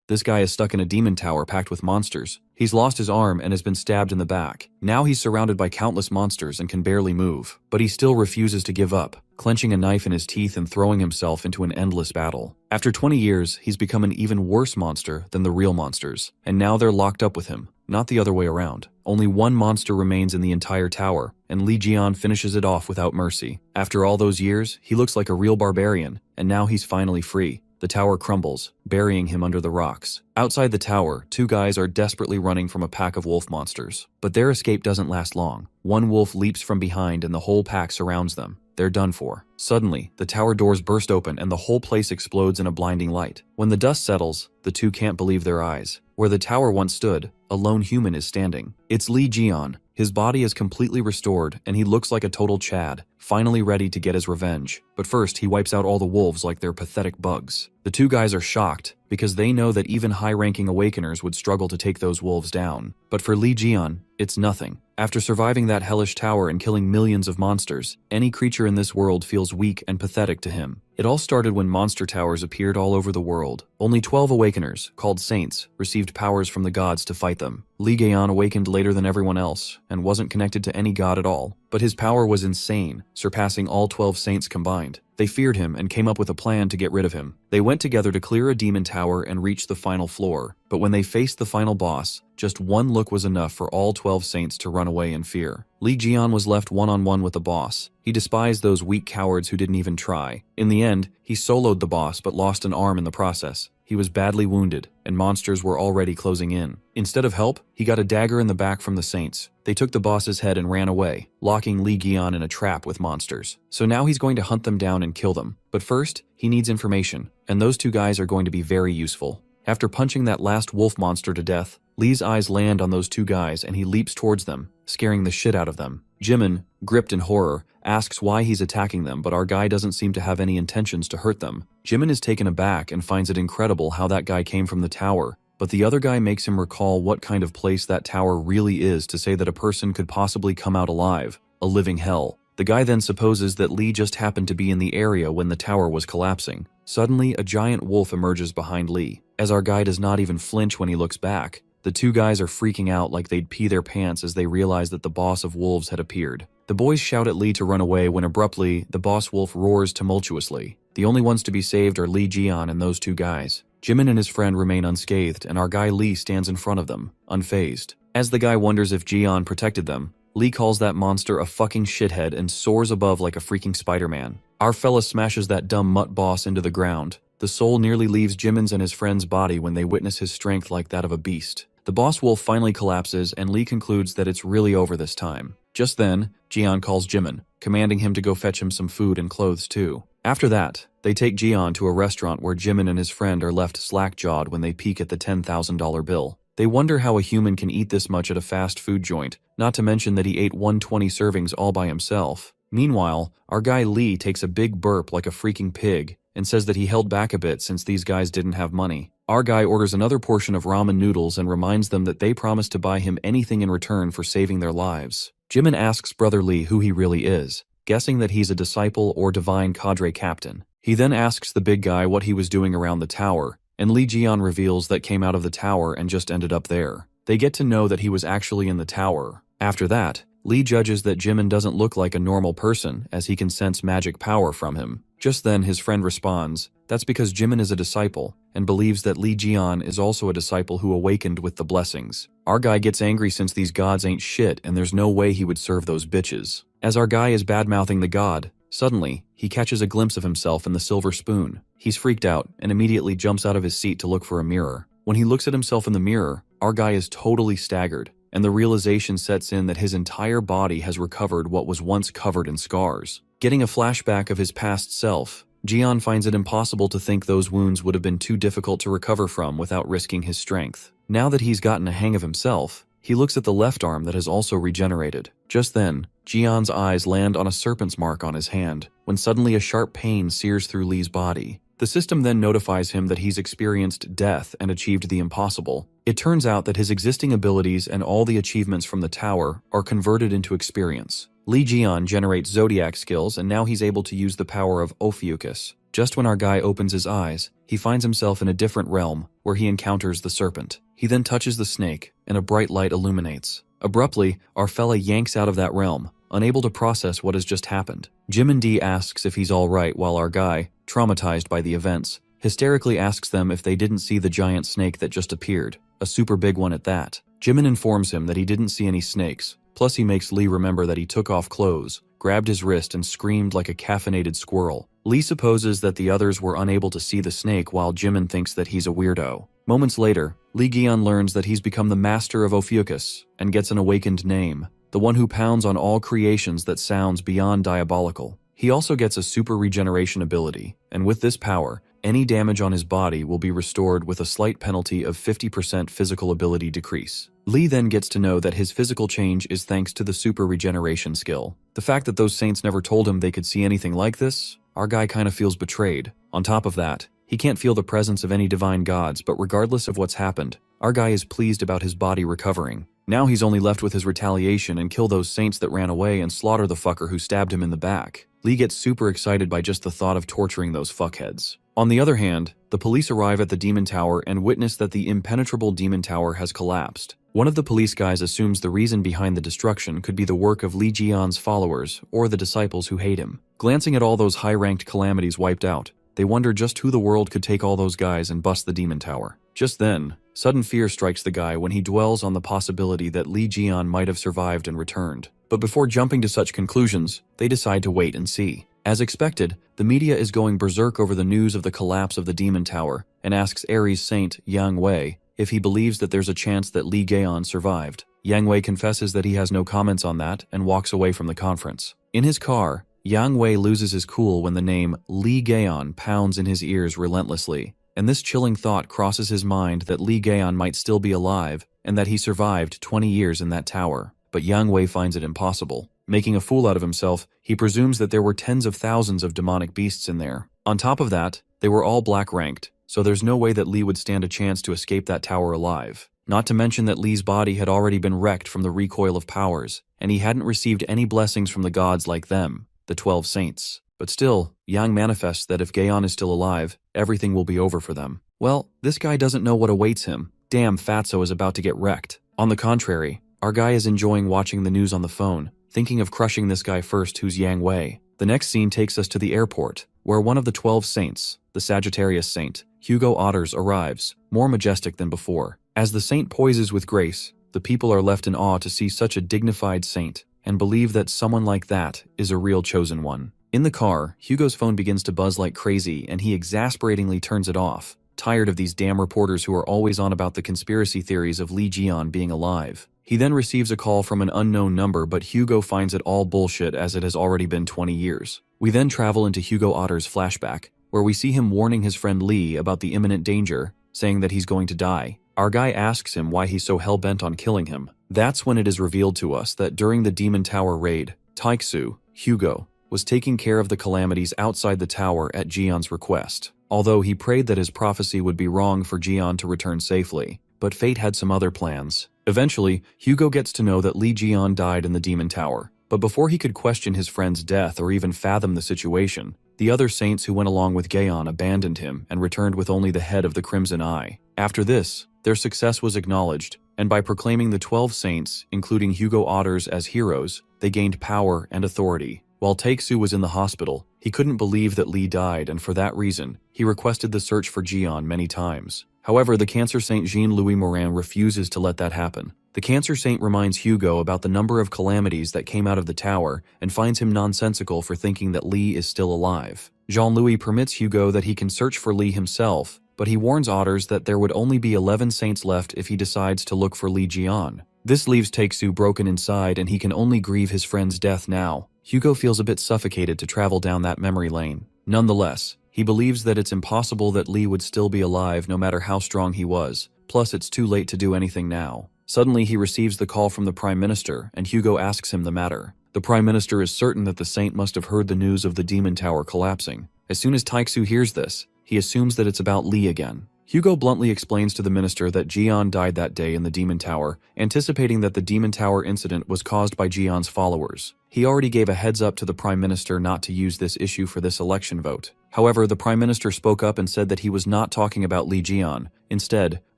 This guy is stuck in a demon tower packed with monsters. He's lost his arm and has been stabbed in the back. Now he's surrounded by countless monsters and can barely move. But he still refuses to give up, clenching a knife in his teeth and throwing himself into an endless battle. After 20 years, he's become an even worse monster than the real monsters. And now they're locked up with him, not the other way around. Only one monster remains in the entire tower, and Lee Jian finishes it off without mercy. After all those years, he looks like a real barbarian, and now he's finally free. The tower crumbles, burying him under the rocks. Outside the tower, two guys are desperately running from a pack of wolf monsters. But their escape doesn't last long. One wolf leaps from behind and the whole pack surrounds them. They're done for. Suddenly, the tower doors burst open and the whole place explodes in a blinding light. When the dust settles, the two can't believe their eyes. Where the tower once stood, a lone human is standing. It's Lee Jian. His body is completely restored and he looks like a total Chad, finally ready to get his revenge. But first, he wipes out all the wolves like they're pathetic bugs. The two guys are shocked because they know that even high-ranking awakeners would struggle to take those wolves down. But for Lee Jian, it's nothing. After surviving that hellish tower and killing millions of monsters, any creature in this world feels weak and pathetic to him. It all started when monster towers appeared all over the world. Only 12 awakeners, called saints, received powers from the gods to fight them. Lee Jian awakened later than everyone else and wasn't connected to any god at all. But his power was insane, surpassing all 12 saints combined. They feared him and came up with a plan to get rid of him. They went together to clear a demon tower and reach the final floor. But when they faced the final boss, just one look was enough for all 12 saints to run away in fear. Lee Jian was left one-on-one with the boss. He despised those weak cowards who didn't even try. In the end, he soloed the boss but lost an arm in the process. He was badly wounded, and monsters were already closing in. Instead of help, he got a dagger in the back from the saints. They took the boss's head and ran away, locking Lee Jian in a trap with monsters. So now he's going to hunt them down and kill them. But first, he needs information, and those two guys are going to be very useful. After punching that last wolf monster to death, Lee's eyes land on those two guys and he leaps towards them, scaring the shit out of them. Jimin, gripped in horror, asks why he's attacking them, but our guy doesn't seem to have any intentions to hurt them. Jimin is taken aback and finds it incredible how that guy came from the tower, but the other guy makes him recall what kind of place that tower really is to say that a person could possibly come out alive, a living hell. The guy then supposes that Lee just happened to be in the area when the tower was collapsing. Suddenly, a giant wolf emerges behind Lee. As our guy does not even flinch when he looks back, the two guys are freaking out like they'd pee their pants as they realize that the boss of wolves had appeared. The boys shout at Lee to run away when abruptly, the boss wolf roars tumultuously. The only ones to be saved are Lee Jian and those two guys. Jimin and his friend remain unscathed and our guy Lee stands in front of them, unfazed. As the guy wonders if Jian protected them, Lee calls that monster a fucking shithead and soars above like a freaking Spider-Man. Our fella smashes that dumb mutt boss into the ground. The soul nearly leaves Jimin's and his friend's body when they witness his strength like that of a beast. The boss wolf finally collapses and Lee concludes that it's really over this time. Just then, Jian calls Jimin, commanding him to go fetch him some food and clothes too. After that, they take Jian to a restaurant where Jimin and his friend are left slack-jawed when they peek at the $10,000 bill. They wonder how a human can eat this much at a fast food joint, not to mention that he ate 120 servings all by himself. Meanwhile, our guy Lee takes a big burp like a freaking pig and says that he held back a bit since these guys didn't have money. Our guy orders another portion of ramen noodles and reminds them that they promised to buy him anything in return for saving their lives. Jimin asks Brother Lee who he really is, guessing that he's a disciple or divine cadre captain. He then asks the big guy what he was doing around the tower, and Lee Jian reveals that came out of the tower and just ended up there. They get to know that he was actually in the tower. After that, Lee judges that Jimin doesn't look like a normal person as he can sense magic power from him. Just then his friend responds, that's because Jimin is a disciple and believes that Lee Jian is also a disciple who awakened with the blessings. Our guy gets angry since these gods ain't shit and there's no way he would serve those bitches. As our guy is bad-mouthing the god, suddenly, he catches a glimpse of himself in the silver spoon. He's freaked out and immediately jumps out of his seat to look for a mirror. When he looks at himself in the mirror, our guy is totally staggered, and the realization sets in that his entire body has recovered what was once covered in scars. Getting a flashback of his past self, Jian finds it impossible to think those wounds would have been too difficult to recover from without risking his strength. Now that he's gotten a hang of himself, he looks at the left arm that has also regenerated. Just then, Jian's eyes land on a serpent's mark on his hand, when suddenly a sharp pain sears through Lee's body. The system then notifies him that he's experienced death and achieved the impossible. It turns out that his existing abilities and all the achievements from the tower are converted into experience. Lee Jian generates zodiac skills and now he's able to use the power of Ophiuchus. Just when our guy opens his eyes, he finds himself in a different realm, where he encounters the serpent. He then touches the snake, and a bright light illuminates. Abruptly, our fella yanks out of that realm, unable to process what has just happened. Jim and Dee asks if he's alright, while our guy, traumatized by the events, hysterically asks them if they didn't see the giant snake that just appeared, a super big one at that. Jimin informs him that he didn't see any snakes, plus he makes Lee remember that he took off clothes, grabbed his wrist and screamed like a caffeinated squirrel. Lee supposes that the others were unable to see the snake, while Jimin thinks that he's a weirdo. Moments later, Lee Gi-on learns that he's become the master of Ophiuchus and gets an awakened name, the one who pounds on all creations that sounds beyond diabolical. He also gets a super regeneration ability, and with this power, any damage on his body will be restored with a slight penalty of 50% physical ability decrease. Lee then gets to know that his physical change is thanks to the super regeneration skill. The fact that those saints never told him they could see anything like this, our guy kinda feels betrayed. On top of that, he can't feel the presence of any divine gods, but regardless of what's happened, our guy is pleased about his body recovering. Now he's only left with his retaliation and kill those saints that ran away and slaughter the fucker who stabbed him in the back. Lee gets super excited by just the thought of torturing those fuckheads. On the other hand, the police arrive at the Demon Tower and witness that the impenetrable Demon Tower has collapsed. One of the police guys assumes the reason behind the destruction could be the work of Lee Ji-on's followers or the disciples who hate him. Glancing at all those high-ranked calamities wiped out, they wonder just who the world could take all those guys and bust the Demon Tower. Just then, sudden fear strikes the guy when he dwells on the possibility that Lee Ji-on might have survived and returned. But before jumping to such conclusions, they decide to wait and see. As expected, the media is going berserk over the news of the collapse of the Demon Tower and asks Ares Saint Yang Wei if he believes that there's a chance that Lee Gi-on survived. Yang Wei confesses that he has no comments on that and walks away from the conference. In his car, Yang Wei loses his cool when the name Lee Gi-on pounds in his ears relentlessly, and this chilling thought crosses his mind that Lee Gi-on might still be alive and that he survived 20 years in that tower. But Yang Wei finds it impossible. Making a fool out of himself, he presumes that there were tens of thousands of demonic beasts in there. On top of that, they were all black-ranked, so there's no way that Lee would stand a chance to escape that tower alive. Not to mention that Lee's body had already been wrecked from the recoil of powers, and he hadn't received any blessings from the gods like them, the 12 saints. But still, Yang manifests that if Gi-on is still alive, everything will be over for them. Well, this guy doesn't know what awaits him. Damn, Fatso is about to get wrecked. On the contrary, our guy is enjoying watching the news on the phone, thinking of crushing this guy first, who's Yang Wei. The next scene takes us to the airport, where one of the 12 saints, the Sagittarius Saint, Hugo Otters, arrives, more majestic than before. As the saint poises with grace, the people are left in awe to see such a dignified saint, and believe that someone like that is a real chosen one. In the car, Hugo's phone begins to buzz like crazy, and he exasperatingly turns it off, tired of these damn reporters who are always on about the conspiracy theories of Lee Ji-on being alive. He then receives a call from an unknown number, but Hugo finds it all bullshit as it has already been 20 years. We then travel into Hugo Otter's flashback, where we see him warning his friend Lee about the imminent danger, saying that he's going to die. Our guy asks him why he's so hell-bent on killing him. That's when it is revealed to us that during the Demon Tower raid, Taiksu, Hugo, was taking care of the calamities outside the tower at Ji-on's request, although he prayed that his prophecy would be wrong for Ji-on to return safely. But fate had some other plans. Eventually, Hugo gets to know that Lee Ji-on died in the Demon Tower, but before he could question his friend's death or even fathom the situation, the other saints who went along with Gi-on abandoned him and returned with only the head of the Crimson Eye. After this, their success was acknowledged, and by proclaiming the 12 saints, including Hugo Otters, as heroes, they gained power and authority. While Taeksu was in the hospital, he couldn't believe that Lee died, and for that reason, he requested the search for Ji-on many times. However, the Cancer Saint Jean-Louis Morin refuses to let that happen. The Cancer Saint reminds Hugo about the number of calamities that came out of the tower and finds him nonsensical for thinking that Lee is still alive. Jean-Louis permits Hugo that he can search for Lee himself, but he warns Otters that there would only be 11 saints left if he decides to look for Lee Ji-on. This leaves Taeksu broken inside, and he can only grieve his friend's death now. Hugo feels a bit suffocated to travel down that memory lane. Nonetheless, he believes that it's impossible that Lee would still be alive no matter how strong he was, plus it's too late to do anything now. Suddenly he receives the call from the Prime Minister, and Hugo asks him the matter. The Prime Minister is certain that the saint must have heard the news of the Demon Tower collapsing. As soon as Taeksu hears this, he assumes that it's about Lee again. Hugo bluntly explains to the minister that Ji-on died that day in the Demon Tower, anticipating that the Demon Tower incident was caused by Ji-on's followers. He already gave a heads up to the Prime Minister not to use this issue for this election vote, However, the Prime Minister spoke up and said that he was not talking about Lee Jian. Instead,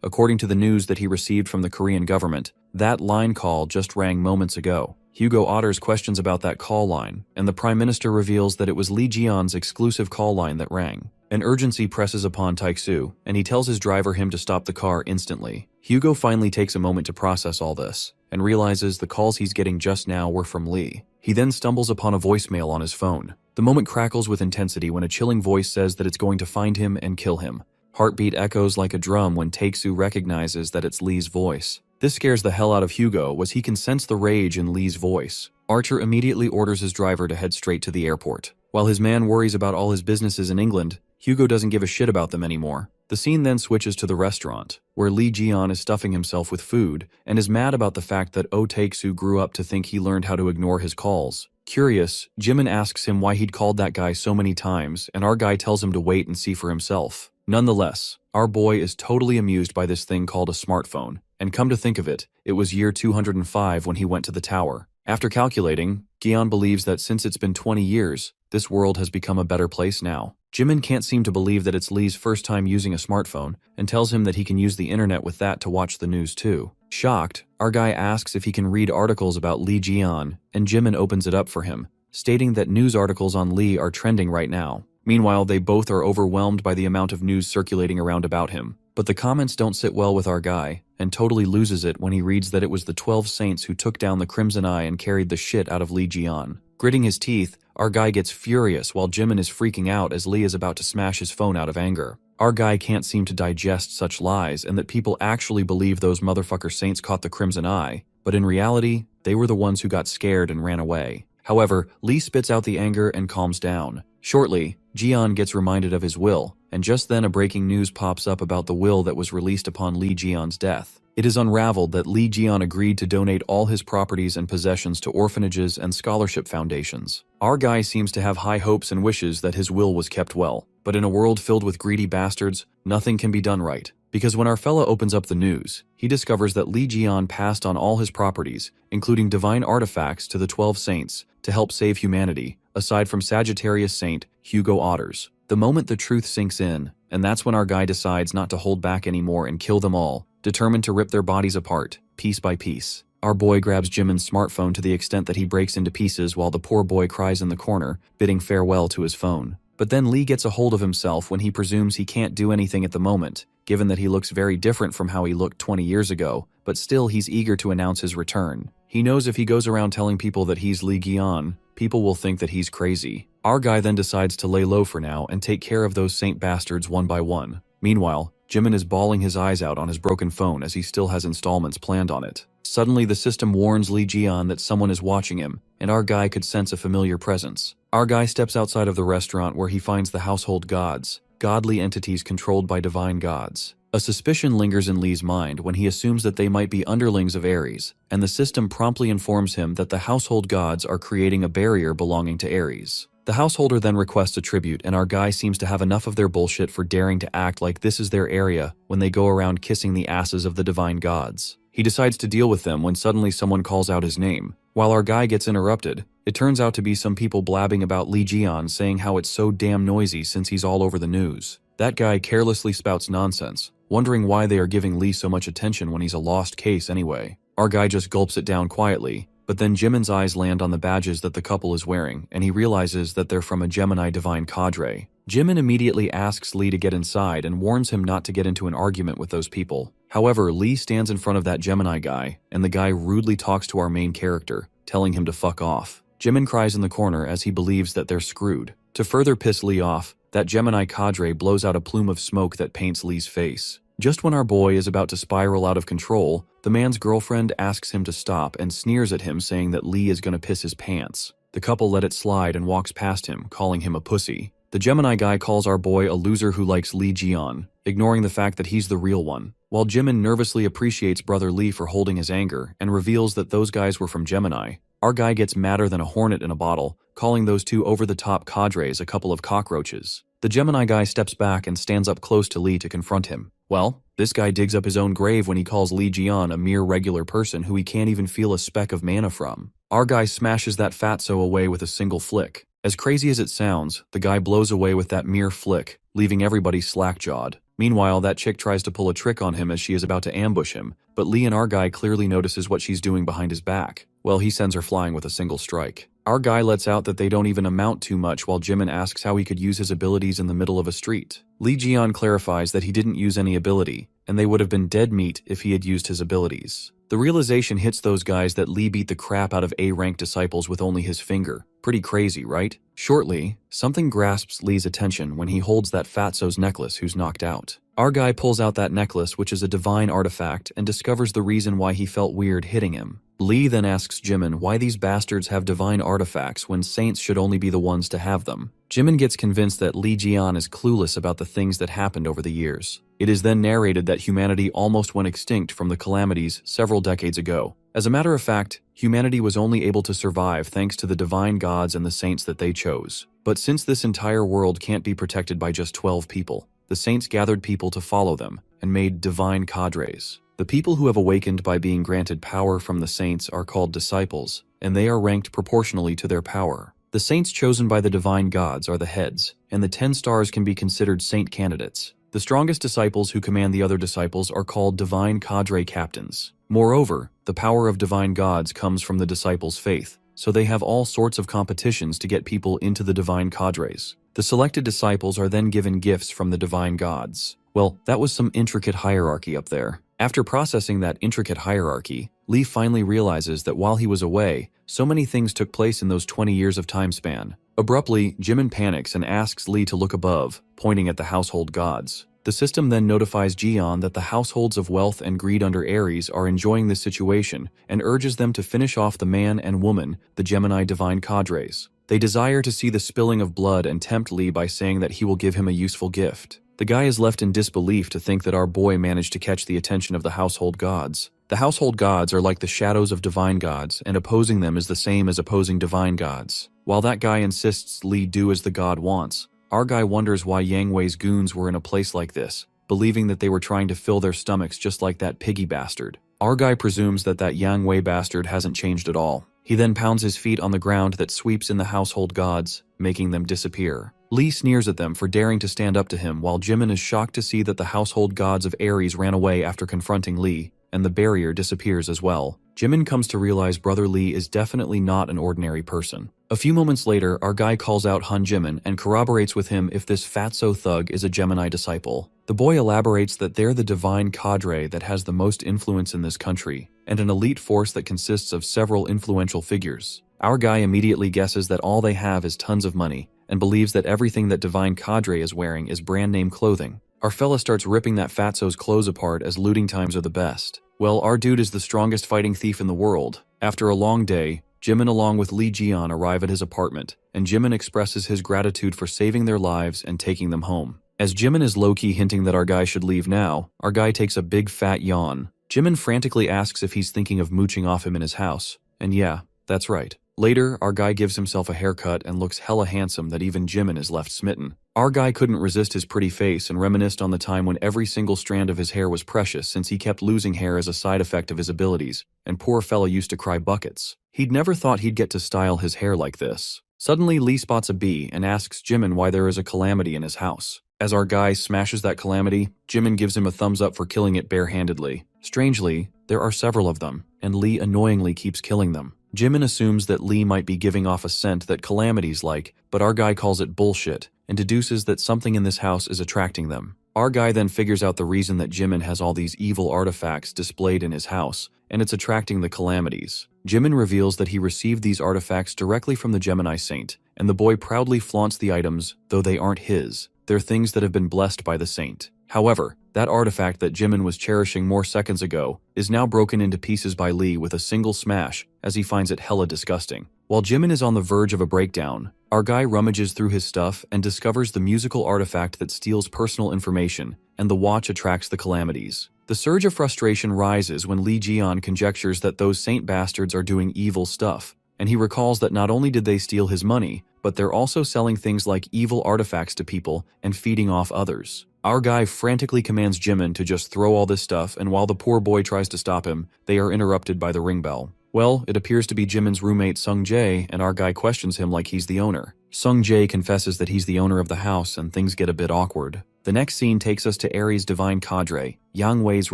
according to the news that he received from the Korean government, that line call just rang moments ago. Hugo Otter's questions about that call line, and the Prime Minister reveals that it was Lee Jian's exclusive call line that rang. An urgency presses upon Taeksu, and he tells his driver him to stop the car instantly. Hugo finally takes a moment to process all this, and realizes the calls he's getting just now were from Lee. He then stumbles upon a voicemail on his phone. The moment crackles with intensity when a chilling voice says that it's going to find him and kill him. Heartbeat echoes like a drum when Taeksu recognizes that it's Lee's voice. This scares the hell out of Hugo as he can sense the rage in Lee's voice. Archer immediately orders his driver to head straight to the airport. While his man worries about all his businesses in England, Hugo doesn't give a shit about them anymore. The scene then switches to the restaurant, where Lee Jian is stuffing himself with food and is mad about the fact that Taeksu grew up to think he learned how to ignore his calls. Curious, Jimin asks him why he'd called that guy so many times, and our guy tells him to wait and see for himself. Nonetheless, our boy is totally amused by this thing called a smartphone, and come to think of it, it was year 205 when he went to the tower. After calculating, Gian believes that since it's been 20 years, this world has become a better place now. Jimin can't seem to believe that it's Lee's first time using a smartphone, and tells him that he can use the internet with that to watch the news too. Shocked, our guy asks if he can read articles about Lee Jian, and Jimin opens it up for him, stating that news articles on Lee are trending right now. Meanwhile, they both are overwhelmed by the amount of news circulating around about him. But the comments don't sit well with our guy, and totally loses it when he reads that it was the 12 saints who took down the Crimson Eye and carried the shit out of Lee Jian. Gritting his teeth, our guy gets furious while Jimin is freaking out as Lee is about to smash his phone out of anger. Our guy can't seem to digest such lies and that people actually believe those motherfucker saints caught the Crimson Eye, but in reality, they were the ones who got scared and ran away. However, Lee spits out the anger and calms down. Shortly, Jian gets reminded of his will, and just then a breaking news pops up about the will that was released upon Lee Jian's death. It is unraveled that Lee Jian agreed to donate all his properties and possessions to orphanages and scholarship foundations. Our guy seems to have high hopes and wishes that his will was kept well, but in a world filled with greedy bastards, nothing can be done right. Because when our fella opens up the news, he discovers that Lee Jian passed on all his properties, including divine artifacts, to the 12 saints to help save humanity, aside from Sagittarius Saint Hugo Otters. The moment the truth sinks in, and that's when our guy decides not to hold back anymore and kill them all, determined to rip their bodies apart, piece by piece. Our boy grabs Jimin's smartphone to the extent that he breaks into pieces while the poor boy cries in the corner, bidding farewell to his phone. But then Lee gets a hold of himself when he presumes he can't do anything at the moment, given that he looks very different from how he looked 20 years ago, but still he's eager to announce his return. He knows if he goes around telling people that he's Lee Gian, people will think that he's crazy. Our guy then decides to lay low for now and take care of those saint bastards one by one. Meanwhile, Jimin is bawling his eyes out on his broken phone as he still has installments planned on it. Suddenly, the system warns Lee Jian that someone is watching him, and our guy could sense a familiar presence. Our guy steps outside of the restaurant where he finds the household gods, godly entities controlled by divine gods. A suspicion lingers in Lee's mind when he assumes that they might be underlings of Ares, and the system promptly informs him that the household gods are creating a barrier belonging to Ares. The householder then requests a tribute, and our guy seems to have enough of their bullshit for daring to act like this is their area when they go around kissing the asses of the divine gods. He decides to deal with them when suddenly someone calls out his name. While our guy gets interrupted, it turns out to be some people blabbing about Lee Jian saying how it's so damn noisy since he's all over the news. That guy carelessly spouts nonsense, wondering why they are giving Lee so much attention when he's a lost case anyway. Our guy just gulps it down quietly, but then Jimin's eyes land on the badges that the couple is wearing, and he realizes that they're from a Gemini divine cadre. Jimin immediately asks Lee to get inside and warns him not to get into an argument with those people. However, Lee stands in front of that Gemini guy, and the guy rudely talks to our main character, telling him to fuck off. Jimin cries in the corner as he believes that they're screwed. To further piss Lee off, that Gemini cadre blows out a plume of smoke that paints Lee's face. Just when our boy is about to spiral out of control, the man's girlfriend asks him to stop and sneers at him, saying that Lee is gonna piss his pants. The couple let it slide and walks past him, calling him a pussy. The Gemini guy calls our boy a loser who likes Lee Jian, ignoring the fact that he's the real one, while Jimin nervously appreciates brother Lee for holding his anger and reveals that those guys were from Gemini. Our guy gets madder than a hornet in a bottle, calling those two over-the-top cadres a couple of cockroaches. The Gemini guy steps back and stands up close to Lee to confront him. Well, this guy digs up his own grave when he calls Lee Jian a mere regular person who he can't even feel a speck of mana from. Our guy smashes that fatso away with a single flick, As crazy as it sounds, the guy blows away with that mere flick, leaving everybody slack-jawed. Meanwhile, that chick tries to pull a trick on him as she is about to ambush him, but Lee and our guy clearly notices what she's doing behind his back. Well, he sends her flying with a single strike. Our guy lets out that they don't even amount to much while Jimin asks how he could use his abilities in the middle of a street. Lee Jian clarifies that he didn't use any ability, and they would have been dead meat if he had used his abilities. The realization hits those guys that Lee beat the crap out of A-rank disciples with only his finger. Pretty crazy, right? Shortly, something grasps Lee's attention when he holds that fatso's necklace who's knocked out. Our guy pulls out that necklace, which is a divine artifact, and discovers the reason why he felt weird hitting him. Lee then asks Jimin why these bastards have divine artifacts when saints should only be the ones to have them. Jimin gets convinced that Lee Jian is clueless about the things that happened over the years. It is then narrated that humanity almost went extinct from the calamities several decades ago. As a matter of fact, humanity was only able to survive thanks to the divine gods and the saints that they chose. But since this entire world can't be protected by just 12 people, the saints gathered people to follow them and made divine cadres. The people who have awakened by being granted power from the saints are called disciples, and they are ranked proportionally to their power. The saints chosen by the divine gods are the heads, and the 10 stars can be considered saint candidates. The strongest disciples who command the other disciples are called divine cadre captains. Moreover, the power of divine gods comes from the disciples' faith, so they have all sorts of competitions to get people into the divine cadres. The selected disciples are then given gifts from the divine gods. Well, that was some intricate hierarchy up there. After processing that intricate hierarchy, Lee finally realizes that while he was away, so many things took place in those 20 years of time span. Abruptly, Jimin panics and asks Lee to look above, pointing at the household gods. The system then notifies Jian that the households of wealth and greed under Aries are enjoying this situation and urges them to finish off the man and woman, the Gemini divine cadres. They desire to see the spilling of blood and tempt Lee by saying that he will give him a useful gift. The guy is left in disbelief to think that our boy managed to catch the attention of the household gods. The household gods are like the shadows of divine gods, and opposing them is the same as opposing divine gods. While that guy insists Lee do as the god wants, our guy wonders why Yang Wei's goons were in a place like this, believing that they were trying to fill their stomachs just like that piggy bastard. Our guy presumes that Yang Wei bastard hasn't changed at all. He then pounds his feet on the ground that sweeps in the household gods, making them disappear. Lee sneers at them for daring to stand up to him, while Jimin is shocked to see that the household gods of Aries ran away after confronting Lee, and the barrier disappears as well. Jimin comes to realize Brother Lee is definitely not an ordinary person. A few moments later, our guy calls out Han Jimin and corroborates with him if this fatso thug is a Gemini disciple. The boy elaborates that they're the divine cadre that has the most influence in this country, and an elite force that consists of several influential figures. Our guy immediately guesses that all they have is tons of money, and believes that everything that divine cadre is wearing is brand name clothing. Our fella starts ripping that fatso's clothes apart as looting times are the best. Well, our dude is the strongest fighting thief in the world. After a long day, Jimin along with Lee Jian arrive at his apartment, and Jimin expresses his gratitude for saving their lives and taking them home. As Jimin is low-key hinting that our guy should leave now, our guy takes a big fat yawn. Jimin frantically asks if he's thinking of mooching off him in his house, and yeah, that's right. Later, our guy gives himself a haircut and looks hella handsome that even Jimin is left smitten. Our guy couldn't resist his pretty face and reminisced on the time when every single strand of his hair was precious since he kept losing hair as a side effect of his abilities, and poor fella used to cry buckets. He'd never thought he'd get to style his hair like this. Suddenly, Lee spots a bee and asks Jimin why there is a calamity in his house. As our guy smashes that calamity, Jimin gives him a thumbs up for killing it barehandedly. Strangely, there are several of them, and Lee annoyingly keeps killing them. Jimin assumes that Lee might be giving off a scent that calamities like, but our guy calls it bullshit, and deduces that something in this house is attracting them. Our guy then figures out the reason that Jimin has all these evil artifacts displayed in his house, and it's attracting the calamities. Jimin reveals that he received these artifacts directly from the Gemini saint, and the boy proudly flaunts the items, though they aren't his. They're things that have been blessed by the saint. However, that artifact that Jimin was cherishing more seconds ago is now broken into pieces by Lee with a single smash, as he finds it hella disgusting. While Jimin is on the verge of a breakdown, our guy rummages through his stuff and discovers the musical artifact that steals personal information, and the watch attracts the calamities. The surge of frustration rises when Lee Jian conjectures that those saint bastards are doing evil stuff, and he recalls that not only did they steal his money, but they're also selling things like evil artifacts to people and feeding off others. Our guy frantically commands Jimin to just throw all this stuff, and while the poor boy tries to stop him, they are interrupted by the ring bell. Well, it appears to be Jimin's roommate Sung Jae, and our guy questions him like he's the owner. Sung Jae confesses that he's the owner of the house, and things get a bit awkward. The next scene takes us to Aries' divine cadre, Yang Wei's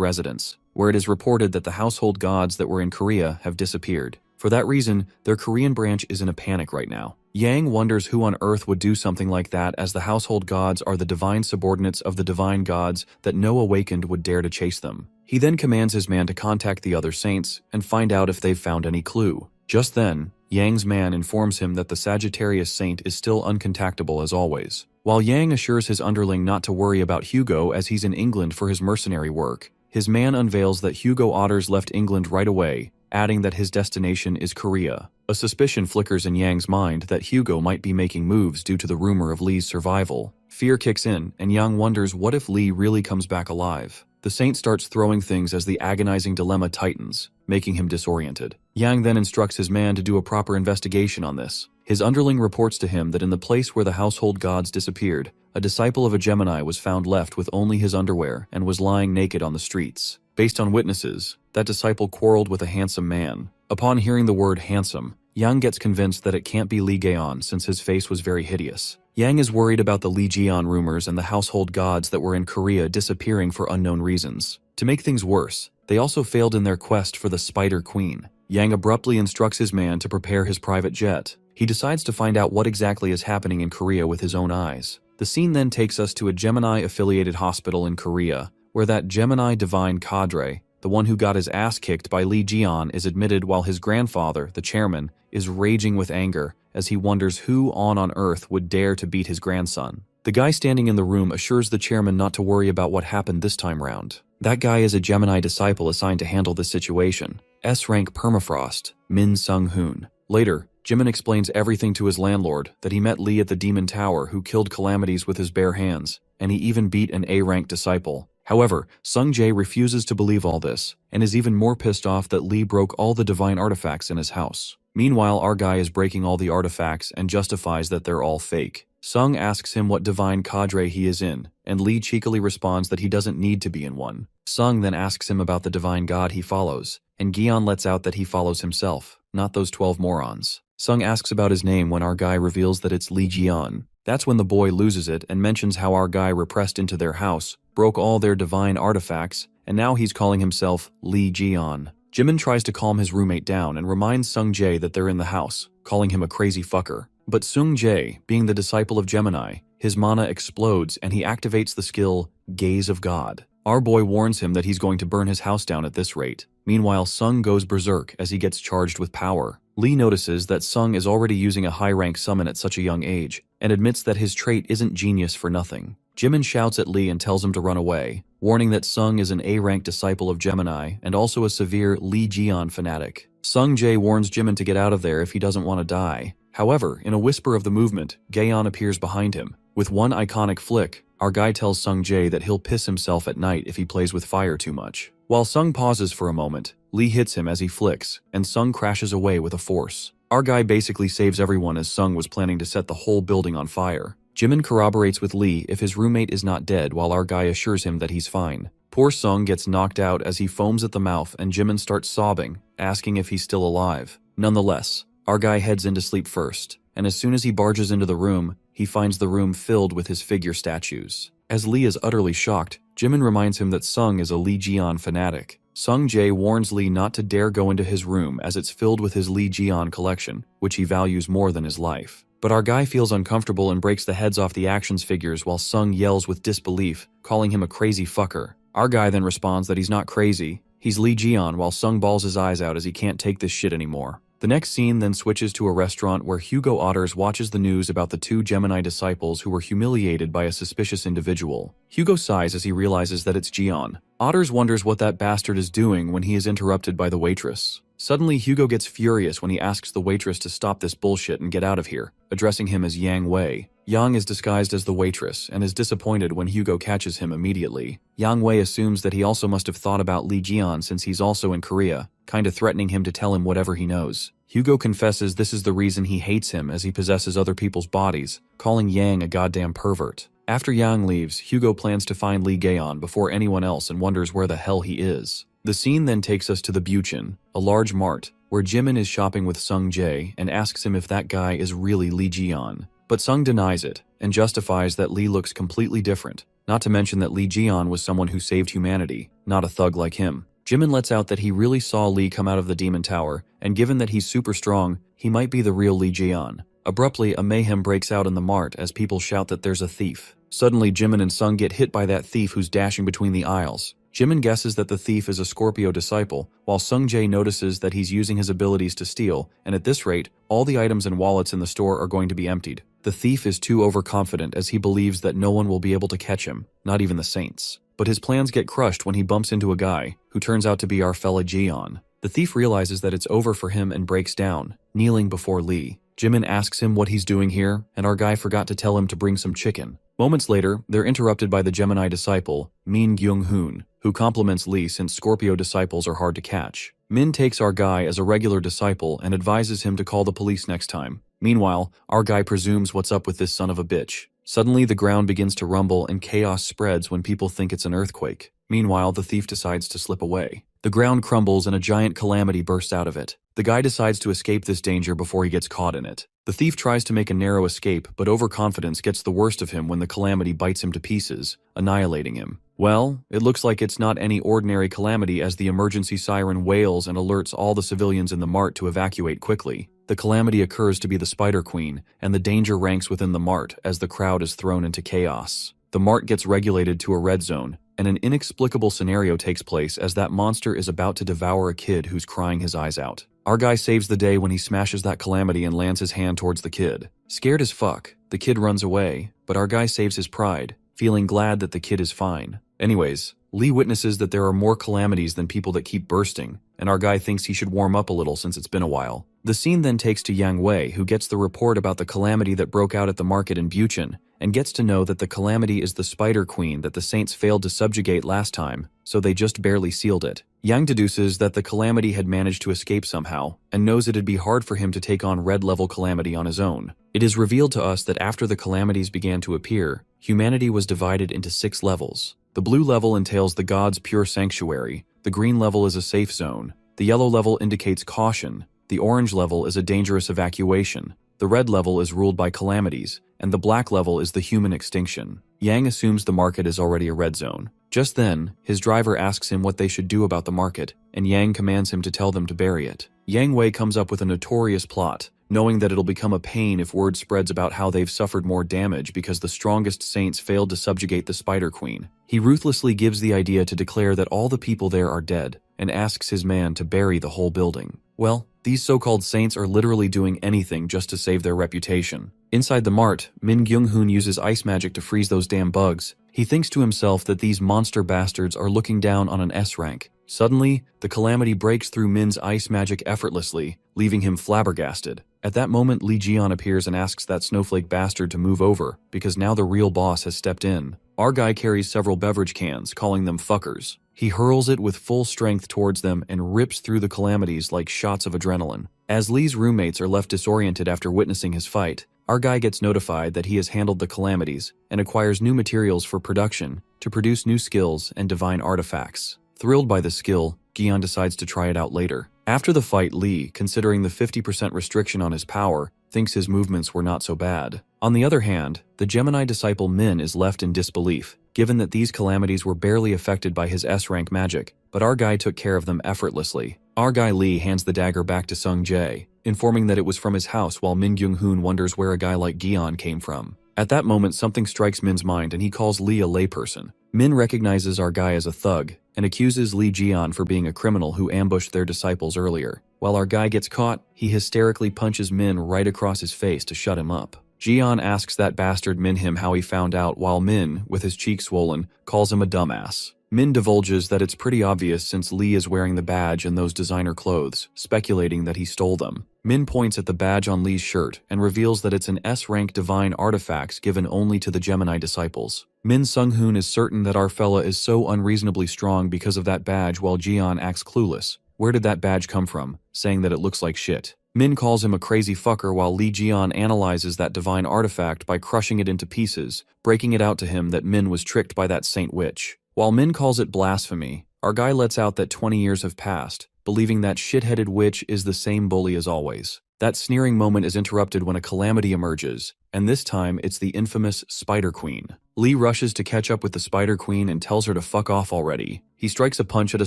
residence, where it is reported that the household gods that were in Korea have disappeared. For that reason, their Korean branch is in a panic right now. Yang wonders who on earth would do something like that, as the household gods are the divine subordinates of the divine gods that no awakened would dare to chase them. He then commands his man to contact the other saints and find out if they've found any clue. Just then, Yang's man informs him that the Sagittarius saint is still uncontactable as always. While Yang assures his underling not to worry about Hugo as he's in England for his mercenary work, his man unveils that Hugo Otters left England right away, adding that his destination is Korea. A suspicion flickers in Yang's mind that Hugo might be making moves due to the rumor of Lee's survival. Fear kicks in, and Yang wonders what if Lee really comes back alive. The saint starts throwing things as the agonizing dilemma tightens, making him disoriented. Yang then instructs his man to do a proper investigation on this. His underling reports to him that in the place where the household gods disappeared, a disciple of a Gemini was found left with only his underwear and was lying naked on the streets. Based on witnesses, that disciple quarreled with a handsome man. Upon hearing the word handsome, Yang gets convinced that it can't be Lee Gaon since his face was very hideous. Yang is worried about the Lee Jeon rumors and the household gods that were in Korea disappearing for unknown reasons. To make things worse, they also failed in their quest for the Spider Queen. Yang abruptly instructs his man to prepare his private jet. He decides to find out what exactly is happening in Korea with his own eyes. The scene then takes us to a Gemini-affiliated hospital in Korea, where that Gemini divine cadre, the one who got his ass kicked by Lee Jeon, is admitted while his grandfather, the chairman, is raging with anger as he wonders who on earth would dare to beat his grandson. The guy standing in the room assures the chairman not to worry about what happened this time round. That guy is a Gemini disciple assigned to handle this situation. S-rank permafrost, Min Sung-hoon. Later, Jimin explains everything to his landlord, that he met Lee at the Demon Tower who killed calamities with his bare hands, and he even beat an A-rank disciple. However, Sung Jae refuses to believe all this, and is even more pissed off that Lee broke all the divine artifacts in his house. Meanwhile, our guy is breaking all the artifacts and justifies that they're all fake. Sung asks him what divine cadre he is in, and Lee cheekily responds that he doesn't need to be in one. Sung then asks him about the divine god he follows, and Gion lets out that he follows himself, not those 12 morons. Sung asks about his name when our guy reveals that it's Lee Jian. That's when the boy loses it and mentions how our guy repressed into their house, broke all their divine artifacts, and now he's calling himself Lee Jian. Jimin tries to calm his roommate down and reminds Sung Jae that they're in the house, calling him a crazy fucker. But Sung Jae, being the disciple of Gemini, his mana explodes and he activates the skill Gaze of God. Our boy warns him that he's going to burn his house down at this rate. Meanwhile, Sung goes berserk as he gets charged with power. Lee notices that Sung is already using a high-rank summon at such a young age, and admits that his trait isn't genius for nothing. Jimin shouts at Lee and tells him to run away, warning that Sung is an A-rank disciple of Gemini and also a severe Lee Jeon fanatic. Sung Jae warns Jimin to get out of there if he doesn't want to die. However, in a whisper of the movement, Gaon appears behind him. With one iconic flick, our guy tells Sung Jae that he'll piss himself at night if he plays with fire too much. While Sung pauses for a moment, Lee hits him as he flicks, and Sung crashes away with a force. Our guy basically saves everyone as Sung was planning to set the whole building on fire. Jimin corroborates with Lee if his roommate is not dead while our guy assures him that he's fine. Poor Sung gets knocked out as he foams at the mouth and Jimin starts sobbing, asking if he's still alive. Nonetheless, our guy heads into sleep first, and as soon as he barges into the room, he finds the room filled with his figure statues. As Lee is utterly shocked, Jimin reminds him that Sung is a Lee Jeon fanatic. Sung Jae warns Lee not to dare go into his room as it's filled with his Lee Jeon collection, which he values more than his life. But our guy feels uncomfortable and breaks the heads off the actions figures while Sung yells with disbelief, calling him a crazy fucker. Our guy then responds that he's not crazy, he's Lee Jeon, while Sung bawls his eyes out as he can't take this shit anymore. The next scene then switches to a restaurant where Hugo Otters watches the news about the two Gemini disciples who were humiliated by a suspicious individual. Hugo sighs as he realizes that it's Jeon. Otters wonders what that bastard is doing when he is interrupted by the waitress. Suddenly, Hugo gets furious when he asks the waitress to stop this bullshit and get out of here, addressing him as Yang Wei. Yang is disguised as the waitress and is disappointed when Hugo catches him immediately. Yang Wei assumes that he also must have thought about Lee Jeon since he's also in Korea, kinda threatening him to tell him whatever he knows. Hugo confesses this is the reason he hates him as he possesses other people's bodies, calling Yang a goddamn pervert. After Yang leaves, Hugo plans to find Lee Gaon before anyone else and wonders where the hell he is. The scene then takes us to the Buchin, a large mart, where Jimin is shopping with Sung Jae and asks him if that guy is really Lee Jian. But Sung denies it and justifies that Lee looks completely different, not to mention that Lee Jian was someone who saved humanity, not a thug like him. Jimin lets out that he really saw Lee come out of the Demon Tower, and given that he's super strong, he might be the real Lee Jian. Abruptly, a mayhem breaks out in the mart as people shout that there's a thief. Suddenly, Jimin and Sung get hit by that thief who's dashing between the aisles. Jimin guesses that the thief is a Scorpio disciple, while Sung Jae notices that he's using his abilities to steal, and at this rate, all the items and wallets in the store are going to be emptied. The thief is too overconfident as he believes that no one will be able to catch him, not even the saints. But his plans get crushed when he bumps into a guy, who turns out to be our fella Jian. The thief realizes that it's over for him and breaks down, kneeling before Lee. Jimin asks him what he's doing here, and our guy forgot to tell him to bring some chicken. Moments later, they're interrupted by the Gemini disciple, Min Gyung-hoon, who compliments Lee since Scorpio disciples are hard to catch. Min takes our guy as a regular disciple and advises him to call the police next time. Meanwhile, our guy presumes what's up with this son of a bitch. Suddenly, the ground begins to rumble and chaos spreads when people think it's an earthquake. Meanwhile, the thief decides to slip away. The ground crumbles and a giant calamity bursts out of it. The guy decides to escape this danger before he gets caught in it. The thief tries to make a narrow escape, but overconfidence gets the worst of him when the calamity bites him to pieces, annihilating him. Well, it looks like it's not any ordinary calamity as the emergency siren wails and alerts all the civilians in the mart to evacuate quickly. The calamity occurs to be the Spider Queen, and the danger ranks within the mart as the crowd is thrown into chaos. The mart gets regulated to a red zone, and an inexplicable scenario takes place as that monster is about to devour a kid who's crying his eyes out. Our guy saves the day when he smashes that calamity and lands his hand towards the kid. Scared as fuck, the kid runs away, but our guy saves his pride, feeling glad that the kid is fine. Anyways, Lee witnesses that there are more calamities than people that keep bursting, and our guy thinks he should warm up a little since it's been a while. The scene then takes to Yang Wei, who gets the report about the calamity that broke out at the market in Bucheon, and gets to know that the calamity is the Spider Queen that the Saints failed to subjugate last time, so they just barely sealed it. Yang deduces that the calamity had managed to escape somehow, and knows it'd be hard for him to take on red-level calamity on his own. It is revealed to us that after the calamities began to appear, humanity was divided into 6 levels. The blue level entails the gods' pure sanctuary, the green level is a safe zone, the yellow level indicates caution, the orange level is a dangerous evacuation, the red level is ruled by calamities, and the black level is the human extinction. Yang assumes the market is already a red zone. Just then, his driver asks him what they should do about the market, and Yang commands him to tell them to bury it. Yang Wei comes up with a notorious plot, knowing that it'll become a pain if word spreads about how they've suffered more damage because the strongest saints failed to subjugate the Spider Queen. He ruthlessly gives the idea to declare that all the people there are dead, and asks his man to bury the whole building. Well, these so-called saints are literally doing anything just to save their reputation. Inside the mart, Min Gyung-hoon uses ice magic to freeze those damn bugs. He thinks to himself that these monster bastards are looking down on an S rank. Suddenly, the calamity breaks through Min's ice magic effortlessly, leaving him flabbergasted. At that moment, Lee Jian appears and asks that snowflake bastard to move over, because now the real boss has stepped in. Our guy carries several beverage cans, calling them fuckers. He hurls it with full strength towards them and rips through the calamities like shots of adrenaline. As Lee's roommates are left disoriented after witnessing his fight, our guy gets notified that he has handled the calamities and acquires new materials for production to produce new skills and divine artifacts. Thrilled by the skill, Gion decides to try it out later. After the fight, Lee, considering the 50% restriction on his power, thinks his movements were not so bad. On the other hand, the Gemini disciple Min is left in disbelief, given that these calamities were barely affected by his S-rank magic, but our guy took care of them effortlessly. Our guy Lee hands the dagger back to Sung Jae, informing that it was from his house while Min Gyung-hoon wonders where a guy like Gion came from. At that moment, something strikes Min's mind and he calls Lee a layperson. Min recognizes our guy as a thug and accuses Lee Jian for being a criminal who ambushed their disciples earlier. While our guy gets caught, he hysterically punches Min right across his face to shut him up. Jian asks that bastard Min him how he found out, while Min, with his cheek swollen, calls him a dumbass. Min divulges that it's pretty obvious since Lee is wearing the badge and those designer clothes, speculating that he stole them. Min points at the badge on Lee's shirt and reveals that it's an S-rank divine artifact given only to the Gemini disciples. Min Sung-hoon is certain that our fella is so unreasonably strong because of that badge, while Jian acts clueless. Where did that badge come from? Saying that it looks like shit. Min calls him a crazy fucker while Lee Jian analyzes that divine artifact by crushing it into pieces, breaking it out to him that Min was tricked by that saint witch. While Min calls it blasphemy, our guy lets out that 20 years have passed, believing that shit-headed witch is the same bully as always. That sneering moment is interrupted when a calamity emerges, and this time it's the infamous Spider Queen. Lee rushes to catch up with the Spider Queen and tells her to fuck off already. He strikes a punch at a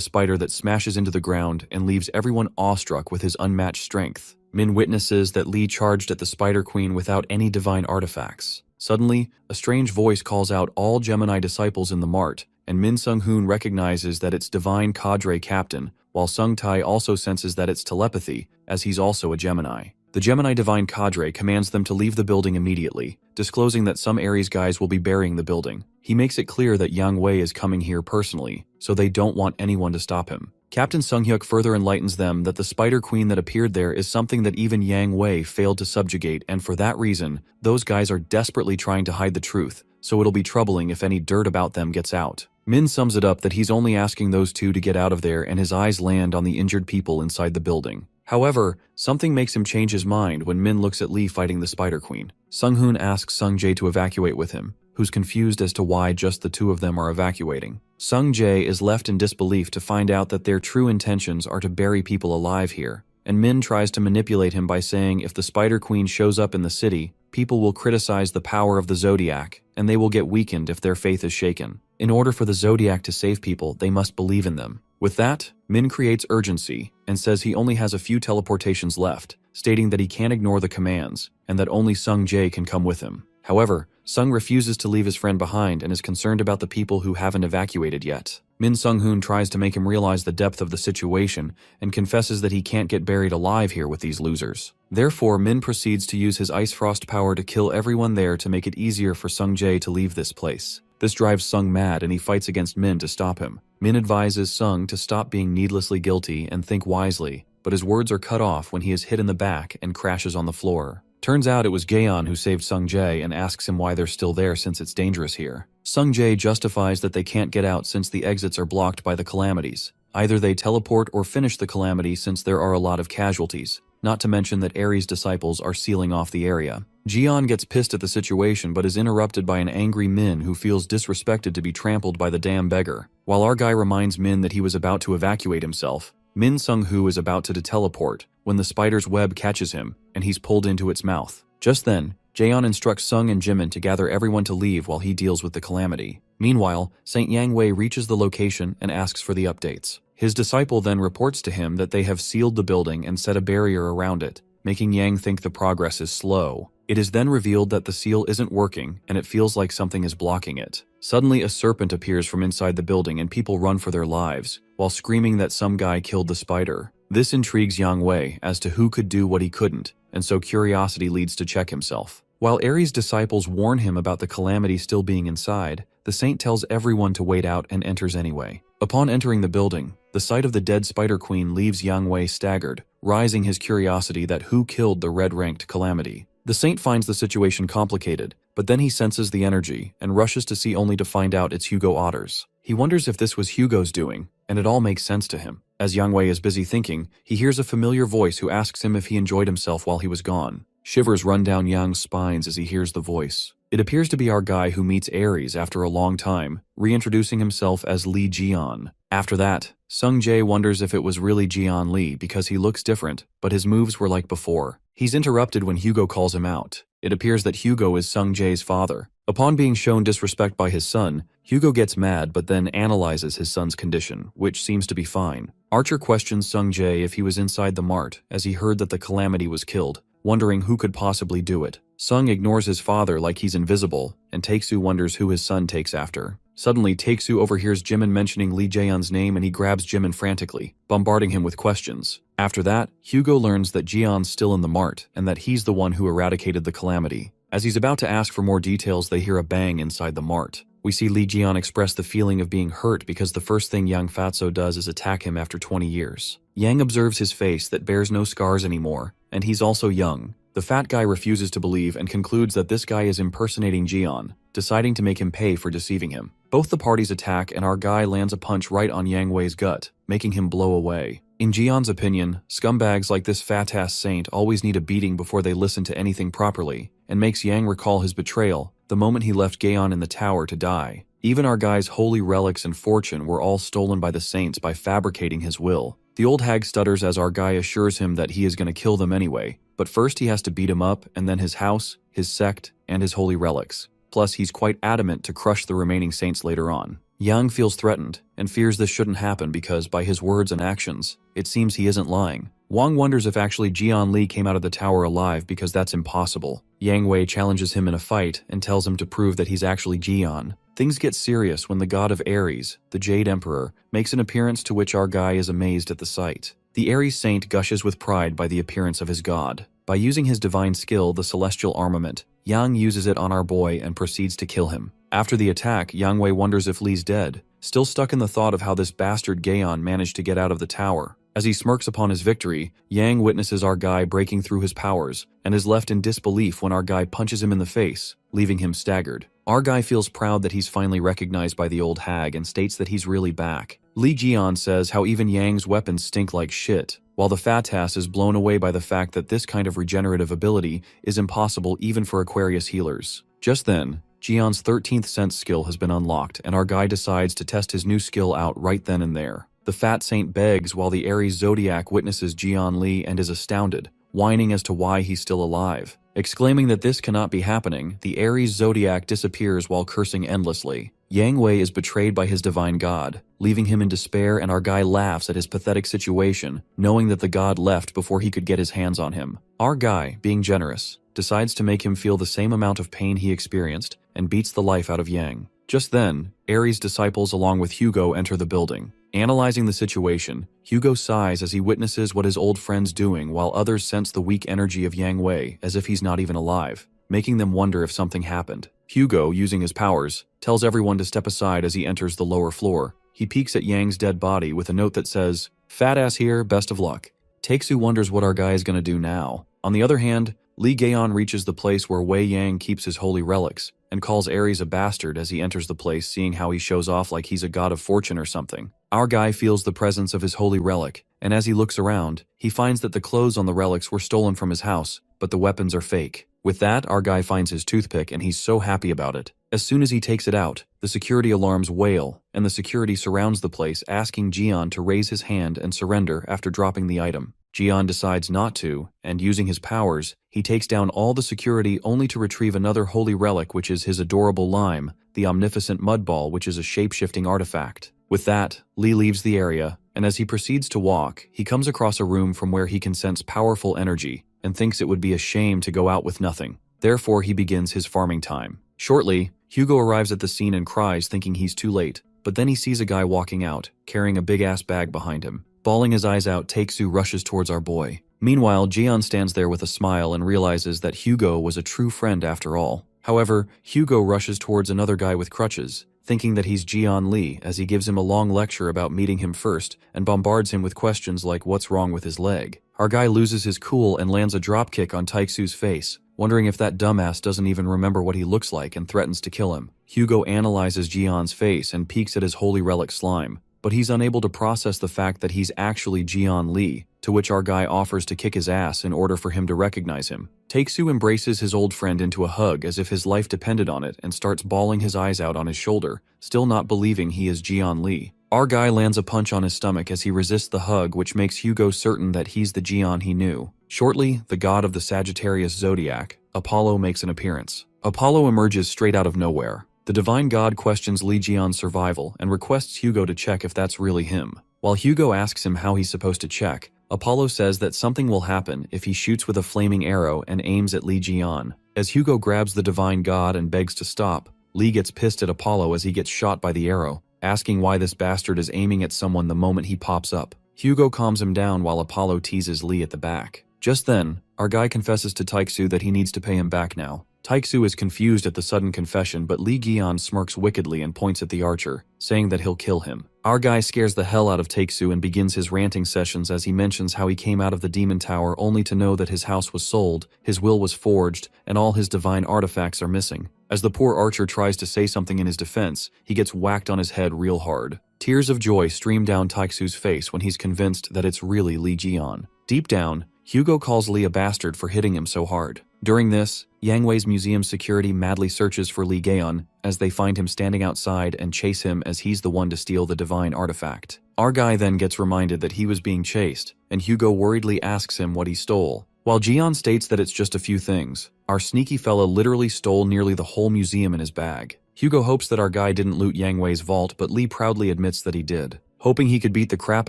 spider that smashes into the ground and leaves everyone awestruck with his unmatched strength. Min witnesses that Lee charged at the Spider Queen without any divine artifacts. Suddenly, a strange voice calls out all Gemini disciples in the mart, and Min Sung-hoon recognizes that it's Divine Cadre Captain, while Sung-tae also senses that it's telepathy, as he's also a Gemini. The Gemini Divine Cadre commands them to leave the building immediately, disclosing that some Aries guys will be burying the building. He makes it clear that Yang Wei is coming here personally, so they don't want anyone to stop him. Captain Sung-hyuk further enlightens them that the Spider Queen that appeared there is something that even Yang Wei failed to subjugate, and for that reason, those guys are desperately trying to hide the truth, so it'll be troubling if any dirt about them gets out. Min sums it up that he's only asking those two to get out of there, and his eyes land on the injured people inside the building. However, something makes him change his mind when Min looks at Lee fighting the Spider Queen. Sung-hoon asks Sung-jae to evacuate with him, who's confused as to why just the two of them are evacuating. Sung-jae is left in disbelief to find out that their true intentions are to bury people alive here, and Min tries to manipulate him by saying if the Spider Queen shows up in the city, people will criticize the power of the Zodiac, and they will get weakened if their faith is shaken. In order for the Zodiac to save people, they must believe in them. With that, Min creates urgency and says he only has a few teleportations left, stating that he can't ignore the commands, and that only Sung-jae can come with him. However, Sung refuses to leave his friend behind and is concerned about the people who haven't evacuated yet. Min Sung-hoon tries to make him realize the depth of the situation and confesses that he can't get buried alive here with these losers. Therefore, Min proceeds to use his ice frost power to kill everyone there to make it easier for Sung-jae to leave this place. This drives Sung mad and he fights against Min to stop him. Min advises Sung to stop being needlessly guilty and think wisely, but his words are cut off when he is hit in the back and crashes on the floor. Turns out it was Gaeon who saved Sung-jae and asks him why they're still there since it's dangerous here. Sung-jae justifies that they can't get out since the exits are blocked by the calamities. Either they teleport or finish the calamity since there are a lot of casualties, not to mention that Ares' disciples are sealing off the area. Jian gets pissed at the situation but is interrupted by an angry Min who feels disrespected to be trampled by the damn beggar. While our guy reminds Min that he was about to evacuate himself, Min Sung-hoo is about to teleport when the spider's web catches him and he's pulled into its mouth. Just then, Jaeon instructs Sung and Jimin to gather everyone to leave while he deals with the calamity. Meanwhile, Saint Yang Wei reaches the location and asks for the updates. His disciple then reports to him that they have sealed the building and set a barrier around it, making Yang think the progress is slow. It is then revealed that the seal isn't working and it feels like something is blocking it. Suddenly, a serpent appears from inside the building and people run for their lives, while screaming that some guy killed the spider. This intrigues Yang Wei as to who could do what he couldn't, and so curiosity leads to check himself. While Ares' disciples warn him about the calamity still being inside, the saint tells everyone to wait out and enters anyway. Upon entering the building, the sight of the dead Spider Queen leaves Yang Wei staggered, rising his curiosity that who killed the red-ranked calamity. The saint finds the situation complicated, but then he senses the energy and rushes to see only to find out it's Hugo Otters. He wonders if this was Hugo's doing, and it all makes sense to him. As Yang Wei is busy thinking, he hears a familiar voice who asks him if he enjoyed himself while he was gone. Shivers run down Yang's spines as he hears the voice. It appears to be our guy who meets Ares after a long time, reintroducing himself as Lee Jian. After that, Sung-jae wonders if it was really Jian Lee because he looks different, but his moves were like before. He's interrupted when Hugo calls him out. It appears that Hugo is Sung-jae's father. Upon being shown disrespect by his son, Hugo gets mad but then analyzes his son's condition, which seems to be fine. Archer questions Sung-jae if he was inside the mart as he heard that the calamity was killed, wondering who could possibly do it. Sung ignores his father like he's invisible, and Taeksu wonders who his son takes after. Suddenly, Taeksu overhears Jimin mentioning Lee Jaeon's name and he grabs Jimin frantically, bombarding him with questions. After that, Hugo learns that Jian's still in the mart and that he's the one who eradicated the calamity. As he's about to ask for more details, they hear a bang inside the mart. We see Lee Jian express the feeling of being hurt because the first thing Yang Fatso does is attack him after 20 years. Yang observes his face that bears no scars anymore, and he's also young. The fat guy refuses to believe and concludes that this guy is impersonating Jian, deciding to make him pay for deceiving him. Both the parties attack and our guy lands a punch right on Yang Wei's gut, making him blow away. In Jian's opinion, scumbags like this fat-ass saint always need a beating before they listen to anything properly, and makes Yang recall his betrayal the moment he left Gaeon in the tower to die. Even our guy's holy relics and fortune were all stolen by the saints by fabricating his will. The old hag stutters as our guy assures him that he is going to kill them anyway, but first he has to beat him up, and then his house, his sect, and his holy relics. Plus, he's quite adamant to crush the remaining saints later on. Yang feels threatened, and fears this shouldn't happen because, by his words and actions, it seems he isn't lying. Wang wonders if actually Jian Li came out of the tower alive because that's impossible. Yang Wei challenges him in a fight and tells him to prove that he's actually Jian. Things get serious when the god of Ares, the Jade Emperor, makes an appearance to which our guy is amazed at the sight. The Ares saint gushes with pride by the appearance of his god. By using his divine skill, the celestial armament, Yang uses it on our boy and proceeds to kill him. After the attack, Yang Wei wonders if Li's dead, still stuck in the thought of how this bastard Gaon managed to get out of the tower. As he smirks upon his victory, Yang witnesses our guy breaking through his powers and is left in disbelief when our guy punches him in the face, leaving him staggered. Our guy feels proud that he's finally recognized by the old hag and states that he's really back. Li Jian says how even Yang's weapons stink like shit, while the fat ass is blown away by the fact that this kind of regenerative ability is impossible even for Aquarius healers. Just then, Jian's 13th sense skill has been unlocked, and our guy decides to test his new skill out right then and there. The fat saint begs while the Ares Zodiac witnesses Jian Li and is astounded, whining as to why he's still alive. Exclaiming that this cannot be happening, the Ares Zodiac disappears while cursing endlessly. Yang Wei is betrayed by his divine god, leaving him in despair, and our guy laughs at his pathetic situation, knowing that the god left before he could get his hands on him. Our guy, being generous, decides to make him feel the same amount of pain he experienced and beats the life out of Yang. Just then, Ares' disciples along with Hugo enter the building. Analyzing the situation, Hugo sighs as he witnesses what his old friend's doing while others sense the weak energy of Yang Wei as if he's not even alive, making them wonder if something happened. Hugo, using his powers, tells everyone to step aside as he enters the lower floor. He peeks at Yang's dead body with a note that says, "Fat ass here, best of luck." Takesu wonders what our guy is going to do now. On the other hand, Li Gaon reaches the place where Wei Yang keeps his holy relics, and calls Ares a bastard as he enters the place, seeing how he shows off like he's a god of fortune or something. Our guy feels the presence of his holy relic, and as he looks around, he finds that the clothes on the relics were stolen from his house, but the weapons are fake. With that, our guy finds his toothpick and he's so happy about it. As soon as he takes it out, the security alarms wail, and the security surrounds the place, asking Jian to raise his hand and surrender after dropping the item. Jian decides not to, and using his powers, he takes down all the security only to retrieve another holy relic, which is his adorable lime, the omnificent mud ball, which is a shape-shifting artifact. With that, Li leaves the area, and as he proceeds to walk, he comes across a room from where he can sense powerful energy, and thinks it would be a shame to go out with nothing. Therefore, he begins his farming time. Shortly, Hugo arrives at the scene and cries, thinking he's too late, but then he sees a guy walking out, carrying a big-ass bag behind him. Bawling his eyes out, Takesu rushes towards our boy. Meanwhile, Jian stands there with a smile and realizes that Hugo was a true friend after all. However, Hugo rushes towards another guy with crutches, thinking that he's Jian Li, as he gives him a long lecture about meeting him first and bombards him with questions like what's wrong with his leg. Our guy loses his cool and lands a dropkick on Taeksu's face, wondering if that dumbass doesn't even remember what he looks like and threatens to kill him. Hugo analyzes Jian's face and peeks at his holy relic slime, but he's unable to process the fact that he's actually Jian Li, to which our guy offers to kick his ass in order for him to recognize him. Takesu embraces his old friend into a hug as if his life depended on it and starts bawling his eyes out on his shoulder, still not believing he is Jian Li. Our guy lands a punch on his stomach as he resists the hug, which makes Hugo certain that he's the Jian he knew. Shortly, the god of the Sagittarius zodiac, Apollo, makes an appearance. Apollo emerges straight out of nowhere. The divine god questions Li Jian's survival and requests Hugo to check if that's really him. While Hugo asks him how he's supposed to check, Apollo says that something will happen if he shoots with a flaming arrow and aims at Li Jian. As Hugo grabs the divine god and begs to stop, Li gets pissed at Apollo as he gets shot by the arrow, asking why this bastard is aiming at someone the moment he pops up. Hugo calms him down while Apollo teases Li at the back. Just then, our guy confesses to Taeksu that he needs to pay him back now. Taeksu is confused at the sudden confession, but Li Jian smirks wickedly and points at the archer, saying that he'll kill him. Our guy scares the hell out of Taeksu and begins his ranting sessions as he mentions how he came out of the demon tower only to know that his house was sold, his will was forged, and all his divine artifacts are missing. As the poor archer tries to say something in his defense, he gets whacked on his head real hard. Tears of joy stream down Taeksu's face when he's convinced that it's really Li Jian. Deep down, Hugo calls Li a bastard for hitting him so hard. During this, Yangwei's museum security madly searches for Li Gaon as they find him standing outside and chase him as he's the one to steal the divine artifact. Our guy then gets reminded that he was being chased, and Hugo worriedly asks him what he stole. While Jian states that it's just a few things, our sneaky fella literally stole nearly the whole museum in his bag. Hugo hopes that our guy didn't loot Yangwei's vault, but Li proudly admits that he did. Hoping he could beat the crap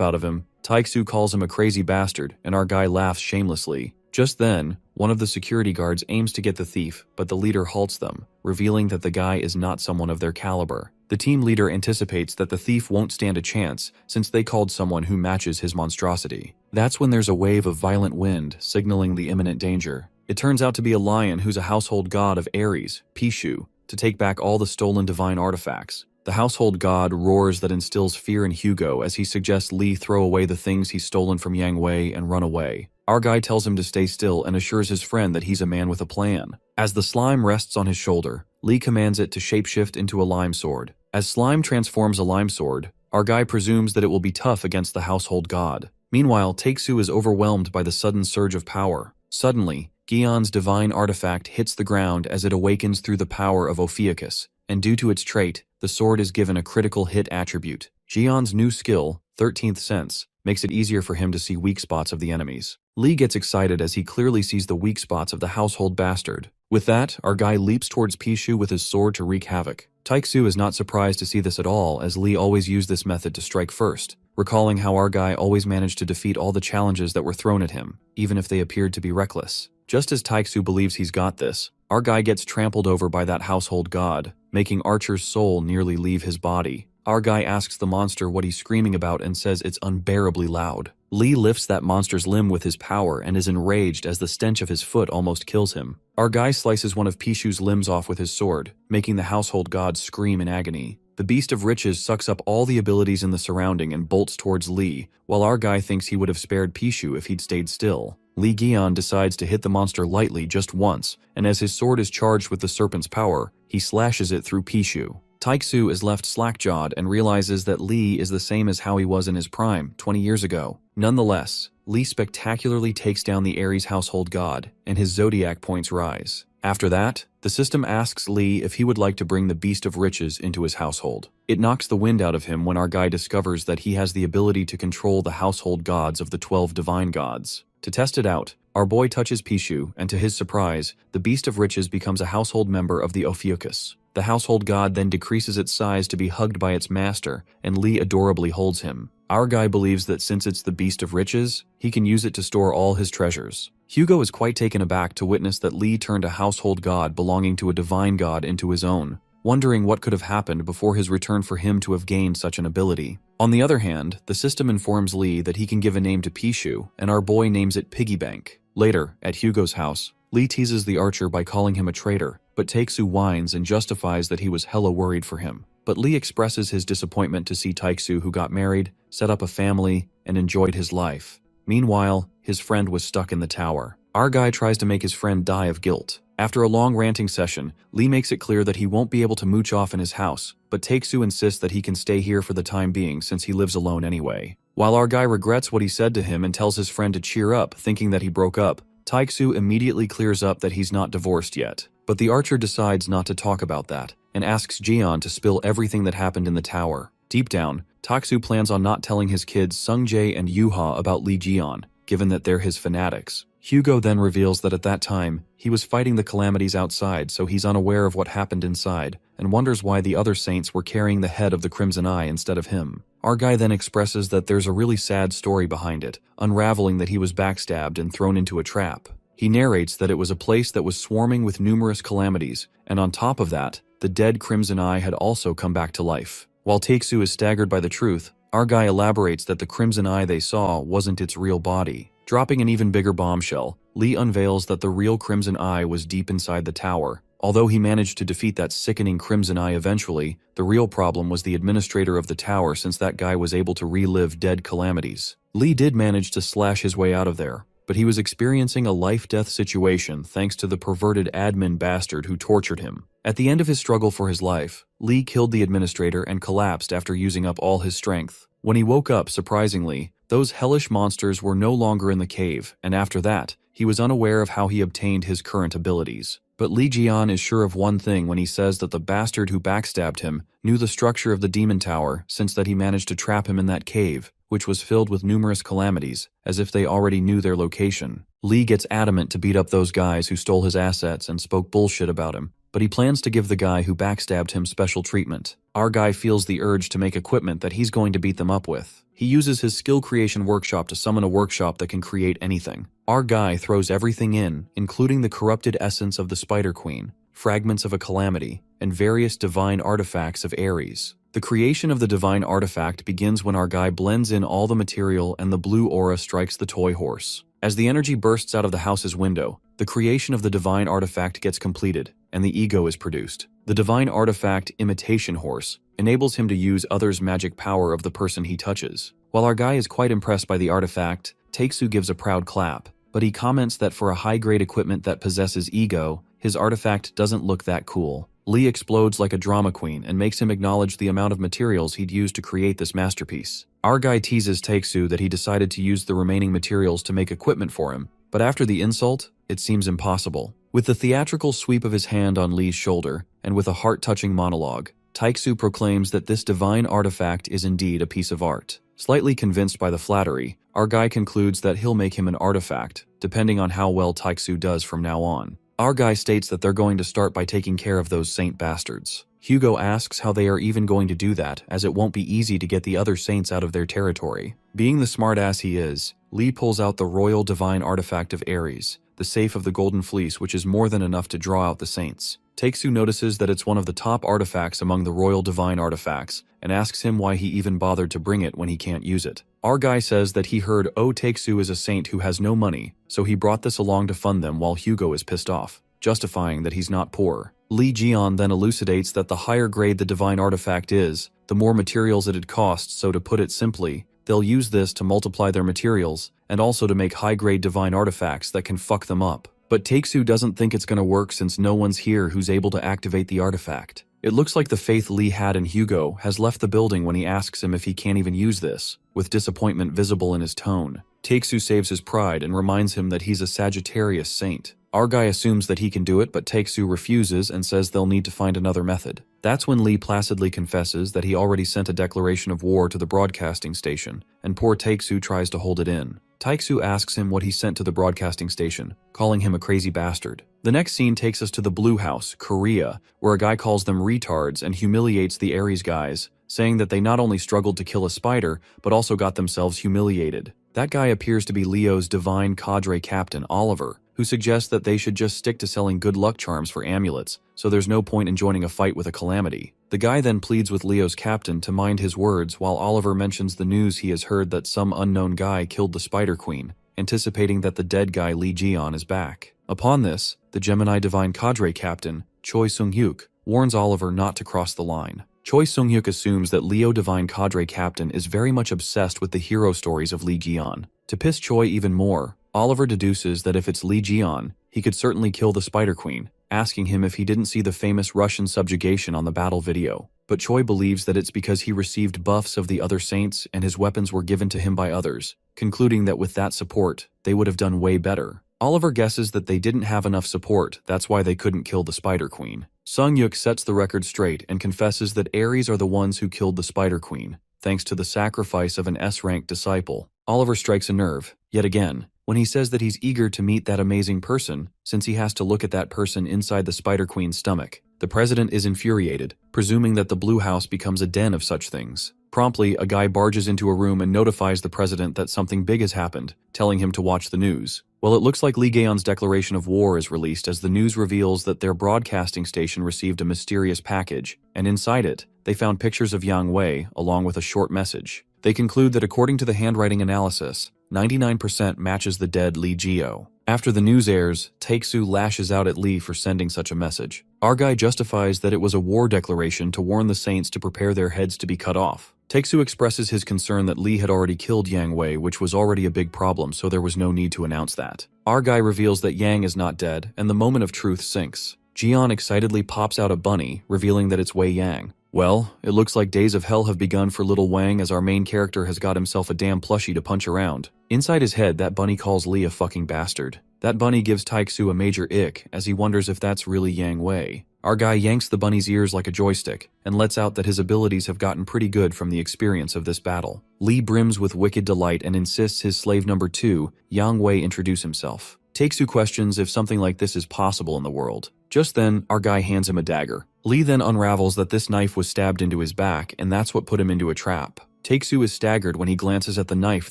out of him, Taixu calls him a crazy bastard, and our guy laughs shamelessly. Just then, one of the security guards aims to get the thief, but the leader halts them, revealing that the guy is not someone of their caliber. The team leader anticipates that the thief won't stand a chance since they called someone who matches his monstrosity. That's when there's a wave of violent wind, signaling the imminent danger. It turns out to be a lion who's a household god of Ares, Pishu, to take back all the stolen divine artifacts. The household god roars that instills fear in Hugo as he suggests Li throw away the things he's stolen from Yang Wei and run away. Our guy tells him to stay still and assures his friend that he's a man with a plan. As the slime rests on his shoulder, Li commands it to shapeshift into a lime sword. As slime transforms a lime sword, our guy presumes that it will be tough against the household god. Meanwhile, Taixu is overwhelmed by the sudden surge of power. Suddenly, Gion's divine artifact hits the ground as it awakens through the power of Ophiuchus, and due to its trait, the sword is given a critical hit attribute. Gion's new skill, 13th Sense, makes it easier for him to see weak spots of the enemies. Li gets excited as he clearly sees the weak spots of the household bastard. With that, our guy leaps towards Pishu with his sword to wreak havoc. Taixu is not surprised to see this at all, as Li always used this method to strike first, recalling how our guy always managed to defeat all the challenges that were thrown at him, even if they appeared to be reckless. Just as Taixu believes he's got this, our guy gets trampled over by that household god, making Archer's soul nearly leave his body. Our guy asks the monster what he's screaming about and says it's unbearably loud. Li lifts that monster's limb with his power and is enraged as the stench of his foot almost kills him. Our guy slices one of Pishu's limbs off with his sword, making the household god scream in agony. The Beast of Riches sucks up all the abilities in the surrounding and bolts towards Li, while our guy thinks he would have spared Pishu if he'd stayed still. Li Gion decides to hit the monster lightly just once, and as his sword is charged with the serpent's power, he slashes it through Pishu. Taixu is left slack-jawed and realizes that Li is the same as how he was in his prime, 20 years ago. Nonetheless, Li spectacularly takes down the Ares household god, and his zodiac points rise. After that, the system asks Li if he would like to bring the Beast of Riches into his household. It knocks the wind out of him when our guy discovers that he has the ability to control the household gods of the 12 divine gods. To test it out, our boy touches Pishu, and to his surprise, the Beast of Riches becomes a household member of the Ophiuchus. The household god then decreases its size to be hugged by its master, and Li adorably holds him. Our guy believes that since it's the Beast of Riches, he can use it to store all his treasures. Hugo is quite taken aback to witness that Li turned a household god belonging to a divine god into his own, wondering what could have happened before his return for him to have gained such an ability. On the other hand, the system informs Li that he can give a name to Pishu, and our boy names it Piggy Bank. Later, at Hugo's house, Li teases the archer by calling him a traitor, but Taixu whines and justifies that he was hella worried for him. But Li expresses his disappointment to see Taixu, who got married, set up a family, and enjoyed his life. Meanwhile, his friend was stuck in the tower. Our guy tries to make his friend die of guilt. After a long ranting session, Li makes it clear that he won't be able to mooch off in his house, but Taixu insists that he can stay here for the time being since he lives alone anyway. While our guy regrets what he said to him and tells his friend to cheer up, thinking that he broke up, Taixu immediately clears up that he's not divorced yet. But the archer decides not to talk about that, and asks Jian to spill everything that happened in the tower. Deep down, Taixu plans on not telling his kids Sungjae and Yuha about Li Jian, given that they're his fanatics. Hugo then reveals that at that time, he was fighting the calamities outside, so he's unaware of what happened inside, and wonders why the other saints were carrying the head of the Crimson Eye instead of him. Our guy then expresses that there's a really sad story behind it, unraveling that he was backstabbed and thrown into a trap. He narrates that it was a place that was swarming with numerous calamities, and on top of that, the dead Crimson Eye had also come back to life. While Taixu is staggered by the truth, our guy elaborates that the Crimson Eye they saw wasn't its real body. Dropping an even bigger bombshell, Li unveils that the real Crimson Eye was deep inside the tower. Although he managed to defeat that sickening Crimson Eye eventually, the real problem was the administrator of the tower, since that guy was able to relive dead calamities. Li did manage to slash his way out of there, but he was experiencing a life-death situation thanks to the perverted admin bastard who tortured him. At the end of his struggle for his life, Li killed the administrator and collapsed after using up all his strength. When he woke up, surprisingly, those hellish monsters were no longer in the cave, and after that, He was unaware of how he obtained his current abilities. But Li Jian is sure of one thing when he says that the bastard who backstabbed him knew the structure of the demon tower, since that he managed to trap him in that cave, which was filled with numerous calamities, as if they already knew their location. Li gets adamant to beat up those guys who stole his assets and spoke bullshit about him, but he plans to give the guy who backstabbed him special treatment. Our guy feels the urge to make equipment that he's going to beat them up with. He uses his skill creation workshop to summon a workshop that can create anything. Our guy throws everything in, including the corrupted essence of the Spider Queen, fragments of a calamity, and various divine artifacts of Ares. The creation of the divine artifact begins when our guy blends in all the material and the blue aura strikes the toy horse. As the energy bursts out of the house's window, the creation of the divine artifact gets completed, and the ego is produced. The divine artifact imitation horse enables him to use others' magic power of the person he touches. While our guy is quite impressed by the artifact, Takesu gives a proud clap, but he comments that for a high-grade equipment that possesses ego, his artifact doesn't look that cool. Lee explodes like a drama queen and makes him acknowledge the amount of materials he'd used to create this masterpiece. Our guy teases Takesu that he decided to use the remaining materials to make equipment for him, but after the insult, it seems impossible. With the theatrical sweep of his hand on Lee's shoulder, and with a heart-touching monologue, Takesu proclaims that this divine artifact is indeed a piece of art. Slightly convinced by the flattery, our guy concludes that he'll make him an artifact, depending on how well Takesu does from now on. Our guy states that they're going to start by taking care of those saint bastards. Hugo asks how they are even going to do that, as it won't be easy to get the other saints out of their territory. Being the smartass he is, Lee pulls out the royal divine artifact of Ares, the safe of the Golden Fleece, which is more than enough to draw out the saints. Takesu notices that it's one of the top artifacts among the royal divine artifacts, and asks him why he even bothered to bring it when he can't use it. Our guy says that he heard Takesu is a saint who has no money, so he brought this along to fund them while Hugo is pissed off, justifying that he's not poor. Li Jian then elucidates that the higher grade the divine artifact is, the more materials it'd cost, so to put it simply, they'll use this to multiply their materials, and also to make high-grade divine artifacts that can fuck them up. But Takesu doesn't think it's gonna work since no one's here who's able to activate the artifact. It looks like the faith Lee had in Hugo has left the building when he asks him if he can't even use this, with disappointment visible in his tone. Takesu saves his pride and reminds him that he's a Sagittarius saint. Our guy assumes that he can do it, but Takesu refuses and says they'll need to find another method. That's when Lee placidly confesses that he already sent a declaration of war to the broadcasting station, and poor Takesu tries to hold it in. Takesu asks him what he sent to the broadcasting station, calling him a crazy bastard. The next scene takes us to the Blue House, Korea, where a guy calls them retards and humiliates the Ares guys, saying that they not only struggled to kill a spider, but also got themselves humiliated. That guy appears to be Leo's divine cadre captain, Oliver, who suggests that they should just stick to selling good luck charms for amulets, so there's no point in joining a fight with a calamity. The guy then pleads with Leo's captain to mind his words while Oliver mentions the news he has heard that some unknown guy killed the Spider Queen, anticipating that the dead guy Li Jian is back. Upon this, the Gemini divine cadre captain, Choi Sung-hyuk, warns Oliver not to cross the line. Choi Sung-hyuk assumes that Leo divine cadre captain is very much obsessed with the hero stories of Li Jian. To piss Choi even more, Oliver deduces that if it's Li Jian, he could certainly kill the Spider Queen, asking him if he didn't see the famous Russian subjugation on the battle video. But Choi believes that it's because he received buffs of the other saints and his weapons were given to him by others, concluding that with that support, they would have done way better. Oliver guesses that they didn't have enough support, that's why they couldn't kill the Spider Queen. Sung-hyuk sets the record straight and confesses that Ares are the ones who killed the Spider Queen, thanks to the sacrifice of an S-rank disciple. Oliver strikes a nerve, yet again, when he says that he's eager to meet that amazing person, since he has to look at that person inside the Spider Queen's stomach. The president is infuriated, presuming that the Blue House becomes a den of such things. Promptly, a guy barges into a room and notifies the president that something big has happened, telling him to watch the news. Well, it looks like Lee Gaeon's declaration of war is released as the news reveals that their broadcasting station received a mysterious package, and inside it, they found pictures of Yang Wei along with a short message. They conclude that according to the handwriting analysis, 99% matches the dead Lee Geo. After the news airs, Takesu lashes out at Lee for sending such a message. Our guy justifies that it was a war declaration to warn the saints to prepare their heads to be cut off. Takesu expresses his concern that Lee had already killed Yang Wei, which was already a big problem, so there was no need to announce that. Our guy reveals that Yang is not dead, and the moment of truth sinks. Jian excitedly pops out a bunny, revealing that it's Wei Yang. Well, it looks like days of hell have begun for little Wang as our main character has got himself a damn plushie to punch around. Inside his head, that bunny calls Lee a fucking bastard. That bunny gives Taixu a major ick as he wonders if that's really Yang Wei. Our guy yanks the bunny's ears like a joystick and lets out that his abilities have gotten pretty good from the experience of this battle. Lee brims with wicked delight and insists his slave number 2, Yang Wei, introduce himself. Taixu questions if something like this is possible in the world. Just then, our guy hands him a dagger. Lee then unravels that this knife was stabbed into his back and that's what put him into a trap. Taixu is staggered when he glances at the knife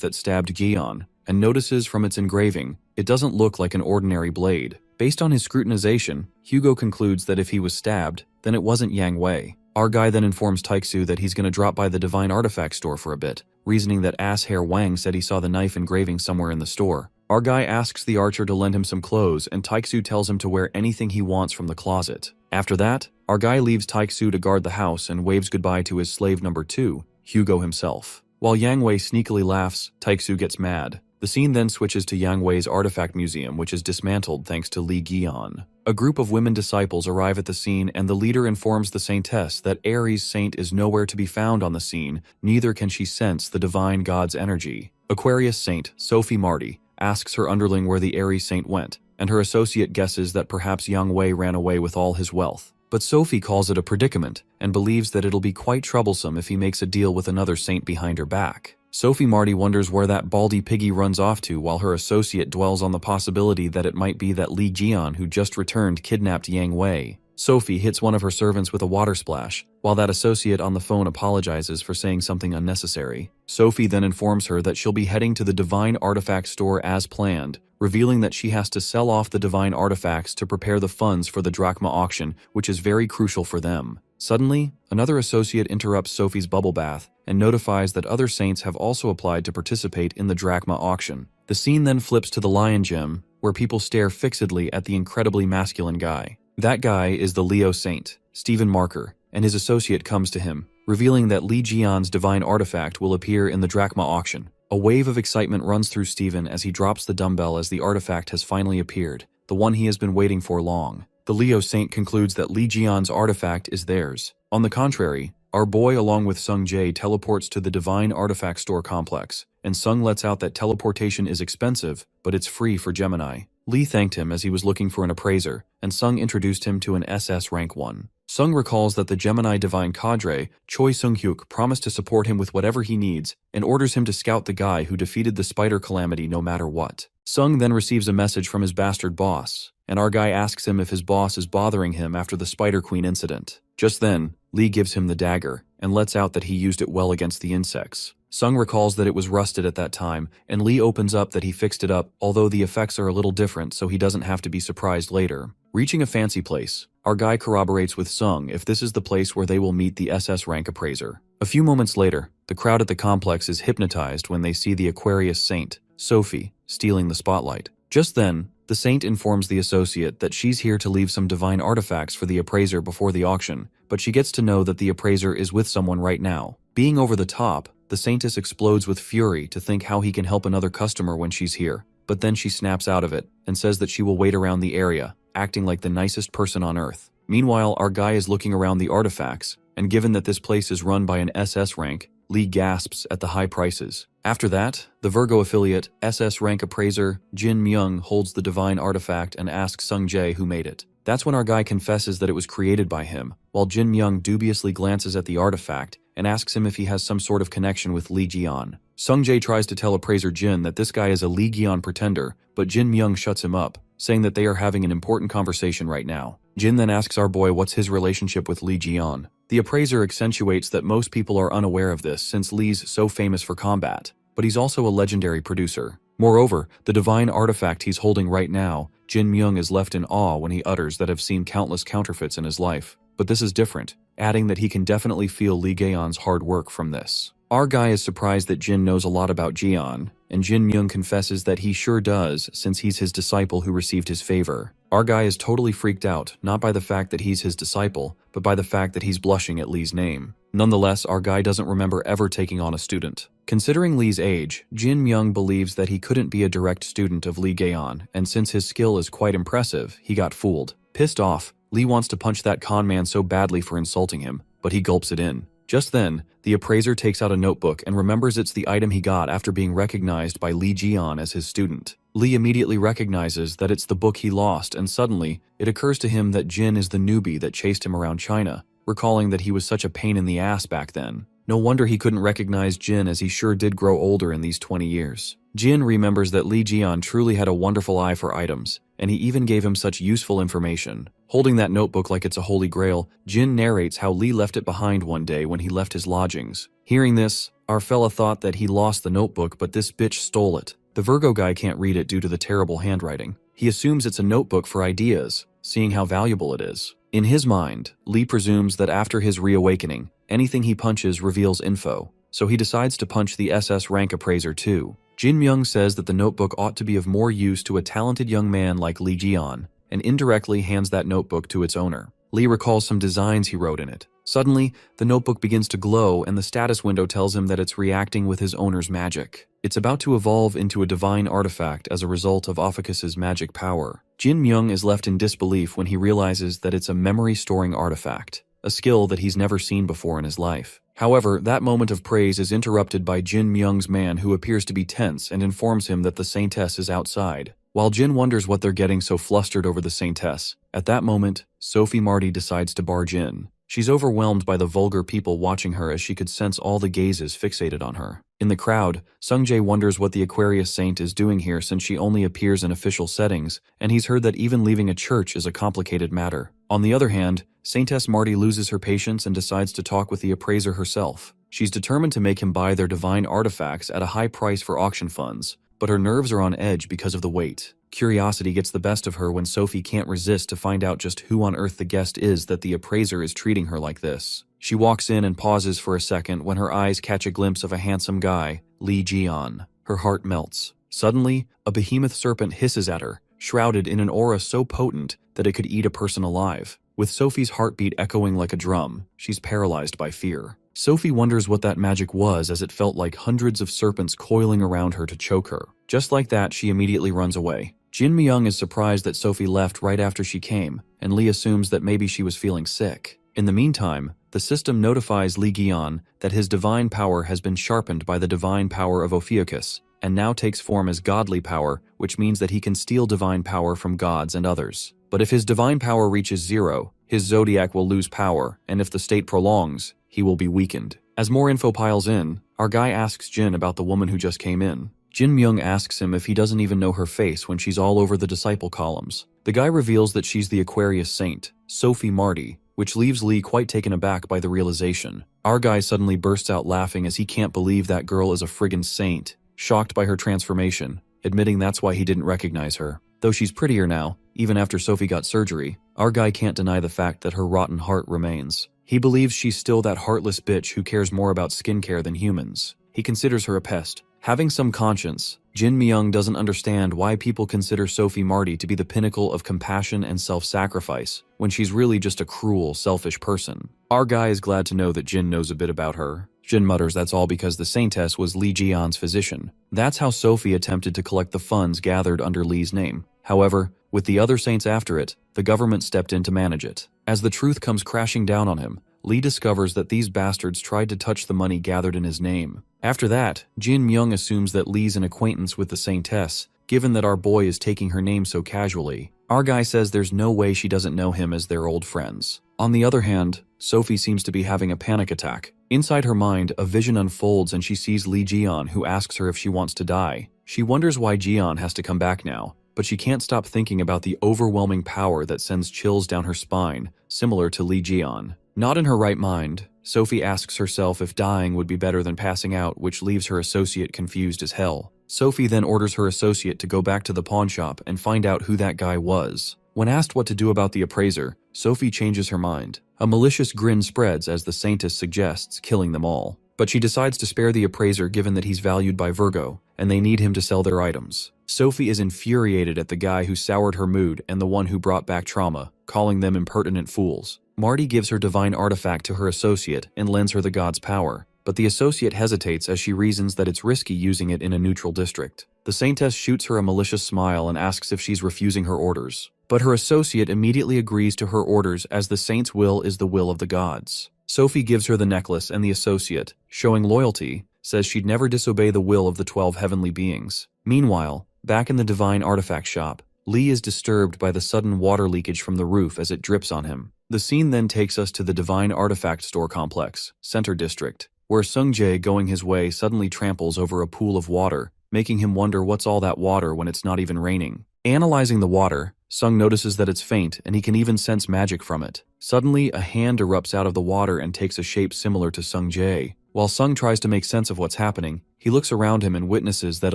that stabbed Gion and notices from its engraving, it doesn't look like an ordinary blade. Based on his scrutinization, Hugo concludes that if he was stabbed, then it wasn't Yang Wei. Our guy then informs Taixu that he's going to drop by the Divine Artifact store for a bit, reasoning that Asshair Wang said he saw the knife engraving somewhere in the store. Our guy asks the archer to lend him some clothes and Taixu tells him to wear anything he wants from the closet. After that, our guy leaves Taixu to guard the house and waves goodbye to his slave number 2, Hugo himself. While Yang Wei sneakily laughs, Taixu gets mad. The scene then switches to Yang Wei's artifact museum, which is dismantled thanks to Li Gion. A group of women disciples arrive at the scene and the leader informs the saintess that Ares Saint is nowhere to be found on the scene, neither can she sense the divine god's energy. Aquarius Saint, Sophie Marty, asks her underling where the Ares Saint went, and her associate guesses that perhaps Yang Wei ran away with all his wealth. But Sophie calls it a predicament and believes that it'll be quite troublesome if he makes a deal with another saint behind her back. Sophie Marty wonders where that baldy piggy runs off to while her associate dwells on the possibility that it might be that Li Jian who just returned kidnapped Yang Wei. Sophie hits one of her servants with a water splash, while that associate on the phone apologizes for saying something unnecessary. Sophie then informs her that she'll be heading to the Divine Artifact store as planned, revealing that she has to sell off the Divine Artifacts to prepare the funds for the Drachma auction, which is very crucial for them. Suddenly, another associate interrupts Sophie's bubble bath and notifies that other saints have also applied to participate in the Drachma auction. The scene then flips to the Lion Gem, where people stare fixedly at the incredibly masculine guy. That guy is the Leo Saint, Stephen Marker, and his associate comes to him, revealing that Li Jian's divine artifact will appear in the Drachma auction. A wave of excitement runs through Stephen as he drops the dumbbell as the artifact has finally appeared, the one he has been waiting for long. The Leo Saint concludes that Li Jian's artifact is theirs. On the contrary, our boy along with Sung Jae teleports to the Divine Artifact Store complex, and Sung lets out that teleportation is expensive, but it's free for Gemini. Lee thanked him as he was looking for an appraiser, and Sung introduced him to an SS rank 1. Sung recalls that the Gemini Divine Cadre, Choi Sung-hyuk, promised to support him with whatever he needs, and orders him to scout the guy who defeated the Spider Calamity no matter what. Sung then receives a message from his bastard boss, and our guy asks him if his boss is bothering him after the Spider Queen incident. Just then, Lee gives him the dagger, and lets out that he used it well against the insects. Sung recalls that it was rusted at that time, and Lee opens up that he fixed it up, although the effects are a little different so he doesn't have to be surprised later. Reaching a fancy place, our guy corroborates with Sung if this is the place where they will meet the SS rank appraiser. A few moments later, the crowd at the complex is hypnotized when they see the Aquarius Saint, Sophie, stealing the spotlight. Just then, the Saint informs the associate that she's here to leave some divine artifacts for the appraiser before the auction, but she gets to know that the appraiser is with someone right now. Being over the top, the Saintess explodes with fury to think how he can help another customer when she's here, but then she snaps out of it and says that she will wait around the area, acting like the nicest person on earth. Meanwhile, our guy is looking around the artifacts, and given that this place is run by an SS rank, Lee gasps at the high prices. After that, the Virgo affiliate, SS rank appraiser, Jin Myung holds the divine artifact and asks Sung Jae who made it. That's when our guy confesses that it was created by him, while Jin Myung dubiously glances at the artifact and asks him if he has some sort of connection with Lee Jian. Sung Jae tries to tell appraiser Jin that this guy is a Lee Jian pretender, but Jin Myung shuts him up, saying that they are having an important conversation right now. Jin then asks our boy what's his relationship with Lee Jian. The appraiser accentuates that most people are unaware of this since Lee's so famous for combat, but he's also a legendary producer. Moreover, the divine artifact he's holding right now, Jin Myung is left in awe when he utters that have seen countless counterfeits in his life. But this is different, adding that he can definitely feel Lee Gaeon's hard work from this. Our guy is surprised that Jin knows a lot about Jian, and Jin Myung confesses that he sure does since he's his disciple who received his favor. Our guy is totally freaked out, not by the fact that he's his disciple, but by the fact that he's blushing at Lee's name. Nonetheless, our guy doesn't remember ever taking on a student. Considering Lee's age, Jin Myung believes that he couldn't be a direct student of Lee Gaeon, and since his skill is quite impressive, he got fooled. Pissed off, Lee wants to punch that con man so badly for insulting him, but he gulps it in. Just then, the appraiser takes out a notebook and remembers it's the item he got after being recognized by Lee Jian as his student. Lee immediately recognizes that it's the book he lost, and suddenly, it occurs to him that Jin is the newbie that chased him around China, recalling that he was such a pain in the ass back then. No wonder he couldn't recognize Jin, as he sure did grow older in these 20 years. Jin remembers that Li Jian truly had a wonderful eye for items, and he even gave him such useful information. Holding that notebook like it's a holy grail, Jin narrates how Li left it behind one day when he left his lodgings. Hearing this, our fella thought that he lost the notebook, but this bitch stole it. The Virgo guy can't read it due to the terrible handwriting. He assumes it's a notebook for ideas, seeing how valuable it is. In his mind, Lee presumes that after his reawakening, anything he punches reveals info, so he decides to punch the SS rank appraiser too. Jin Myung says that the notebook ought to be of more use to a talented young man like Li Jian, and indirectly hands that notebook to its owner. Lee recalls some designs he wrote in it. Suddenly, the notebook begins to glow, and the status window tells him that it's reacting with his owner's magic. It's about to evolve into a divine artifact as a result of Ophiuchus's magic power. Jin Myung is left in disbelief when he realizes that it's a memory-storing artifact, a skill that he's never seen before in his life. However, that moment of praise is interrupted by Jin Myung's man, who appears to be tense and informs him that the Saintess is outside. While Jin wonders what they're getting so flustered over the Saintess, at that moment, Sophie Marty decides to barge in. She's overwhelmed by the vulgar people watching her, as she could sense all the gazes fixated on her. In the crowd, Sungjae wonders what the Aquarius Saint is doing here, since she only appears in official settings, and he's heard that even leaving a church is a complicated matter. On the other hand, Saintess Marty loses her patience and decides to talk with the appraiser herself. She's determined to make him buy their divine artifacts at a high price for auction funds, but her nerves are on edge because of the weight. Curiosity gets the best of her when Sophie can't resist to find out just who on earth the guest is that the appraiser is treating her like this. She walks in and pauses for a second when her eyes catch a glimpse of a handsome guy, Li Jian. Her heart melts. Suddenly, a behemoth serpent hisses at her, shrouded in an aura so potent that it could eat a person alive. With Sophie's heartbeat echoing like a drum, she's paralyzed by fear. Sophie wonders what that magic was, as it felt like hundreds of serpents coiling around her to choke her. Just like that, she immediately runs away. Jin Myung is surprised that Sophie left right after she came, and Lee assumes that maybe she was feeling sick. In the meantime, the system notifies Li Jian that his divine power has been sharpened by the divine power of Ophiuchus, and now takes form as godly power, which means that he can steal divine power from gods and others. But if his divine power reaches 0, his zodiac will lose power, and if the state prolongs, he will be weakened. As more info piles in, our guy asks Jin about the woman who just came in. Jin Myung asks him if he doesn't even know her face when she's all over the disciple columns. The guy reveals that she's the Aquarius Saint, Sophie Marty, which leaves Lee quite taken aback by the realization. Our guy suddenly bursts out laughing, as he can't believe that girl is a friggin' saint, shocked by her transformation, admitting that's why he didn't recognize her. Though she's prettier now, even after Sophie got surgery, our guy can't deny the fact that her rotten heart remains. He believes she's still that heartless bitch who cares more about skincare than humans. He considers her a pest. Having some conscience, Jin Myung doesn't understand why people consider Sophie Marty to be the pinnacle of compassion and self-sacrifice, when she's really just a cruel, selfish person. Our guy is glad to know that Jin knows a bit about her. Jin mutters that's all because the Saintess was Li Jian's physician. That's how Sophie attempted to collect the funds gathered under Li's name. However, with the other saints after it, the government stepped in to manage it. As the truth comes crashing down on him, Li discovers that these bastards tried to touch the money gathered in his name. After that, Jin Myung assumes that Li's an acquaintance with the Saintess, given that our boy is taking her name so casually. Our guy says there's no way she doesn't know him, as they're old friends. On the other hand, Sophie seems to be having a panic attack. Inside her mind, a vision unfolds and she sees Li Jian, who asks her if she wants to die. She wonders why Jian has to come back now, but she can't stop thinking about the overwhelming power that sends chills down her spine, similar to Li Jian. Not in her right mind, Sophie asks herself if dying would be better than passing out, which leaves her associate confused as hell. Sophie then orders her associate to go back to the pawn shop and find out who that guy was. When asked what to do about the appraiser, Sophie changes her mind. A malicious grin spreads as the Saintess suggests killing them all. But she decides to spare the appraiser, given that he's valued by Virgo, and they need him to sell their items. Sophie is infuriated at the guy who soured her mood and the one who brought back trauma, calling them impertinent fools. Marty gives her divine artifact to her associate and lends her the god's power, but the associate hesitates as she reasons that it's risky using it in a neutral district. The Saintess shoots her a malicious smile and asks if she's refusing her orders. But her associate immediately agrees to her orders, as the saint's will is the will of the gods. Sophie gives her the necklace, and the associate, showing loyalty, says she'd never disobey the will of the 12 heavenly beings. Meanwhile, Back in the divine artifact shop, Lee is disturbed by the sudden water leakage from the roof as it drips on him. The scene then takes us to the divine artifact store complex, Center District, where Sung-jae, going his way, suddenly tramples over a pool of water, making him wonder what's all that water when it's not even raining. Analyzing the water, Sung notices that it's faint and he can even sense magic from it. Suddenly, a hand erupts out of the water and takes a shape similar to Sung-jae. While Sung tries to make sense of what's happening, he looks around him and witnesses that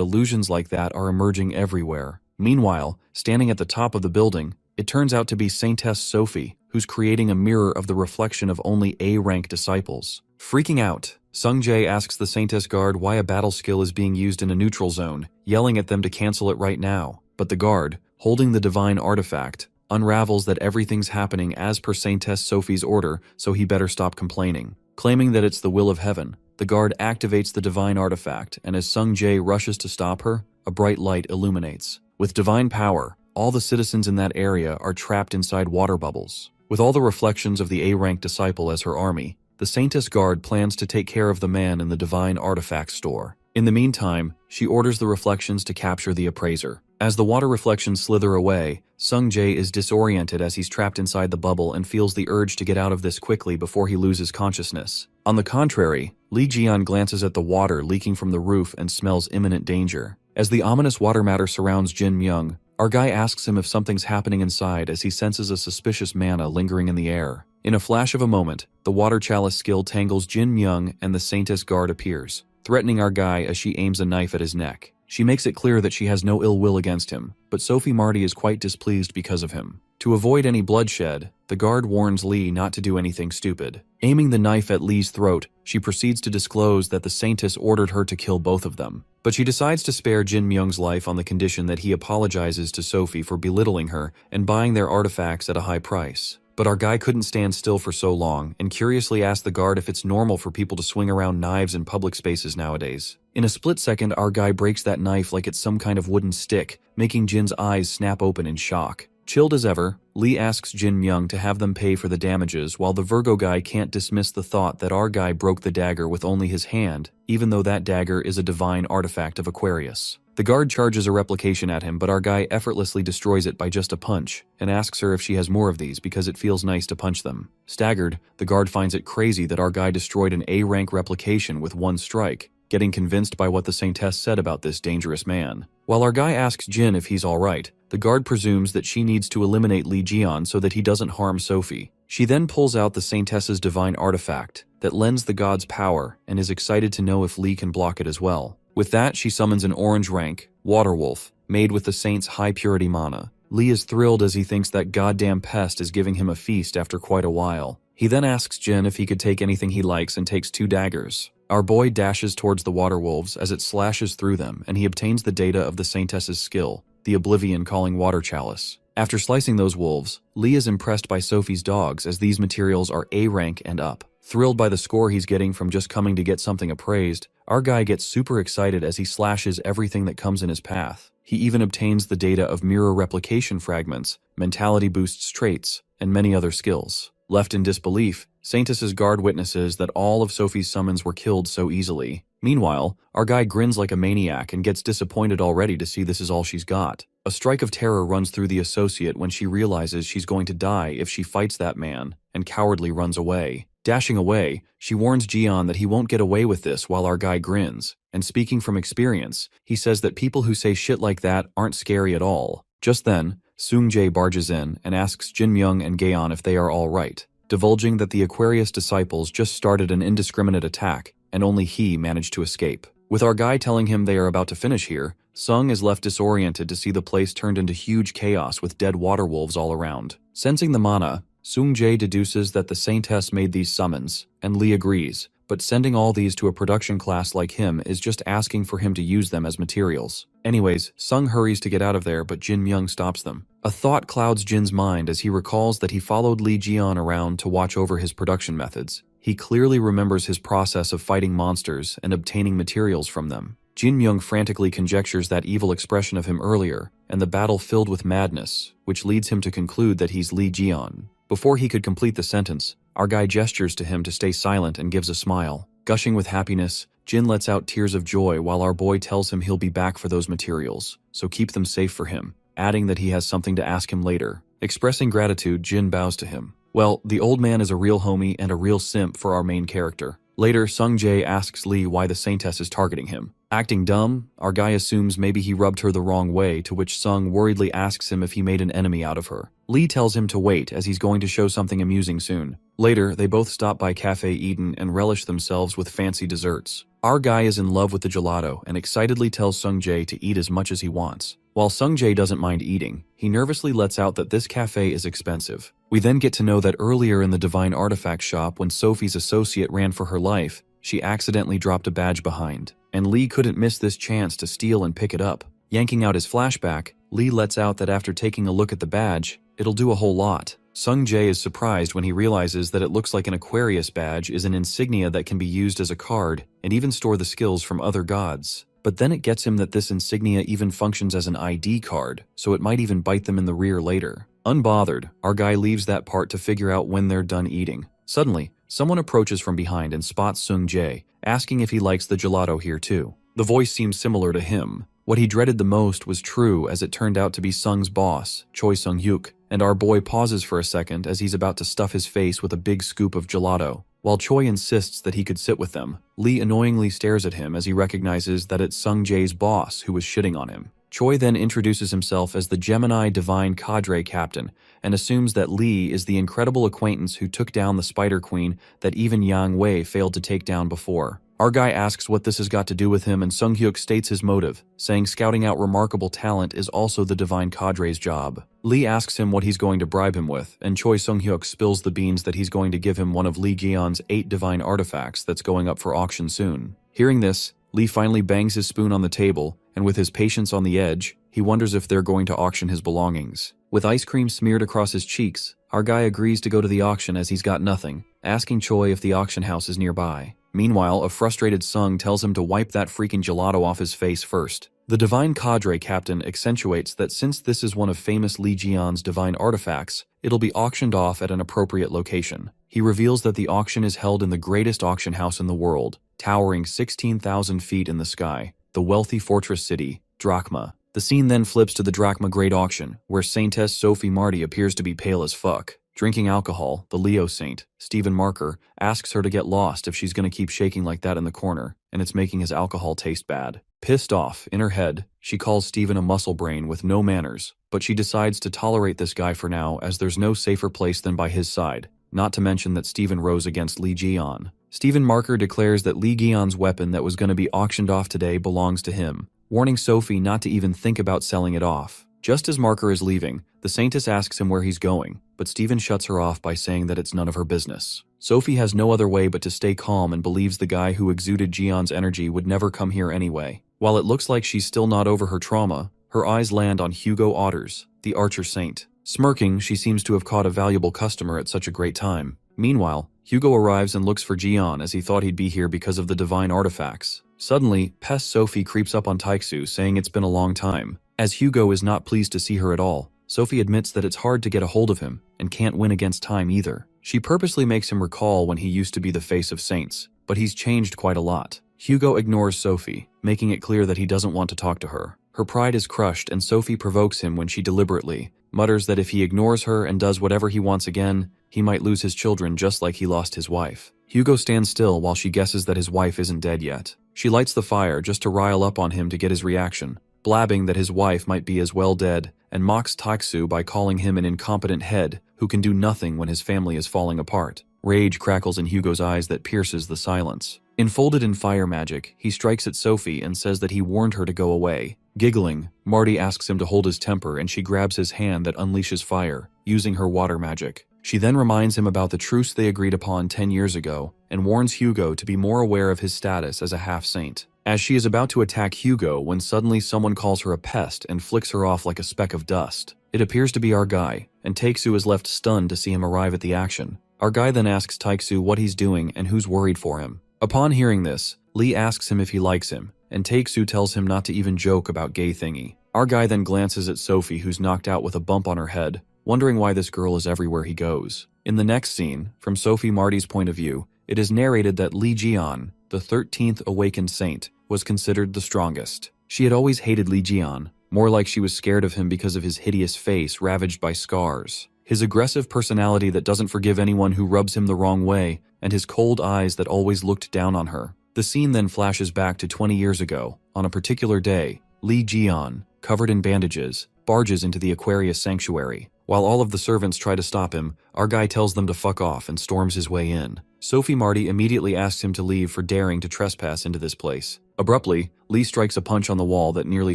illusions like that are emerging everywhere. Meanwhile, standing at the top of the building, it turns out to be Saintess Sophie, who's creating a mirror of the reflection of only A-rank disciples. Freaking out, Sung-jae asks the Saintess guard why a battle skill is being used in a neutral zone, yelling at them to cancel it right now. But the guard, holding the divine artifact, unravels that everything's happening as per Saintess Sophie's order, so he better stop complaining. Claiming that it's the will of heaven, the guard activates the divine artifact, and as Sung-jae rushes to stop her, a bright light illuminates. With divine power, all the citizens in that area are trapped inside water bubbles. With all the reflections of the A-rank disciple as her army, the Saintess guard plans to take care of the man in the divine artifact store. In the meantime, she orders the reflections to capture the appraiser. As the water reflections slither away, Sung-jae is disoriented as he's trapped inside the bubble and feels the urge to get out of this quickly before he loses consciousness. On the contrary, Lee Ji-yeon glances at the water leaking from the roof and smells imminent danger. As the ominous water matter surrounds Jin Myung, our guy asks him if something's happening inside as he senses a suspicious mana lingering in the air. In a flash of a moment, the water chalice skill tangles Jin Myung and the Saintess guard appears, threatening our guy as she aims a knife at his neck. She makes it clear that she has no ill will against him, but Sophie Marty is quite displeased because of him. To avoid any bloodshed, the guard warns Lee not to do anything stupid. Aiming the knife at Lee's throat, she proceeds to disclose that the Saintess ordered her to kill both of them. But she decides to spare Jin Myung's life on the condition that he apologizes to Sophie for belittling her and buying their artifacts at a high price. But our guy couldn't stand still for so long and curiously asked the guard if it's normal for people to swing around knives in public spaces nowadays. In a split second, our guy breaks that knife like it's some kind of wooden stick, making Jin's eyes snap open in shock. Chilled as ever, Lee asks Jin Myung to have them pay for the damages while the Virgo guy can't dismiss the thought that our guy broke the dagger with only his hand, even though that dagger is a divine artifact of Aquarius. The guard charges a replication at him, but our guy effortlessly destroys it by just a punch, and asks her if she has more of these because it feels nice to punch them. Staggered, the guard finds it crazy that our guy destroyed an A-rank replication with one strike, getting convinced by what the Saintess said about this dangerous man. While our guy asks Jin if he's alright, the guard presumes that she needs to eliminate Lee Ji-yeon so that he doesn't harm Sophie. She then pulls out the Saintess's divine artifact that lends the gods power and is excited to know if Lee can block it as well. With that, she summons an orange rank, Water Wolf, made with the saint's high purity mana. Lee is thrilled as he thinks that goddamn pest is giving him a feast after quite a while. He then asks Jin if he could take anything he likes and takes 2 daggers. Our boy dashes towards the water wolves as it slashes through them, and he obtains the data of the Saintess's skill, the Oblivion calling water chalice. After slicing those wolves, Lee is impressed by Sophie's dogs as these materials are A rank and up. Thrilled by the score he's getting from just coming to get something appraised, our guy gets super excited as he slashes everything that comes in his path. He even obtains the data of mirror replication fragments, mentality boosts traits, and many other skills. Left in disbelief, Saintess's guard witnesses that all of Sophie's summons were killed so easily. Meanwhile, our guy grins like a maniac and gets disappointed already to see this is all she's got. A strike of terror runs through the associate when she realizes she's going to die if she fights that man, and cowardly runs away. Dashing away, she warns Ji-yeon that he won't get away with this while our guy grins, and speaking from experience, he says that people who say shit like that aren't scary at all. Just then, Sung-jae barges in and asks Jin Myung and Gaeon if they are all right, divulging that the Aquarius disciples just started an indiscriminate attack, and only he managed to escape. With our guy telling him they are about to finish here, Sung is left disoriented to see the place turned into huge chaos with dead water wolves all around. Sensing the mana, Sung-jae deduces that the Saintess made these summons, and Lee agrees, but sending all these to a production class like him is just asking for him to use them as materials. Anyways, Sung hurries to get out of there, but Jin Myung stops them. A thought clouds Jin's mind as he recalls that he followed Lee Ji-yeon around to watch over his production methods. He clearly remembers his process of fighting monsters and obtaining materials from them. Jin Myung frantically conjectures that evil expression of him earlier, and the battle filled with madness, which leads him to conclude that he's Lee Ji-yeon. Before he could complete the sentence, our guy gestures to him to stay silent and gives a smile. Gushing with happiness, Jin lets out tears of joy while our boy tells him he'll be back for those materials, so keep them safe for him, adding that he has something to ask him later. Expressing gratitude, Jin bows to him. Well, the old man is a real homie and a real simp for our main character. Later, Sung Jae asks Lee why the Saintess is targeting him. Acting dumb, our guy assumes maybe he rubbed her the wrong way, to which Sung worriedly asks him if he made an enemy out of her. Lee tells him to wait as he's going to show something amusing soon. Later, they both stop by Cafe Eden and relish themselves with fancy desserts. Our guy is in love with the gelato and excitedly tells Sung Jae to eat as much as he wants. While Sung Jae doesn't mind eating, he nervously lets out that this cafe is expensive. We then get to know that earlier in the Divine Artifact shop when Sophie's associate ran for her life, she accidentally dropped a badge behind, and Lee couldn't miss this chance to steal and pick it up. Yanking out his flashback, Lee lets out that after taking a look at the badge, it'll do a whole lot. Sung Jae is surprised when he realizes that it looks like an Aquarius badge is an insignia that can be used as a card and even store the skills from other gods. But then it gets him that this insignia even functions as an ID card, so it might even bite them in the rear later. Unbothered, our guy leaves that part to figure out when they're done eating. Suddenly, someone approaches from behind and spots Sung Jae, asking if he likes the gelato here too. The voice seems similar to him. What he dreaded the most was true, as it turned out to be Sung's boss, Choi Sung-hyuk, and our boy pauses for a second as he's about to stuff his face with a big scoop of gelato. While Choi insists that he could sit with them, Lee annoyingly stares at him as he recognizes that it's Sung Jae's boss who was shitting on him. Choi then introduces himself as the Gemini Divine Cadre Captain and assumes that Lee is the incredible acquaintance who took down the Spider Queen that even Yang Wei failed to take down before. Our guy asks what this has got to do with him, and Sung-hyuk states his motive, saying scouting out remarkable talent is also the Divine Cadre's job. Lee asks him what he's going to bribe him with, and Choi Sung-hyuk spills the beans that he's going to give him one of Lee Gyeon's 8 divine artifacts that's going up for auction soon. Hearing this, Lee finally bangs his spoon on the table, and with his patience on the edge, he wonders if they're going to auction his belongings. With ice cream smeared across his cheeks, our guy agrees to go to the auction as he's got nothing, asking Choi if the auction house is nearby. Meanwhile, a frustrated Sung tells him to wipe that freaking gelato off his face first. The Divine Cadre Captain accentuates that since this is one of famous Lee Ji-yeon's divine artifacts, it'll be auctioned off at an appropriate location. He reveals that the auction is held in the greatest auction house in the world, towering 16,000 feet in the sky, the wealthy fortress city, Drachma. The scene then flips to the Drachma Great Auction, where Saintess Sophie Marty appears to be pale as fuck. Drinking alcohol, the Leo Saint, Stephen Marker, asks her to get lost if she's gonna keep shaking like that in the corner, and it's making his alcohol taste bad. Pissed off, in her head, she calls Stephen a muscle brain with no manners, but she decides to tolerate this guy for now as there's no safer place than by his side, not to mention that Stephen rose against Lee Ji-yeon. Stephen Marker declares that Lee Gi-yeon's weapon that was gonna be auctioned off today belongs to him, warning Sophie not to even think about selling it off. Just as Marker is leaving, the Saintess asks him where he's going, but Stephen shuts her off by saying that it's none of her business. Sophie has no other way but to stay calm and believes the guy who exuded Ji-yeon's energy would never come here anyway. While it looks like she's still not over her trauma, her eyes land on Hugo Otters, the Archer Saint. Smirking, she seems to have caught a valuable customer at such a great time. Meanwhile, Hugo arrives and looks for Ji-yeon as he thought he'd be here because of the divine artifacts. Suddenly, pest Sophie creeps up on Taeksu saying it's been a long time. As Hugo is not pleased to see her at all, Sophie admits that it's hard to get a hold of him and can't win against time either. She purposely makes him recall when he used to be the face of Saints, but he's changed quite a lot. Hugo ignores Sophie, making it clear that he doesn't want to talk to her. Her pride is crushed and Sophie provokes him when she deliberately mutters that if he ignores her and does whatever he wants again, he might lose his children just like he lost his wife. Hugo stands still while she guesses that his wife isn't dead yet. She lights the fire just to rile up on him to get his reaction, blabbing that his wife might be as well dead, and mocks Taeksu by calling him an incompetent head who can do nothing when his family is falling apart. Rage crackles in Hugo's eyes that pierces the silence. Enfolded in fire magic, he strikes at Sophie and says that he warned her to go away. Giggling, Marty asks him to hold his temper and she grabs his hand that unleashes fire, using her water magic. She then reminds him about the truce they agreed upon 10 years ago and warns Hugo to be more aware of his status as a half-saint. As she is about to attack Hugo when suddenly someone calls her a pest and flicks her off like a speck of dust. It appears to be our guy, and Taeksu is left stunned to see him arrive at the action. Our guy then asks Taeksu what he's doing and who's worried for him. Upon hearing this, Lee asks him if he likes him, and Taeksu tells him not to even joke about gay thingy. Our guy then glances at Sophie who's knocked out with a bump on her head, wondering why this girl is everywhere he goes. In the next scene, from Sophie Marty's point of view, it is narrated that Lee Ji-yeon, the the 13th awakened saint, was considered the strongest. She had always hated Li Jian, more like she was scared of him because of his hideous face ravaged by scars, his aggressive personality that doesn't forgive anyone who rubs him the wrong way, and his cold eyes that always looked down on her. The scene then flashes back to 20 years ago. On a particular day, Li Jian, covered in bandages, barges into the Aquarius sanctuary. While all of the servants try to stop him, our guy tells them to fuck off and storms his way in. Sophie Marty immediately asks him to leave for daring to trespass into this place. Abruptly, Lee strikes a punch on the wall that nearly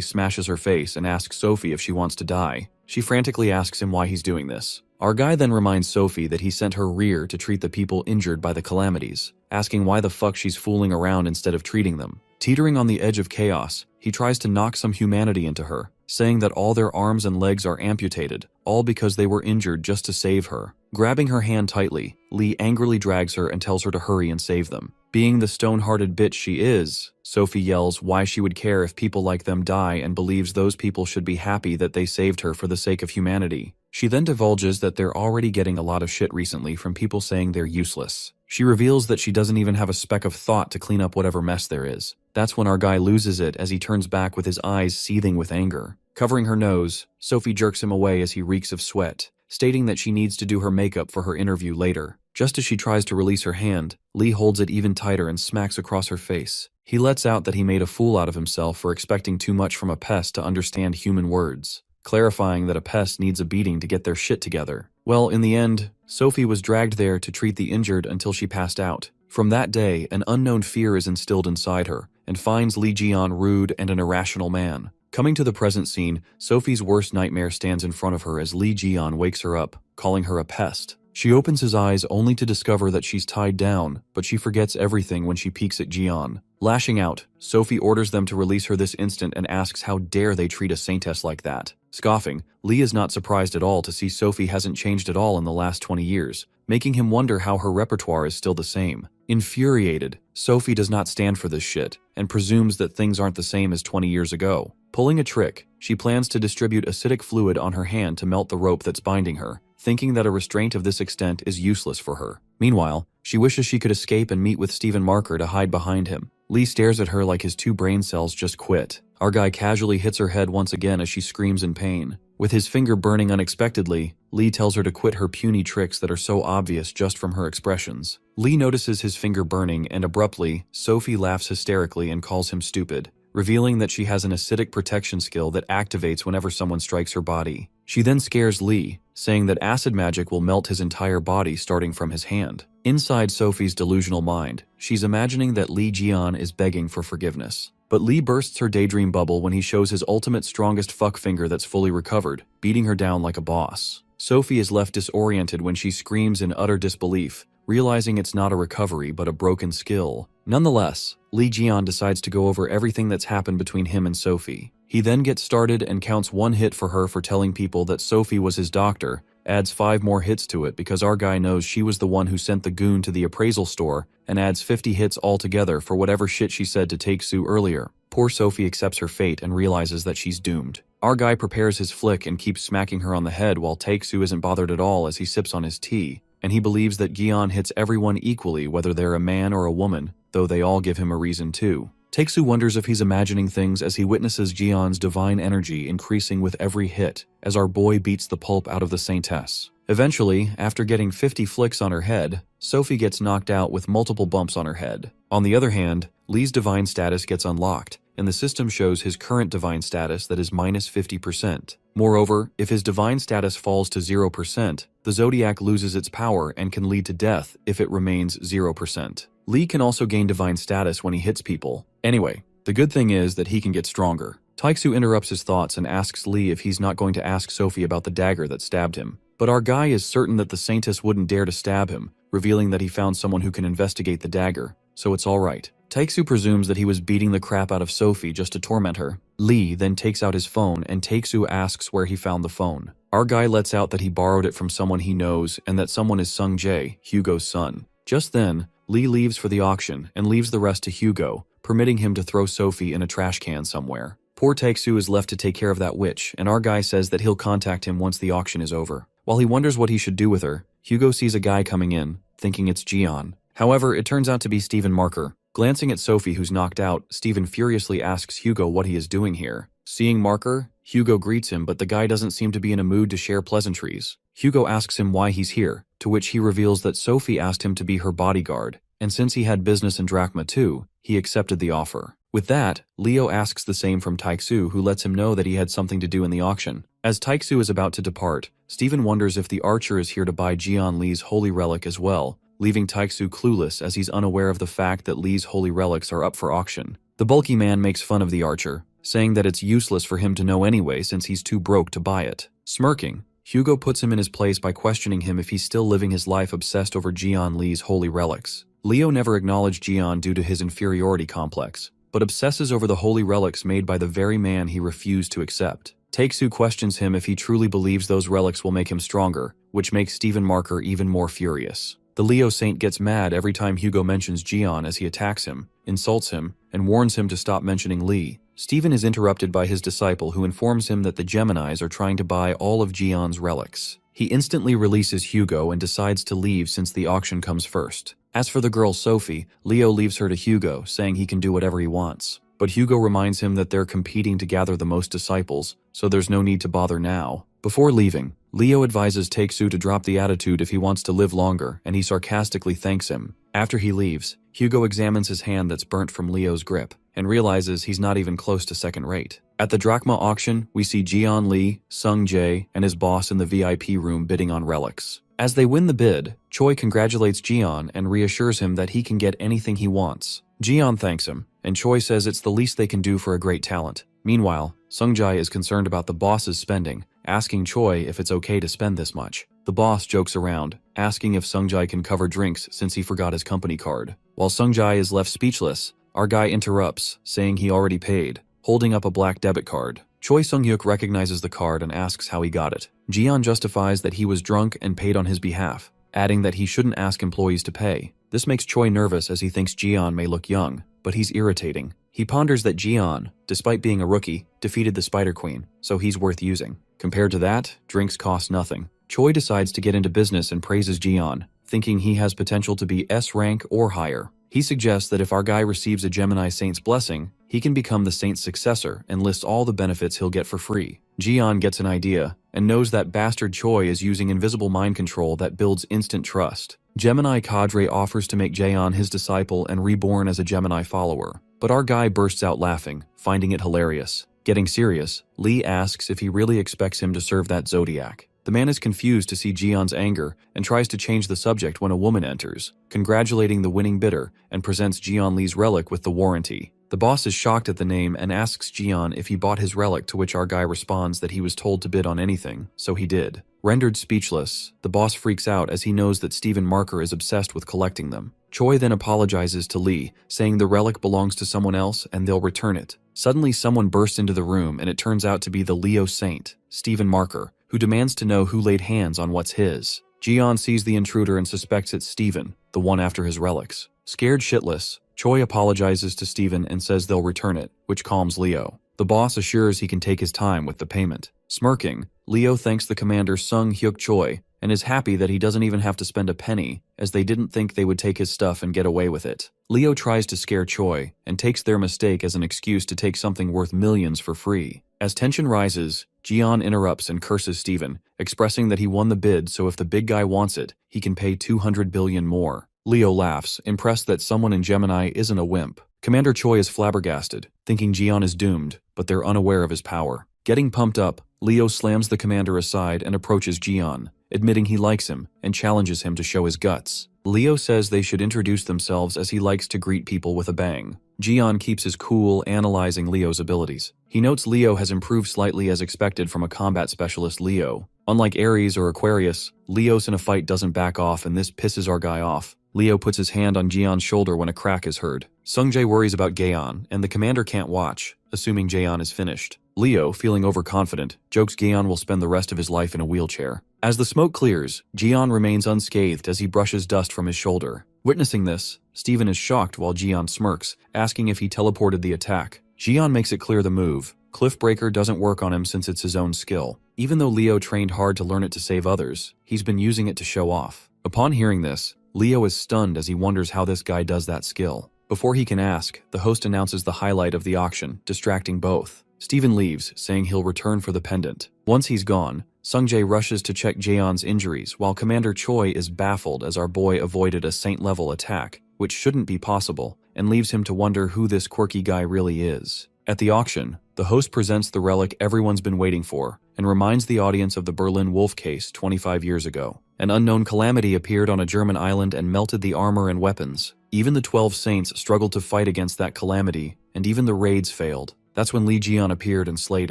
smashes her face and asks Sophie if she wants to die. She frantically asks him why he's doing this. Our guy then reminds Sophie that he sent her rear to treat the people injured by the calamities, asking why the fuck she's fooling around instead of treating them. Teetering on the edge of chaos, he tries to knock some humanity into her, saying that all their arms and legs are amputated, all because they were injured just to save her. Grabbing her hand tightly, Lee angrily drags her and tells her to hurry and save them. Being the stone-hearted bitch she is, Sophie yells why she would care if people like them die and believes those people should be happy that they saved her for the sake of humanity. She then divulges that they're already getting a lot of shit recently from people saying they're useless. She reveals that she doesn't even have a speck of thought to clean up whatever mess there is. That's when our guy loses it as he turns back with his eyes seething with anger. Covering her nose, Sophie jerks him away as he reeks of sweat, stating that she needs to do her makeup for her interview later. Just as she tries to release her hand, Lee holds it even tighter and smacks across her face. He lets out that he made a fool out of himself for expecting too much from a pest to understand human words, clarifying that a pest needs a beating to get their shit together. Well, in the end, Sophie was dragged there to treat the injured until she passed out. From that day, an unknown fear is instilled inside her, and finds Li Jian rude and an irrational man. Coming to the present scene, Sophie's worst nightmare stands in front of her as Li Jian wakes her up, calling her a pest. She opens his eyes only to discover that she's tied down, but she forgets everything when she peeks at Jian. Lashing out, Sophie orders them to release her this instant and asks how dare they treat a saintess like that. Scoffing, Lee is not surprised at all to see Sophie hasn't changed at all in the last 20 years, making him wonder how her repertoire is still the same. Infuriated, Sophie does not stand for this shit, and presumes that things aren't the same as 20 years ago. Pulling a trick, she plans to distribute acidic fluid on her hand to melt the rope that's binding her, thinking that a restraint of this extent is useless for her. Meanwhile, she wishes she could escape and meet with Stephen Marker to hide behind him. Lee stares at her like his 2 brain cells just quit. Our guy casually hits her head once again as she screams in pain. With his finger burning unexpectedly, Lee tells her to quit her puny tricks that are so obvious just from her expressions. Lee notices his finger burning and abruptly, Sophie laughs hysterically and calls him stupid, revealing that she has an acidic protection skill that activates whenever someone strikes her body. She then scares Lee, saying that acid magic will melt his entire body starting from his hand. Inside Sophie's delusional mind, she's imagining that Li Jian is begging for forgiveness. But Lee bursts her daydream bubble when he shows his ultimate strongest fuck finger that's fully recovered, beating her down like a boss. Sophie is left disoriented when she screams in utter disbelief, realizing it's not a recovery but a broken skill. Nonetheless, Li Jian decides to go over everything that's happened between him and Sophie. He then gets started and counts 1 hit for her for telling people that Sophie was his doctor, adds 5 more hits to it because our guy knows she was the one who sent the goon to the appraisal store, and adds 50 hits altogether for whatever shit she said to Take-Soo earlier. Poor Sophie accepts her fate and realizes that she's doomed. Our guy prepares his flick and keeps smacking her on the head while Take-Soo isn't bothered at all as he sips on his tea, and he believes that Gion hits everyone equally whether they're a man or a woman, though they all give him a reason too. Take-Soo wonders if he's imagining things as he witnesses Gion's divine energy increasing with every hit as our boy beats the pulp out of the saintess. Eventually, after getting 50 flicks on her head, Sophie gets knocked out with multiple bumps on her head. On the other hand, Lee's divine status gets unlocked, and the system shows his current divine status that is minus 50%. Moreover, if his divine status falls to 0%, the Zodiac loses its power and can lead to death if it remains 0%. Lee can also gain divine status when he hits people. Anyway, the good thing is that he can get stronger. Taiksu interrupts his thoughts and asks Lee if he's not going to ask Sophie about the dagger that stabbed him. But our guy is certain that the Saintess wouldn't dare to stab him, revealing that he found someone who can investigate the dagger, so it's alright. Taiksu presumes that he was beating the crap out of Sophie just to torment her. Lee then takes out his phone and Taiksu asks where he found the phone. Our guy lets out that he borrowed it from someone he knows and that someone is Sung Jae, Hugo's son. Just then, Lee leaves for the auction and leaves the rest to Hugo, permitting him to throw Sophie in a trash can somewhere. Poor Taiksu is left to take care of that witch, and our guy says that he'll contact him once the auction is over. While he wonders what he should do with her, Hugo sees a guy coming in, thinking it's Gion. However, it turns out to be Stephen Marker. Glancing at Sophie, who's knocked out, Steven furiously asks Hugo what he is doing here. Seeing Marker, Hugo greets him, but the guy doesn't seem to be in a mood to share pleasantries. Hugo asks him why he's here, to which he reveals that Sophie asked him to be her bodyguard, and since he had business in Drachma too, he accepted the offer. With that, Leo asks the same from Taixu, who lets him know that he had something to do in the auction. As Taixu is about to depart, Steven wonders if the archer is here to buy Jian Li's holy relic as well, leaving Taixu clueless as he's unaware of the fact that Li's holy relics are up for auction. The bulky man makes fun of the archer, saying that it's useless for him to know anyway since he's too broke to buy it. Smirking, Hugo puts him in his place by questioning him if he's still living his life obsessed over Jian Li's holy relics. Leo never acknowledged Jian due to his inferiority complex, but obsesses over the holy relics made by the very man he refused to accept. Taixu questions him if he truly believes those relics will make him stronger, which makes Steven Marker even more furious. The Leo Saint gets mad every time Hugo mentions Jian as he attacks him, insults him, and warns him to stop mentioning Li. Steven is interrupted by his disciple who informs him that the Geminis are trying to buy all of Jian's relics. He instantly releases Hugo and decides to leave since the auction comes first. As for the girl Sophie, Leo leaves her to Hugo, saying he can do whatever he wants. But Hugo reminds him that they're competing to gather the most disciples, so there's no need to bother now. Before leaving, Leo advises Taixu to drop the attitude if he wants to live longer, and he sarcastically thanks him. After he leaves, Hugo examines his hand that's burnt from Leo's grip, and realizes he's not even close to second rate. At the Drachma auction, we see Jian Li, Sung Jae, and his boss in the VIP room bidding on relics. As they win the bid, Choi congratulates Jian and reassures him that he can get anything he wants. Jian thanks him, and Choi says it's the least they can do for a great talent. Meanwhile, Sung Jae is concerned about the boss's spending, asking Choi if it's okay to spend this much. The boss jokes around, asking if Sung Jae can cover drinks since he forgot his company card. While Sung Jae is left speechless, our guy interrupts, saying he already paid, holding up a black debit card. Choi Sung-hyuk recognizes the card and asks how he got it. Jian justifies that he was drunk and paid on his behalf, adding that he shouldn't ask employees to pay. This makes Choi nervous as he thinks Jian may look young, but he's irritating. He ponders that Jian, despite being a rookie, defeated the Spider Queen, so he's worth using. Compared to that, drinks cost nothing. Choi decides to get into business and praises Jian, thinking he has potential to be S rank or higher. He suggests that if our guy receives a Gemini Saint's blessing, he can become the Saint's successor and lists all the benefits he'll get for free. Jian gets an idea and knows that bastard Choi is using invisible mind control that builds instant trust. Gemini Cadre offers to make Jaeon his disciple and reborn as a Gemini follower, but our guy bursts out laughing, finding it hilarious. Getting serious, Lee asks if he really expects him to serve that zodiac. The man is confused to see Jian's anger and tries to change the subject when a woman enters, congratulating the winning bidder and presents Jian Li's relic with the warranty. The boss is shocked at the name and asks Jian if he bought his relic, to which our guy responds that he was told to bid on anything, so he did. Rendered speechless, the boss freaks out as he knows that Steven Marker is obsessed with collecting them. Choi then apologizes to Lee, saying the relic belongs to someone else and they'll return it. Suddenly someone bursts into the room and it turns out to be the Leo Saint, Steven Marker, who demands to know who laid hands on what's his. Jian sees the intruder and suspects it's Steven, the one after his relics. Scared shitless, Choi apologizes to Steven and says they'll return it, which calms Leo. The boss assures he can take his time with the payment. Smirking, Leo thanks the commander Sung Hyuk Choi and is happy that he doesn't even have to spend a penny, as they didn't think they would take his stuff and get away with it. Leo tries to scare Choi and takes their mistake as an excuse to take something worth millions for free. As tension rises, Jian interrupts and curses Steven, expressing that he won the bid, so if the big guy wants it, he can pay 200 billion more. Leo laughs, impressed that someone in Gemini isn't a wimp. Commander Choi is flabbergasted, thinking Jian is doomed, but they're unaware of his power. Getting pumped up, Leo slams the commander aside and approaches Jian, admitting he likes him and challenges him to show his guts. Leo says they should introduce themselves as he likes to greet people with a bang. Jian keeps his cool, analyzing Leo's abilities. He notes Leo has improved slightly as expected from a combat specialist Leo. Unlike Aries or Aquarius, Leos in a fight doesn't back off, and this pisses our guy off. Leo puts his hand on Jian's shoulder when a crack is heard. Sungjae worries about Gaeon, and the commander can't watch, assuming Jaeon is finished. Leo, feeling overconfident, jokes Gaeon will spend the rest of his life in a wheelchair. As the smoke clears, Jian remains unscathed as he brushes dust from his shoulder. Witnessing this, Steven is shocked while Jian smirks, asking if he teleported the attack. Jian makes it clear the move. Cliffbreaker doesn't work on him since it's his own skill. Even though Leo trained hard to learn it to save others, he's been using it to show off. Upon hearing this, Leo is stunned as he wonders how this guy does that skill. Before he can ask, the host announces the highlight of the auction, distracting both. Steven leaves, saying he'll return for the pendant. Once he's gone, Sungjae rushes to check Jaeon's injuries, while Commander Choi is baffled as our boy avoided a saint-level attack, which shouldn't be possible, and leaves him to wonder who this quirky guy really is. At the auction, the host presents the relic everyone's been waiting for, and reminds the audience of the Berlin Wolf case 25 years ago. An unknown calamity appeared on a German island and melted the armor and weapons. Even the 12 saints struggled to fight against that calamity, and even the raids failed. That's when Lee Jian appeared and slayed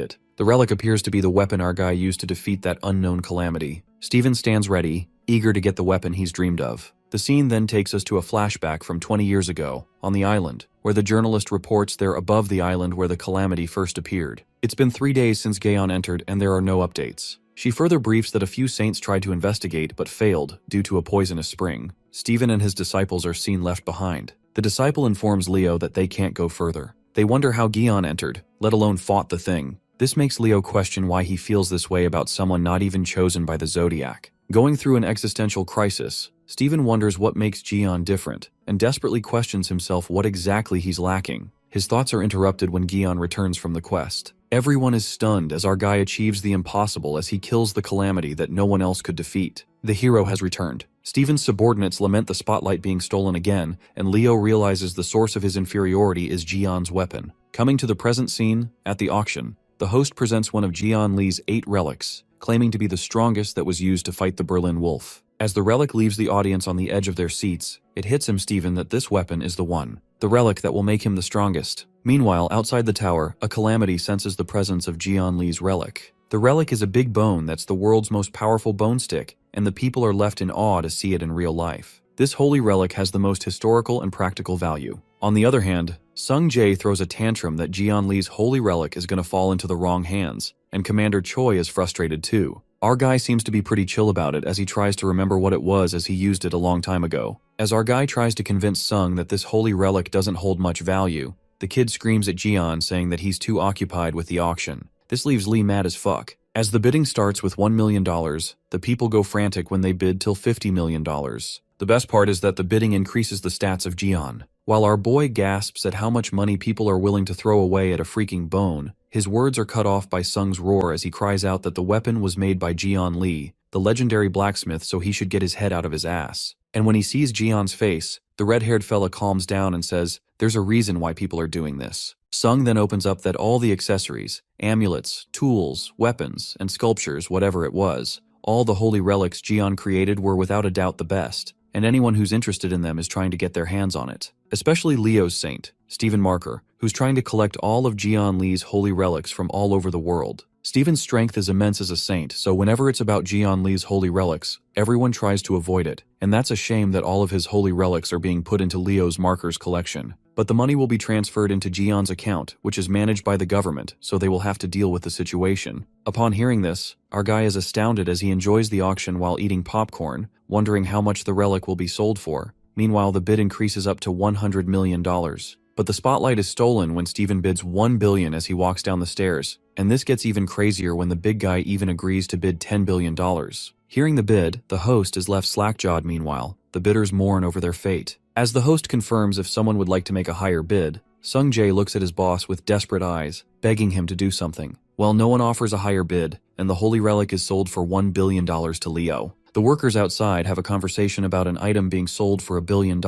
it. The relic appears to be the weapon our guy used to defeat that unknown calamity. Steven stands ready, eager to get the weapon he's dreamed of. The scene then takes us to a flashback from 20 years ago, on the island, where the journalist reports they're above the island where the calamity first appeared. It's been 3 days since Gaeon entered and there are no updates. She further briefs that a few saints tried to investigate but failed due to a poisonous spring. Steven and his disciples are seen left behind. The disciple informs Leo that they can't go further. They wonder how Gaeon entered, let alone fought the thing. This makes Leo question why he feels this way about someone not even chosen by the Zodiac. Going through an existential crisis, Steven wonders what makes Gaeon different, and desperately questions himself what exactly he's lacking. His thoughts are interrupted when Gaeon returns from the quest. Everyone is stunned as our guy achieves the impossible as he kills the calamity that no one else could defeat. The hero has returned. Steven's subordinates lament the spotlight being stolen again, and Leo realizes the source of his inferiority is Gaeon's weapon. Coming to the present scene, at the auction, the host presents one of Gaeon Lee's 8 relics, claiming to be the strongest that was used to fight the Berlin Wolf. As the relic leaves the audience on the edge of their seats, it hits him, Steven, that this weapon is the one. The relic that will make him the strongest. Meanwhile, outside the tower, a calamity senses the presence of Gaeon Lee's relic. The relic is a big bone that's the world's most powerful bone stick, and the people are left in awe to see it in real life. This holy relic has the most historical and practical value. On the other hand, Sung Jae throws a tantrum that Gaeon Lee's holy relic is going to fall into the wrong hands, and Commander Choi is frustrated too. Our guy seems to be pretty chill about it as he tries to remember what it was as he used it a long time ago. As our guy tries to convince Sung that this holy relic doesn't hold much value, the kid screams at Gaeon saying that he's too occupied with the auction. This leaves Lee mad as fuck. As the bidding starts with $1 million, the people go frantic when they bid till $50 million. The best part is that the bidding increases the stats of Gaeon. While our boy gasps at how much money people are willing to throw away at a freaking bone, his words are cut off by Sung's roar as he cries out that the weapon was made by Gaeon Lee, the legendary blacksmith, so he should get his head out of his ass. And when he sees Gaeon's face, the red-haired fella calms down and says, "There's a reason why people are doing this." Sung then opens up that all the accessories, amulets, tools, weapons, and sculptures, whatever it was, all the holy relics Gaeon created were without a doubt the best, and anyone who's interested in them is trying to get their hands on it. Especially Leo's saint, Stephen Marker, who's trying to collect all of Gaeon Lee's holy relics from all over the world. Stephen's strength is immense as a saint, so whenever it's about Gaeon Lee's holy relics, everyone tries to avoid it, and that's a shame that all of his holy relics are being put into Leo's Marker's collection. But the money will be transferred into Gaeon's account, which is managed by the government, so they will have to deal with the situation. Upon hearing this, our guy is astounded as he enjoys the auction while eating popcorn, wondering how much the relic will be sold for. Meanwhile, the bid increases up to $100 million. But the spotlight is stolen when Steven bids $1 billion as he walks down the stairs, and this gets even crazier when the big guy even agrees to bid $10 billion. Hearing the bid, the host is left slack-jawed. Meanwhile, the bidders mourn over their fate. As the host confirms if someone would like to make a higher bid, Sung Jae looks at his boss with desperate eyes, begging him to do something. Well, no one offers a higher bid, and the holy relic is sold for $1 billion to Leo. The workers outside have a conversation about an item being sold for $1 billion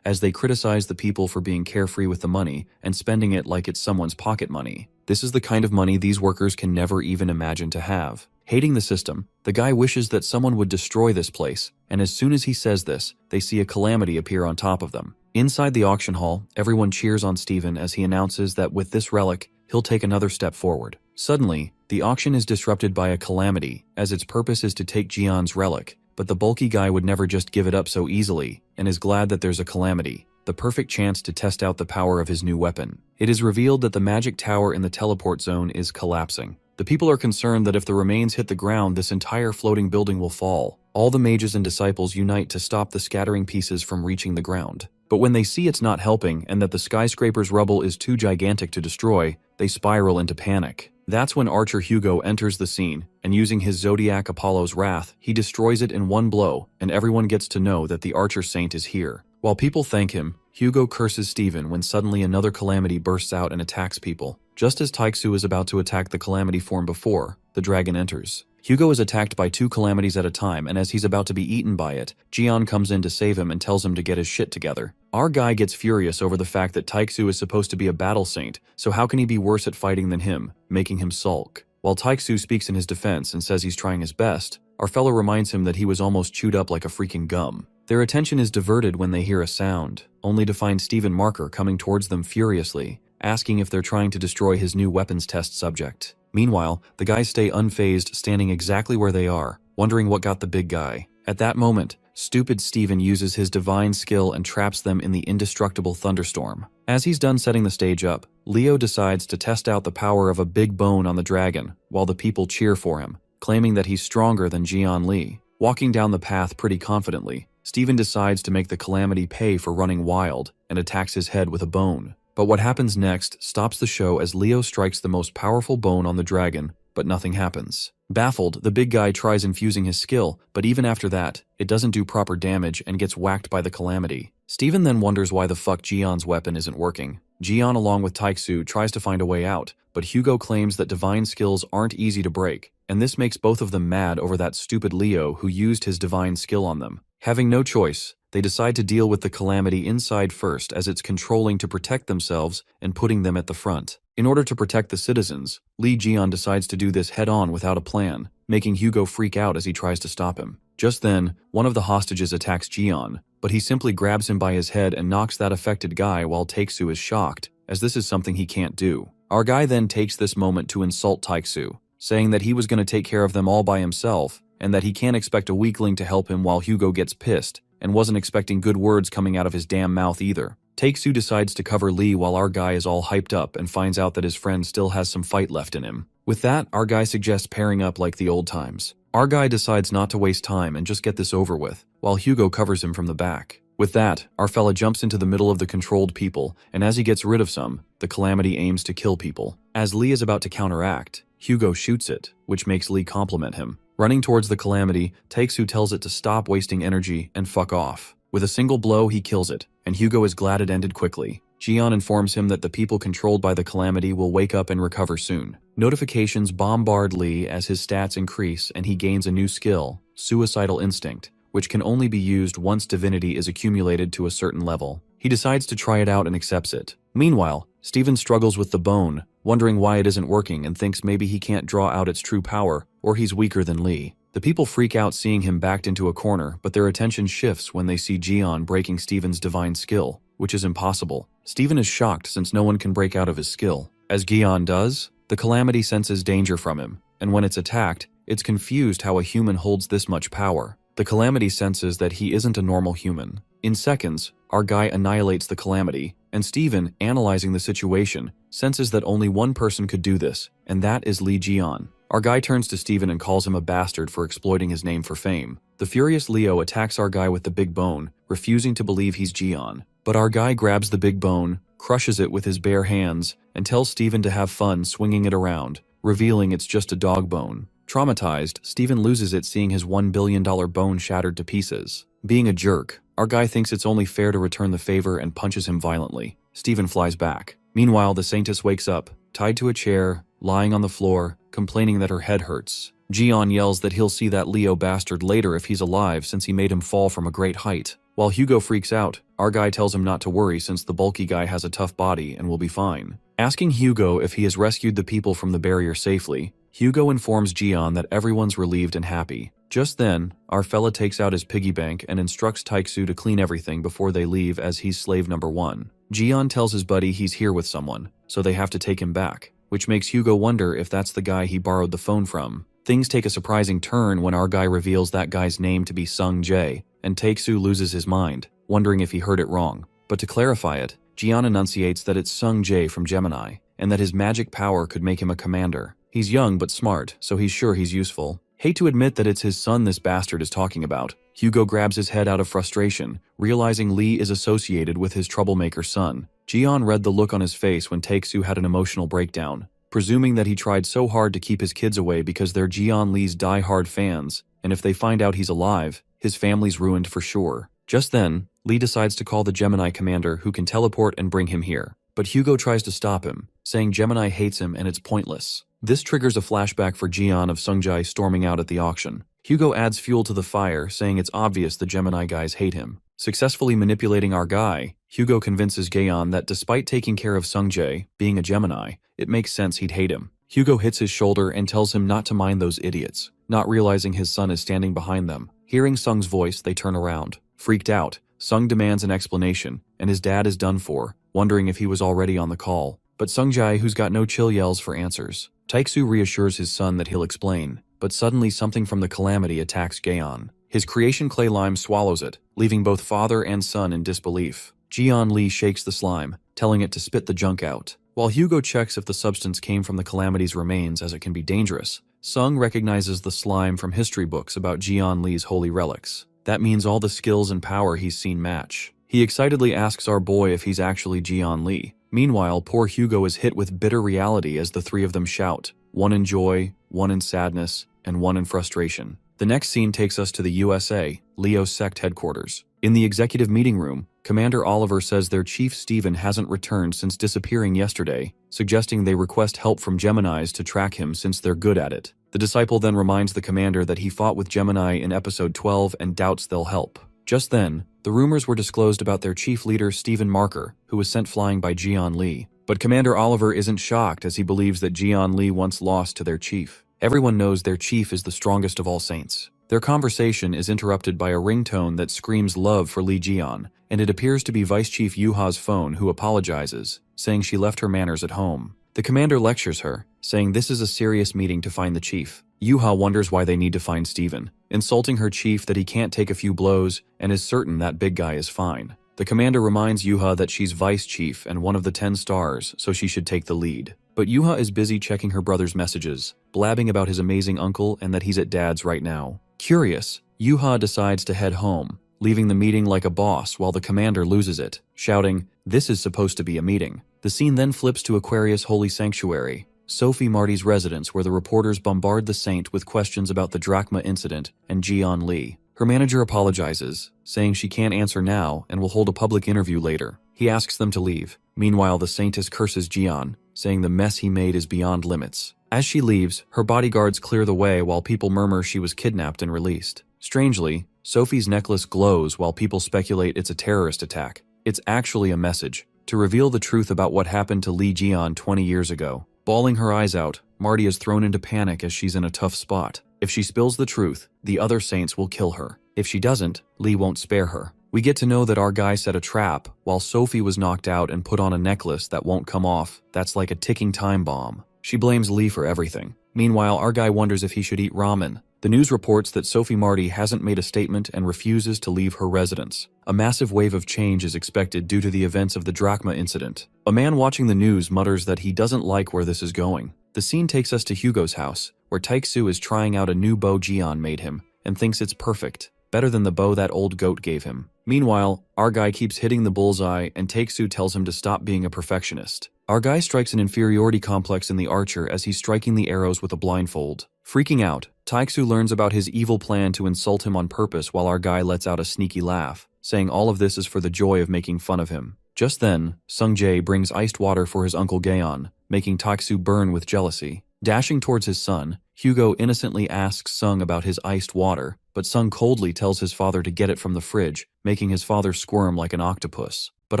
as they criticize the people for being carefree with the money and spending it like it's someone's pocket money. This is the kind of money these workers can never even imagine to have. Hating the system, the guy wishes that someone would destroy this place, and as soon as he says this, they see a calamity appear on top of them. Inside the auction hall, everyone cheers on Steven as he announces that with this relic, he'll take another step forward. Suddenly, the auction is disrupted by a calamity, as its purpose is to take Gaeon's relic, but the bulky guy would never just give it up so easily, and is glad that there's a calamity, the perfect chance to test out the power of his new weapon. It is revealed that the magic tower in the teleport zone is collapsing. The people are concerned that if the remains hit the ground, this entire floating building will fall. All the mages and disciples unite to stop the scattering pieces from reaching the ground. But when they see it's not helping and that the skyscraper's rubble is too gigantic to destroy, they spiral into panic. That's when Archer Hugo enters the scene, and using his Zodiac Apollo's wrath, he destroys it in one blow, and everyone gets to know that the Archer Saint is here. While people thank him, Hugo curses Steven when suddenly another calamity bursts out and attacks people. Just as Taiksu is about to attack the calamity form before, the dragon enters. Hugo is attacked by 2 calamities at a time, and as he's about to be eaten by it, Jian comes in to save him and tells him to get his shit together. Our guy gets furious over the fact that Taiksu is supposed to be a battle saint, so how can he be worse at fighting than him, making him sulk. While Taiksu speaks in his defense and says he's trying his best, our fellow reminds him that he was almost chewed up like a freaking gum. Their attention is diverted when they hear a sound, only to find Steven Marker coming towards them furiously, asking if they're trying to destroy his new weapons test subject. Meanwhile, the guys stay unfazed, standing exactly where they are, wondering what got the big guy. At that moment, stupid Steven uses his divine skill and traps them in the indestructible thunderstorm. As he's done setting the stage up, Leo decides to test out the power of a big bone on the dragon, while the people cheer for him, claiming that he's stronger than Jian Li. Walking down the path pretty confidently, Steven decides to make the calamity pay for running wild and attacks his head with a bone. But what happens next stops the show as Leo strikes the most powerful bone on the dragon, but nothing happens. Baffled, the big guy tries infusing his skill, but even after that, it doesn't do proper damage and gets whacked by the calamity. Steven then wonders why the fuck Jian's weapon isn't working. Jian, along with Taiksu, tries to find a way out, but Hugo claims that divine skills aren't easy to break, and this makes both of them mad over that stupid Leo who used his divine skill on them. Having no choice, they decide to deal with the calamity inside first, as it's controlling to protect themselves and putting them at the front. In order to protect the citizens, Li Jian decides to do this head-on without a plan, making Hugo freak out as he tries to stop him. Just then, one of the hostages attacks Jian, but he simply grabs him by his head and knocks that affected guy while Taiksu is shocked, as this is something he can't do. Our guy then takes this moment to insult Taiksu, saying that he was going to take care of them all by himself, and that he can't expect a weakling to help him, while Hugo gets pissed and wasn't expecting good words coming out of his damn mouth either. Taiksu decides to cover Lee while our guy is all hyped up and finds out that his friend still has some fight left in him. With that, our guy suggests pairing up like the old times. Our guy decides not to waste time and just get this over with, while Hugo covers him from the back. With that, our fella jumps into the middle of the controlled people, and as he gets rid of some, the calamity aims to kill people. As Lee is about to counteract, Hugo shoots it, which makes Lee compliment him. Running towards the calamity, Taiksu tells it to stop wasting energy and fuck off. With a single blow, he kills it, and Hugo is glad it ended quickly. Jian informs him that the people controlled by the calamity will wake up and recover soon. Notifications bombard Lee as his stats increase and he gains a new skill, Suicidal Instinct, which can only be used once divinity is accumulated to a certain level. He decides to try it out and accepts it. Meanwhile, Steven struggles with the bone, wondering why it isn't working, and thinks maybe he can't draw out its true power, or he's weaker than Lee. The people freak out seeing him backed into a corner, but their attention shifts when they see Jian breaking Steven's divine skill, which is impossible. Steven is shocked since no one can break out of his skill. As Jian does, the calamity senses danger from him, and when it's attacked, it's confused how a human holds this much power. The calamity senses that he isn't a normal human. In seconds, our guy annihilates the calamity, and Steven, analyzing the situation, senses that only one person could do this, and that is Li Jian. Our guy turns to Steven and calls him a bastard for exploiting his name for fame. The furious Leo attacks our guy with the big bone, refusing to believe he's Jian. But our guy grabs the big bone, crushes it with his bare hands, and tells Steven to have fun swinging it around, revealing it's just a dog bone. Traumatized, Steven loses it seeing his $1 billion bone shattered to pieces. Being a jerk, our guy thinks it's only fair to return the favor and punches him violently. Steven flies back. Meanwhile, the Saintess wakes up, tied to a chair, lying on the floor, complaining that her head hurts. Jian yells that he'll see that Leo bastard later if he's alive since he made him fall from a great height. While Hugo freaks out, our guy tells him not to worry since the bulky guy has a tough body and will be fine. Asking Hugo if he has rescued the people from the barrier safely, Hugo informs Jian that everyone's relieved and happy. Just then, our fella takes out his piggy bank and instructs Taiksu to clean everything before they leave as he's slave number 1. Jian tells his buddy he's here with someone, so they have to take him back, which makes Hugo wonder if that's the guy he borrowed the phone from. Things take a surprising turn when our guy reveals that guy's name to be Sung Jae, and Taiksu loses his mind, wondering if he heard it wrong. But to clarify it, Jian enunciates that it's Sung Jae from Gemini, and that his magic power could make him a commander. He's young but smart, so he's sure he's useful. Hate to admit that it's his son this bastard is talking about. Hugo grabs his head out of frustration, realizing Lee is associated with his troublemaker son. Jian read the look on his face when Taiksu had an emotional breakdown, presuming that he tried so hard to keep his kids away because they're Jian Lee's die-hard fans, and if they find out he's alive, his family's ruined for sure. Just then, Lee decides to call the Gemini commander who can teleport and bring him here. But Hugo tries to stop him, saying Gemini hates him and it's pointless. This triggers a flashback for Jian of Sungjai storming out at the auction. Hugo adds fuel to the fire, saying it's obvious the Gemini guys hate him. Successfully manipulating our guy, Hugo convinces Gaeon that despite taking care of Sungjae, being a Gemini, it makes sense he'd hate him. Hugo hits his shoulder and tells him not to mind those idiots, not realizing his son is standing behind them. Hearing Sung's voice, they turn around. Freaked out, Sung demands an explanation, and his dad is done for, wondering if he was already on the call. But Sungjai, who's got no chill, yells for answers. Taiksu reassures his son that he'll explain, but suddenly something from the calamity attacks Gaeon. His creation clay lime swallows it, leaving both father and son in disbelief. Jian Li shakes the slime, telling it to spit the junk out. While Hugo checks if the substance came from the calamity's remains, as it can be dangerous, Sung recognizes the slime from history books about Jian Li's holy relics. That means all the skills and power he's seen match. He excitedly asks our boy if he's actually Jian Li. Meanwhile, poor Hugo is hit with bitter reality as the three of them shout, one in joy, one in sadness, and one in frustration. The next scene takes us to the USA, Leo's sect headquarters. In the executive meeting room, Commander Oliver says their chief Steven hasn't returned since disappearing yesterday, suggesting they request help from Geminis to track him since they're good at it. The disciple then reminds the commander that he fought with Gemini in episode 12 and doubts they'll help. Just then, the rumors were disclosed about their chief leader Stephen Marker, who was sent flying by Jian Li. But Commander Oliver isn't shocked as he believes that Jian Li once lost to their chief. Everyone knows their chief is the strongest of all saints. Their conversation is interrupted by a ringtone that screams love for Li Jian, and it appears to be Vice Chief Yuha's phone, who apologizes, saying she left her manners at home. The commander lectures her, saying this is a serious meeting to find the chief. Yuha wonders why they need to find Stephen, insulting her chief that he can't take a few blows and is certain that big guy is fine. The commander reminds Yuha that she's vice chief and one of the 10 stars, so she should take the lead. But Yuha is busy checking her brother's messages, blabbing about his amazing uncle and that he's at dad's right now. Curious, Yuha decides to head home, leaving the meeting like a boss while the commander loses it, shouting, "This is supposed to be a meeting." The scene then flips to Aquarius Holy Sanctuary, Sophie Marty's residence, where the reporters bombard the saint with questions about the drachma incident and Jian Li. Her manager apologizes, saying she can't answer now and will hold a public interview later. He asks them to leave. Meanwhile, the saintess curses Jian, saying the mess he made is beyond limits. As she leaves, her bodyguards clear the way while people murmur she was kidnapped and released. Strangely, Sophie's necklace glows while people speculate it's a terrorist attack. It's actually a message, to reveal the truth about what happened to Li Jian 20 years ago. Bawling her eyes out, Marty is thrown into panic as she's in a tough spot. If she spills the truth, the other saints will kill her. If she doesn't, Li won't spare her. We get to know that our guy set a trap, while Sophie was knocked out and put on a necklace that won't come off. That's like a ticking time bomb. She blames Li for everything. Meanwhile, our guy wonders if he should eat ramen. The news reports that Sophie Marty hasn't made a statement and refuses to leave her residence. A massive wave of change is expected due to the events of the drachma incident. A man watching the news mutters that he doesn't like where this is going. The scene takes us to Hugo's house, where Taiksu is trying out a new bow Jian made him, and thinks it's perfect, better than the bow that old goat gave him. Meanwhile, our guy keeps hitting the bullseye and Taiksu tells him to stop being a perfectionist. Our guy strikes an inferiority complex in the archer as he's striking the arrows with a blindfold. Freaking out, Taiksu learns about his evil plan to insult him on purpose while our guy lets out a sneaky laugh, saying all of this is for the joy of making fun of him. Just then, Sungjae brings iced water for his uncle Gaeon, making Taiksu burn with jealousy. Dashing towards his son, Hugo innocently asks Sung about his iced water, but Sung coldly tells his father to get it from the fridge, making his father squirm like an octopus. But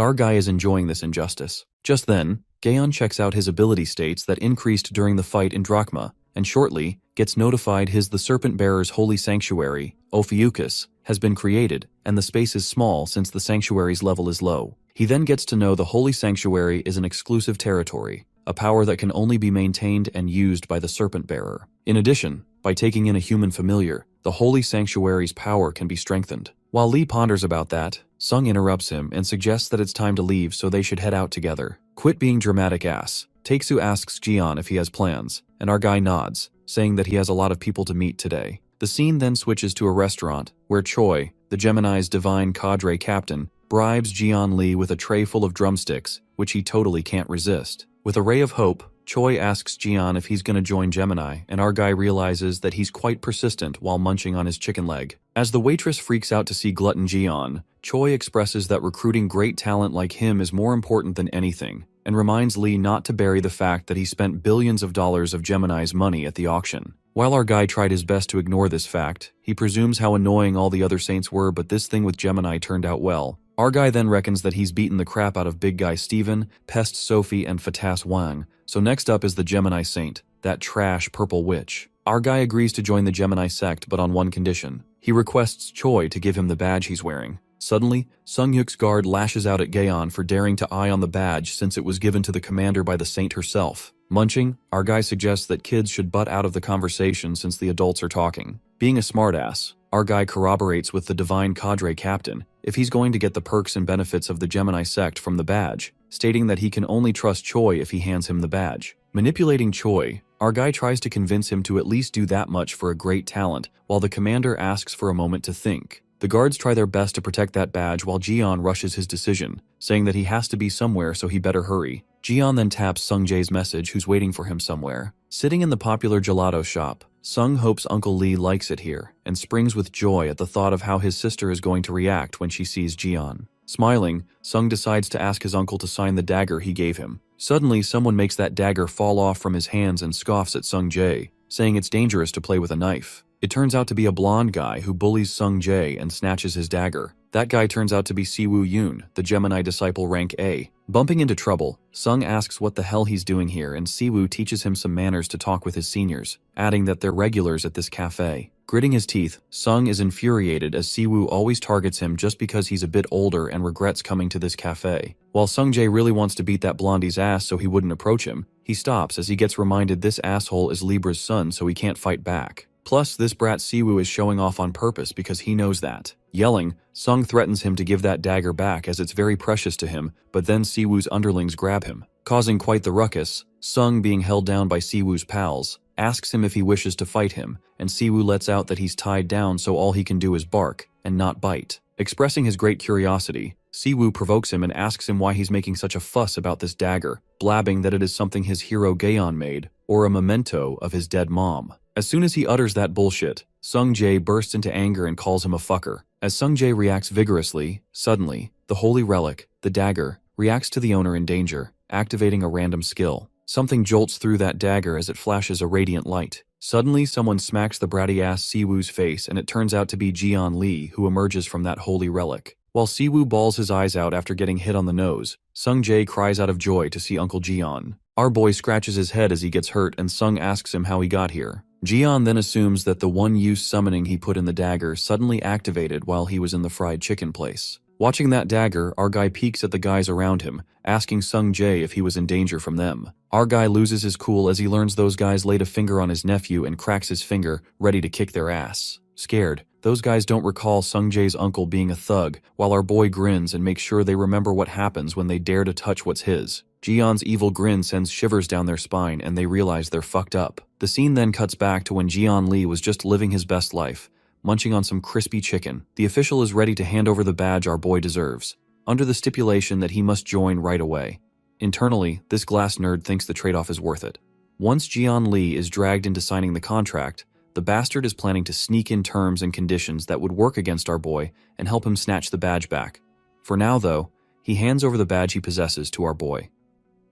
our guy is enjoying this injustice. Just then, Gaeon checks out his ability states that increased during the fight in Drachma, and shortly gets notified the Serpent Bearer's holy sanctuary, Ophiuchus, has been created, and the space is small since the sanctuary's level is low. He then gets to know the holy sanctuary is an exclusive territory, a power that can only be maintained and used by the Serpent Bearer. In addition, by taking in a human familiar, the holy sanctuary's power can be strengthened. While Lee ponders about that, Sung interrupts him and suggests that it's time to leave so they should head out together. Quit being dramatic ass. Taiksu asks Jian if he has plans, and our guy nods, saying that he has a lot of people to meet today. The scene then switches to a restaurant, where Choi, the Gemini's divine cadre captain, bribes Jian Li with a tray full of drumsticks, which he totally can't resist. With a ray of hope, Choi asks Jian if he's gonna join Gemini, and our guy realizes that he's quite persistent while munching on his chicken leg. As the waitress freaks out to see glutton Jian, Choi expresses that recruiting great talent like him is more important than anything, and reminds Lee not to bury the fact that he spent billions of dollars of Gemini's money at the auction. While our guy tried his best to ignore this fact, he presumes how annoying all the other saints were, but this thing with Gemini turned out well. Our guy then reckons that he's beaten the crap out of big guy Steven, Pest Sophie, and Fatas Wang, so next up is the Gemini saint, that trash purple witch. Our guy agrees to join the Gemini sect, but on one condition. He requests Choi to give him the badge he's wearing. Suddenly, Sung-hyuk's guard lashes out at Gaeon for daring to eye on the badge since it was given to the commander by the saint herself. Munching, our guy suggests that kids should butt out of the conversation since the adults are talking. Being a smartass, our guy corroborates with the divine cadre captain if he's going to get the perks and benefits of the Gemini sect from the badge, stating that he can only trust Choi if he hands him the badge. Manipulating Choi, our guy tries to convince him to at least do that much for a great talent, while the commander asks for a moment to think. The guards try their best to protect that badge while Jian rushes his decision, saying that he has to be somewhere so he better hurry. Jian then taps Sung-jae's message, who's waiting for him somewhere. Sitting in the popular gelato shop, Sung hopes Uncle Lee likes it here, and springs with joy at the thought of how his sister is going to react when she sees Jian. Smiling, Sung decides to ask his uncle to sign the dagger he gave him. Suddenly, someone makes that dagger fall off from his hands and scoffs at Sung-jae, saying it's dangerous to play with a knife. It turns out to be a blonde guy who bullies Sung-jae and snatches his dagger. That guy turns out to be Siwoo Yoon, the Gemini disciple rank A. Bumping into trouble, Sung asks what the hell he's doing here, and Siwoo teaches him some manners to talk with his seniors, adding that they're regulars at this cafe. Gritting his teeth, Sung is infuriated as Siwoo always targets him just because he's a bit older and regrets coming to this cafe. While Sung-jae really wants to beat that blondie's ass so he wouldn't approach him, he stops as he gets reminded this asshole is Libra's son, so he can't fight back. Plus, this brat Siwoo is showing off on purpose because he knows that. Yelling, Sung threatens him to give that dagger back as it's very precious to him, but then Siwoo's underlings grab him, causing quite the ruckus. Sung, being held down by Siwoo's pals, asks him if he wishes to fight him, and Siwoo lets out that he's tied down so all he can do is bark, and not bite. Expressing his great curiosity, Siwoo provokes him and asks him why he's making such a fuss about this dagger, blabbing that it is something his hero Gaeon made, or a memento of his dead mom. As soon as he utters that bullshit, Sung-jae bursts into anger and calls him a fucker. As Sung-jae reacts vigorously, suddenly, the holy relic, the dagger, reacts to the owner in danger, activating a random skill. Something jolts through that dagger as it flashes a radiant light. Suddenly, someone smacks the bratty-ass Siwoo's face, and it turns out to be Jian Lee who emerges from that holy relic. While Siwoo bawls his eyes out after getting hit on the nose, Sung-jae cries out of joy to see Uncle Jian. Our boy scratches his head as he gets hurt, and Sung asks him how he got here. Jian then assumes that the one-use summoning he put in the dagger suddenly activated while he was in the fried chicken place. Watching that dagger, our guy peeks at the guys around him, asking Sung-jae if he was in danger from them. Our guy loses his cool as he learns those guys laid a finger on his nephew and cracks his finger, ready to kick their ass. Scared, those guys don't recall Sung-jae's uncle being a thug, while our boy grins and makes sure they remember what happens when they dare to touch what's his. Jian's evil grin sends shivers down their spine and they realize they're fucked up. The scene then cuts back to when Jian Lee was just living his best life, munching on some crispy chicken. The official is ready to hand over the badge our boy deserves, under the stipulation that he must join right away. Internally, this glass nerd thinks the trade-off is worth it. Once Jian Lee is dragged into signing the contract, the bastard is planning to sneak in terms and conditions that would work against our boy and help him snatch the badge back. For now, though, he hands over the badge he possesses to our boy.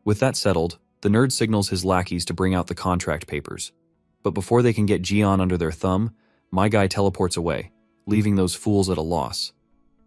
With that settled, the nerd signals his lackeys to bring out the contract papers. But before they can get Jian under their thumb, my guy teleports away, leaving those fools at a loss.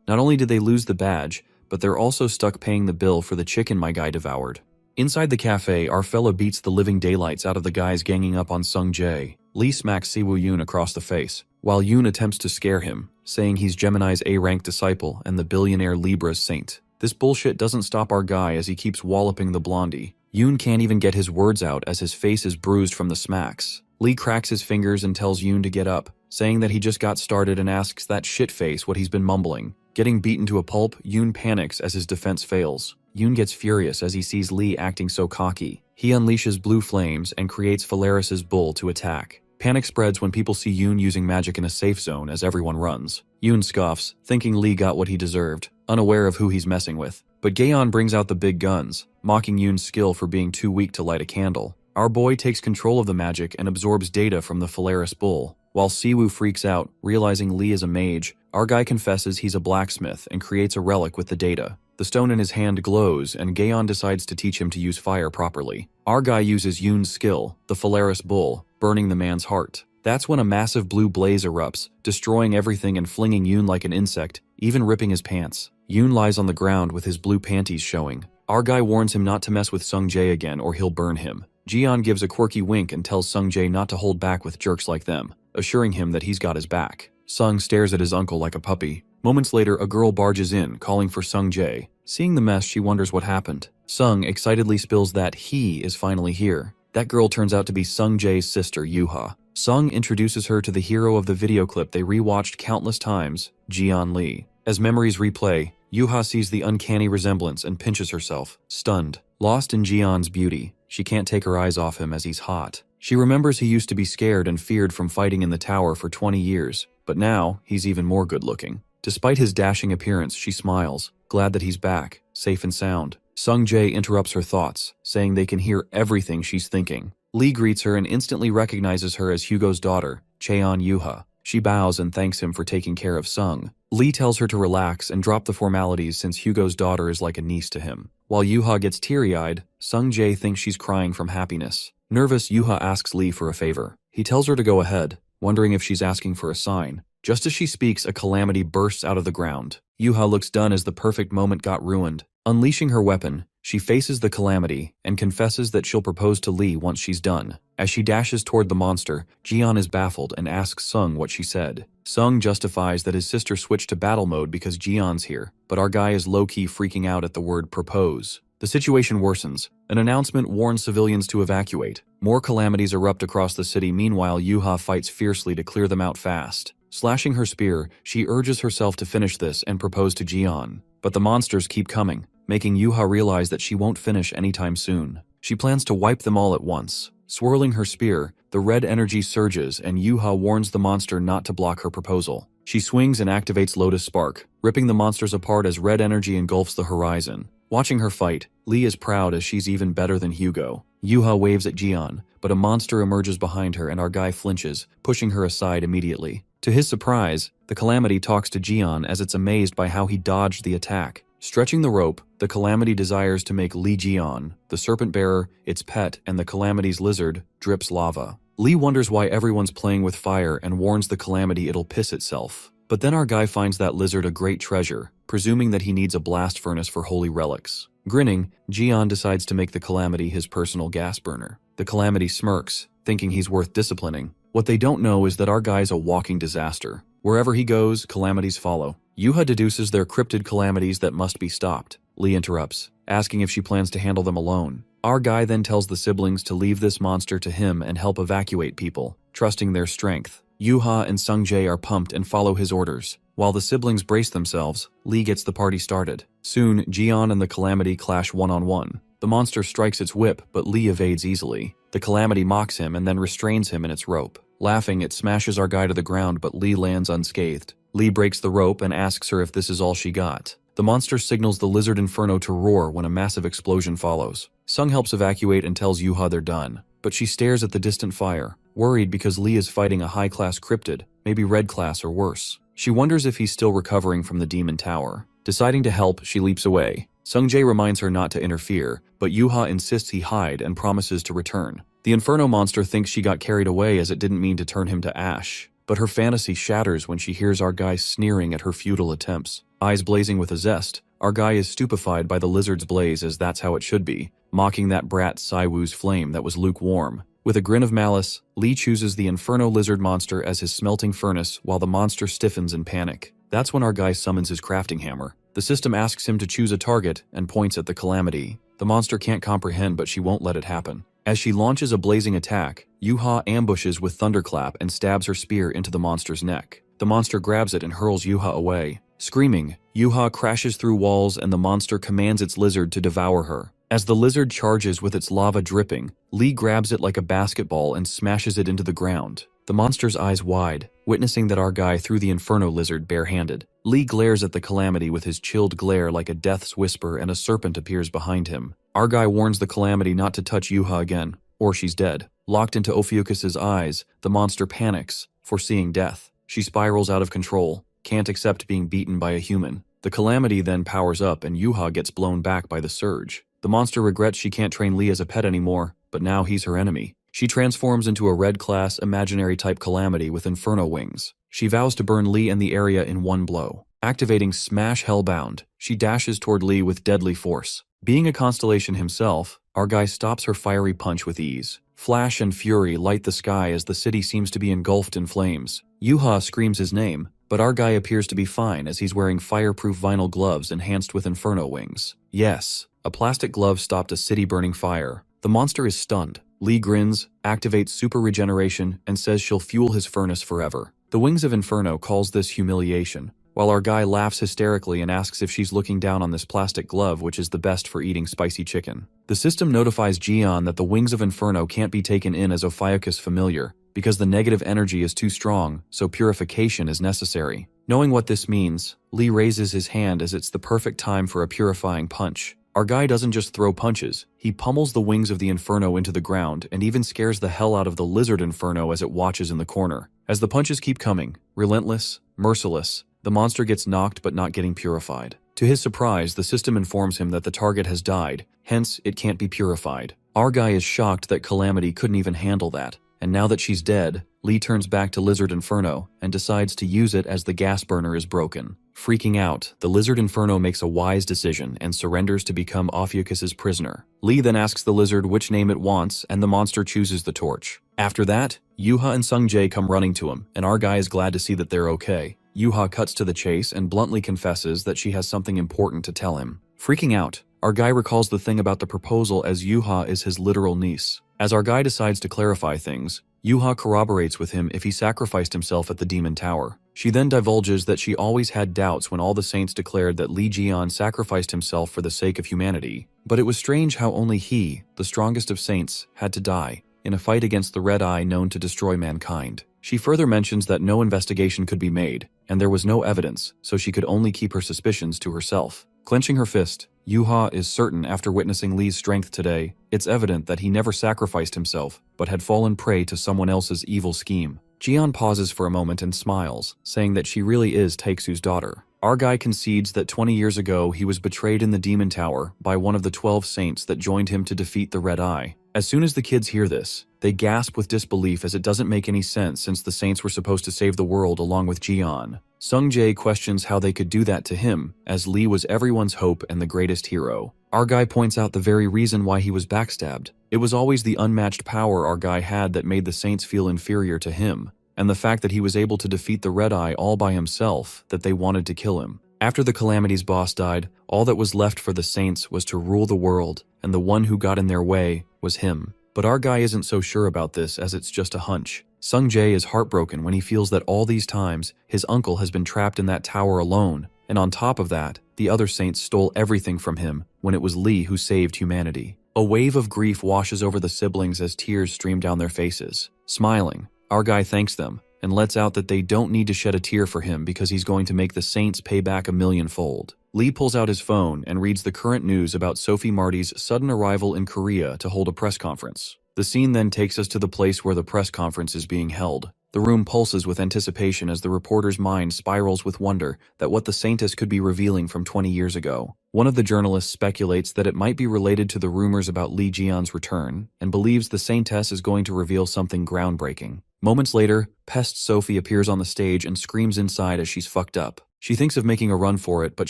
Not only did they lose the badge, but they're also stuck paying the bill for the chicken my guy devoured. Inside the cafe, our fella beats the living daylights out of the guys ganging up on Sung-jae. Lee smacks Siwoo Yoon across the face, while Yoon attempts to scare him, saying he's Gemini's A-rank disciple and the billionaire Libra's saint. This bullshit doesn't stop our guy as he keeps walloping the blondie. Yoon can't even get his words out as his face is bruised from the smacks. Lee cracks his fingers and tells Yoon to get up, saying that he just got started and asks that shit-face what he's been mumbling. Getting beaten to a pulp, Yoon panics as his defense fails. Yoon gets furious as he sees Lee acting so cocky. He unleashes blue flames and creates Phalaris's bull to attack. Panic spreads when people see Yoon using magic in a safe zone as everyone runs. Yoon scoffs, thinking Lee got what he deserved, unaware of who he's messing with. But Gaeon brings out the big guns, mocking Yoon's skill for being too weak to light a candle. Our boy takes control of the magic and absorbs data from the Phalaris bull. While Siwoo freaks out, realizing Lee is a mage, our guy confesses he's a blacksmith and creates a relic with the data. The stone in his hand glows, and Gaon decides to teach him to use fire properly. Our guy uses Yoon's skill, the Phalaris Bull, burning the man's heart. That's when a massive blue blaze erupts, destroying everything and flinging Yoon like an insect, even ripping his pants. Yoon lies on the ground with his blue panties showing. Our guy warns him not to mess with Sung Jae again or he'll burn him. Jian gives a quirky wink and tells Sung Jae not to hold back with jerks like them, assuring him that he's got his back. Sung stares at his uncle like a puppy. Moments later, a girl barges in, calling for Sung Jae. Seeing the mess, she wonders what happened. Sung excitedly spills that he is finally here. That girl turns out to be Sung Jae's sister, Yuha. Sung introduces her to the hero of the video clip they rewatched countless times, Jian Lee. As memories replay, Yuha sees the uncanny resemblance and pinches herself, stunned. Lost in Jian's beauty, she can't take her eyes off him as he's hot. She remembers he used to be scared and feared from fighting in the tower for 20 years, but now he's even more good-looking. Despite his dashing appearance, she smiles, glad that he's back, safe and sound. Sung Jae interrupts her thoughts, saying they can hear everything she's thinking. Lee greets her and instantly recognizes her as Hugo's daughter, Cheon Yuha. She bows and thanks him for taking care of Sung. Lee tells her to relax and drop the formalities since Hugo's daughter is like a niece to him. While Yuha gets teary-eyed, Sung Jae thinks she's crying from happiness. Nervous, Yuha asks Lee for a favor. He tells her to go ahead, wondering if she's asking for a sign. Just as she speaks, a calamity bursts out of the ground. Yuha looks done as the perfect moment got ruined. Unleashing her weapon, she faces the calamity and confesses that she'll propose to Lee once she's done. As she dashes toward the monster, Jian is baffled and asks Sung what she said. Sung justifies that his sister switched to battle mode because Jian's here, but our guy is low-key freaking out at the word propose. The situation worsens. An announcement warns civilians to evacuate. More calamities erupt across the city. Meanwhile, Yuha fights fiercely to clear them out fast. Slashing her spear, she urges herself to finish this and propose to Jian. But the monsters keep coming, making Yuha realize that she won't finish anytime soon. She plans to wipe them all at once. Swirling her spear, the red energy surges and Yuha warns the monster not to block her proposal. She swings and activates Lotus Spark, ripping the monsters apart as red energy engulfs the horizon. Watching her fight, Lee is proud as she's even better than Hugo. Yuha waves at Jian, but a monster emerges behind her and our guy flinches, pushing her aside immediately. To his surprise, the calamity talks to Jian as it's amazed by how he dodged the attack. Stretching the rope, the calamity desires to make Lee Jian, the serpent bearer, its pet, and the calamity's lizard, drips lava. Lee wonders why everyone's playing with fire and warns the calamity it'll piss itself. But then our guy finds that lizard a great treasure, presuming that he needs a blast furnace for holy relics. Grinning, Jian decides to make the calamity his personal gas burner. The calamity smirks, thinking he's worth disciplining. What they don't know is that our guy's a walking disaster. Wherever he goes, calamities follow. Yuha deduces they're cryptid calamities that must be stopped. Lee interrupts, asking if she plans to handle them alone. Our guy then tells the siblings to leave this monster to him and help evacuate people, trusting their strength. Yuha and Sung Jae are pumped and follow his orders. While the siblings brace themselves, Lee gets the party started. Soon, Jian and the calamity clash one-on-one. The monster strikes its whip, but Lee evades easily. The calamity mocks him and then restrains him in its rope. Laughing, it smashes our guy to the ground, but Lee lands unscathed. Lee breaks the rope and asks her if this is all she got. The monster signals the lizard inferno to roar when a massive explosion follows. Sung helps evacuate and tells Yuha they're done, but she stares at the distant fire, worried because Lee is fighting a high-class cryptid, maybe red class or worse. She wonders if he's still recovering from the demon tower. Deciding to help, she leaps away. Sung Jae reminds her not to interfere, but Yuha insists he hide and promises to return. The Inferno monster thinks she got carried away as it didn't mean to turn him to ash. But her fantasy shatters when she hears our guy sneering at her futile attempts. Eyes blazing with a zest, our guy is stupefied by the lizard's blaze as that's how it should be, mocking that brat Siwoo's flame that was lukewarm. With a grin of malice, Lee chooses the Inferno lizard monster as his smelting furnace while the monster stiffens in panic. That's when our guy summons his crafting hammer. The system asks him to choose a target and points at the calamity. The monster can't comprehend, but she won't let it happen. As she launches a blazing attack, Yuha ambushes with Thunderclap and stabs her spear into the monster's neck. The monster grabs it and hurls Yuha away. Screaming, Yuha crashes through walls and the monster commands its lizard to devour her. As the lizard charges with its lava dripping, Lee grabs it like a basketball and smashes it into the ground. The monster's eyes wide, witnessing that our guy threw the Inferno lizard barehanded. Lee glares at the calamity with his chilled glare like a death's whisper, and a serpent appears behind him. Our guy warns the calamity not to touch Yuha again, or she's dead. Locked into Ophiuchus's eyes, the monster panics, foreseeing death. She spirals out of control, can't accept being beaten by a human. The calamity then powers up and Yuha gets blown back by the surge. The monster regrets she can't train Lee as a pet anymore, but now he's her enemy. She transforms into a red-class, imaginary-type calamity with inferno wings. She vows to burn Lee and the area in one blow. Activating Smash Hellbound, she dashes toward Lee with deadly force. Being a constellation himself, our guy stops her fiery punch with ease. Flash and fury light the sky as the city seems to be engulfed in flames. Yuha screams his name, but our guy appears to be fine as he's wearing fireproof vinyl gloves enhanced with inferno wings. Yes, a plastic glove stopped a city burning fire. The monster is stunned. Lee grins, activates super regeneration, and says she'll fuel his furnace forever. The Wings of Inferno calls this humiliation, while our guy laughs hysterically and asks if she's looking down on this plastic glove which is the best for eating spicy chicken. The system notifies Jian that the Wings of Inferno can't be taken in as Ophiuchus familiar, because the negative energy is too strong, so purification is necessary. Knowing what this means, Lee raises his hand as it's the perfect time for a purifying punch. Our guy doesn't just throw punches, he pummels the Wings of the Inferno into the ground and even scares the hell out of the Lizard Inferno as it watches in the corner. As the punches keep coming, relentless, merciless, the monster gets knocked but not getting purified. To his surprise, the system informs him that the target has died, hence it can't be purified. Our guy is shocked that Calamity couldn't even handle that, and now that she's dead, Lee turns back to Lizard Inferno and decides to use it as the gas burner is broken. Freaking out, the Lizard Inferno makes a wise decision and surrenders to become Ophiuchus's prisoner. Lee then asks the lizard which name it wants, and the monster chooses the torch. After that, Yuha and Sungjae come running to him, and our guy is glad to see that they're okay. Yuha cuts to the chase and bluntly confesses that she has something important to tell him. Freaking out, our guy recalls the thing about the proposal as Yuha is his literal niece. As our guy decides to clarify things, Yuha corroborates with him if he sacrificed himself at the Demon Tower. She then divulges that she always had doubts when all the saints declared that Li Jian sacrificed himself for the sake of humanity, but it was strange how only he, the strongest of saints, had to die in a fight against the Red Eye known to destroy mankind. She further mentions that no investigation could be made, and there was no evidence, so she could only keep her suspicions to herself. Clenching her fist, Yuha is certain after witnessing Li's strength today, it's evident that he never sacrificed himself, but had fallen prey to someone else's evil scheme. Jian pauses for a moment and smiles, saying that she really is Taixu's daughter. Our guy concedes that 20 years ago he was betrayed in the Demon Tower by one of the 12 saints that joined him to defeat the Red Eye. As soon as the kids hear this, they gasp with disbelief as it doesn't make any sense since the saints were supposed to save the world along with Jian. Sungjae questions how they could do that to him, as Li was everyone's hope and the greatest hero. Our guy points out the very reason why he was backstabbed. It was always the unmatched power our guy had that made the saints feel inferior to him, and the fact that he was able to defeat the Red Eye all by himself, that they wanted to kill him. After the Calamity's boss died, all that was left for the saints was to rule the world, and the one who got in their way was him. But our guy isn't so sure about this as it's just a hunch. Sungjae is heartbroken when he feels that all these times, his uncle has been trapped in that tower alone, and on top of that, the other saints stole everything from him when it was Li who saved humanity. A wave of grief washes over the siblings as tears stream down their faces. Smiling, our guy thanks them, and lets out that they don't need to shed a tear for him because he's going to make the saints pay back 1,000,000-fold. Lee pulls out his phone and reads the current news about Sophie Marty's sudden arrival in Korea to hold a press conference. The scene then takes us to the place where the press conference is being held. The room pulses with anticipation as the reporter's mind spirals with wonder that what the saintess could be revealing from 20 years ago. One of the journalists speculates that it might be related to the rumors about Li Jian's return, and believes the saintess is going to reveal something groundbreaking. Moments later, Pest Sophie appears on the stage and screams inside as she's fucked up. She thinks of making a run for it, but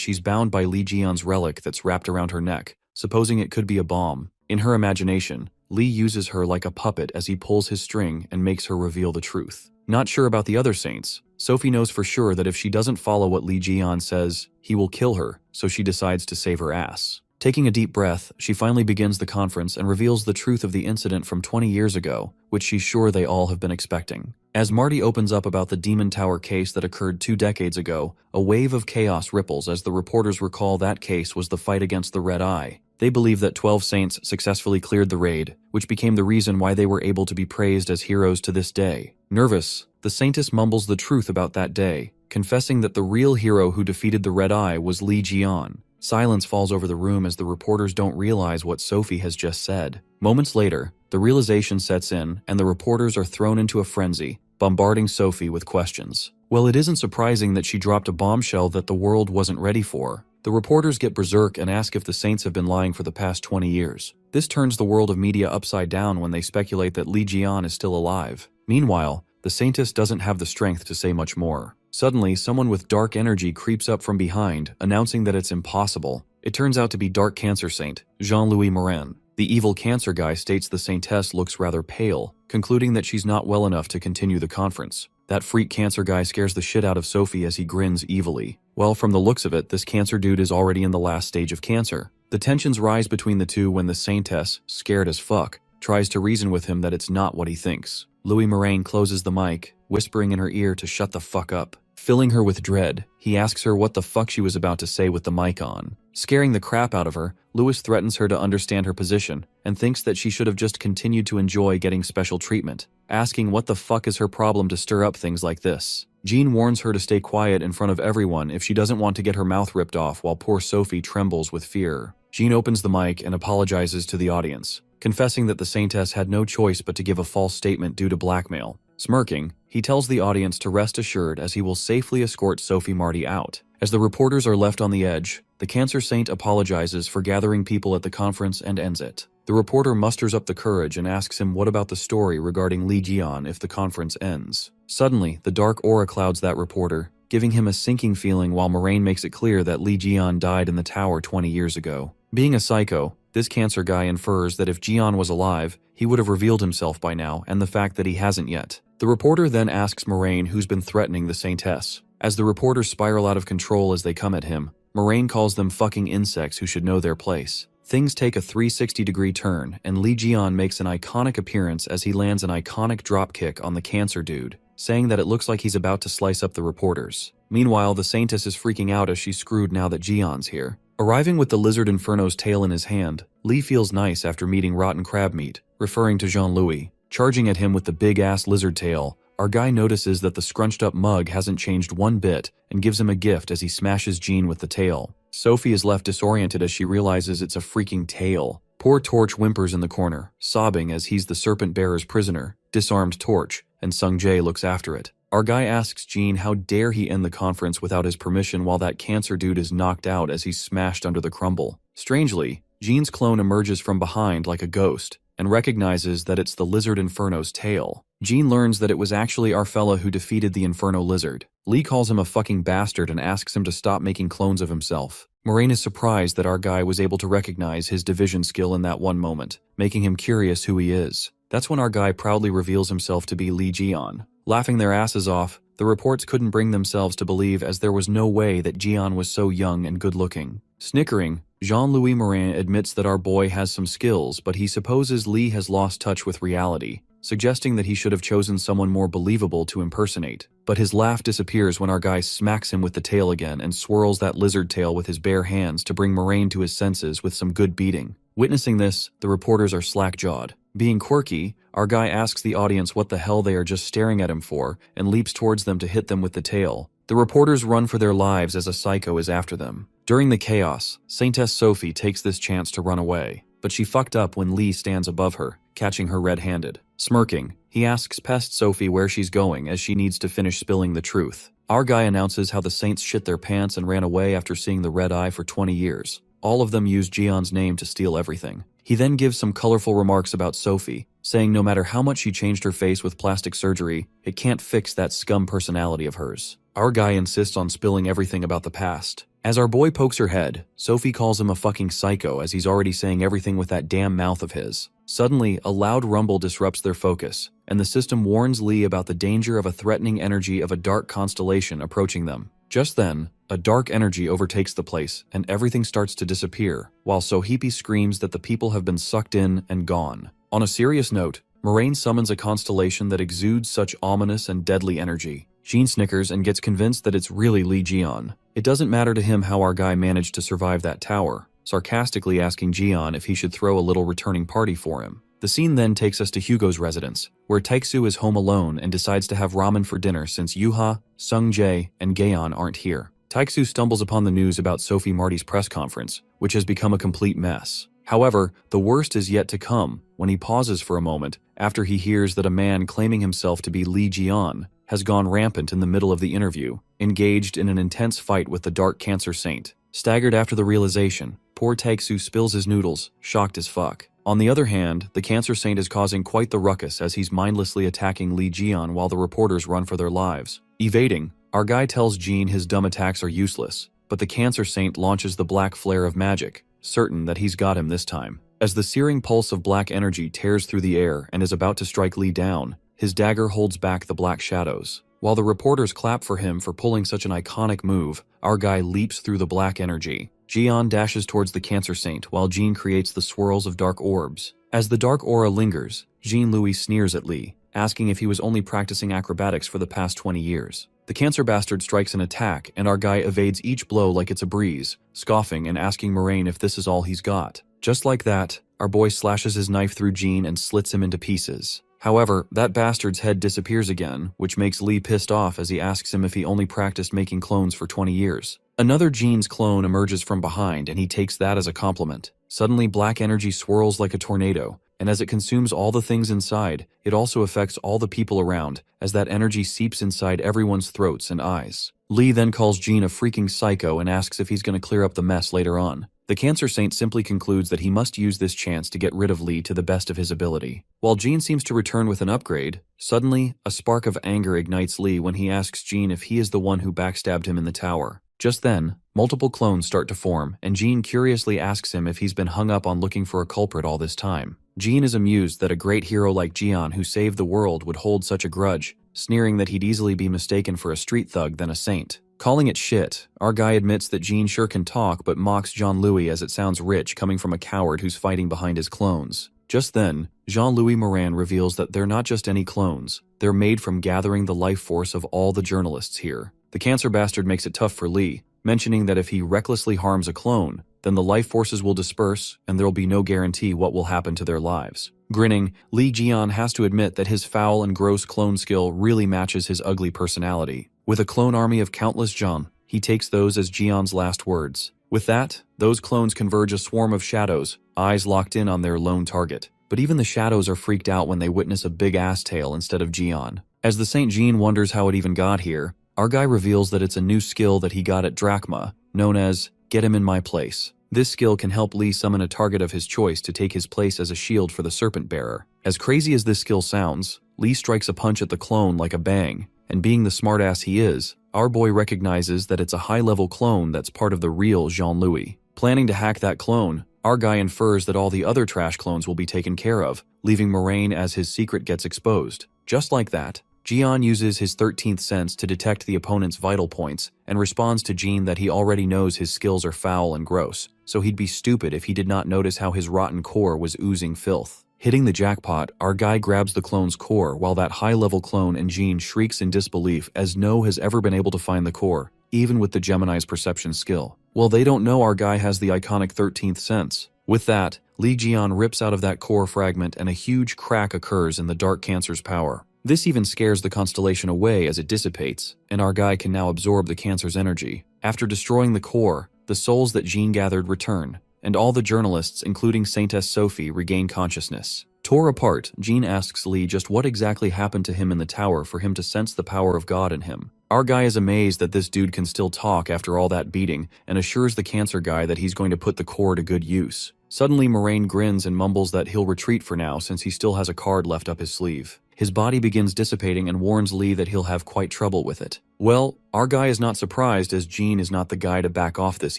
she's bound by Li Jian's relic that's wrapped around her neck, supposing it could be a bomb. In her imagination, Li uses her like a puppet as he pulls his string and makes her reveal the truth. Not sure about the other saints, Sophie knows for sure that if she doesn't follow what Li Jian says, he will kill her, so she decides to save her ass. Taking a deep breath, she finally begins the conference and reveals the truth of the incident from 20 years ago, which she's sure they all have been expecting. As Marty opens up about the Demon Tower case that occurred 2 decades ago, a wave of chaos ripples as the reporters recall that case was the fight against the Red Eye. They believe that 12 saints successfully cleared the raid, which became the reason why they were able to be praised as heroes to this day. Nervous, the saintess mumbles the truth about that day, confessing that the real hero who defeated the Red Eye was Li Jian. Silence falls over the room as the reporters don't realize what Sophie has just said. Moments later, the realization sets in and the reporters are thrown into a frenzy. bombarding Sophie with questions. Well, it isn't surprising that she dropped a bombshell that the world wasn't ready for. The reporters get berserk and ask if the Saints have been lying for the past 20 years. This turns the world of media upside down when they speculate that Li Jian is still alive. Meanwhile, the Saintess doesn't have the strength to say much more. Suddenly, someone with dark energy creeps up from behind, announcing that it's impossible. It turns out to be Dark Cancer Saint, Jean-Louis Morin. The evil cancer guy states the Saintess looks rather pale, concluding that she's not well enough to continue the conference. That freak cancer guy scares the shit out of Sophie as he grins evilly. Well, from the looks of it, this cancer dude is already in the last stage of cancer. The tensions rise between the two when the Saintess, scared as fuck, tries to reason with him that it's not what he thinks. Louis Morin closes the mic, whispering in her ear to shut the fuck up. Filling her with dread, he asks her what the fuck she was about to say with the mic on. Scaring the crap out of her, Louis threatens her to understand her position and thinks that she should have just continued to enjoy getting special treatment, asking what the fuck is her problem to stir up things like this. Jean warns her to stay quiet in front of everyone if she doesn't want to get her mouth ripped off while poor Sophie trembles with fear. Jean opens the mic and apologizes to the audience, confessing that the Saintess had no choice but to give a false statement due to blackmail. Smirking, he tells the audience to rest assured as he will safely escort Sophie Marty out. As the reporters are left on the edge, the Cancer Saint apologizes for gathering people at the conference and ends it. The reporter musters up the courage and asks him what about the story regarding Li Jian if the conference ends. Suddenly, the dark aura clouds that reporter, giving him a sinking feeling while Moraine makes it clear that Li Jian died in the tower 20 years ago. Being a psycho, this cancer guy infers that if Jian was alive, he would have revealed himself by now, and the fact that he hasn't yet. The reporter then asks Moraine who's been threatening the Saintess. As the reporters spiral out of control as they come at him, Moraine calls them fucking insects who should know their place. Things take a 360-degree turn, and Li Jian makes an iconic appearance as he lands an iconic dropkick on the cancer dude, saying that it looks like he's about to slice up the reporters. Meanwhile, the Saintess is freaking out as she's screwed now that Jian's here. Arriving with the Lizard Inferno's tail in his hand, Li feels nice after meeting rotten crab meat, referring to Jean-Louis. Charging at him with the big-ass lizard tail, our guy notices that the scrunched-up mug hasn't changed one bit and gives him a gift as he smashes Jean with the tail. Sophie is left disoriented as she realizes it's a freaking tail. Poor Torch whimpers in the corner, sobbing as he's the serpent-bearer's prisoner, disarmed Torch, and Sung Jae looks after it. Our guy asks Jean how dare he end the conference without his permission while that cancer dude is knocked out as he's smashed under the crumble. Strangely, Jean's clone emerges from behind like a ghost and recognizes that it's the Lizard Inferno's tail. Jean learns that it was actually our fella who defeated the Inferno Lizard. Lee calls him a fucking bastard and asks him to stop making clones of himself. Moraine is surprised that our guy was able to recognize his division skill in that one moment, making him curious who he is. That's when our guy proudly reveals himself to be Li Jian. Laughing their asses off, the reports couldn't bring themselves to believe as there was no way that Jian was so young and good-looking. Snickering, Jean-Louis Morin admits that our boy has some skills, but he supposes Li has lost touch with reality, suggesting that he should have chosen someone more believable to impersonate. But his laugh disappears when our guy smacks him with the tail again and swirls that lizard tail with his bare hands to bring Moraine to his senses with some good beating. Witnessing this, the reporters are slack-jawed. Being quirky, our guy asks the audience what the hell they are just staring at him for and leaps towards them to hit them with the tail. The reporters run for their lives as a psycho is after them. During the chaos, Saintess Sophie takes this chance to run away, but she fucked up when Lee stands above her, catching her red-handed. Smirking, he asks Pest Sophie where she's going as she needs to finish spilling the truth. Our guy announces how the Saints shit their pants and ran away after seeing the red eye for 20 years. All of them used Jian's name to steal everything. He then gives some colorful remarks about Sophie, saying no matter how much she changed her face with plastic surgery, it can't fix that scum personality of hers. Our guy insists on spilling everything about the past. As our boy pokes her head, Sophie calls him a fucking psycho as he's already saying everything with that damn mouth of his. Suddenly, a loud rumble disrupts their focus, and the system warns Lee about the danger of a threatening energy of a dark constellation approaching them. Just then, a dark energy overtakes the place, and everything starts to disappear, while Sohipi screams that the people have been sucked in and gone. On a serious note, Moraine summons a constellation that exudes such ominous and deadly energy. Jean snickers and gets convinced that it's really Li Jian. It doesn't matter to him how our guy managed to survive that tower, sarcastically asking Jian if he should throw a little returning party for him. The scene then takes us to Hugo's residence, where Taeksu is home alone and decides to have ramen for dinner since Yuha, Sung Jae, and Gaeon aren't here. Taeksu stumbles upon the news about Sophie Marty's press conference, which has become a complete mess. However, the worst is yet to come when he pauses for a moment after he hears that a man claiming himself to be Lee Jian has gone rampant in the middle of the interview, engaged in an intense fight with the Dark Cancer Saint. Staggered after the realization, poor Taeksu spills his noodles, shocked as fuck. On the other hand, the Cancer Saint is causing quite the ruckus as he's mindlessly attacking Lee Jian while the reporters run for their lives. Evading, our guy tells Jean his dumb attacks are useless, but the Cancer Saint launches the black flare of magic, certain that he's got him this time. As the searing pulse of black energy tears through the air and is about to strike Lee down, his dagger holds back the black shadows. While the reporters clap for him for pulling such an iconic move, our guy leaps through the black energy. Jian dashes towards the Cancer Saint while Jean creates the swirls of dark orbs. As the dark aura lingers, Jean-Louis sneers at Lee, asking if he was only practicing acrobatics for the past 20 years. The cancer bastard strikes an attack, and our guy evades each blow like it's a breeze, scoffing and asking Moraine if this is all he's got. Just like that, our boy slashes his knife through Jean and slits him into pieces. However, that bastard's head disappears again, which makes Lee pissed off as he asks him if he only practiced making clones for 20 years. Another Jean's clone emerges from behind and he takes that as a compliment. Suddenly, black energy swirls like a tornado, and as it consumes all the things inside, it also affects all the people around, as that energy seeps inside everyone's throats and eyes. Lee then calls Jean a freaking psycho and asks if he's going to clear up the mess later on. The Cancer Saint simply concludes that he must use this chance to get rid of Lee to the best of his ability. While Jean seems to return with an upgrade, suddenly, a spark of anger ignites Lee when he asks Jean if he is the one who backstabbed him in the tower. Just then, multiple clones start to form, and Jean curiously asks him if he's been hung up on looking for a culprit all this time. Jean is amused that a great hero like Jian who saved the world would hold such a grudge, sneering that he'd easily be mistaken for a street thug than a saint. Calling it shit, our guy admits that Jean sure can talk but mocks Jean-Louis as it sounds rich coming from a coward who's fighting behind his clones. Just then, Jean-Louis Morin reveals that they're not just any clones, they're made from gathering the life force of all the journalists here. The cancer bastard makes it tough for Lee, mentioning that if he recklessly harms a clone, then the life forces will disperse and there'll be no guarantee what will happen to their lives. Grinning, Lee Jian has to admit that his foul and gross clone skill really matches his ugly personality. With a clone army of countless Jean, he takes those as Jian's last words. With that, those clones converge a swarm of shadows, eyes locked in on their lone target. But even the shadows are freaked out when they witness a big ass tail instead of Jian. As the Saint Jean wonders how it even got here, our guy reveals that it's a new skill that he got at Drachma, known as Get Him in My Place. This skill can help Lee summon a target of his choice to take his place as a shield for the Serpent Bearer. As crazy as this skill sounds, Lee strikes a punch at the clone like a bang, and being the smartass he is, our boy recognizes that it's a high-level clone that's part of the real Jean-Louis. Planning to hack that clone, our guy infers that all the other trash clones will be taken care of, leaving Moraine as his secret gets exposed. Just like that, Jian uses his 13th sense to detect the opponent's vital points and responds to Jean that he already knows his skills are foul and gross, so he'd be stupid if he did not notice how his rotten core was oozing filth. Hitting the jackpot, our guy grabs the clone's core while that high-level clone and Jean shrieks in disbelief as no has ever been able to find the core, even with the Gemini's perception skill. Well, they don't know our guy has the iconic 13th sense. With that, Lee Jian rips out of that core fragment and a huge crack occurs in the Dark Cancer's power. This even scares the constellation away as it dissipates, and our guy can now absorb the cancer's energy. After destroying the core, the souls that Jean gathered return, and all the journalists, including Saintess Sophie, regain consciousness. Tore apart, Jean asks Lee just what exactly happened to him in the tower for him to sense the power of God in him. Our guy is amazed that this dude can still talk after all that beating and assures the cancer guy that he's going to put the core to good use. Suddenly, Moraine grins and mumbles that he'll retreat for now since he still has a card left up his sleeve. His body begins dissipating and warns Lee that he'll have quite trouble with it. Well, our guy is not surprised as Jean is not the guy to back off this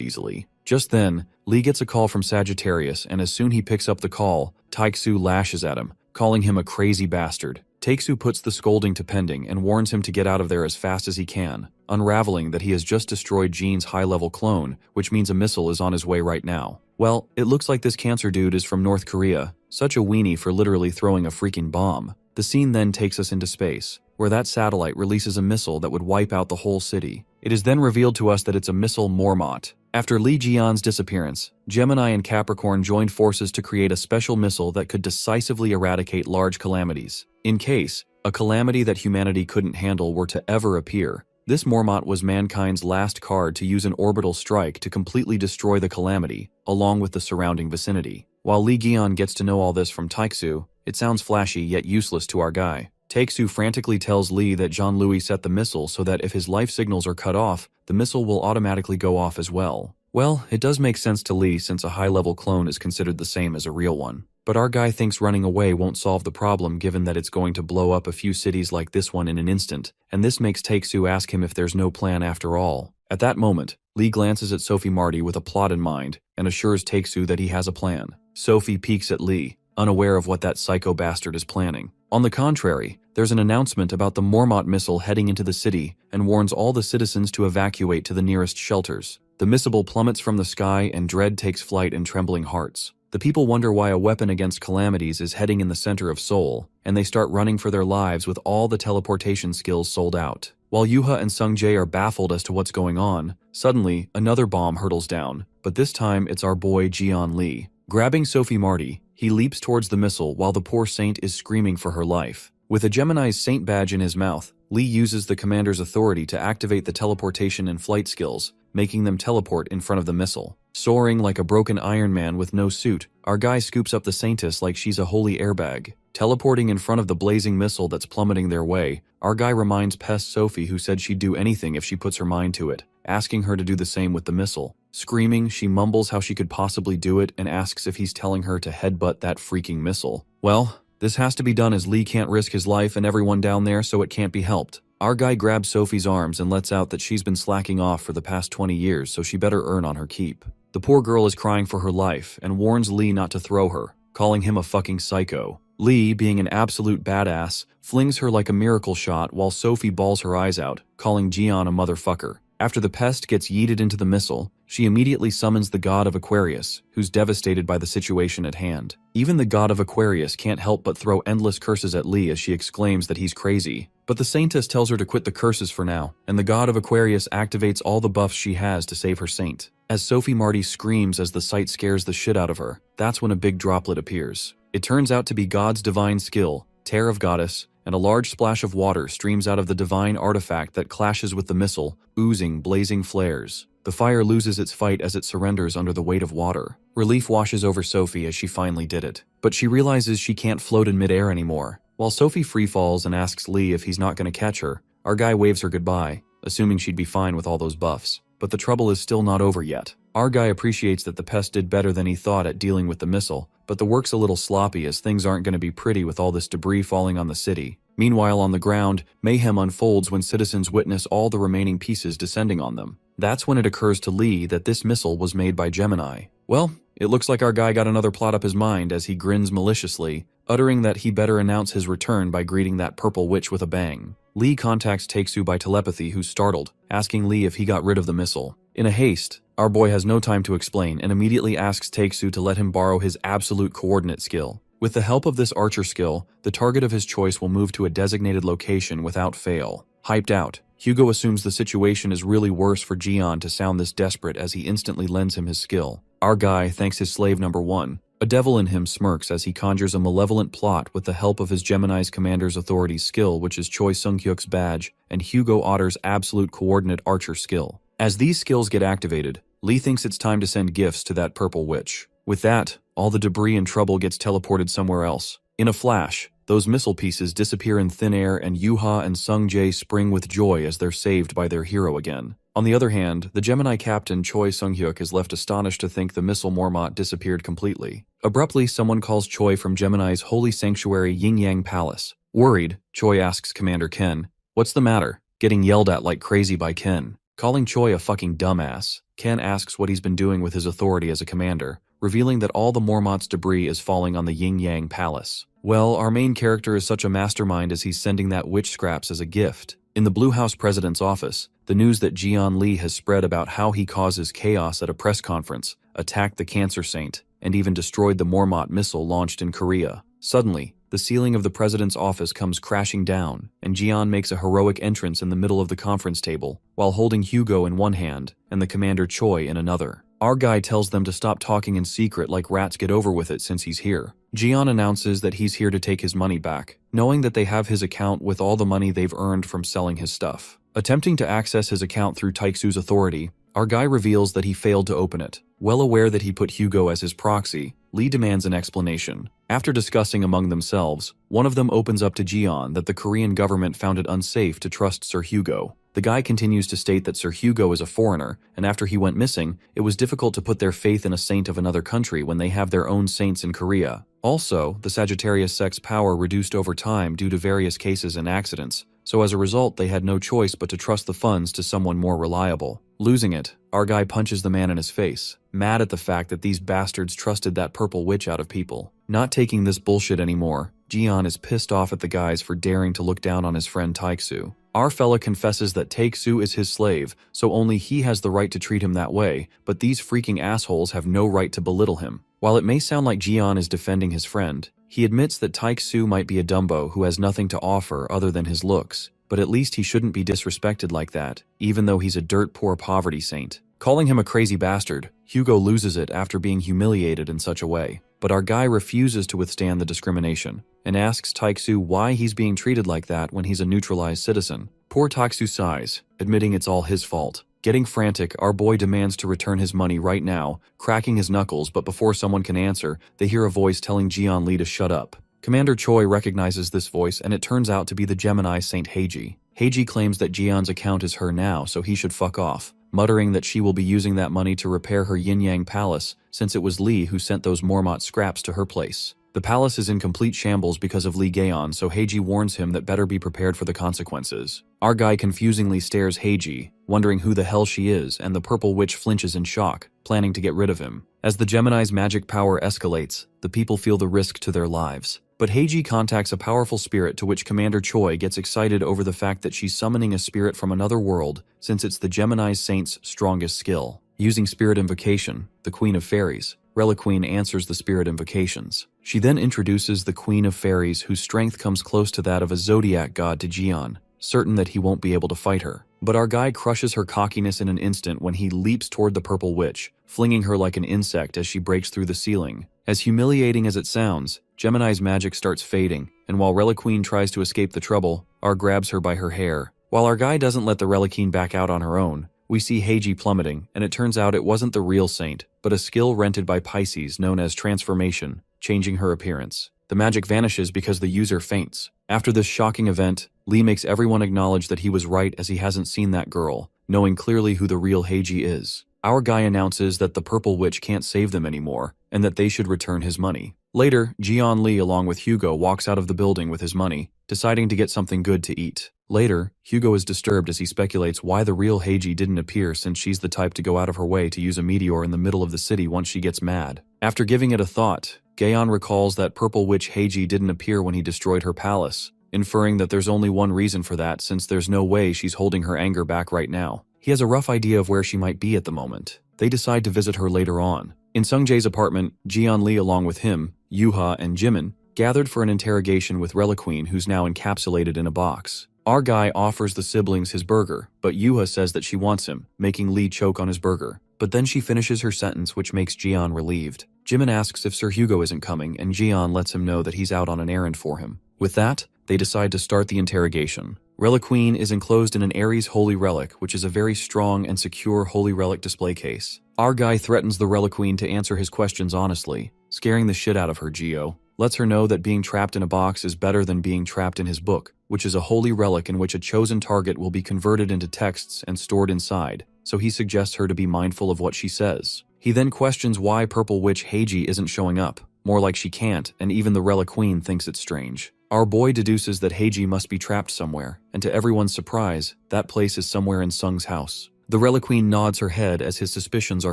easily. Just then, Lee gets a call from Sagittarius, and as soon he picks up the call, Taeksu lashes at him, calling him a crazy bastard. Taeksu puts the scolding to pending and warns him to get out of there as fast as he can, unraveling that he has just destroyed Jean's high-level clone, which means a missile is on his way right now. Well, it looks like this cancer dude is from North Korea, such a weenie for literally throwing a freaking bomb. The scene then takes us into space, where that satellite releases a missile that would wipe out the whole city. It is then revealed to us that it's a missile Mormont. After Lee Jian's disappearance, Gemini and Capricorn joined forces to create a special missile that could decisively eradicate large calamities. In case a calamity that humanity couldn't handle were to ever appear, this Mormont was mankind's last card to use an orbital strike to completely destroy the calamity, along with the surrounding vicinity. While Lee Gion gets to know all this from Taeksu, it sounds flashy yet useless to our guy. Taeksu frantically tells Lee that Jean-Louis set the missile so that if his life signals are cut off, the missile will automatically go off as well. Well, it does make sense to Lee since a high-level clone is considered the same as a real one. But our guy thinks running away won't solve the problem given that it's going to blow up a few cities like this one in an instant, and this makes Taeksu ask him if there's no plan after all. At that moment, Lee glances at Sophie Marty with a plot in mind and assures Taeksu that he has a plan. Sophie peeks at Lee, unaware of what that psycho bastard is planning. On the contrary, there's an announcement about the Mormont missile heading into the city and warns all the citizens to evacuate to the nearest shelters. The missile plummets from the sky and dread takes flight in trembling hearts. The people wonder why a weapon against calamities is heading in the center of Seoul, and they start running for their lives with all the teleportation skills sold out. While Yuha and Sungjae are baffled as to what's going on, suddenly another bomb hurtles down, but this time it's our boy Jeon Lee. Grabbing Sophie Marty, he leaps towards the missile while the poor saint is screaming for her life. With a Gemini's saint badge in his mouth, Lee uses the commander's authority to activate the teleportation and flight skills, making them teleport in front of the missile. Soaring like a broken Iron Man with no suit, our guy scoops up the saintess like she's a holy airbag. Teleporting in front of the blazing missile that's plummeting their way, our guy reminds pest Sophie who said she'd do anything if she puts her mind to it, asking her to do the same with the missile. Screaming, she mumbles how she could possibly do it and asks if he's telling her to headbutt that freaking missile. Well, this has to be done as Lee can't risk his life and everyone down there, so it can't be helped. Our guy grabs Sophie's arms and lets out that she's been slacking off for the past 20 years, so she better earn on her keep. The poor girl is crying for her life and warns Lee not to throw her, calling him a fucking psycho. Lee, being an absolute badass, flings her like a miracle shot while Sophie bawls her eyes out, calling Jeon a motherfucker. After the pest gets yeeted into the missile, she immediately summons the god of Aquarius, who's devastated by the situation at hand. Even the god of Aquarius can't help but throw endless curses at Lee as she exclaims that he's crazy. But the saintess tells her to quit the curses for now, and the god of Aquarius activates all the buffs she has to save her saint. As Sophie Marty screams as the sight scares the shit out of her, that's when a big droplet appears. It turns out to be God's divine skill, Tear of Goddess, and a large splash of water streams out of the divine artifact that clashes with the missile, oozing blazing flares. The fire loses its fight as it surrenders under the weight of water. Relief washes over Sophie as she finally did it, but she realizes she can't float in midair anymore. While Sophie freefalls and asks Lee if he's not going to catch her, our guy waves her goodbye, assuming she'd be fine with all those buffs. But the trouble is still not over yet. Our guy appreciates that the pest did better than he thought at dealing with the missile, but the work's a little sloppy as things aren't going to be pretty with all this debris falling on the city. Meanwhile, on the ground, mayhem unfolds when citizens witness all the remaining pieces descending on them. That's when it occurs to Lee that this missile was made by Gemini. Well, it looks like our guy got another plot up his mind as he grins maliciously, uttering that he better announce his return by greeting that purple witch with a bang. Lee contacts Taeksu by telepathy, who's startled, asking Lee if he got rid of the missile. In a haste, our boy has no time to explain and immediately asks Taeksu to let him borrow his absolute coordinate skill. With the help of this archer skill, the target of his choice will move to a designated location without fail. Hyped out, Hugo assumes the situation is really worse for Jeon to sound this desperate as he instantly lends him his skill. Our guy thanks his slave number one. A devil in him smirks as he conjures a malevolent plot with the help of his Gemini's commander's authority skill, which is Choi Sung-hyuk's badge, and Hugo Otter's absolute coordinate archer skill. As these skills get activated, Lee thinks it's time to send gifts to that purple witch. With that, all the debris and trouble gets teleported somewhere else. In a flash, those missile pieces disappear in thin air and Yuha and Sung-jae spring with joy as they're saved by their hero again. On the other hand, the Gemini captain Choi Sung-hyuk is left astonished to think the missile Mormont disappeared completely. Abruptly, someone calls Choi from Gemini's holy sanctuary Yin-Yang Palace. Worried, Choi asks Commander Ken, "What's the matter?" Getting yelled at like crazy by Ken. Calling Choi a fucking dumbass, Ken asks what he's been doing with his authority as a commander, revealing that all the Mormont's debris is falling on the Yin-Yang Palace. Well, our main character is such a mastermind as he's sending that witch scraps as a gift. In the Blue House president's office, the news that Jeon Lee has spread about how he causes chaos at a press conference, attacked the Cancer Saint, and even destroyed the Mormont missile launched in Korea. Suddenly, the ceiling of the president's office comes crashing down, and Jeon makes a heroic entrance in the middle of the conference table, while holding Hugo in one hand and the commander Choi in another. Our guy tells them to stop talking in secret like rats get over with it since he's here. Jeon announces that he's here to take his money back, knowing that they have his account with all the money they've earned from selling his stuff. Attempting to access his account through Taeksu's authority, Our guy reveals that he failed to open it. Well aware that he put Hugo as his proxy, Lee demands an explanation. After discussing among themselves, one of them opens up to Jian that the Korean government found it unsafe to trust Sir Hugo. The guy continues to state that Sir Hugo is a foreigner, and after he went missing, it was difficult to put their faith in a saint of another country when they have their own saints in Korea. Also, the Sagittarius sect's power reduced over time due to various cases and accidents, so as a result they had no choice but to trust the funds to someone more reliable. Losing it, our guy punches the man in his face, mad at the fact that these bastards trusted that purple witch out of people. Not taking this bullshit anymore, Jian is pissed off at the guys for daring to look down on his friend Taeksu. Our fella confesses that Taeksu is his slave, so only he has the right to treat him that way, but these freaking assholes have no right to belittle him. While it may sound like Jian is defending his friend, he admits that Taeksu might be a Dumbo who has nothing to offer other than his looks, but at least he shouldn't be disrespected like that, even though he's a dirt-poor poverty saint. Calling him a crazy bastard, Hugo loses it after being humiliated in such a way. But our guy refuses to withstand the discrimination, and asks Taeksu why he's being treated like that when he's a neutralized citizen. Poor Taeksu sighs, admitting it's all his fault. Getting frantic, our boy demands to return his money right now, cracking his knuckles, but before someone can answer, they hear a voice telling Jian Lee to shut up. Commander Choi recognizes this voice, and it turns out to be the Gemini Saint Heiji. Heiji claims that Jian's account is her now, so he should fuck off, muttering that she will be using that money to repair her yin-yang palace, since it was Lee who sent those Mormont scraps to her place. The palace is in complete shambles because of Lee Gaon, so Heiji warns him that better be prepared for the consequences. Our guy confusingly stares Heiji, wondering who the hell she is, and the purple witch flinches in shock, planning to get rid of him. As the Gemini's magic power escalates, the people feel the risk to their lives. But Heiji contacts a powerful spirit, to which Commander Choi gets excited over the fact that she's summoning a spirit from another world, since it's the Gemini Saint's strongest skill. Using spirit invocation, the Queen of Fairies, Reliqueen answers the spirit invocations. She then introduces the Queen of Fairies, whose strength comes close to that of a zodiac god, to Jian, certain that he won't be able to fight her. But our guy crushes her cockiness in an instant when he leaps toward the purple witch, flinging her like an insect as she breaks through the ceiling. As humiliating as it sounds, Gemini's magic starts fading, and while Reliqueen tries to escape the trouble, R grabs her by her hair. While our guy doesn't let the Reliqueen back out on her own, we see Heiji plummeting, and it turns out it wasn't the real saint, but a skill rented by Pisces known as transformation, changing her appearance. The magic vanishes because the user faints. After this shocking event, Lee makes everyone acknowledge that he was right, as he hasn't seen that girl, knowing clearly who the real Heiji is. Our guy announces that the purple witch can't save them anymore, and that they should return his money. Later, Jian Lee along with Hugo walks out of the building with his money, deciding to get something good to eat. Later, Hugo is disturbed as he speculates why the real Heiji didn't appear, since she's the type to go out of her way to use a meteor in the middle of the city once she gets mad. After giving it a thought, Gaon recalls that purple witch Heiji didn't appear when he destroyed her palace, inferring that there's only one reason for that, since there's no way she's holding her anger back right now. He has a rough idea of where she might be at the moment. They decide to visit her later on. In Sungjae's apartment, Jian Lee along with him, Yuha, and Jimin gathered for an interrogation with Reliqueen, who's now encapsulated in a box. Our guy offers the siblings his burger, but Yuha says that she wants him, making Lee choke on his burger. But then she finishes her sentence, which makes Jian relieved. Jimin asks if Sir Hugo isn't coming, and Jian lets him know that he's out on an errand for him. With that, they decide to start the interrogation. Reliqueen is enclosed in an Ares Holy Relic, which is a very strong and secure Holy Relic display case. Our guy threatens the Reliqueen to answer his questions honestly, scaring the shit out of her. Geo lets her know that being trapped in a box is better than being trapped in his book, which is a holy relic in which a chosen target will be converted into texts and stored inside, so he suggests her to be mindful of what she says. He then questions why Purple Witch Heiji isn't showing up, more like she can't, and even the Reliqueen thinks it's strange. Our boy deduces that Heiji must be trapped somewhere, and to everyone's surprise, that place is somewhere in Sung's house. The Reliqueen nods her head as his suspicions are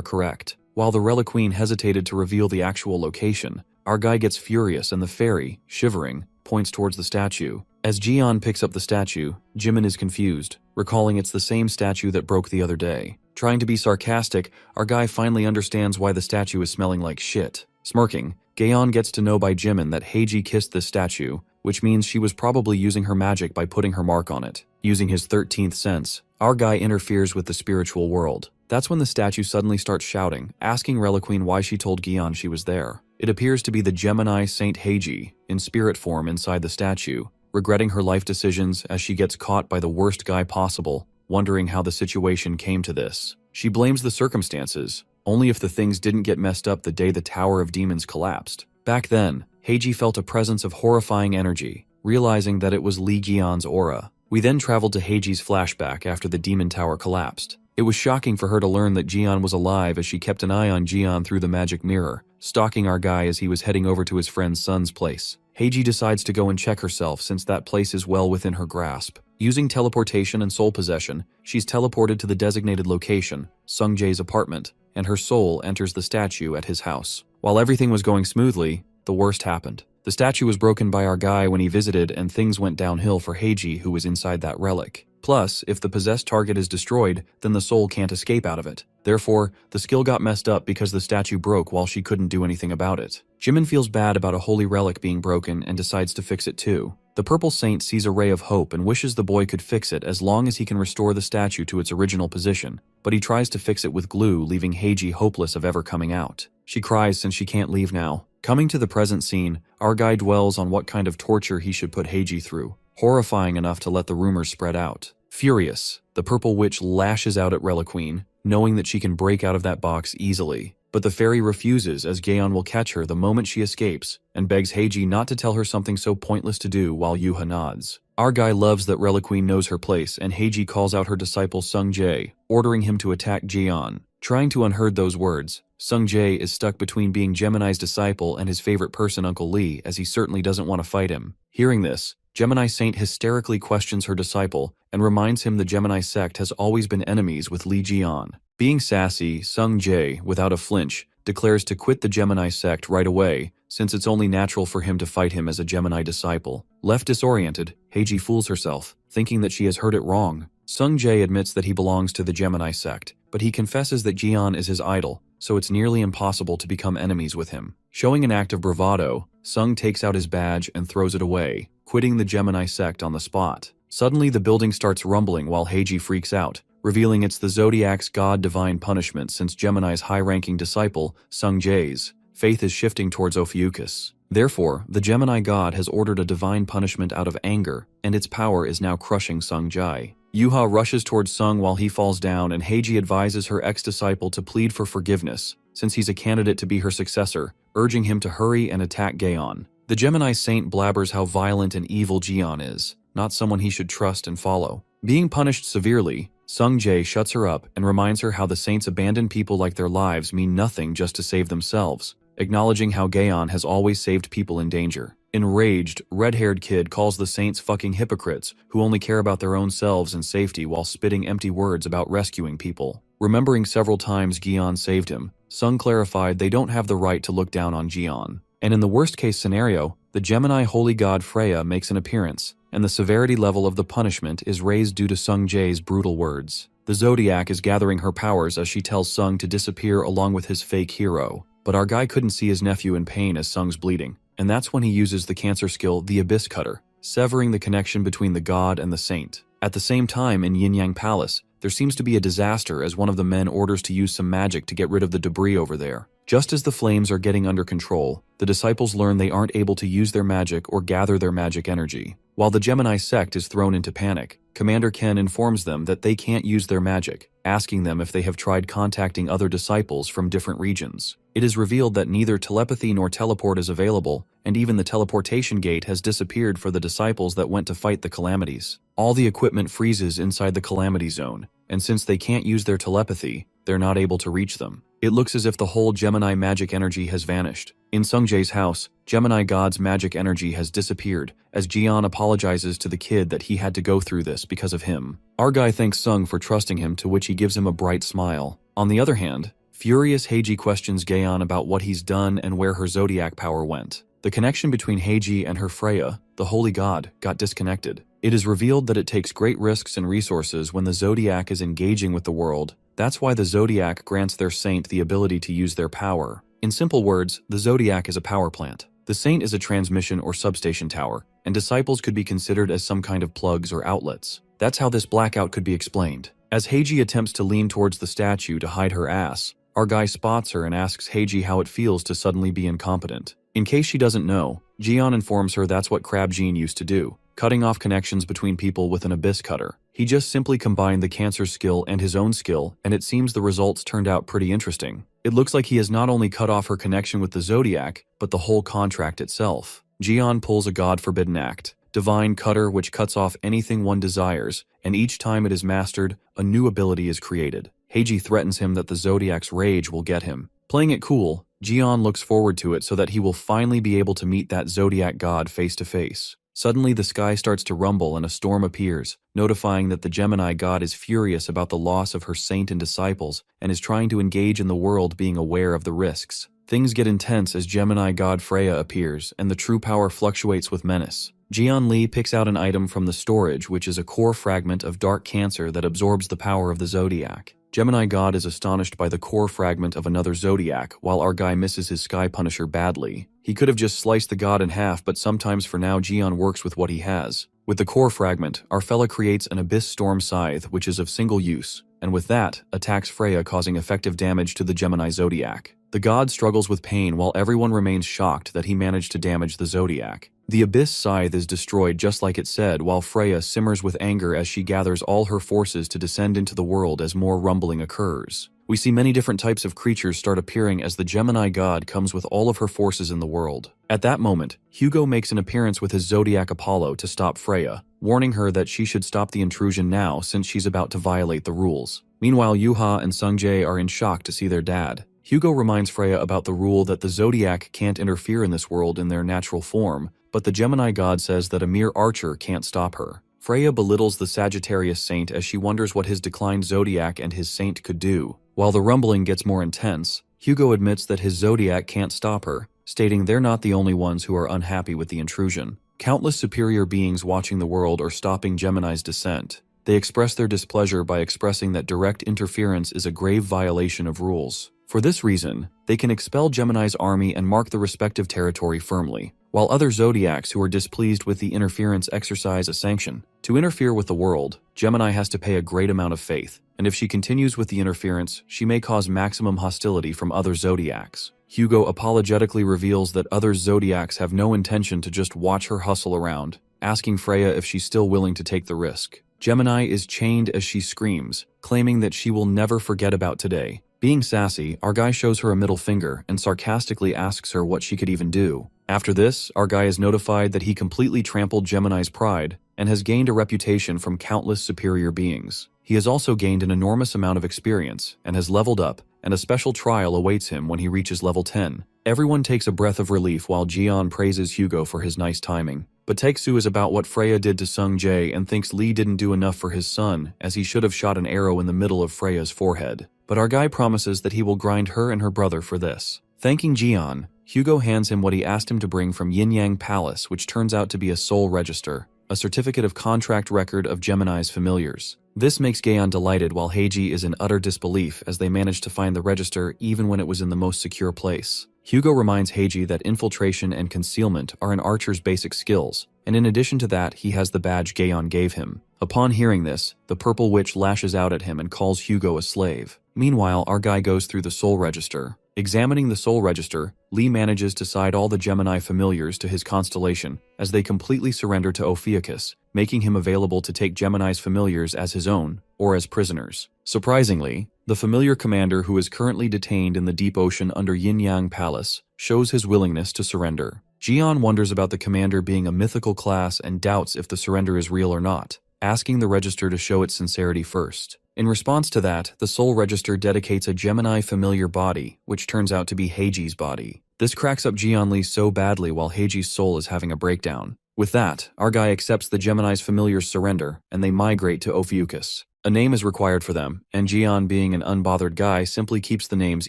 correct. While the Reliqueen hesitated to reveal the actual location, our guy gets furious and the fairy, shivering, points towards the statue. As Jian picks up the statue, Jimin is confused, recalling it's the same statue that broke the other day. Trying to be sarcastic, our guy finally understands why the statue is smelling like shit. Smirking, Gaon gets to know by Jimin that Heiji kissed this statue, which means she was probably using her magic by putting her mark on it. Using his 13th sense, our guy interferes with the spiritual world. That's when the statue suddenly starts shouting, asking Reliqueen why she told Gaon she was there. It appears to be the Gemini Saint Heiji, in spirit form inside the statue, regretting her life decisions as she gets caught by the worst guy possible, wondering how the situation came to this. She blames the circumstances, only if the things didn't get messed up the day the Tower of Demons collapsed. Back then, Heiji felt a presence of horrifying energy, realizing that it was Li Jian's aura. We then traveled to Heiji's flashback after the Demon Tower collapsed. It was shocking for her to learn that Jian was alive as she kept an eye on Jian through the magic mirror, stalking our guy as he was heading over to his friend's son's place. Heiji decides to go and check herself since that place is well within her grasp. Using teleportation and soul possession, she's teleported to the designated location, Sungjae's apartment, and her soul enters the statue at his house. While everything was going smoothly, the worst happened. The statue was broken by our guy when he visited and things went downhill for Heiji who was inside that relic. Plus, if the possessed target is destroyed, then the soul can't escape out of it. Therefore, the skill got messed up because the statue broke while she couldn't do anything about it. Jimin feels bad about a holy relic being broken and decides to fix it too. The purple saint sees a ray of hope and wishes the boy could fix it as long as he can restore the statue to its original position, but he tries to fix it with glue, leaving Heiji hopeless of ever coming out. She cries since she can't leave now. Coming to the present scene, our guy dwells on what kind of torture he should put Heiji through, horrifying enough to let the rumors spread out. Furious, the purple witch lashes out at Reliqueen, knowing that she can break out of that box easily. But the fairy refuses as Gaon will catch her the moment she escapes, and begs Heiji not to tell her something so pointless to do while Yuha nods. Our guy loves that Reliqueen knows her place and Heiji calls out her disciple Sung Jae, ordering him to attack Jian. Trying to unherd those words, Sung Jae is stuck between being Gemini's disciple and his favorite person Uncle Lee as he certainly doesn't want to fight him. Hearing this, Gemini Saint hysterically questions her disciple and reminds him the Gemini sect has always been enemies with Li Jian. Being sassy, Sung Jae, without a flinch, declares to quit the Gemini sect right away since it's only natural for him to fight him as a Gemini disciple. Left disoriented, Heiji fools herself, thinking that she has heard it wrong. Sung Jae admits that he belongs to the Gemini sect, but he confesses that Jian is his idol, so it's nearly impossible to become enemies with him. Showing an act of bravado, Sung takes out his badge and throws it away, quitting the Gemini sect on the spot. Suddenly the building starts rumbling while Heiji freaks out, revealing it's the Zodiac's god divine punishment since Gemini's high-ranking disciple, Sung Jae's, faith is shifting towards Ophiuchus. Therefore, the Gemini god has ordered a divine punishment out of anger, and its power is now crushing Sung Jae. Yuha rushes towards Sung while he falls down and Heiji advises her ex-disciple to plead for forgiveness, since he's a candidate to be her successor, urging him to hurry and attack Gaon. The Gemini saint blabbers how violent and evil Jian is, not someone he should trust and follow. Being punished severely, Sung Jae shuts her up and reminds her how the saints abandon people like their lives mean nothing just to save themselves, acknowledging how Gaon has always saved people in danger. Enraged, red-haired kid calls the saints fucking hypocrites who only care about their own selves and safety while spitting empty words about rescuing people. Remembering several times Gion saved him, Sung clarified they don't have the right to look down on Gion. And in the worst-case scenario, the Gemini holy god Freya makes an appearance, and the severity level of the punishment is raised due to Sung Jae's brutal words. The Zodiac is gathering her powers as she tells Sung to disappear along with his fake hero, but our guy couldn't see his nephew in pain as Sung's bleeding. And that's when he uses the cancer skill, the Abyss Cutter, severing the connection between the god and the saint. At the same time, in Yin Yang Palace, there seems to be a disaster as one of the men orders to use some magic to get rid of the debris over there. Just as the flames are getting under control, the disciples learn they aren't able to use their magic or gather their magic energy. While the Gemini sect is thrown into panic, Commander Ken informs them that they can't use their magic, asking them if they have tried contacting other disciples from different regions. It is revealed that neither telepathy nor teleport is available, and even the teleportation gate has disappeared for the disciples that went to fight the calamities. All the equipment freezes inside the calamity zone, and since they can't use their telepathy, they're not able to reach them. It looks as if the whole Gemini magic energy has vanished. In Sung Jae's house, Gemini God's magic energy has disappeared, as Jian apologizes to the kid that he had to go through this because of him. Our guy thanks Sung for trusting him, to which he gives him a bright smile. On the other hand, furious Heiji questions Gaon about what he's done and where her Zodiac power went. The connection between Heiji and her Freya, the holy god, got disconnected. It is revealed that it takes great risks and resources when the Zodiac is engaging with the world. That's why the Zodiac grants their saint the ability to use their power. In simple words, the Zodiac is a power plant. The saint is a transmission or substation tower, and disciples could be considered as some kind of plugs or outlets. That's how this blackout could be explained. As Heiji attempts to lean towards the statue to hide her ass, our guy spots her and asks Heiji how it feels to suddenly be incompetent. In case she doesn't know, Jian informs her that's what Crab Jean used to do, cutting off connections between people with an abyss cutter. He just simply combined the cancer skill and his own skill, and it seems the results turned out pretty interesting. It looks like he has not only cut off her connection with the zodiac, but the whole contract itself. Jian pulls a god-forbidden act, Divine Cutter, which cuts off anything one desires, and each time it is mastered, a new ability is created. Heiji threatens him that the zodiac's rage will get him. Playing it cool, Jian looks forward to it so that he will finally be able to meet that zodiac god face to face. Suddenly the sky starts to rumble and a storm appears, notifying that the Gemini god is furious about the loss of her saint and disciples and is trying to engage in the world being aware of the risks. Things get intense as Gemini god Freya appears and the true power fluctuates with menace. Jian Li picks out an item from the storage which is a core fragment of dark cancer that absorbs the power of the zodiac. Gemini god is astonished by the core fragment of another zodiac, while our guy misses his Sky Punisher badly. He could have just sliced the god in half, but sometimes for now Jian works with what he has. With the core fragment, our fella creates an Abyss Storm Scythe, which is of single use, and with that, attacks Freya, causing effective damage to the Gemini zodiac. The god struggles with pain while everyone remains shocked that he managed to damage the zodiac. The Abyss Scythe is destroyed just like it said, while Freya simmers with anger as she gathers all her forces to descend into the world as more rumbling occurs. We see many different types of creatures start appearing as the Gemini god comes with all of her forces in the world. At that moment, Hugo makes an appearance with his zodiac Apollo to stop Freya, warning her that she should stop the intrusion now since she's about to violate the rules. Meanwhile, Yuha and Sungjae are in shock to see their dad. Hugo reminds Freya about the rule that the zodiac can't interfere in this world in their natural form, but the Gemini god says that a mere archer can't stop her. Freya belittles the Sagittarius saint as she wonders what his declined zodiac and his saint could do. While the rumbling gets more intense, Hugo admits that his zodiac can't stop her, stating they're not the only ones who are unhappy with the intrusion. Countless superior beings watching the world are stopping Gemini's descent. They express their displeasure by expressing that direct interference is a grave violation of rules. For this reason, they can expel Gemini's army and mark the respective territory firmly, while other zodiacs who are displeased with the interference exercise a sanction. To interfere with the world, Gemini has to pay a great amount of faith, and if she continues with the interference, she may cause maximum hostility from other zodiacs. Hugo apologetically reveals that other zodiacs have no intention to just watch her hustle around, asking Freya if she's still willing to take the risk. Gemini is chained as she screams, claiming that she will never forget about today. Being sassy, our guy shows her a middle finger and sarcastically asks her what she could even do. After this, our guy is notified that he completely trampled Gemini's pride and has gained a reputation from countless superior beings. He has also gained an enormous amount of experience and has leveled up, and a special trial awaits him when he reaches level 10. Everyone takes a breath of relief while Jian praises Hugo for his nice timing. But Taeksu is about what Freya did to Sung Jae and thinks Lee didn't do enough for his son, as he should have shot an arrow in the middle of Freya's forehead. But our guy promises that he will grind her and her brother for this. Thanking Jian, Hugo hands him what he asked him to bring from Yin Yang Palace, which turns out to be a soul register, a certificate of contract record of Gemini's familiars. This makes Gaon delighted while Heiji is in utter disbelief as they manage to find the register even when it was in the most secure place. Hugo reminds Heiji that infiltration and concealment are an archer's basic skills, and in addition to that, he has the badge Gaon gave him. Upon hearing this, the purple witch lashes out at him and calls Hugo a slave. Meanwhile, our guy goes through the soul register. Examining the soul register, Lee manages to side all the Gemini familiars to his constellation as they completely surrender to Ophiuchus, making him available to take Gemini's familiars as his own, or as prisoners. Surprisingly, the familiar commander who is currently detained in the deep ocean under Yin Yang Palace shows his willingness to surrender. Jian wonders about the commander being a mythical class and doubts if the surrender is real or not, asking the register to show its sincerity first. In response to that, the soul register dedicates a Gemini familiar body, which turns out to be Heiji's body. This cracks up Jian Li so badly while Heiji's soul is having a breakdown. With that, our guy accepts the Gemini's familiar's surrender, and they migrate to Ophiuchus. A name is required for them, and Jian, being an unbothered guy, simply keeps the names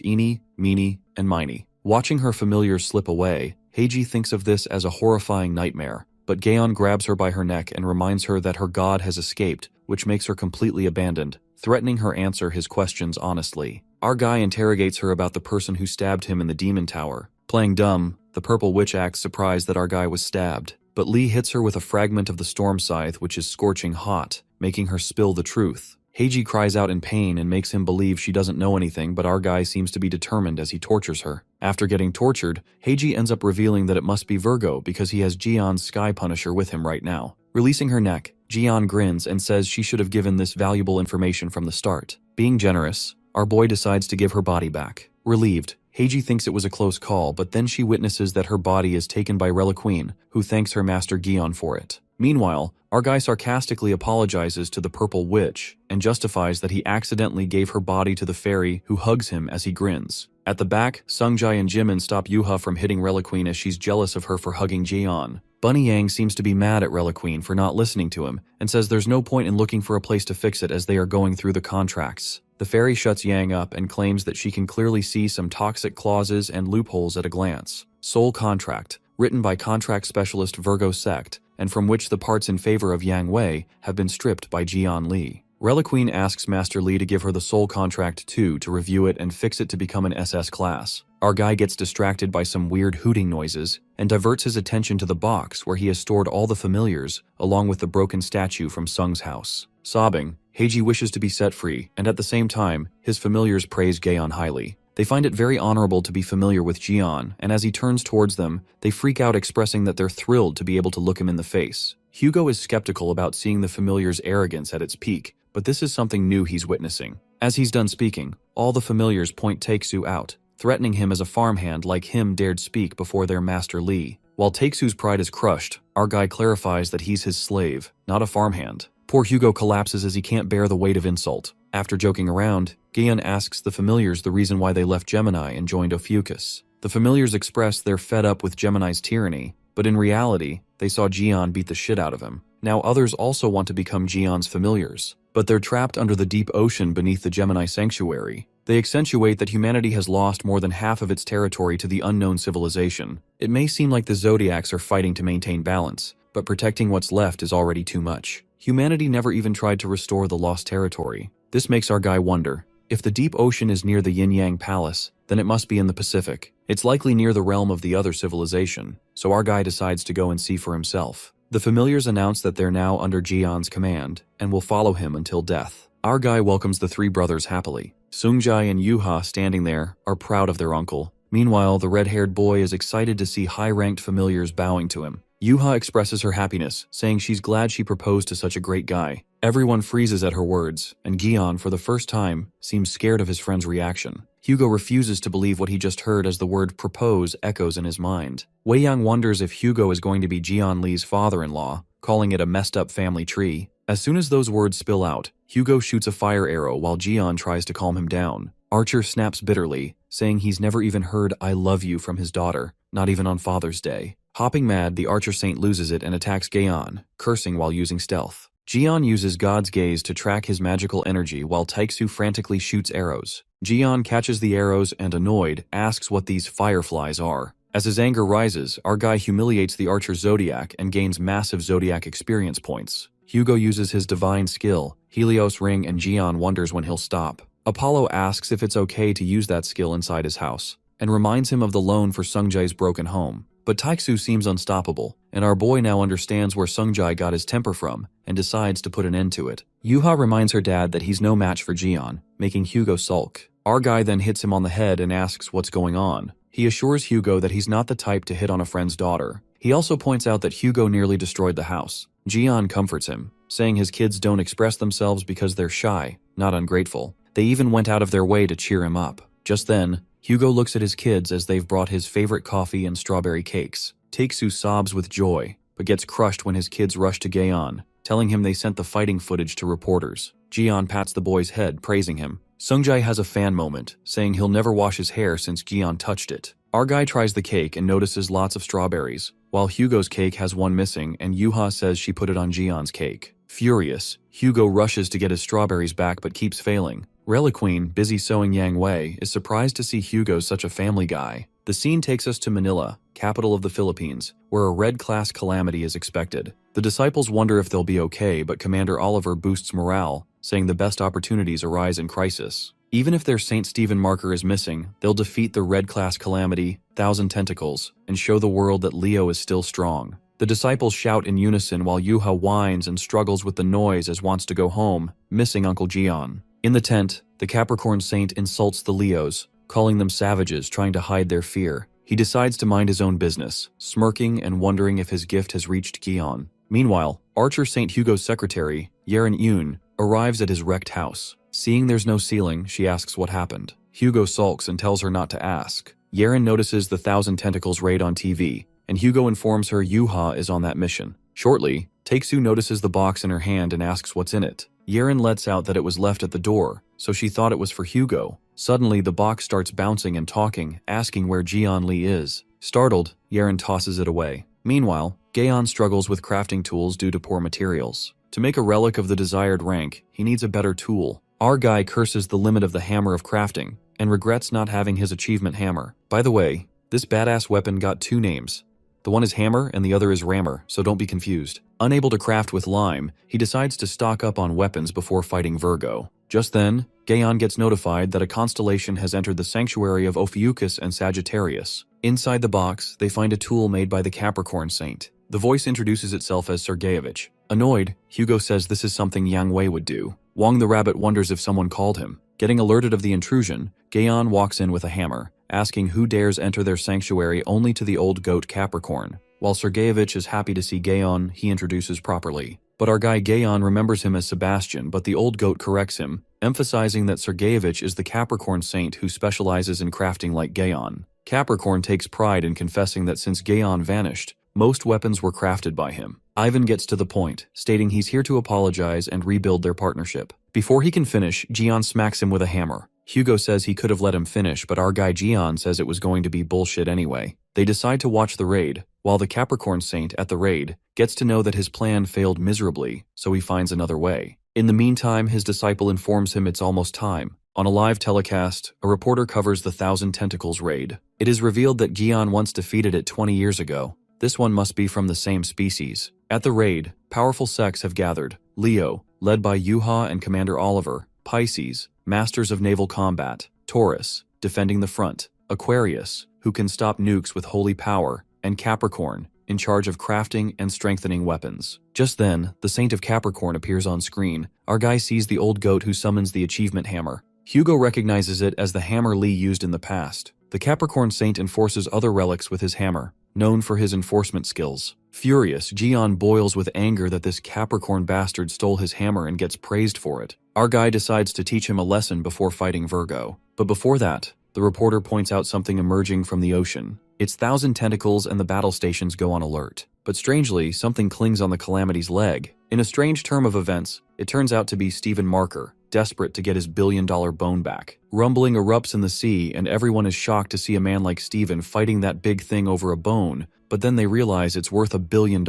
Ini, Mini, and Mini. Watching her familiars slip away, Heiji thinks of this as a horrifying nightmare, but Gaon grabs her by her neck and reminds her that her god has escaped, which makes her completely abandoned, threatening her answer his questions honestly. Our guy interrogates her about the person who stabbed him in the demon tower. Playing dumb, the purple witch acts surprised that our guy was stabbed, but Lee hits her with a fragment of the storm scythe which is scorching hot, making her spill the truth. Heiji cries out in pain and makes him believe she doesn't know anything, but our guy seems to be determined as he tortures her. After getting tortured, Heiji ends up revealing that it must be Virgo because he has Jian's Sky Punisher with him right now. Releasing her neck, Jian grins and says she should have given this valuable information from the start. Being generous, our boy decides to give her body back. Relieved, Heiji thinks it was a close call, but then she witnesses that her body is taken by Reliqueen, who thanks her master Gion for it. Meanwhile, our guy sarcastically apologizes to the Purple Witch and justifies that he accidentally gave her body to the fairy, who hugs him as he grins. At the back, Sungjai and Jimin stop Yuha from hitting Reliqueen as she's jealous of her for hugging Jian. Bunny Yang seems to be mad at Reliqueen for not listening to him and says there's no point in looking for a place to fix it as they are going through the contracts. The fairy shuts Yang up and claims that she can clearly see some toxic clauses and loopholes at a glance. Soul Contract, written by contract specialist Virgo Sect, and from which the parts in favor of Yang Wei have been stripped by Jian Li. Reliqueen asks Master Li to give her the Soul Contract too to review it and fix it to become an SS class. Our guy gets distracted by some weird hooting noises and diverts his attention to the box where he has stored all the familiars along with the broken statue from Sung's house. Sobbing, Heiji wishes to be set free, and at the same time, his familiars praise Gaon highly. They find it very honorable to be familiar with Jian, and as he turns towards them, they freak out, expressing that they're thrilled to be able to look him in the face. Hugo is skeptical about seeing the familiar's arrogance at its peak, but this is something new he's witnessing. As he's done speaking, all the familiars point Takesu out, threatening him as a farmhand like him dared speak before their master Li. While Takesu's pride is crushed, our guy clarifies that he's his slave, not a farmhand. Poor Hugo collapses as he can't bear the weight of insult. After joking around, Gion asks the familiars the reason why they left Gemini and joined Ophiuchus. The familiars express they're fed up with Gemini's tyranny, but in reality, they saw Jian beat the shit out of him. Now others also want to become Jian's familiars, but they're trapped under the deep ocean beneath the Gemini sanctuary. They accentuate that humanity has lost more than half of its territory to the unknown civilization. It may seem like the Zodiacs are fighting to maintain balance, but protecting what's left is already too much. Humanity never even tried to restore the lost territory. This makes our guy wonder, if the deep ocean is near the Yin-Yang Palace, then it must be in the Pacific. It's likely near the realm of the other civilization, so our guy decides to go and see for himself. The familiars announce that they're now under Jian's command, and will follow him until death. Our guy welcomes the three brothers happily. Sungjai and Yuha, standing there, are proud of their uncle. Meanwhile, the red-haired boy is excited to see high-ranked familiars bowing to him. Yuha expresses her happiness, saying she's glad she proposed to such a great guy. Everyone freezes at her words, and Gion, for the first time, seems scared of his friend's reaction. Hugo refuses to believe what he just heard as the word propose echoes in his mind. Wei Yang wonders if Hugo is going to be Jian Li's father-in-law, calling it a messed-up family tree. As soon as those words spill out, Hugo shoots a fire arrow while Jian tries to calm him down. Archer snaps bitterly, saying he's never even heard "I love you" from his daughter, not even on Father's Day. Hopping mad, the Archer Saint loses it and attacks Gaon, cursing while using stealth. Jian uses God's gaze to track his magical energy while Taiksu frantically shoots arrows. Jian catches the arrows and, annoyed, asks what these fireflies are. As his anger rises, our guy humiliates the Archer Zodiac and gains massive Zodiac experience points. Hugo uses his divine skill, Helios Ring, and Jian wonders when he'll stop. Apollo asks if it's okay to use that skill inside his house, and reminds him of the loan for Sungjai's broken home. But Taiksu seems unstoppable, and our boy now understands where Sungjai got his temper from, and decides to put an end to it. Yuha reminds her dad that he's no match for Jian, making Hugo sulk. Our guy then hits him on the head and asks what's going on. He assures Hugo that he's not the type to hit on a friend's daughter. He also points out that Hugo nearly destroyed the house. Jian comforts him, saying his kids don't express themselves because they're shy, not ungrateful. They even went out of their way to cheer him up. Just then, Hugo looks at his kids as they've brought his favorite coffee and strawberry cakes. Takesu sobs with joy, but gets crushed when his kids rush to Gaon, telling him they sent the fighting footage to reporters. Jian pats the boy's head, praising him. Sungjai has a fan moment, saying he'll never wash his hair since Gion touched it. Our guy tries the cake and notices lots of strawberries, while Hugo's cake has one missing and Yuha says she put it on Gion's cake. Furious, Hugo rushes to get his strawberries back but keeps failing. Reliqueen, busy sewing Yang Wei, is surprised to see Hugo such a family guy. The scene takes us to Manila, capital of the Philippines, where a red-class calamity is expected. The disciples wonder if they'll be okay, but Commander Oliver boosts morale, saying the best opportunities arise in crisis. Even if their St. Stephen marker is missing, they'll defeat the red-class calamity, Thousand Tentacles, and show the world that Leo is still strong. The disciples shout in unison while Yuha whines and struggles with the noise as wants to go home, missing Uncle Jian. In the tent, the Capricorn Saint insults the Leos, calling them savages trying to hide their fear. He decides to mind his own business, smirking and wondering if his gift has reached Gion. Meanwhile, Archer St. Hugo's secretary, Yeren Yoon, arrives at his wrecked house. Seeing there's no ceiling, she asks what happened. Hugo sulks and tells her not to ask. Yeren notices the Thousand Tentacles raid on TV, and Hugo informs her Yuha is on that mission. Shortly, Taeksu notices the box in her hand and asks what's in it. Yeren lets out that it was left at the door, so she thought it was for Hugo. Suddenly, the box starts bouncing and talking, asking where Jian Li is. Startled, Yeren tosses it away. Meanwhile, Gaon struggles with crafting tools due to poor materials. To make a relic of the desired rank, he needs a better tool. Our guy curses the limit of the hammer of crafting, and regrets not having his achievement hammer. By the way, this badass weapon got 2 names. The one is Hammer and the other is Rammer, so don't be confused. Unable to craft with lime, he decides to stock up on weapons before fighting Virgo. Just then, Gaon gets notified that a constellation has entered the sanctuary of Ophiuchus and Sagittarius. Inside the box, they find a tool made by the Capricorn Saint. The voice introduces itself as Sergeyevich. Annoyed, Hugo says this is something Yang Wei would do. Wong the rabbit wonders if someone called him. Getting alerted of the intrusion, Gaon walks in with a hammer, asking who dares enter their sanctuary only to the old goat Capricorn. While Sergeyevich is happy to see Gaon, he introduces properly. But our guy Gaon remembers him as Sebastian, but the old goat corrects him, emphasizing that Sergeyevich is the Capricorn Saint who specializes in crafting like Gaon. Capricorn takes pride in confessing that since Gaon vanished, most weapons were crafted by him. Ivan gets to the point, stating he's here to apologize and rebuild their partnership. Before he can finish, Jian smacks him with a hammer. Hugo says he could have let him finish, but our guy Jian says it was going to be bullshit anyway. They decide to watch the raid, while the Capricorn Saint at the raid gets to know that his plan failed miserably, so he finds another way. In the meantime, his disciple informs him it's almost time. On a live telecast, a reporter covers the Thousand Tentacles raid. It is revealed that Jian once defeated it 20 years ago. This one must be from the same species. At the raid, powerful sects have gathered. Leo, led by Yuha and Commander Oliver, Pisces, masters of naval combat, Taurus, defending the front, Aquarius, who can stop nukes with holy power, and Capricorn, in charge of crafting and strengthening weapons. Just then, the Saint of Capricorn appears on screen. Our guy sees the old goat who summons the achievement hammer. Hugo recognizes it as the hammer Lee used in the past. The Capricorn Saint enforces other relics with his hammer, known for his enforcement skills. Furious, Jian boils with anger that this Capricorn bastard stole his hammer and gets praised for it. Our guy decides to teach him a lesson before fighting Virgo. But before that, the reporter points out something emerging from the ocean. It's Thousand Tentacles and the battle stations go on alert. But strangely, something clings on the Calamity's leg. In a strange turn of events, it turns out to be Stephen Marker, desperate to get his billion-dollar bone back. Rumbling erupts in the sea, and everyone is shocked to see a man like Stephen fighting that big thing over a bone, but then they realize it's worth $1 billion.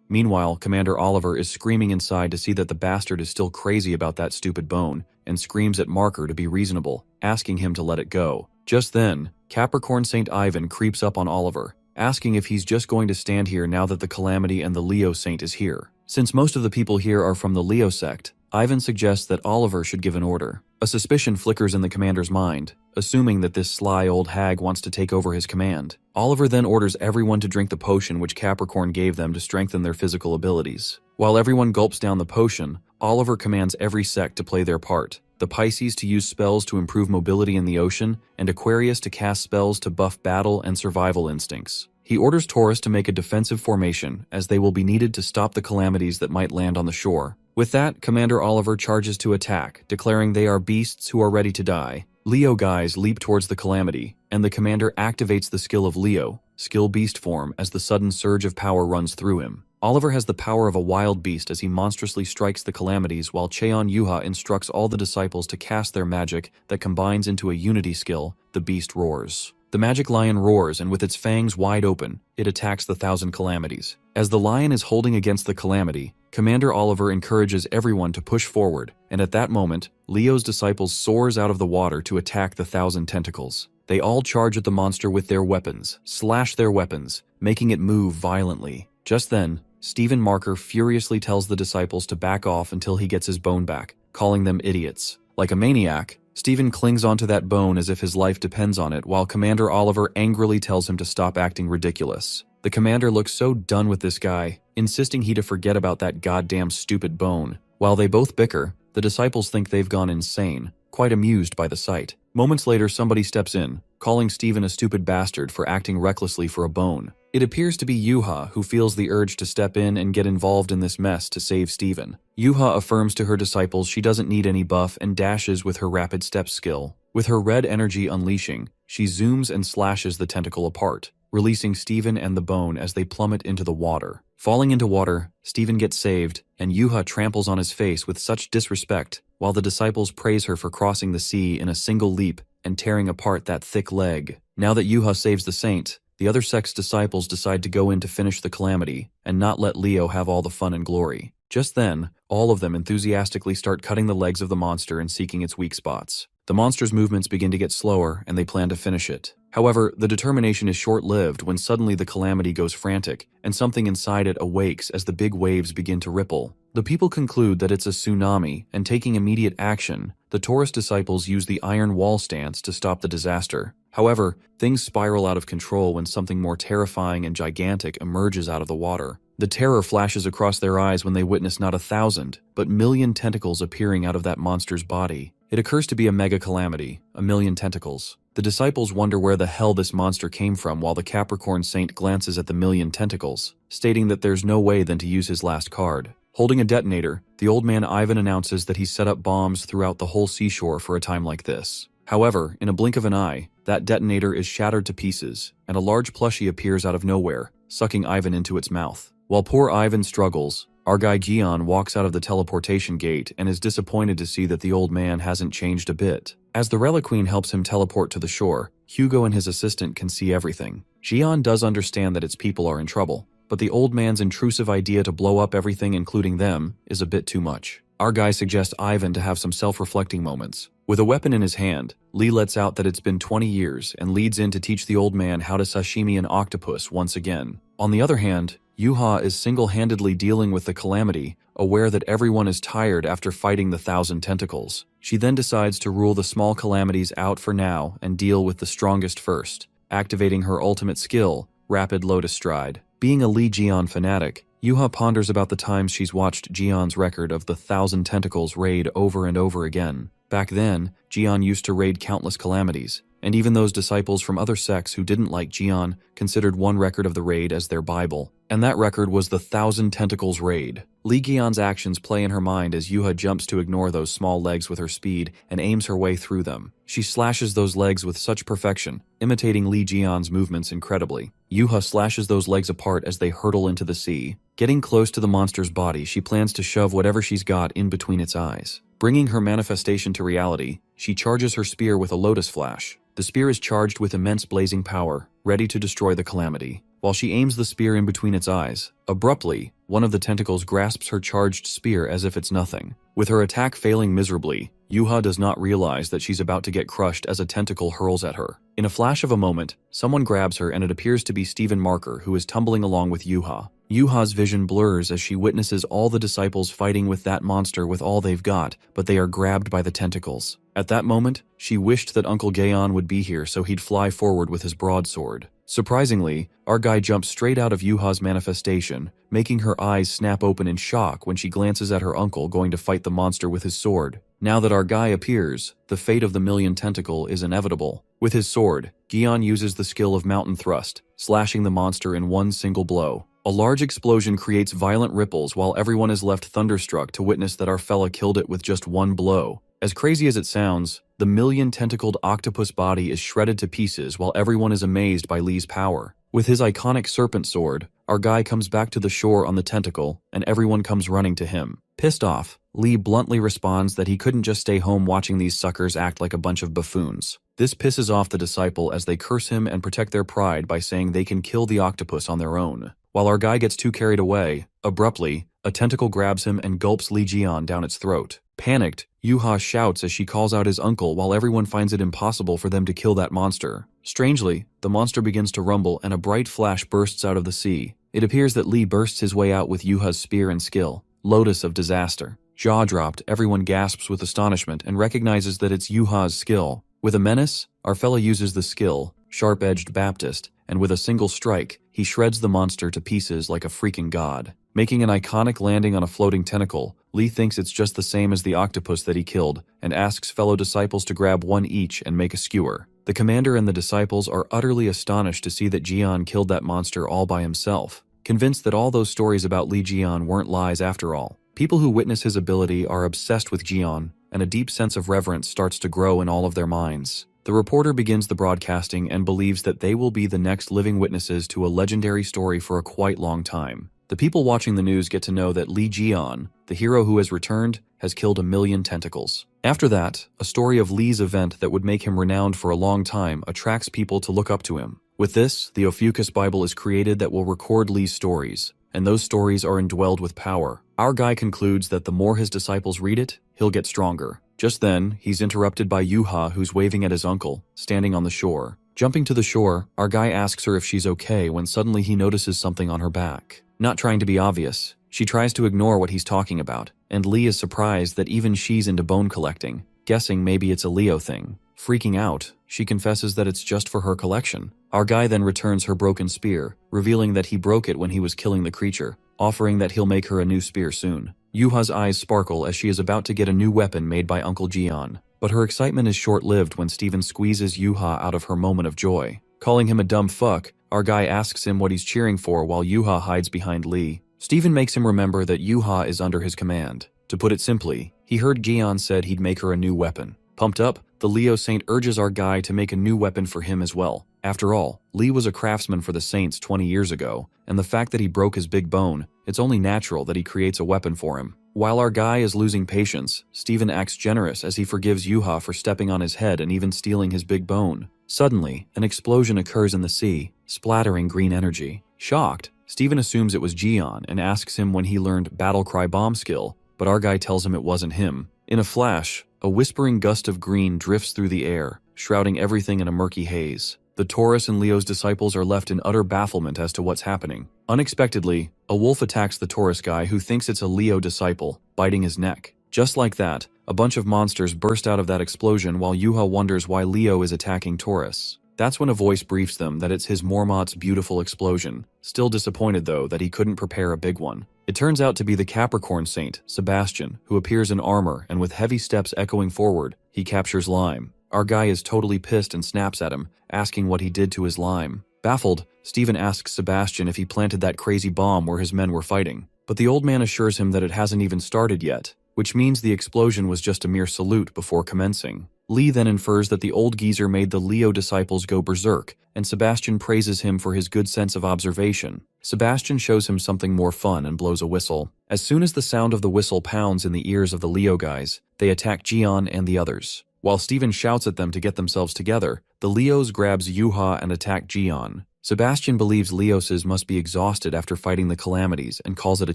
Meanwhile, Commander Oliver is screaming inside to see that the bastard is still crazy about that stupid bone, and screams at Marker to be reasonable, asking him to let it go. Just then, Capricorn St. Ivan creeps up on Oliver, asking if he's just going to stand here now that the Calamity and the Leo Saint is here. Since most of the people here are from the Leo sect, Ivan suggests that Oliver should give an order. A suspicion flickers in the commander's mind, assuming that this sly old hag wants to take over his command. Oliver then orders everyone to drink the potion which Capricorn gave them to strengthen their physical abilities. While everyone gulps down the potion, Oliver commands every sect to play their part. The Pisces to use spells to improve mobility in the ocean, and Aquarius to cast spells to buff battle and survival instincts. He orders Taurus to make a defensive formation, as they will be needed to stop the calamities that might land on the shore. With that, Commander Oliver charges to attack, declaring they are beasts who are ready to die. Leo guys leap towards the calamity, and the commander activates the skill of Leo, skill beast form, as the sudden surge of power runs through him. Oliver has the power of a wild beast as he monstrously strikes the calamities, while Cheon Yuha instructs all the disciples to cast their magic that combines into a unity skill, the beast roars. The magic lion roars, and with its fangs wide open, it attacks the Thousand Calamities. As the lion is holding against the calamity, Commander Oliver encourages everyone to push forward, and at that moment, Leo's disciples soars out of the water to attack the Thousand Tentacles. They all charge at the monster with their weapons, slash their weapons, making it move violently. Just then, Stephen Marker furiously tells the disciples to back off until he gets his bone back, calling them idiots. Like a maniac, Stephen clings onto that bone as if his life depends on it, while Commander Oliver angrily tells him to stop acting ridiculous. The commander looks so done with this guy, insisting he to forget about that goddamn stupid bone. While they both bicker, the disciples think they've gone insane, quite amused by the sight. Moments later, somebody steps in, calling Steven a stupid bastard for acting recklessly for a bone. It appears to be Yuha who feels the urge to step in and get involved in this mess to save Steven. Yuha affirms to her disciples she doesn't need any buff and dashes with her rapid step skill. With her red energy unleashing, she zooms and slashes the tentacle apart, releasing Steven and the bone as they plummet into the water. Falling into water, Steven gets saved, and Yuha tramples on his face with such disrespect, while the disciples praise her for crossing the sea in a single leap and tearing apart that thick leg. Now that Yuha saves the saint, the other sect's disciples decide to go in to finish the calamity and not let Leo have all the fun and glory. Just then, all of them enthusiastically start cutting the legs of the monster and seeking its weak spots. The monster's movements begin to get slower, and they plan to finish it. However, the determination is short-lived when suddenly the calamity goes frantic, and something inside it awakes as the big waves begin to ripple. The people conclude that it's a tsunami, and taking immediate action, the Taurus disciples use the iron wall stance to stop the disaster. However, things spiral out of control when something more terrifying and gigantic emerges out of the water. The terror flashes across their eyes when they witness not 1,000, but million tentacles appearing out of that monster's body. It occurs to be a mega calamity, 1,000,000 tentacles. The disciples wonder where the hell this monster came from while the Capricorn Saint glances at the 1,000,000 tentacles, stating that there's no way than to use his last card. Holding a detonator, the old man Ivan announces that he's set up bombs throughout the whole seashore for a time like this. However, in a blink of an eye, that detonator is shattered to pieces, and a large plushie appears out of nowhere, sucking Ivan into its mouth. While poor Ivan struggles, our guy Gian walks out of the teleportation gate and is disappointed to see that the old man hasn't changed a bit. As the Reliqueen helps him teleport to the shore, Hugo and his assistant can see everything. Gian does understand that its people are in trouble, but the old man's intrusive idea to blow up everything, including them, is a bit too much. Our guy suggests Ivan to have some self-reflecting moments. With a weapon in his hand, Lee lets out that it's been 20 years and leads in to teach the old man how to sashimi an octopus once again. On the other hand, Yuha is single-handedly dealing with the calamity, aware that everyone is tired after fighting the 1,000 tentacles. She then decides to rule the small calamities out for now and deal with the strongest first, activating her ultimate skill, Rapid Lotus Stride. Being a Lee Jian fanatic, Yuha ponders about the times she's watched Jian's record of the 1,000 tentacles raid over and over again. Back then, Jian used to raid countless calamities, and even those disciples from other sects who didn't like Jian considered one record of the raid as their Bible, and that record was the 1,000 Tentacles raid. Li Jian's actions play in her mind as Yuha jumps to ignore those small legs with her speed and aims her way through them. She slashes those legs with such perfection, imitating Li Jian's movements incredibly. Yuha slashes those legs apart as they hurtle into the sea. Getting close to the monster's body, she plans to shove whatever she's got in between its eyes. Bringing her manifestation to reality, she charges her spear with a lotus flash. The spear is charged with immense blazing power, ready to destroy the calamity. While she aims the spear in between its eyes, abruptly, one of the tentacles grasps her charged spear as if it's nothing. With her attack failing miserably, Yuha does not realize that she's about to get crushed as a tentacle hurls at her. In a flash of a moment, someone grabs her and it appears to be Stephen Marker, who is tumbling along with Yuha. Yuha's vision blurs as she witnesses all the disciples fighting with that monster with all they've got, but they are grabbed by the tentacles. At that moment, she wished that Uncle Gaon would be here so he'd fly forward with his broadsword. Surprisingly, our guy jumps straight out of Yuha's manifestation, making her eyes snap open in shock when she glances at her uncle going to fight the monster with his sword. Now that our guy appears, the fate of the 1,000,000 tentacle is inevitable. With his sword, Gion uses the skill of Mountain Thrust, slashing the monster in one single blow. A large explosion creates violent ripples while everyone is left thunderstruck to witness that our fella killed it with just one blow. As crazy as it sounds, the 1,000,000-tentacled octopus body is shredded to pieces while everyone is amazed by Lee's power. With his iconic serpent sword, our guy comes back to the shore on the tentacle, and everyone comes running to him. Pissed off, Lee bluntly responds that he couldn't just stay home watching these suckers act like a bunch of buffoons. This pisses off the disciple as they curse him and protect their pride by saying they can kill the octopus on their own. While our guy gets too carried away, abruptly, a tentacle grabs him and gulps Li Jian down its throat. Panicked, Yuha shouts as she calls out his uncle while everyone finds it impossible for them to kill that monster. Strangely, the monster begins to rumble and a bright flash bursts out of the sea. It appears that Li bursts his way out with Yuha's spear and skill. Lotus of Disaster. Jaw dropped, everyone gasps with astonishment and recognizes that it's Yuha's skill. With a menace, our fella uses the skill, sharp-edged Baptist, and with a single strike, he shreds the monster to pieces like a freaking god. Making an iconic landing on a floating tentacle, Lee thinks it's just the same as the octopus that he killed, and asks fellow disciples to grab one each and make a skewer. The commander and the disciples are utterly astonished to see that Jian killed that monster all by himself, convinced that all those stories about Li Jian weren't lies after all. People who witness his ability are obsessed with Jian, and a deep sense of reverence starts to grow in all of their minds. The reporter begins the broadcasting and believes that they will be the next living witnesses to a legendary story for a quite long time. The people watching the news get to know that Li Jian, the hero who has returned, has killed 1,000,000 tentacles. After that, a story of Li's event that would make him renowned for a long time attracts people to look up to him. With this, the Ophiuchus Bible is created that will record Li's stories, and those stories are indwelled with power. Our guy concludes that the more his disciples read it, he'll get stronger. Just then, he's interrupted by Yuha, who's waving at his uncle, standing on the shore. Jumping to the shore, our guy asks her if she's okay when suddenly he notices something on her back. Not trying to be obvious, she tries to ignore what he's talking about, and Lee is surprised that even she's into bone collecting, guessing maybe it's a Leo thing. Freaking out, she confesses that it's just for her collection. Our guy then returns her broken spear, revealing that he broke it when he was killing the creature, offering that he'll make her a new spear soon. Yuha's eyes sparkle as she is about to get a new weapon made by Uncle Jian, but her excitement is short-lived when Steven squeezes Yuha out of her moment of joy. Calling him a dumb fuck, our guy asks him what he's cheering for while Yuha hides behind Lee. Steven makes him remember that Yuha is under his command. To put it simply, he heard Jian said he'd make her a new weapon. Pumped up, the Leo Saint urges our guy to make a new weapon for him as well. After all, Lee was a craftsman for the Saints 20 years ago, and the fact that he broke his big bone, it's only natural that he creates a weapon for him. While our guy is losing patience, Steven acts generous as he forgives Yuha for stepping on his head and even stealing his big bone. Suddenly, an explosion occurs in the sea, splattering green energy. Shocked, Steven assumes it was Jian and asks him when he learned battle cry bomb skill, but our guy tells him it wasn't him. In a flash, a whispering gust of green drifts through the air, shrouding everything in a murky haze. The Taurus and Leo's disciples are left in utter bafflement as to what's happening. Unexpectedly, a wolf attacks the Taurus guy who thinks it's a Leo disciple, biting his neck. Just like that, a bunch of monsters burst out of that explosion while Yuha wonders why Leo is attacking Taurus. That's when a voice briefs them that it's his Mormont's beautiful explosion. Still disappointed though that he couldn't prepare a big one. It turns out to be the Capricorn Saint, Sebastian, who appears in armor and with heavy steps echoing forward, he captures Lime. Our guy is totally pissed and snaps at him, asking what he did to his Lime. Baffled, Steven asks Sebastian if he planted that crazy bomb where his men were fighting, but the old man assures him that it hasn't even started yet, which means the explosion was just a mere salute before commencing. Lee then infers that the old geezer made the Leo disciples go berserk, and Sebastian praises him for his good sense of observation. Sebastian shows him something more fun and blows a whistle. As soon as the sound of the whistle pounds in the ears of the Leo guys, they attack Jian and the others. While Steven shouts at them to get themselves together, the Leos grabs Yuha and attack Jian. Sebastian believes Leoses must be exhausted after fighting the calamities and calls it a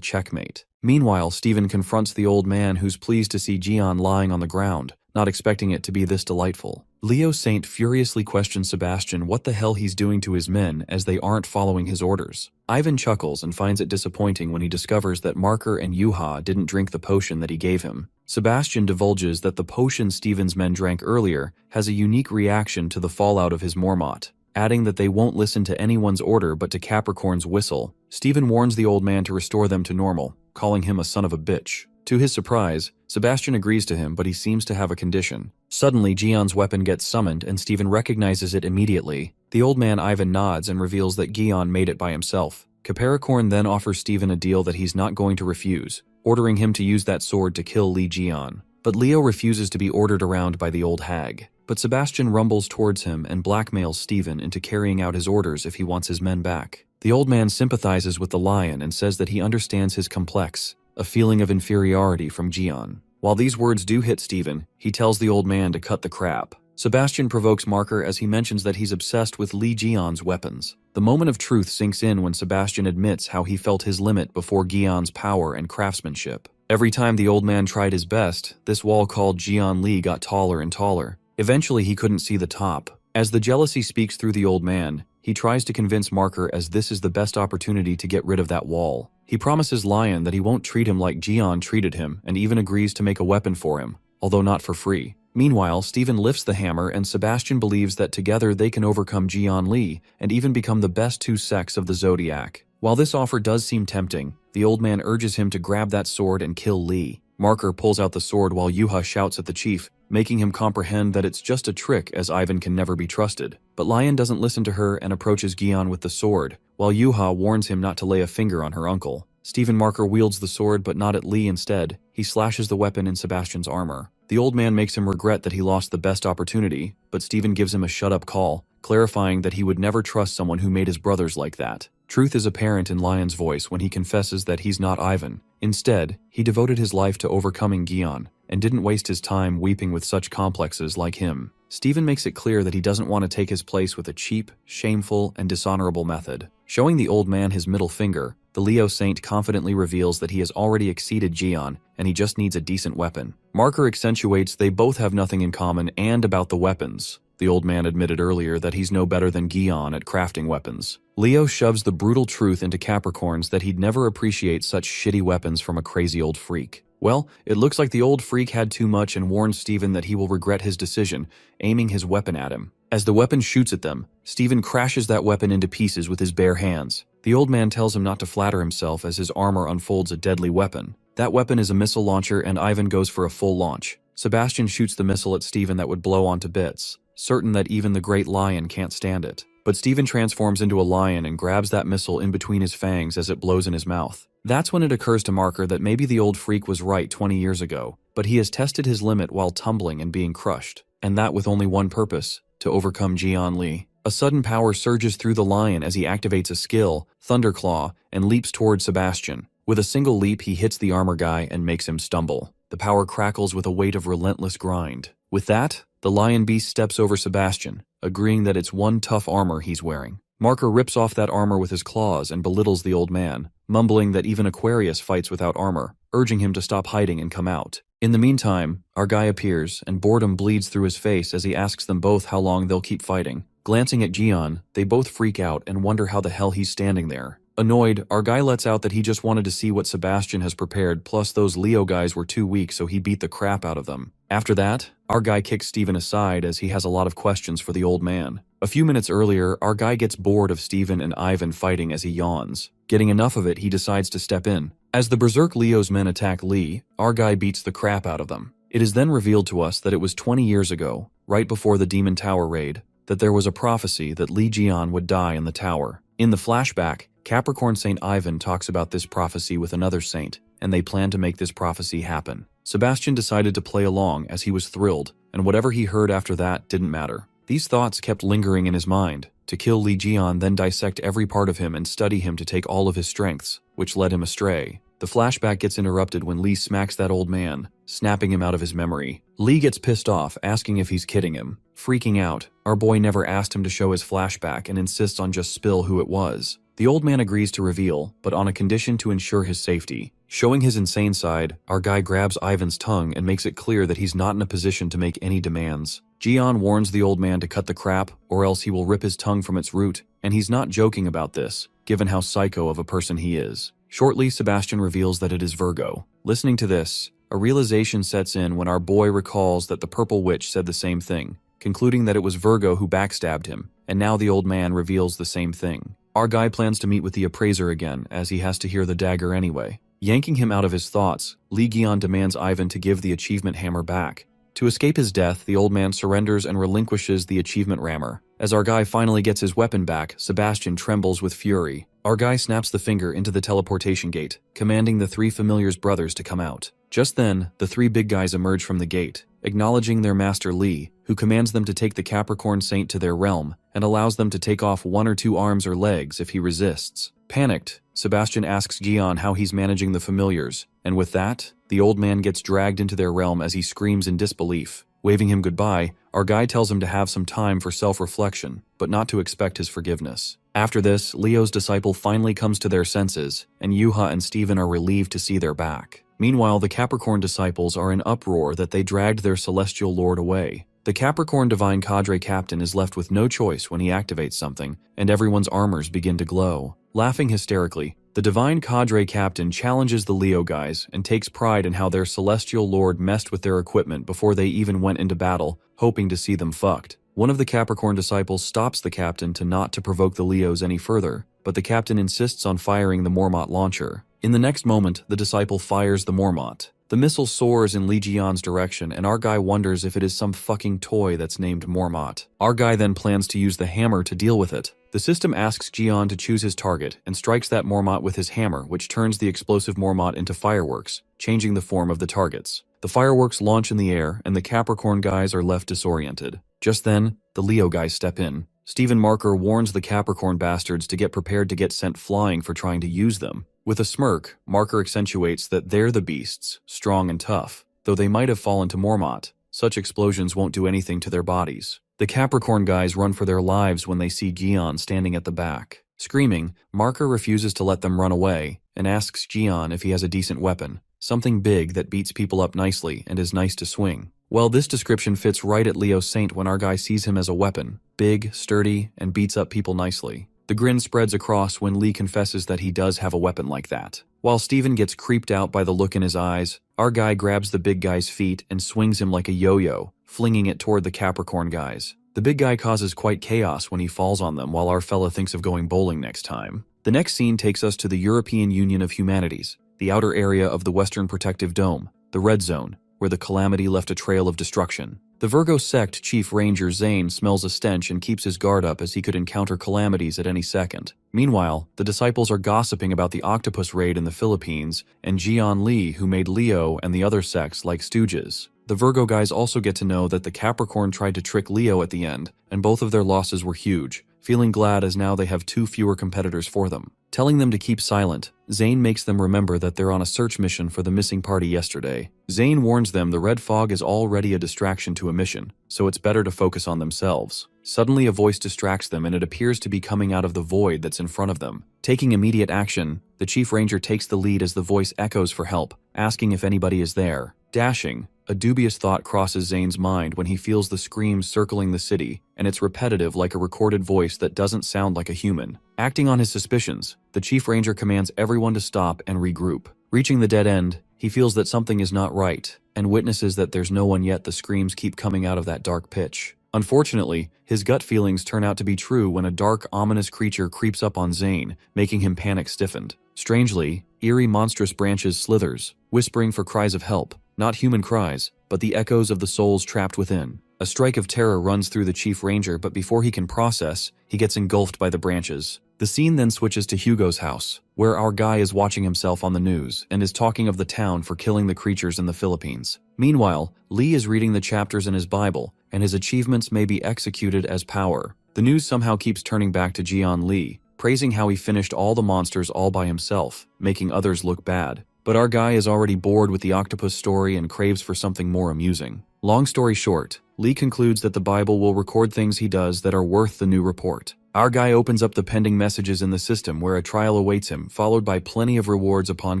checkmate. Meanwhile, Steven confronts the old man who's pleased to see Jian lying on the ground, not expecting it to be this delightful. Leo Saint furiously questions Sebastian what the hell he's doing to his men as they aren't following his orders. Ivan chuckles and finds it disappointing when he discovers that Marker and Yuha didn't drink the potion that he gave him. Sebastian divulges that the potion Steven's men drank earlier has a unique reaction to the fallout of his Mormont, adding that they won't listen to anyone's order but to Capricorn's whistle. Steven warns the old man to restore them to normal, calling him a son of a bitch. To his surprise, Sebastian agrees to him, but he seems to have a condition. Suddenly, Jian's weapon gets summoned and Steven recognizes it immediately. The old man Ivan nods and reveals that Gian made it by himself. Capricorn then offers Steven a deal that he's not going to refuse, ordering him to use that sword to kill Li Jian. But Leo refuses to be ordered around by the old hag. But Sebastian rumbles towards him and blackmails Steven into carrying out his orders if he wants his men back. The old man sympathizes with the lion and says that he understands his complex, a feeling of inferiority from Jian. While these words do hit Steven, he tells the old man to cut the crap. Sebastian provokes Marker as he mentions that he's obsessed with Li Jian's weapons. The moment of truth sinks in when Sebastian admits how he felt his limit before Jian's power and craftsmanship. Every time the old man tried his best, this wall called Jian Li got taller and taller. Eventually he couldn't see the top. As the jealousy speaks through the old man, he tries to convince Marker as this is the best opportunity to get rid of that wall. He promises Lion that he won't treat him like Jian treated him and even agrees to make a weapon for him, although not for free. Meanwhile, Steven lifts the hammer and Sebastian believes that together they can overcome Jian Li and even become the best two sects of the Zodiac. While this offer does seem tempting, the old man urges him to grab that sword and kill Li. Marker pulls out the sword while Yuha shouts at the chief, making him comprehend that it's just a trick as Ivan can never be trusted. But Lion doesn't listen to her and approaches Gian with the sword, while Yuha warns him not to lay a finger on her uncle. Steven Marker wields the sword but not at Li instead. He slashes the weapon in Sebastian's armor. The old man makes him regret that he lost the best opportunity, but Steven gives him a shut-up call, clarifying that he would never trust someone who made his brothers like that. Truth is apparent in Lion's voice when he confesses that he's not Ivan. Instead, he devoted his life to overcoming Gian, and didn't waste his time weeping with such complexes like him. Steven makes it clear that he doesn't want to take his place with a cheap, shameful, and dishonorable method. Showing the old man his middle finger, the Leo Saint confidently reveals that he has already exceeded Gian, and he just needs a decent weapon. Marker accentuates they both have nothing in common and about the weapons. The old man admitted earlier that he's no better than Gian at crafting weapons. Leo shoves the brutal truth into Capricorns that he'd never appreciate such shitty weapons from a crazy old freak. Well, it looks like the old freak had too much and warns Steven that he will regret his decision, aiming his weapon at him. As the weapon shoots at them, Steven crashes that weapon into pieces with his bare hands. The old man tells him not to flatter himself as his armor unfolds a deadly weapon. That weapon is a missile launcher and Ivan goes for a full launch. Sebastian shoots the missile at Steven that would blow onto bits, certain that even the great lion can't stand it. But Steven transforms into a lion and grabs that missile in between his fangs as it blows in his mouth. That's when it occurs to Marker that maybe the old freak was right 20 years ago, but he has tested his limit while tumbling and being crushed. And that with only one purpose, to overcome Jian Li. A sudden power surges through the lion as he activates a skill, Thunderclaw, and leaps toward Sebastian. With a single leap, he hits the armor guy and makes him stumble. The power crackles with a weight of relentless grind. With that, the lion beast steps over Sebastian, agreeing that it's one tough armor he's wearing. Marker rips off that armor with his claws and belittles the old man, mumbling that even Aquarius fights without armor, urging him to stop hiding and come out. In the meantime, our guy appears, and boredom bleeds through his face as he asks them both how long they'll keep fighting. Glancing at Gian, they both freak out and wonder how the hell he's standing there. Annoyed, our guy lets out that he just wanted to see what Sebastian has prepared, plus those Leo guys were too weak so he beat the crap out of them. After that, our guy kicks Steven aside as he has a lot of questions for the old man. A few minutes earlier, our guy gets bored of Steven and Ivan fighting as he yawns. Getting enough of it, he decides to step in. As the Berserk Leo's men attack Lee, our guy beats the crap out of them. It is then revealed to us that it was 20 years ago, right before the Demon Tower raid, that there was a prophecy that Li Jian would die in the tower. In the flashback, Capricorn Saint Ivan talks about this prophecy with another saint, and they plan to make this prophecy happen. Sebastian decided to play along as he was thrilled, and whatever he heard after that didn't matter. These thoughts kept lingering in his mind. To kill Li Jian, then dissect every part of him and study him to take all of his strengths, which led him astray. The flashback gets interrupted when Li smacks that old man, snapping him out of his memory. Li gets pissed off, asking if he's kidding him. Freaking out, our boy never asked him to show his flashback and insists on just spill who it was. The old man agrees to reveal, but on a condition to ensure his safety. Showing his insane side, our guy grabs Ivan's tongue and makes it clear that he's not in a position to make any demands. Gian warns the old man to cut the crap, or else he will rip his tongue from its root, and he's not joking about this, given how psycho of a person he is. Shortly, Sebastian reveals that it is Virgo. Listening to this, a realization sets in when our boy recalls that the Purple Witch said the same thing, concluding that it was Virgo who backstabbed him, and now the old man reveals the same thing. Our guy plans to meet with the appraiser again, as he has to hear the dagger anyway. Yanking him out of his thoughts, Li Gian demands Ivan to give the achievement hammer back. To escape his death, the old man surrenders and relinquishes the achievement rammer. As our guy finally gets his weapon back, Sebastian trembles with fury. Our guy snaps the finger into the teleportation gate, commanding the three familiars' brothers to come out. Just then, the three big guys emerge from the gate, acknowledging their master Li, who commands them to take the Capricorn Saint to their realm and allows them to take off 1 or 2 arms or legs if he resists. Panicked, Sebastian asks Gian how he's managing the familiars, and with that, the old man gets dragged into their realm as he screams in disbelief. Waving him goodbye, our guy tells him to have some time for self-reflection, but not to expect his forgiveness. After this, Leo's disciple finally comes to their senses, and Yuha and Steven are relieved to see they're back. Meanwhile, the Capricorn disciples are in uproar that they dragged their celestial lord away. The Capricorn Divine Cadre Captain is left with no choice when he activates something, and everyone's armors begin to glow. Laughing hysterically, the Divine Cadre Captain challenges the Leo guys and takes pride in how their celestial lord messed with their equipment before they even went into battle, hoping to see them fucked. One of the Capricorn disciples stops the captain not to provoke the Leos any further, but the captain insists on firing the Mormont launcher. In the next moment, the disciple fires the Mormont. The missile soars in Lee Ji-yeon's direction, and our guy wonders if it is some fucking toy that's named Mormont. Our guy then plans to use the hammer to deal with it. The system asks Ji-yeon to choose his target and strikes that Mormont with his hammer, which turns the explosive Mormont into fireworks, changing the form of the targets. The fireworks launch in the air, and the Capricorn guys are left disoriented. Just then, the Leo guys step in. Stephen Marker warns the Capricorn bastards to get prepared to get sent flying for trying to use them. With a smirk, Marker accentuates that they're the beasts, strong and tough. Though they might have fallen to Mormont, such explosions won't do anything to their bodies. The Capricorn guys run for their lives when they see Ji-yeon standing at the back. Screaming, Marker refuses to let them run away and asks Ji-yeon if he has a decent weapon, something big that beats people up nicely and is nice to swing. Well, this description fits right at Leo Saint when our guy sees him as a weapon, big, sturdy, and beats up people nicely. The grin spreads across when Lee confesses that he does have a weapon like that. While Steven gets creeped out by the look in his eyes, our guy grabs the big guy's feet and swings him like a yo-yo, flinging it toward the Capricorn guys. The big guy causes quite chaos when he falls on them while our fella thinks of going bowling next time. The next scene takes us to the European Union of Humanities, the outer area of the Western Protective Dome, the Red Zone, where the Calamity left a trail of destruction. The Virgo sect Chief Ranger Zane smells a stench and keeps his guard up as he could encounter calamities at any second. Meanwhile, the disciples are gossiping about the octopus raid in the Philippines and Ji-yeon Lee, who made Leo and the other sects like stooges. The Virgo guys also get to know that the Capricorn tried to trick Leo at the end, and both of their losses were huge, feeling glad as now they have 2 fewer competitors for them. Telling them to keep silent, Zane makes them remember that they're on a search mission for the missing party yesterday. Zane warns them the red fog is already a distraction to a mission, so it's better to focus on themselves. Suddenly a voice distracts them and it appears to be coming out of the void that's in front of them. Taking immediate action, the Chief Ranger takes the lead as the voice echoes for help, asking if anybody is there. Dashing, a dubious thought crosses Zane's mind when he feels the screams circling the city, and it's repetitive like a recorded voice that doesn't sound like a human. Acting on his suspicions, the Chief Ranger commands everyone to stop and regroup. Reaching the dead end, he feels that something is not right, and witnesses that there's no one yet the screams keep coming out of that dark pitch. Unfortunately, his gut feelings turn out to be true when a dark, ominous creature creeps up on Zane, making him panic-stiffened. Strangely, eerie monstrous branches slithers, whispering for cries of help. Not human cries, but the echoes of the souls trapped within. A strike of terror runs through the Chief Ranger, but before he can process, he gets engulfed by the branches. The scene then switches to Hugo's house, where our guy is watching himself on the news and is talking of the town for killing the creatures in the Philippines. Meanwhile, Lee is reading the chapters in his Bible, and his achievements may be executed as power. The news somehow keeps turning back to Ji-yeon Lee, praising how he finished all the monsters all by himself, making others look bad. But our guy is already bored with the octopus story and craves for something more amusing. Long story short, Lee concludes that the Bible will record things he does that are worth the new report. Our guy opens up the pending messages in the system where a trial awaits him, followed by plenty of rewards upon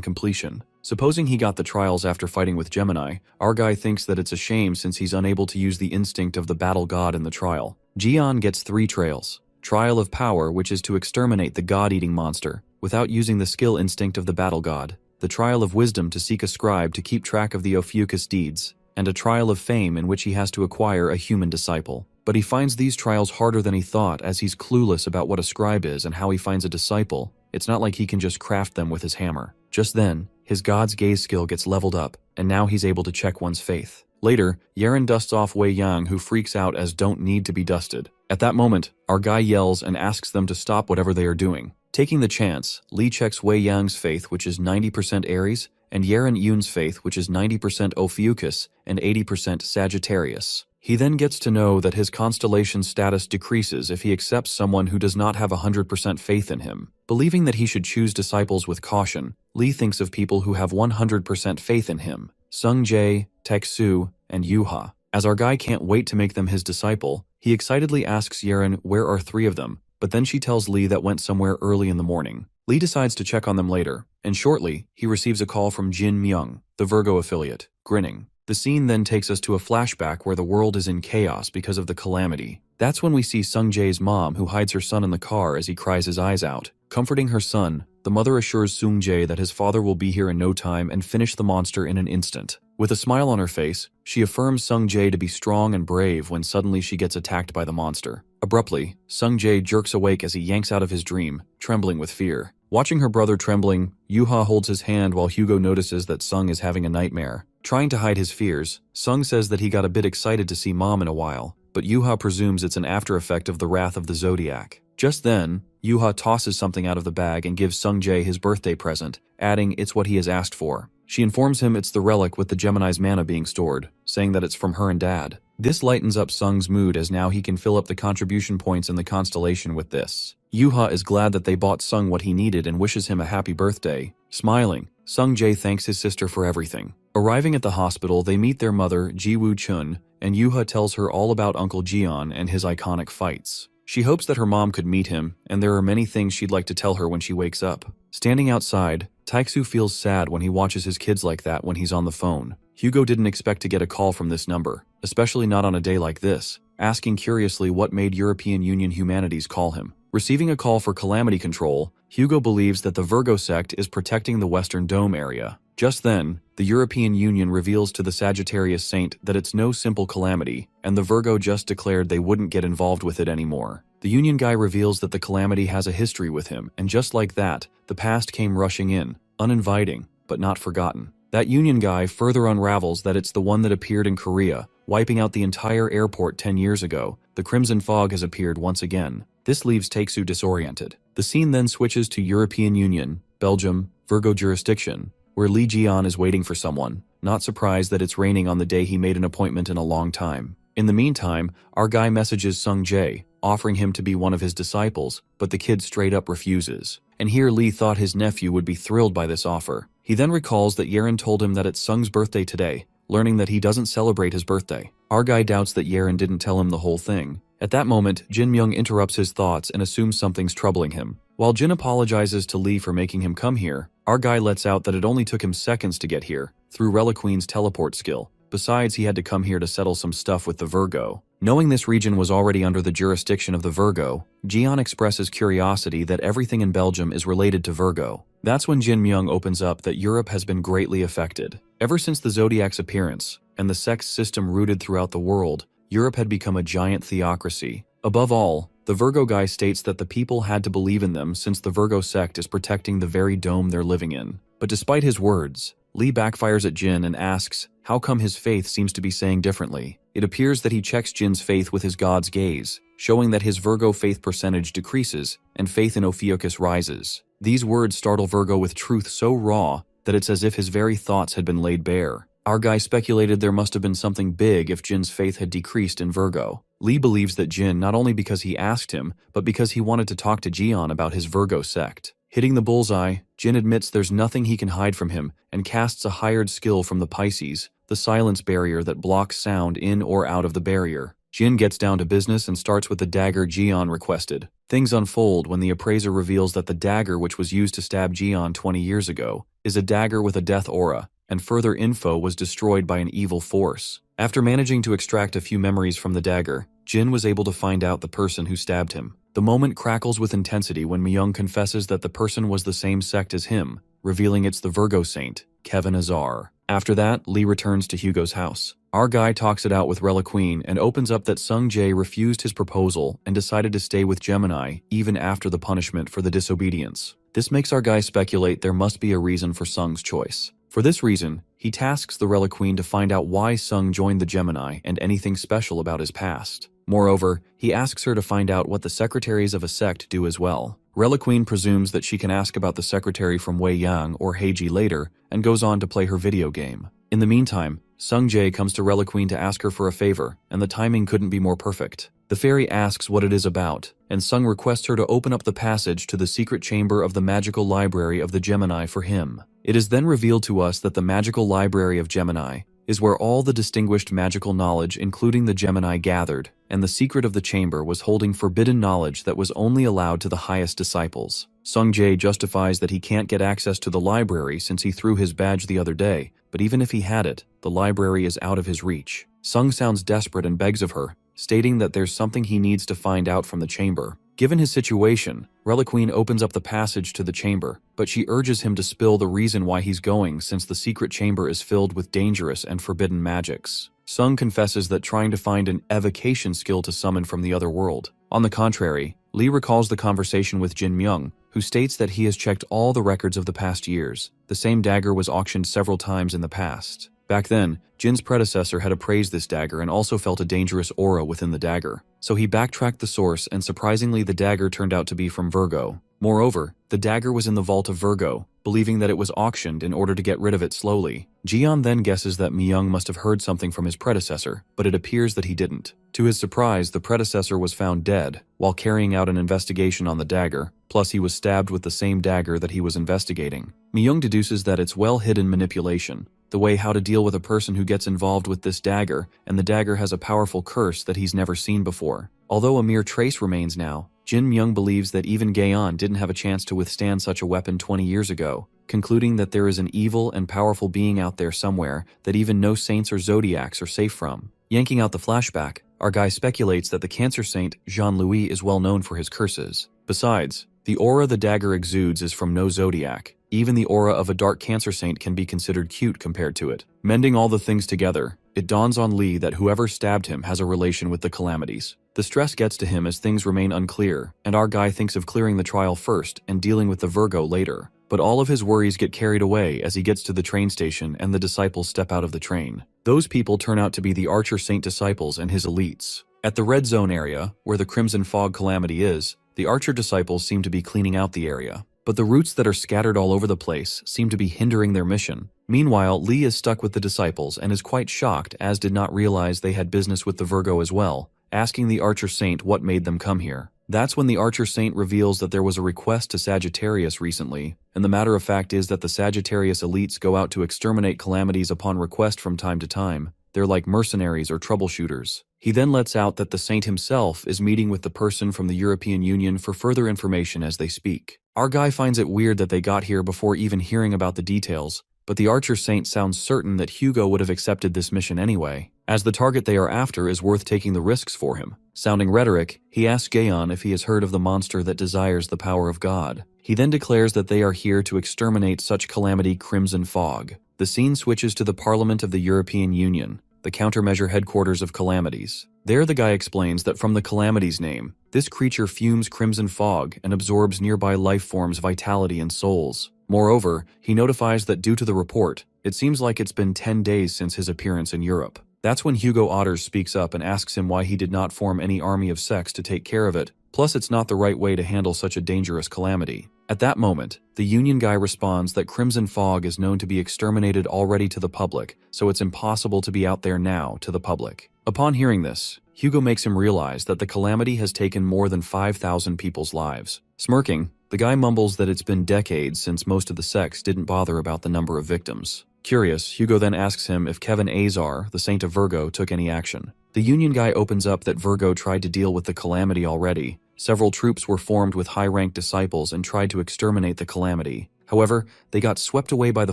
completion. Supposing he got the trials after fighting with Gemini, our guy thinks that it's a shame since he's unable to use the instinct of the battle god in the trial. Ji-yeon gets 3 trails. Trial of Power, which is to exterminate the god-eating monster, without using the skill instinct of the battle god. The Trial of Wisdom to seek a scribe to keep track of the Ophiuchus deeds, and a Trial of Fame in which he has to acquire a human disciple. But he finds these trials harder than he thought as he's clueless about what a scribe is and how he finds a disciple. It's not like he can just craft them with his hammer. Just then, his God's Gaze skill gets leveled up, and now he's able to check one's faith. Later, Yeren dusts off Wei Yang, who freaks out as don't need to be dusted. At that moment, our guy yells and asks them to stop whatever they are doing. Taking the chance, Lee checks Wei Yang's faith, which is 90% Aries, and Yeren Yun's faith, which is 90% Ophiuchus and 80% Sagittarius. He then gets to know that his constellation status decreases if he accepts someone who does not have 100% faith in him. Believing that he should choose disciples with caution, Lee thinks of people who have 100% faith in him: Sung Jae, Taek-soo, and Yuha. As our guy can't wait to make them his disciple, he excitedly asks Yeren where are 3 of them, but then she tells Lee that went somewhere early in the morning. Lee decides to check on them later, and shortly, he receives a call from Jin Myung, the Virgo affiliate. Grinning, The scene then takes us to a flashback where the world is in chaos because of the calamity. That's when we see Sung Jae's mom, who hides her son in the car as he cries his eyes out. Comforting her son, the mother assures Sung Jae that his father will be here in no time and finish the monster in an instant. With a smile on her face, she affirms Sung Jae to be strong and brave when suddenly she gets attacked by the monster. Abruptly, Sung Jae jerks awake as he yanks out of his dream, trembling with fear. Watching her brother trembling, Yuha holds his hand while Hugo notices that Sung is having a nightmare. Trying to hide his fears, Sung says that he got a bit excited to see Mom in a while, but Yuha presumes it's an after effect of the wrath of the Zodiac. Just then, Yuha tosses something out of the bag and gives Sung Jae his birthday present, adding it's what he has asked for. She informs him it's the relic with the Gemini's mana being stored, saying that it's from her and Dad. This lightens up Sung's mood as now he can fill up the contribution points in the constellation with this. Yuha is glad that they bought Sung what he needed and wishes him a happy birthday. Smiling, Sung Jae thanks his sister for everything. Arriving at the hospital, they meet their mother, Ji Woo Chun, and Yuha tells her all about Uncle Jeon and his iconic fights. She hopes that her mom could meet him, and there are many things she'd like to tell her when she wakes up. Standing outside, Taeksu feels sad when he watches his kids like that when he's on the phone. Hugo didn't expect to get a call from this number, especially not on a day like this, asking curiously what made European Union Humanities call him. Receiving a call for calamity control, Hugo believes that the Virgo sect is protecting the Western Dome area. Just then, the European Union reveals to the Sagittarius Saint that it's no simple calamity, and the Virgo just declared they wouldn't get involved with it anymore. The Union guy reveals that the calamity has a history with him, and just like that, the past came rushing in, uninviting, but not forgotten. That Union guy further unravels that it's the one that appeared in Korea, wiping out the entire airport 10 years ago. The Crimson Fog has appeared once again. This leaves Taeksu disoriented. The scene then switches to European Union, Belgium, Virgo jurisdiction, where Lee Jian is waiting for someone, not surprised that it's raining on the day he made an appointment in a long time. In the meantime, our guy messages Sung Jae, offering him to be one of his disciples, but the kid straight up refuses. And here Lee thought his nephew would be thrilled by this offer. He then recalls that Yeren told him that it's Sung's birthday today, learning that he doesn't celebrate his birthday. Our guy doubts that Yeren didn't tell him the whole thing. At that moment, Jin Myung interrupts his thoughts and assumes something's troubling him. While Jin apologizes to Lee for making him come here, our guy lets out that it only took him seconds to get here, through Reliqueen's teleport skill. Besides, he had to come here to settle some stuff with the Virgo. Knowing this region was already under the jurisdiction of the Virgo, Jian expresses curiosity that everything in Belgium is related to Virgo. That's when Jin Myung opens up that Europe has been greatly affected. Ever since the Zodiac's appearance, and the sex system rooted throughout the world, Europe had become a giant theocracy. Above all, the Virgo guy states that the people had to believe in them since the Virgo sect is protecting the very dome they're living in. But despite his words, Lee backfires at Jin and asks how come his faith seems to be saying differently. It appears that he checks Jin's faith with his god's gaze, showing that his Virgo faith percentage decreases and faith in Ophiuchus rises. These words startle Virgo with truth so raw that it's as if his very thoughts had been laid bare. Our guy speculated there must have been something big if Jin's faith had decreased in Virgo. Lee believes that Jin not only because he asked him, but because he wanted to talk to Jian about his Virgo sect. Hitting the bullseye, Jin admits there's nothing he can hide from him and casts a hired skill from the Pisces, the silence barrier that blocks sound in or out of the barrier. Jin gets down to business and starts with the dagger Jian requested. Things unfold when the appraiser reveals that the dagger which was used to stab Jian 20 years ago is a dagger with a death aura, and further info was destroyed by an evil force. After managing to extract a few memories from the dagger, Jin was able to find out the person who stabbed him. The moment crackles with intensity when Myung confesses that the person was the same sect as him, revealing it's the Virgo saint, Kevin Azar. After that, Lee returns to Hugo's house. Our guy talks it out with Reliqueen and opens up that Sung Jae refused his proposal and decided to stay with Gemini even after the punishment for the disobedience. This makes our guy speculate there must be a reason for Sung's choice. For this reason, he tasks the Reliqueen to find out why Sung joined the Gemini and anything special about his past. Moreover, he asks her to find out what the secretaries of a sect do as well. Reliqueen presumes that she can ask about the secretary from Wei Yang or Heiji later and goes on to play her video game. In the meantime, Sung Jae comes to Reliqueen to ask her for a favor, and the timing couldn't be more perfect. The fairy asks what it is about, and Sung requests her to open up the passage to the secret chamber of the magical library of the Gemini for him. It is then revealed to us that the magical library of Gemini is where all the distinguished magical knowledge including the Gemini gathered, and the secret of the chamber was holding forbidden knowledge that was only allowed to the highest disciples. Sung Jae justifies that he can't get access to the library since he threw his badge the other day, but even if he had it, the library is out of his reach. Sung sounds desperate and begs of her, stating that there's something he needs to find out from the chamber. Given his situation, Reliqueen opens up the passage to the chamber, but she urges him to spill the reason why he's going since the secret chamber is filled with dangerous and forbidden magics. Sung confesses that trying to find an evocation skill to summon from the other world. On the contrary, Lee recalls the conversation with Jin Myung, who states that he has checked all the records of the past years. The same dagger was auctioned several times in the past. Back then, Jin's predecessor had appraised this dagger and also felt a dangerous aura within the dagger. So he backtracked the source and surprisingly the dagger turned out to be from Virgo. Moreover, the dagger was in the vault of Virgo, believing that it was auctioned in order to get rid of it slowly. Jian then guesses that Myung must have heard something from his predecessor, but it appears that he didn't. To his surprise, the predecessor was found dead while carrying out an investigation on the dagger, plus he was stabbed with the same dagger that he was investigating. Myung deduces that it's well-hidden manipulation, the way how to deal with a person who gets involved with this dagger, and the dagger has a powerful curse that he's never seen before. Although a mere trace remains now, Jin Myung believes that even Gaeon didn't have a chance to withstand such a weapon 20 years ago, concluding that there is an evil and powerful being out there somewhere that even no saints or zodiacs are safe from. Yanking out the flashback, our guy speculates that the Cancer Saint, Jean-Louis, is well known for his curses. Besides, the aura the dagger exudes is from no zodiac. Even the aura of a dark Cancer Saint can be considered cute compared to it. Mending all the things together, it dawns on Lee that whoever stabbed him has a relation with the calamities. The stress gets to him as things remain unclear, and our guy thinks of clearing the trial first and dealing with the Virgo later. But all of his worries get carried away as he gets to the train station and the disciples step out of the train. Those people turn out to be the Archer Saint disciples and his elites. At the Red Zone area, where the Crimson Fog calamity is, the Archer disciples seem to be cleaning out the area. But the roots that are scattered all over the place seem to be hindering their mission. Meanwhile, Lee is stuck with the disciples and is quite shocked as did not realize they had business with the Virgo as well, asking the Archer Saint what made them come here. That's when the Archer Saint reveals that there was a request to Sagittarius recently, and the matter of fact is that the Sagittarius elites go out to exterminate calamities upon request from time to time. They're like mercenaries or troubleshooters. He then lets out that the saint himself is meeting with the person from the European Union for further information as they speak. Our guy finds it weird that they got here before even hearing about the details, but the Archer Saint sounds certain that Hugo would have accepted this mission anyway, as the target they are after is worth taking the risks for him. Sounding rhetoric, he asks Gaeon if he has heard of the monster that desires the power of God. He then declares that they are here to exterminate such calamity Crimson Fog. The scene switches to the Parliament of the European Union, the countermeasure headquarters of calamities. There the guy explains that from the calamity's name, this creature fumes crimson fog and absorbs nearby life forms' vitality and souls. Moreover, he notifies that due to the report, it seems like it's been 10 days since his appearance in Europe. That's when Hugo Otters speaks up and asks him why he did not form any army of sex to take care of it, plus it's not the right way to handle such a dangerous calamity. At that moment, the Union guy responds that Crimson Fog is known to be exterminated already to the public, so it's impossible to be out there now to the public. Upon hearing this, Hugo makes him realize that the calamity has taken more than 5,000 people's lives. Smirking, the guy mumbles that it's been decades since most of the sects didn't bother about the number of victims. Curious, Hugo then asks him if Kevin Azar, the Saint of Virgo, took any action. The Union guy opens up that Virgo tried to deal with the calamity already. Several troops were formed with high-ranked disciples and tried to exterminate the calamity. However, they got swept away by the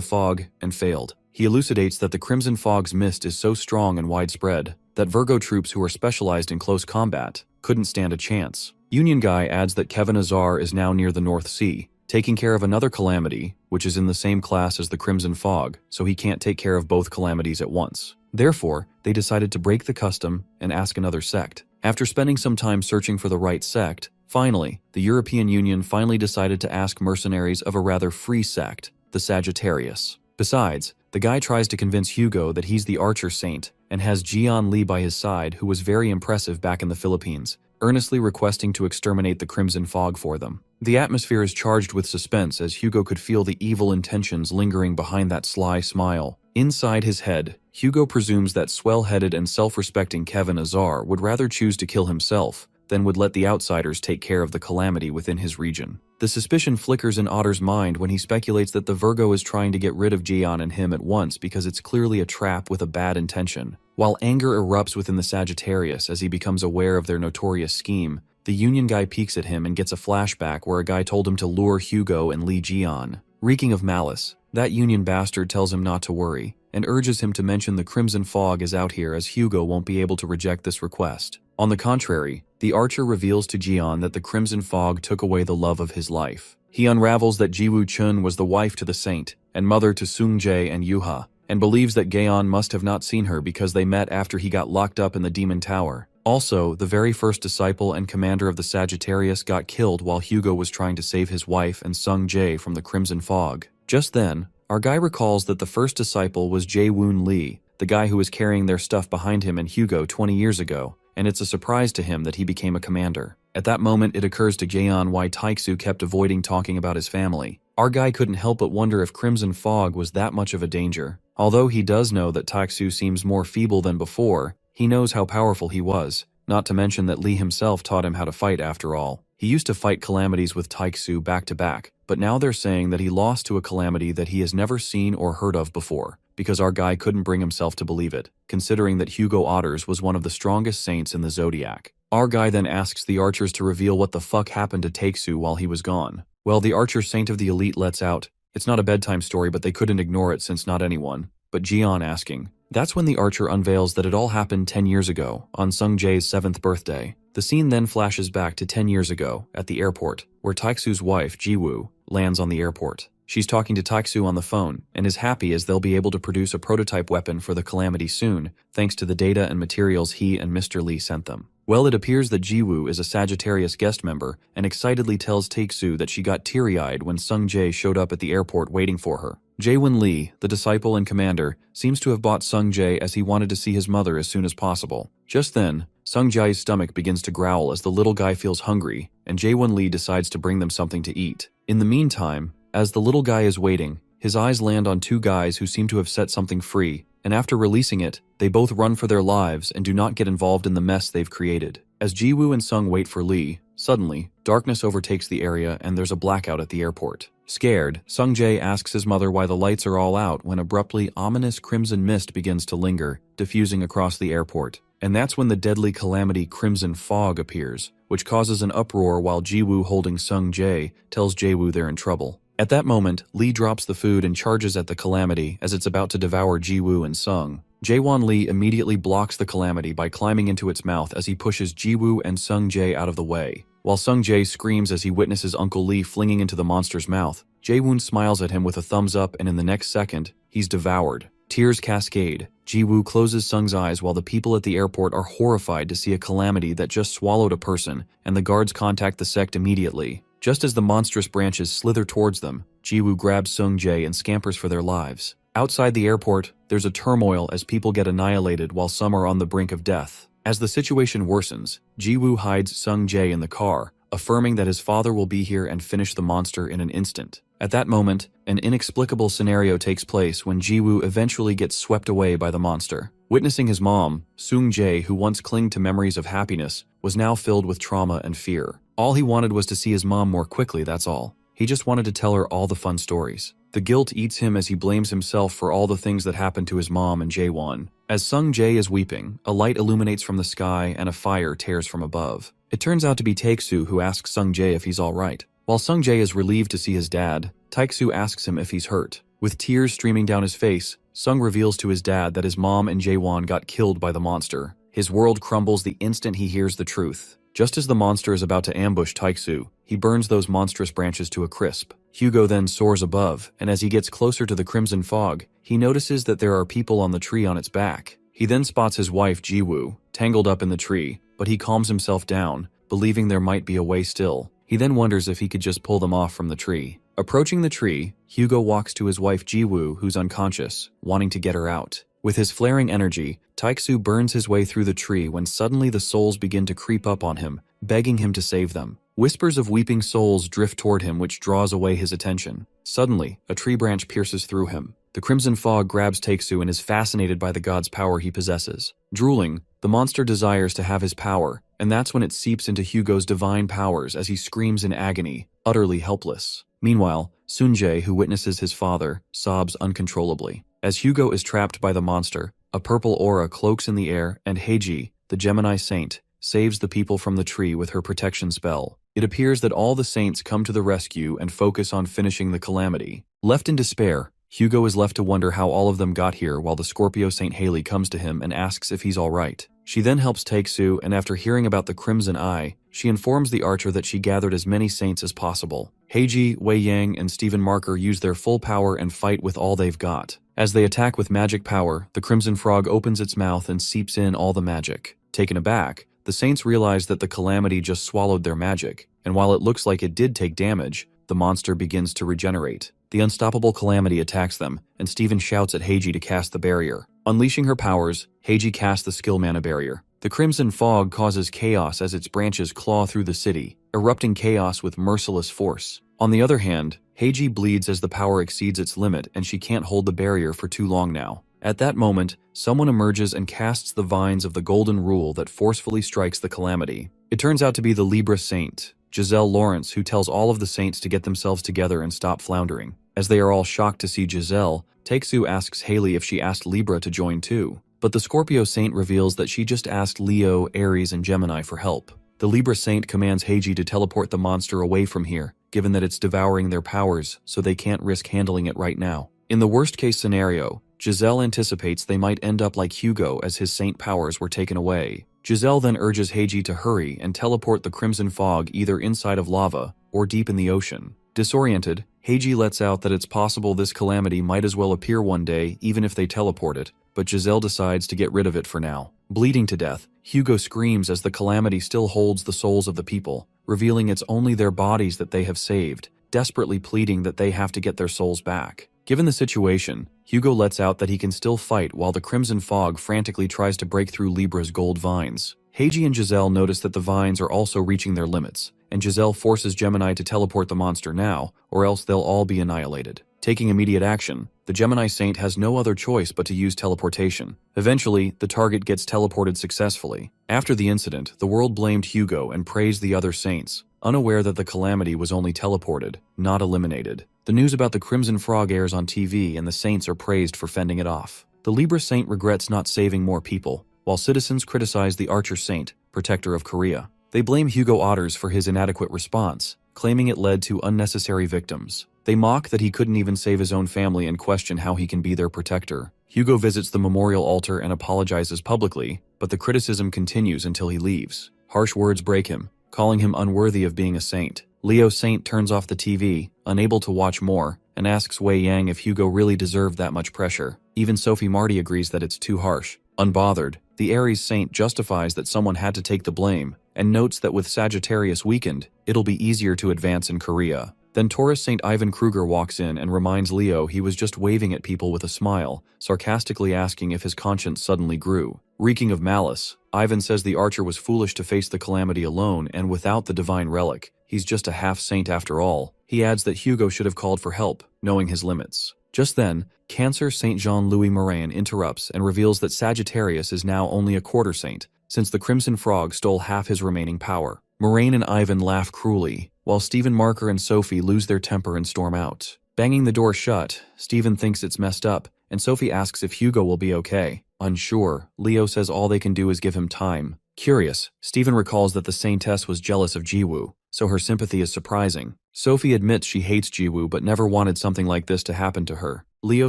fog and failed. He elucidates that the Crimson Fog's mist is so strong and widespread that Virgo troops who are specialized in close combat couldn't stand a chance. Union guy adds that Kevin Azar is now near the North Sea, taking care of another calamity, which is in the same class as the Crimson Fog, so he can't take care of both calamities at once. Therefore, they decided to break the custom and ask another sect. After spending some time searching for the right sect, finally, the European Union finally decided to ask mercenaries of a rather free sect, the Sagittarius. Besides, the guy tries to convince Hugo that he's the Archer Saint and has Jian Li by his side, who was very impressive back in the Philippines, earnestly requesting to exterminate the Crimson Fog for them. The atmosphere is charged with suspense as Hugo could feel the evil intentions lingering behind that sly smile. Inside his head, Hugo presumes that swell-headed and self-respecting Kevin Azar would rather choose to kill himself, then would let the outsiders take care of the calamity within his region. The suspicion flickers in Otter's mind when he speculates that the Virgo is trying to get rid of Jian and him at once because it's clearly a trap with a bad intention. While anger erupts within the Sagittarius as he becomes aware of their notorious scheme, the Union guy peeks at him and gets a flashback where a guy told him to lure Hugo and Lee Jian. Reeking of malice, that Union bastard tells him not to worry, and urges him to mention the Crimson Fog is out here as Hugo won't be able to reject this request. On the contrary, the archer reveals to Jian that the Crimson Fog took away the love of his life. He unravels that Jiwoo Chun was the wife to the saint, and mother to Sung Jae and Yuha, and believes that Gaeon must have not seen her because they met after he got locked up in the Demon Tower. Also, the very first disciple and commander of the Sagittarius got killed while Hugo was trying to save his wife and Sung Jae from the Crimson Fog. Just then, our guy recalls that the first disciple was Jae-woon Lee, the guy who was carrying their stuff behind him and Hugo 20 years ago, and it's a surprise to him that he became a commander. At that moment, it occurs to Gaeon why Taeksu kept avoiding talking about his family. Our guy couldn't help but wonder if Crimson Fog was that much of a danger. Although he does know that Taeksu seems more feeble than before, he knows how powerful he was, not to mention that Lee himself taught him how to fight after all. He used to fight calamities with Taeksu back to back, but now they're saying that he lost to a calamity that he has never seen or heard of before, because our guy couldn't bring himself to believe it, considering that Hugo Otters was one of the strongest saints in the Zodiac. Our guy then asks the archers to reveal what the fuck happened to Taeksu while he was gone. Well, the archer saint of the elite lets out, it's not a bedtime story but they couldn't ignore it since not anyone, but Jian asking. That's when the archer unveils that it all happened 10 years ago, on Sung Jae's 7th birthday. The scene then flashes back to 10 years ago, at the airport, where Taeksu's wife, Jiwoo, lands on the airport. She's talking to Taeksu on the phone, and is happy as they'll be able to produce a prototype weapon for the calamity soon, thanks to the data and materials he and Mr. Lee sent them. Well, it appears that Jiwoo is a Sagittarius guest member, and excitedly tells Taeksu that she got teary-eyed when Sung Jae showed up at the airport waiting for her. Jae-won Lee, the disciple and commander, seems to have bought Sung Jae as he wanted to see his mother as soon as possible. Just then, Sung Jae's stomach begins to growl as the little guy feels hungry, and Jae-won Lee decides to bring them something to eat. In the meantime, as the little guy is waiting, his eyes land on two guys who seem to have set something free, and after releasing it, they both run for their lives and do not get involved in the mess they've created. As Jiwoo and Sung wait for Lee, suddenly, darkness overtakes the area and there's a blackout at the airport. Scared, Sung Jae asks his mother why the lights are all out when abruptly ominous crimson mist begins to linger, diffusing across the airport. And that's when the deadly calamity Crimson Fog appears, which causes an uproar while Jiwoo holding Sung Jae tells Jaewoo they're in trouble. At that moment, Lee drops the food and charges at the calamity as it's about to devour Jiwoo and Sung. Jae-won Lee immediately blocks the calamity by climbing into its mouth as he pushes Jiwoo and Sung Jae out of the way. While Sung Jae screams as he witnesses Uncle Lee flinging into the monster's mouth, Jae-woon smiles at him with a thumbs up and in the next second, he's devoured. Tears cascade. Jiwoo closes Sung's eyes while the people at the airport are horrified to see a calamity that just swallowed a person, and the guards contact the sect immediately. Just as the monstrous branches slither towards them, Jiwoo grabs Sung Jae and scampers for their lives. Outside the airport, there's a turmoil as people get annihilated while some are on the brink of death. As the situation worsens, Jiwoo hides Sung Jae in the car, affirming that his father will be here and finish the monster in an instant. At that moment, an inexplicable scenario takes place when Jiwoo eventually gets swept away by the monster. Witnessing his mom, Sung Jae, who once clung to memories of happiness, was now filled with trauma and fear. All he wanted was to see his mom more quickly, that's all. He just wanted to tell her all the fun stories. The guilt eats him as he blames himself for all the things that happened to his mom and Jae-won. As Sung Jae is weeping, a light illuminates from the sky and a fire tears from above. It turns out to be Taeksu who asks Sung Jae if he's alright. While Sung Jae is relieved to see his dad, Taeksu asks him if he's hurt. With tears streaming down his face, Sung reveals to his dad that his mom and Jae-won got killed by the monster. His world crumbles the instant he hears the truth. Just as the monster is about to ambush Taeksu, he burns those monstrous branches to a crisp. Hugo then soars above, and as he gets closer to the Crimson Fog, he notices that there are people on the tree on its back. He then spots his wife Jiwoo, tangled up in the tree, but he calms himself down, believing there might be a way still. He then wonders if he could just pull them off from the tree. Approaching the tree, Hugo walks to his wife Jiwoo, who's unconscious, wanting to get her out. With his flaring energy, Taeksu burns his way through the tree when suddenly the souls begin to creep up on him, begging him to save them. Whispers of weeping souls drift toward him, which draws away his attention. Suddenly, a tree branch pierces through him. The Crimson Fog grabs Taeksu and is fascinated by the god's power he possesses. Drooling, the monster desires to have his power, and that's when it seeps into Hugo's divine powers as he screams in agony, utterly helpless. Meanwhile, Sunjae, who witnesses his father, sobs uncontrollably. As Hugo is trapped by the monster, a purple aura cloaks in the air, and Heiji, the Gemini saint, saves the people from the tree with her protection spell. It appears that all the saints come to the rescue and focus on finishing the calamity. Left in despair, Hugo is left to wonder how all of them got here while the Scorpio Saint Haley comes to him and asks if he's alright. She then helps Taeksu, and after hearing about the Crimson Eye, she informs the archer that she gathered as many saints as possible. Heiji, Wei Yang, and Stephen Marker use their full power and fight with all they've got. As they attack with magic power, the Crimson Frog opens its mouth and seeps in all the magic. Taken aback, the saints realize that the calamity just swallowed their magic, and while it looks like it did take damage, the monster begins to regenerate. The unstoppable calamity attacks them, and Stephen shouts at Heiji to cast the barrier. Unleashing her powers, Heiji casts the skill mana barrier. The Crimson Fog causes chaos as its branches claw through the city, erupting chaos with merciless force. On the other hand, Heiji bleeds as the power exceeds its limit and she can't hold the barrier for too long now. At that moment, someone emerges and casts the vines of the Golden Rule that forcefully strikes the calamity. It turns out to be the Libra Saint, Giselle Lawrence, who tells all of the saints to get themselves together and stop floundering. As they are all shocked to see Giselle, Taeksu asks Haley if she asked Libra to join too. But the Scorpio Saint reveals that she just asked Leo, Aries, and Gemini for help. The Libra Saint commands Heiji to teleport the monster away from here, given that it's devouring their powers, so they can't risk handling it right now. In the worst-case scenario, Giselle anticipates they might end up like Hugo as his saint powers were taken away. Giselle then urges Heiji to hurry and teleport the Crimson Fog either inside of lava or deep in the ocean. Disoriented, Heiji lets out that it's possible this calamity might as well appear one day even if they teleport it, but Giselle decides to get rid of it for now. Bleeding to death, Hugo screams as the calamity still holds the souls of the people, revealing it's only their bodies that they have saved, desperately pleading that they have to get their souls back. Given the situation, Hugo lets out that he can still fight while the Crimson Fog frantically tries to break through Libra's gold vines. Heiji and Giselle notice that the vines are also reaching their limits, and Giselle forces Gemini to teleport the monster now, or else they'll all be annihilated. Taking immediate action, the Gemini Saint has no other choice but to use teleportation. Eventually, the target gets teleported successfully. After the incident, the world blamed Hugo and praised the other saints, unaware that the calamity was only teleported, not eliminated. The news about the Crimson Frog airs on TV and the saints are praised for fending it off. The Libra Saint regrets not saving more people, while citizens criticize the Archer Saint, protector of Korea. They blame Hugo Otters for his inadequate response, claiming it led to unnecessary victims. They mock that he couldn't even save his own family and question how he can be their protector. Hugo visits the memorial altar and apologizes publicly, but the criticism continues until he leaves. Harsh words break him, calling him unworthy of being a saint. Leo Saint turns off the TV, unable to watch more, and asks Wei Yang if Hugo really deserved that much pressure. Even Sophie Marty agrees that it's too harsh. Unbothered, the Aries Saint justifies that someone had to take the blame, and notes that with Sagittarius weakened, it'll be easier to advance in Korea. Then Taurus Saint Ivan Kruger walks in and reminds Leo he was just waving at people with a smile, sarcastically asking if his conscience suddenly grew. Reeking of malice, Ivan says the archer was foolish to face the calamity alone and without the divine relic. He's just a half-saint after all. He adds that Hugo should have called for help, knowing his limits. Just then, Cancer Saint Jean-Louis Morin interrupts and reveals that Sagittarius is now only a quarter saint, since the Crimson Frog stole half his remaining power. Moraine and Ivan laugh cruelly, while Stephen Marker and Sophie lose their temper and storm out. Banging the door shut, Stephen thinks it's messed up, and Sophie asks if Hugo will be okay. Unsure, Leo says all they can do is give him time. Curious, Stephen recalls that the Saintess was jealous of Jiwoo, so her sympathy is surprising. Sophie admits she hates Jiwoo but never wanted something like this to happen to her. Leo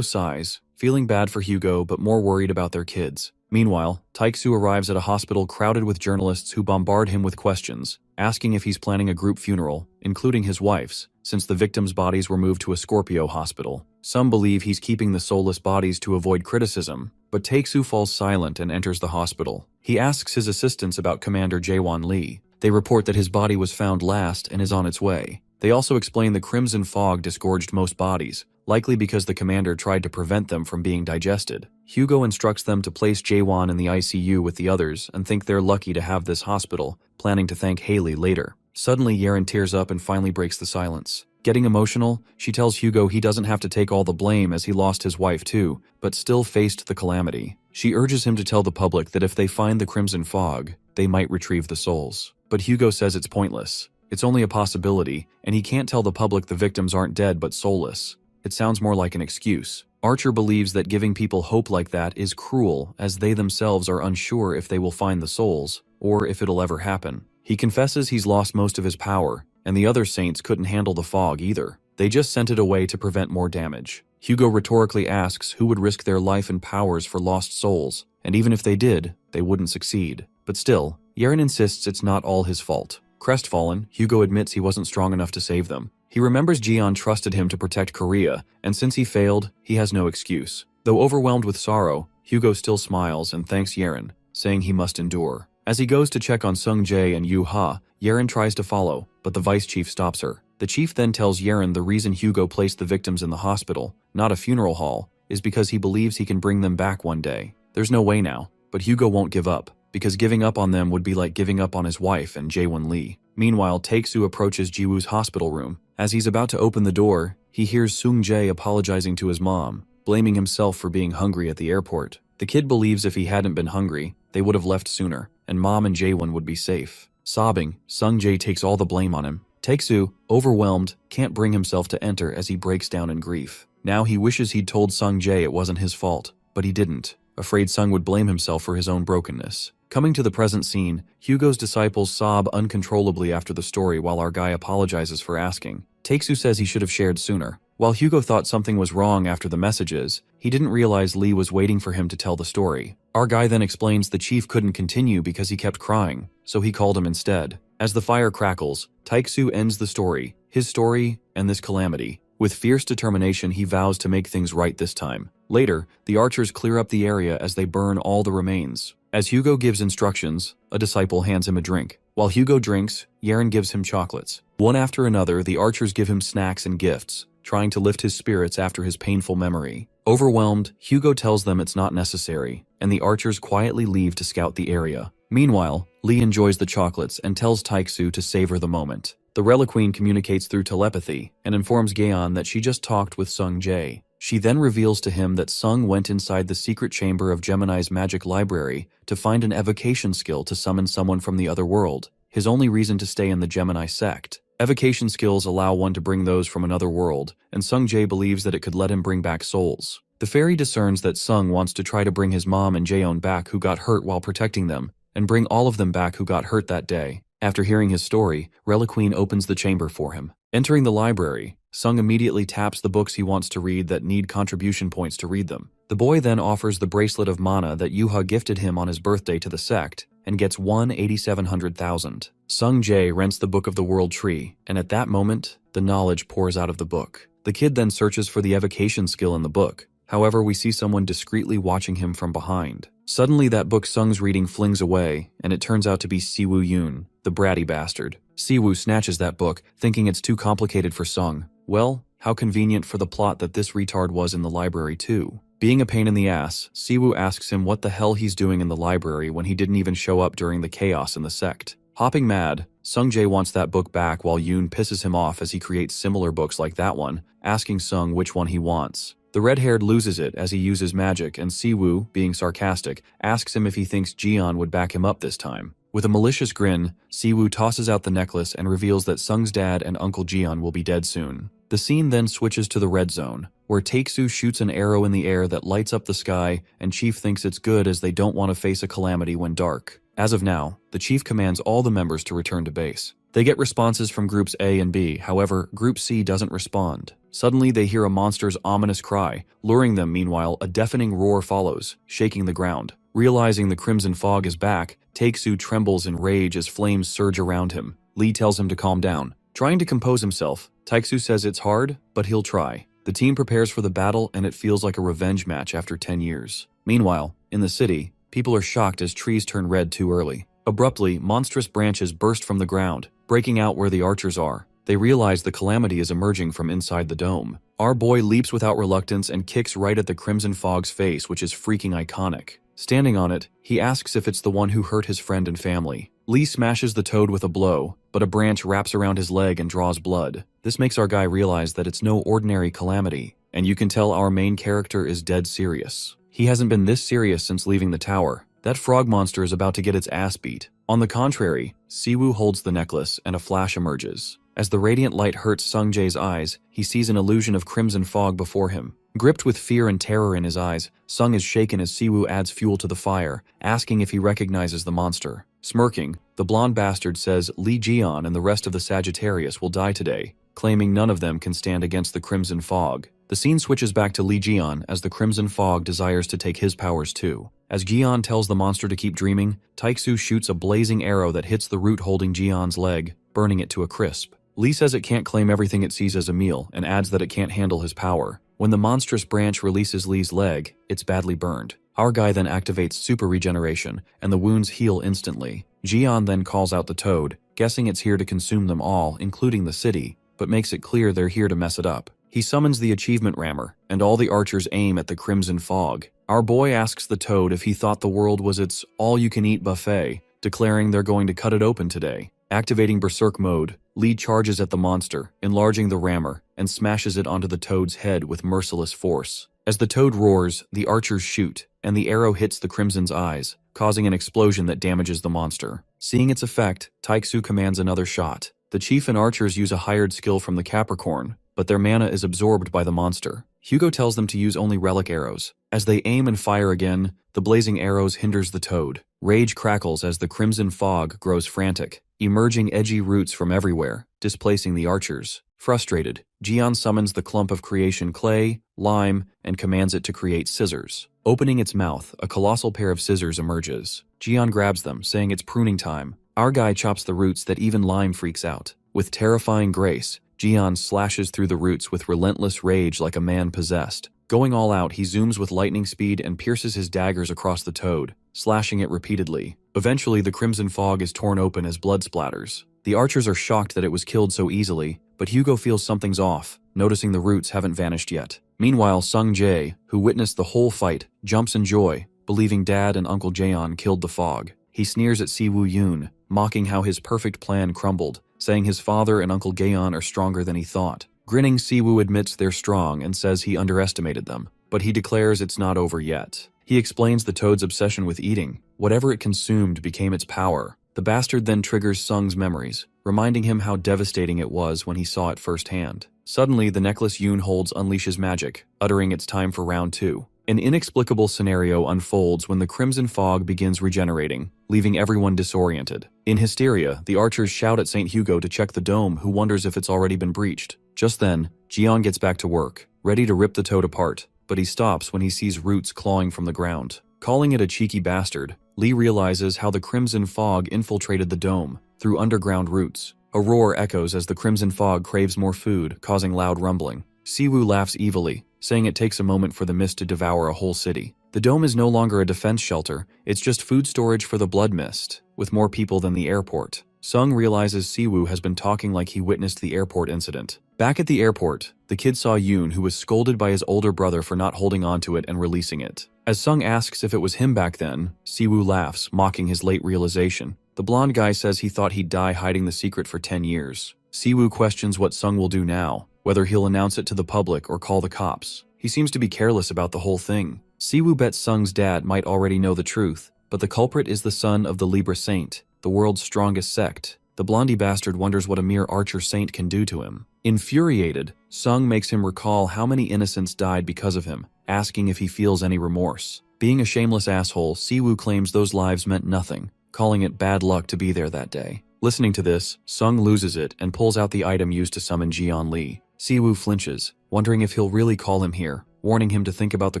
sighs, feeling bad for Hugo but more worried about their kids. Meanwhile, Taeksu arrives at a hospital crowded with journalists who bombard him with questions, asking if he's planning a group funeral, including his wife's, since the victims' bodies were moved to a Scorpio hospital. Some believe he's keeping the soulless bodies to avoid criticism, but Taeksu falls silent and enters the hospital. He asks his assistants about Commander Jaewon Lee. They report that his body was found last and is on its way. They also explain the Crimson Fog disgorged most bodies, likely because the commander tried to prevent them from being digested. Hugo instructs them to place Jaewon in the ICU with the others and think they're lucky to have this hospital, planning to thank Haley later. Suddenly, Yeren tears up and finally breaks the silence. Getting emotional, she tells Hugo he doesn't have to take all the blame as he lost his wife too, but still faced the calamity. She urges him to tell the public that if they find the Crimson Fog, they might retrieve the souls. But Hugo says it's pointless. It's only a possibility, and he can't tell the public the victims aren't dead but soulless. It sounds more like an excuse. Archer believes that giving people hope like that is cruel, as they themselves are unsure if they will find the souls, or if it'll ever happen. He confesses he's lost most of his power, and the other saints couldn't handle the fog either. They just sent it away to prevent more damage. Hugo rhetorically asks who would risk their life and powers for lost souls, and even if they did, they wouldn't succeed. But still, Yeren insists it's not all his fault. Crestfallen, Hugo admits he wasn't strong enough to save them. He remembers Jian trusted him to protect Korea, and since he failed, he has no excuse. Though overwhelmed with sorrow, Hugo still smiles and thanks Yeren, saying he must endure. As he goes to check on Sung Jae and Yu Ha, Yeren tries to follow, but the vice chief stops her. The chief then tells Yeren the reason Hugo placed the victims in the hospital, not a funeral hall, is because he believes he can bring them back one day. There's no way now, but Hugo won't give up, because giving up on them would be like giving up on his wife and Jaewon Lee. Meanwhile, Taeksu approaches Jiwoo's hospital room. As he's about to open the door, he hears Sung Jae apologizing to his mom, blaming himself for being hungry at the airport. The kid believes if he hadn't been hungry, they would have left sooner, and mom and Jaewon would be safe. Sobbing, Sung Jae takes all the blame on him. Taeksu, overwhelmed, can't bring himself to enter as he breaks down in grief. Now he wishes he'd told Sung Jae it wasn't his fault, but he didn't, afraid Sung would blame himself for his own brokenness. Coming to the present scene, Hugo's disciples sob uncontrollably after the story while our guy apologizes for asking. Taeksu says he should have shared sooner. While Hugo thought something was wrong after the messages, he didn't realize Lee was waiting for him to tell the story. Our guy then explains the chief couldn't continue because he kept crying, so he called him instead. As the fire crackles, Taeksu ends the story, his story, and this calamity. With fierce determination, he vows to make things right this time. Later, the archers clear up the area as they burn all the remains. As Hugo gives instructions, a disciple hands him a drink. While Hugo drinks, Yeren gives him chocolates. One after another, the archers give him snacks and gifts, trying to lift his spirits after his painful memory. Overwhelmed, Hugo tells them it's not necessary, and the archers quietly leave to scout the area. Meanwhile, Lee enjoys the chocolates and tells Taeksu to savor the moment. The Reliqueen communicates through telepathy and informs Gaeon that she just talked with Sung Jae. She then reveals to him that Sung went inside the secret chamber of Gemini's magic library to find an evocation skill to summon someone from the other world, his only reason to stay in the Gemini sect. Evocation skills allow one to bring those from another world, and Sung Jae believes that it could let him bring back souls. The fairy discerns that Sung wants to try to bring his mom and Jaeon back who got hurt while protecting them, and bring all of them back who got hurt that day. After hearing his story, Reliqueen opens the chamber for him. Entering the library, Sung immediately taps the books he wants to read that need contribution points to read them. The boy then offers the bracelet of mana that Yuha gifted him on his birthday to the sect, and gets 1/8700,000. Sung Jae rents the Book of the World Tree, and at that moment, the knowledge pours out of the book. The kid then searches for the evocation skill in the book. However, we see someone discreetly watching him from behind. Suddenly, that book Sung's reading flings away, and it turns out to be Siwoo Yoon, the bratty bastard. Siwoo snatches that book, thinking it's too complicated for Sung. Well, how convenient for the plot that this retard was in the library too. Being a pain in the ass, Siwoo asks him what the hell he's doing in the library when he didn't even show up during the chaos in the sect. Hopping mad, Sung Jae wants that book back while Yoon pisses him off as he creates similar books like that one, asking Sung which one he wants. The red-haired loses it as he uses magic, and Siwoo, being sarcastic, asks him if he thinks Jian would back him up this time. With a malicious grin, Siwoo tosses out the necklace and reveals that Sung's dad and Uncle Jian will be dead soon. The scene then switches to the red zone, where Taeksu shoots an arrow in the air that lights up the sky, and Chief thinks it's good as they don't want to face a calamity when dark. As of now, the Chief commands all the members to return to base. They get responses from Groups A and B, however, Group C doesn't respond. Suddenly, they hear a monster's ominous cry. Luring them, meanwhile, a deafening roar follows, shaking the ground. Realizing the crimson fog is back, Taeksu trembles in rage as flames surge around him. Lee tells him to calm down. Trying to compose himself, Taeksu says it's hard, but he'll try. The team prepares for the battle, and it feels like a revenge match after 10 years. Meanwhile, in the city, people are shocked as trees turn red too early. Abruptly, monstrous branches burst from the ground, breaking out where the archers are. They realize the calamity is emerging from inside the dome. Our boy leaps without reluctance and kicks right at the crimson fog's face, which is freaking iconic. Standing on it, he asks if it's the one who hurt his friend and family. Lee smashes the toad with a blow, but a branch wraps around his leg and draws blood. This makes our guy realize that it's no ordinary calamity, and you can tell our main character is dead serious. He hasn't been this serious since leaving the tower, That frog monster is about to get its ass beat. On the contrary, Siwoo holds the necklace and a flash emerges. As the radiant light hurts Sung Jae's eyes, he sees an illusion of crimson fog before him. Gripped with fear and terror in his eyes, Sung is shaken as Siwoo adds fuel to the fire, asking if he recognizes the monster. Smirking, the blonde bastard says Lee Jian and the rest of the Sagittarius will die today, claiming none of them can stand against the crimson fog. The scene switches back to Lee Jian as the crimson fog desires to take his powers too. As Jian tells the monster to keep dreaming, Taiksu shoots a blazing arrow that hits the root holding Jian's leg, burning it to a crisp. Lee says it can't claim everything it sees as a meal and adds that it can't handle his power. When the monstrous branch releases Lee's leg, it's badly burned. Our guy then activates super regeneration, and the wounds heal instantly. Jian then calls out the toad, guessing it's here to consume them all, including the city, but makes it clear they're here to mess it up. He summons the achievement rammer, and all the archers aim at the crimson fog. Our boy asks the toad if he thought the world was its all-you-can-eat buffet, declaring they're going to cut it open today. Activating Berserk mode, Lee charges at the monster, enlarging the rammer, and smashes it onto the toad's head with merciless force. As the toad roars, the archers shoot, and the arrow hits the crimson's eyes, causing an explosion that damages the monster. Seeing its effect, Taiksu commands another shot. The chief and archers use a hired skill from the Capricorn, but their mana is absorbed by the monster. Hugo tells them to use only relic arrows. As they aim and fire again, the blazing arrows hinders the toad. Rage crackles as the crimson fog grows frantic, emerging edgy roots from everywhere, displacing the archers. Frustrated, Jian summons the clump of creation clay, lime, and commands it to create scissors. Opening its mouth, a colossal pair of scissors emerges. Jian grabs them, saying it's pruning time. Our guy chops the roots that even lime freaks out. With terrifying grace, Jian slashes through the roots with relentless rage like a man possessed. Going all out, he zooms with lightning speed and pierces his daggers across the toad, slashing it repeatedly. Eventually, the crimson fog is torn open as blood splatters. The archers are shocked that it was killed so easily, but Hugo feels something's off, noticing the roots haven't vanished yet. Meanwhile, Sung Jae, who witnessed the whole fight, jumps in joy, believing Dad and Uncle Jaeon killed the fog. He sneers at Siwoo Yoon, mocking how his perfect plan crumbled, saying his father and Uncle Gaeon are stronger than he thought. Grinning, Siwoo admits they're strong and says he underestimated them, but he declares it's not over yet. He explains the toad's obsession with eating. Whatever it consumed became its power. The bastard then triggers Sung's memories, reminding him how devastating it was when he saw it firsthand. Suddenly, the necklace Yoon holds unleashes magic, uttering it's time for round 2. An inexplicable scenario unfolds when the crimson fog begins regenerating, leaving everyone disoriented. In hysteria, the archers shout at St. Hugo to check the dome, who wonders if it's already been breached. Just then, Jian gets back to work, ready to rip the toad apart, but he stops when he sees roots clawing from the ground. Calling it a cheeky bastard, Lee realizes how the crimson fog infiltrated the dome, through underground roots. A roar echoes as the crimson fog craves more food, causing loud rumbling. Siwoo laughs evilly, saying it takes a moment for the mist to devour a whole city. The dome is no longer a defense shelter, it's just food storage for the blood mist, with more people than the airport. Sung realizes Siwoo has been talking like he witnessed the airport incident. Back at the airport, the kid saw Yoon, who was scolded by his older brother for not holding onto it and releasing it. As Sung asks if it was him back then, Siwoo laughs, mocking his late realization. The blonde guy says he thought he'd die hiding the secret for 10 years. Siwoo questions what Sung will do now, whether he'll announce it to the public or call the cops. He seems to be careless about the whole thing. Siwoo bets Sung's dad might already know the truth, but the culprit is the son of the Libra Saint, the world's strongest sect. The blondie bastard wonders what a mere archer saint can do to him. Infuriated, Sung makes him recall how many innocents died because of him, asking if he feels any remorse. Being a shameless asshole, Siwoo claims those lives meant nothing, calling it bad luck to be there that day. Listening to this, Sung loses it and pulls out the item used to summon Jian Lee. Siwoo flinches, wondering if he'll really call him here, warning him to think about the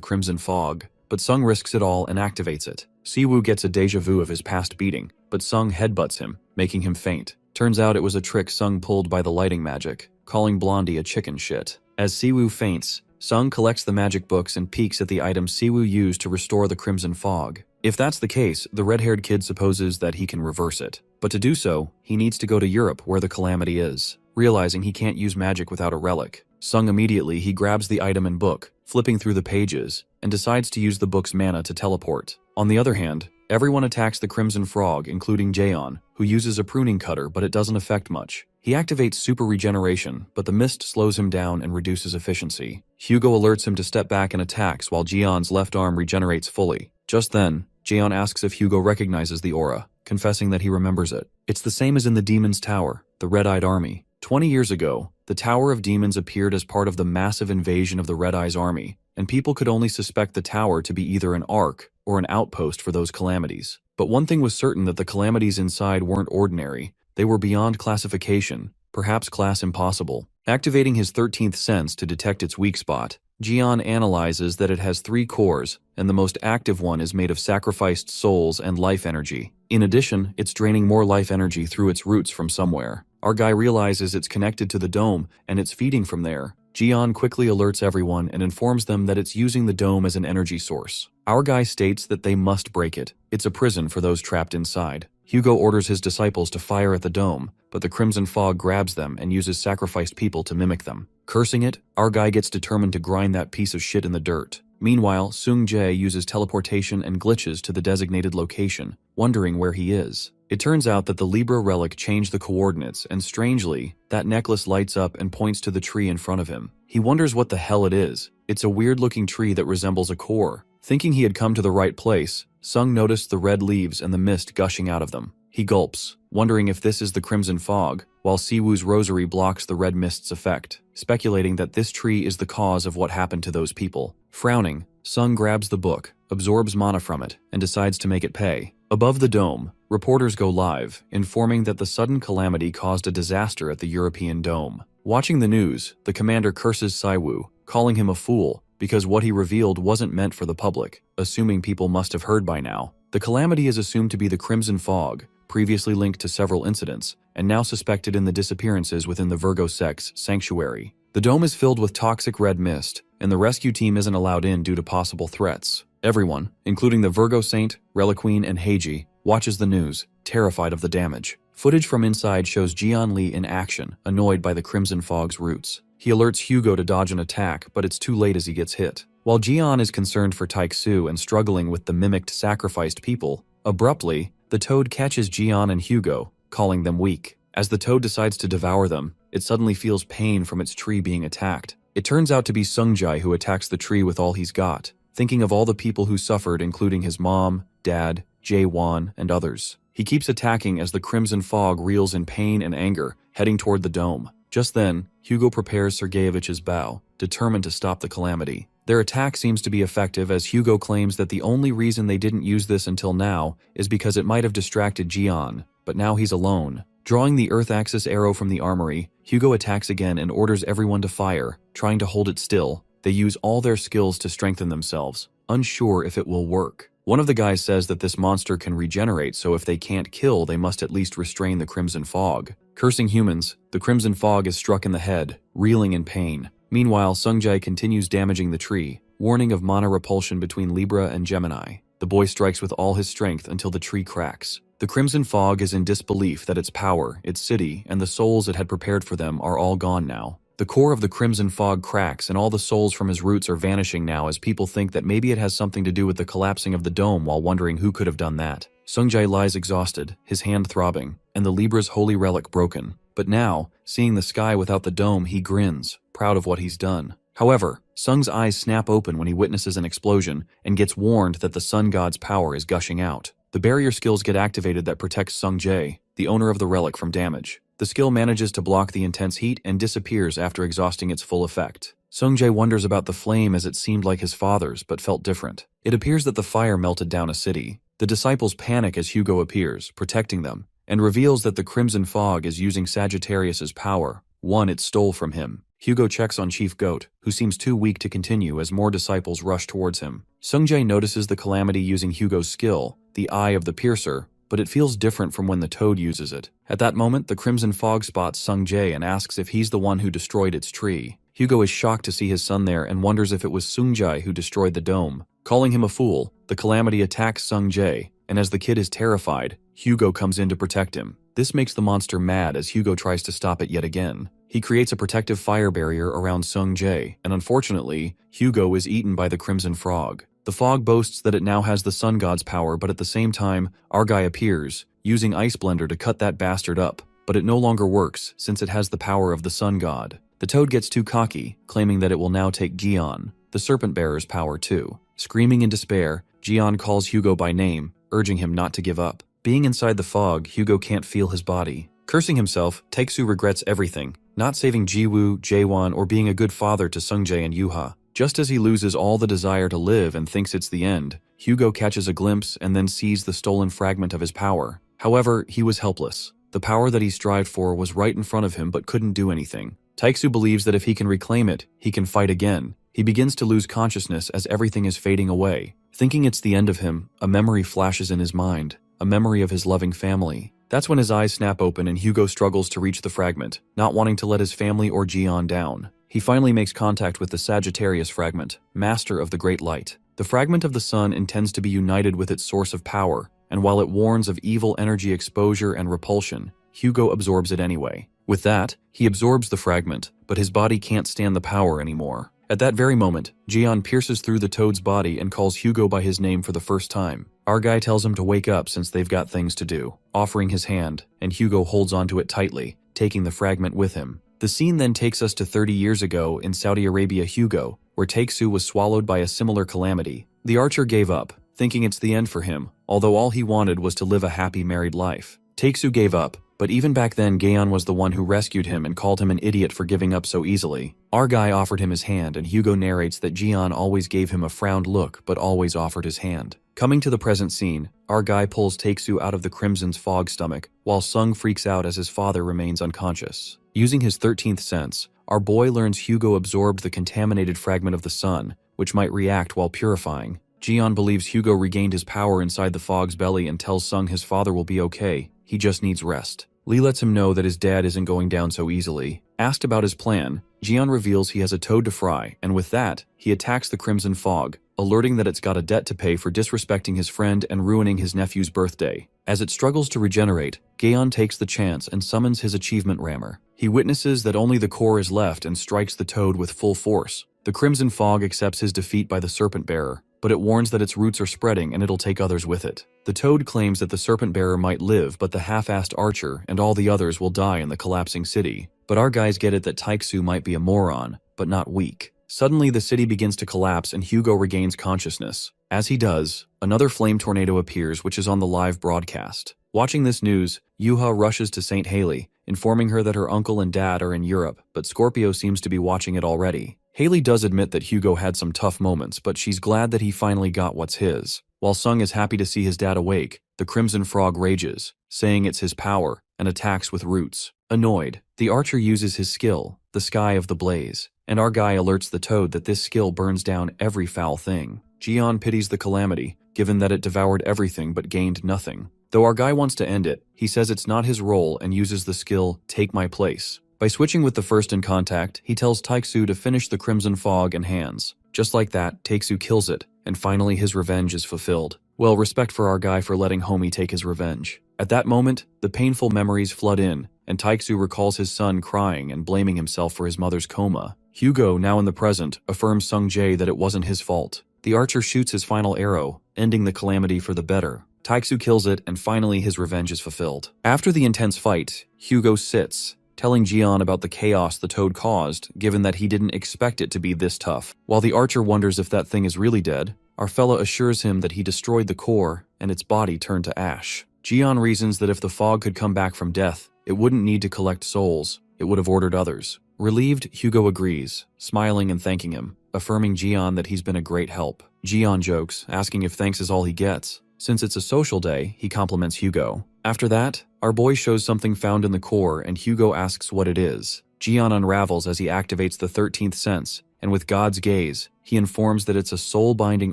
crimson fog. But Sung risks it all and activates it. Siwoo gets a deja vu of his past beating, but Sung headbutts him, making him faint. Turns out it was a trick Sung pulled by the lighting magic, calling Blondie a chicken shit. As Siwoo faints, Sung collects the magic books and peeks at the items Siwoo used to restore the crimson fog. If that's the case, the red-haired kid supposes that he can reverse it. But to do so, he needs to go to Europe where the calamity is. Realizing he can't use magic without a relic, Sung immediately grabs the item and book, flipping through the pages, and decides to use the book's mana to teleport. On the other hand, everyone attacks the Crimson Frog, including Jaeon, who uses a pruning cutter, but it doesn't affect much. He activates super regeneration, but the mist slows him down and reduces efficiency. Hugo alerts him to step back and attacks while Jian's left arm regenerates fully. Just then, Jaeon asks if Hugo recognizes the aura, confessing that he remembers it. It's the same as in the Demon's Tower, the Red-Eyed Army. 20 years ago, the Tower of Demons appeared as part of the massive invasion of the Red Eyes army, and people could only suspect the tower to be either an ark or an outpost for those calamities. But one thing was certain, that the calamities inside weren't ordinary. They were beyond classification, perhaps class impossible. Activating his 13th sense to detect its weak spot, Jaeon analyzes that it has 3 cores, and the most active one is made of sacrificed souls and life energy. In addition, it's draining more life energy through its roots from somewhere. Our guy realizes it's connected to the dome, and it's feeding from there. Jaeon quickly alerts everyone and informs them that it's using the dome as an energy source. Our guy states that they must break it. It's a prison for those trapped inside. Hugo orders his disciples to fire at the dome, but the Crimson Fog grabs them and uses sacrificed people to mimic them. Cursing it, our guy gets determined to grind that piece of shit in the dirt. Meanwhile, Seung-jae uses teleportation and glitches to the designated location, wondering where he is. It turns out that the Libra relic changed the coordinates, and strangely, that necklace lights up and points to the tree in front of him. He wonders what the hell it is. It's a weird-looking tree that resembles a core. Thinking he had come to the right place, Sung noticed the red leaves and the mist gushing out of them. He gulps, wondering if this is the Crimson Fog, while Siwoo's rosary blocks the red mist's effect, speculating that this tree is the cause of what happened to those people. Frowning, Sung grabs the book, absorbs mana from it, and decides to make it pay. Above the dome, reporters go live, informing that the sudden calamity caused a disaster at the European Dome. Watching the news, the commander curses Siwoo, calling him a fool, because what he revealed wasn't meant for the public, assuming people must have heard by now. The calamity is assumed to be the Crimson Fog, previously linked to several incidents, and now suspected in the disappearances within the Virgo sect's sanctuary. The dome is filled with toxic red mist, and the rescue team isn't allowed in due to possible threats. Everyone, including the Virgo Saint, Reliqueen, and Heiji, watches the news, terrified of the damage. Footage from inside shows Jeon Lee in action, annoyed by the Crimson Fog's roots. He alerts Hugo to dodge an attack, but it's too late as he gets hit. While Jeon is concerned for Taek-soo and struggling with the mimicked sacrificed people, abruptly, the toad catches Jeon and Hugo, calling them weak. As the toad decides to devour them, it suddenly feels pain from its tree being attacked. It turns out to be Seung-jae who attacks the tree with all he's got, thinking of all the people who suffered, including his mom, dad, Jae-won, and others. He keeps attacking as the Crimson Fog reels in pain and anger, heading toward the dome. Just then, Hugo prepares Sergeyevich's bow, determined to stop the calamity. Their attack seems to be effective, as Hugo claims that the only reason they didn't use this until now is because it might have distracted Jeon, but now he's alone. Drawing the Earth Axis arrow from the armory, Hugo attacks again and orders everyone to fire, trying to hold it still. They use all their skills to strengthen themselves, unsure if it will work. One of the guys says that this monster can regenerate, so if they can't kill, they must at least restrain the Crimson Fog. Cursing humans, the Crimson Fog is struck in the head, reeling in pain. Meanwhile, Seung-jae continues damaging the tree, warning of mana repulsion between Libra and Gemini. The boy strikes with all his strength until the tree cracks. The Crimson Fog is in disbelief that its power, its city, and the souls it had prepared for them are all gone now. The core of the Crimson Fog cracks, and all the souls from his roots are vanishing now, as people think that maybe it has something to do with the collapsing of the dome, while wondering who could have done that. Seung-jae lies exhausted, his hand throbbing, and the Libra's holy relic broken. But now, seeing the sky without the dome, he grins, proud of what he's done. However, Sung's eyes snap open when he witnesses an explosion and gets warned that the sun god's power is gushing out. The barrier skills get activated that protects Seung-jae, the owner of the relic, from damage. The skill manages to block the intense heat and disappears after exhausting its full effect. Seung-jae wonders about the flame, as it seemed like his father's but felt different. It appears that the fire melted down a city. The disciples panic as Hugo appears, protecting them, and reveals that the Crimson Fog is using Sagittarius's power, one it stole from him. Hugo checks on Chief Goat, who seems too weak to continue as more disciples rush towards him. Seung-jae notices the calamity using Hugo's skill, the Eye of the Piercer, but it feels different from when the toad uses it. At that moment, the Crimson Fog spots Seung-jae and asks if he's the one who destroyed its tree. Hugo is shocked to see his son there and wonders if it was Seung-jae who destroyed the dome. Calling him a fool, the calamity attacks Seung-jae, and as the kid is terrified, Hugo comes in to protect him. This makes the monster mad as Hugo tries to stop it yet again. He creates a protective fire barrier around Seung-jae, and unfortunately, Hugo is eaten by the Crimson Frog. The fog boasts that it now has the sun god's power, but at the same time, Argai appears, using Ice Blender to cut that bastard up, but it no longer works since it has the power of the sun god. The toad gets too cocky, claiming that it will now take Jeon, the serpent bearer's power too. Screaming in despair, Jian calls Hugo by name, urging him not to give up. Being inside the fog, Hugo can't feel his body. Cursing himself, Taeksu regrets everything, not saving Jiwoo, Jaewon, or being a good father to Sungjae and Yuha. Just as he loses all the desire to live and thinks it's the end, Hugo catches a glimpse and then sees the stolen fragment of his power. However, he was helpless. The power that he strived for was right in front of him but couldn't do anything. Taeksu believes that if he can reclaim it, he can fight again. He begins to lose consciousness as everything is fading away. Thinking it's the end of him, a memory flashes in his mind, a memory of his loving family. That's when his eyes snap open and Hugo struggles to reach the fragment, not wanting to let his family or Jian down. He finally makes contact with the Sagittarius fragment, master of the Great Light. The fragment of the sun intends to be united with its source of power, and while it warns of evil energy exposure and repulsion, Hugo absorbs it anyway. With that, he absorbs the fragment, but his body can't stand the power anymore. At that very moment, Jian pierces through the toad's body and calls Hugo by his name for the first time. Our guy tells him to wake up since they've got things to do, offering his hand, and Hugo holds onto it tightly, taking the fragment with him. The scene then takes us to 30 years ago in Saudi Arabia, Hugo, where Taeksu was swallowed by a similar calamity. The archer gave up, thinking it's the end for him, although all he wanted was to live a happy married life. Taeksu gave up, but even back then Gaeon was the one who rescued him and called him an idiot for giving up so easily. Our guy offered him his hand and Hugo narrates that Jian always gave him a frowned look but always offered his hand. Coming to the present scene, our guy pulls Taeksu out of the Crimson's fog stomach, while Sung freaks out as his father remains unconscious. Using his 13th sense, our boy learns Hugo absorbed the contaminated fragment of the sun, which might react while purifying. Jian believes Hugo regained his power inside the fog's belly and tells Sung his father will be okay, he just needs rest. Lee lets him know that his dad isn't going down so easily. Asked about his plan, Jian reveals he has a toad to fry, and with that, he attacks the Crimson Fog, alerting that it's got a debt to pay for disrespecting his friend and ruining his nephew's birthday. As it struggles to regenerate, Gaeon takes the chance and summons his achievement rammer. He witnesses that only the core is left and strikes the toad with full force. The Crimson Fog accepts his defeat by the Serpent Bearer, but it warns that its roots are spreading and it'll take others with it. The toad claims that the Serpent Bearer might live, but the half-assed archer and all the others will die in the collapsing city. But our guys get it that Taeksu might be a moron, but not weak. Suddenly, the city begins to collapse and Hugo regains consciousness. As he does, another flame tornado appears, which is on the live broadcast. Watching this news, Yuha rushes to St. Haley, informing her that her uncle and dad are in Europe, but Scorpio seems to be watching it already. Haley does admit that Hugo had some tough moments, but she's glad that he finally got what's his. While Sung is happy to see his dad awake, the Crimson Frog rages, saying it's his power, and attacks with roots. Annoyed, the archer uses his skill, the Sky of the Blaze, and our guy alerts the toad that this skill burns down every foul thing. Jian pities the calamity, given that it devoured everything but gained nothing. Though our guy wants to end it, he says it's not his role and uses the skill, Take My Place. By switching with the first in contact, he tells Taeksu to finish the Crimson Fog and hands. Just like that, Taeksu kills it, and finally his revenge is fulfilled. Well, respect for our guy for letting homie take his revenge. At that moment, the painful memories flood in, and Taeksu recalls his son crying and blaming himself for his mother's coma. Hugo, now in the present, affirms Sungjae that it wasn't his fault. The archer shoots his final arrow, ending the calamity for the better. Taeksu kills it, and finally his revenge is fulfilled. After the intense fight, Hugo sits, telling Jian about the chaos the toad caused, given that he didn't expect it to be this tough. While the archer wonders if that thing is really dead, our fella assures him that he destroyed the core, and its body turned to ash. Jian reasons that if the fog could come back from death, it wouldn't need to collect souls, it would have ordered others. Relieved, Hugo agrees, smiling and thanking him, affirming Jian that he's been a great help. Jian jokes, asking if thanks is all he gets. Since it's a social day, he compliments Hugo. After that, our boy shows something found in the core and Hugo asks what it is. Jian unravels as he activates the 13th sense, and with God's gaze, he informs that it's a soul-binding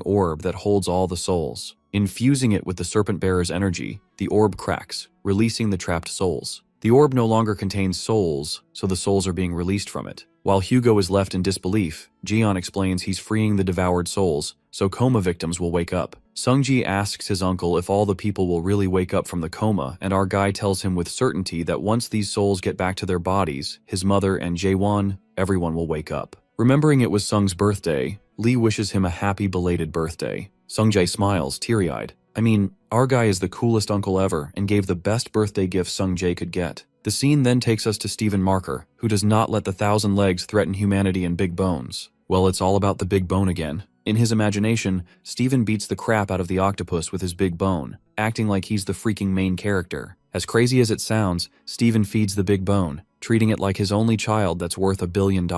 orb that holds all the souls. Infusing it with the Serpent Bearer's energy, the orb cracks, releasing the trapped souls. The orb no longer contains souls, so the souls are being released from it. While Hugo is left in disbelief, Jian explains he's freeing the devoured souls, so coma victims will wake up. Sungji asks his uncle if all the people will really wake up from the coma, and our guy tells him with certainty that once these souls get back to their bodies, his mother and Jaewon, everyone will wake up. Remembering it was Sung's birthday, Lee wishes him a happy belated birthday. Sungjae smiles, teary-eyed. I mean, our guy is the coolest uncle ever and gave the best birthday gift Sungjae could get. The scene then takes us to Stephen Marker, who does not let the 1,000 legs threaten humanity and big bones. Well, it's all about the big bone again. In his imagination, Steven beats the crap out of the octopus with his big bone, acting like he's the freaking main character. As crazy as it sounds, Steven feeds the big bone, treating it like his only child that's worth $1 billion.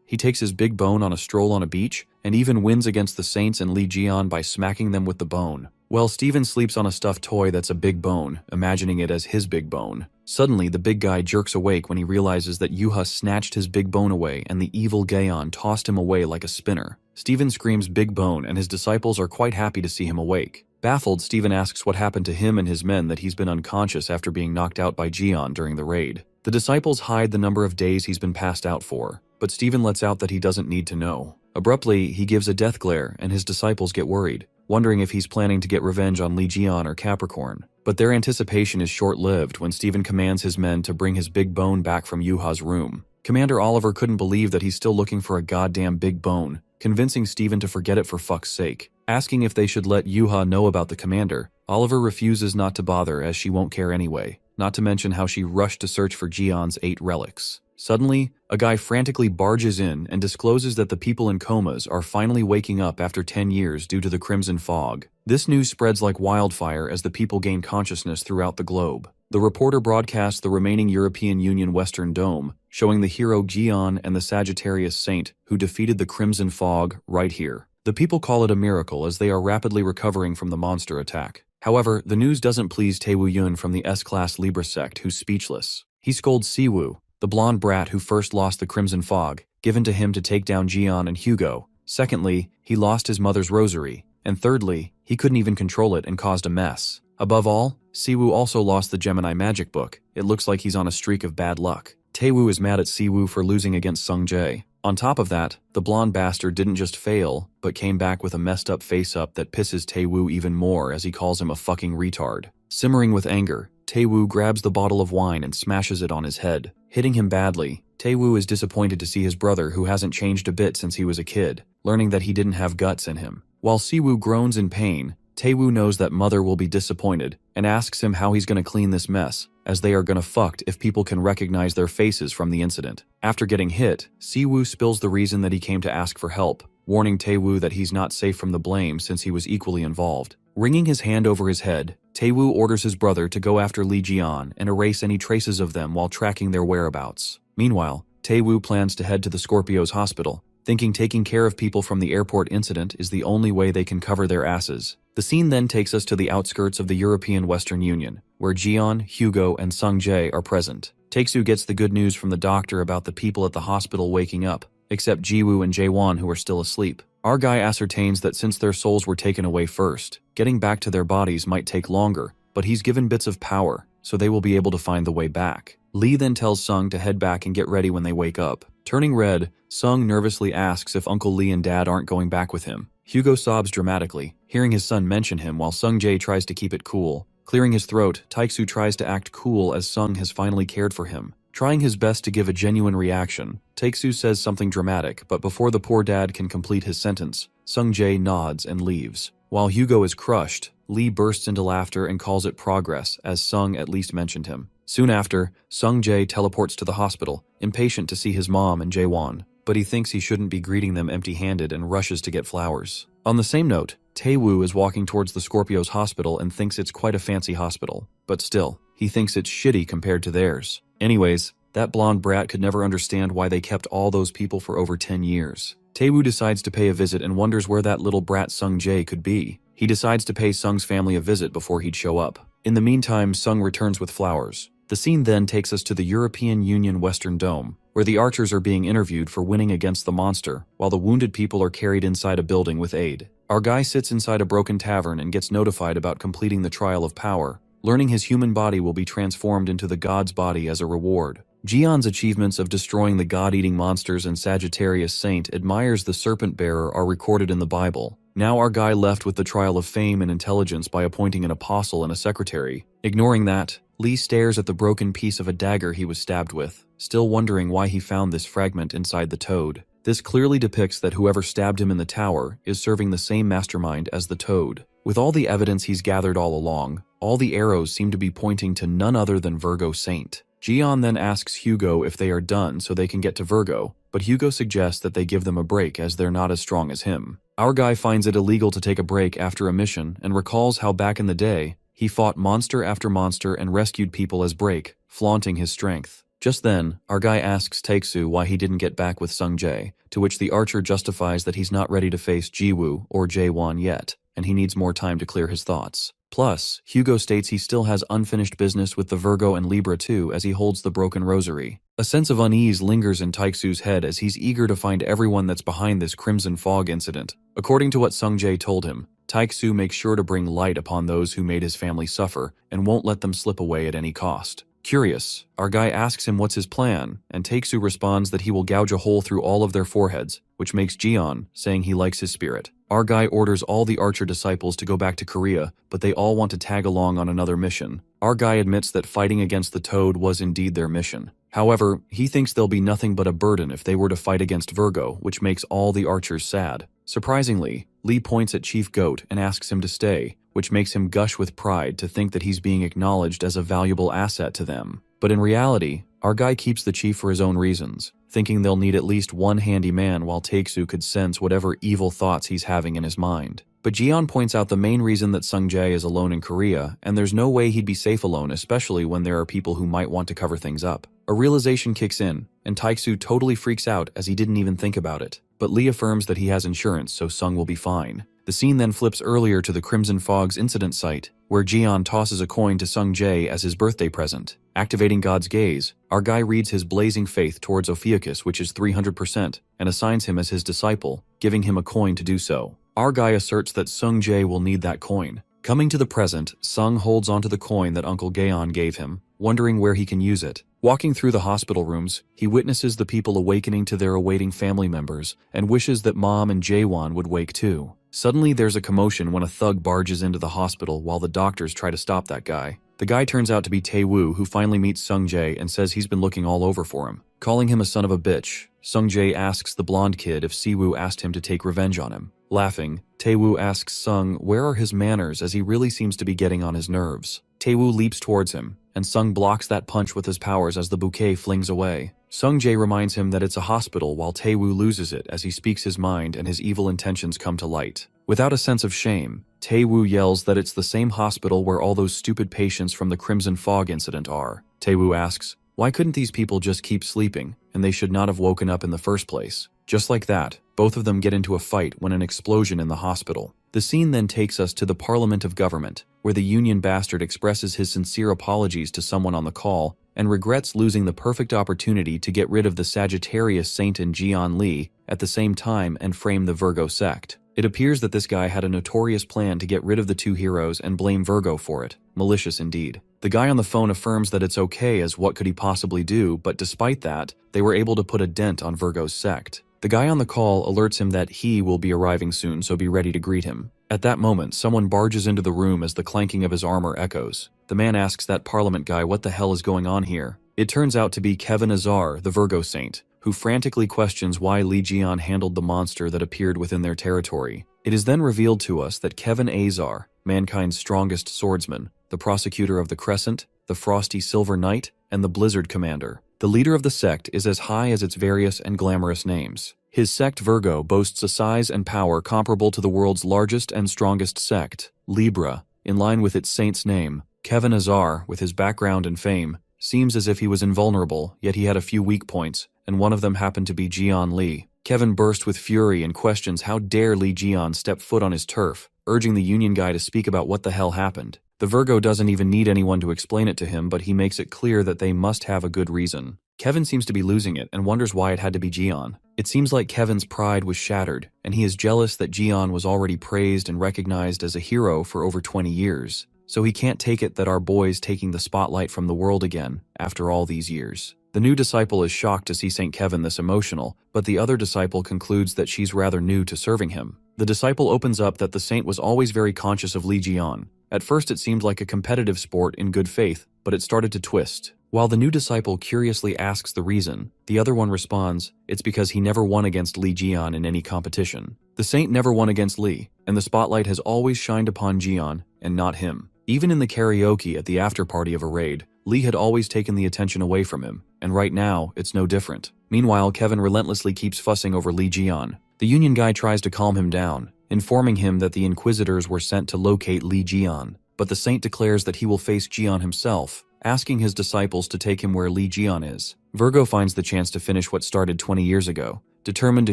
He takes his big bone on a stroll on a beach, and even wins against the Saints and Lee Jian by smacking them with the bone. Well, Steven sleeps on a stuffed toy that's a big bone, imagining it as his big bone. Suddenly, the big guy jerks awake when he realizes that Yuha snatched his big bone away and the evil Gaon tossed him away like a spinner. Steven screams big bone and his disciples are quite happy to see him awake. Baffled, Steven asks what happened to him and his men that he's been unconscious after being knocked out by Jian during the raid. The disciples hide the number of days he's been passed out for, but Steven lets out that he doesn't need to know. Abruptly, he gives a death glare and his disciples get worried, wondering if he's planning to get revenge on Lee Jian or Capricorn. But their anticipation is short-lived when Steven commands his men to bring his big bone back from Yuha's room. Commander Oliver couldn't believe that he's still looking for a goddamn big bone, convincing Steven to forget it for fuck's sake. Asking if they should let Yuha know about the commander, Oliver refuses not to bother as she won't care anyway, not to mention how she rushed to search for Jian's 8 relics. Suddenly, a guy frantically barges in and discloses that the people in comas are finally waking up after 10 years due to the Crimson Fog. This news spreads like wildfire as the people gain consciousness throughout the globe. The reporter broadcasts the remaining European Union Western Dome, showing the hero Jian and the Sagittarius Saint who defeated the Crimson Fog right here. The people call it a miracle as they are rapidly recovering from the monster attack. However, the news doesn't please Taewoo Yun from the S-Class Libra sect who's speechless. He scolds Siwoo, the blonde brat who first lost the Crimson Fog, given to him to take down Jian and Hugo. Secondly, he lost his mother's rosary. And thirdly, he couldn't even control it and caused a mess. Above all, Siwoo also lost the Gemini magic book. It looks like he's on a streak of bad luck. Taewoo is mad at Siwoo for losing against Sung Jae. On top of that, the blonde bastard didn't just fail, but came back with a messed up face-up that pisses Taewoo even more as he calls him a fucking retard. Simmering with anger, Taewoo grabs the bottle of wine and smashes it on his head, hitting him badly. Taewoo is disappointed to see his brother who hasn't changed a bit since he was a kid, learning that he didn't have guts in him. While Siwoo groans in pain, Taewoo knows that Mother will be disappointed and asks him how he's gonna clean this mess, as they are gonna fucked if people can recognize their faces from the incident. After getting hit, Siwoo spills the reason that he came to ask for help, warning Taewoo that he's not safe from the blame since he was equally involved. Wringing his hand over his head, Taewoo orders his brother to go after Lee Jian and erase any traces of them while tracking their whereabouts. Meanwhile, Taewoo plans to head to the Scorpio's hospital, thinking taking care of people from the airport incident is the only way they can cover their asses. The scene then takes us to the outskirts of the European Western Union, where Jian, Hugo, and Sung Jae are present. Taeksu gets the good news from the doctor about the people at the hospital waking up, except Jiwoo and Jaewon who are still asleep. Our guy ascertains that since their souls were taken away first, getting back to their bodies might take longer, but he's given bits of power, so they will be able to find the way back. Lee then tells Sung to head back and get ready when they wake up. Turning red, Sung nervously asks if Uncle Lee and Dad aren't going back with him. Hugo sobs dramatically, hearing his son mention him while Sung Jae tries to keep it cool. Clearing his throat, Taeksu tries to act cool as Sung has finally cared for him. Trying his best to give a genuine reaction, Taeksu says something dramatic, but before the poor dad can complete his sentence, Sung Jae nods and leaves. While Hugo is crushed, Lee bursts into laughter and calls it progress, as Sung at least mentioned him. Soon after, Sung Jae teleports to the hospital, impatient to see his mom and Jaewon, but he thinks he shouldn't be greeting them empty-handed and rushes to get flowers. On the same note, Taewoo is walking towards the Scorpio's hospital and thinks it's quite a fancy hospital, but still, he thinks it's shitty compared to theirs. Anyways, that blonde brat could never understand why they kept all those people for over 10 years. Taewoo decides to pay a visit and wonders where that little brat Sung Jae could be. He decides to pay Sung's family a visit before he'd show up. In the meantime, Sung returns with flowers. The scene then takes us to the European Union Western Dome, where the archers are being interviewed for winning against the monster, while the wounded people are carried inside a building with aid. Our guy sits inside a broken tavern and gets notified about completing the trial of power, learning his human body will be transformed into the god's body as a reward. Jian's achievements of destroying the god-eating monsters and Sagittarius Saint admires the serpent bearer are recorded in the Bible. Now our guy left with the trial of fame and intelligence by appointing an apostle and a secretary. Ignoring that, Lee stares at the broken piece of a dagger he was stabbed with, still wondering why he found this fragment inside the toad. This clearly depicts that whoever stabbed him in the tower is serving the same mastermind as the toad. With all the evidence he's gathered all along, all the arrows seem to be pointing to none other than Virgo Saint. Jian then asks Hugo if they are done so they can get to Virgo, but Hugo suggests that they give them a break as they're not as strong as him. Our guy finds it illegal to take a break after a mission and recalls how back in the day, he fought monster after monster and rescued people as break, flaunting his strength. Just then, our guy asks Taeksu why he didn't get back with Sungjae, to which the archer justifies that he's not ready to face Jiwoo or Jaewon yet, and he needs more time to clear his thoughts. Plus, Hugo states he still has unfinished business with the Virgo and Libra too as he holds the broken rosary. A sense of unease lingers in Taeksu's head as he's eager to find everyone that's behind this Crimson Fog incident. According to what Sungjae told him, Taeksu makes sure to bring light upon those who made his family suffer and won't let them slip away at any cost. Curious, our guy asks him what's his plan, and Taeksu responds that he will gouge a hole through all of their foreheads, which makes Jian, saying he likes his spirit. Our guy orders all the archer disciples to go back to Korea, but they all want to tag along on another mission. Our guy admits that fighting against the Toad was indeed their mission. However, he thinks they'll be nothing but a burden if they were to fight against Virgo, which makes all the archers sad. Surprisingly, Lee points at Chief Goat and asks him to stay, which makes him gush with pride to think that he's being acknowledged as a valuable asset to them. But in reality, our guy keeps the chief for his own reasons, thinking they'll need at least one handy man while Taeksu could sense whatever evil thoughts he's having in his mind. But Jian points out the main reason that Sungjae is alone in Korea, and there's no way he'd be safe alone, especially when there are people who might want to cover things up. A realization kicks in, and Taeksu totally freaks out as he didn't even think about it. But Lee affirms that he has insurance, so Sung will be fine. The scene then flips earlier to the Crimson Fog's incident site, where Jian tosses a coin to Sungjae as his birthday present. Activating God's gaze, our guy reads his blazing faith towards Ophiuchus, which is 300%, and assigns him as his disciple, giving him a coin to do so. Our guy asserts that Sungjae will need that coin. Coming to the present, Sung holds onto the coin that Uncle Gaon gave him, wondering where he can use it. Walking through the hospital rooms, he witnesses the people awakening to their awaiting family members and wishes that Mom and Jaewon would wake too. Suddenly there's a commotion when a thug barges into the hospital while the doctors try to stop that guy. The guy turns out to be Taewoo, who finally meets Sungjae and says he's been looking all over for him. Calling him a son of a bitch, Sungjae asks the blonde kid if Siwoo asked him to take revenge on him. Laughing, Taewoo asks Sung where are his manners as he really seems to be getting on his nerves. Taewoo leaps towards him, and Sung blocks that punch with his powers as the bouquet flings away. Sungjae reminds him that it's a hospital while Taewoo loses it as he speaks his mind and his evil intentions come to light. Without a sense of shame, Taewoo yells that it's the same hospital where all those stupid patients from the Crimson Fog incident are. Taewoo asks, why couldn't these people just keep sleeping, and they should not have woken up in the first place? Just like that, both of them get into a fight when an explosion in the hospital. The scene then takes us to the Parliament of Government, where the Union bastard expresses his sincere apologies to someone on the call and regrets losing the perfect opportunity to get rid of the Sagittarius Saint and Jian Lee at the same time and frame the Virgo sect. It appears that this guy had a notorious plan to get rid of the two heroes and blame Virgo for it. Malicious indeed. The guy on the phone affirms that it's okay as what could he possibly do, but despite that, they were able to put a dent on Virgo's sect. The guy on the call alerts him that he will be arriving soon, so be ready to greet him. At that moment, someone barges into the room as the clanking of his armor echoes. The man asks that Parliament guy what the hell is going on here. It turns out to be Kevin Azar, the Virgo Saint, who frantically questions why Lee Jian handled the monster that appeared within their territory. It is then revealed to us that Kevin Azar, mankind's strongest swordsman, the prosecutor of the Crescent, the Frosty Silver Knight, and the Blizzard Commander. The leader of the sect is as high as its various and glamorous names. His sect Virgo boasts a size and power comparable to the world's largest and strongest sect, Libra. In line with its saint's name, Kevin Azar, with his background and fame, seems as if he was invulnerable, yet he had a few weak points, and one of them happened to be Jian Lee. Kevin burst with fury and questions how dare Lee Jian step foot on his turf, urging the Union guy to speak about what the hell happened. The Virgo doesn't even need anyone to explain it to him, but he makes it clear that they must have a good reason. Kevin seems to be losing it and wonders why it had to be Jian. It seems like Kevin's pride was shattered, and he is jealous that Jian was already praised and recognized as a hero for over 20 years. So he can't take it that our boy's taking the spotlight from the world again after all these years. The new disciple is shocked to see St. Kevin this emotional, but the other disciple concludes that she's rather new to serving him. The disciple opens up that the saint was always very conscious of Lee Jian. At first it seemed like a competitive sport in good faith, but it started to twist. While the new disciple curiously asks the reason, the other one responds, it's because he never won against Lee Jian in any competition. The saint never won against Lee, and the spotlight has always shined upon Jian, and not him. Even in the karaoke at the after-party of a raid, Lee had always taken the attention away from him, and right now, it's no different. Meanwhile, Kevin relentlessly keeps fussing over Lee Jian, The Union guy tries to calm him down, informing him that the Inquisitors were sent to locate Li Jian, but the saint declares that he will face Jian himself, asking his disciples to take him where Li Jian is. Virgo finds the chance to finish what started 20 years ago, determined to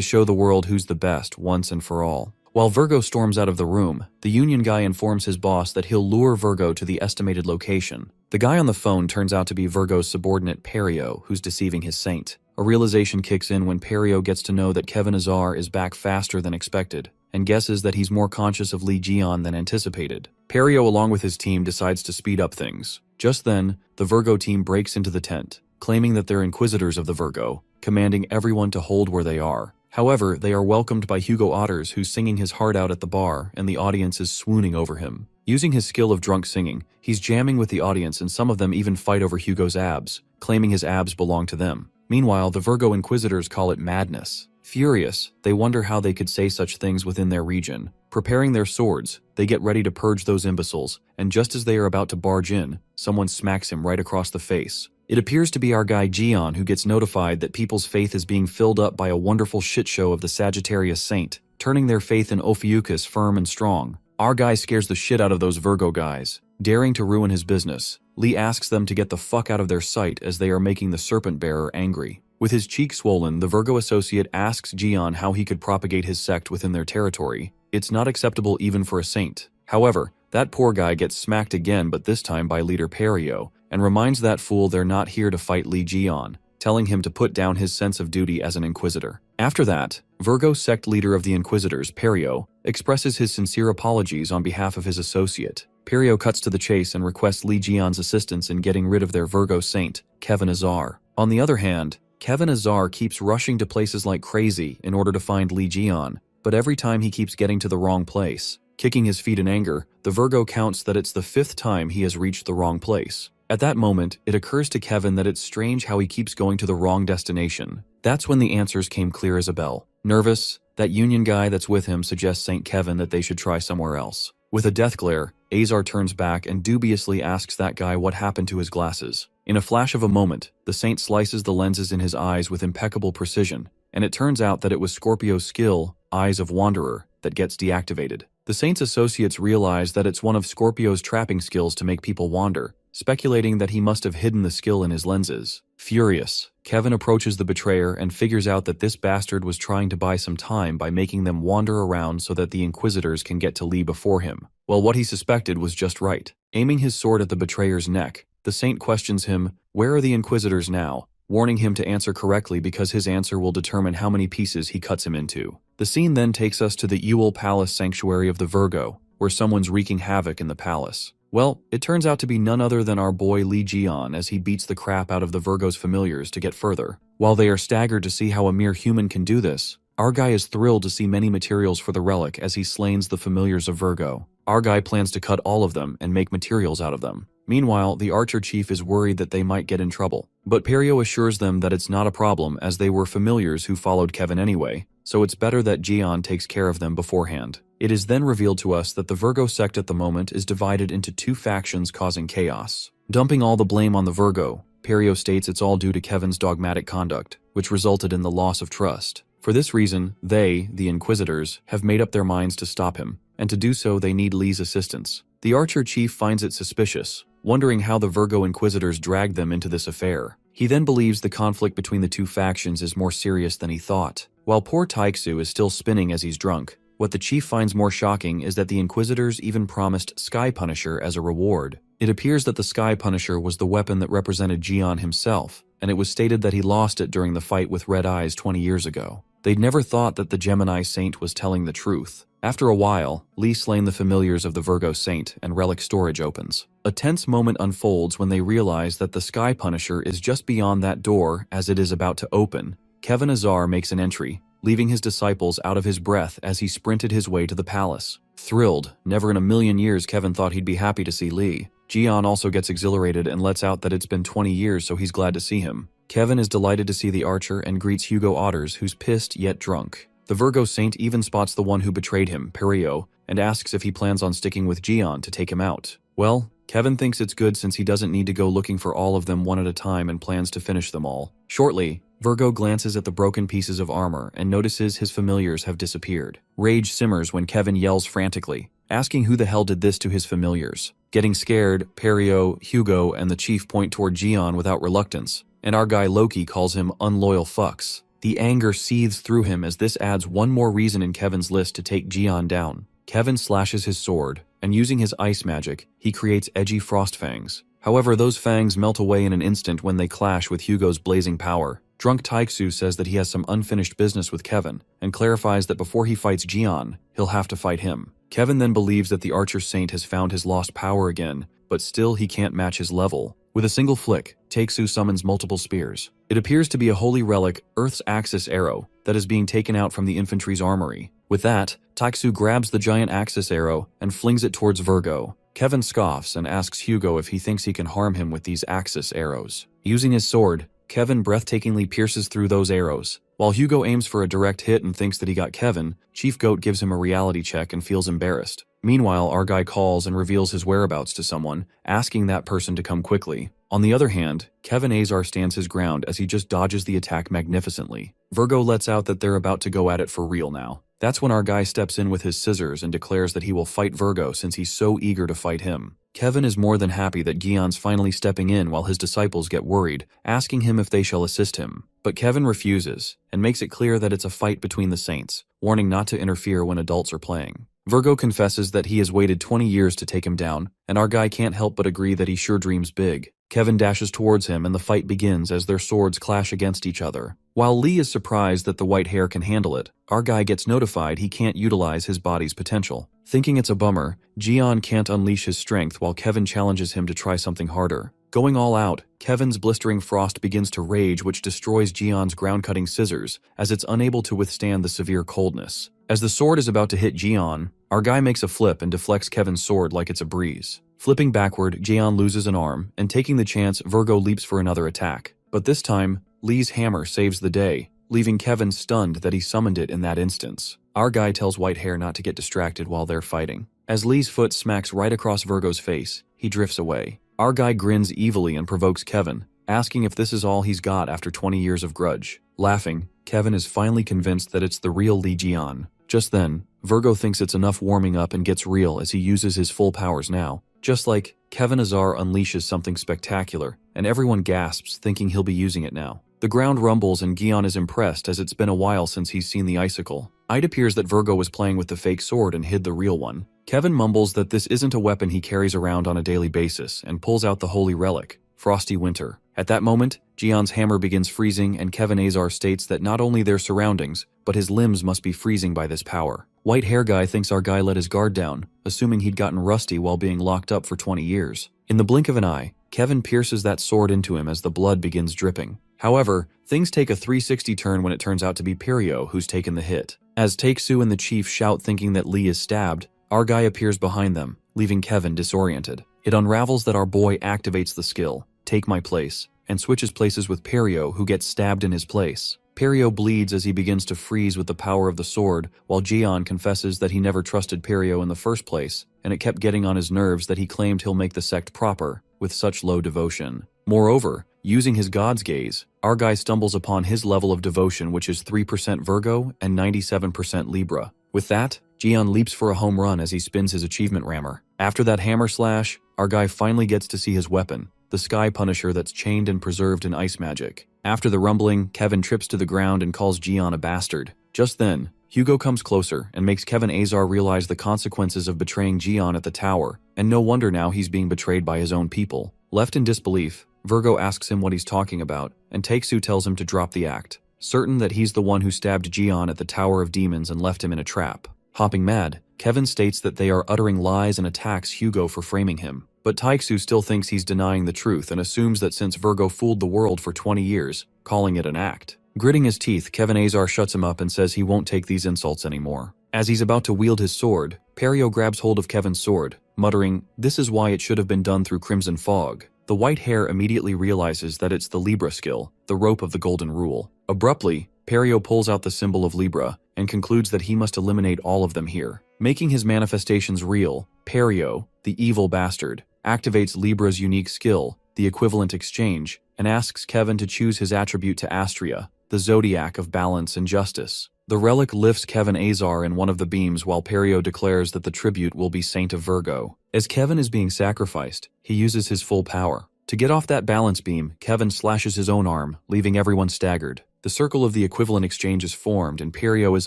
show the world who's the best once and for all. While Virgo storms out of the room, the Union guy informs his boss that he'll lure Virgo to the estimated location. The guy on the phone turns out to be Virgo's subordinate Perio, who's deceiving his saint. A realization kicks in when Perio gets to know that Kevin Azar is back faster than expected, and guesses that he's more conscious of Li Jian than anticipated. Perio, along with his team, decides to speed up things. Just then, the Virgo team breaks into the tent, claiming that they're Inquisitors of the Virgo, commanding everyone to hold where they are. However, they are welcomed by Hugo Otters, who's singing his heart out at the bar, and the audience is swooning over him. Using his skill of drunk singing, he's jamming with the audience, and some of them even fight over Hugo's abs, claiming his abs belong to them. Meanwhile, the Virgo Inquisitors call it madness. Furious, they wonder how they could say such things within their region. Preparing their swords, they get ready to purge those imbeciles, and just as they are about to barge in, someone smacks him right across the face. It appears to be our guy Jian, who gets notified that people's faith is being filled up by a wonderful shit show of the Sagittarius saint, turning their faith in Ophiuchus firm and strong. Our guy scares the shit out of those Virgo guys, daring to ruin his business. Lee asks them to get the fuck out of their sight as they are making the serpent bearer angry. With his cheek swollen, the Virgo associate asks Jian how he could propagate his sect within their territory. It's not acceptable even for a saint. However, that poor guy gets smacked again, but this time by leader Perio, and reminds that fool they're not here to fight Li Jian, telling him to put down his sense of duty as an Inquisitor. After that, Virgo sect leader of the Inquisitors, Perio, expresses his sincere apologies on behalf of his associate. Perio cuts to the chase and requests Li Jian's assistance in getting rid of their Virgo saint, Kevin Azar. On the other hand, Kevin Azar keeps rushing to places like crazy in order to find Li Jian, but every time he keeps getting to the wrong place. Kicking his feet in anger, the Virgo counts that it's the 5th time he has reached the wrong place. At that moment, it occurs to Kevin that it's strange how he keeps going to the wrong destination. That's when the answers came clear as a bell. Nervous, that Union guy that's with him suggests St. Kevin that they should try somewhere else. With a death glare, Azar turns back and dubiously asks that guy what happened to his glasses. In a flash of a moment, the saint slices the lenses in his eyes with impeccable precision, and it turns out that it was Scorpio's skill, Eyes of Wanderer, that gets deactivated. The saint's associates realize that it's one of Scorpio's trapping skills to make people wander, speculating that he must have hidden the skill in his lenses. Furious, Kevin approaches the betrayer and figures out that this bastard was trying to buy some time by making them wander around so that the Inquisitors can get to Li before him. Well, what he suspected was just right. Aiming his sword at the betrayer's neck, the saint questions him, "Where are the Inquisitors now?" warning him to answer correctly because his answer will determine how many pieces he cuts him into. The scene then takes us to the Ewell Palace Sanctuary of the Virgo, where someone's wreaking havoc in the palace. Well, it turns out to be none other than our boy Li Jian as he beats the crap out of the Virgo's familiars to get further. While they are staggered to see how a mere human can do this, our guy is thrilled to see many materials for the relic as he slains the familiars of Virgo. Our guy plans to cut all of them and make materials out of them. Meanwhile, the archer chief is worried that they might get in trouble, but Perio assures them that it's not a problem as they were familiars who followed Kevin anyway, so it's better that Jian takes care of them beforehand. It is then revealed to us that the Virgo sect at the moment is divided into 2 factions causing chaos. Dumping all the blame on the Virgo, Perio states it's all due to Kevin's dogmatic conduct, which resulted in the loss of trust. For this reason, they, the Inquisitors, have made up their minds to stop him, and to do so they need Li's assistance. The archer chief finds it suspicious, wondering how the Virgo Inquisitors dragged them into this affair. He then believes the conflict between the 2 factions is more serious than he thought. While poor Taixu is still spinning as he's drunk, what the chief finds more shocking is that the Inquisitors even promised Sky Punisher as a reward. It appears that the Sky Punisher was the weapon that represented Jian himself, and it was stated that he lost it during the fight with Red Eyes 20 years ago. They'd never thought that the Gemini Saint was telling the truth. After a while, Li slain the familiars of the Virgo Saint and relic storage opens. A tense moment unfolds when they realize that the Sky Punisher is just beyond that door as it is about to open. Kevin Azar makes an entry, leaving his disciples out of his breath as he sprinted his way to the palace. Thrilled, never in a million years Kevin thought he'd be happy to see Li. Jian also gets exhilarated and lets out that it's been 20 years so he's glad to see him. Kevin is delighted to see the archer and greets Hugo Otters, who's pissed yet drunk. The Virgo Saint even spots the one who betrayed him, Perio, and asks if he plans on sticking with Jian to take him out. Well, Kevin thinks it's good since he doesn't need to go looking for all of them one at a time and plans to finish them all. Shortly, Virgo glances at the broken pieces of armor and notices his familiars have disappeared. Rage simmers when Kevin yells frantically, asking who the hell did this to his familiars. Getting scared, Perio, Hugo, and the chief point toward Jian without reluctance, and our guy Loki calls him unloyal fucks. The anger seethes through him as this adds one more reason in Kevin's list to take Jian down. Kevin slashes his sword, and using his ice magic, he creates edgy frost fangs. However, those fangs melt away in an instant when they clash with Hugo's blazing power. Drunk Taiksu says that he has some unfinished business with Kevin, and clarifies that before he fights Jian, he'll have to fight him. Kevin then believes that the Archer Saint has found his lost power again, but still he can't match his level. With a single flick, Taiksu summons multiple spears. It appears to be a holy relic, Earth's Axis arrow, that is being taken out from the infantry's armory. With that, Taiksu grabs the giant Axis arrow and flings it towards Virgo. Kevin scoffs and asks Hugo if he thinks he can harm him with these Axis arrows. Using his sword, Kevin breathtakingly pierces through those arrows. While Hugo aims for a direct hit and thinks that he got Kevin, Chief Goat gives him a reality check and feels embarrassed. Meanwhile, our guy calls and reveals his whereabouts to someone, asking that person to come quickly. On the other hand, Kevin Azar stands his ground as he just dodges the attack magnificently. Virgo lets out that they're about to go at it for real now. That's when our guy steps in with his scissors and declares that he will fight Virgo since he's so eager to fight him. Kevin is more than happy that Gion's finally stepping in while his disciples get worried, asking him if they shall assist him. But Kevin refuses, and makes it clear that it's a fight between the saints, warning not to interfere when adults are playing. Virgo confesses that he has waited 20 years to take him down, and our guy can't help but agree that he sure dreams big. Kevin dashes towards him and the fight begins as their swords clash against each other. While Lee is surprised that the white hair can handle it, our guy gets notified he can't utilize his body's potential. Thinking it's a bummer, Jian can't unleash his strength while Kevin challenges him to try something harder. Going all out, Kevin's blistering frost begins to rage, which destroys Jian's ground-cutting scissors, as it's unable to withstand the severe coldness. As the sword is about to hit Jian, our guy makes a flip and deflects Kevin's sword like it's a breeze. Flipping backward, Jian loses an arm, and taking the chance, Virgo leaps for another attack. But this time, Lee's hammer saves the day, leaving Kevin stunned that he summoned it in that instance. Our guy tells Whitehair not to get distracted while they're fighting. As Lee's foot smacks right across Virgo's face, he drifts away. Our guy grins evilly and provokes Kevin, asking if this is all he's got after 20 years of grudge. Laughing, Kevin is finally convinced that it's the real Lee Jian. Just then, Virgo thinks it's enough warming up and gets real as he uses his full powers now. Just like, Kevin Azar unleashes something spectacular, and everyone gasps thinking he'll be using it now. The ground rumbles and Gion is impressed as it's been a while since he's seen the icicle. It appears that Virgo was playing with the fake sword and hid the real one. Kevin mumbles that this isn't a weapon he carries around on a daily basis and pulls out the holy relic, Frosty Winter. At that moment, Gion's hammer begins freezing and Kevin Azar states that not only their surroundings, but his limbs must be freezing by this power. White hair guy thinks our guy let his guard down, assuming he'd gotten rusty while being locked up for 20 years. In the blink of an eye, Kevin pierces that sword into him as the blood begins dripping. However, things take a 360 turn when it turns out to be Perio who's taken the hit. As Take-Su and the chief shout thinking that Lee is stabbed, our guy appears behind them, leaving Kevin disoriented. It unravels that our boy activates the skill, Take My Place, and switches places with Perio who gets stabbed in his place. Perio bleeds as he begins to freeze with the power of the sword, while Jian confesses that he never trusted Perio in the first place, and it kept getting on his nerves that he claimed he'll make the sect proper, with such low devotion. Moreover, using his god's gaze, our guy stumbles upon his level of devotion, which is 3% Virgo and 97% Libra. With that, Jian leaps for a home run as he spins his achievement rammer. After that hammer slash, our guy finally gets to see his weapon, the Sky Punisher that's chained and preserved in ice magic. After the rumbling, Kevin trips to the ground and calls Jian a bastard. Just then, Hugo comes closer and makes Kevin Azar realize the consequences of betraying Jian at the tower, and no wonder now he's being betrayed by his own people. Left in disbelief, Virgo asks him what he's talking about, and Take-Su tells him to drop the act, certain that he's the one who stabbed Jian at the Tower of Demons and left him in a trap. Hopping mad, Kevin states that they are uttering lies and attacks Hugo for framing him. But Take-Su still thinks he's denying the truth and assumes that since Virgo fooled the world for 20 years, calling it an act. Gritting his teeth, Kevin Azar shuts him up and says he won't take these insults anymore. As he's about to wield his sword, Perio grabs hold of Kevin's sword, muttering, "This is why it should have been done through Crimson Fog." The white hair immediately realizes that it's the Libra skill, the rope of the Golden Rule. Abruptly, Perio pulls out the symbol of Libra and concludes that he must eliminate all of them here. Making his manifestations real, Perio, the evil bastard, activates Libra's unique skill, the equivalent exchange, and asks Kevin to choose his attribute to Astria, the zodiac of balance and justice. The relic lifts Kevin Azar in one of the beams while Perio declares that the tribute will be Saint of Virgo. As Kevin is being sacrificed, he uses his full power. To get off that balance beam, Kevin slashes his own arm, leaving everyone staggered. The circle of the equivalent exchange is formed, and Perio is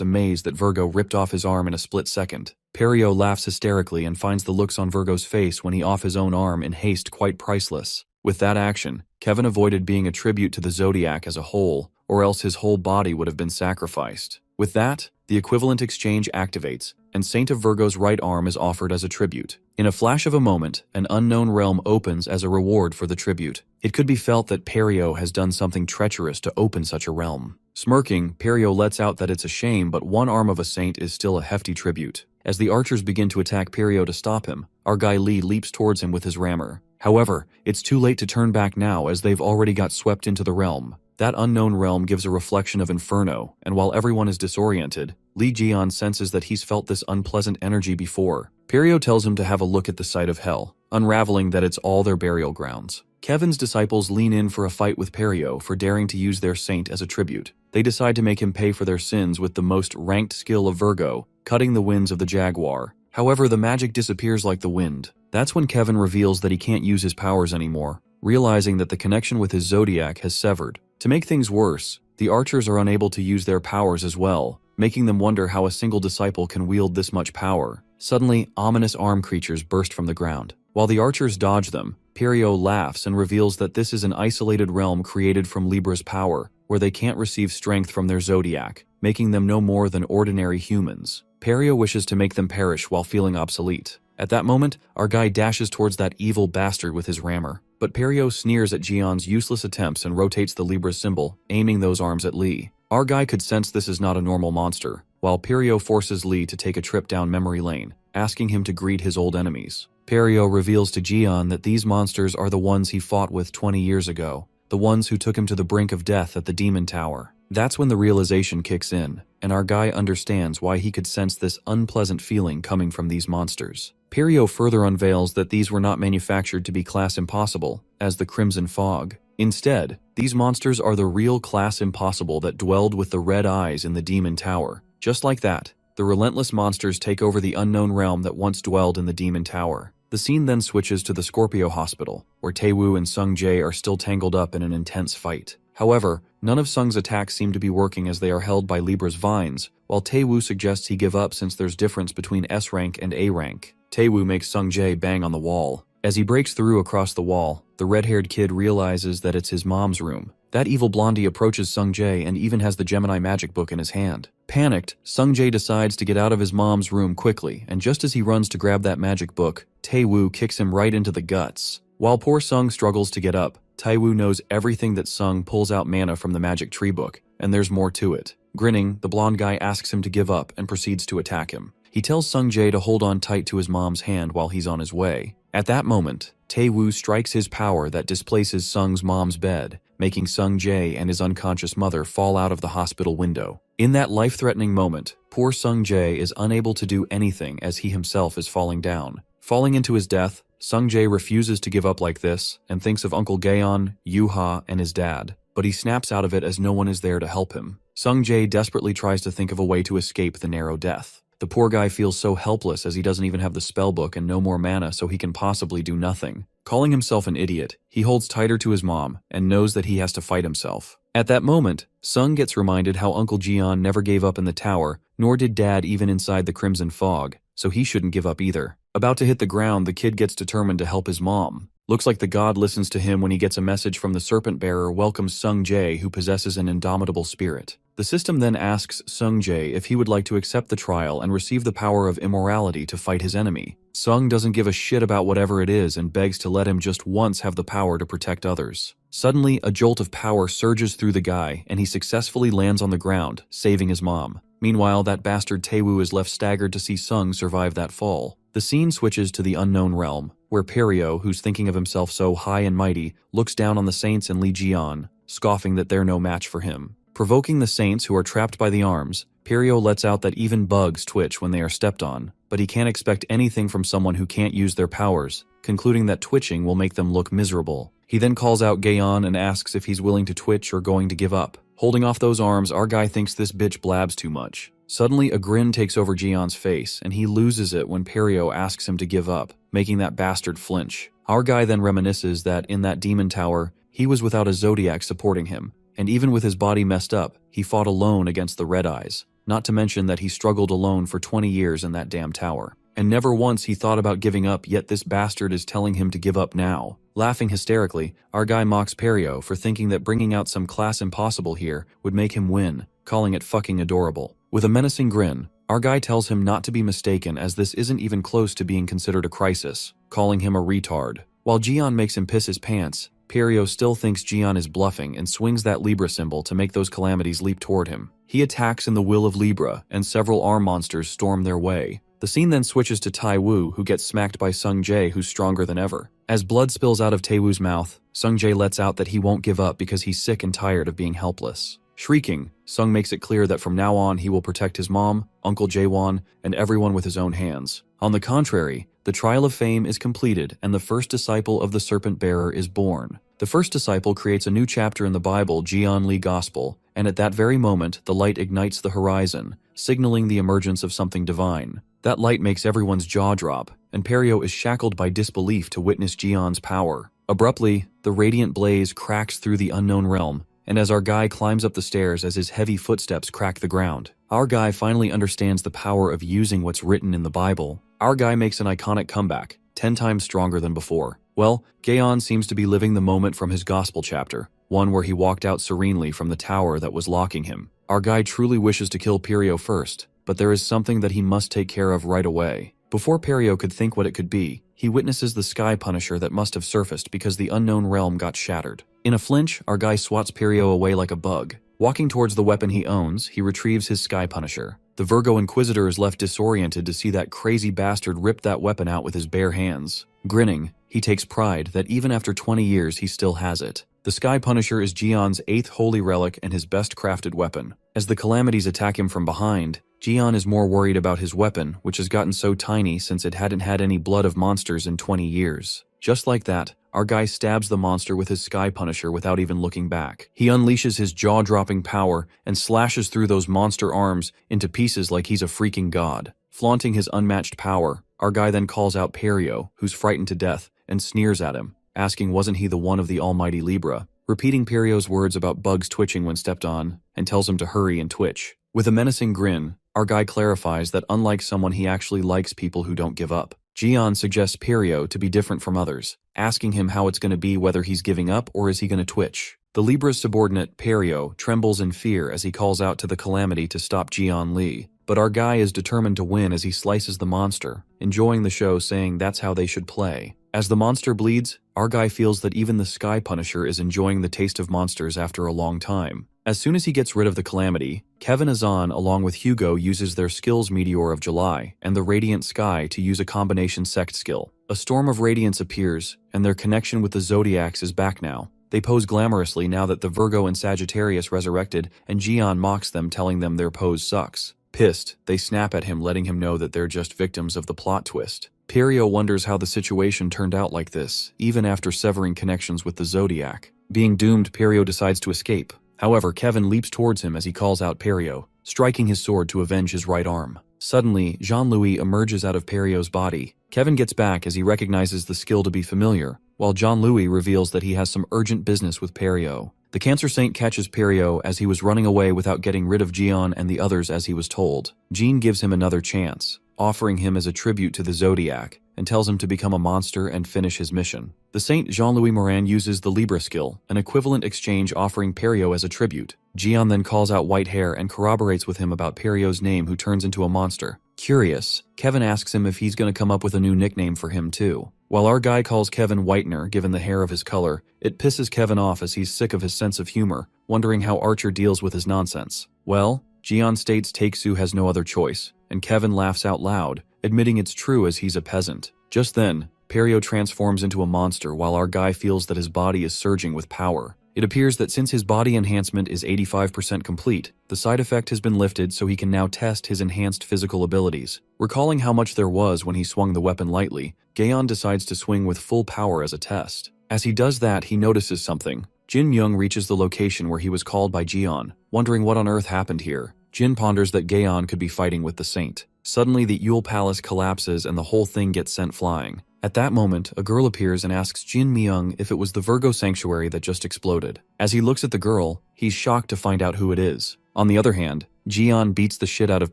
amazed that Virgo ripped off his arm in a split second. Perio laughs hysterically and finds the looks on Virgo's face when he off his own arm in haste quite priceless. With that action, Kevin avoided being a tribute to the zodiac as a whole, or else his whole body would have been sacrificed. With that, the equivalent exchange activates, and Saint of Virgo's right arm is offered as a tribute. In a flash of a moment, an unknown realm opens as a reward for the tribute. It could be felt that Perio has done something treacherous to open such a realm. Smirking, Perio lets out that it's a shame, but one arm of a saint is still a hefty tribute. As the archers begin to attack Perio to stop him, our guy Lee leaps towards him with his rammer. However, it's too late to turn back now as they've already got swept into the realm. That unknown realm gives a reflection of Inferno, and while everyone is disoriented, Lee Jian senses that he's felt this unpleasant energy before. Perio tells him to have a look at the site of hell, unraveling that it's all their burial grounds. Kevin's disciples lean in for a fight with Perio for daring to use their saint as a tribute. They decide to make him pay for their sins with the most ranked skill of Virgo, cutting the winds of the jaguar. However, the magic disappears like the wind. That's when Kevin reveals that he can't use his powers anymore, realizing that the connection with his zodiac has severed. To make things worse, the archers are unable to use their powers as well, making them wonder how a single disciple can wield this much power. Suddenly, ominous arm creatures burst from the ground. While the archers dodge them, Perio laughs and reveals that this is an isolated realm created from Libra's power, where they can't receive strength from their zodiac, making them no more than ordinary humans. Perio wishes to make them perish while feeling obsolete. At that moment, our guy dashes towards that evil bastard with his rammer. But Perio sneers at Jian's useless attempts and rotates the Libra symbol, aiming those arms at Lee. Our guy could sense this is not a normal monster, while Perio forces Lee to take a trip down memory lane, asking him to greet his old enemies. Perio reveals to Jian that these monsters are the ones he fought with 20 years ago, the ones who took him to the brink of death at the Demon Tower. That's when the realization kicks in, and our guy understands why he could sense this unpleasant feeling coming from these monsters. Perio further unveils that these were not manufactured to be class impossible, as the Crimson Fog. Instead, these monsters are the real class impossible that dwelled with the red eyes in the Demon Tower. Just like that, the relentless monsters take over the unknown realm that once dwelled in the Demon Tower. The scene then switches to the Scorpio Hospital, where Taewoo and Sung Jae are still tangled up in an intense fight. However, none of Sung's attacks seem to be working as they are held by Libra's vines, while Taewoo suggests he give up since there's difference between S rank and A rank. Taewoo makes Sung Jae bang on the wall. As he breaks through across the wall, the red-haired kid realizes that it's his mom's room. That evil blondie approaches Sung Jae and even has the Gemini magic book in his hand. Panicked, Sung Jae decides to get out of his mom's room quickly, and just as he runs to grab that magic book, Taewoo kicks him right into the guts. While poor Sung struggles to get up, Taewoo knows everything that Sung pulls out mana from the magic tree book, and there's more to it. Grinning, the blonde guy asks him to give up and proceeds to attack him. He tells Sung Jae to hold on tight to his mom's hand while he's on his way. At that moment, Taewoo strikes his power that displaces Sung's mom's bed, making Sung Jae and his unconscious mother fall out of the hospital window. In that life-threatening moment, poor Sung Jae is unable to do anything as he himself is falling down. Falling into his death, Sung Jae refuses to give up like this and thinks of Uncle Gaeon, Yuha, and his dad, but he snaps out of it as no one is there to help him. Sung Jae desperately tries to think of a way to escape the narrow death. The poor guy feels so helpless as he doesn't even have the spellbook and no more mana, so he can possibly do nothing. Calling himself an idiot, he holds tighter to his mom and knows that he has to fight himself. At that moment, Sung gets reminded how Uncle Jian never gave up in the tower, nor did Dad even inside the Crimson Fog, so he shouldn't give up either. About to hit the ground, the kid gets determined to help his mom. Looks like the god listens to him when he gets a message from the Serpent Bearer welcomes Sung Jae, who possesses an indomitable spirit. The system then asks Sung Jae if he would like to accept the trial and receive the power of immorality to fight his enemy. Sung doesn't give a shit about whatever it is and begs to let him just once have the power to protect others. Suddenly, a jolt of power surges through the guy and he successfully lands on the ground, saving his mom. Meanwhile, that bastard Taewoo is left staggered to see Sung survive that fall. The scene switches to the unknown realm, where Perio, who's thinking of himself so high and mighty, looks down on the Saints and Lee Jian, scoffing that they're no match for him. Provoking the Saints, who are trapped by the arms, Perio lets out that even bugs twitch when they are stepped on, but he can't expect anything from someone who can't use their powers, concluding that twitching will make them look miserable. He then calls out Gaon and asks if he's willing to twitch or going to give up. Holding off those arms, our guy thinks this bitch blabs too much. Suddenly, a grin takes over Jeon's face, and he loses it when Perio asks him to give up, making that bastard flinch. Our guy then reminisces that in that demon tower, he was without a zodiac supporting him, and even with his body messed up, he fought alone against the Red Eyes. Not to mention that he struggled alone for 20 years in that damn tower. And never once he thought about giving up, yet this bastard is telling him to give up now. Laughing hysterically, our guy mocks Perio for thinking that bringing out some class impossible here would make him win, calling it fucking adorable. With a menacing grin, our guy tells him not to be mistaken as this isn't even close to being considered a crisis, calling him a retard. While Jeon makes him piss his pants, Perio still thinks Jeon is bluffing and swings that Libra symbol to make those calamities leap toward him. He attacks in the will of Libra, and several arm monsters storm their way. The scene then switches to Tai Wu, who gets smacked by Sung Jae, who's stronger than ever. As blood spills out of Tai Wu's mouth, Sung Jae lets out that he won't give up because he's sick and tired of being helpless. Shrieking, Sung makes it clear that from now on he will protect his mom, Uncle Jaewon, and everyone with his own hands. On the contrary, the trial of fame is completed and the first disciple of the serpent bearer is born. The first disciple creates a new chapter in the Bible, Jeon Lee Gospel, and at that very moment the light ignites the horizon, signaling the emergence of something divine. That light makes everyone's jaw drop, and Perio is shackled by disbelief to witness Jeon's power. Abruptly, the radiant blaze cracks through the unknown realm, and as our guy climbs up the stairs as his heavy footsteps crack the ground, our guy finally understands the power of using what's written in the Bible. Our guy makes an iconic comeback, 10 times stronger than before. Well, Gaon seems to be living the moment from his gospel chapter, one where he walked out serenely from the tower that was locking him. Our guy truly wishes to kill Perio first, but there is something that he must take care of right away. Before Perio could think what it could be, he witnesses the Sky Punisher that must have surfaced because the unknown realm got shattered. In a flinch, our guy swats Perio away like a bug. Walking towards the weapon he owns, he retrieves his Sky Punisher. The Virgo Inquisitor is left disoriented to see that crazy bastard rip that weapon out with his bare hands. Grinning, he takes pride that even after 20 years he still has it. The Sky Punisher is Jeon's 8th holy relic and his best crafted weapon. As the calamities attack him from behind, Jeon is more worried about his weapon, which has gotten so tiny since it hadn't had any blood of monsters in 20 years. Just like that, our guy stabs the monster with his Sky Punisher without even looking back. He unleashes his jaw-dropping power and slashes through those monster arms into pieces like he's a freaking god. Flaunting his unmatched power, our guy then calls out Perio, who's frightened to death, and sneers at him, asking wasn't he the one of the almighty Libra, repeating Perio's words about bugs twitching when stepped on, and tells him to hurry and twitch. With a menacing grin, our guy clarifies that unlike someone he actually likes people who don't give up. Jeon suggests Perio to be different from others, asking him how it's going to be whether he's giving up or is he going to twitch. The Libra's subordinate, Perio, trembles in fear as he calls out to the Calamity to stop Jeon Lee, but our guy is determined to win as he slices the monster, enjoying the show saying that's how they should play. As the monster bleeds, our guy feels that even the Sky Punisher is enjoying the taste of monsters after a long time. As soon as he gets rid of the Calamity, Kevin Azan along with Hugo uses their skills Meteor of July and the Radiant Sky to use a combination sect skill. A storm of radiance appears, and their connection with the Zodiacs is back now. They pose glamorously now that the Virgo and Sagittarius resurrected, and Jeon mocks them, telling them their pose sucks. Pissed, they snap at him, letting him know that they're just victims of the plot twist. Perio wonders how the situation turned out like this, even after severing connections with the Zodiac. Being doomed, Perio decides to escape. However, Kevin leaps towards him as he calls out Perio, striking his sword to avenge his right arm. Suddenly, Jean-Louis emerges out of Perio's body. Kevin gets back as he recognizes the skill to be familiar, while Jean-Louis reveals that he has some urgent business with Perio. The Cancer Saint catches Perio as he was running away without getting rid of Jeon and the others as he was told. Jean gives him another chance, offering him as a tribute to the Zodiac, and tells him to become a monster and finish his mission. The Saint Jean-Louis Morin uses the Libra skill, an equivalent exchange offering Perio as a tribute. Jeon then calls out White Hair and corroborates with him about Perio's name, who turns into a monster. Curious, Kevin asks him if he's going to come up with a new nickname for him too. While our guy calls Kevin Whitener given the hair of his color, it pisses Kevin off as he's sick of his sense of humor, wondering how Archer deals with his nonsense. Well, Jeon states Take-Su has no other choice, and Kevin laughs out loud, admitting it's true as he's a peasant. Just then, Perio transforms into a monster while our guy feels that his body is surging with power. It appears that since his body enhancement is 85% complete, the side effect has been lifted so he can now test his enhanced physical abilities. Recalling how much there was when he swung the weapon lightly, Gaon decides to swing with full power as a test. As he does that, he notices something. Jin Myung reaches the location where he was called by Jeon, wondering what on earth happened here. Jin ponders that Gaon could be fighting with the saint. Suddenly, the Yule Palace collapses and the whole thing gets sent flying. At that moment, a girl appears and asks Jin Myung if it was the Virgo sanctuary that just exploded. As he looks at the girl, he's shocked to find out who it is. On the other hand, Jeon beats the shit out of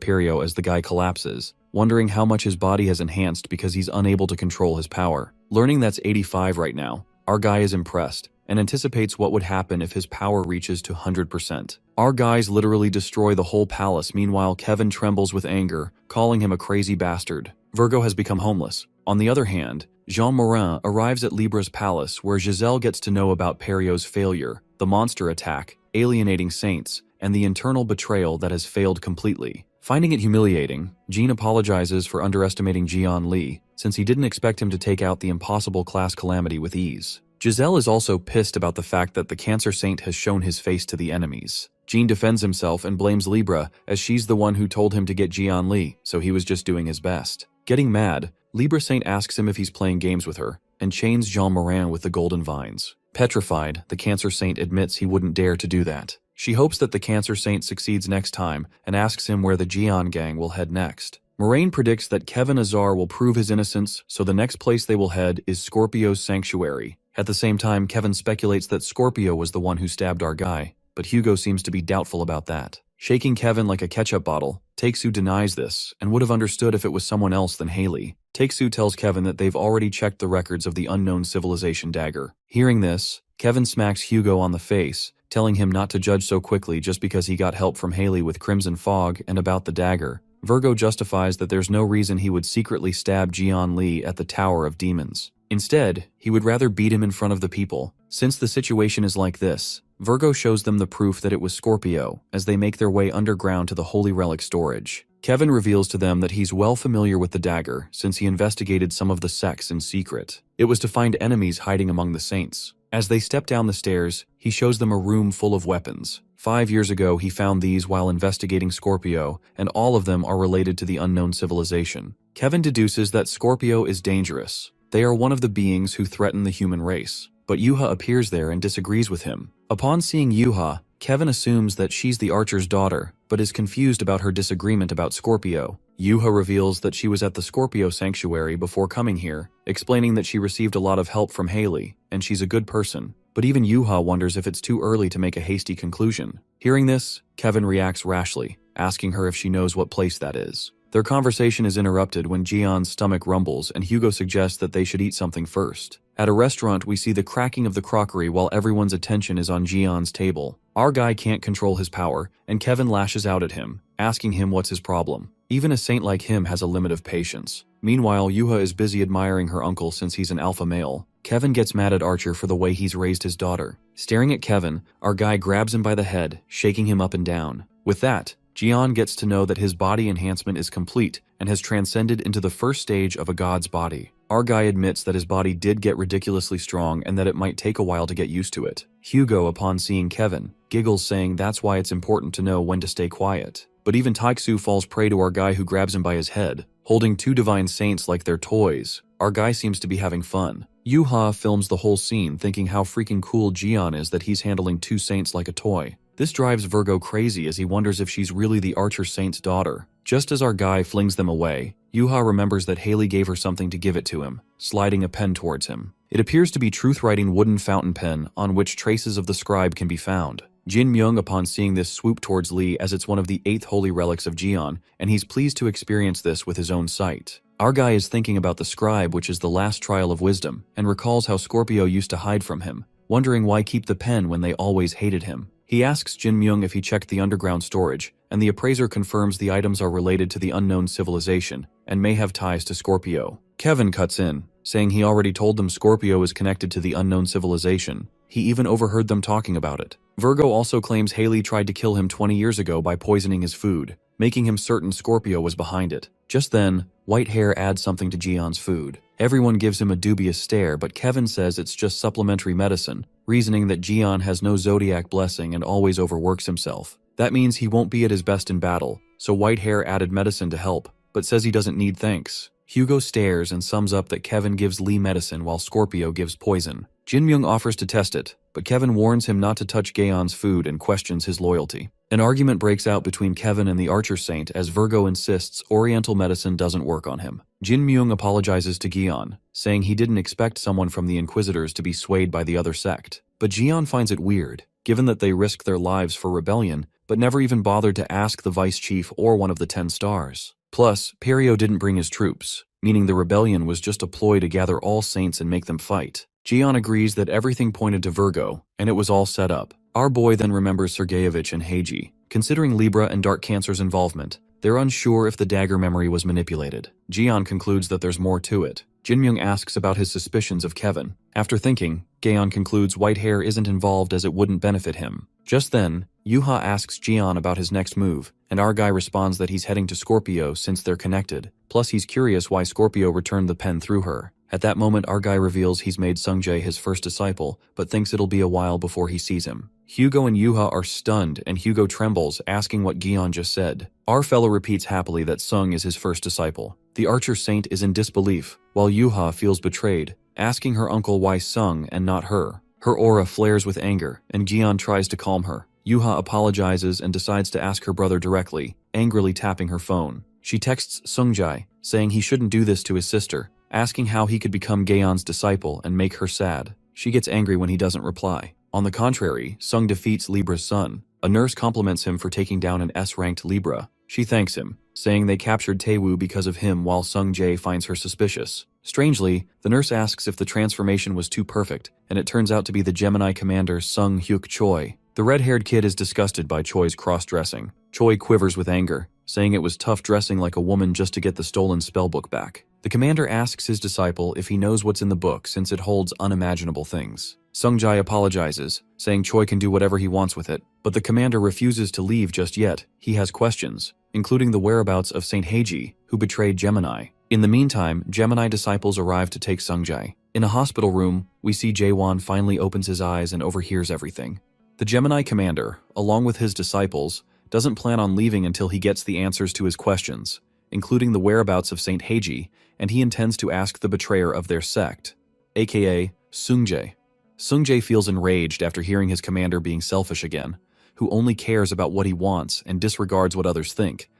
Perio as the guy collapses, wondering how much his body has enhanced because he's unable to control his power. Learning that's 85 right now, our guy is impressed and anticipates what would happen if his power reaches to 100%. Our guys literally destroy the whole palace. Meanwhile, Kevin trembles with anger, calling him a crazy bastard. Virgo has become homeless. On the other hand, Jean Morin arrives at Libra's palace where Giselle gets to know about Perio's failure, the monster attack, alienating saints, and the internal betrayal that has failed completely. Finding it humiliating, Jean apologizes for underestimating Jian Li, since he didn't expect him to take out the impossible class calamity with ease. Giselle is also pissed about the fact that the Cancer Saint has shown his face to the enemies. Jean defends himself and blames Libra, as she's the one who told him to get Jian Li, so he was just doing his best. Getting mad, Libra Saint asks him if he's playing games with her, and chains Jean Morin with the golden vines. Petrified, the Cancer Saint admits he wouldn't dare to do that. She hopes that the Cancer Saint succeeds next time and asks him where the Jian gang will head next. Moraine predicts that Kevin Azar will prove his innocence, so the next place they will head is Scorpio's sanctuary. At the same time, Kevin speculates that Scorpio was the one who stabbed our guy, but Hugo seems to be doubtful about that. Shaking Kevin like a ketchup bottle, Take-Soo denies this and would have understood if it was someone else than Haley. Take-Soo tells Kevin that they've already checked the records of the unknown civilization dagger. Hearing this, Kevin smacks Hugo on the face, telling him not to judge so quickly just because he got help from Haley with Crimson Fog and about the dagger. Virgo justifies that there's no reason he would secretly stab Jian Li at the Tower of Demons. Instead, he would rather beat him in front of the people. Since the situation is like this, Virgo shows them the proof that it was Scorpio as they make their way underground to the Holy Relic storage. Kevin reveals to them that he's well familiar with the dagger since he investigated some of the sects in secret. It was to find enemies hiding among the saints. As they step down the stairs, he shows them a room full of weapons. 5 years ago, he found these while investigating Scorpio, and all of them are related to the unknown civilization. Kevin deduces that Scorpio is dangerous. They are one of the beings who threaten the human race. But Yuha appears there and disagrees with him. Upon seeing Yuha, Kevin assumes that she's the archer's daughter, but is confused about her disagreement about Scorpio. Yuha reveals that she was at the Scorpio sanctuary before coming here, explaining that she received a lot of help from Haley, and she's a good person. But even Yuha wonders if it's too early to make a hasty conclusion. Hearing this, Kevin reacts rashly, asking her if she knows what place that is. Their conversation is interrupted when Jeon's stomach rumbles and Hugo suggests that they should eat something first. At a restaurant, we see the cracking of the crockery while everyone's attention is on Jeon's table. Our guy can't control his power, and Kevin lashes out at him, asking him what's his problem. Even a saint like him has a limit of patience. Meanwhile, Yuha is busy admiring her uncle since he's an alpha male. Kevin gets mad at Archer for the way he's raised his daughter. Staring at Kevin, our guy grabs him by the head, shaking him up and down. With that, Jeon gets to know that his body enhancement is complete and has transcended into the first stage of a god's body. Our guy admits that his body did get ridiculously strong and that it might take a while to get used to it. Hugo, upon seeing Kevin, giggles, saying that's why it's important to know when to stay quiet. But even Taiksu falls prey to our guy, who grabs him by his head. Holding two divine saints like they're toys, our guy seems to be having fun. Yuha films the whole scene thinking how freaking cool Jeon is that he's handling two saints like a toy. This drives Virgo crazy as he wonders if she's really the Archer Saint's daughter. Just as our guy flings them away, Yuha remembers that Haley gave her something to give it to him, sliding a pen towards him. It appears to be truth-writing wooden fountain pen on which traces of the scribe can be found. Jin Myung, upon seeing this, swoop towards Lee as it's one of the 8th holy relics of Jeon, and he's pleased to experience this with his own sight. Our guy is thinking about the scribe, which is the last trial of wisdom, and recalls how Scorpio used to hide from him, wondering why keep the pen when they always hated him. He asks Jin Myung if he checked the underground storage, and the appraiser confirms the items are related to the unknown civilization and may have ties to Scorpio. Kevin cuts in, saying he already told them Scorpio is connected to the unknown civilization. He even overheard them talking about it. Virgo also claims Haley tried to kill him 20 years ago by poisoning his food, making him certain Scorpio was behind it. Just then, White Hair adds something to Jeon's food. Everyone gives him a dubious stare, but Kevin says it's just supplementary medicine, reasoning that Jeon has no zodiac blessing and always overworks himself. That means he won't be at his best in battle, so White Hair added medicine to help, but says he doesn't need thanks. Hugo stares and sums up that Kevin gives Lee medicine while Scorpio gives poison. Jin-myung offers to test it, but Kevin warns him not to touch Gaeon's food and questions his loyalty. An argument breaks out between Kevin and the Archer Saint as Virgo insists Oriental medicine doesn't work on him. Jin-myung apologizes to Gaeon, saying he didn't expect someone from the Inquisitors to be swayed by the other sect. But Gaeon finds it weird, given that they risked their lives for rebellion, but never even bothered to ask the Vice Chief or one of the 10 stars. Plus, Perio didn't bring his troops, meaning the rebellion was just a ploy to gather all saints and make them fight. Gaeon agrees that everything pointed to Virgo, and it was all set up. Our boy then remembers Sergeyevich and Heiji. Considering Libra and Dark Cancer's involvement, they're unsure if the dagger memory was manipulated. Gaeon concludes that there's more to it. Jin-myung asks about his suspicions of Kevin. After thinking, Gaeon concludes white hair isn't involved as it wouldn't benefit him. Just then, Yuha asks Gaeon about his next move, and our guy responds that he's heading to Scorpio since they're connected. Plus, he's curious why Scorpio returned the pen through her. At that moment, our guy reveals he's made Sungjae his first disciple, but thinks it'll be a while before he sees him. Hugo and Yuha are stunned, and Hugo trembles, asking what Gaeon just said. Our fellow repeats happily that Sung is his first disciple. The Archer Saint is in disbelief, while Yuha feels betrayed, asking her uncle why Sung and not her. Her aura flares with anger, and Gaeon tries to calm her. Yuha apologizes and decides to ask her brother directly, angrily tapping her phone. She texts Sungjae, saying he shouldn't do this to his sister, asking how he could become Gaeon's disciple and make her sad. She gets angry when he doesn't reply. On the contrary, Sung defeats Libra's son. A nurse compliments him for taking down an S-ranked Libra. She thanks him, saying they captured Taewoo because of him while Sung-jae finds her suspicious. Strangely, the nurse asks if the transformation was too perfect, and it turns out to be the Gemini commander Sung-hyuk Choi. The red-haired kid is disgusted by Choi's cross-dressing. Choi quivers with anger, saying it was tough dressing like a woman just to get the stolen spellbook back. The commander asks his disciple if he knows what's in the book since it holds unimaginable things. Sung-jae apologizes, saying Choi can do whatever he wants with it, but the commander refuses to leave just yet. He has questions, including the whereabouts of Saint Heiji, who betrayed Gemini. In the meantime, Gemini disciples arrive to take Sung-jae. In a hospital room, we see Jaewon finally opens his eyes and overhears everything. The Gemini commander, along with his disciples, doesn't plan on leaving until he gets the answers to his questions, including the whereabouts of Saint Heiji, and he intends to ask the betrayer of their sect, aka Sung-jae. Sung-jae feels enraged after hearing his commander being selfish again, who only cares about what he wants and disregards what others think.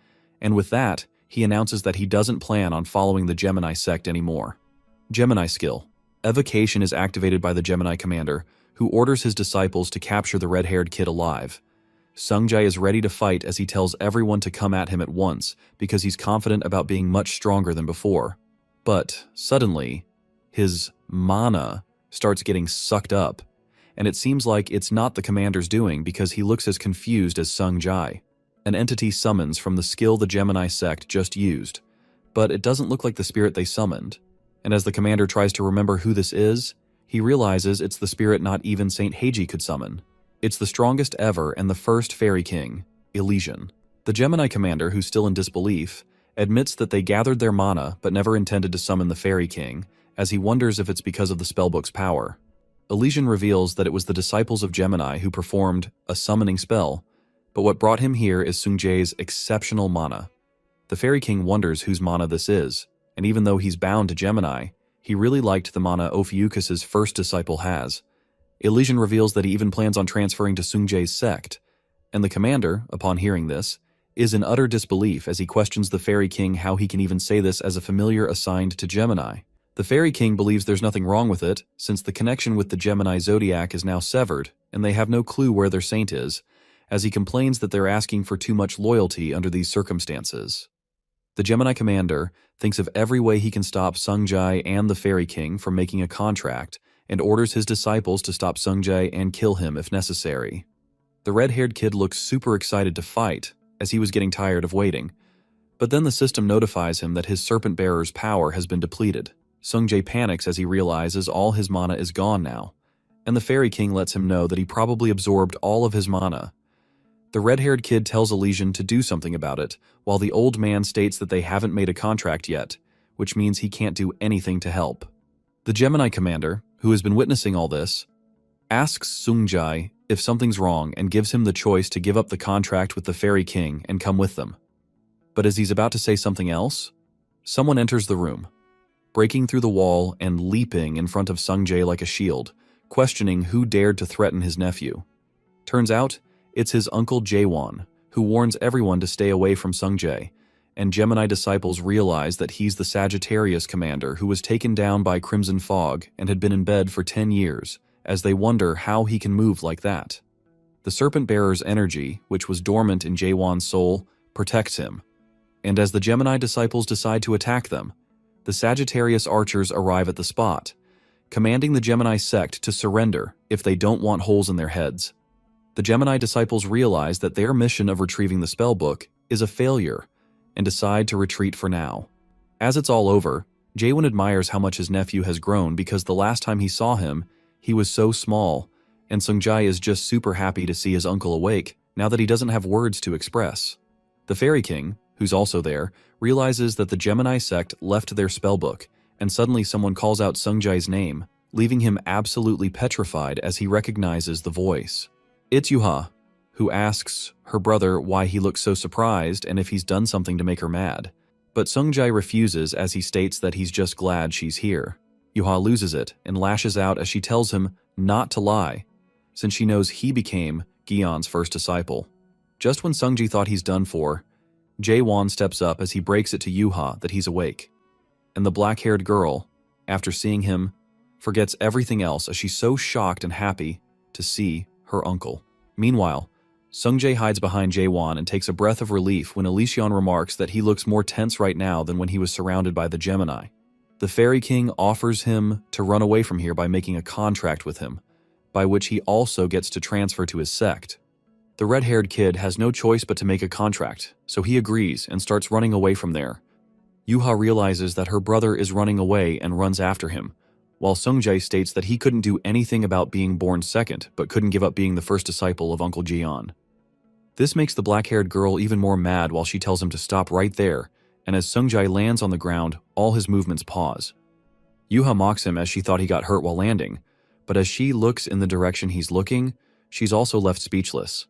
And with that, he announces that he doesn't plan on following the Gemini sect anymore. Gemini skill. Evocation is activated by the Gemini commander, who orders his disciples to capture the red-haired kid alive. Sung-jae is ready to fight as he tells everyone to come at him at once because he's confident about being much stronger than before. But, suddenly, his mana starts getting sucked up, and it seems like it's not the commander's doing because he looks as confused as Sung-jae. An entity summons from the skill the Gemini sect just used, but it doesn't look like the spirit they summoned, and as the commander tries to remember who this is, he realizes it's the spirit not even Saint Heiji could summon. It's the strongest ever and the first fairy king, Elysian. The Gemini commander, who's still in disbelief, admits that they gathered their mana but never intended to summon the fairy king, as he wonders if it's because of the spellbook's power. Elysian reveals that it was the disciples of Gemini who performed a summoning spell, but what brought him here is Sung-jae's exceptional mana. The fairy king wonders whose mana this is, and even though he's bound to Gemini, he really liked the mana Ophiuchus's first disciple has. Elysian reveals that he even plans on transferring to Sung-jae's sect, and the commander, upon hearing this, is in utter disbelief as he questions the fairy king how he can even say this as a familiar assigned to Gemini. The fairy king believes there's nothing wrong with it, since the connection with the Gemini zodiac is now severed, and they have no clue where their saint is, as he complains that they're asking for too much loyalty under these circumstances. The Gemini commander thinks of every way he can stop Sung-jae and the fairy king from making a contract, and orders his disciples to stop Sung-jae and kill him if necessary. The red-haired kid looks super excited to fight, as he was getting tired of waiting, but then the system notifies him that his serpent-bearer's power has been depleted. Sung-jae panics as he realizes all his mana is gone now, and the fairy king lets him know that he probably absorbed all of his mana. The red-haired kid tells Elysian to do something about it, while the old man states that they haven't made a contract yet, which means he can't do anything to help. The Gemini commander, who has been witnessing all this, asks Sung-jae if something's wrong and gives him the choice to give up the contract with the fairy king and come with them. But as he's about to say something else, Someone enters the room, breaking through the wall and leaping in front of Sungjae like a shield, questioning who dared to threaten his nephew. Turns out, it's his uncle Jaewon, who warns everyone to stay away from Sungjae, and Gemini disciples realize that he's the Sagittarius commander who was taken down by Crimson Fog and had been in bed for 10 years, as they wonder how he can move like that. The Serpent Bearer's energy, which was dormant in Jaewon's soul, protects him. And as the Gemini disciples decide to attack them, the Sagittarius archers arrive at the spot, commanding the Gemini sect to surrender if they don't want holes in their heads. The Gemini disciples realize that their mission of retrieving the spellbook is a failure and decide to retreat for now. As it's all over, Jaewon admires how much his nephew has grown because the last time he saw him, he was so small, and Sungjae is just super happy to see his uncle awake now that he doesn't have words to express. The Fairy King, who's also there, realizes that the Gemini sect left their spellbook, and suddenly someone calls out Sungjae's name, leaving him absolutely petrified as he recognizes the voice. It's Yuha, who asks her brother why he looks so surprised and if he's done something to make her mad. But Sungjae refuses as he states that he's just glad she's here. Yuha loses it and lashes out as she tells him not to lie, since she knows he became Gyeon's first disciple. Just when Sungjae thought he's done for, Jaewon steps up as he breaks it to Yuha that he's awake. And the black-haired girl, after seeing him, forgets everything else as she's so shocked and happy to see her uncle. Meanwhile, Sungjae hides behind Jaewon and takes a breath of relief when Elysion remarks that he looks more tense right now than when he was surrounded by the Gemini. The Fairy King offers him to run away from here by making a contract with him, by which he also gets to transfer to his sect. The red-haired kid has no choice but to make a contract, so he agrees and starts running away from there. Yuha realizes that her brother is running away and runs after him, while Sungjae states that he couldn't do anything about being born second, but couldn't give up being the first disciple of Uncle Jeon. This makes the black-haired girl even more mad while she tells him to stop right there, and as Sungjae lands on the ground, all his movements pause. Yuha mocks him as she thought he got hurt while landing, but as she looks in the direction he's looking, she's also left speechless.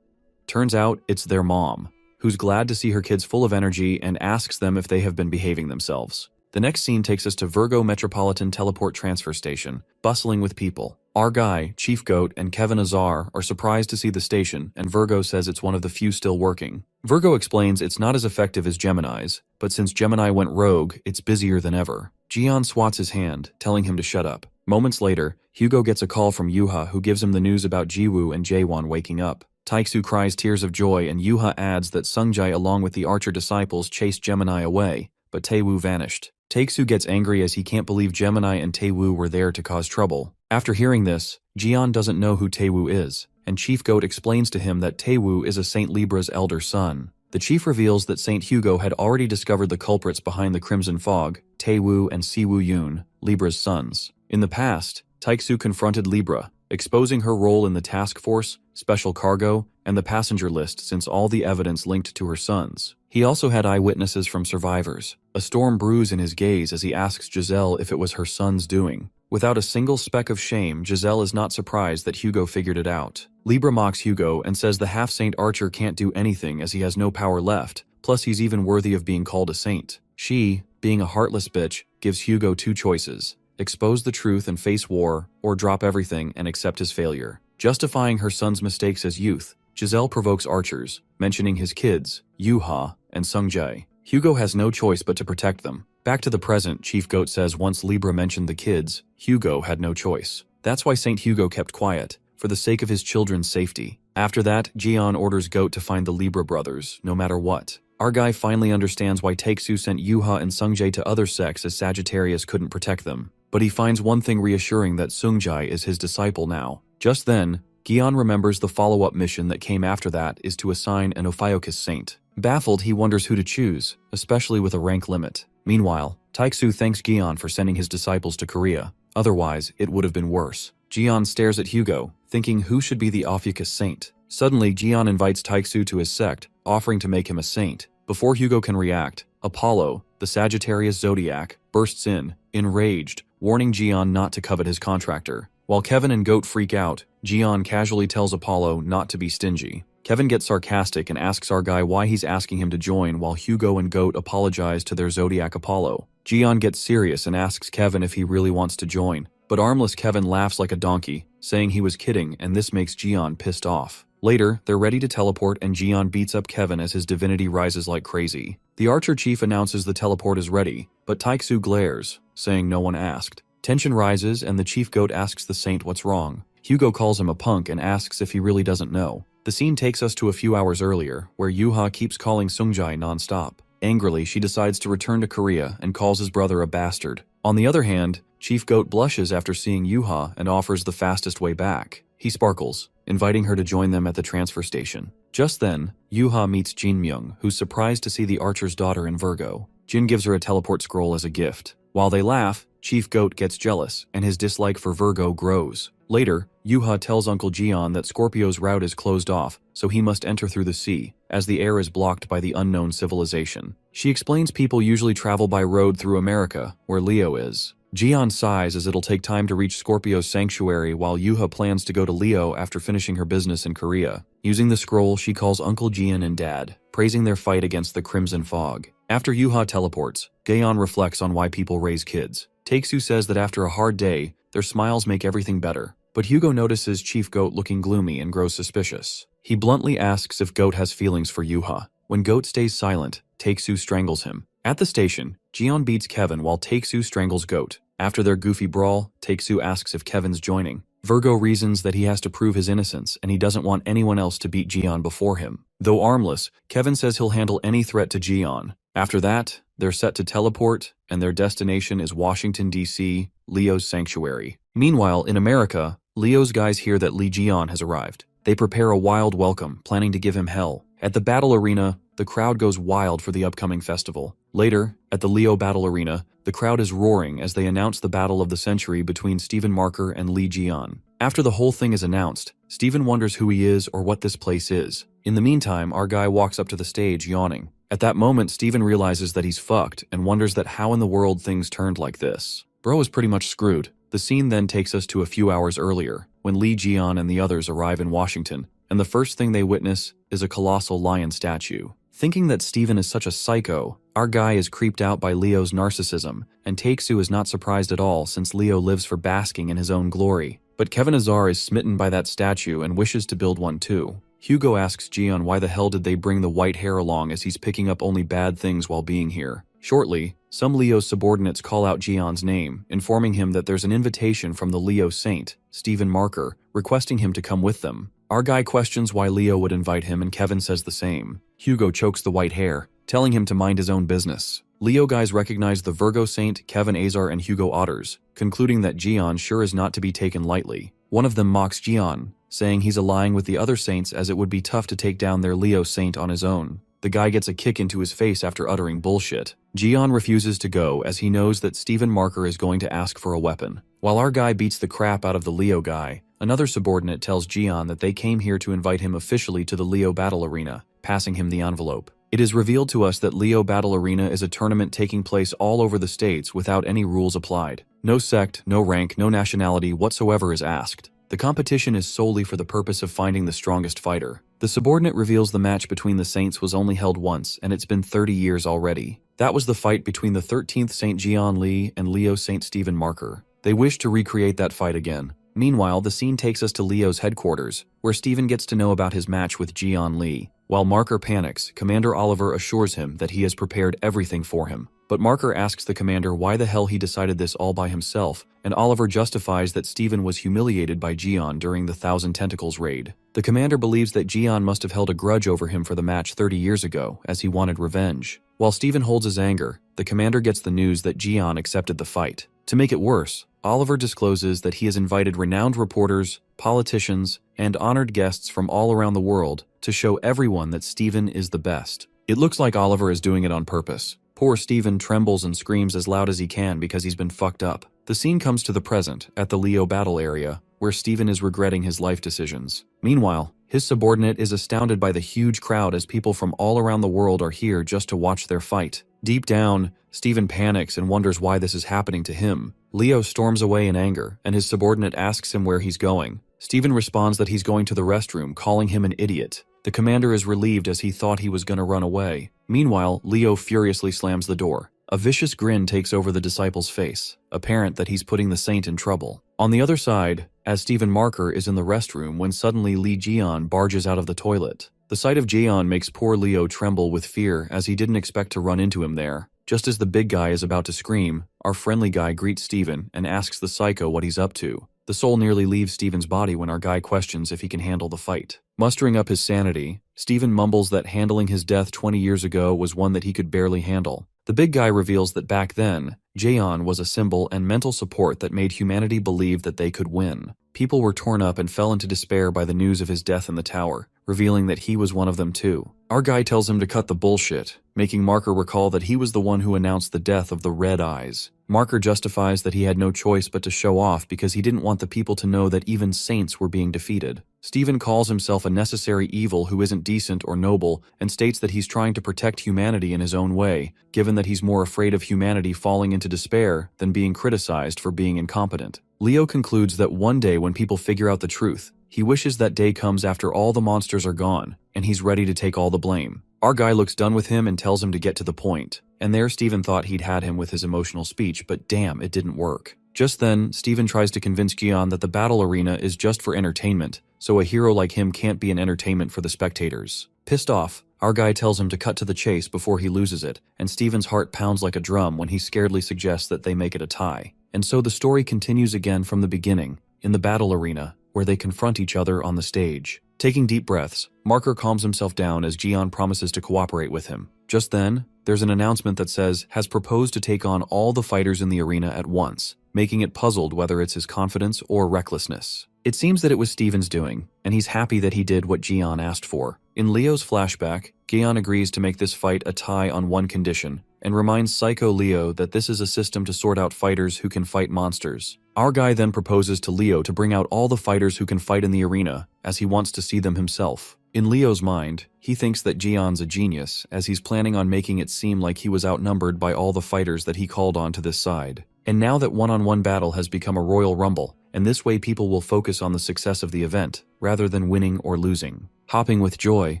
Turns out it's their mom, who's glad to see her kids full of energy and asks them if they have been behaving themselves. The next scene takes us to Virgo Metropolitan Teleport Transfer Station, bustling with people. Our guy, Chief Goat, and Kevin Azar are surprised to see the station, and Virgo says it's one of the few still working. Virgo explains it's not as effective as Gemini's, but since Gemini went rogue, it's busier than ever. Jeon swats his hand, telling him to shut up. Moments later, Hugo gets a call from Yuha who gives him the news about Jiwoo and Jaewon waking up. Taeksu cries tears of joy and Yuha adds that Sungjae along with the archer disciples chased Gemini away, but Taewoo vanished. Taeksu gets angry as he can't believe Gemini and Taewoo were there to cause trouble. After hearing this, Jeon doesn't know who Taewoo is, and Chief Goat explains to him that Taewoo is a Saint Libra's elder son. The chief reveals that Saint Hugo had already discovered the culprits behind the Crimson Fog, Taewoo and Siwoo Yoon, Libra's sons. In the past, Taeksu confronted Libra, exposing her role in the task force, special cargo, and the passenger list since all the evidence linked to her sons. He also had eyewitnesses from survivors. A storm brews in his gaze as he asks Giselle if it was her son's doing. Without a single speck of shame, Giselle is not surprised that Hugo figured it out. Libra mocks Hugo and says the half-saint archer can't do anything as he has no power left, plus he's even worthy of being called a saint. She, being a heartless bitch, gives Hugo two choices: expose the truth and face war, or drop everything and accept his failure. Justifying her son's mistakes as youth, Giselle provokes archers, mentioning his kids, Yuha and Sungjae. Hugo has no choice but to protect them. Back to the present, Chief Goat says once Libra mentioned the kids, Hugo had no choice. That's why Saint Hugo kept quiet, for the sake of his children's safety. After that, Jeon orders Goat to find the Libra brothers, no matter what. Our guy finally understands why Taeksu sent Yuha and Sungjae to other sects as Sagittarius couldn't protect them. But he finds one thing reassuring, that Sungjae is his disciple now. Just then, Gion remembers the follow-up mission that came after that is to assign an Ophiuchus saint. Baffled, he wonders who to choose, especially with a rank limit. Meanwhile, Taeksu thanks Gion for sending his disciples to Korea. Otherwise, it would have been worse. Gion stares at Hugo, thinking who should be the Ophiuchus saint. Suddenly, Gion invites Taeksu to his sect, offering to make him a saint. Before Hugo can react, Apollo, the Sagittarius zodiac, bursts in, enraged, warning Gion not to covet his contractor. While Kevin and Goat freak out, Jian casually tells Apollo not to be stingy. Kevin gets sarcastic and asks our guy why he's asking him to join while Hugo and Goat apologize to their Zodiac Apollo. Jian gets serious and asks Kevin if he really wants to join, but armless Kevin laughs like a donkey, saying he was kidding, and this makes Jian pissed off. Later, they're ready to teleport and Jian beats up Kevin as his divinity rises like crazy. The archer chief announces the teleport is ready, but Taiksu glares, saying no one asked. Tension rises and the chief goat asks the saint what's wrong. Hugo calls him a punk and asks if he really doesn't know. The scene takes us to a few hours earlier, where Yuha keeps calling Sungjai non-stop. Angrily, she decides to return to Korea and calls his brother a bastard. On the other hand, Chief Goat blushes after seeing Yuha and offers the fastest way back. He sparkles, inviting her to join them at the transfer station. Just then, Yuha meets Jin Myung, who's surprised to see the archer's daughter in Virgo. Jin gives her a teleport scroll as a gift. While they laugh, Chief Goat gets jealous, and his dislike for Virgo grows. Later, Yuha tells Uncle Jian that Scorpio's route is closed off, so he must enter through the sea, as the air is blocked by the unknown civilization. She explains people usually travel by road through America, where Leo is. Jian sighs as it'll take time to reach Scorpio's sanctuary while Yuha plans to go to Leo after finishing her business in Korea. Using the scroll, she calls Uncle Jian and Dad, praising their fight against the Crimson Fog. After Yuha teleports, Gaeon reflects on why people raise kids. Taeksu says that after a hard day, their smiles make everything better. But Hugo notices Chief Goat looking gloomy and grows suspicious. He bluntly asks if Goat has feelings for Yuha. When Goat stays silent, Taeksu strangles him. At the station, Jian beats Kevin while Taeksu strangles Goat. After their goofy brawl, Taeksu asks if Kevin's joining. Virgo reasons that he has to prove his innocence and he doesn't want anyone else to beat Jian before him. Though armless, Kevin says he'll handle any threat to Jian. After that, they're set to teleport, and their destination is Washington, D.C., Leo's sanctuary. Meanwhile, in America, Leo's guys hear that Li Jian has arrived. They prepare a wild welcome, planning to give him hell. At the battle arena, the crowd goes wild for the upcoming festival. Later, at the Leo battle arena, the crowd is roaring as they announce the battle of the century between Stephen Marker and Li Jian. After the whole thing is announced, Stephen wonders who he is or what this place is. In the meantime, our guy walks up to the stage yawning. At that moment, Stephen realizes that he's fucked and wonders that how in the world things turned like this. Bro is pretty much screwed. The scene then takes us to a few hours earlier, when Li Jian and the others arrive in Washington, and the first thing they witness is a colossal lion statue. Thinking that Stephen is such a psycho, our guy is creeped out by Leo's narcissism, and Taeksu is not surprised at all since Leo lives for basking in his own glory. But Kevin Azar is smitten by that statue and wishes to build one too. Hugo asks Jian why the hell did they bring the white hair along as he's picking up only bad things while being here. Shortly, some Leo subordinates call out Jian's name, informing him that there's an invitation from the Leo saint, Stephen Marker, requesting him to come with them. Our guy questions why Leo would invite him and Kevin says the same. Hugo chokes the white hair, telling him to mind his own business. Leo guys recognize the Virgo saint, Kevin Azar and Hugo Otters, concluding that Jian sure is not to be taken lightly. One of them mocks Jian, saying he's allying with the other saints as it would be tough to take down their Leo saint on his own. The guy gets a kick into his face after uttering bullshit. Jian refuses to go as he knows that Stephen Marker is going to ask for a weapon. While our guy beats the crap out of the Leo guy, another subordinate tells Jian that they came here to invite him officially to the Leo battle arena, passing him the envelope. It is revealed to us that Leo Battle Arena is a tournament taking place all over the states without any rules applied. No sect, no rank, no nationality whatsoever is asked. The competition is solely for the purpose of finding the strongest fighter. The subordinate reveals the match between the saints was only held once, and it's been 30 years already. That was the fight between the 13th Saint Jian Li and Leo Saint Stephen Marker. They wish to recreate that fight again. Meanwhile, the scene takes us to Leo's headquarters, where Stephen gets to know about his match with Jian Li. While Marker panics, Commander Oliver assures him that he has prepared everything for him. But Marker asks the commander why the hell he decided this all by himself, and Oliver justifies that Stephen was humiliated by Jian during the Thousand Tentacles raid. The commander believes that Jian must have held a grudge over him for the match 30 years ago, as he wanted revenge. While Stephen holds his anger, the commander gets the news that Jian accepted the fight. To make it worse, Oliver discloses that he has invited renowned reporters, politicians, and honored guests from all around the world to show everyone that Stephen is the best. It looks like Oliver is doing it on purpose. Poor Stephen trembles and screams as loud as he can because he's been fucked up. The scene comes to the present, at the Leo battle area, where Stephen is regretting his life decisions. Meanwhile, his subordinate is astounded by the huge crowd as people from all around the world are here just to watch their fight. Deep down, Steven panics and wonders why this is happening to him. Leo storms away in anger, and his subordinate asks him where he's going. Steven responds that he's going to the restroom, calling him an idiot. The commander is relieved as he thought he was gonna run away. Meanwhile, Leo furiously slams the door. A vicious grin takes over the disciple's face, apparent that he's putting the saint in trouble. On the other side, as Steven Marker is in the restroom when suddenly Lee Jian barges out of the toilet. The sight of Jian makes poor Leo tremble with fear as he didn't expect to run into him there. Just as the big guy is about to scream, our friendly guy greets Steven and asks the psycho what he's up to. The soul nearly leaves Steven's body when our guy questions if he can handle the fight. Mustering up his sanity, Steven mumbles that handling his death 20 years ago was one that he could barely handle. The big guy reveals that back then, Jaeon was a symbol and mental support that made humanity believe that they could win. People were torn up and fell into despair by the news of his death in the tower, revealing that he was one of them too. Our guy tells him to cut the bullshit, making Marker recall that he was the one who announced the death of the Red Eyes. Marker justifies that he had no choice but to show off because he didn't want the people to know that even saints were being defeated. Steven calls himself a necessary evil who isn't decent or noble and states that he's trying to protect humanity in his own way, given that he's more afraid of humanity falling into despair than being criticized for being incompetent. Leo concludes that one day when people figure out the truth, he wishes that day comes after all the monsters are gone, and he's ready to take all the blame. Our guy looks done with him and tells him to get to the point. And there Steven thought he'd had him with his emotional speech, but damn, it didn't work. Just then, Steven tries to convince Jian that the battle arena is just for entertainment, so a hero like him can't be an entertainment for the spectators. Pissed off, our guy tells him to cut to the chase before he loses it, and Steven's heart pounds like a drum when he scaredly suggests that they make it a tie. And so the story continues again from the beginning, in the battle arena, where they confront each other on the stage. Taking deep breaths, Marker calms himself down as Jian promises to cooperate with him. Just then, there's an announcement that says, has proposed to take on all the fighters in the arena at once, making it puzzled whether it's his confidence or recklessness. It seems that it was Steven's doing, and he's happy that he did what Jian asked for. In Leo's flashback, Jian agrees to make this fight a tie on one condition, and reminds Psycho Leo that this is a system to sort out fighters who can fight monsters. Our guy then proposes to Leo to bring out all the fighters who can fight in the arena, as he wants to see them himself. In Leo's mind, he thinks that Jian's a genius, as he's planning on making it seem like he was outnumbered by all the fighters that he called on to this side. And now that one-on-one battle has become a royal rumble, and this way people will focus on the success of the event, rather than winning or losing. Hopping with joy,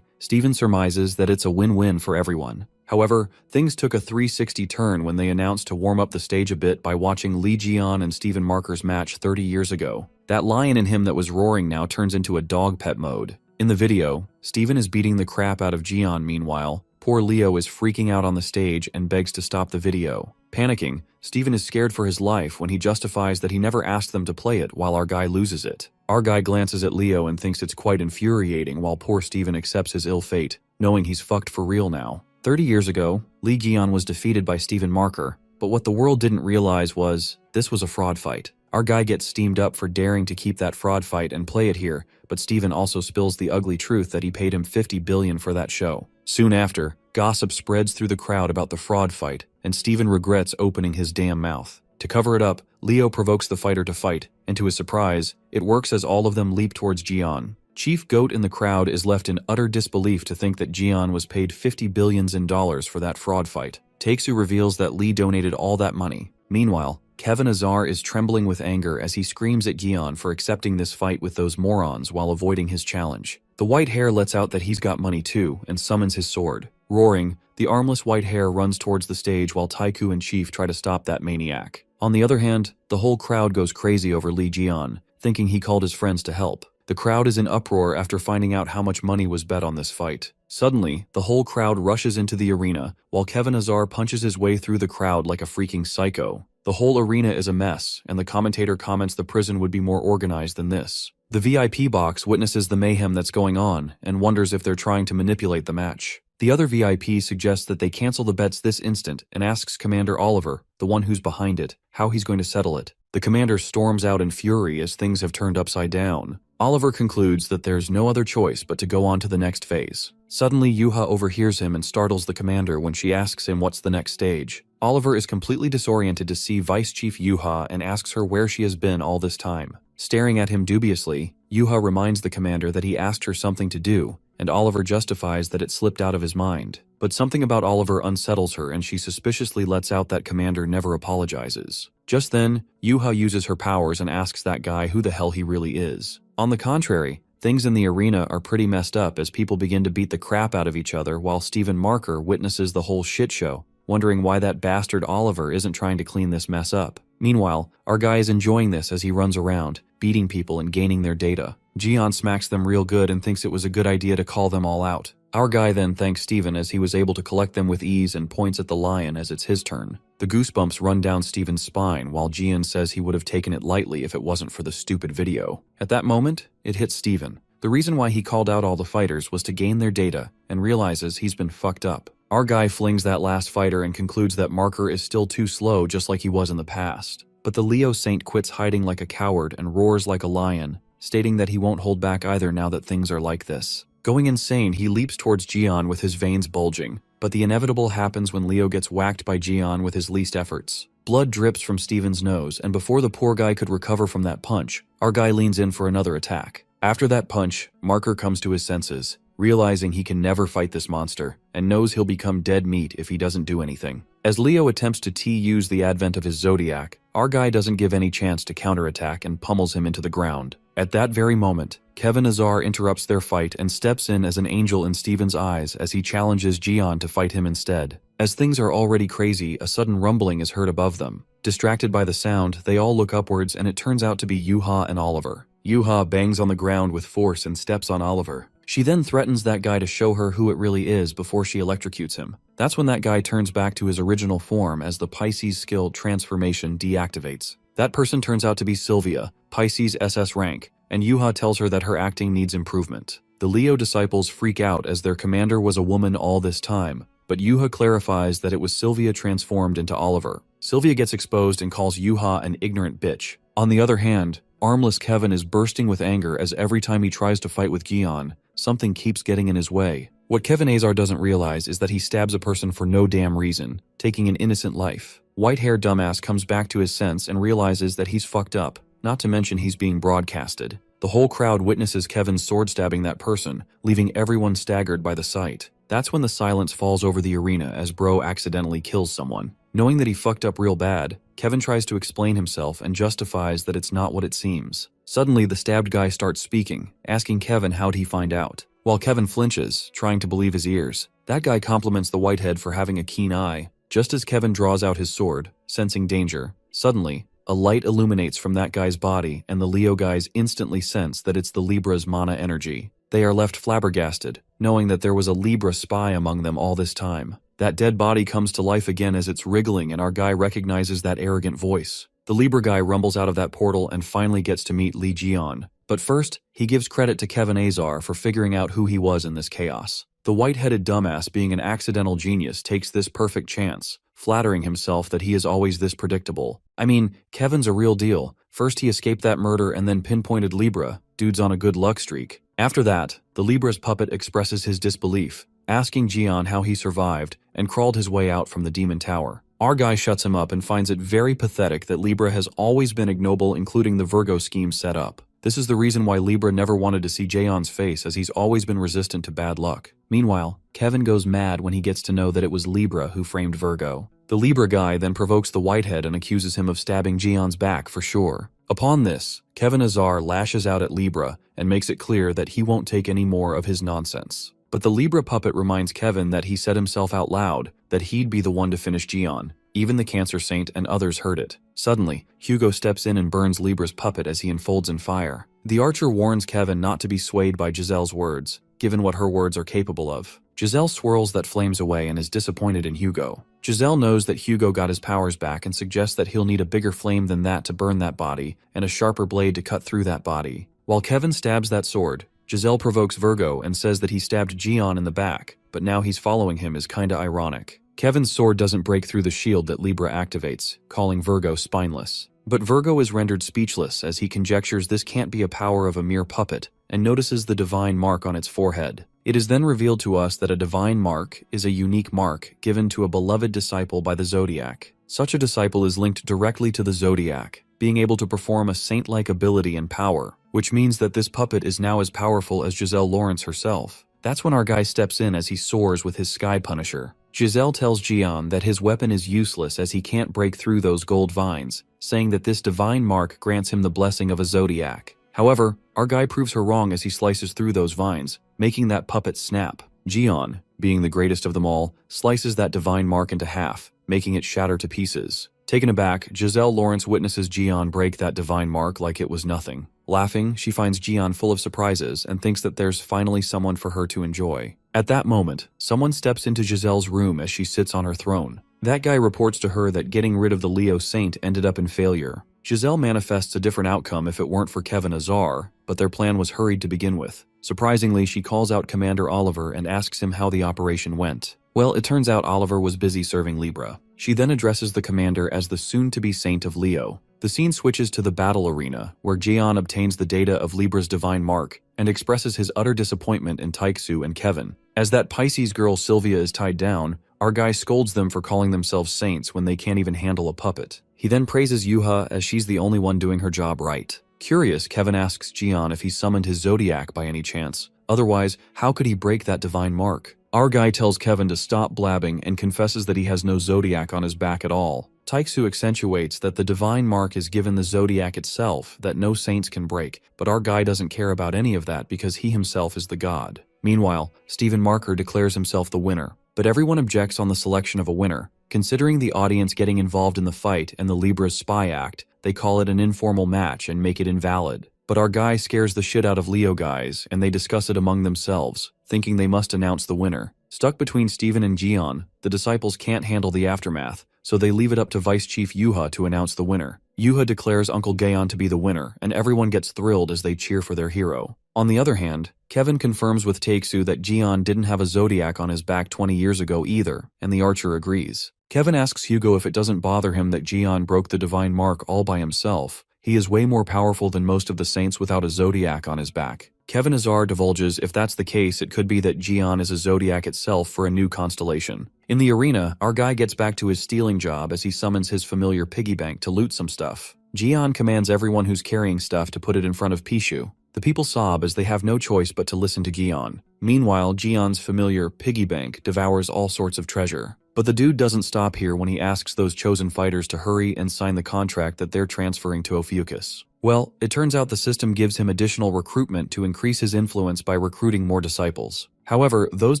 Steven surmises that it's a win-win for everyone. However, things took a 360 turn when they announced to warm up the stage a bit by watching Lee Jian and Steven Marker's match 30 years ago. That lion in him that was roaring now turns into a dog pet mode. In the video, Steven is beating the crap out of Jian. Meanwhile, poor Leo is freaking out on the stage and begs to stop the video. Panicking, Steven is scared for his life when he justifies that he never asked them to play it while our guy loses it. Our guy glances at Leo and thinks it's quite infuriating while poor Steven accepts his ill fate, knowing he's fucked for real now. 30 years ago, Lee Jian was defeated by Steven Marker, but what the world didn't realize was, this was a fraud fight. Our guy gets steamed up for daring to keep that fraud fight and play it here, but Steven also spills the ugly truth that he paid him $50 billion for that show. Soon after, gossip spreads through the crowd about the fraud fight, and Steven regrets opening his damn mouth. To cover it up, Leo provokes the fighter to fight, and to his surprise, it works as all of them leap towards Jian. Chief Goat in the crowd is left in utter disbelief to think that Jian was paid $50 billion for that fraud fight. Takesu reveals that Lee donated all that money. Meanwhile, Kevin Azar is trembling with anger as he screams at Jian for accepting this fight with those morons while avoiding his challenge. The white hare lets out that he's got money too and summons his sword. Roaring, the armless white hare runs towards the stage while Taiku and Chief try to stop that maniac. On the other hand, the whole crowd goes crazy over Lee Jian, thinking he called his friends to help. The crowd is in uproar after finding out how much money was bet on this fight. Suddenly, the whole crowd rushes into the arena, while Kevin Azar punches his way through the crowd like a freaking psycho. The whole arena is a mess, and the commentator comments the prison would be more organized than this. The VIP box witnesses the mayhem that's going on, and wonders if they're trying to manipulate the match. The other VIP suggests that they cancel the bets this instant and asks Commander Oliver, the one who's behind it, how he's going to settle it. The commander storms out in fury as things have turned upside down. Oliver concludes that there's no other choice but to go on to the next phase. Suddenly, Yuha overhears him and startles the commander when she asks him what's the next stage. Oliver is completely disoriented to see Vice Chief Yuha and asks her where she has been all this time. Staring at him dubiously, Yuha reminds the commander that he asked her something to do, and Oliver justifies that it slipped out of his mind. But something about Oliver unsettles her and she suspiciously lets out that Commander never apologizes. Just then, Yuha uses her powers and asks that guy who the hell he really is. On the contrary, things in the arena are pretty messed up as people begin to beat the crap out of each other while Stephen Marker witnesses the whole shit show, wondering why that bastard Oliver isn't trying to clean this mess up. Meanwhile, our guy is enjoying this as he runs around, beating people and gaining their data. Jian smacks them real good and thinks it was a good idea to call them all out. Our guy then thanks Steven as he was able to collect them with ease and points at the lion as it's his turn. The goosebumps run down Steven's spine while Jian says he would have taken it lightly if it wasn't for the stupid video. At that moment, it hits Steven. The reason why he called out all the fighters was to gain their data and realizes he's been fucked up. Our guy flings that last fighter and concludes that Marker is still too slow just like he was in the past. But the Leo Saint quits hiding like a coward and roars like a lion, stating that he won't hold back either now that things are like this. Going insane, he leaps towards Jian with his veins bulging, but the inevitable happens when Leo gets whacked by Jian with his least efforts. Blood drips from Steven's nose, and before the poor guy could recover from that punch, our guy leans in for another attack. After that punch, Marker comes to his senses, realizing he can never fight this monster, and knows he'll become dead meat if he doesn't do anything. As Leo attempts to use the advent of his Zodiac, our guy doesn't give any chance to counterattack and pummels him into the ground. At that very moment, Kevin Azar interrupts their fight and steps in as an angel in Steven's eyes as he challenges Jian to fight him instead. As things are already crazy, a sudden rumbling is heard above them. Distracted by the sound, they all look upwards and it turns out to be Yuha and Oliver. Yuha bangs on the ground with force and steps on Oliver. She then threatens that guy to show her who it really is before she electrocutes him. That's when that guy turns back to his original form as the Pisces skill transformation deactivates. That person turns out to be Sylvia, Pisces SS rank, and Yuha tells her that her acting needs improvement. The Leo disciples freak out as their commander was a woman all this time, but Yuha clarifies that it was Sylvia transformed into Oliver. Sylvia gets exposed and calls Yuha an ignorant bitch. On the other hand, armless Kevin is bursting with anger as every time he tries to fight with Jian, something keeps getting in his way. What Kevin Azar doesn't realize is that he stabs a person for no damn reason, taking an innocent life. White-haired dumbass comes back to his sense and realizes that he's fucked up, not to mention he's being broadcasted. The whole crowd witnesses Kevin sword stabbing that person, leaving everyone staggered by the sight. That's when the silence falls over the arena as Bro accidentally kills someone. Knowing that he fucked up real bad, Kevin tries to explain himself and justifies that it's not what it seems. Suddenly, the stabbed guy starts speaking, asking Kevin how'd he find out. While Kevin flinches, trying to believe his ears, that guy compliments the whitehead for having a keen eye. Just as Kevin draws out his sword, sensing danger, suddenly, a light illuminates from that guy's body and the Leo guys instantly sense that it's the Libra's mana energy. They are left flabbergasted, knowing that there was a Libra spy among them all this time. That dead body comes to life again as it's wriggling and our guy recognizes that arrogant voice. The Libra guy rumbles out of that portal and finally gets to meet Li Jian. But first, he gives credit to Kevin Azar for figuring out who he was in this chaos. The white-headed dumbass being an accidental genius takes this perfect chance, flattering himself that he is always this predictable. I mean, Kevin's a real deal. First he escaped that murder and then pinpointed Libra. Dude's on a good luck streak. After that, the Libra's puppet expresses his disbelief, asking Jian how he survived and crawled his way out from the demon tower. Our guy shuts him up and finds it very pathetic that Libra has always been ignoble, including the Virgo scheme set up. This is the reason why Libra never wanted to see Jaeon's face, as he's always been resistant to bad luck. Meanwhile, Kevin goes mad when he gets to know that it was Libra who framed Virgo. The Libra guy then provokes the whitehead and accuses him of stabbing Jaeon's back for sure. Upon this, Kevin Azar lashes out at Libra and makes it clear that he won't take any more of his nonsense. But the Libra puppet reminds Kevin that he said himself out loud that he'd be the one to finish Jian. Even the Cancer Saint and others heard it. Suddenly, Hugo steps in and burns Libra's puppet as he unfolds in fire. The archer warns Kevin not to be swayed by Giselle's words, given what her words are capable of. Giselle swirls that flames away and is disappointed in Hugo. Giselle knows that Hugo got his powers back and suggests that he'll need a bigger flame than that to burn that body, and a sharper blade to cut through that body. While Kevin stabs that sword, Giselle provokes Virgo and says that he stabbed Jian in the back, but now he's following him is kinda ironic. Kevin's sword doesn't break through the shield that Libra activates, calling Virgo spineless. But Virgo is rendered speechless as he conjectures this can't be a power of a mere puppet, and notices the divine mark on its forehead. It is then revealed to us that a divine mark is a unique mark given to a beloved disciple by the Zodiac. Such a disciple is linked directly to the Zodiac, being able to perform a saint-like ability and power, which means that this puppet is now as powerful as Giselle Lawrence herself. That's when our guy steps in as he soars with his Sky Punisher. Giselle tells Jian that his weapon is useless as he can't break through those gold vines, saying that this divine mark grants him the blessing of a zodiac. However, our guy proves her wrong as he slices through those vines, making that puppet snap. Jian, being the greatest of them all, slices that divine mark into half, making it shatter to pieces. Taken aback, Giselle Lawrence witnesses Jian break that divine mark like it was nothing. Laughing, she finds Jian full of surprises and thinks that there's finally someone for her to enjoy. At that moment, someone steps into Giselle's room as she sits on her throne. That guy reports to her that getting rid of the Leo Saint ended up in failure. Giselle manifests a different outcome if it weren't for Kevin Azar, but their plan was hurried to begin with. Surprisingly, she calls out Commander Oliver and asks him how the operation went. Well, it turns out Oliver was busy serving Libra. She then addresses the commander as the soon-to-be Saint of Leo. The scene switches to the battle arena, where Jian obtains the data of Libra's divine mark and expresses his utter disappointment in Taiksu and Kevin. As that Pisces girl Sylvia is tied down, our guy scolds them for calling themselves saints when they can't even handle a puppet. He then praises Yuha as she's the only one doing her job right. Curious, Kevin asks Jian if he summoned his zodiac by any chance. Otherwise, how could he break that divine mark? Our guy tells Kevin to stop blabbing and confesses that he has no zodiac on his back at all. Taiksu accentuates that the divine mark is given the zodiac itself that no saints can break, but our guy doesn't care about any of that because he himself is the god. Meanwhile, Stephen Marker declares himself the winner, but everyone objects on the selection of a winner. Considering the audience getting involved in the fight and the Libra's spy act, they call it an informal match and make it invalid. But our guy scares the shit out of Leo guys, and they discuss it among themselves, thinking they must announce the winner. Stuck between Stephen and Jian, the disciples can't handle the aftermath, so they leave it up to Vice Chief Yuha to announce the winner. Yuha declares Uncle Gaon to be the winner, and everyone gets thrilled as they cheer for their hero. On the other hand, Kevin confirms with Taeksu that Jian didn't have a zodiac on his back 20 years ago either, and the archer agrees. Kevin asks Hugo if it doesn't bother him that Jian broke the divine mark all by himself. He is way more powerful than most of the saints without a zodiac on his back. Kevin Azar divulges if that's the case, it could be that Jian is a zodiac itself for a new constellation. In the arena, our guy gets back to his stealing job as he summons his familiar piggy bank to loot some stuff. Jian commands everyone who's carrying stuff to put it in front of Pishu. The people sob as they have no choice but to listen to Jian. Meanwhile, Jian's familiar piggy bank devours all sorts of treasure. But the dude doesn't stop here when he asks those chosen fighters to hurry and sign the contract that they're transferring to Ophiuchus. Well, it turns out the system gives him additional recruitment to increase his influence by recruiting more disciples. However, those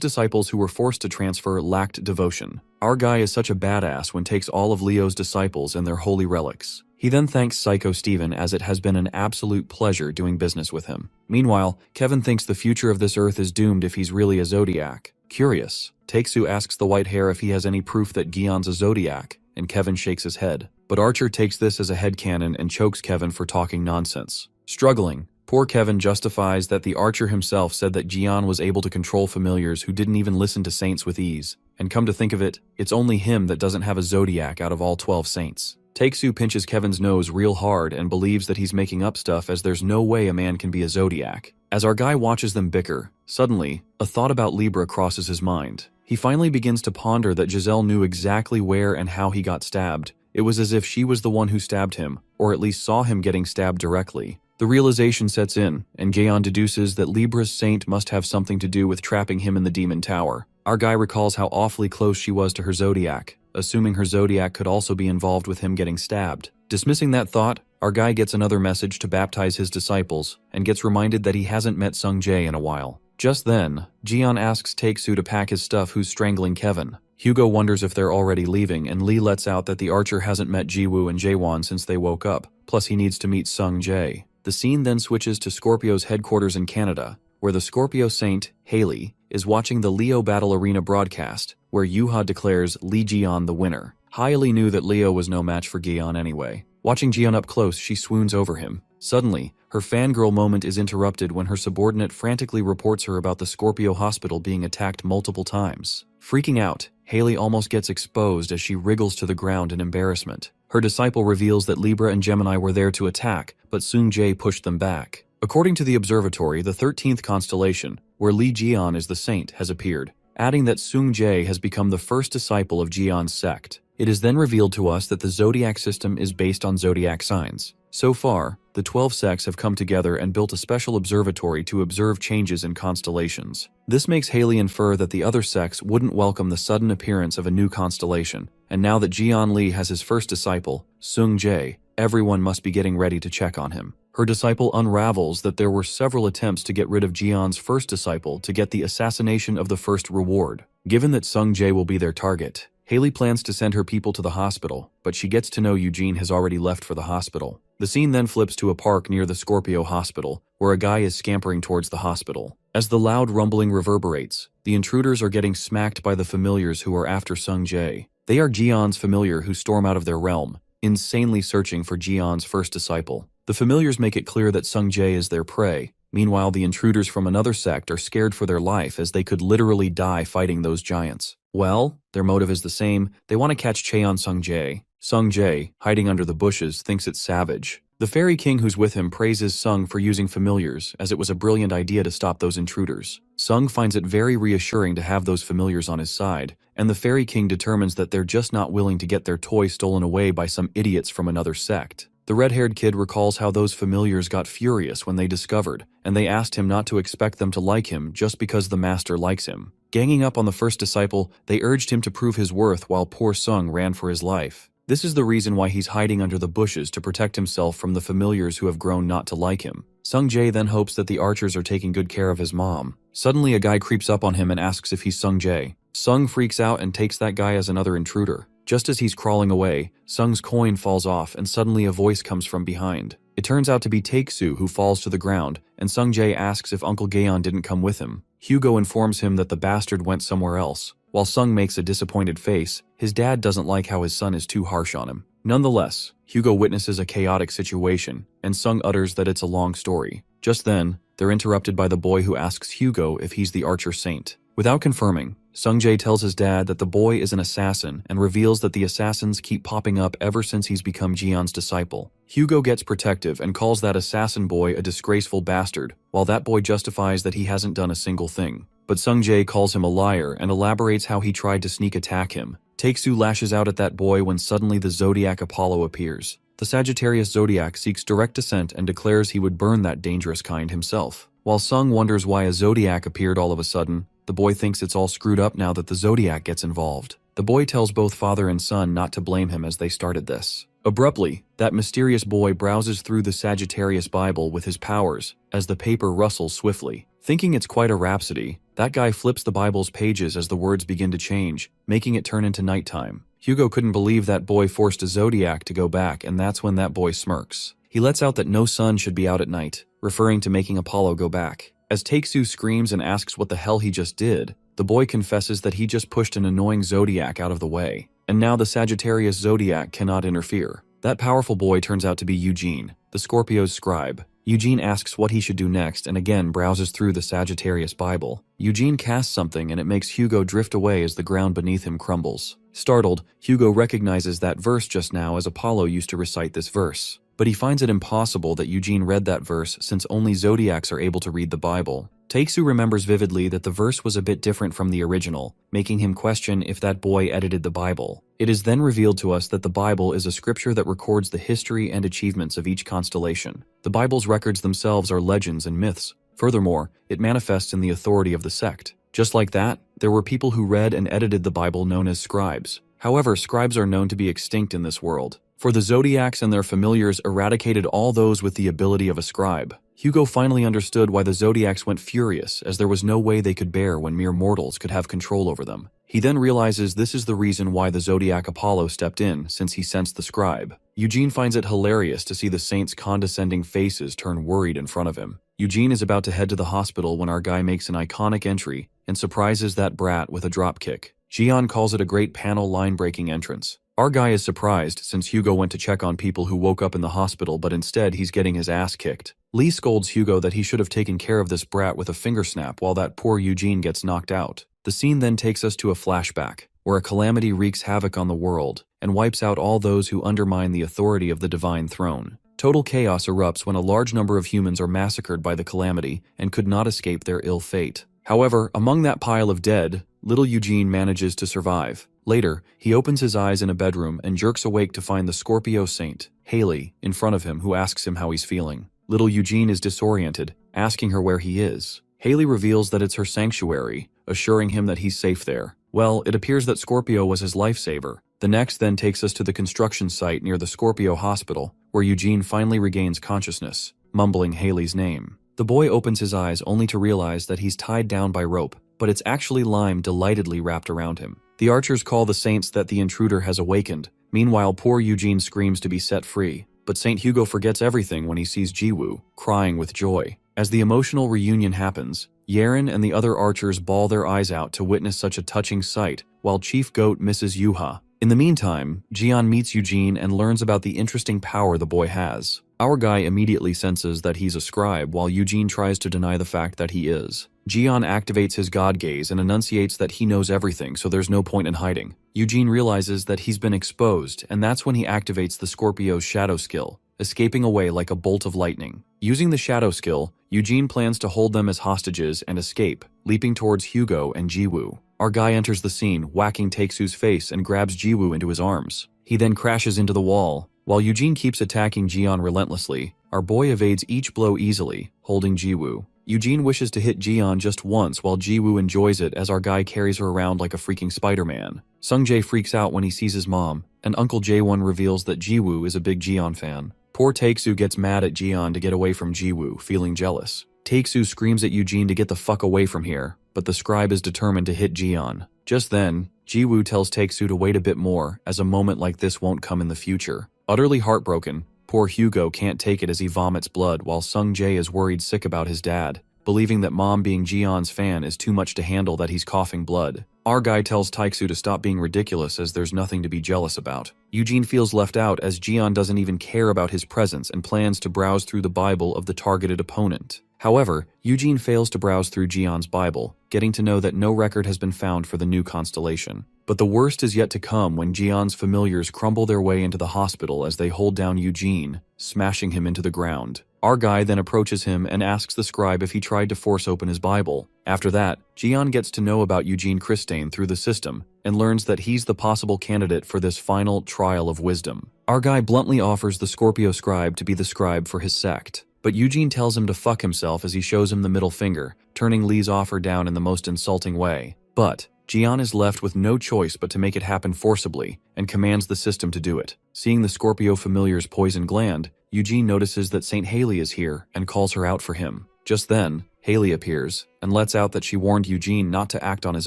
disciples who were forced to transfer lacked devotion. Our guy is such a badass when takes all of Leo's disciples and their holy relics. He then thanks Psycho Steven as it has been an absolute pleasure doing business with him. Meanwhile, Kevin thinks the future of this earth is doomed if he's really a zodiac. Curious, Taeksu asks the white hair if he has any proof that Gion's a zodiac, and Kevin shakes his head. But Archer takes this as a headcanon and chokes Kevin for talking nonsense. Struggling, poor Kevin justifies that the Archer himself said that Gion was able to control familiars who didn't even listen to saints with ease. And come to think of it, it's only him that doesn't have a zodiac out of all 12 saints. Taeksu pinches Kevin's nose real hard and believes that he's making up stuff as there's no way a man can be a zodiac. As our guy watches them bicker, suddenly, a thought about Libra crosses his mind. He finally begins to ponder that Giselle knew exactly where and how he got stabbed. It was as if she was the one who stabbed him, or at least saw him getting stabbed directly. The realization sets in, and Gaon deduces that Libra's saint must have something to do with trapping him in the demon tower. Our guy recalls how awfully close she was to her zodiac, assuming her zodiac could also be involved with him getting stabbed. Dismissing that thought, our guy gets another message to baptize his disciples, and gets reminded that he hasn't met Sung Jae in a while. Just then, Jian asks Taeksu to pack his stuff who's strangling Kevin. Hugo wonders if they're already leaving, and Lee lets out that the Archer hasn't met Jiwoo and Jaewon since they woke up, plus he needs to meet Sung Jae. The scene then switches to Scorpio's headquarters in Canada, where the Scorpio Saint, Haley, is watching the Leo Battle Arena broadcast, where Yuha declares Lee Jian the winner. Haley knew that Leo was no match for Gion anyway. Watching Jian up close, she swoons over him. Suddenly, her fangirl moment is interrupted when her subordinate frantically reports her about the Scorpio hospital being attacked multiple times. Freaking out, Haley almost gets exposed as she wriggles to the ground in embarrassment. Her disciple reveals that Libra and Gemini were there to attack, but Sung Jae pushed them back. According to the observatory, the 13th constellation, where Lee Jian is the saint, has appeared, adding that Sung Jae has become the first disciple of Jion's sect. It is then revealed to us that the zodiac system is based on zodiac signs. So far, the 12 sects have come together and built a special observatory to observe changes in constellations. This makes Haley infer that the other sects wouldn't welcome the sudden appearance of a new constellation, and now that Jian Li has his first disciple, Sung Jae, everyone must be getting ready to check on him. Her disciple unravels that there were several attempts to get rid of Jian's first disciple to get the assassination of the first reward. Given that Sung Jae will be their target, Haley plans to send her people to the hospital, but she gets to know Eugene has already left for the hospital. The scene then flips to a park near the Scorpio Hospital, where a guy is scampering towards the hospital. As the loud rumbling reverberates, the intruders are getting smacked by the familiars who are after Sung Jae. They are Jian's familiar who storm out of their realm, insanely searching for Jian's first disciple. The familiars make it clear that Sung Jae is their prey. Meanwhile, the intruders from another sect are scared for their life as they could literally die fighting those giants. Well, their motive is the same. They want to catch Cheon Sung Jae. Sung Jae, hiding under the bushes, thinks it's savage. The fairy king who's with him praises Sung for using familiars, as it was a brilliant idea to stop those intruders. Sung finds it very reassuring to have those familiars on his side, and the fairy king determines that they're just not willing to get their toy stolen away by some idiots from another sect. The red-haired kid recalls how those familiars got furious when they discovered, and they asked him not to expect them to like him just because the master likes him. Ganging up on the first disciple, they urged him to prove his worth while poor Sung ran for his life. This is the reason why he's hiding under the bushes to protect himself from the familiars who have grown not to like him. Sung Jae then hopes that the archers are taking good care of his mom. Suddenly, a guy creeps up on him and asks if he's Sung Jae. Sung freaks out and takes that guy as another intruder. Just as he's crawling away, Sung's coin falls off and suddenly a voice comes from behind. It turns out to be Taeksu who falls to the ground, and Sung Jae asks if Uncle Gaeon didn't come with him. Hugo informs him that the bastard went somewhere else. While Sung makes a disappointed face, his dad doesn't like how his son is too harsh on him. Nonetheless, Hugo witnesses a chaotic situation, and Sung utters that it's a long story. Just then, they're interrupted by the boy who asks Hugo if he's the archer saint. Without confirming, Sung Jae tells his dad that the boy is an assassin and reveals that the assassins keep popping up ever since he's become Jian's disciple. Hugo gets protective and calls that assassin boy a disgraceful bastard, while that boy justifies that he hasn't done a single thing. But Sung Jae calls him a liar and elaborates how he tried to sneak attack him. Taeksu lashes out at that boy when suddenly the zodiac Apollo appears. The Sagittarius zodiac seeks direct descent and declares he would burn that dangerous kind himself. While Sung wonders why a zodiac appeared all of a sudden, the boy thinks it's all screwed up now that the zodiac gets involved. The boy tells both father and son not to blame him as they started this. Abruptly, that mysterious boy browses through the Sagittarius Bible with his powers as the paper rustles swiftly. Thinking it's quite a rhapsody, that guy flips the Bible's pages as the words begin to change, making it turn into nighttime. Hugo couldn't believe that boy forced a zodiac to go back, and that's when that boy smirks. He lets out that no sun should be out at night, referring to making Apollo go back. As Taeksu screams and asks what the hell he just did, the boy confesses that he just pushed an annoying zodiac out of the way, and now the Sagittarius zodiac cannot interfere. That powerful boy turns out to be Eugene, the Scorpio's scribe. Eugene asks what he should do next and again browses through the Sagittarius Bible. Eugene casts something and it makes Hugo drift away as the ground beneath him crumbles. Startled, Hugo recognizes that verse just now as Apollo used to recite this verse. But he finds it impossible that Eugene read that verse since only zodiacs are able to read the Bible. Taeksu remembers vividly that the verse was a bit different from the original, making him question if that boy edited the Bible. It is then revealed to us that the Bible is a scripture that records the history and achievements of each constellation. The Bible's records themselves are legends and myths. Furthermore, it manifests in the authority of the sect. Just like that, there were people who read and edited the Bible known as scribes. However, scribes are known to be extinct in this world, for the zodiacs and their familiars eradicated all those with the ability of a scribe. Hugo finally understood why the zodiacs went furious, as there was no way they could bear when mere mortals could have control over them. He then realizes this is the reason why the zodiac Apollo stepped in, since he sensed the scribe. Eugene finds it hilarious to see the saints' condescending faces turn worried in front of him. Eugene is about to head to the hospital when our guy makes an iconic entry and surprises that brat with a dropkick. Jian calls it a great panel line-breaking entrance. Our guy is surprised since Hugo went to check on people who woke up in the hospital, but instead he's getting his ass kicked. Lee scolds Hugo that he should have taken care of this brat with a finger snap while that poor Eugene gets knocked out. The scene then takes us to a flashback, where a calamity wreaks havoc on the world and wipes out all those who undermine the authority of the divine throne. Total chaos erupts when a large number of humans are massacred by the calamity and could not escape their ill fate. However, among that pile of dead, little Eugene manages to survive. Later, he opens his eyes in a bedroom and jerks awake to find the Scorpio saint, Haley, in front of him, who asks him how he's feeling. Little Eugene is disoriented, asking her where he is. Haley reveals that it's her sanctuary, assuring him that he's safe there. Well, it appears that Scorpio was his lifesaver. The next then takes us to the construction site near the Scorpio hospital, where Eugene finally regains consciousness, mumbling Haley's name. The boy opens his eyes only to realize that he's tied down by rope, but it's actually lime delightedly wrapped around him. The archers call the saints that the intruder has awakened. Meanwhile, poor Eugene screams to be set free, but Saint Hugo forgets everything when he sees Jiwoo, crying with joy. As the emotional reunion happens, Yeren and the other archers bawl their eyes out to witness such a touching sight, while Chief Goat misses Yuha. In the meantime, Jian meets Eugene and learns about the interesting power the boy has. Our guy immediately senses that he's a scribe, while Eugene tries to deny the fact that he is. Jian activates his god gaze and enunciates that he knows everything, so there's no point in hiding. Eugene realizes that he's been exposed, and that's when he activates the Scorpio's shadow skill, escaping away like a bolt of lightning. Using the shadow skill, Eugene plans to hold them as hostages and escape, leaping towards Hugo and Jiwoo. Our guy enters the scene, whacking Taeksu's face and grabs Jiwoo into his arms. He then crashes into the wall. While Eugene keeps attacking Jian relentlessly, our boy evades each blow easily, holding Jiwoo. Eugene wishes to hit Jian just once while Jiwoo enjoys it as our guy carries her around like a freaking Spider-Man. Sungjae freaks out when he sees his mom, and Uncle Jaewon reveals that Jiwoo is a big Jian fan. Poor Taeksu gets mad at Jian to get away from Jiwoo, feeling jealous. Taeksu screams at Eugene to get the fuck away from here, but the scribe is determined to hit Jian. Just then, Jiwoo tells Taeksu to wait a bit more, as a moment like this won't come in the future. Utterly heartbroken, poor Hugo can't take it as he vomits blood while Sungjae is worried sick about his dad, believing that mom being Jian's fan is too much to handle that he's coughing blood. Our guy tells Taeksu to stop being ridiculous as there's nothing to be jealous about. Eugene feels left out as Jian doesn't even care about his presence and plans to browse through the Bible of the targeted opponent. However, Eugene fails to browse through Jian's Bible, getting to know that no record has been found for the new constellation. But the worst is yet to come when Jian's familiars crumble their way into the hospital as they hold down Eugene, smashing him into the ground. Our guy then approaches him and asks the scribe if he tried to force open his Bible. After that, Jian gets to know about Eugene Christane through the system and learns that he's the possible candidate for this final trial of wisdom. Our guy bluntly offers the Scorpio scribe to be the scribe for his sect, but Eugene tells him to fuck himself as he shows him the middle finger, turning Lee's offer down in the most insulting way. But Jian is left with no choice but to make it happen forcibly and commands the system to do it. Seeing the Scorpio familiar's poison gland, Eugene notices that Saint Haley is here and calls her out for him. Just then, Haley appears and lets out that she warned Eugene not to act on his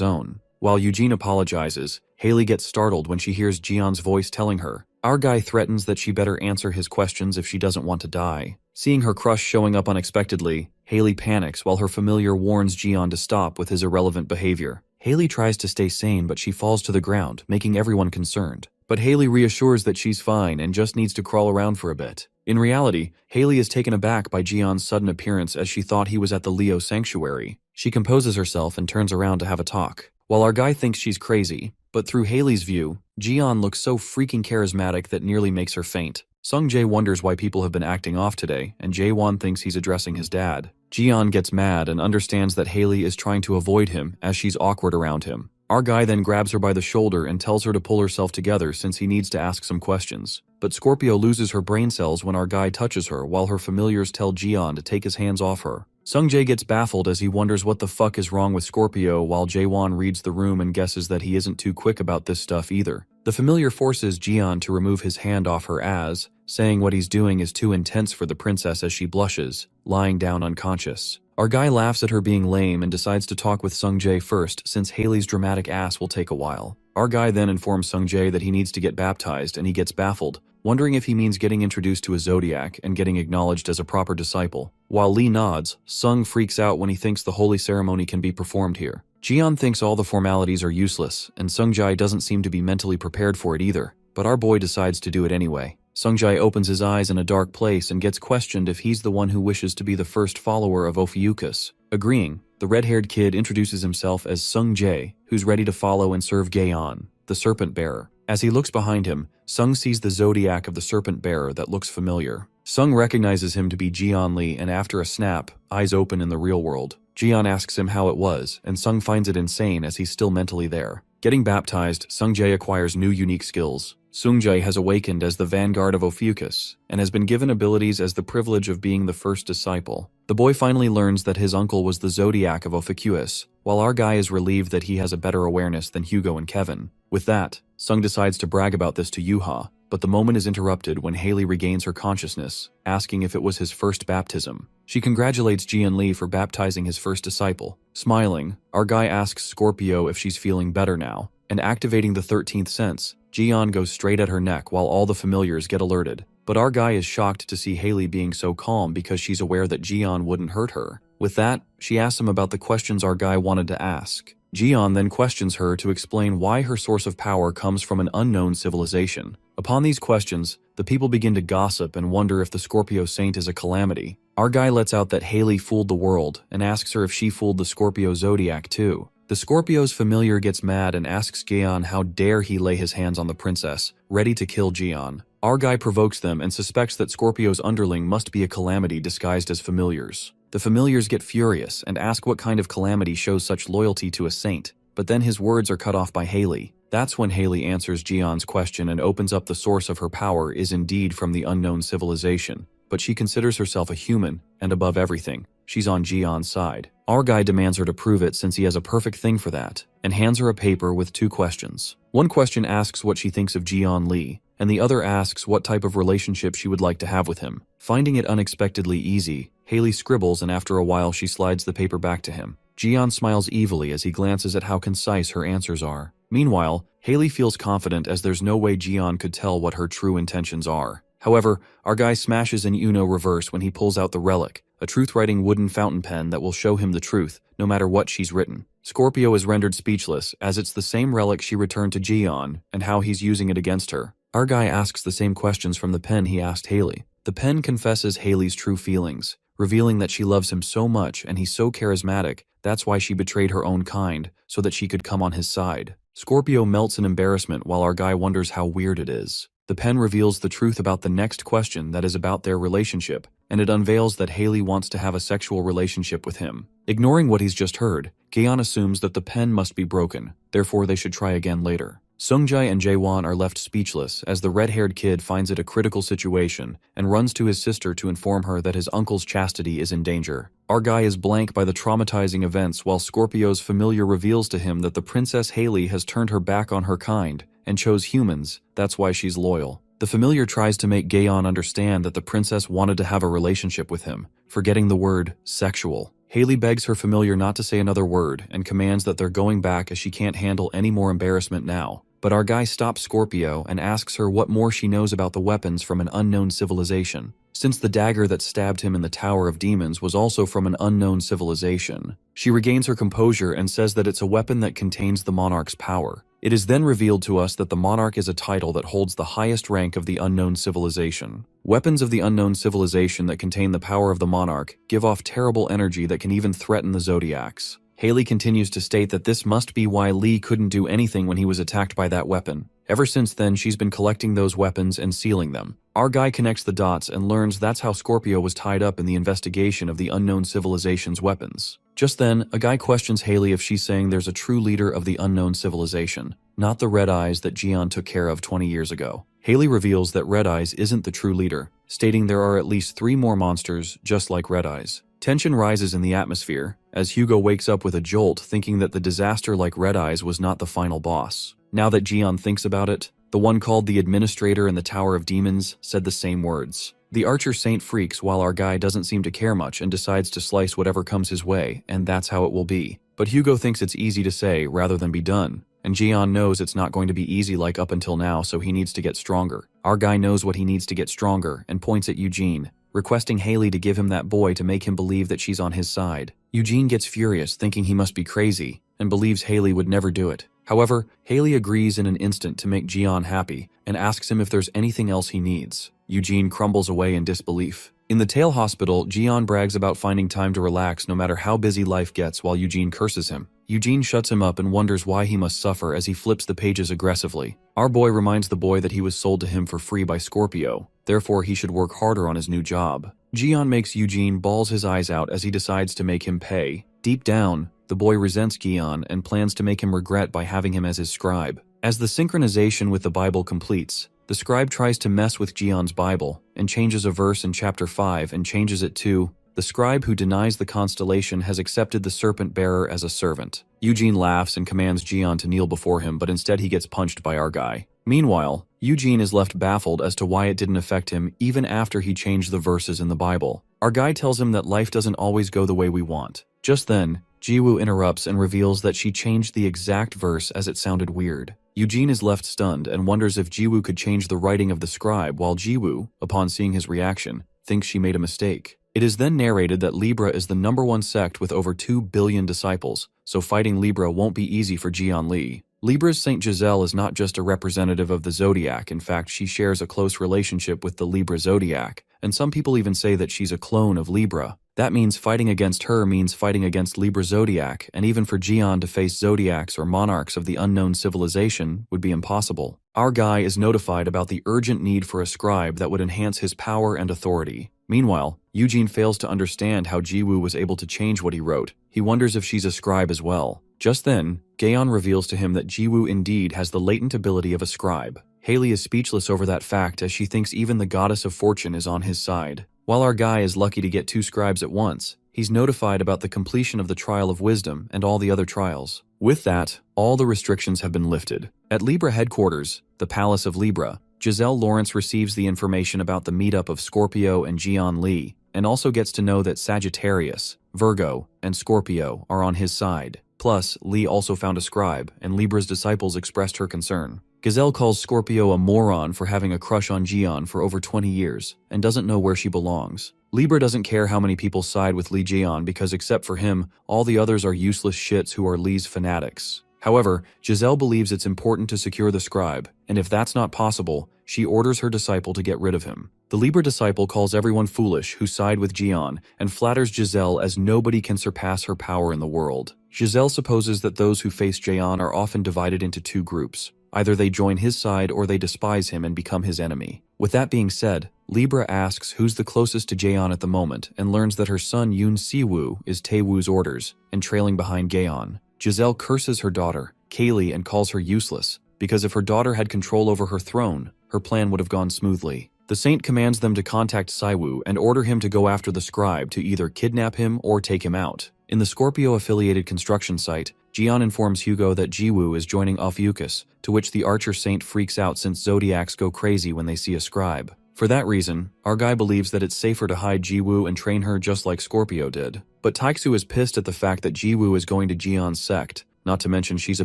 own. While Eugene apologizes, Haley gets startled when she hears Jian's voice telling her. Our guy threatens that she better answer his questions if she doesn't want to die. Seeing her crush showing up unexpectedly, Haley panics while her familiar warns Jian to stop with his irrelevant behavior. Haley tries to stay sane, but she falls to the ground, making everyone concerned. But Haley reassures that she's fine and just needs to crawl around for a bit. In reality, Haley is taken aback by Jian's sudden appearance as she thought he was at the Leo sanctuary. She composes herself and turns around to have a talk. While our guy thinks she's crazy, but through Haley's view, Jian looks so freaking charismatic that nearly makes her faint. Sungjae wonders why people have been acting off today, and Jaewon thinks he's addressing his dad. Jian gets mad and understands that Haley is trying to avoid him as she's awkward around him. Our guy then grabs her by the shoulder and tells her to pull herself together since he needs to ask some questions. But Scorpio loses her brain cells when our guy touches her while her familiars tell Jian to take his hands off her. Sungjae gets baffled as he wonders what the fuck is wrong with Scorpio while Jaewon reads the room and guesses that he isn't too quick about this stuff either. The familiar forces Jian to remove his hand off her as, saying what he's doing is too intense for the princess as she blushes, lying down unconscious. Our guy laughs at her being lame and decides to talk with Sungjae first since Haley's dramatic ass will take a while. Our guy then informs Sungjae that he needs to get baptized and he gets baffled, wondering if he means getting introduced to a zodiac and getting acknowledged as a proper disciple. While Lee nods, Sung freaks out when he thinks the holy ceremony can be performed here. Jian thinks all the formalities are useless, and Sungjae doesn't seem to be mentally prepared for it either, but our boy decides to do it anyway. Sungjae opens his eyes in a dark place and gets questioned if he's the one who wishes to be the first follower of Ophiuchus. Agreeing, the red-haired kid introduces himself as Sungjae, who's ready to follow and serve Gaeon, the serpent bearer. As he looks behind him, Sung sees the zodiac of the serpent bearer that looks familiar. Sung recognizes him to be Jian Lee, and after a snap, eyes open in the real world. Jian asks him how it was, and Sung finds it insane as he's still mentally there. Getting baptized, Sungjae acquires new unique skills. Sungjae has awakened as the vanguard of Ophiuchus, and has been given abilities as the privilege of being the first disciple. The boy finally learns that his uncle was the zodiac of Ophiuchus, while our guy is relieved that he has a better awareness than Hugo and Kevin. With that, Sung decides to brag about this to Yuha, but the moment is interrupted when Haley regains her consciousness, asking if it was his first baptism. She congratulates Jian Lee for baptizing his first disciple. Smiling, our guy asks Scorpio if she's feeling better now, and activating the 13th sense, Jian goes straight at her neck while all the familiars get alerted. But our guy is shocked to see Haley being so calm because she's aware that Jian wouldn't hurt her. With that, she asks him about the questions our guy wanted to ask. Jian then questions her to explain why her source of power comes from an unknown civilization. Upon these questions, the people begin to gossip and wonder if the Scorpio Saint is a calamity. Our guy lets out that Haley fooled the world and asks her if she fooled the Scorpio Zodiac too. The Scorpio's familiar gets mad and asks Jian how dare he lay his hands on the princess, ready to kill Jian. Our guy provokes them and suspects that Scorpio's underling must be a calamity disguised as familiars. The familiars get furious and ask what kind of calamity shows such loyalty to a saint, but then his words are cut off by Haley. That's when Haley answers Jian's question and opens up the source of her power is indeed from the unknown civilization, but she considers herself a human, and above everything, she's on Jian's side. Our guy demands her to prove it since he has a perfect thing for that, and hands her a paper with 2 questions. One question asks what she thinks of Jian Lee, and the other asks what type of relationship she would like to have with him. Finding it unexpectedly easy, Haley scribbles and after a while she slides the paper back to him. Jian smiles evilly as he glances at how concise her answers are. Meanwhile, Haley feels confident as there's no way Jian could tell what her true intentions are. However, our guy smashes an Uno reverse when he pulls out the relic, a truth-writing wooden fountain pen that will show him the truth, no matter what she's written. Scorpio is rendered speechless as it's the same relic she returned to Jian and how he's using it against her. Our guy asks the same questions from the pen he asked Haley. The pen confesses Haley's true feelings, revealing that she loves him so much and he's so charismatic, that's why she betrayed her own kind, so that she could come on his side. Scorpio melts in embarrassment while our guy wonders how weird it is. The pen reveals the truth about the next question that is about their relationship, and it unveils that Haley wants to have a sexual relationship with him. Ignoring what he's just heard, Gaeon assumes that the pen must be broken, therefore they should try again later. Sungjae and Jaewon are left speechless as the red-haired kid finds it a critical situation and runs to his sister to inform her that his uncle's chastity is in danger. Our guy is blank by the traumatizing events while Scorpio's familiar reveals to him that the Princess Haley has turned her back on her kind and chose humans, that's why she's loyal. The familiar tries to make Gaeon understand that the princess wanted to have a relationship with him, forgetting the word sexual. Haley begs her familiar not to say another word and commands that they're going back as she can't handle any more embarrassment now. But our guy stops Scorpio and asks her what more she knows about the weapons from an unknown civilization, since the dagger that stabbed him in the Tower of Demons was also from an unknown civilization. She regains her composure and says that it's a weapon that contains the monarch's power. It is then revealed to us that the monarch is a title that holds the highest rank of the unknown civilization. Weapons of the unknown civilization that contain the power of the monarch give off terrible energy that can even threaten the zodiacs. Haley continues to state that this must be why Lee couldn't do anything when he was attacked by that weapon. Ever since then, she's been collecting those weapons and sealing them. Our guy connects the dots and learns that's how Scorpio was tied up in the investigation of the unknown civilization's weapons. Just then, a guy questions Haley if she's saying there's a true leader of the unknown civilization, not the Red Eyes that Jian took care of 20 years ago. Haley reveals that Red Eyes isn't the true leader, stating there are at least 3 more monsters just like Red Eyes. Tension rises in the atmosphere, as Hugo wakes up with a jolt thinking that the disaster like Red Eyes was not the final boss. Now that Jian thinks about it, the one called the Administrator in the Tower of Demons said the same words. The Archer Saint freaks while our guy doesn't seem to care much and decides to slice whatever comes his way, and that's how it will be. But Hugo thinks it's easy to say rather than be done, and Jian knows it's not going to be easy like up until now, so he needs to get stronger. Our guy knows what he needs to get stronger and points at Eugene, requesting Haley to give him that boy to make him believe that she's on his side. Eugene gets furious, thinking he must be crazy, and believes Haley would never do it. However, Haley agrees in an instant to make Jian happy and asks him if there's anything else he needs. Eugene crumbles away in disbelief. In the Tail Hospital, Jian brags about finding time to relax no matter how busy life gets while Eugene curses him. Eugene shuts him up and wonders why he must suffer as he flips the pages aggressively. Our boy reminds the boy that he was sold to him for free by Scorpio, therefore he should work harder on his new job. Jian makes Eugene balls his eyes out as he decides to make him pay. Deep down, the boy resents Gian and plans to make him regret by having him as his scribe. As the synchronization with the Bible completes, the scribe tries to mess with Jian's Bible and changes a verse in chapter 5 and changes it to, "The scribe who denies the constellation has accepted the serpent bearer as a servant." Eugene laughs and commands Jian to kneel before him, but instead he gets punched by our guy. Meanwhile, Eugene is left baffled as to why it didn't affect him even after he changed the verses in the Bible. Our guy tells him that life doesn't always go the way we want. Just then, Jiwoo interrupts and reveals that she changed the exact verse as it sounded weird. Eugene is left stunned and wonders if Jiwoo could change the writing of the scribe, while Jiwoo, upon seeing his reaction, thinks she made a mistake. It is then narrated that Libra is the #1 sect with over 2 billion disciples, so fighting Libra won't be easy for Jian Li. Libra's Saint Giselle is not just a representative of the zodiac, in fact she shares a close relationship with the Libra zodiac, and some people even say that she's a clone of Libra. That means fighting against her means fighting against Libra zodiac, and even for Jian to face zodiacs or monarchs of the unknown civilization would be impossible. Our guy is notified about the urgent need for a scribe that would enhance his power and authority. Meanwhile, Eugene fails to understand how Jiwoo was able to change what he wrote. He wonders if she's a scribe as well. Just then, Gaeon reveals to him that Jiwoo indeed has the latent ability of a scribe. Haley is speechless over that fact as she thinks even the goddess of fortune is on his side. While our guy is lucky to get 2 scribes at once, he's notified about the completion of the trial of wisdom and all the other trials. With that, all the restrictions have been lifted. At Libra headquarters, the Palace of Libra, Giselle Lawrence receives the information about the meetup of Scorpio and Jian Li, and also gets to know that Sagittarius, Virgo, and Scorpio are on his side. Plus, Li also found a scribe, and Libra's disciples expressed her concern. Giselle calls Scorpio a moron for having a crush on Jian for over 20 years, and doesn't know where she belongs. Libra doesn't care how many people side with Li Jian because except for him, all the others are useless shits who are Li's fanatics. However, Giselle believes it's important to secure the scribe, and if that's not possible, she orders her disciple to get rid of him. The Libra disciple calls everyone foolish who side with Jian and flatters Giselle as nobody can surpass her power in the world. Giselle supposes that those who face Jian are often divided into 2 groups. Either they join his side or they despise him and become his enemy. With that being said, Libra asks who's the closest to Jaeon at the moment and learns that her son Yoon Siwoo is Taewoo's orders and trailing behind Gaeon. Giselle curses her daughter, Kaylee, and calls her useless, because if her daughter had control over her throne, her plan would have gone smoothly. The saint commands them to contact Siwoo and order him to go after the scribe to either kidnap him or take him out. In the Scorpio-affiliated construction site, Jian informs Hugo that Jiwoo is joining Ophiuchus, to which the archer saint freaks out since zodiacs go crazy when they see a scribe. For that reason, our guy believes that it's safer to hide Jiwoo and train her just like Scorpio did. But Taixu is pissed at the fact that Jiwoo is going to Jian's sect, not to mention she's a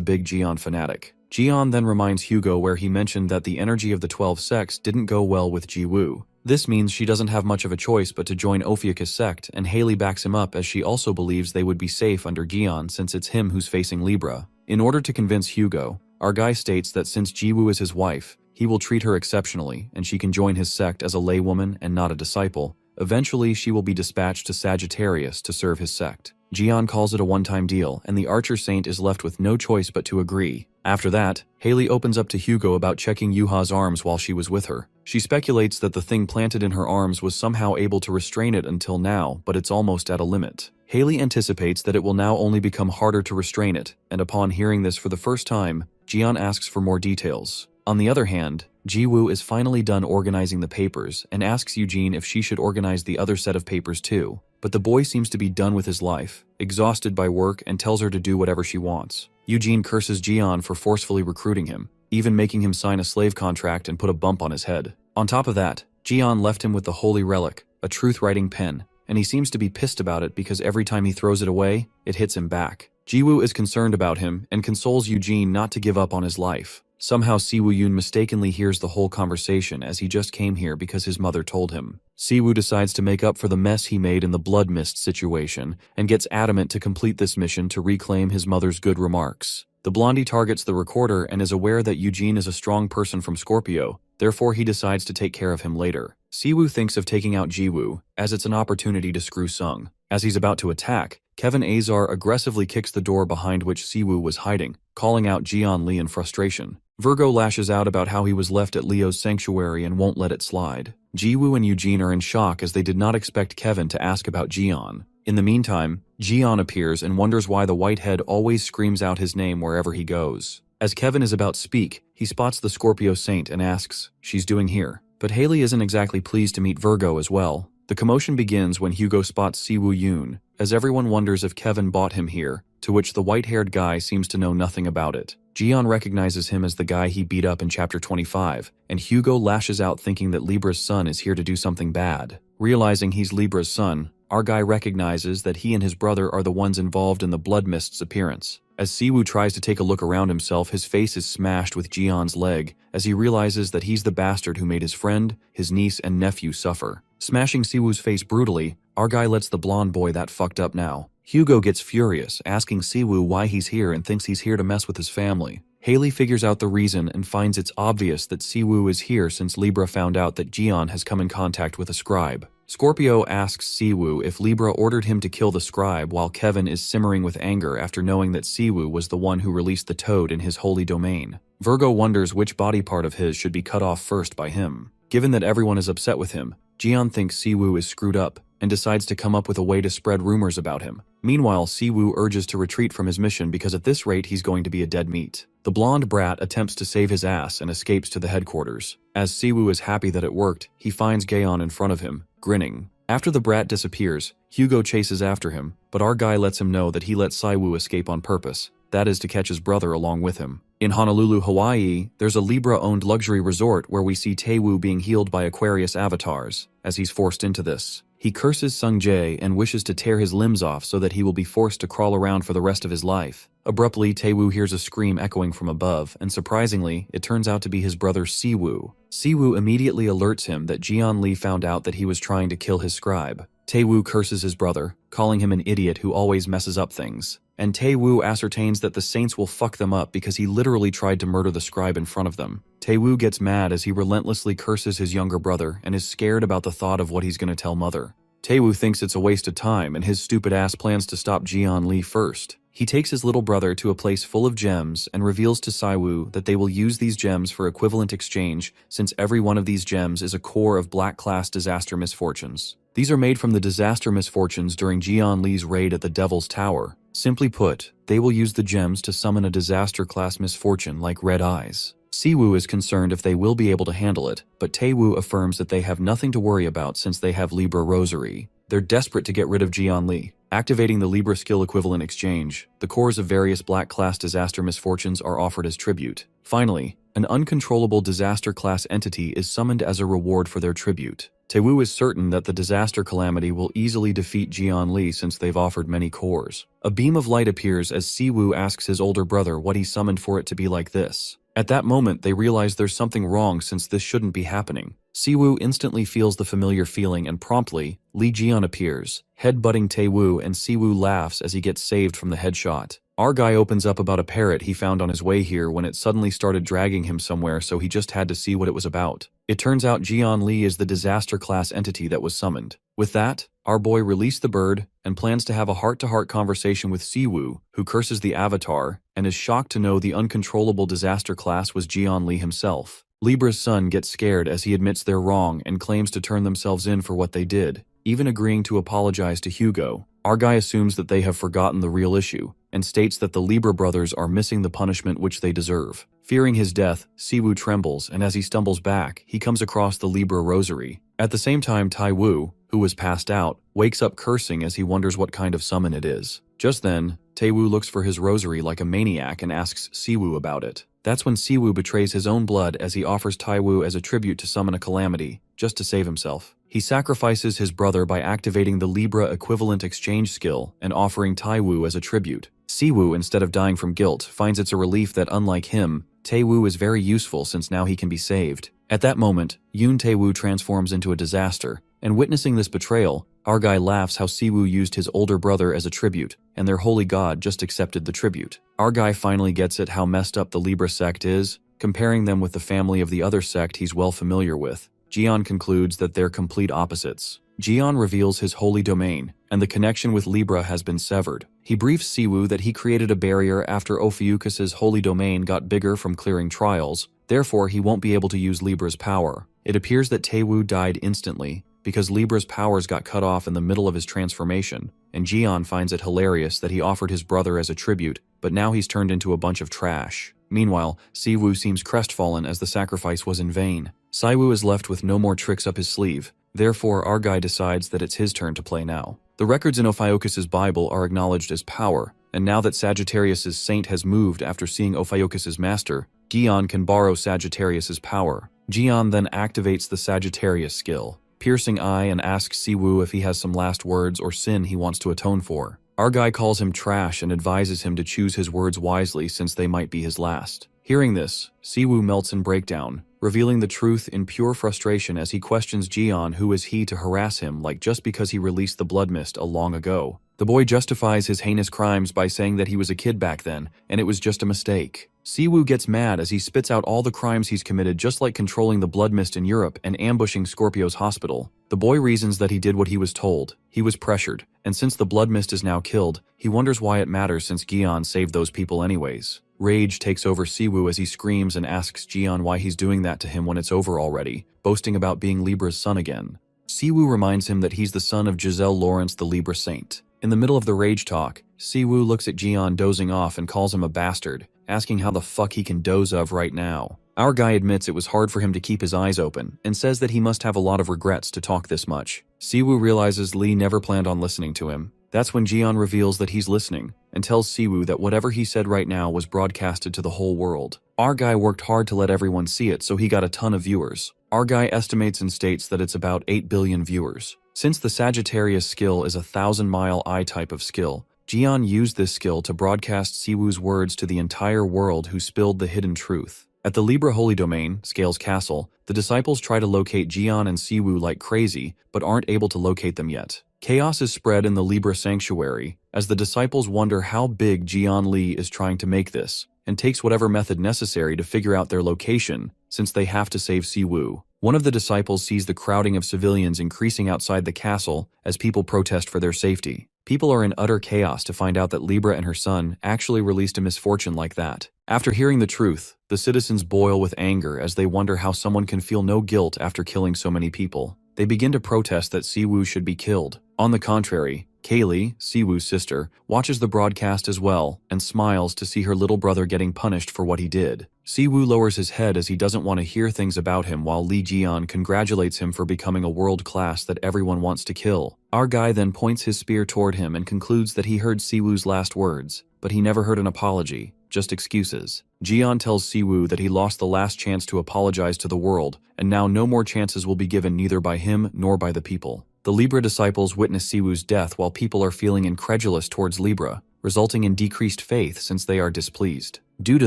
big Jian fanatic. Jian then reminds Hugo where he mentioned that the energy of the 12 sects didn't go well with Jiwoo. This means she doesn't have much of a choice but to join Ophiuchus' sect, and Haley backs him up as she also believes they would be safe under Jian since it's him who's facing Libra. In order to convince Hugo, our guy states that since Jiwoo is his wife, he will treat her exceptionally and she can join his sect as a laywoman and not a disciple. Eventually, she will be dispatched to Sagittarius to serve his sect. Jian calls it a one-time deal, and the archer saint is left with no choice but to agree. After that, Haley opens up to Hugo about checking Yuha's arms while she was with her. She speculates that the thing planted in her arms was somehow able to restrain it until now, but it's almost at a limit. Haley anticipates that it will now only become harder to restrain it, and upon hearing this for the first time, Jian asks for more details. On the other hand, Jiwoo is finally done organizing the papers and asks Eugene if she should organize the other set of papers too. But the boy seems to be done with his life, exhausted by work, and tells her to do whatever she wants. Eugene curses Jian for forcefully recruiting him, even making him sign a slave contract and put a bump on his head. On top of that, Jian left him with the holy relic, a truth-writing pen, and he seems to be pissed about it because every time he throws it away, it hits him back. Jiwoo is concerned about him and consoles Eugene not to give up on his life. Somehow Siwoo Yoon mistakenly hears the whole conversation as he just came here because his mother told him. Siwoo decides to make up for the mess he made in the blood mist situation and gets adamant to complete this mission to reclaim his mother's good remarks. The blondie targets the recorder and is aware that Eugene is a strong person from Scorpio, therefore he decides to take care of him later. Siwoo thinks of taking out Jiwoo, as it's an opportunity to screw Sung. As he's about to attack, Kevin Azar aggressively kicks the door behind which Siwoo was hiding, calling out Jian Li in frustration. Virgo lashes out about how he was left at Leo's sanctuary and won't let it slide. Jiwoo and Eugene are in shock as they did not expect Kevin to ask about Jian. In the meantime, Jian appears and wonders why the whitehead always screams out his name wherever he goes. As Kevin is about to speak, he spots the Scorpio Saint and asks, "She's doing here." But Haley isn't exactly pleased to meet Virgo as well. The commotion begins when Hugo spots Siwoo Yoon, as everyone wonders if Kevin bought him here, to which the white-haired guy seems to know nothing about it. Jian recognizes him as the guy he beat up in Chapter 25, and Hugo lashes out thinking that Libra's son is here to do something bad. Realizing he's Libra's son, our guy recognizes that he and his brother are the ones involved in the Blood Mist's appearance. As Siwoo tries to take a look around himself, his face is smashed with Jian's leg, as he realizes that he's the bastard who made his friend, his niece, and nephew suffer. Smashing Siwoo's face brutally, our guy lets the blonde boy that fucked up now. Hugo gets furious, asking Siwoo why he's here and thinks he's here to mess with his family. Haley figures out the reason and finds it's obvious that Siwoo is here since Libra found out that Jian has come in contact with a scribe. Scorpio asks Siwoo if Libra ordered him to kill the scribe while Kevin is simmering with anger after knowing that Siwoo was the one who released the toad in his holy domain. Virgo wonders which body part of his should be cut off first by him. Given that everyone is upset with him, Jian thinks Siwoo is screwed up and decides to come up with a way to spread rumors about him. Meanwhile, Siwoo urges to retreat from his mission because at this rate he's going to be a dead meat. The blonde brat attempts to save his ass and escapes to the headquarters. As Siwoo is happy that it worked, he finds Gaon in front of him, grinning. After the brat disappears, Hugo chases after him, but our guy lets him know that he let Siwoo escape on purpose. That is to catch his brother along with him. In Honolulu, Hawaii, there's a Libra-owned luxury resort where we see Taewoo being healed by Aquarius avatars, as he's forced into this. He curses Sungjae and wishes to tear his limbs off so that he will be forced to crawl around for the rest of his life. Abruptly, Taewoo hears a scream echoing from above, and surprisingly, it turns out to be his brother Siwoo. Siwoo immediately alerts him that Jian Lee found out that he was trying to kill his scribe. Taewoo curses his brother, calling him an idiot who always messes up things. And Taewoo ascertains that the Saints will fuck them up because he literally tried to murder the scribe in front of them. Taewoo gets mad as he relentlessly curses his younger brother and is scared about the thought of what he's going to tell Mother. Taewoo thinks it's a waste of time and his stupid ass plans to stop Jian Lee first. He takes his little brother to a place full of gems and reveals to Siwoo that they will use these gems for equivalent exchange since every one of these gems is a core of black-class disaster misfortunes. These are made from the disaster misfortunes during Jian Lee's raid at the Devil's Tower. Simply put, they will use the gems to summon a disaster-class misfortune like Red Eyes. Siwoo is concerned if they will be able to handle it, but Taewoo affirms that they have nothing to worry about since they have Libra Rosary. They're desperate to get rid of Jian Lee. Activating the Libra skill equivalent exchange, the cores of various black-class disaster misfortunes are offered as tribute. Finally, an uncontrollable disaster-class entity is summoned as a reward for their tribute. Taewoo is certain that the disaster calamity will easily defeat Jian Lee since they've offered many cores. A beam of light appears as Siwoo asks his older brother what he summoned for it to be like this. At that moment, they realize there's something wrong since this shouldn't be happening. Siwoo instantly feels the familiar feeling and promptly, Lee Jian appears, head-butting Taewoo and Siwoo laughs as he gets saved from the headshot. Our guy opens up about a parrot he found on his way here when it suddenly started dragging him somewhere, so he just had to see what it was about. It turns out Jian Lee is the disaster-class entity that was summoned. With that, our boy released the bird and plans to have a heart-to-heart conversation with Siwoo, who curses the avatar, and is shocked to know the uncontrollable disaster class was Jian Lee himself. Libra's son gets scared as he admits they're wrong and claims to turn themselves in for what they did, even agreeing to apologize to Hugo. Our guy assumes that they have forgotten the real issue, and states that the Libra brothers are missing the punishment which they deserve. Fearing his death, Siwoo trembles, and as he stumbles back, he comes across the Libra rosary. At the same time, Taewoo, who was passed out, wakes up cursing as he wonders what kind of summon it is. Just then, Taewoo looks for his rosary like a maniac and asks Siwoo about it. That's when Siwoo betrays his own blood as he offers Taewoo as a tribute to summon a calamity, just to save himself. He sacrifices his brother by activating the Libra equivalent exchange skill and offering Taewoo as a tribute. Siwoo, instead of dying from guilt, finds it's a relief that unlike him, Taewoo is very useful since now he can be saved. At that moment, Yoon Taewoo transforms into a disaster, and witnessing this betrayal, our guy laughs how Siwoo used his older brother as a tribute, and their holy god just accepted the tribute. Our guy finally gets it how messed up the Libra sect is, comparing them with the family of the other sect he's well familiar with. Jian concludes that they're complete opposites. Jian reveals his holy domain, and the connection with Libra has been severed. He briefs Siwoo that he created a barrier after Ophiuchus's holy domain got bigger from clearing trials, therefore he won't be able to use Libra's power. It appears that Taewoo died instantly, because Libra's powers got cut off in the middle of his transformation, and Jian finds it hilarious that he offered his brother as a tribute, but now he's turned into a bunch of trash. Meanwhile, Siwoo seems crestfallen as the sacrifice was in vain. Siwoo is left with no more tricks up his sleeve, therefore our guy decides that it's his turn to play now. The records in Ophiuchus's Bible are acknowledged as power, and now that Sagittarius's saint has moved after seeing Ophiuchus's master, Jian can borrow Sagittarius's power. Jian then activates the Sagittarius skill, piercing eye, and asks Siwoo if he has some last words or sin he wants to atone for. Our guy calls him trash and advises him to choose his words wisely since they might be his last. Hearing this, Siwoo melts in breakdown, revealing the truth in pure frustration as he questions Jian who is he to harass him like just because he released the blood mist a long ago. The boy justifies his heinous crimes by saying that he was a kid back then, and it was just a mistake. Siwoo gets mad as he spits out all the crimes he's committed, just like controlling the blood mist in Europe and ambushing Scorpio's hospital. The boy reasons that he did what he was told. He was pressured, and since the blood mist is now killed, he wonders why it matters since Jian saved those people anyways. Rage takes over Siwoo as he screams and asks Jian why he's doing that to him when it's over already, boasting about being Libra's son again. Siwoo reminds him that he's the son of Giselle Lawrence, the Libra saint. In the middle of the rage talk, Siwoo looks at Jian dozing off and calls him a bastard, asking how the fuck he can doze of right now. Our guy admits it was hard for him to keep his eyes open, and says that he must have a lot of regrets to talk this much. Siwoo realizes Lee never planned on listening to him. That's when Jian reveals that he's listening, and tells Siwoo that whatever he said right now was broadcasted to the whole world. Our guy worked hard to let everyone see it, so he got a ton of viewers. Our guy estimates and states that it's about 8 billion viewers. Since the Sagittarius skill is a 1,000-mile eye type of skill, Jian used this skill to broadcast Siwoo's words to the entire world who spilled the hidden truth. At the Libra Holy Domain, Scale's castle, the disciples try to locate Jian and Siwoo like crazy, but aren't able to locate them yet. Chaos is spread in the Libra sanctuary, as the disciples wonder how big Jian Li is trying to make this, and takes whatever method necessary to figure out their location, since they have to save Siwoo. One of the disciples sees the crowding of civilians increasing outside the castle as people protest for their safety. People are in utter chaos to find out that Libra and her son actually released a misfortune like that. After hearing the truth, the citizens boil with anger as they wonder how someone can feel no guilt after killing so many people. They begin to protest that Siwoo should be killed. On the contrary, Kaylee, Siwoo's sister, watches the broadcast as well and smiles to see her little brother getting punished for what he did. Siwoo lowers his head as he doesn't want to hear things about him, while Lee Jian congratulates him for becoming a world class that everyone wants to kill. Our guy then points his spear toward him and concludes that he heard Siwoo's last words, but he never heard an apology, just excuses. Jian tells Siwoo that he lost the last chance to apologize to the world, and now no more chances will be given neither by him nor by the people. The Libra disciples witness Siwoo's death while people are feeling incredulous towards Libra, resulting in decreased faith since they are displeased. Due to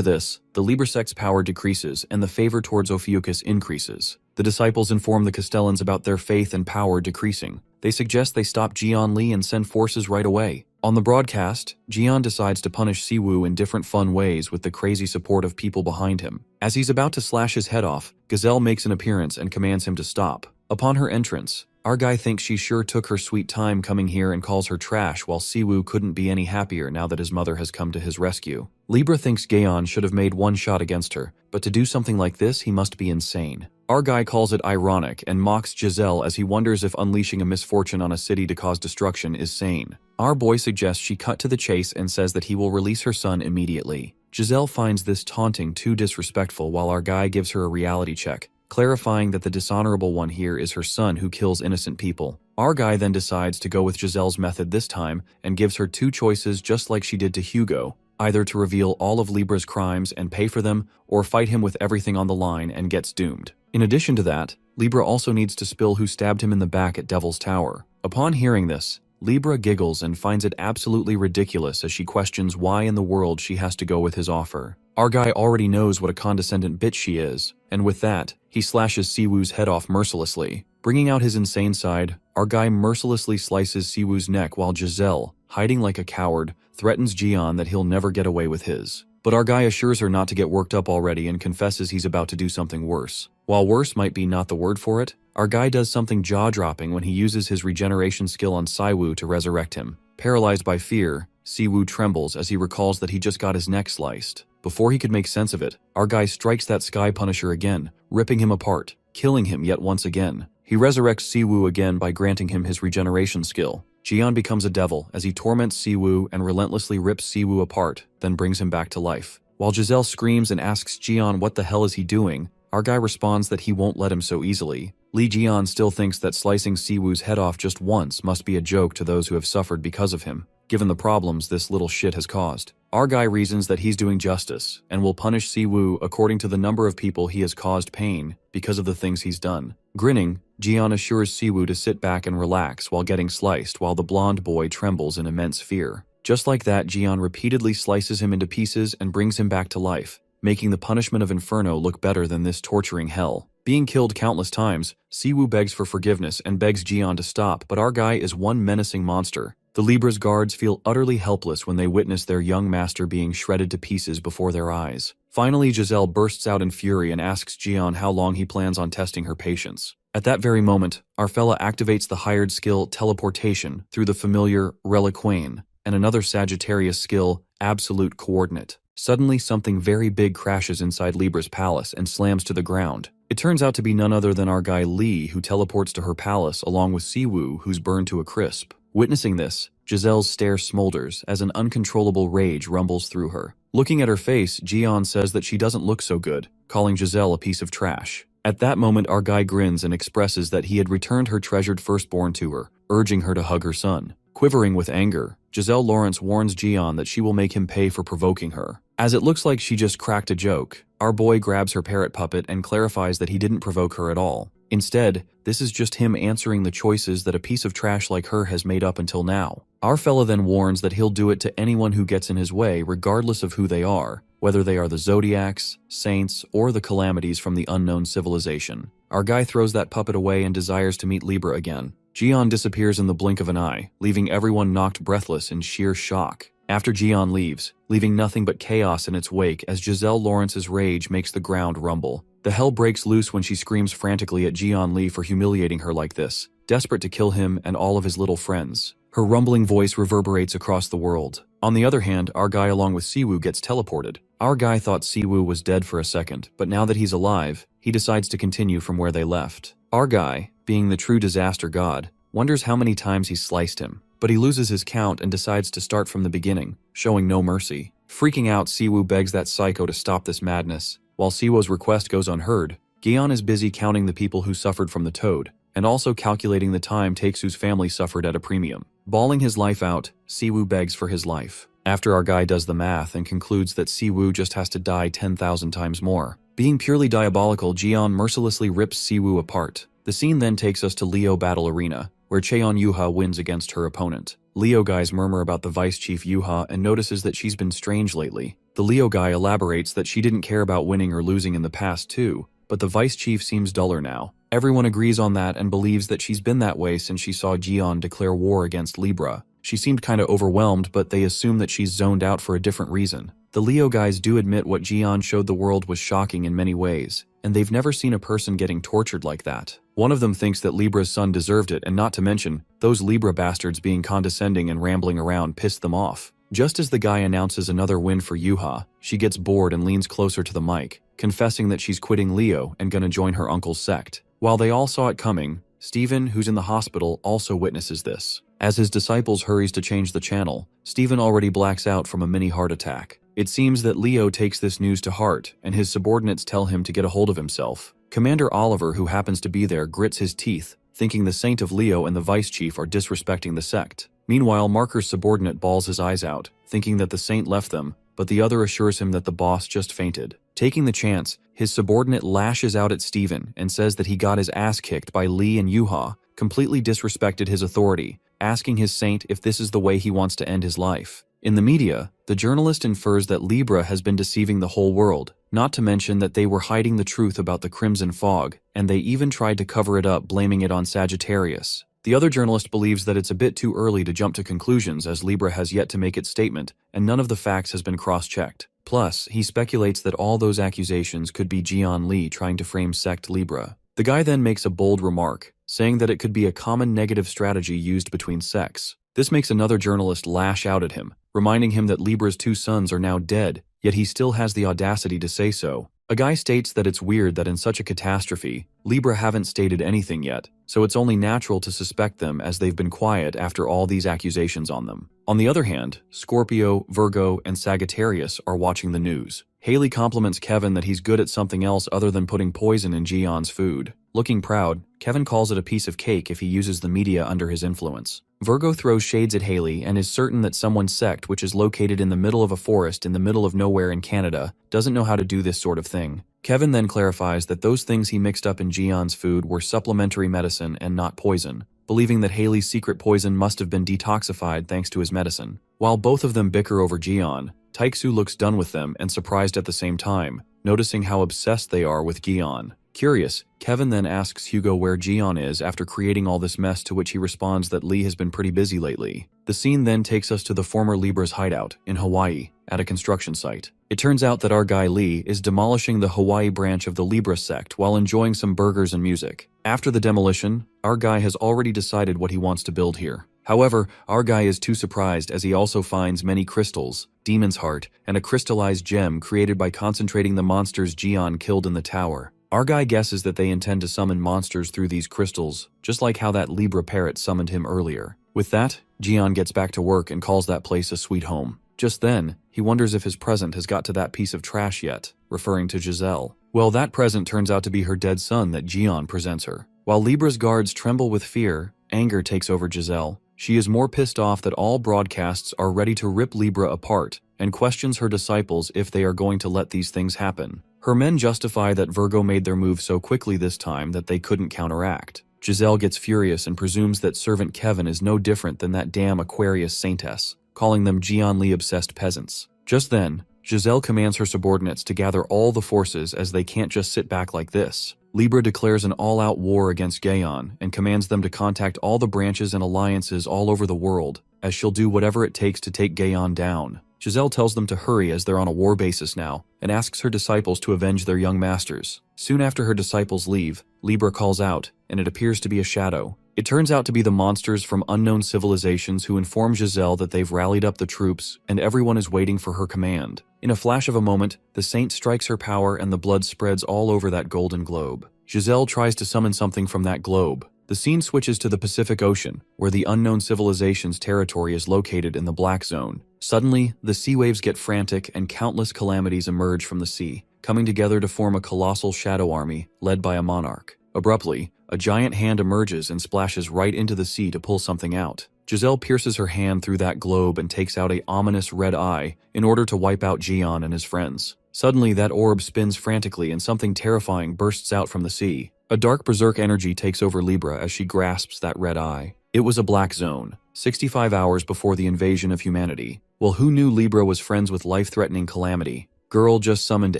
this, the Libra sect's power decreases and the favor towards Ophiuchus increases. The disciples inform the Castellans about their faith and power decreasing. They suggest they stop Jian Li and send forces right away. On the broadcast, Jian decides to punish Siwoo in different fun ways with the crazy support of people behind him. As he's about to slash his head off, Gazelle makes an appearance and commands him to stop. Upon her entrance, our guy thinks she sure took her sweet time coming here and calls her trash, while Siwoo couldn't be any happier now that his mother has come to his rescue. Libra thinks Gaon should have made one shot against her, but to do something like this he must be insane. Our guy calls it ironic and mocks Giselle as he wonders if unleashing a misfortune on a city to cause destruction is sane. Our boy suggests she cut to the chase and says that he will release her son immediately. Giselle finds this taunting too disrespectful, while our guy gives her a reality check, clarifying that the dishonorable one here is her son who kills innocent people. Our guy then decides to go with Giselle's method this time and gives her two choices just like she did to Hugo, either to reveal all of Libra's crimes and pay for them, or fight him with everything on the line and gets doomed. In addition to that, Libra also needs to spill who stabbed him in the back at Devil's Tower. Upon hearing this, Libra giggles and finds it absolutely ridiculous as she questions why in the world she has to go with his offer. Our guy already knows what a condescending bitch she is, and with that, he slashes Siwoo's head off mercilessly. Bringing out his insane side, our guy mercilessly slices Siwoo's neck while Giselle, hiding like a coward, threatens Jian that he'll never get away with his. But our guy assures her not to get worked up already and confesses he's about to do something worse. While worse might be not the word for it, our guy does something jaw-dropping when he uses his regeneration skill on Siwoo to resurrect him. Paralyzed by fear, Siwoo trembles as he recalls that he just got his neck sliced. Before he could make sense of it, our guy strikes that Sky Punisher again, ripping him apart, killing him yet once again. He resurrects Siwoo again by granting him his regeneration skill. Jian becomes a devil as he torments Siwoo and relentlessly rips Siwoo apart, then brings him back to life. While Giselle screams and asks Jian what the hell is he doing, our guy responds that he won't let him so easily. Lee Jian still thinks that slicing Siwoo's head off just once must be a joke to those who have suffered because of him, given the problems this little shit has caused. Our guy reasons that he's doing justice and will punish Siwoo according to the number of people he has caused pain because of the things he's done. Grinning, Jian assures Siwoo to sit back and relax while getting sliced while the blonde boy trembles in immense fear. Just like that, Jian repeatedly slices him into pieces and brings him back to life, making the punishment of Inferno look better than this torturing hell. Being killed countless times, Siwoo begs for forgiveness and begs Jian to stop, but our guy is one menacing monster. The Libra's guards feel utterly helpless when they witness their young master being shredded to pieces before their eyes. Finally, Giselle bursts out in fury and asks Jian how long he plans on testing her patience. At that very moment, our fella activates the hired skill Teleportation through the familiar Reliquane, and another Sagittarius skill, Absolute Coordinate. Suddenly, something very big crashes inside Libra's palace and slams to the ground. It turns out to be none other than our guy Lee, who teleports to her palace along with Siwoo, who's burned to a crisp. Witnessing this, Giselle's stare smolders as an uncontrollable rage rumbles through her. Looking at her face, Jian says that she doesn't look so good, calling Giselle a piece of trash. At that moment, our guy grins and expresses that he had returned her treasured firstborn to her, urging her to hug her son. Quivering with anger, Giselle Lawrence warns Jian that she will make him pay for provoking her. As it looks like she just cracked a joke, our boy grabs her parrot puppet and clarifies that he didn't provoke her at all. Instead, this is just him answering the choices that a piece of trash like her has made up until now. Our fella then warns that he'll do it to anyone who gets in his way regardless of who they are, whether they are the Zodiacs, Saints, or the Calamities from the unknown civilization. Our guy throws that puppet away and desires to meet Libra again. Jian disappears in the blink of an eye, leaving everyone knocked breathless in sheer shock. After Jian leaves, leaving nothing but chaos in its wake as Giselle Lawrence's rage makes the ground rumble. The hell breaks loose when she screams frantically at Jian Lee for humiliating her like this, desperate to kill him and all of his little friends. Her rumbling voice reverberates across the world. On the other hand, our guy along with Siwoo gets teleported. Our guy thought Siwoo was dead for a second, but now that he's alive, he decides to continue from where they left. Our guy, being the true disaster god, wonders how many times he's sliced him, but he loses his count and decides to start from the beginning, showing no mercy. Freaking out, Siwoo begs that psycho to stop this madness. While Siwoo's request goes unheard, Gion is busy counting the people who suffered from the toad, and also calculating the time Taksu's family suffered at a premium. Bawling his life out, Siwoo begs for his life. After our guy does the math and concludes that Siwoo just has to die 10,000 times more. Being purely diabolical, Gion mercilessly rips Siwoo apart. The scene then takes us to Leo Battle Arena, where Cheon Yuha wins against her opponent. Leo guys murmur about the Vice Chief Yuha and notices that she's been strange lately. The Leo guy elaborates that she didn't care about winning or losing in the past too, but the Vice Chief seems duller now. Everyone agrees on that and believes that she's been that way since she saw Jian declare war against Libra. She seemed kinda overwhelmed, but they assume that she's zoned out for a different reason. The Leo guys do admit what Jian showed the world was shocking in many ways, and they've never seen a person getting tortured like that. One of them thinks that Libra's son deserved it, and not to mention, those Libra bastards being condescending and rambling around pissed them off. Just as the guy announces another win for Yuha, she gets bored and leans closer to the mic, confessing that she's quitting Leo and gonna join her uncle's sect. While they all saw it coming, Stephen, who's in the hospital, also witnesses this. As his disciples hurries to change the channel, Stephen already blacks out from a mini heart attack. It seems that Leo takes this news to heart, and his subordinates tell him to get a hold of himself. Commander Oliver, who happens to be there, grits his teeth, thinking the Saint of Leo and the Vice Chief are disrespecting the sect. Meanwhile, Marker's subordinate bawls his eyes out, thinking that the Saint left them, but the other assures him that the boss just fainted. Taking the chance, his subordinate lashes out at Stephen and says that he got his ass kicked by Lee and Yuha, completely disrespected his authority, asking his Saint if this is the way he wants to end his life. In the media, the journalist infers that Libra has been deceiving the whole world, not to mention that they were hiding the truth about the Crimson Fog, and they even tried to cover it up, blaming it on Sagittarius. The other journalist believes that it's a bit too early to jump to conclusions as Libra has yet to make its statement, and none of the facts has been cross-checked. Plus, he speculates that all those accusations could be Jian Lee trying to frame sect Libra. The guy then makes a bold remark, saying that it could be a common negative strategy used between sects. This makes another journalist lash out at him, reminding him that Libra's 2 sons are now dead, yet he still has the audacity to say so. A guy states that it's weird that in such a catastrophe, Libra haven't stated anything yet, so it's only natural to suspect them as they've been quiet after all these accusations on them. On the other hand, Scorpio, Virgo, and Sagittarius are watching the news. Haley compliments Kevin that he's good at something else other than putting poison in Jiyeon's food. Looking proud, Kevin calls it a piece of cake if he uses the media under his influence. Virgo throws shades at Haley and is certain that someone's sect, which is located in the middle of a forest in the middle of nowhere in Canada, doesn't know how to do this sort of thing. Kevin then clarifies that those things he mixed up in Jiyeon's food were supplementary medicine and not poison, believing that Haley's secret poison must have been detoxified thanks to his medicine. While both of them bicker over Jiyeon, Taeksu looks done with them and surprised at the same time, noticing how obsessed they are with Jiyeon. Curious, Kevin then asks Hugo where Jiyeon is after creating all this mess, to which he responds that Lee has been pretty busy lately. The scene then takes us to the former Libra's hideout in Hawaii, at a construction site. It turns out that our guy Lee is demolishing the Hawaii branch of the Libra sect while enjoying some burgers and music. After the demolition, our guy has already decided what he wants to build here. However, our guy is too surprised as he also finds many crystals, Demon's Heart, and a crystallized gem created by concentrating the monsters Jiyeon killed in the tower. Our guy guesses that they intend to summon monsters through these crystals, just like how that Libra parrot summoned him earlier. With that, Jiyeon gets back to work and calls that place a sweet home. Just then, he wonders if his present has got to that piece of trash yet, referring to Giselle. Well, that present turns out to be her dead son that Jiyeon presents her. While Libra's guards tremble with fear, anger takes over Giselle. She is more pissed off that all broadcasts are ready to rip Libra apart, and questions her disciples if they are going to let these things happen. Her men justify that Virgo made their move so quickly this time that they couldn't counteract. Giselle gets furious and presumes that servant Kevin is no different than that damn Aquarius saintess, calling them Jiyeon Lee-obsessed peasants. Just then, Giselle commands her subordinates to gather all the forces as they can't just sit back like this. Libra declares an all-out war against Gaon and commands them to contact all the branches and alliances all over the world, as she'll do whatever it takes to take Gaon down. Giselle tells them to hurry as they're on a war basis now, and asks her disciples to avenge their young masters. Soon after her disciples leave, Libra calls out, and it appears to be a shadow. It turns out to be the monsters from unknown civilizations who inform Giselle that they've rallied up the troops and everyone is waiting for her command. In a flash of a moment, the saint strikes her power and the blood spreads all over that golden globe. Giselle tries to summon something from that globe. The scene switches to the Pacific Ocean, where the unknown civilization's territory is located in the Black Zone. Suddenly, the sea waves get frantic and countless calamities emerge from the sea, coming together to form a colossal shadow army led by a monarch. Abruptly, a giant hand emerges and splashes right into the sea to pull something out. Giselle pierces her hand through that globe and takes out an ominous red eye in order to wipe out Jiyeon and his friends. Suddenly, that orb spins frantically and something terrifying bursts out from the sea. A dark berserk energy takes over Libra as she grasps that red eye. It was a black zone, 65 hours before the invasion of humanity. Well, who knew Libra was friends with life-threatening calamity? Girl just summoned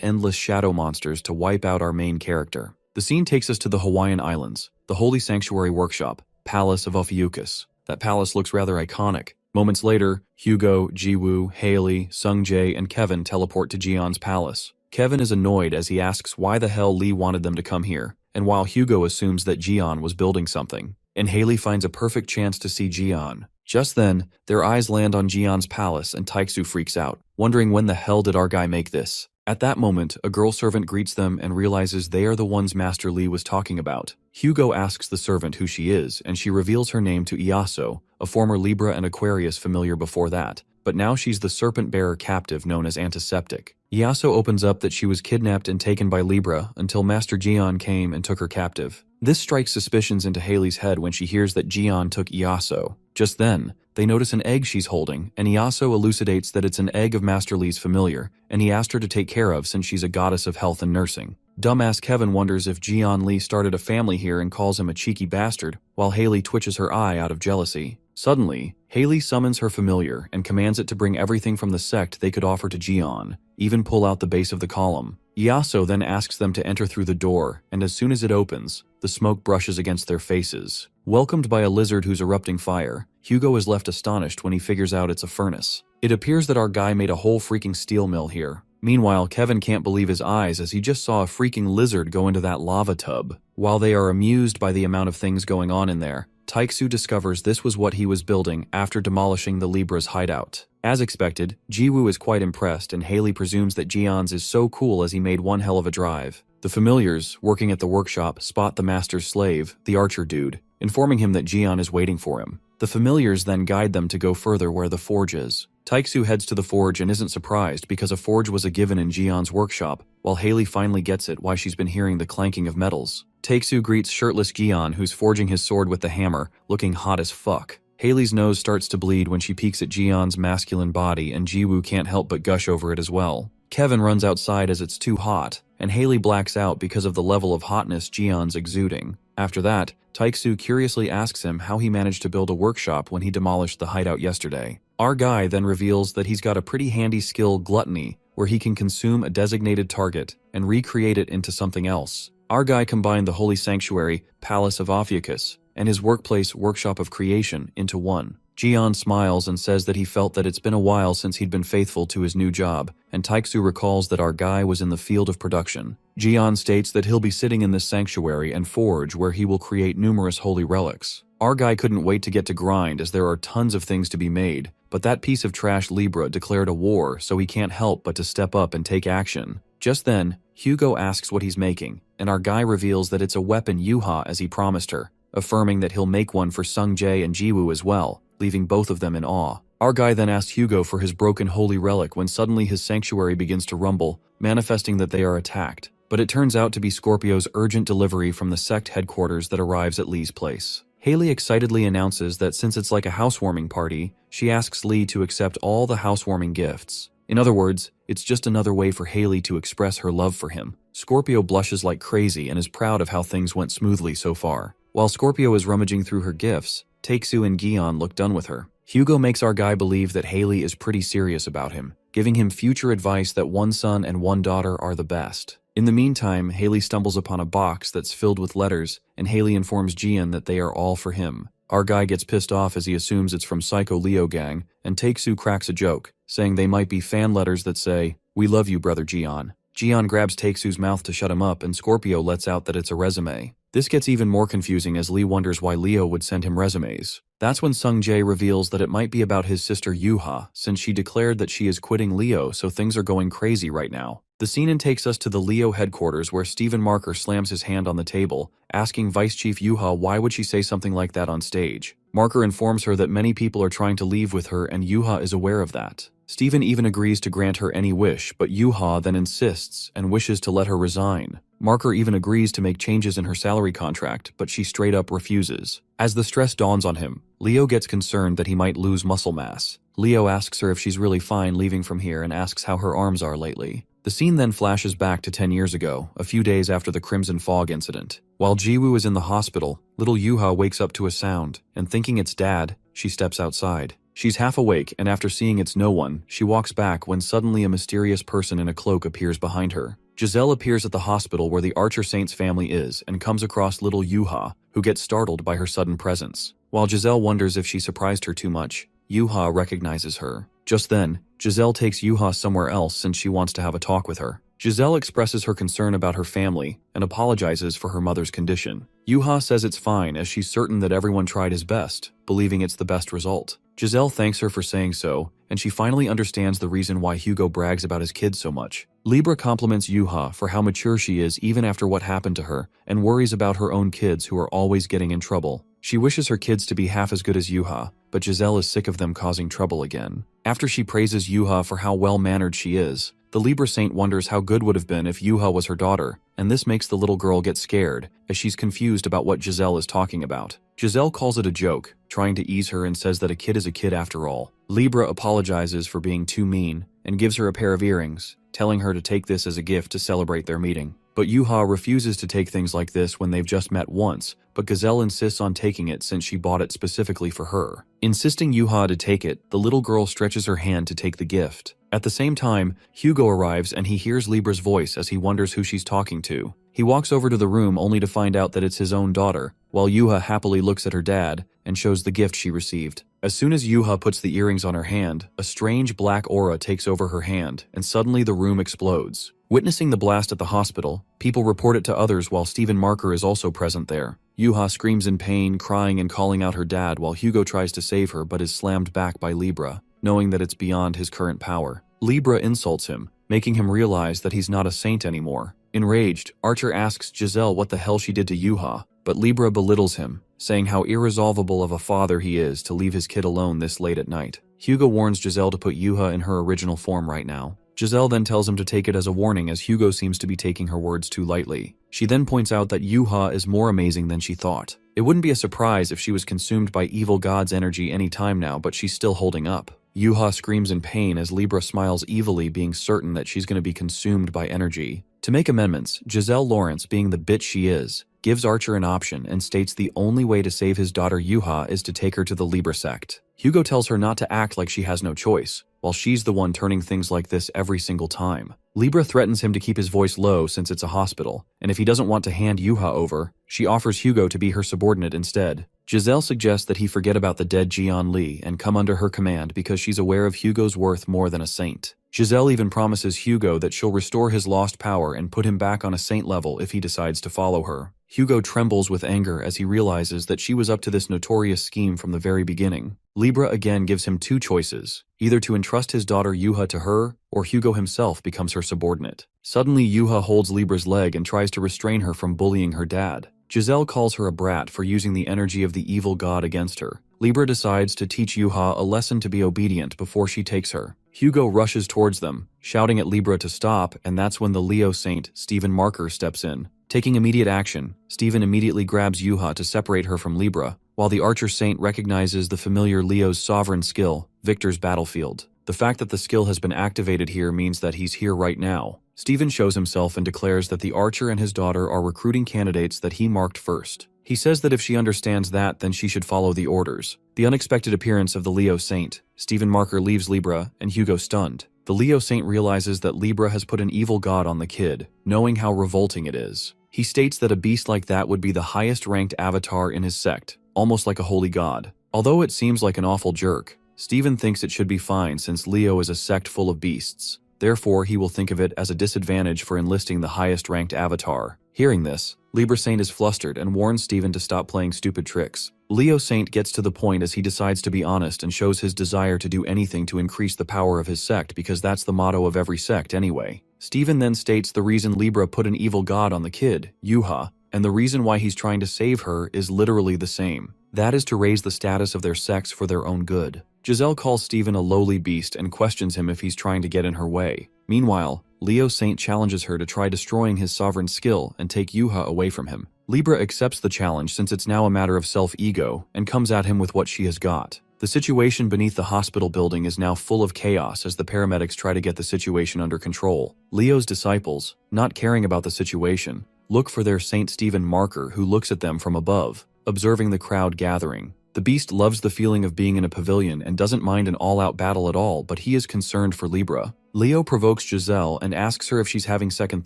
endless shadow monsters to wipe out our main character. The scene takes us to the Hawaiian Islands, the Holy Sanctuary Workshop, Palace of Ophiuchus. That palace looks rather iconic. Moments later, Hugo, Jiwoo, Haley, Sungjae, and Kevin teleport to Jiyeon's palace. Kevin is annoyed as he asks why the hell Lee wanted them to come here, and while Hugo assumes that Jiyeon was building something, and Haley finds a perfect chance to see Jiyeon. Just then, their eyes land on Jiyeon's palace and Taeksu freaks out, wondering when the hell did our guy make this. At that moment, a girl servant greets them and realizes they are the ones Master Lee was talking about. Hugo asks the servant who she is, and she reveals her name to Iaso, a former Libra and Aquarius familiar before that, but now she's the serpent-bearer captive known as Antiseptic. Iaso opens up that she was kidnapped and taken by Libra until Master Jiyeon came and took her captive. This strikes suspicions into Haley's head when she hears that Jiyeon took Iaso. Just then, they notice an egg she's holding, and Iaso elucidates that it's an egg of Master Lee's familiar, and he asked her to take care of since she's a goddess of health and nursing. Dumbass Kevin wonders if Jiyeon Lee started a family here and calls him a cheeky bastard, while Haley twitches her eye out of jealousy. Suddenly, Haley summons her familiar and commands it to bring everything from the sect they could offer to Jiyeon, even pull out the base of the column. Iaso then asks them to enter through the door, and as soon as it opens, the smoke brushes against their faces. Welcomed by a lizard who's erupting fire, Hugo is left astonished when he figures out it's a furnace. It appears that our guy made a whole freaking steel mill here. Meanwhile, Kevin can't believe his eyes as he just saw a freaking lizard go into that lava tub. While they are amused by the amount of things going on in there, Taiksu discovers this was what he was building after demolishing the Libra's hideout. As expected, Jiwoo is quite impressed and Haley presumes that Jian's is so cool as he made one hell of a drive. The familiars, working at the workshop, spot the master's slave, the archer dude, informing him that Jian is waiting for him. The familiars then guide them to go further where the forge is. Taiksu heads to the forge and isn't surprised because a forge was a given in Jian's workshop, while Haley finally gets it why she's been hearing the clanking of metals. Taiksu greets shirtless Jian, who's forging his sword with the hammer, looking hot as fuck. Haley's nose starts to bleed when she peeks at Jian's masculine body and Jiwoo can't help but gush over it as well. Kevin runs outside as it's too hot, and Haley blacks out because of the level of hotness Jian's exuding. After that, Taiksu curiously asks him how he managed to build a workshop when he demolished the hideout yesterday. Our guy then reveals that he's got a pretty handy skill, gluttony, where he can consume a designated target and recreate it into something else. Our guy combined the holy sanctuary, Palace of Ophiuchus, and his workplace, Workshop of Creation, into one. Jian smiles and says that he felt that it's been a while since he'd been faithful to his new job, and Taiksu recalls that our guy was in the field of production. Jian states that he'll be sitting in this sanctuary and forge where he will create numerous holy relics. Our guy couldn't wait to get to grind as there are tons of things to be made, but that piece of trash Libra declared a war, so he can't help but to step up and take action. Just then, Hugo asks what he's making, and our guy reveals that it's a weapon Yuha as he promised her, affirming that he'll make one for Sung-jae and Jiwoo as well, leaving both of them in awe. Our guy then asks Hugo for his broken holy relic when suddenly his sanctuary begins to rumble, manifesting that they are attacked. But it turns out to be Scorpio's urgent delivery from the sect headquarters that arrives at Lee's place. Haley excitedly announces that since it's like a housewarming party, she asks Lee to accept all the housewarming gifts. In other words, it's just another way for Haley to express her love for him. Scorpio blushes like crazy and is proud of how things went smoothly so far. While Scorpio is rummaging through her gifts, Taiksu and Gion look done with her. Hugo makes our guy believe that Haley is pretty serious about him, giving him future advice that one son and one daughter are the best. In the meantime, Haley stumbles upon a box that's filled with letters, and Haley informs Jian that they are all for him. Our guy gets pissed off as he assumes it's from Psycho Leo Gang, and Taiksu cracks a joke, saying they might be fan letters that say, "We love you, brother Jian." Jian grabs Taiksu's mouth to shut him up, and Scorpio lets out that it's a resume. This gets even more confusing as Lee wonders why Leo would send him resumes. That's when Sung-jae reveals that it might be about his sister Yuha, since she declared that she is quitting Leo, so things are going crazy right now. The scene takes us to the Leo headquarters where Stephen Marker slams his hand on the table, asking Vice Chief Yuha why would she say something like that on stage. Marker informs her that many people are trying to leave with her and Yuha is aware of that. Stephen even agrees to grant her any wish, but Yuha then insists and wishes to let her resign. Marker even agrees to make changes in her salary contract, but she straight up refuses. As the stress dawns on him, Leo gets concerned that he might lose muscle mass. Leo asks her if she's really fine leaving from here and asks how her arms are lately. The scene then flashes back to 10 years ago, a few days after the Crimson Fog incident. While Jiwoo is in the hospital, little Yuha wakes up to a sound, and thinking it's Dad, she steps outside. She's half awake, and after seeing it's no one, she walks back when suddenly a mysterious person in a cloak appears behind her. Giselle appears at the hospital where the Archer Saint's family is and comes across little Yuha, who gets startled by her sudden presence. While Giselle wonders if she surprised her too much, Yuha recognizes her. Just then, Giselle takes Yuha somewhere else since she wants to have a talk with her. Giselle expresses her concern about her family and apologizes for her mother's condition. Yuha says it's fine as she's certain that everyone tried his best, believing it's the best result. Giselle thanks her for saying so, and she finally understands the reason why Hugo brags about his kids so much. Libra compliments Yuha for how mature she is even after what happened to her, and worries about her own kids who are always getting in trouble. She wishes her kids to be half as good as Yuha, but Giselle is sick of them causing trouble again. After she praises Yuha for how well-mannered she is, the Libra Saint wonders how good would have been if Yuha was her daughter, and this makes the little girl get scared, as she's confused about what Giselle is talking about. Giselle calls it a joke, trying to ease her and says that a kid is a kid after all. Libra apologizes for being too mean, and gives her a pair of earrings, telling her to take this as a gift to celebrate their meeting. But Yuha refuses to take things like this when they've just met once, but Gazelle insists on taking it since she bought it specifically for her. Insisting Yuha to take it, the little girl stretches her hand to take the gift. At the same time, Hugo arrives and he hears Libra's voice as he wonders who she's talking to. He walks over to the room only to find out that it's his own daughter, while Yuha happily looks at her dad and shows the gift she received. As soon as Yuha puts the earrings on her hand, a strange black aura takes over her hand, and suddenly the room explodes. Witnessing the blast at the hospital, people report it to others while Stephen Marker is also present there. Yuha screams in pain, crying and calling out her dad while Hugo tries to save her but is slammed back by Libra, knowing that it's beyond his current power. Libra insults him, making him realize that he's not a saint anymore. Enraged, Archer asks Giselle what the hell she did to Yuha, but Libra belittles him, saying how irresolvable of a father he is to leave his kid alone this late at night. Hugo warns Giselle to put Yuha in her original form right now. Giselle then tells him to take it as a warning as Hugo seems to be taking her words too lightly. She then points out that Yuha is more amazing than she thought. It wouldn't be a surprise if she was consumed by evil god's energy any time now, but she's still holding up. Yuha screams in pain as Libra smiles evilly, being certain that she's going to be consumed by energy. To make amendments, Giselle Lawrence, being the bitch she is, gives Archer an option and states the only way to save his daughter Yuha is to take her to the Libra sect. Hugo tells her not to act like she has no choice, while she's the one turning things like this every single time. Libra threatens him to keep his voice low since it's a hospital, and if he doesn't want to hand Yuha over, she offers Hugo to be her subordinate instead. Giselle suggests that he forget about the dead Jian Li and come under her command because she's aware of Hugo's worth more than a saint. Giselle even promises Hugo that she'll restore his lost power and put him back on a saint level if he decides to follow her. Hugo trembles with anger as he realizes that she was up to this notorious scheme from the very beginning. Libra again gives him two choices, either to entrust his daughter Yuha to her, or Hugo himself becomes her subordinate. Suddenly Yuha holds Libra's leg and tries to restrain her from bullying her dad. Giselle calls her a brat for using the energy of the evil god against her. Libra decides to teach Yuha a lesson to be obedient before she takes her. Hugo rushes towards them, shouting at Libra to stop, and that's when the Leo saint, Stephen Marker, steps in. Taking immediate action, Stephen immediately grabs Yuha to separate her from Libra, while the Archer Saint recognizes the familiar Leo's sovereign skill, Victor's Battlefield. The fact that the skill has been activated here means that he's here right now. Stephen shows himself and declares that the Archer and his daughter are recruiting candidates that he marked first. He says that if she understands that, then she should follow the orders. The unexpected appearance of the Leo Saint, Stephen Marker leaves Libra, and Hugo stunned. The Leo Saint realizes that Libra has put an evil god on the kid, knowing how revolting it is. He states that a beast like that would be the highest ranked avatar in his sect, almost like a holy god. Although it seems like an awful jerk, Stephen thinks it should be fine since Leo is a sect full of beasts. Therefore, he will think of it as a disadvantage for enlisting the highest ranked avatar. Hearing this, Libra Saint is flustered and warns Stephen to stop playing stupid tricks. Leo Saint gets to the point as he decides to be honest and shows his desire to do anything to increase the power of his sect because that's the motto of every sect anyway. Stephen then states the reason Libra put an evil god on the kid, Yuha, and the reason why he's trying to save her is literally the same. That is to raise the status of their sects for their own good. Giselle calls Stephen a lowly beast and questions him if he's trying to get in her way. Meanwhile, Leo Saint challenges her to try destroying his sovereign skill and take Yuha away from him. Libra accepts the challenge since it's now a matter of self-ego and comes at him with what she has got. The situation beneath the hospital building is now full of chaos as the paramedics try to get the situation under control. Leo's disciples, not caring about the situation, look for their Saint Stephen Marker, who looks at them from above, observing the crowd gathering. The beast loves the feeling of being in a pavilion and doesn't mind an all-out battle at all, but he is concerned for Libra. Leo provokes Giselle and asks her if she's having second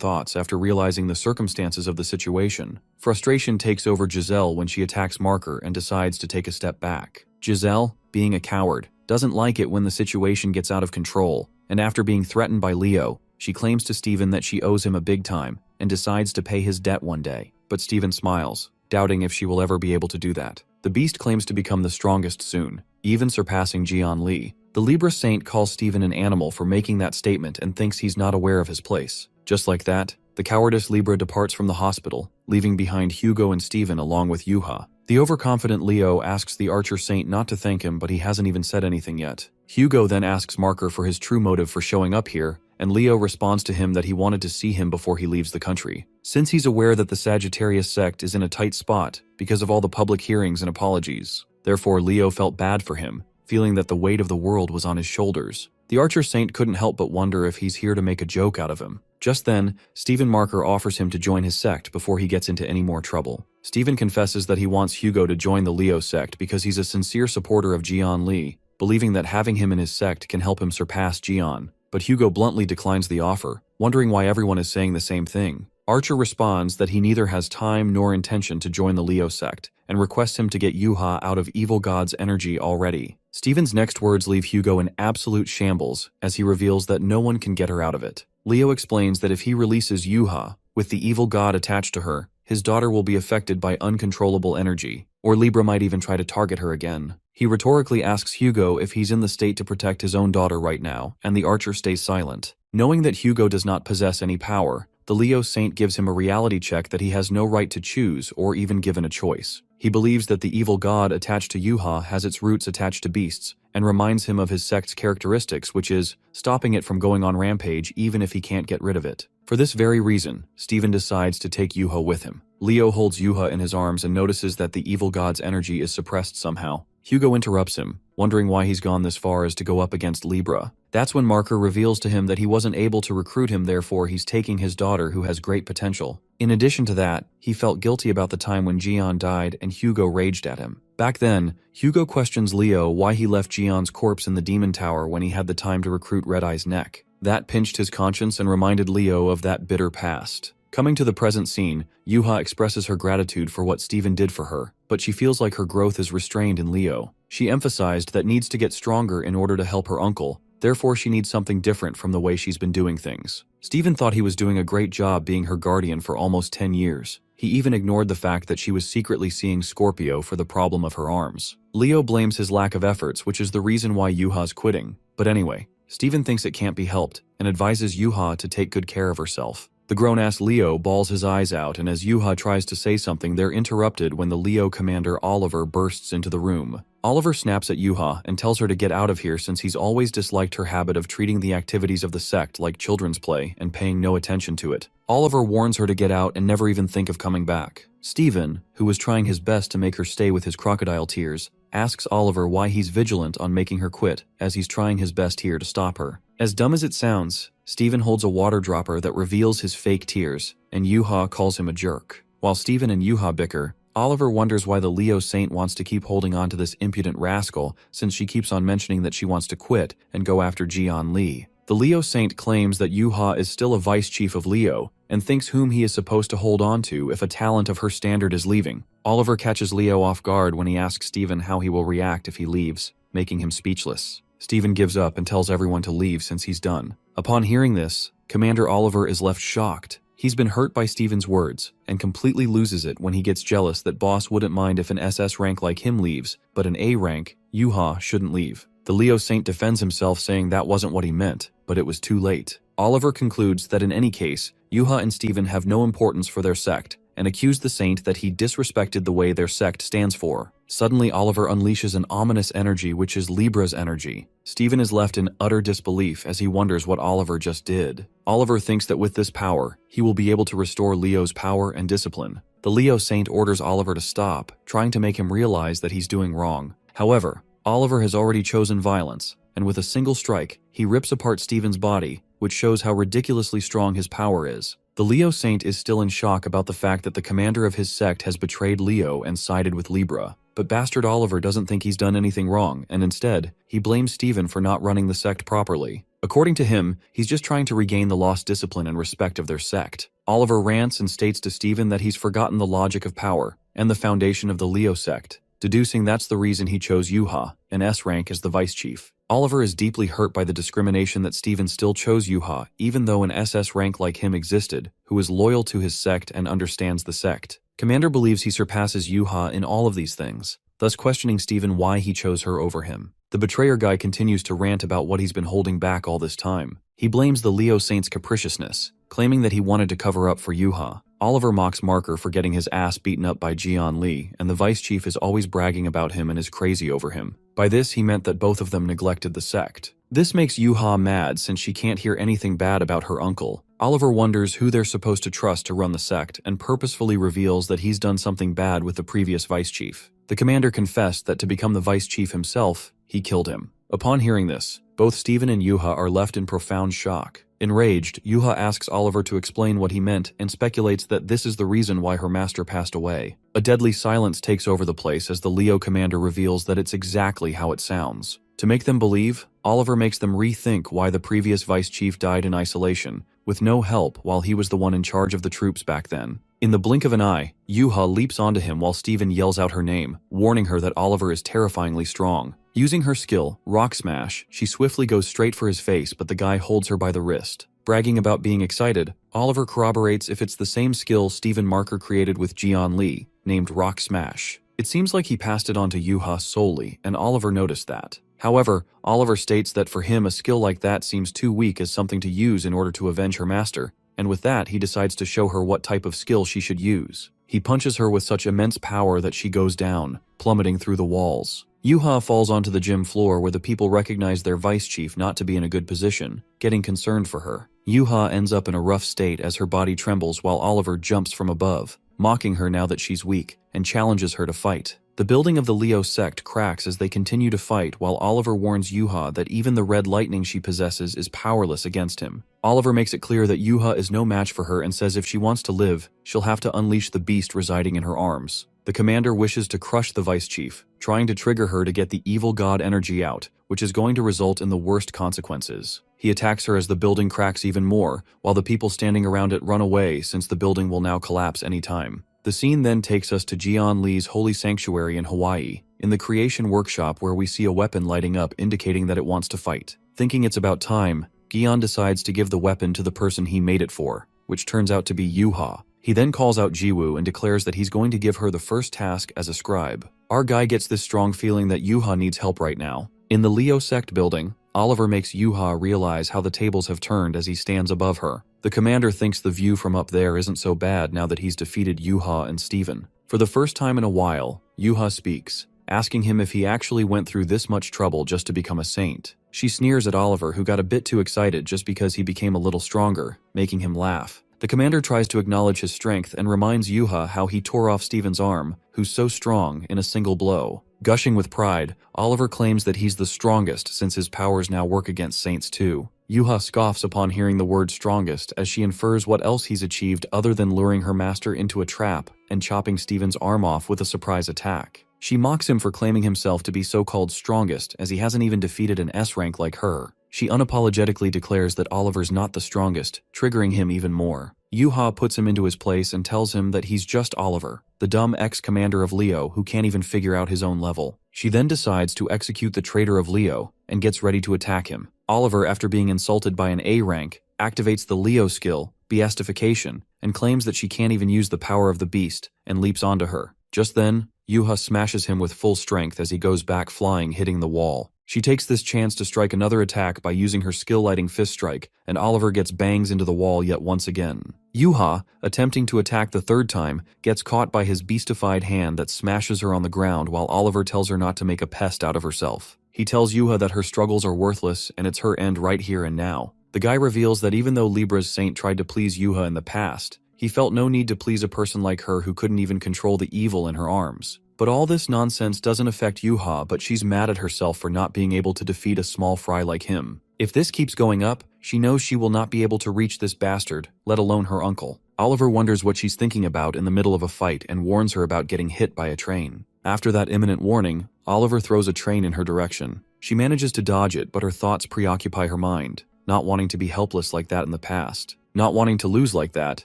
thoughts after realizing the circumstances of the situation. Frustration takes over Giselle when she attacks Marker and decides to take a step back. Giselle, being a coward, doesn't like it when the situation gets out of control, and after being threatened by Leo, she claims to Stephen that she owes him a big time and decides to pay his debt one day. But Stephen smiles, doubting if she will ever be able to do that. The beast claims to become the strongest soon, even surpassing Jian Li. The Libra Saint calls Stephen an animal for making that statement and thinks he's not aware of his place. Just like that, the cowardice Libra departs from the hospital, leaving behind Hugo and Stephen along with Yuha. The overconfident Leo asks the Archer Saint not to thank him, but he hasn't even said anything yet. Hugo then asks Marker for his true motive for showing up here, and Leo responds to him that he wanted to see him before he leaves the country. Since he's aware that the Sagittarius sect is in a tight spot because of all the public hearings and apologies, therefore Leo felt bad for him, feeling that the weight of the world was on his shoulders. The Archer Saint couldn't help but wonder if he's here to make a joke out of him. Just then, Stephen Marker offers him to join his sect before he gets into any more trouble. Stephen confesses that he wants Hugo to join the Leo sect because he's a sincere supporter of Jian Li, believing that having him in his sect can help him surpass Jian. But Hugo bluntly declines the offer, wondering why everyone is saying the same thing. Archer responds that he neither has time nor intention to join the Leo sect, and requests him to get Yuha out of evil god's energy already. Stephen's next words leave Hugo in absolute shambles as he reveals that no one can get her out of it. Leo explains that if he releases Yuha, with the evil god attached to her, his daughter will be affected by uncontrollable energy, or Libra might even try to target her again. He rhetorically asks Hugo if he's in the state to protect his own daughter right now, and the archer stays silent. Knowing that Hugo does not possess any power, the Leo Saint gives him a reality check that he has no right to choose or even given a choice. He believes that the evil god attached to Yuha has its roots attached to beasts, and reminds him of his sect's characteristics, which is stopping it from going on rampage even if he can't get rid of it. For this very reason, Steven decides to take Yuha with him. Leo holds Yuha in his arms and notices that the evil god's energy is suppressed somehow. Hugo interrupts him, wondering why he's gone this far as to go up against Libra. That's when Marker reveals to him that he wasn't able to recruit him, therefore he's taking his daughter who has great potential. In addition to that, he felt guilty about the time when Jian died and Hugo raged at him. Back then, Hugo questions Leo why he left Jian's corpse in the Demon Tower when he had the time to recruit Red Eye's neck. That pinched his conscience and reminded Leo of that bitter past. Coming to the present scene, Yuha expresses her gratitude for what Steven did for her, but she feels like her growth is restrained in Leo. She emphasized that needs to get stronger in order to help her uncle, therefore she needs something different from the way she's been doing things. Steven thought he was doing a great job being her guardian for almost 10 years. He even ignored the fact that she was secretly seeing Scorpio for the problem of her arms. Leo blames his lack of efforts, which is the reason why Yuha's quitting. But anyway, Steven thinks it can't be helped and advises Yuha to take good care of herself. The grown-ass Leo bawls his eyes out, and as Yuha tries to say something, they're interrupted when the Leo commander Oliver bursts into the room. Oliver snaps at Yuha and tells her to get out of here since he's always disliked her habit of treating the activities of the sect like children's play and paying no attention to it. Oliver warns her to get out and never even think of coming back. Steven, who was trying his best to make her stay with his crocodile tears, asks Oliver why he's vigilant on making her quit, as he's trying his best here to stop her. As dumb as it sounds, Steven holds a water dropper that reveals his fake tears, and Yuha calls him a jerk. While Steven and Yuha bicker, Oliver wonders why the Leo Saint wants to keep holding on to this impudent rascal since she keeps on mentioning that she wants to quit and go after Jian Li. The Leo Saint claims that Yuha is still a vice chief of Leo and thinks whom he is supposed to hold on to if a talent of her standard is leaving. Oliver catches Leo off guard when he asks Steven how he will react if he leaves, making him speechless. Steven gives up and tells everyone to leave since he's done. Upon hearing this, Commander Oliver is left shocked. He's been hurt by Steven's words and completely loses it when he gets jealous that Boss wouldn't mind if an SS rank like him leaves, but an A rank, Yuha, shouldn't leave. The Leo Saint defends himself saying that wasn't what he meant, but it was too late. Oliver concludes that in any case, Yuha and Steven have no importance for their sect, and accused the Saint that he disrespected the way their sect stands for. Suddenly, Oliver unleashes an ominous energy which is Libra's energy. Steven is left in utter disbelief as he wonders what Oliver just did. Oliver thinks that with this power, he will be able to restore Leo's power and discipline. The Leo Saint orders Oliver to stop, trying to make him realize that he's doing wrong. However, Oliver has already chosen violence, and with a single strike, he rips apart Steven's body, which shows how ridiculously strong his power is. The Leo Saint is still in shock about the fact that the commander of his sect has betrayed Leo and sided with Libra. But bastard Oliver doesn't think he's done anything wrong, and instead, he blames Steven for not running the sect properly. According to him, he's just trying to regain the lost discipline and respect of their sect. Oliver rants and states to Steven that he's forgotten the logic of power and the foundation of the Leo sect, deducing that's the reason he chose Yuha, an S rank, as the vice chief. Oliver is deeply hurt by the discrimination that Steven still chose Yuha, even though an SS rank like him existed, who is loyal to his sect and understands the sect. Commander believes he surpasses Yuha in all of these things, thus questioning Steven why he chose her over him. The betrayer guy continues to rant about what he's been holding back all this time. He blames the Leo Saint's capriciousness, claiming that he wanted to cover up for Yuha. Oliver mocks Marker for getting his ass beaten up by Jian Li, and the vice chief is always bragging about him and is crazy over him. By this, he meant that both of them neglected the sect. This makes Yuha mad since she can't hear anything bad about her uncle. Oliver wonders who they're supposed to trust to run the sect and purposefully reveals that he's done something bad with the previous vice chief. The commander confessed that to become the vice chief himself, he killed him. Upon hearing this, both Steven and Yuha are left in profound shock. Enraged, Yuha asks Oliver to explain what he meant and speculates that this is the reason why her master passed away. A deadly silence takes over the place as the Leo commander reveals that it's exactly how it sounds. To make them believe, Oliver makes them rethink why the previous vice chief died in isolation, with no help while he was the one in charge of the troops back then. In the blink of an eye, Yuha leaps onto him while Steven yells out her name, warning her that Oliver is terrifyingly strong. Using her skill, Rock Smash, she swiftly goes straight for his face, but the guy holds her by the wrist. Bragging about being excited, Oliver corroborates if it's the same skill Stephen Marker created with Jian Lee, named Rock Smash. It seems like he passed it on to Yuha solely, and Oliver noticed that. However, Oliver states that for him a skill like that seems too weak as something to use in order to avenge her master, and with that he decides to show her what type of skill she should use. He punches her with such immense power that she goes down, plummeting through the walls. Yuha falls onto the gym floor where the people recognize their vice chief not to be in a good position, getting concerned for her. Yuha ends up in a rough state as her body trembles while Oliver jumps from above, mocking her now that she's weak, and challenges her to fight. The building of the Leo sect cracks as they continue to fight while Oliver warns Yuha that even the red lightning she possesses is powerless against him. Oliver makes it clear that Yuha is no match for her and says if she wants to live, she'll have to unleash the beast residing in her arms. The commander wishes to crush the vice chief, trying to trigger her to get the evil god energy out, which is going to result in the worst consequences. He attacks her as the building cracks even more, while the people standing around it run away since the building will now collapse any time. The scene then takes us to Jian Lee's holy sanctuary in Hawaii, in the creation workshop where we see a weapon lighting up indicating that it wants to fight. Thinking it's about time, Gion decides to give the weapon to the person he made it for, which turns out to be Yuha. He then calls out Jiwoo and declares that he's going to give her the first task as a scribe. Our guy gets this strong feeling that Yuha needs help right now. In the Leo sect building, Oliver makes Yuha realize how the tables have turned as he stands above her. The commander thinks the view from up there isn't so bad now that he's defeated Yuha and Steven. For the first time in a while, Yuha speaks, asking him if he actually went through this much trouble just to become a saint. She sneers at Oliver, who got a bit too excited just because he became a little stronger, making him laugh. The commander tries to acknowledge his strength and reminds Yuha how he tore off Steven's arm, who's so strong, in a single blow. Gushing with pride, Oliver claims that he's the strongest since his powers now work against saints too. Yuha scoffs upon hearing the word strongest as she infers what else he's achieved other than luring her master into a trap and chopping Steven's arm off with a surprise attack. She mocks him for claiming himself to be so-called strongest as he hasn't even defeated an S rank like her. She unapologetically declares that Oliver's not the strongest, triggering him even more. Yuha puts him into his place and tells him that he's just Oliver, the dumb ex-commander of Leo who can't even figure out his own level. She then decides to execute the traitor of Leo and gets ready to attack him. Oliver, after being insulted by an A rank, activates the Leo skill, Beastification, and claims that she can't even use the power of the beast and leaps onto her. Just then, Yuha smashes him with full strength as he goes back flying, hitting the wall. She takes this chance to strike another attack by using her skill-lighting fist strike, and Oliver gets bangs into the wall yet once again. Yuha, attempting to attack the third time, gets caught by his beastified hand that smashes her on the ground while Oliver tells her not to make a pest out of herself. He tells Yuha that her struggles are worthless and it's her end right here and now. The guy reveals that even though Libra's saint tried to please Yuha in the past, he felt no need to please a person like her who couldn't even control the evil in her arms. But all this nonsense doesn't affect Yuha, but she's mad at herself for not being able to defeat a small fry like him. If this keeps going up, she knows she will not be able to reach this bastard, let alone her uncle. Oliver wonders what she's thinking about in the middle of a fight and warns her about getting hit by a train. After that imminent warning, Oliver throws a train in her direction. She manages to dodge it, but her thoughts preoccupy her mind, not wanting to be helpless like that in the past. Not wanting to lose like that,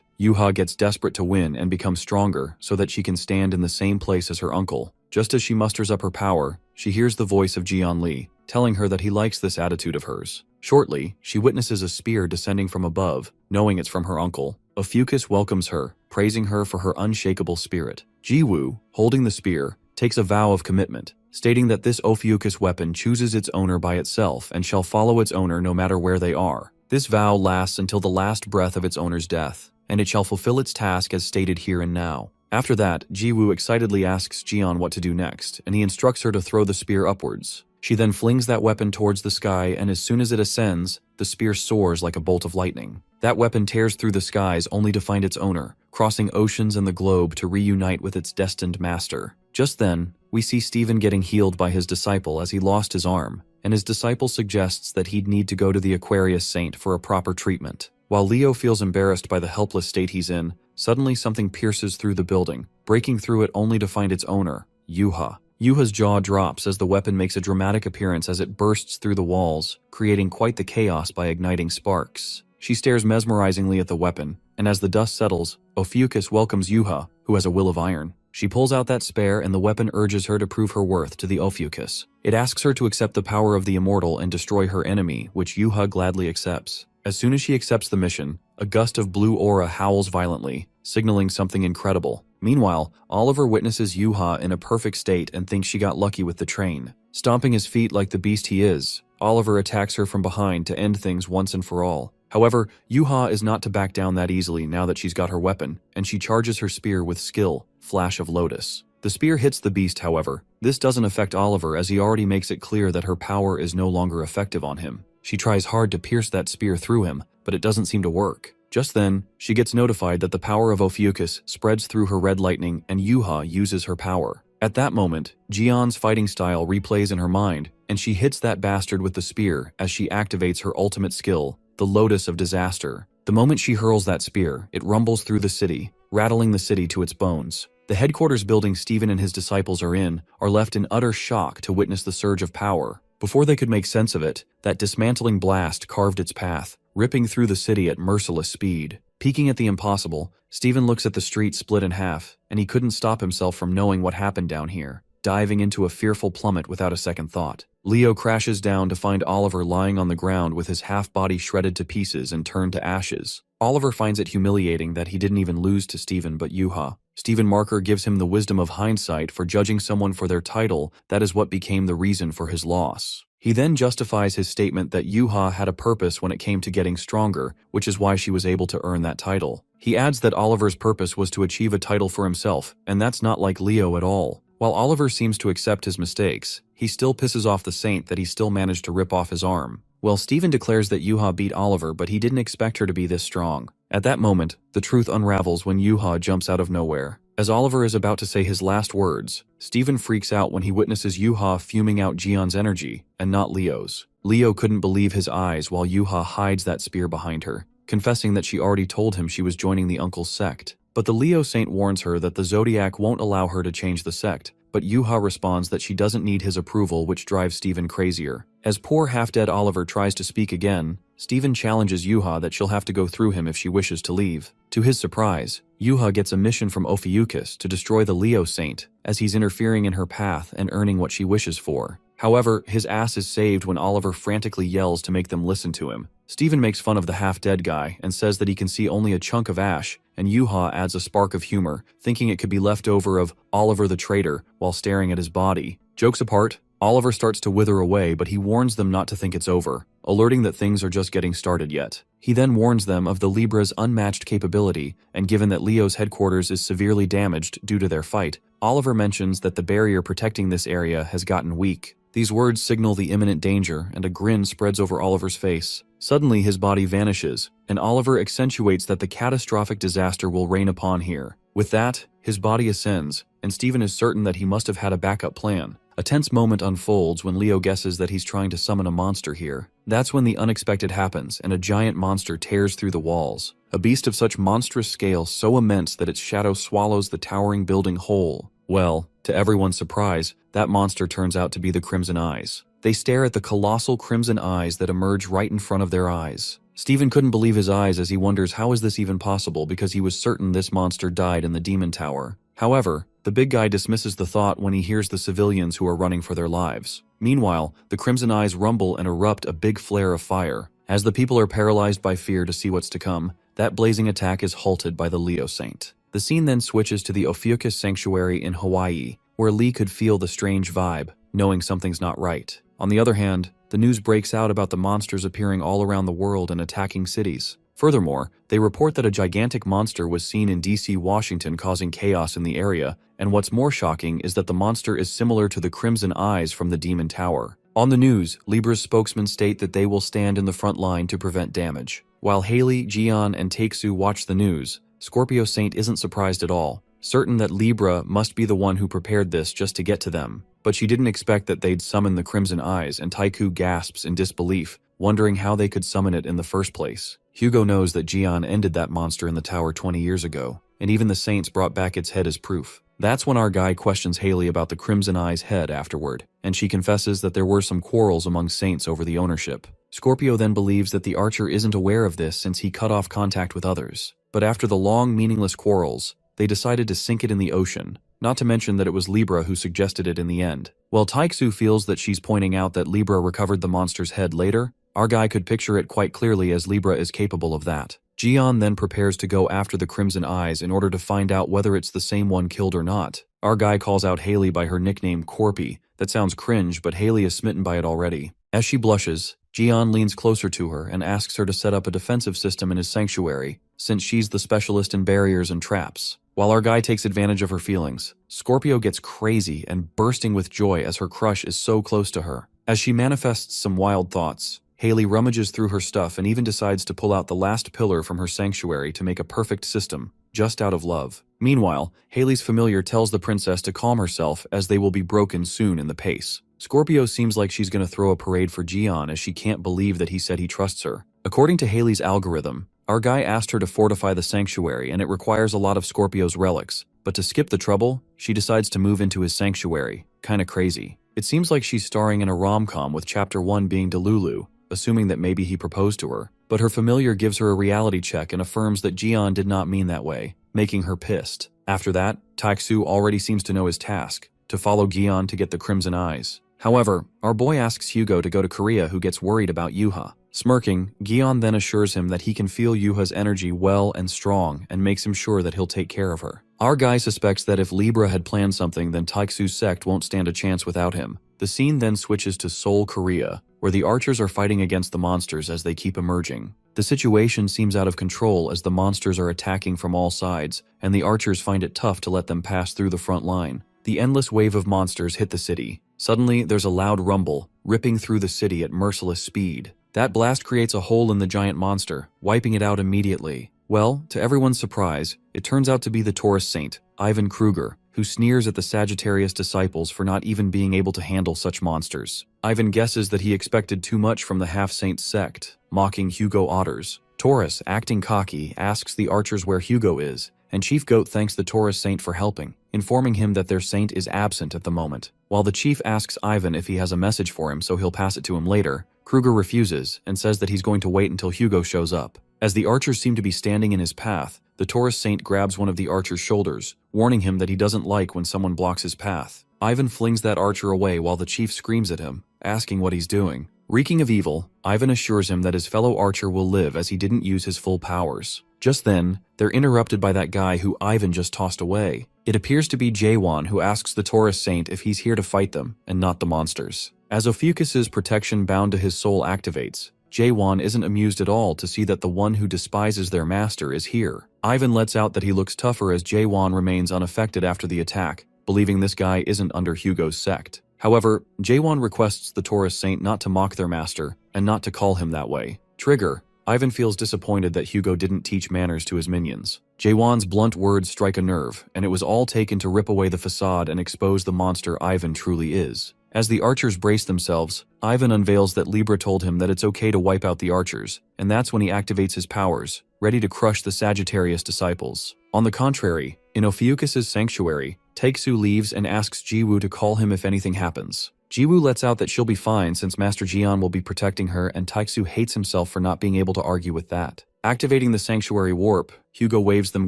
Yuha gets desperate to win and become stronger so that she can stand in the same place as her uncle. Just as she musters up her power, she hears the voice of Jian Lee, telling her that he likes this attitude of hers. Shortly, she witnesses a spear descending from above, knowing it's from her uncle. Ophiuchus welcomes her, praising her for her unshakable spirit. Jiwoo, holding the spear, takes a vow of commitment, stating that this Ophiuchus weapon chooses its owner by itself and shall follow its owner no matter where they are. This vow lasts until the last breath of its owner's death, and it shall fulfill its task as stated here and now. After that, Jiwoo excitedly asks Jian what to do next, and he instructs her to throw the spear upwards. She then flings that weapon towards the sky, and as soon as it ascends, the spear soars like a bolt of lightning. That weapon tears through the skies only to find its owner, crossing oceans and the globe to reunite with its destined master. Just then, we see Steven getting healed by his disciple as he lost his arm, and his disciple suggests that he'd need to go to the Aquarius Saint for a proper treatment. While Leo feels embarrassed by the helpless state he's in, suddenly something pierces through the building, breaking through it only to find its owner, Yuha. Yuha's jaw drops as the weapon makes a dramatic appearance as it bursts through the walls, creating quite the chaos by igniting sparks. She stares mesmerizingly at the weapon, and as the dust settles, Ophiuchus welcomes Yuha, who has a will of iron. She pulls out that spare and the weapon urges her to prove her worth to the Ophiuchus. It asks her to accept the power of the immortal and destroy her enemy, which Yuha gladly accepts. As soon as she accepts the mission, a gust of blue aura howls violently, signaling something incredible. Meanwhile, Oliver witnesses Yuha in a perfect state and thinks she got lucky with the train. Stomping his feet like the beast he is, Oliver attacks her from behind to end things once and for all. However, Yuha is not to back down that easily now that she's got her weapon, and she charges her spear with skill, Flash of Lotus. The spear hits the beast, however. This doesn't affect Oliver as he already makes it clear that her power is no longer effective on him. She tries hard to pierce that spear through him, but it doesn't seem to work. Just then, she gets notified that the power of Ophiuchus spreads through her red lightning and Yuha uses her power. At that moment, Jion's fighting style replays in her mind, and she hits that bastard with the spear as she activates her ultimate skill, the Lotus of Disaster. The moment she hurls that spear, it rumbles through the city, rattling the city to its bones. The headquarters building Stephen and his disciples are in are left in utter shock to witness the surge of power. Before they could make sense of it, that dismantling blast carved its path, ripping through the city at merciless speed. Peeking at the impossible, Stephen looks at the street split in half, and he couldn't stop himself from knowing what happened down here, diving into a fearful plummet without a second thought. Leo crashes down to find Oliver lying on the ground with his half-body shredded to pieces and turned to ashes. Oliver finds it humiliating that he didn't even lose to Stephen but Yuha. Stephen Marker gives him the wisdom of hindsight for judging someone for their title. That is what became the reason for his loss. He then justifies his statement that Yuha had a purpose when it came to getting stronger, which is why she was able to earn that title. He adds that Oliver's purpose was to achieve a title for himself, and that's not like Leo at all. While Oliver seems to accept his mistakes, he still pisses off the saint that he still managed to rip off his arm. Well, Stephen declares that Yuha beat Oliver, but he didn't expect her to be this strong. At that moment, the truth unravels when Yuha jumps out of nowhere. As Oliver is about to say his last words, Stephen freaks out when he witnesses Yuha fuming out Jion's energy, and not Leo's. Leo couldn't believe his eyes while Yuha hides that spear behind her, confessing that she already told him she was joining the uncle's sect. But the Leo saint warns her that the Zodiac won't allow her to change the sect, but Yuha responds that she doesn't need his approval, which drives Stephen crazier. As poor half-dead Oliver tries to speak again, Stephen challenges Yuha that she'll have to go through him if she wishes to leave. To his surprise, Yuha gets a mission from Ophiuchus to destroy the Leo saint, as he's interfering in her path and earning what she wishes for. However, his ass is saved when Oliver frantically yells to make them listen to him. Stephen makes fun of the half-dead guy and says that he can see only a chunk of ash, and Yuha adds a spark of humor, thinking it could be left over of Oliver the traitor while staring at his body. Jokes apart, Oliver starts to wither away, but he warns them not to think it's over, alerting that things are just getting started yet. He then warns them of the Libra's unmatched capability, and given that Leo's headquarters is severely damaged due to their fight, Oliver mentions that the barrier protecting this area has gotten weak. These words signal the imminent danger, and a grin spreads over Oliver's face. Suddenly, his body vanishes, and Oliver accentuates that the catastrophic disaster will rain upon here. With that, his body ascends, and Stephen is certain that he must have had a backup plan. A tense moment unfolds when Leo guesses that he's trying to summon a monster here. That's when the unexpected happens, and a giant monster tears through the walls. A beast of such monstrous scale, so immense that its shadow swallows the towering building whole. Well, to everyone's surprise, that monster turns out to be the Crimson Eyes. They stare at the colossal crimson eyes that emerge right in front of their eyes. Stephen couldn't believe his eyes as he wonders how is this even possible, because he was certain this monster died in the Demon Tower. However, the big guy dismisses the thought when he hears the civilians who are running for their lives. Meanwhile, the Crimson Eyes rumble and erupt a big flare of fire. As the people are paralyzed by fear to see what's to come, that blazing attack is halted by the Leo Saint. The scene then switches to the Ophiuchus Sanctuary in Hawaii, where Lee could feel the strange vibe, knowing something's not right. On the other hand, the news breaks out about the monsters appearing all around the world and attacking cities. Furthermore, they report that a gigantic monster was seen in D.C., Washington, causing chaos in the area, and what's more shocking is that the monster is similar to the Crimson Eyes from the Demon Tower. On the news, Libra's spokesmen state that they will stand in the front line to prevent damage. While Haley, Jian, and Takesu watch the news, Scorpio Saint isn't surprised at all, certain that Libra must be the one who prepared this just to get to them. But she didn't expect that they'd summon the Crimson Eyes, and Taiku gasps in disbelief, wondering how they could summon it in the first place. Hugo knows that Jian ended that monster in the tower 20 years ago, and even the Saints brought back its head as proof. That's when our guy questions Haley about the Crimson Eyes head afterward, and she confesses that there were some quarrels among Saints over the ownership. Scorpio then believes that the Archer isn't aware of this since he cut off contact with others. But after the long, meaningless quarrels, they decided to sink it in the ocean, not to mention that it was Libra who suggested it in the end. While Taiksu feels that she's pointing out that Libra recovered the monster's head later, Our guy could picture it quite clearly as Libra is capable of that. Jian then prepares to go after the Crimson Eyes in order to find out whether it's the same one killed or not. Our guy calls out Haley by her nickname Corpy. That sounds cringe, but Haley is smitten by it already. As she blushes, Jian leans closer to her and asks her to set up a defensive system in his sanctuary, since she's the specialist in barriers and traps. While our guy takes advantage of her feelings, Scorpio gets crazy and bursting with joy as her crush is so close to her. As she manifests some wild thoughts, Haley rummages through her stuff and even decides to pull out the last pillar from her sanctuary to make a perfect system, just out of love. Meanwhile, Haley's familiar tells the princess to calm herself as they will be broken soon in the pace. Scorpio seems like she's going to throw a parade for Jian as she can't believe that he said he trusts her. According to Haley's algorithm, our guy asked her to fortify the sanctuary and it requires a lot of Scorpio's relics, but to skip the trouble, she decides to move into his sanctuary. Kinda crazy. It seems like she's starring in a rom-com with chapter 1 being Delulu, assuming that maybe he proposed to her, but her familiar gives her a reality check and affirms that Jian did not mean that way, making her pissed. After that, Taeksu already seems to know his task, to follow Gion to get the Crimson Eyes. However, our boy asks Hugo to go to Korea, who gets worried about Yuha. Smirking, Gion then assures him that he can feel Yuha's energy well and strong and makes him sure that he'll take care of her. Our guy suspects that if Libra had planned something, then Taeksu's sect won't stand a chance without him. The scene then switches to Seoul, Korea, where the archers are fighting against the monsters as they keep emerging. The situation seems out of control as the monsters are attacking from all sides, and the archers find it tough to let them pass through the front line. The endless wave of monsters hit the city. Suddenly, there's a loud rumble, ripping through the city at merciless speed. That blast creates a hole in the giant monster, wiping it out immediately. Well, to everyone's surprise, it turns out to be the Taurus Saint, Ivan Kruger, who sneers at the Sagittarius disciples for not even being able to handle such monsters. Ivan guesses that he expected too much from the half-saint sect, mocking Hugo Otters. Taurus, acting cocky, asks the archers where Hugo is, and Chief Goat thanks the Taurus Saint for helping, informing him that their saint is absent at the moment. While the chief asks Ivan if he has a message for him so he'll pass it to him later, Kruger refuses and says that he's going to wait until Hugo shows up. As the archers seem to be standing in his path, the Taurus Saint grabs one of the archer's shoulders, warning him that he doesn't like when someone blocks his path. Ivan flings that archer away while the chief screams at him, asking what he's doing. Reeking of evil, Ivan assures him that his fellow archer will live as he didn't use his full powers. Just then, they're interrupted by that guy who Ivan just tossed away. It appears to be Jaewon, who asks the Taurus Saint if he's here to fight them, and not the monsters. As Ophiuchus's protection bound to his soul activates, Jaewon isn't amused at all to see that the one who despises their master is here. Ivan lets out that he looks tougher as Jaewon remains unaffected after the attack, believing this guy isn't under Hugo's sect. However, Jaewon requests the Taurus Saint not to mock their master, and not to call him that way. Trigger, Ivan feels disappointed that Hugo didn't teach manners to his minions. Jaewon's blunt words strike a nerve, and it was all taken to rip away the facade and expose the monster Ivan truly is. As the archers brace themselves, Ivan unveils that Libra told him that it's okay to wipe out the archers, and that's when he activates his powers, ready to crush the Sagittarius disciples. On the contrary, in Ophiuchus's sanctuary, Taeksu leaves and asks Jiwoo to call him if anything happens. Jiwoo lets out that she'll be fine since Master Jian will be protecting her, and Taeksu hates himself for not being able to argue with that. Activating the sanctuary warp, Hugo waves them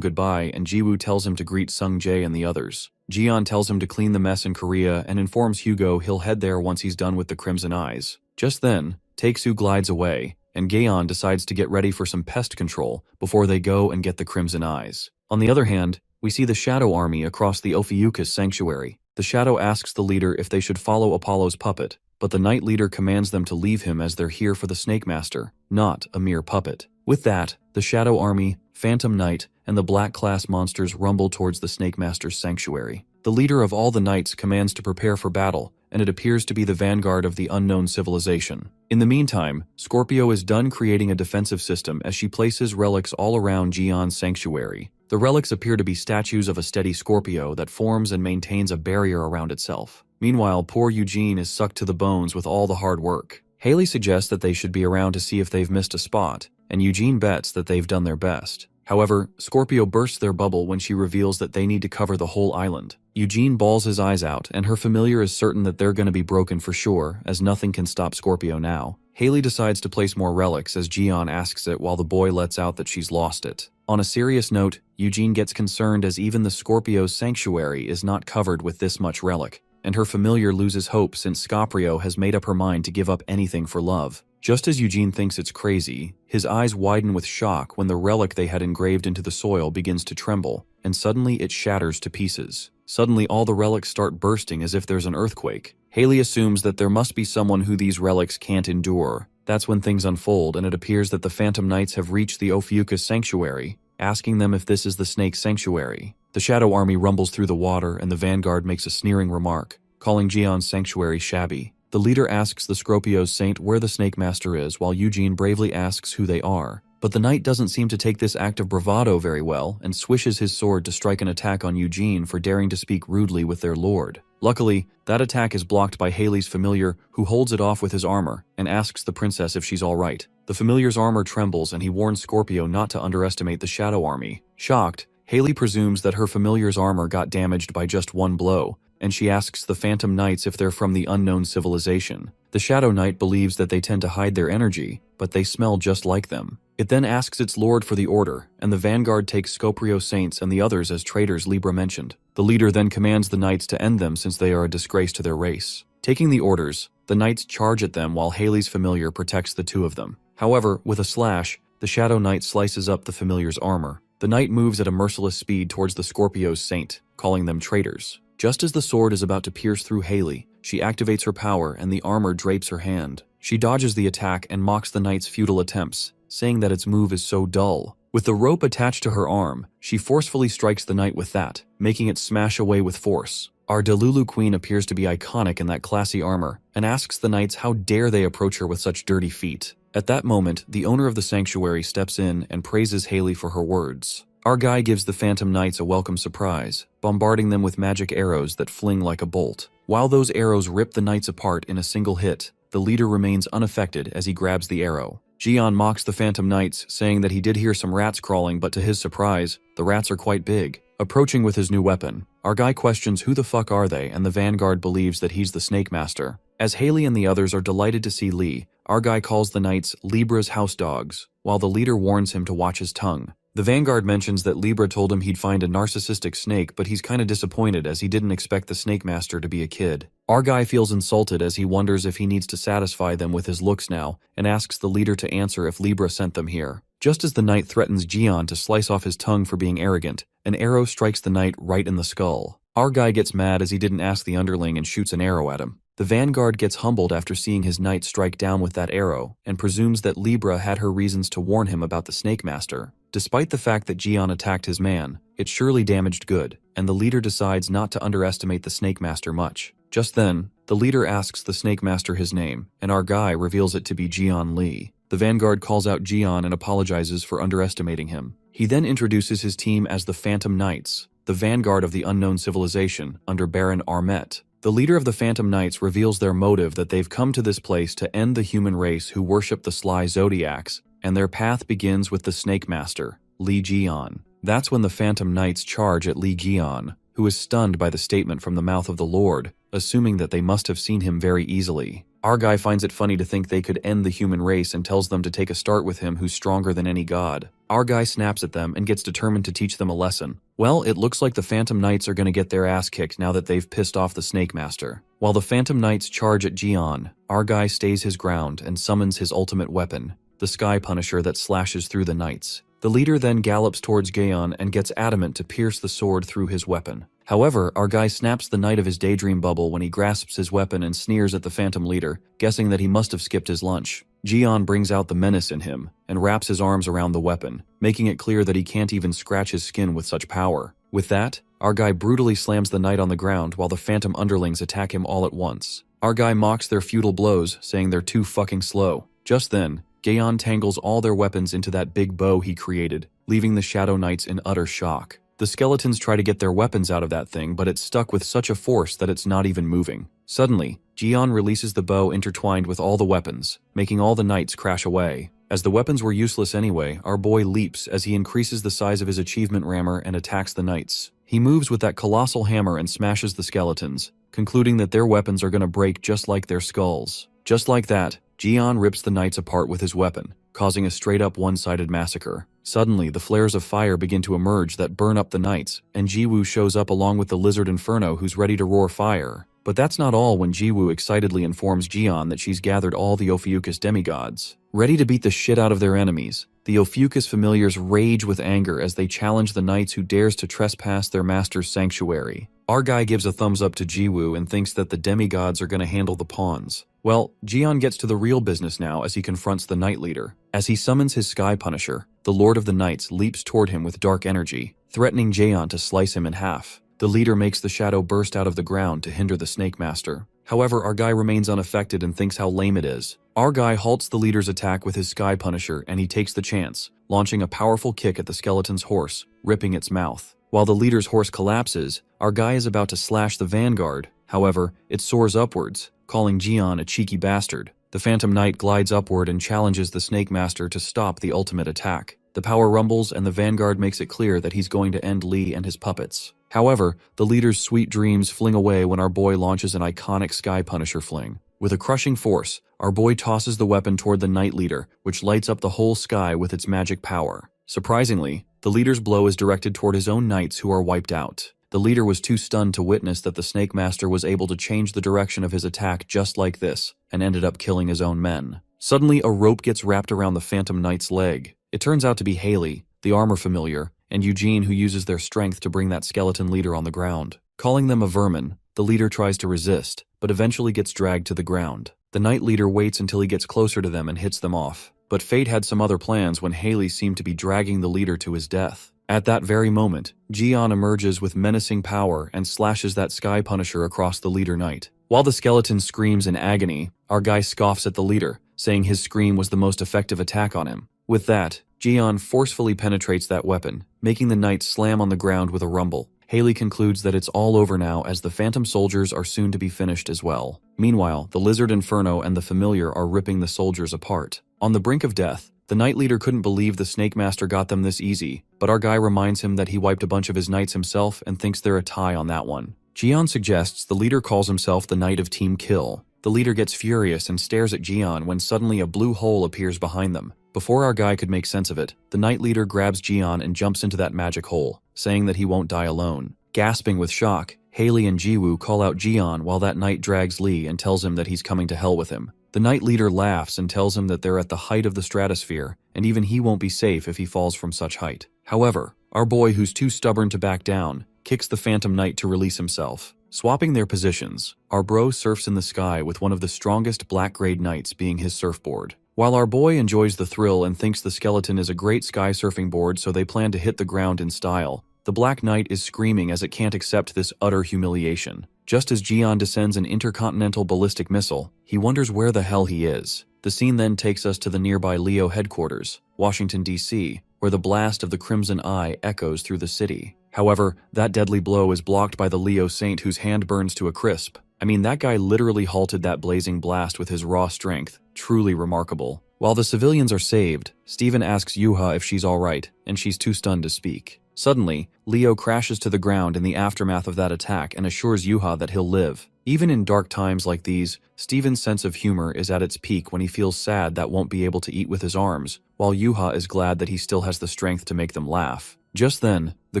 goodbye and Jiwoo tells him to greet Sung Jae and the others. Jian tells him to clean the mess in Korea and informs Hugo he'll head there once he's done with the Crimson Eyes. Just then, Taeksu glides away, and Gaeon decides to get ready for some pest control before they go and get the Crimson Eyes. On the other hand, we see the Shadow Army across the Ophiuchus sanctuary. The Shadow asks the leader if they should follow Apollo's puppet, but the Night Leader commands them to leave him as they're here for the Snake Master, not a mere puppet. With that, the Shadow Army, Phantom Knight, and the Black Class monsters rumble towards the Snake Master's sanctuary. The leader of all the knights commands to prepare for battle, and it appears to be the vanguard of the unknown civilization. In the meantime, Scorpio is done creating a defensive system as she places relics all around Jian's sanctuary. The relics appear to be statues of a steady Scorpio that forms and maintains a barrier around itself. Meanwhile, poor Eugene is sucked to the bones with all the hard work. Haley suggests that they should be around to see if they've missed a spot, and Eugene bets that they've done their best. However, Scorpio bursts their bubble when she reveals that they need to cover the whole island. Eugene bawls his eyes out, and her familiar is certain that they're going to be broken for sure, as nothing can stop Scorpio now. Haley decides to place more relics as Jian asks it while the boy lets out that she's lost it. On a serious note, Eugene gets concerned as even the Scorpio's sanctuary is not covered with this much relic, and her familiar loses hope since Scorpio has made up her mind to give up anything for love. Just as Eugene thinks it's crazy, his eyes widen with shock when the relic they had engraved into the soil begins to tremble, and suddenly it shatters to pieces. Suddenly all the relics start bursting as if there's an earthquake. Haley assumes that there must be someone who these relics can't endure. That's when things unfold, and it appears that the Phantom Knights have reached the Ophiuchus Sanctuary, asking them if this is the Snake Sanctuary. The Shadow Army rumbles through the water, and the Vanguard makes a sneering remark, calling Gion's sanctuary shabby. The leader asks the Scorpio's saint where the Snake Master is, while Eugene bravely asks who they are. But the knight doesn't seem to take this act of bravado very well, and swishes his sword to strike an attack on Eugene for daring to speak rudely with their lord. Luckily, that attack is blocked by Haley's familiar, who holds it off with his armor, and asks the princess if she's alright. The familiar's armor trembles, and he warns Scorpio not to underestimate the Shadow Army. Shocked, Haley presumes that her familiar's armor got damaged by just one blow, and she asks the Phantom Knights if they're from the unknown civilization. The Shadow Knight believes that they tend to hide their energy, but they smell just like them. It then asks its lord for the order, and the Vanguard takes Scorpio Saints and the others as traitors Libra mentioned. The leader then commands the knights to end them since they are a disgrace to their race. Taking the orders, the knights charge at them while Haley's familiar protects the two of them. However, with a slash, the Shadow Knight slices up the familiar's armor. The knight moves at a merciless speed towards the Scorpio's saint, calling them traitors. Just as the sword is about to pierce through Haley, she activates her power and the armor drapes her hand. She dodges the attack and mocks the knight's futile attempts, saying that its move is so dull. With the rope attached to her arm, she forcefully strikes the knight with that, making it smash away with force. Our Delulu Queen appears to be iconic in that classy armor, and asks the knights how dare they approach her with such dirty feet. At that moment, the owner of the sanctuary steps in and praises Haley for her words. Our guy gives the Phantom Knights a welcome surprise, bombarding them with magic arrows that fling like a bolt. While those arrows rip the knights apart in a single hit, the leader remains unaffected as he grabs the arrow. Gion mocks the Phantom Knights, saying that he did hear some rats crawling, but to his surprise, the rats are quite big. Approaching with his new weapon, our guy questions who the fuck are they, and the Vanguard believes that he's the Snake Master. As Haley and the others are delighted to see Lee, our guy calls the knights Libra's house dogs, while the leader warns him to watch his tongue. The Vanguard mentions that Libra told him he'd find a narcissistic snake, but he's kinda disappointed as he didn't expect the Snake Master to be a kid. Our guy feels insulted as he wonders if he needs to satisfy them with his looks now, and asks the leader to answer if Libra sent them here. Just as the knight threatens Gion to slice off his tongue for being arrogant, an arrow strikes the knight right in the skull. Our guy gets mad as he didn't ask the underling and shoots an arrow at him. The Vanguard gets humbled after seeing his knight strike down with that arrow, and presumes that Libra had her reasons to warn him about the Snake Master. Despite the fact that Gion attacked his man, it surely damaged good, and the leader decides not to underestimate the Snake Master much. Just then, the leader asks the Snake Master his name, and our guy reveals it to be Gion Lee. The Vanguard calls out Gion and apologizes for underestimating him. He then introduces his team as the Phantom Knights, the vanguard of the unknown civilization, under Baron Armet. The leader of the Phantom Knights reveals their motive, that they've come to this place to end the human race who worship the sly zodiacs, and their path begins with the Snake Master, Li Jian. That's when the Phantom Knights charge at Li Jian, who is stunned by the statement from the mouth of the Lord, assuming that they must have seen him very easily. Our guy finds it funny to think they could end the human race and tells them to take a start with him who's stronger than any god. Our guy snaps at them and gets determined to teach them a lesson. Well, it looks like the Phantom Knights are going to get their ass kicked now that they've pissed off the Snake Master. While the Phantom Knights charge at Jian, our guy stays his ground and summons his ultimate weapon, the Sky Punisher that slashes through the knights. The leader then gallops towards Gaon and gets adamant to pierce the sword through his weapon. However, our guy snaps the knight of his daydream bubble when he grasps his weapon and sneers at the Phantom leader, guessing that he must have skipped his lunch. Gion brings out the menace in him and wraps his arms around the weapon, making it clear that he can't even scratch his skin with such power. With that, our guy brutally slams the knight on the ground while the Phantom underlings attack him all at once. Our guy mocks their futile blows, saying they're too fucking slow. Just then, Gaon tangles all their weapons into that big bow he created, leaving the Shadow Knights in utter shock. The skeletons try to get their weapons out of that thing, but it's stuck with such a force that it's not even moving. Suddenly, Gion releases the bow intertwined with all the weapons, making all the knights crash away. As the weapons were useless anyway, our boy leaps as he increases the size of his achievement rammer and attacks the knights. He moves with that colossal hammer and smashes the skeletons, concluding that their weapons are gonna break just like their skulls. Just like that, Gion rips the knights apart with his weapon, causing a straight-up one-sided massacre. Suddenly, the flares of fire begin to emerge that burn up the knights, and Jiwoo shows up along with the lizard Inferno who's ready to roar fire. But that's not all when Jiwoo excitedly informs Jian that she's gathered all the Ophiuchus demigods, ready to beat the shit out of their enemies. The Ophiuchus familiars rage with anger as they challenge the knights who dares to trespass their master's sanctuary. Our guy gives a thumbs up to Jiwoo and thinks that the demigods are going to handle the pawns. Well, Jian gets to the real business now as he confronts the Knight Leader. As he summons his Sky Punisher, the Lord of the Knights leaps toward him with dark energy, threatening Jian to slice him in half. The leader makes the shadow burst out of the ground to hinder the Snake Master. However, our guy remains unaffected and thinks how lame it is. Our guy halts the leader's attack with his Sky Punisher and he takes the chance, launching a powerful kick at the skeleton's horse, ripping its mouth. While the leader's horse collapses, our guy is about to slash the vanguard. However, it soars upwards, calling Jian a cheeky bastard. The Phantom Knight glides upward and challenges the Snake Master to stop the ultimate attack. The power rumbles and the vanguard makes it clear that he's going to end Lee and his puppets. However, the leader's sweet dreams fling away when our boy launches an iconic Sky Punisher fling. With a crushing force, our boy tosses the weapon toward the Knight Leader, which lights up the whole sky with its magic power. Surprisingly, the leader's blow is directed toward his own knights who are wiped out. The leader was too stunned to witness that the Snake Master was able to change the direction of his attack just like this, and ended up killing his own men. Suddenly, a rope gets wrapped around the Phantom Knight's leg. It turns out to be Haley, the armor familiar, and Eugene who uses their strength to bring that skeleton leader on the ground. Calling them a vermin, the leader tries to resist, but eventually gets dragged to the ground. The Knight Leader waits until he gets closer to them and hits them off. But fate had some other plans when Haley seemed to be dragging the leader to his death. At that very moment, Jian emerges with menacing power and slashes that Sky Punisher across the leader knight. While the skeleton screams in agony, our guy scoffs at the leader, saying his scream was the most effective attack on him. With that, Jian forcefully penetrates that weapon, making the knight slam on the ground with a rumble. Haley concludes that it's all over now as the Phantom soldiers are soon to be finished as well. Meanwhile, the Lizard Inferno and the Familiar are ripping the soldiers apart. On the brink of death, the Knight Leader couldn't believe the Snake Master got them this easy, but our guy reminds him that he wiped a bunch of his knights himself and thinks they're a tie on that one. Jian suggests the leader calls himself the Knight of Team Kill. The leader gets furious and stares at Jian when suddenly a blue hole appears behind them. Before our guy could make sense of it, the Knight Leader grabs Jian and jumps into that magic hole, saying that he won't die alone. Gasping with shock, Haley and Jiwoo call out Jian while that knight drags Lee and tells him that he's coming to hell with him. The Knight Leader laughs and tells him that they're at the height of the stratosphere, and even he won't be safe if he falls from such height. However, our boy, who's too stubborn to back down, kicks the Phantom Knight to release himself. Swapping their positions, our bro surfs in the sky with one of the strongest black-grade knights being his surfboard. While our boy enjoys the thrill and thinks the skeleton is a great sky surfing board, so they plan to hit the ground in style, the Black Knight is screaming as it can't accept this utter humiliation. Just as Jian descends an intercontinental ballistic missile, he wonders where the hell he is. The scene then takes us to the nearby Leo headquarters, Washington, D.C., where the blast of the Crimson Eye echoes through the city. However, that deadly blow is blocked by the Leo Saint, whose hand burns to a crisp. I mean, that guy literally halted that blazing blast with his raw strength. Truly remarkable. While the civilians are saved, Steven asks Yuha if she's alright, and she's too stunned to speak. Suddenly, Leo crashes to the ground in the aftermath of that attack and assures Yuha that he'll live. Even in dark times like these, Steven's sense of humor is at its peak when he feels sad that won't be able to eat with his arms, while Yuha is glad that he still has the strength to make them laugh. Just then, the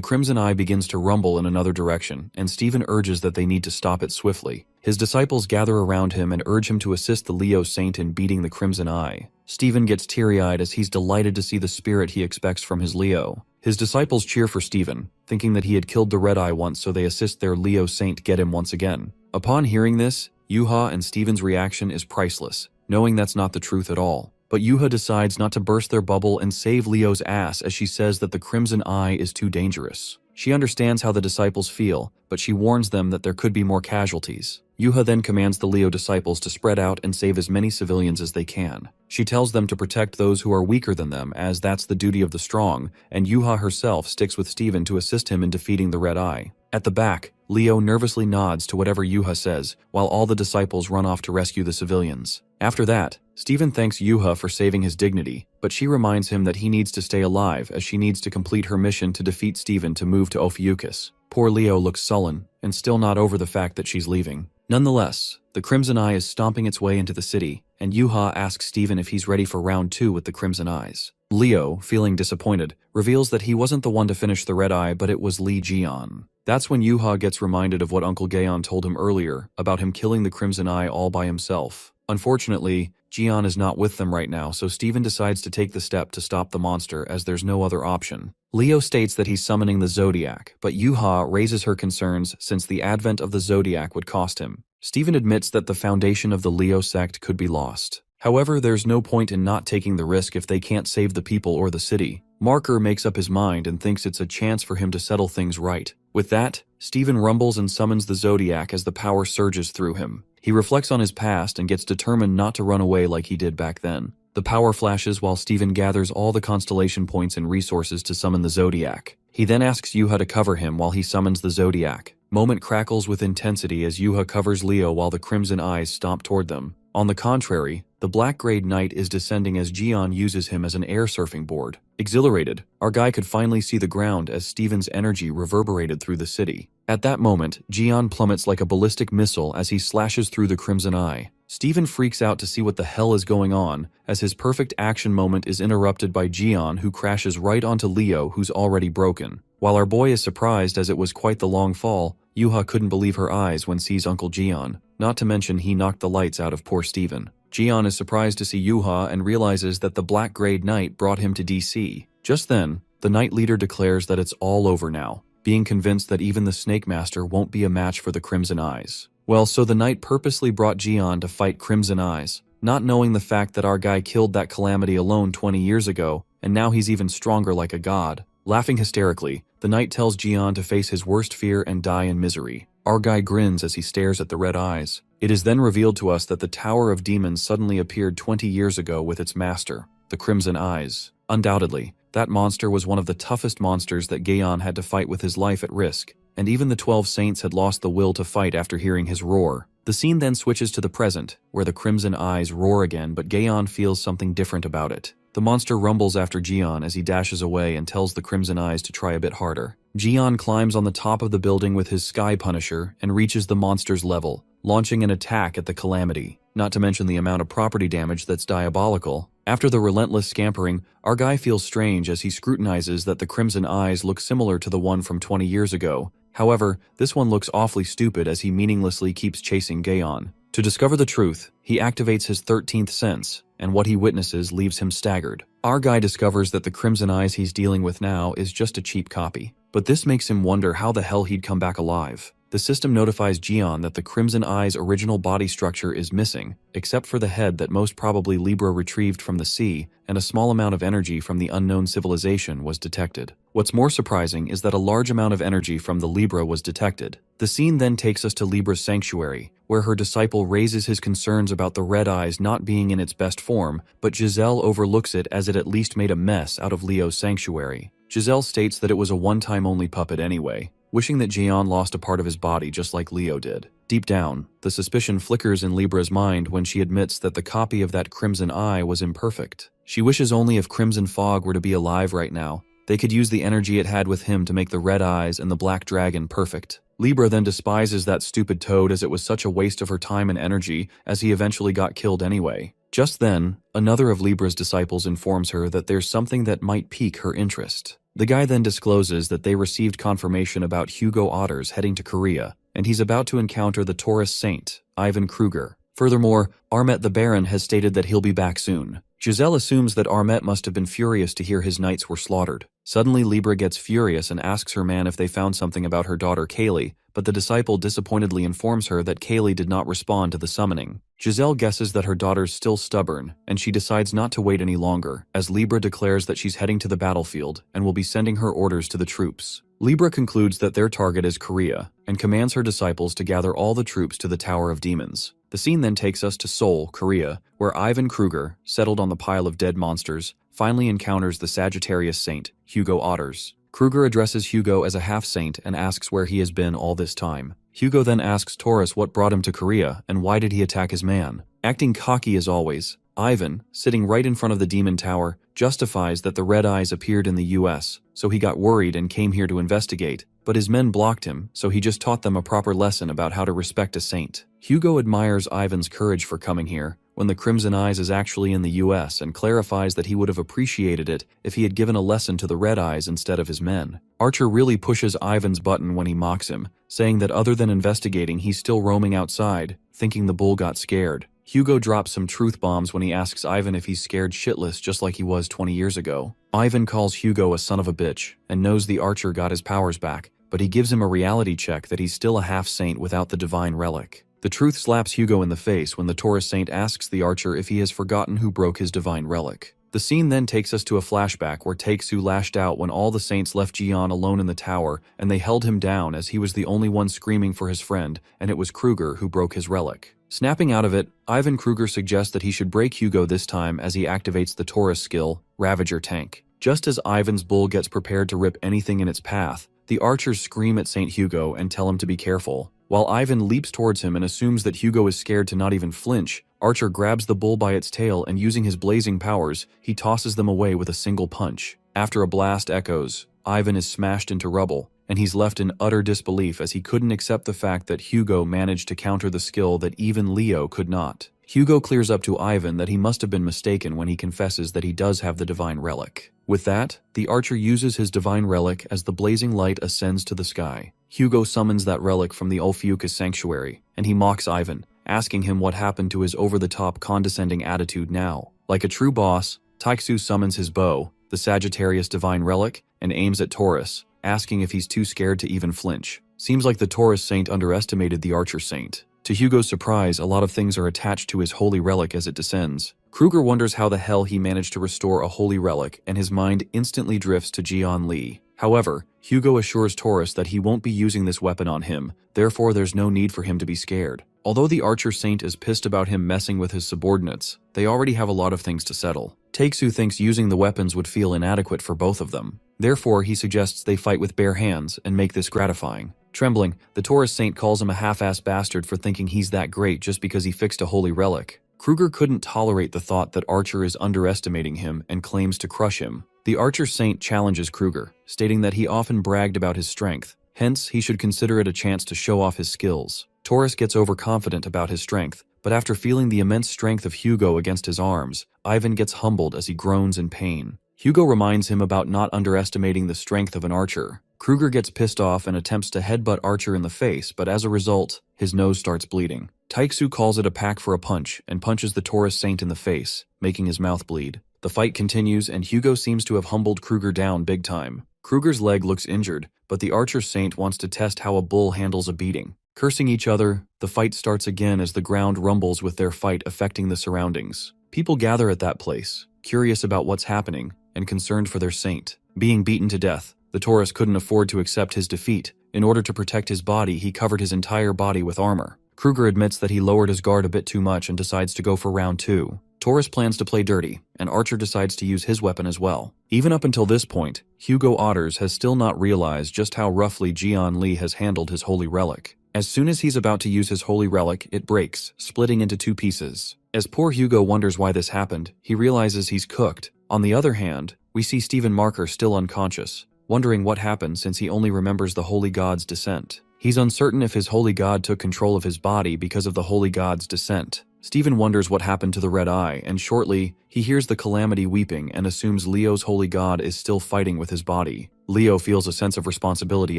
Crimson Eye begins to rumble in another direction, and Steven urges that they need to stop it swiftly. His disciples gather around him and urge him to assist the Leo Saint in beating the Crimson Eye. Steven gets teary-eyed as he's delighted to see the spirit he expects from his Leo. His disciples cheer for Steven, thinking that he had killed the Red Eye once, so they assist their Leo Saint get him once again. Upon hearing this, Yuha and Steven's reaction is priceless, knowing that's not the truth at all. But Yuha decides not to burst their bubble and save Leo's ass as she says that the Crimson Eye is too dangerous. She understands how the disciples feel, but she warns them that there could be more casualties. Yuha then commands the Leo disciples to spread out and save as many civilians as they can. She tells them to protect those who are weaker than them, as that's the duty of the strong, and Yuha herself sticks with Steven to assist him in defeating the Red Eye. At the back, Leo nervously nods to whatever Yuha says, while all the disciples run off to rescue the civilians. After that, Steven thanks Yuha for saving his dignity, but she reminds him that he needs to stay alive as she needs to complete her mission to defeat Steven to move to Ophiuchus. Poor Leo looks sullen, and still not over the fact that she's leaving. Nonetheless, the Crimson Eye is stomping its way into the city, and Yuha asks Steven if he's ready for round 2 with the Crimson Eyes. Leo, feeling disappointed, reveals that he wasn't the one to finish the red eye, but it was Lee Jian. That's when Yuha gets reminded of what Uncle Gaon told him earlier about him killing the Crimson Eye all by himself. Unfortunately, Jian is not with them right now, so Steven decides to take the step to stop the monster as there's no other option. Leo states that he's summoning the Zodiac, but Yuha raises her concerns since the advent of the Zodiac would cost him. Steven admits that the foundation of the Leo sect could be lost. However, there's no point in not taking the risk if they can't save the people or the city. Marker makes up his mind and thinks it's a chance for him to settle things right. With that, Steven rumbles and summons the Zodiac as the power surges through him. He reflects on his past and gets determined not to run away like he did back then. The power flashes while Steven gathers all the constellation points and resources to summon the Zodiac. He then asks Yuha to cover him while he summons the Zodiac. Moment crackles with intensity as Yuha covers Leo while the Crimson Eyes stomp toward them. On the contrary, the black-grayed knight is descending as Jian uses him as an air surfing board. Exhilarated, our guy could finally see the ground as Steven's energy reverberated through the city. At that moment, Jian plummets like a ballistic missile as he slashes through the Crimson Eye. Steven freaks out to see what the hell is going on, as his perfect action moment is interrupted by Jian, who crashes right onto Leo, who's already broken. While our boy is surprised as it was quite the long fall, Yuha couldn't believe her eyes when sees Uncle Jian. Not to mention he knocked the lights out of poor Steven. Jian is surprised to see Yuha and realizes that the black-grayed knight brought him to DC. Just then, the knight leader declares that it's all over now, being convinced that even the Snake Master won't be a match for the Crimson Eyes. Well, so the knight purposely brought Jian to fight Crimson Eyes, not knowing the fact that our guy killed that calamity alone 20 years ago, and now he's even stronger like a god. Laughing hysterically, the knight tells Jian to face his worst fear and die in misery. Our guy grins as he stares at the red eyes. It is then revealed to us that the Tower of Demons suddenly appeared 20 years ago with its master, the Crimson Eyes. Undoubtedly, that monster was one of the toughest monsters that Gaon had to fight with his life at risk, and even the 12 saints had lost the will to fight after hearing his roar. The scene then switches to the present, where the Crimson Eyes roar again, but Gaon feels something different about it. The monster rumbles after Jian as he dashes away and tells the Crimson Eyes to try a bit harder. Jian climbs on the top of the building with his Sky Punisher and reaches the monster's level, launching an attack at the calamity, not to mention the amount of property damage that's diabolical. After the relentless scampering, our guy feels strange as he scrutinizes that the Crimson Eyes look similar to the one from 20 years ago. However, this one looks awfully stupid as he meaninglessly keeps chasing Gaon. To discover the truth, he activates his 13th sense, and what he witnesses leaves him staggered. Our guy discovers that the Crimson Eyes he's dealing with now is just a cheap copy, but this makes him wonder how the hell he'd come back alive. The system notifies Jian that the Crimson Eye's original body structure is missing, except for the head that most probably Libra retrieved from the sea, and a small amount of energy from the unknown civilization was detected. What's more surprising is that a large amount of energy from the Libra was detected. The scene then takes us to Libra's sanctuary, where her disciple raises his concerns about the red eyes not being in its best form, but Giselle overlooks it as it at least made a mess out of Leo's sanctuary. Giselle states that it was a one-time only puppet anyway, wishing that Jian lost a part of his body just like Leo did. Deep down, the suspicion flickers in Libra's mind when she admits that the copy of that Crimson Eye was imperfect. She wishes only if Crimson Fog were to be alive right now, they could use the energy it had with him to make the red eyes and the black dragon perfect. Libra then despises that stupid toad as it was such a waste of her time and energy as he eventually got killed anyway. Just then, another of Libra's disciples informs her that there's something that might pique her interest. The guy then discloses that they received confirmation about Hugo Otters heading to Korea, and he's about to encounter the Taurus Saint, Ivan Kruger. Furthermore, Armet the Baron has stated that he'll be back soon. Giselle assumes that Armet must have been furious to hear his knights were slaughtered. Suddenly Libra gets furious and asks her man if they found something about her daughter Kaylee, but the disciple disappointedly informs her that Kaylee did not respond to the summoning. Giselle guesses that her daughter's still stubborn, and she decides not to wait any longer, as Libra declares that she's heading to the battlefield and will be sending her orders to the troops. Libra concludes that their target is Korea, and commands her disciples to gather all the troops to the Tower of Demons. The scene then takes us to Seoul, Korea, where Ivan Kruger, settled on the pile of dead monsters, finally encounters the Sagittarius Saint, Hugo Otters. Kruger addresses Hugo as a half-saint and asks where he has been all this time. Hugo then asks Taurus what brought him to Korea and why did he attack his man. Acting cocky as always, Ivan, sitting right in front of the Demon Tower, justifies that the Red Eyes appeared in the US, so he got worried and came here to investigate, but his men blocked him, so he just taught them a proper lesson about how to respect a saint. Hugo admires Ivan's courage for coming here, when the Crimson Eyes is actually in the US, and clarifies that he would have appreciated it if he had given a lesson to the Red Eyes instead of his men. Archer really pushes Ivan's button when he mocks him, saying that other than investigating, he's still roaming outside, thinking the bull got scared. Hugo drops some truth bombs when he asks Ivan if he's scared shitless just like he was 20 years ago. Ivan calls Hugo a son of a bitch and knows the Archer got his powers back, but he gives him a reality check that he's still a half-saint without the divine relic. The truth slaps Hugo in the face when the Taurus Saint asks the Archer if he has forgotten who broke his divine relic. The scene then takes us to a flashback where Taeksu lashed out when all the Saints left Jian alone in the tower and they held him down as he was the only one screaming for his friend, and it was Kruger who broke his relic. Snapping out of it, Ivan Kruger suggests that he should break Hugo this time as he activates the Taurus skill, Ravager Tank. Just as Ivan's bull gets prepared to rip anything in its path, the archers scream at Saint Hugo and tell him to be careful. While Ivan leaps towards him and assumes that Hugo is scared to not even flinch, Archer grabs the bull by its tail and using his blazing powers, he tosses them away with a single punch. After a blast echoes, Ivan is smashed into rubble, and he's left in utter disbelief as he couldn't accept the fact that Hugo managed to counter the skill that even Leo could not. Hugo clears up to Ivan that he must have been mistaken when he confesses that he does have the divine relic. With that, the archer uses his divine relic as the blazing light ascends to the sky. Hugo summons that relic from the Ulfiucus sanctuary, and he mocks Ivan, asking him what happened to his over-the-top condescending attitude now. Like a true boss, Taeksu summons his bow, the Sagittarius divine relic, and aims at Taurus, asking if he's too scared to even flinch. Seems like the Taurus Saint underestimated the Archer Saint. To Hugo's surprise, a lot of things are attached to his holy relic as it descends. Kruger wonders how the hell he managed to restore a holy relic, and his mind instantly drifts to Jian Li. However, Hugo assures Taurus that he won't be using this weapon on him, therefore there's no need for him to be scared. Although the Archer Saint is pissed about him messing with his subordinates, they already have a lot of things to settle. Taeksu thinks using the weapons would feel inadequate for both of them. Therefore, he suggests they fight with bare hands and make this gratifying. Trembling, the Taurus Saint calls him a half-assed bastard for thinking he's that great just because he fixed a holy relic. Kruger couldn't tolerate the thought that Archer is underestimating him and claims to crush him. The Archer Saint challenges Kruger, stating that he often bragged about his strength, hence he should consider it a chance to show off his skills. Taurus gets overconfident about his strength, but after feeling the immense strength of Hugo against his arms, Ivan gets humbled as he groans in pain. Hugo reminds him about not underestimating the strength of an archer. Kruger gets pissed off and attempts to headbutt Archer in the face, but as a result, his nose starts bleeding. Taeksu calls it a pack for a punch and punches the Taurus Saint in the face, making his mouth bleed. The fight continues and Hugo seems to have humbled Kruger down big time. Kruger's leg looks injured, but the Archer Saint wants to test how a bull handles a beating. Cursing each other, the fight starts again as the ground rumbles with their fight affecting the surroundings. People gather at that place, curious about what's happening and concerned for their saint. Being beaten to death, the Taurus couldn't afford to accept his defeat. In order to protect his body, he covered his entire body with armor. Kruger admits that he lowered his guard a bit too much and decides to go for round 2. Taurus plans to play dirty, and Archer decides to use his weapon as well. Even up until this point, Hugo Otters has still not realized just how roughly Jian Li has handled his holy relic. As soon as he's about to use his holy relic, it breaks, splitting into 2 pieces. As poor Hugo wonders why this happened, he realizes he's cooked. On the other hand, we see Stephen Marker still unconscious, wondering what happened since he only remembers the holy god's descent. He's uncertain if his holy god took control of his body because of the holy god's descent. Stephen wonders what happened to the Red Eye, and shortly, he hears the Calamity weeping and assumes Leo's holy god is still fighting with his body. Leo feels a sense of responsibility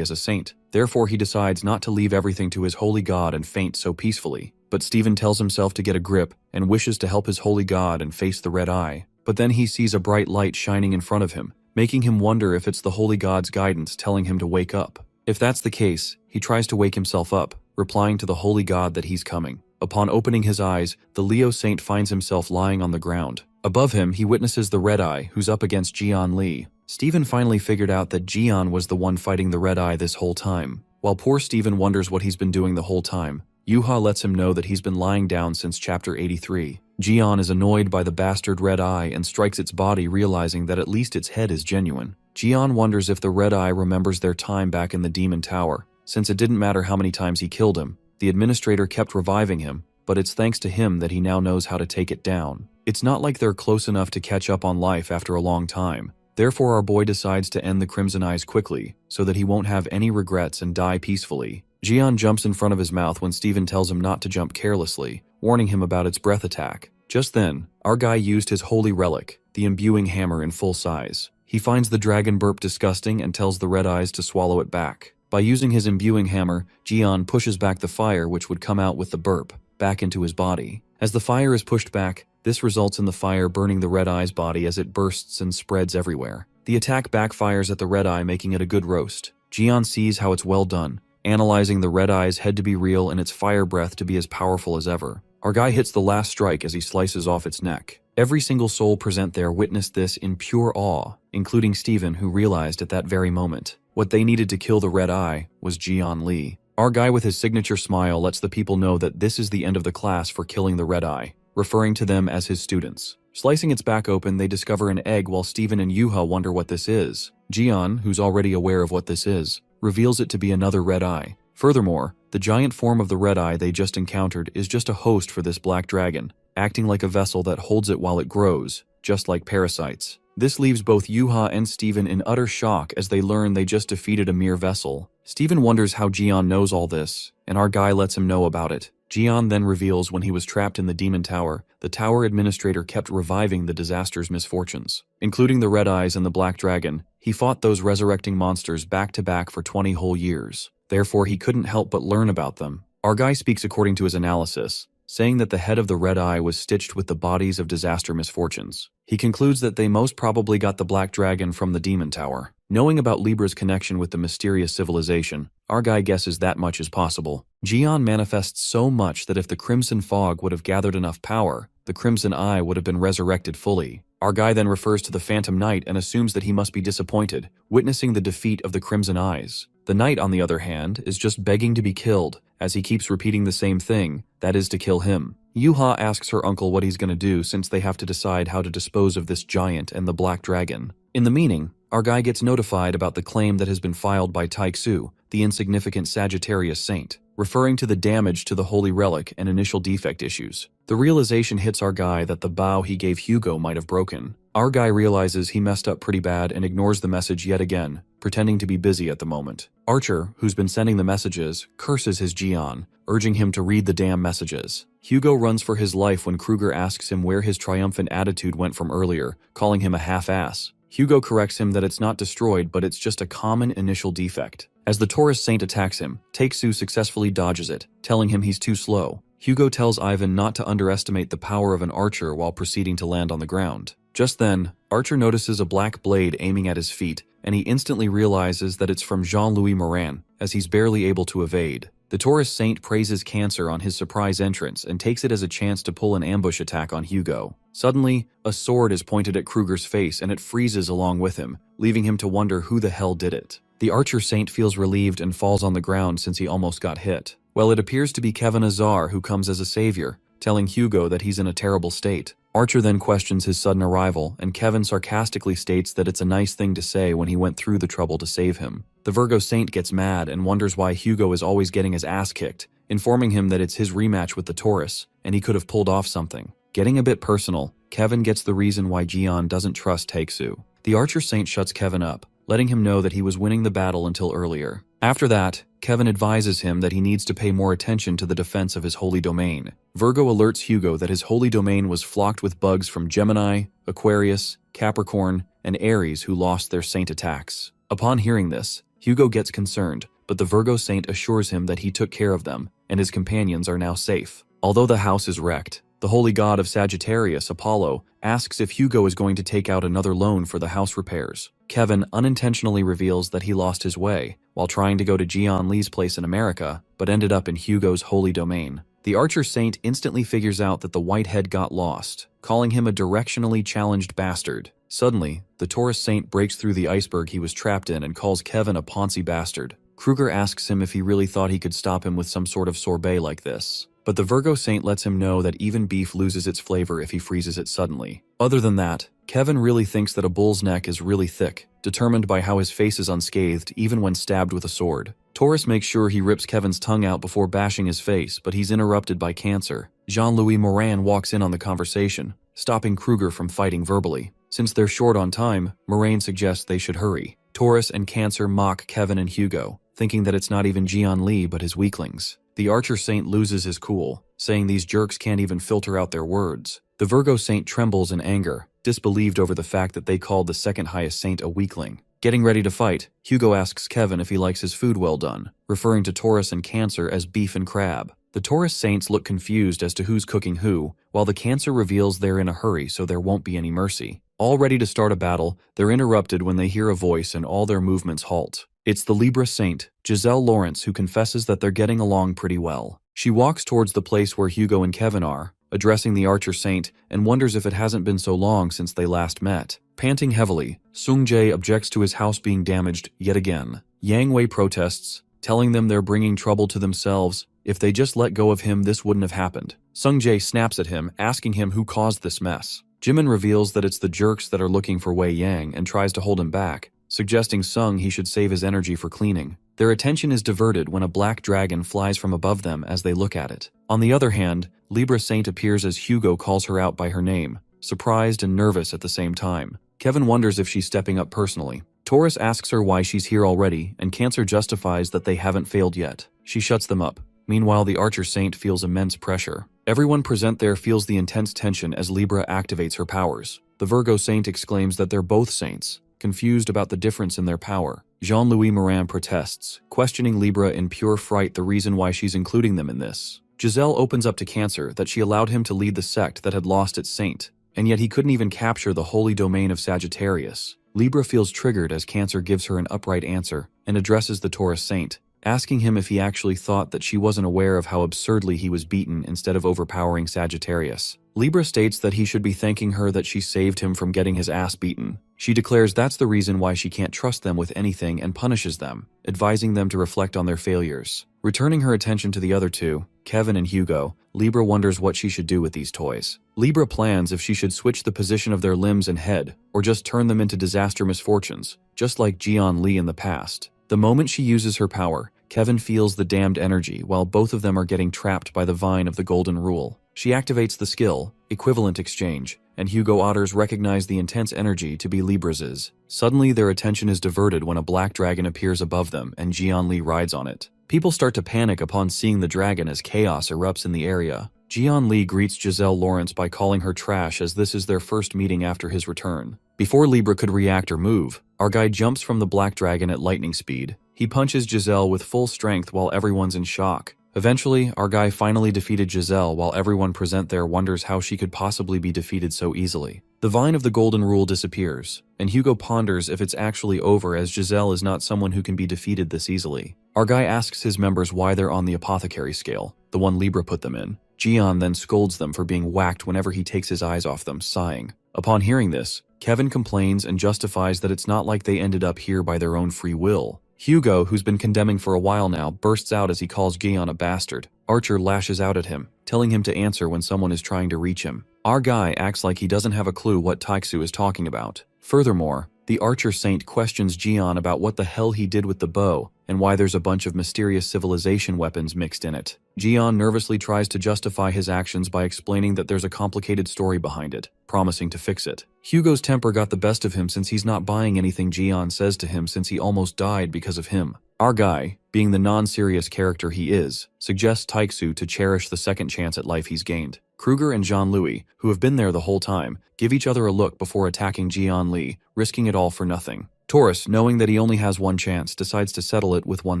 as a saint, therefore he decides not to leave everything to his holy god and faint so peacefully. But Stephen tells himself to get a grip and wishes to help his holy god and face the Red Eye. But then he sees a bright light shining in front of him, making him wonder if it's the holy god's guidance telling him to wake up. If that's the case, he tries to wake himself up, replying to the holy god that he's coming. Upon opening his eyes, the Leo Saint finds himself lying on the ground. Above him, he witnesses the Red Eye, who's up against Jian Li. Stephen finally figured out that Jian was the one fighting the Red Eye this whole time. While poor Stephen wonders what he's been doing the whole time, Yuha lets him know that he's been lying down since chapter 83. Jian is annoyed by the bastard Red Eye and strikes its body, realizing that at least its head is genuine. Jian wonders if the Red Eye remembers their time back in the Demon Tower. Since it didn't matter how many times he killed him, the administrator kept reviving him, but it's thanks to him that he now knows how to take it down. It's not like they're close enough to catch up on life after a long time. Therefore, our boy decides to end the Crimson Eyes quickly, so that he won't have any regrets and die peacefully. Jian jumps in front of his mouth when Stephen tells him not to jump carelessly, warning him about its breath attack. Just then, our guy used his holy relic, the imbuing hammer in full size. He finds the dragon burp disgusting and tells the red eyes to swallow it back. By using his imbuing hammer, Jian pushes back the fire which would come out with the burp, back into his body. As the fire is pushed back, this results in the fire burning the red eye's body as it bursts and spreads everywhere. The attack backfires at the red eye, making it a good roast. Jian sees how it's well done, analyzing the red eye's head to be real and its fire breath to be as powerful as ever. Our guy hits the last strike as he slices off its neck. Every single soul present there witnessed this in pure awe, including Steven, who realized at that very moment what they needed to kill the red eye was Jian Li. Our guy with his signature smile lets the people know that this is the end of the class for killing the red eye, referring to them as his students. Slicing its back open, they discover an egg while Steven and Yuha wonder what this is. Jian, who's already aware of what this is, reveals it to be another red eye. Furthermore, the giant form of the red eye they just encountered is just a host for this black dragon, acting like a vessel that holds it while it grows, just like parasites. This leaves both Yuha and Steven in utter shock as they learn they just defeated a mere vessel. Steven wonders how Jian knows all this, and our guy lets him know about it. Jian then reveals when he was trapped in the Demon Tower, the tower administrator kept reviving the disaster's misfortunes. Including the red eyes and the black dragon, he fought those resurrecting monsters back to back for 20 whole years. Therefore, he couldn't help but learn about them. Our guy speaks according to his analysis, saying that the head of the red eye was stitched with the bodies of disaster misfortunes. He concludes that they most probably got the black dragon from the Demon Tower. Knowing about Libra's connection with the mysterious civilization, our guy guesses that much is possible. Jian manifests so much that if the Crimson Fog would have gathered enough power, the Crimson Eye would have been resurrected fully. Our guy then refers to the Phantom Knight and assumes that he must be disappointed, witnessing the defeat of the Crimson Eyes. The Knight, on the other hand, is just begging to be killed, as he keeps repeating the same thing, that is to kill him. Yuha asks her uncle what he's going to do since they have to decide how to dispose of this giant and the black dragon. In the meaning, our guy gets notified about the claim that has been filed by Taixu, the insignificant Sagittarius saint, referring to the damage to the holy relic and initial defect issues. The realization hits our guy that the bow he gave Hugo might have broken. Our guy realizes he messed up pretty bad and ignores the message yet again, pretending to be busy at the moment. Archer, who's been sending the messages, curses his Jian, urging him to read the damn messages. Hugo runs for his life when Kruger asks him where his triumphant attitude went from earlier, calling him a half-ass. Hugo corrects him that it's not destroyed, but it's just a common initial defect. As the Taurus Saint attacks him, Taixu successfully dodges it, telling him he's too slow. Hugo tells Ivan not to underestimate the power of an archer while proceeding to land on the ground. Just then, Archer notices a black blade aiming at his feet, and he instantly realizes that it's from Jean-Louis Morin, as he's barely able to evade. The Taurus Saint praises Cancer on his surprise entrance and takes it as a chance to pull an ambush attack on Hugo. Suddenly, a sword is pointed at Kruger's face and it freezes along with him, leaving him to wonder who the hell did it. The Archer Saint feels relieved and falls on the ground since he almost got hit. Well, it appears to be Kevin Azar who comes as a savior, telling Hugo that he's in a terrible state. Archer then questions his sudden arrival, and Kevin sarcastically states that it's a nice thing to say when he went through the trouble to save him. The Virgo Saint gets mad and wonders why Hugo is always getting his ass kicked, informing him that it's his rematch with the Taurus, and he could have pulled off something. Getting a bit personal, Kevin gets the reason why Jian doesn't trust Taixu. The Archer Saint shuts Kevin up, letting him know that he was winning the battle until earlier. After that, Kevin advises him that he needs to pay more attention to the defense of his holy domain. Virgo alerts Hugo that his holy domain was flocked with bugs from Gemini, Aquarius, Capricorn, and Aries who lost their saint attacks. Upon hearing this, Hugo gets concerned, but the Virgo Saint assures him that he took care of them, and his companions are now safe. Although the house is wrecked, the holy god of Sagittarius, Apollo, asks if Hugo is going to take out another loan for the house repairs. Kevin unintentionally reveals that he lost his way while trying to go to Jian Li's place in America, but ended up in Hugo's holy domain. The Archer Saint instantly figures out that the Whitehead got lost, calling him a directionally challenged bastard. Suddenly, the Taurus Saint breaks through the iceberg he was trapped in and calls Kevin a Ponzi bastard. Kruger asks him if he really thought he could stop him with some sort of sorbet like this. But the Virgo Saint lets him know that even beef loses its flavor if he freezes it suddenly. Other than that, Kevin really thinks that a bull's neck is really thick, determined by how his face is unscathed even when stabbed with a sword. Taurus makes sure he rips Kevin's tongue out before bashing his face, but he's interrupted by Cancer. Jean-Louis Morin walks in on the conversation, stopping Kruger from fighting verbally. Since they're short on time, Morin suggests they should hurry. Taurus and Cancer mock Kevin and Hugo, thinking that it's not even Jian Li but his weaklings. The Archer Saint loses his cool, saying these jerks can't even filter out their words. The Virgo saint trembles in anger, disbelieved over the fact that they called the second highest saint a weakling. Getting ready to fight, Hugo asks Kevin if he likes his food well done, referring to Taurus and Cancer as beef and crab. The Taurus saints look confused as to who's cooking who, while the Cancer reveals they're in a hurry so there won't be any mercy. All ready to start a battle, they're interrupted when they hear a voice and all their movements halt. It's the Libra saint, Giselle Lawrence, who confesses that they're getting along pretty well. She walks towards the place where Hugo and Kevin are, addressing the Archer saint, and wonders if it hasn't been so long since they last met. Panting heavily, Sung-jae objects to his house being damaged yet again. Yang Wei protests, telling them they're bringing trouble to themselves. If they just let go of him, this wouldn't have happened. Sung-jae snaps at him, asking him who caused this mess. Jimin reveals that it's the jerks that are looking for Wei Yang and tries to hold him back, suggesting Sung he should save his energy for cleaning. Their attention is diverted when a black dragon flies from above them as they look at it. On the other hand, Libra Saint appears as Hugo calls her out by her name, surprised and nervous at the same time. Kevin wonders if she's stepping up personally. Taurus asks her why she's here already, and Cancer justifies that they haven't failed yet. She shuts them up. Meanwhile, the Archer Saint feels immense pressure. Everyone present there feels the intense tension as Libra activates her powers. The Virgo Saint exclaims that they're both saints, confused about the difference in their power. Jean-Louis Morin protests, questioning Libra in pure fright the reason why she's including them in this. Giselle opens up to Cancer that she allowed him to lead the sect that had lost its saint, and yet he couldn't even capture the holy domain of Sagittarius. Libra feels triggered as Cancer gives her an upright answer and addresses the Taurus Saint, asking him if he actually thought that she wasn't aware of how absurdly he was beaten instead of overpowering Sagittarius. Libra states that he should be thanking her that she saved him from getting his ass beaten. She declares that's the reason why she can't trust them with anything and punishes them, advising them to reflect on their failures. Returning her attention to the other two, Kevin and Hugo, Libra wonders what she should do with these toys. Libra plans if she should switch the position of their limbs and head, or just turn them into disaster misfortunes, just like Jian Li in the past. The moment she uses her power, Kevin feels the damned energy while both of them are getting trapped by the vine of the golden rule. She activates the skill, Equivalent Exchange, and Hugo Otters recognize the intense energy to be Libra's. Suddenly their attention is diverted when a black dragon appears above them and Jian Li rides on it. People start to panic upon seeing the dragon as chaos erupts in the area. Jian Li greets Giselle Lawrence by calling her trash as this is their first meeting after his return. Before Libra could react or move, our guy jumps from the black dragon at lightning speed. He punches Giselle with full strength while everyone's in shock. Eventually, our guy finally defeated Giselle while everyone present there wonders how she could possibly be defeated so easily. The vine of the golden rule disappears, and Hugo ponders if it's actually over as Giselle is not someone who can be defeated this easily. Our guy asks his members why they're on the apothecary scale, the one Libra put them in. Jian then scolds them for being whacked whenever he takes his eyes off them, sighing. Upon hearing this, Kevin complains and justifies that it's not like they ended up here by their own free will. Hugo, who's been condemning for a while now, bursts out as he calls Gian a bastard. Archer lashes out at him, telling him to answer when someone is trying to reach him. Our guy acts like he doesn't have a clue what Taixu is talking about. Furthermore, the Archer Saint questions Gian about what the hell he did with the bow and why there's a bunch of mysterious civilization weapons mixed in it. Gian nervously tries to justify his actions by explaining that there's a complicated story behind it, promising to fix it. Hugo's temper got the best of him since he's not buying anything Gian says to him since he almost died because of him. Our guy, being the non-serious character he is, suggests Taixu to cherish the second chance at life he's gained. Kruger and Jean-Louis, who have been there the whole time, give each other a look before attacking Jian Li, risking it all for nothing. Taurus, knowing that he only has one chance, decides to settle it with one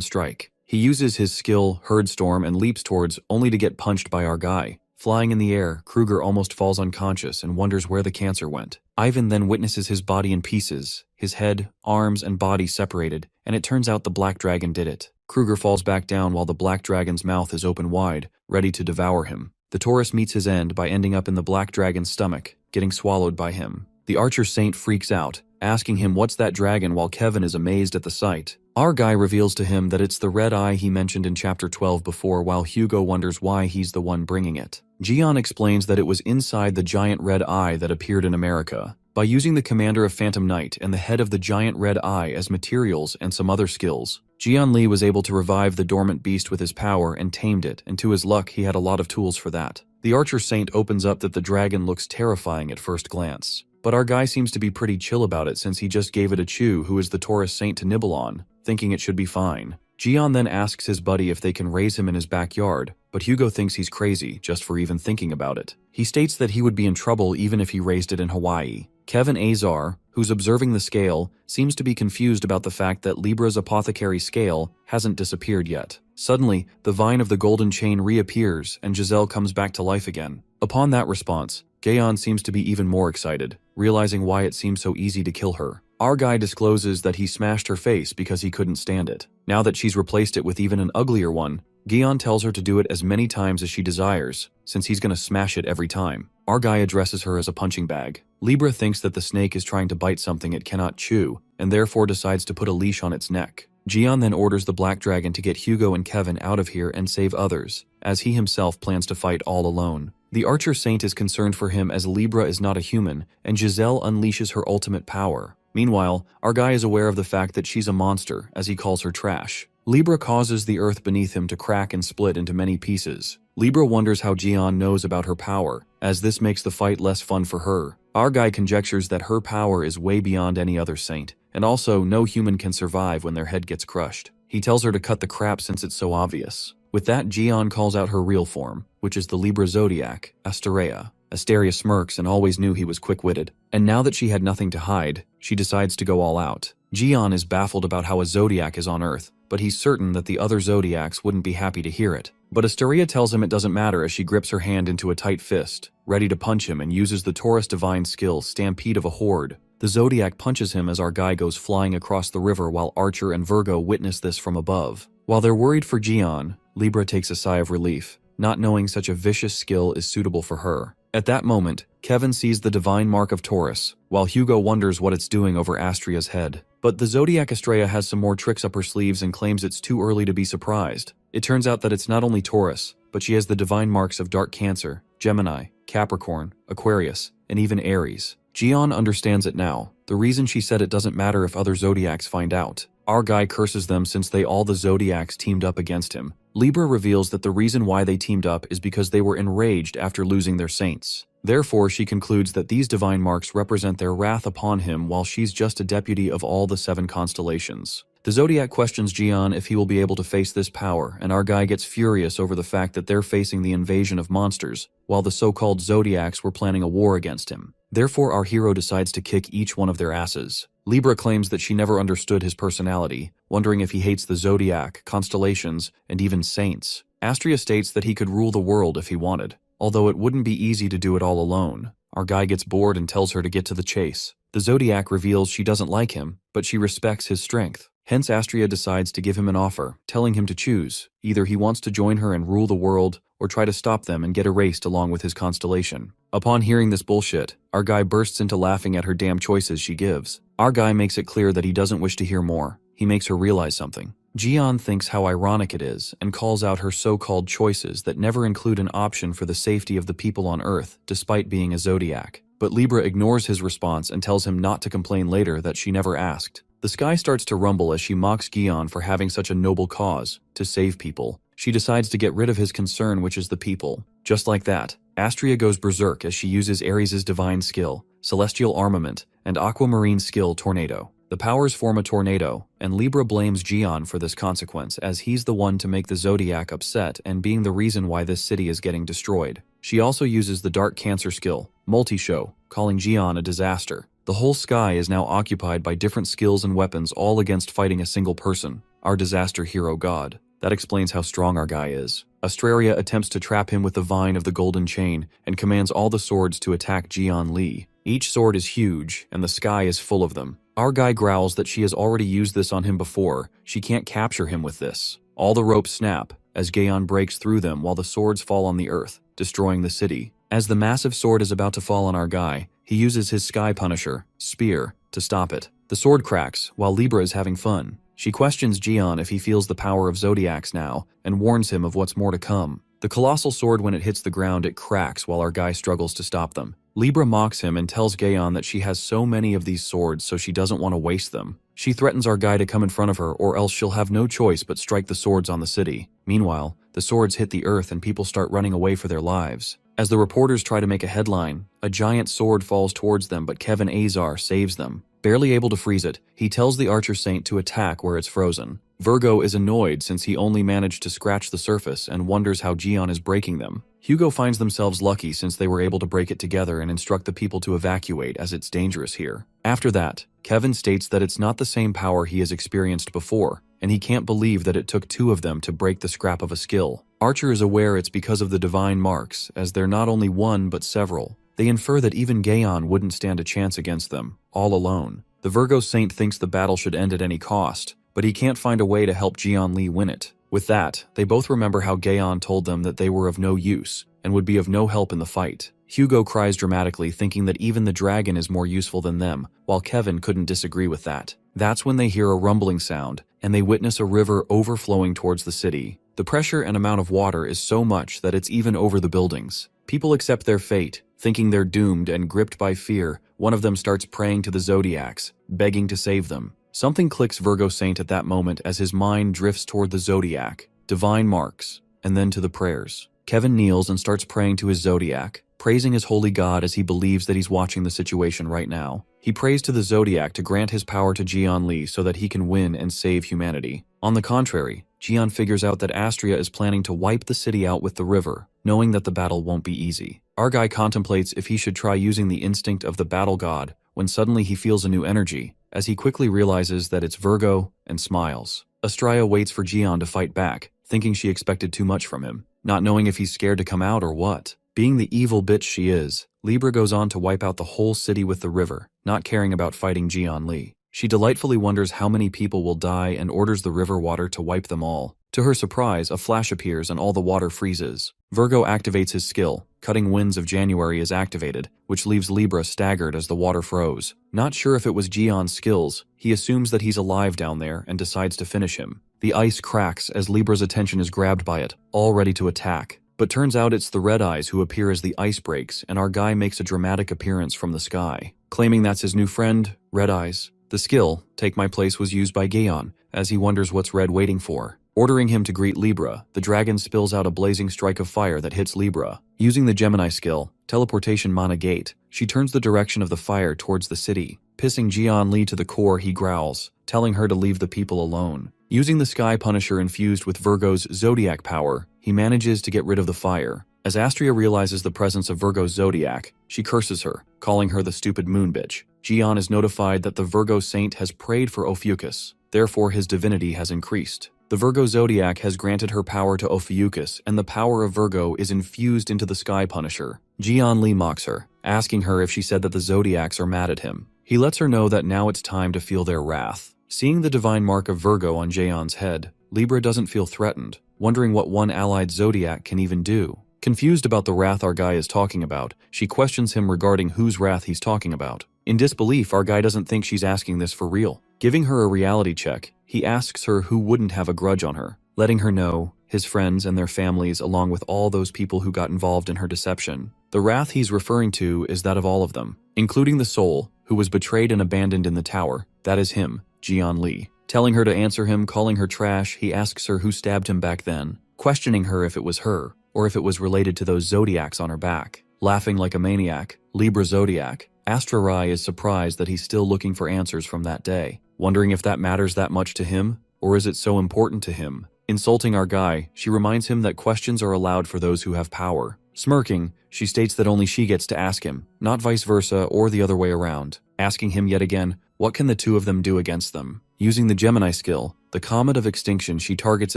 strike. He uses his skill, Herdstorm, and leaps towards, only to get punched by our guy. Flying in the air, Kruger almost falls unconscious and wonders where the cancer went. Ivan then witnesses his body in pieces, his head, arms, and body separated, and it turns out the black dragon did it. Kruger falls back down while the black dragon's mouth is open wide, ready to devour him. The Taurus meets his end by ending up in the black dragon's stomach, getting swallowed by him. The Archer Saint freaks out, asking him what's that dragon while Kevin is amazed at the sight. Our guy reveals to him that it's the red eye he mentioned in chapter 12 before while Hugo wonders why he's the one bringing it. Gian explains that it was inside the giant red eye that appeared in America. By using the commander of Phantom Knight and the head of the giant red eye as materials and some other skills, Jian Li was able to revive the dormant beast with his power and tamed it, and to his luck he had a lot of tools for that. The Archer Saint opens up that the dragon looks terrifying at first glance, but our guy seems to be pretty chill about it since he just gave it a chew who is the Taurus Saint to nibble on, thinking it should be fine. Jian then asks his buddy if they can raise him in his backyard, but Hugo thinks he's crazy just for even thinking about it. He states that he would be in trouble even if he raised it in Hawaii. Kevin Azar, who's observing the scale, seems to be confused about the fact that Libra's apothecary scale hasn't disappeared yet. Suddenly, the vine of the golden chain reappears and Giselle comes back to life again. Upon that response, Gaon seems to be even more excited, realizing why it seems so easy to kill her. Our guy discloses that he smashed her face because he couldn't stand it. Now that she's replaced it with even an uglier one, Gion tells her to do it as many times as she desires, since he's gonna smash it every time. Our guy addresses her as a punching bag. Libra thinks that the snake is trying to bite something it cannot chew, and therefore decides to put a leash on its neck. Gion then orders the Black Dragon to get Hugo and Kevin out of here and save others, as he himself plans to fight all alone. The Archer Saint is concerned for him as Libra is not a human, and Giselle unleashes her ultimate power. Meanwhile, our guy is aware of the fact that she's a monster, as he calls her trash. Libra causes the earth beneath him to crack and split into many pieces. Libra wonders how Jian knows about her power, as this makes the fight less fun for her. Our guy conjectures that her power is way beyond any other saint, and also no human can survive when their head gets crushed. He tells her to cut the crap since it's so obvious. With that, Jian calls out her real form, which is the Libra Zodiac, Asteria. Asteria smirks and always knew he was quick-witted. And now that she had nothing to hide, she decides to go all out. Jian is baffled about how a Zodiac is on Earth, but he's certain that the other Zodiacs wouldn't be happy to hear it. But Asteria tells him it doesn't matter as she grips her hand into a tight fist, ready to punch him, and uses the Taurus divine skill Stampede of a Horde. The Zodiac punches him as our guy goes flying across the river while Archer and Virgo witness this from above. While they're worried for Jian, Libra takes a sigh of relief, not knowing such a vicious skill is suitable for her. At that moment, Kevin sees the divine mark of Taurus, while Hugo wonders what it's doing over Astria's head. But the Zodiac Astraea has some more tricks up her sleeves and claims it's too early to be surprised. It turns out that it's not only Taurus, but she has the divine marks of Dark Cancer, Gemini, Capricorn, Aquarius, and even Aries. Jian understands it now. The reason she said it doesn't matter if other Zodiacs find out. Our guy curses them since all the Zodiacs teamed up against him. Libra reveals that the reason why they teamed up is because they were enraged after losing their saints. Therefore, she concludes that these divine marks represent their wrath upon him while she's just a deputy of all the 7 constellations. The Zodiac questions Jian if he will be able to face this power, and our guy gets furious over the fact that they're facing the invasion of monsters, while the so-called Zodiacs were planning a war against him. Therefore, our hero decides to kick each one of their asses. Libra claims that she never understood his personality, wondering if he hates the Zodiac, constellations, and even saints. Astria states that he could rule the world if he wanted, although it wouldn't be easy to do it all alone. Our guy gets bored and tells her to get to the chase. The Zodiac reveals she doesn't like him, but she respects his strength. Hence, Astria decides to give him an offer, telling him to choose. Either he wants to join her and rule the world, or try to stop them and get erased along with his constellation. Upon hearing this bullshit, our guy bursts into laughing at her damn choices she gives. Our guy makes it clear that he doesn't wish to hear more. He makes her realize something. Jian thinks how ironic it is and calls out her so-called choices that never include an option for the safety of the people on Earth, despite being a Zodiac. But Libra ignores his response and tells him not to complain later that she never asked. The sky starts to rumble as she mocks Gion for having such a noble cause, to save people. She decides to get rid of his concern, which is the people. Just like that, Astria goes berserk as she uses Ares' divine skill, Celestial Armament, and Aquamarine skill Tornado. The powers form a tornado, and Libra blames Gion for this consequence as he's the one to make the Zodiac upset and being the reason why this city is getting destroyed. She also uses the Dark Cancer skill, Multi-Show, calling Gion a disaster. The whole sky is now occupied by different skills and weapons all against fighting a single person, our disaster hero god. That explains how strong our guy is. Astraria attempts to trap him with the vine of the golden chain and commands all the swords to attack Jian Li. Each sword is huge, and the sky is full of them. Our guy growls that she has already used this on him before. She can't capture him with this. All the ropes snap as Gaon breaks through them while the swords fall on the earth, destroying the city. As the massive sword is about to fall on our guy, he uses his Sky Punisher, Spear, to stop it. The sword cracks while Libra is having fun. She questions Jian if he feels the power of Zodiacs now, and warns him of what's more to come. The colossal sword, when it hits the ground, it cracks while our guy struggles to stop them. Libra mocks him and tells Gaon that she has so many of these swords so she doesn't want to waste them. She threatens our guy to come in front of her or else she'll have no choice but strike the swords on the city. Meanwhile, the swords hit the earth and people start running away for their lives. As the reporters try to make a headline, a giant sword falls towards them, but Kevin Azar saves them. Barely able to freeze it, he tells the Archer Saint to attack where it's frozen. Virgo is annoyed since he only managed to scratch the surface and wonders how Jian is breaking them. Hugo finds themselves lucky since they were able to break it together and instruct the people to evacuate as it's dangerous here. After that, Kevin states that it's not the same power he has experienced before, and he can't believe that it took 2 of them to break the scrap of a skill. Archer is aware it's because of the divine marks, as they're not only one but several. They infer that even Gaon wouldn't stand a chance against them, all alone. The Virgo Saint thinks the battle should end at any cost, but he can't find a way to help Jian Li win it. With that, they both remember how Gaon told them that they were of no use and would be of no help in the fight. Hugo cries dramatically, thinking that even the dragon is more useful than them, while Kevin couldn't disagree with that. That's when they hear a rumbling sound, and they witness a river overflowing towards the city. The pressure and amount of water is so much that it's even over the buildings. People accept their fate, thinking they're doomed, and gripped by fear, one of them starts praying to the zodiacs, begging to save them. Something clicks Virgo Saint at that moment as his mind drifts toward the zodiac, divine marks, and then to the prayers. Kevin kneels and starts praying to his zodiac, praising his holy god as he believes that he's watching the situation right now. He prays to the zodiac to grant his power to Jian Li so that he can win and save humanity. On the contrary, Jian figures out that Astria is planning to wipe the city out with the river, knowing that the battle won't be easy. Our guy contemplates if he should try using the instinct of the battle god, when suddenly he feels a new energy, as he quickly realizes that it's Virgo, and smiles. Astria waits for Jian to fight back, thinking she expected too much from him, not knowing if he's scared to come out or what. Being the evil bitch she is, Libra goes on to wipe out the whole city with the river, not caring about fighting Jian Li. She delightfully wonders how many people will die and orders the river water to wipe them all. To her surprise, a flash appears and all the water freezes. Virgo activates his skill. Cutting Winds of January is activated, which leaves Libra staggered as the water froze. Not sure if it was Jian's skills, he assumes that he's alive down there and decides to finish him. The ice cracks as Libra's attention is grabbed by it, all ready to attack. But turns out it's the Red Eyes who appear as the ice breaks, and our guy makes a dramatic appearance from the sky, claiming that's his new friend, Red Eyes. The skill, Take My Place, was used by Gaon, as he wonders what's Red waiting for. Ordering him to greet Libra, the dragon spills out a blazing strike of fire that hits Libra. Using the Gemini skill, Teleportation Mana Gate, she turns the direction of the fire towards the city. Pissing Jian Li to the core, he growls, telling her to leave the people alone. Using the Sky Punisher infused with Virgo's zodiac power, he manages to get rid of the fire. As Astria realizes the presence of Virgo's zodiac, she curses her, calling her the stupid moon bitch. Jian is notified that the Virgo Saint has prayed for Ophiuchus, therefore his divinity has increased. The Virgo Zodiac has granted her power to Ophiuchus, and the power of Virgo is infused into the Sky Punisher. Jian Li mocks her, asking her if she said that the Zodiacs are mad at him. He lets her know that now it's time to feel their wrath. Seeing the divine mark of Virgo on Jaeon's head, Libra doesn't feel threatened, wondering what one allied Zodiac can even do. Confused about the wrath our guy is talking about, she questions him regarding whose wrath he's talking about. In disbelief, our guy doesn't think she's asking this for real. Giving her a reality check, he asks her who wouldn't have a grudge on her, letting her know his friends and their families along with all those people who got involved in her deception. The wrath he's referring to is that of all of them, including the soul, who was betrayed and abandoned in the tower. That is him, Jian Li. Telling her to answer him, calling her trash, he asks her who stabbed him back then, questioning her if it was her, or if it was related to those zodiacs on her back. Laughing like a maniac, Libra Zodiac, Astra Rai is surprised that he's still looking for answers from that day, wondering if that matters that much to him, or is it so important to him? Insulting our guy, she reminds him that questions are allowed for those who have power. Smirking, she states that only she gets to ask him, not vice versa or the other way around. Asking him yet again, what can the two of them do against them? Using the Gemini skill, the Comet of Extinction, she targets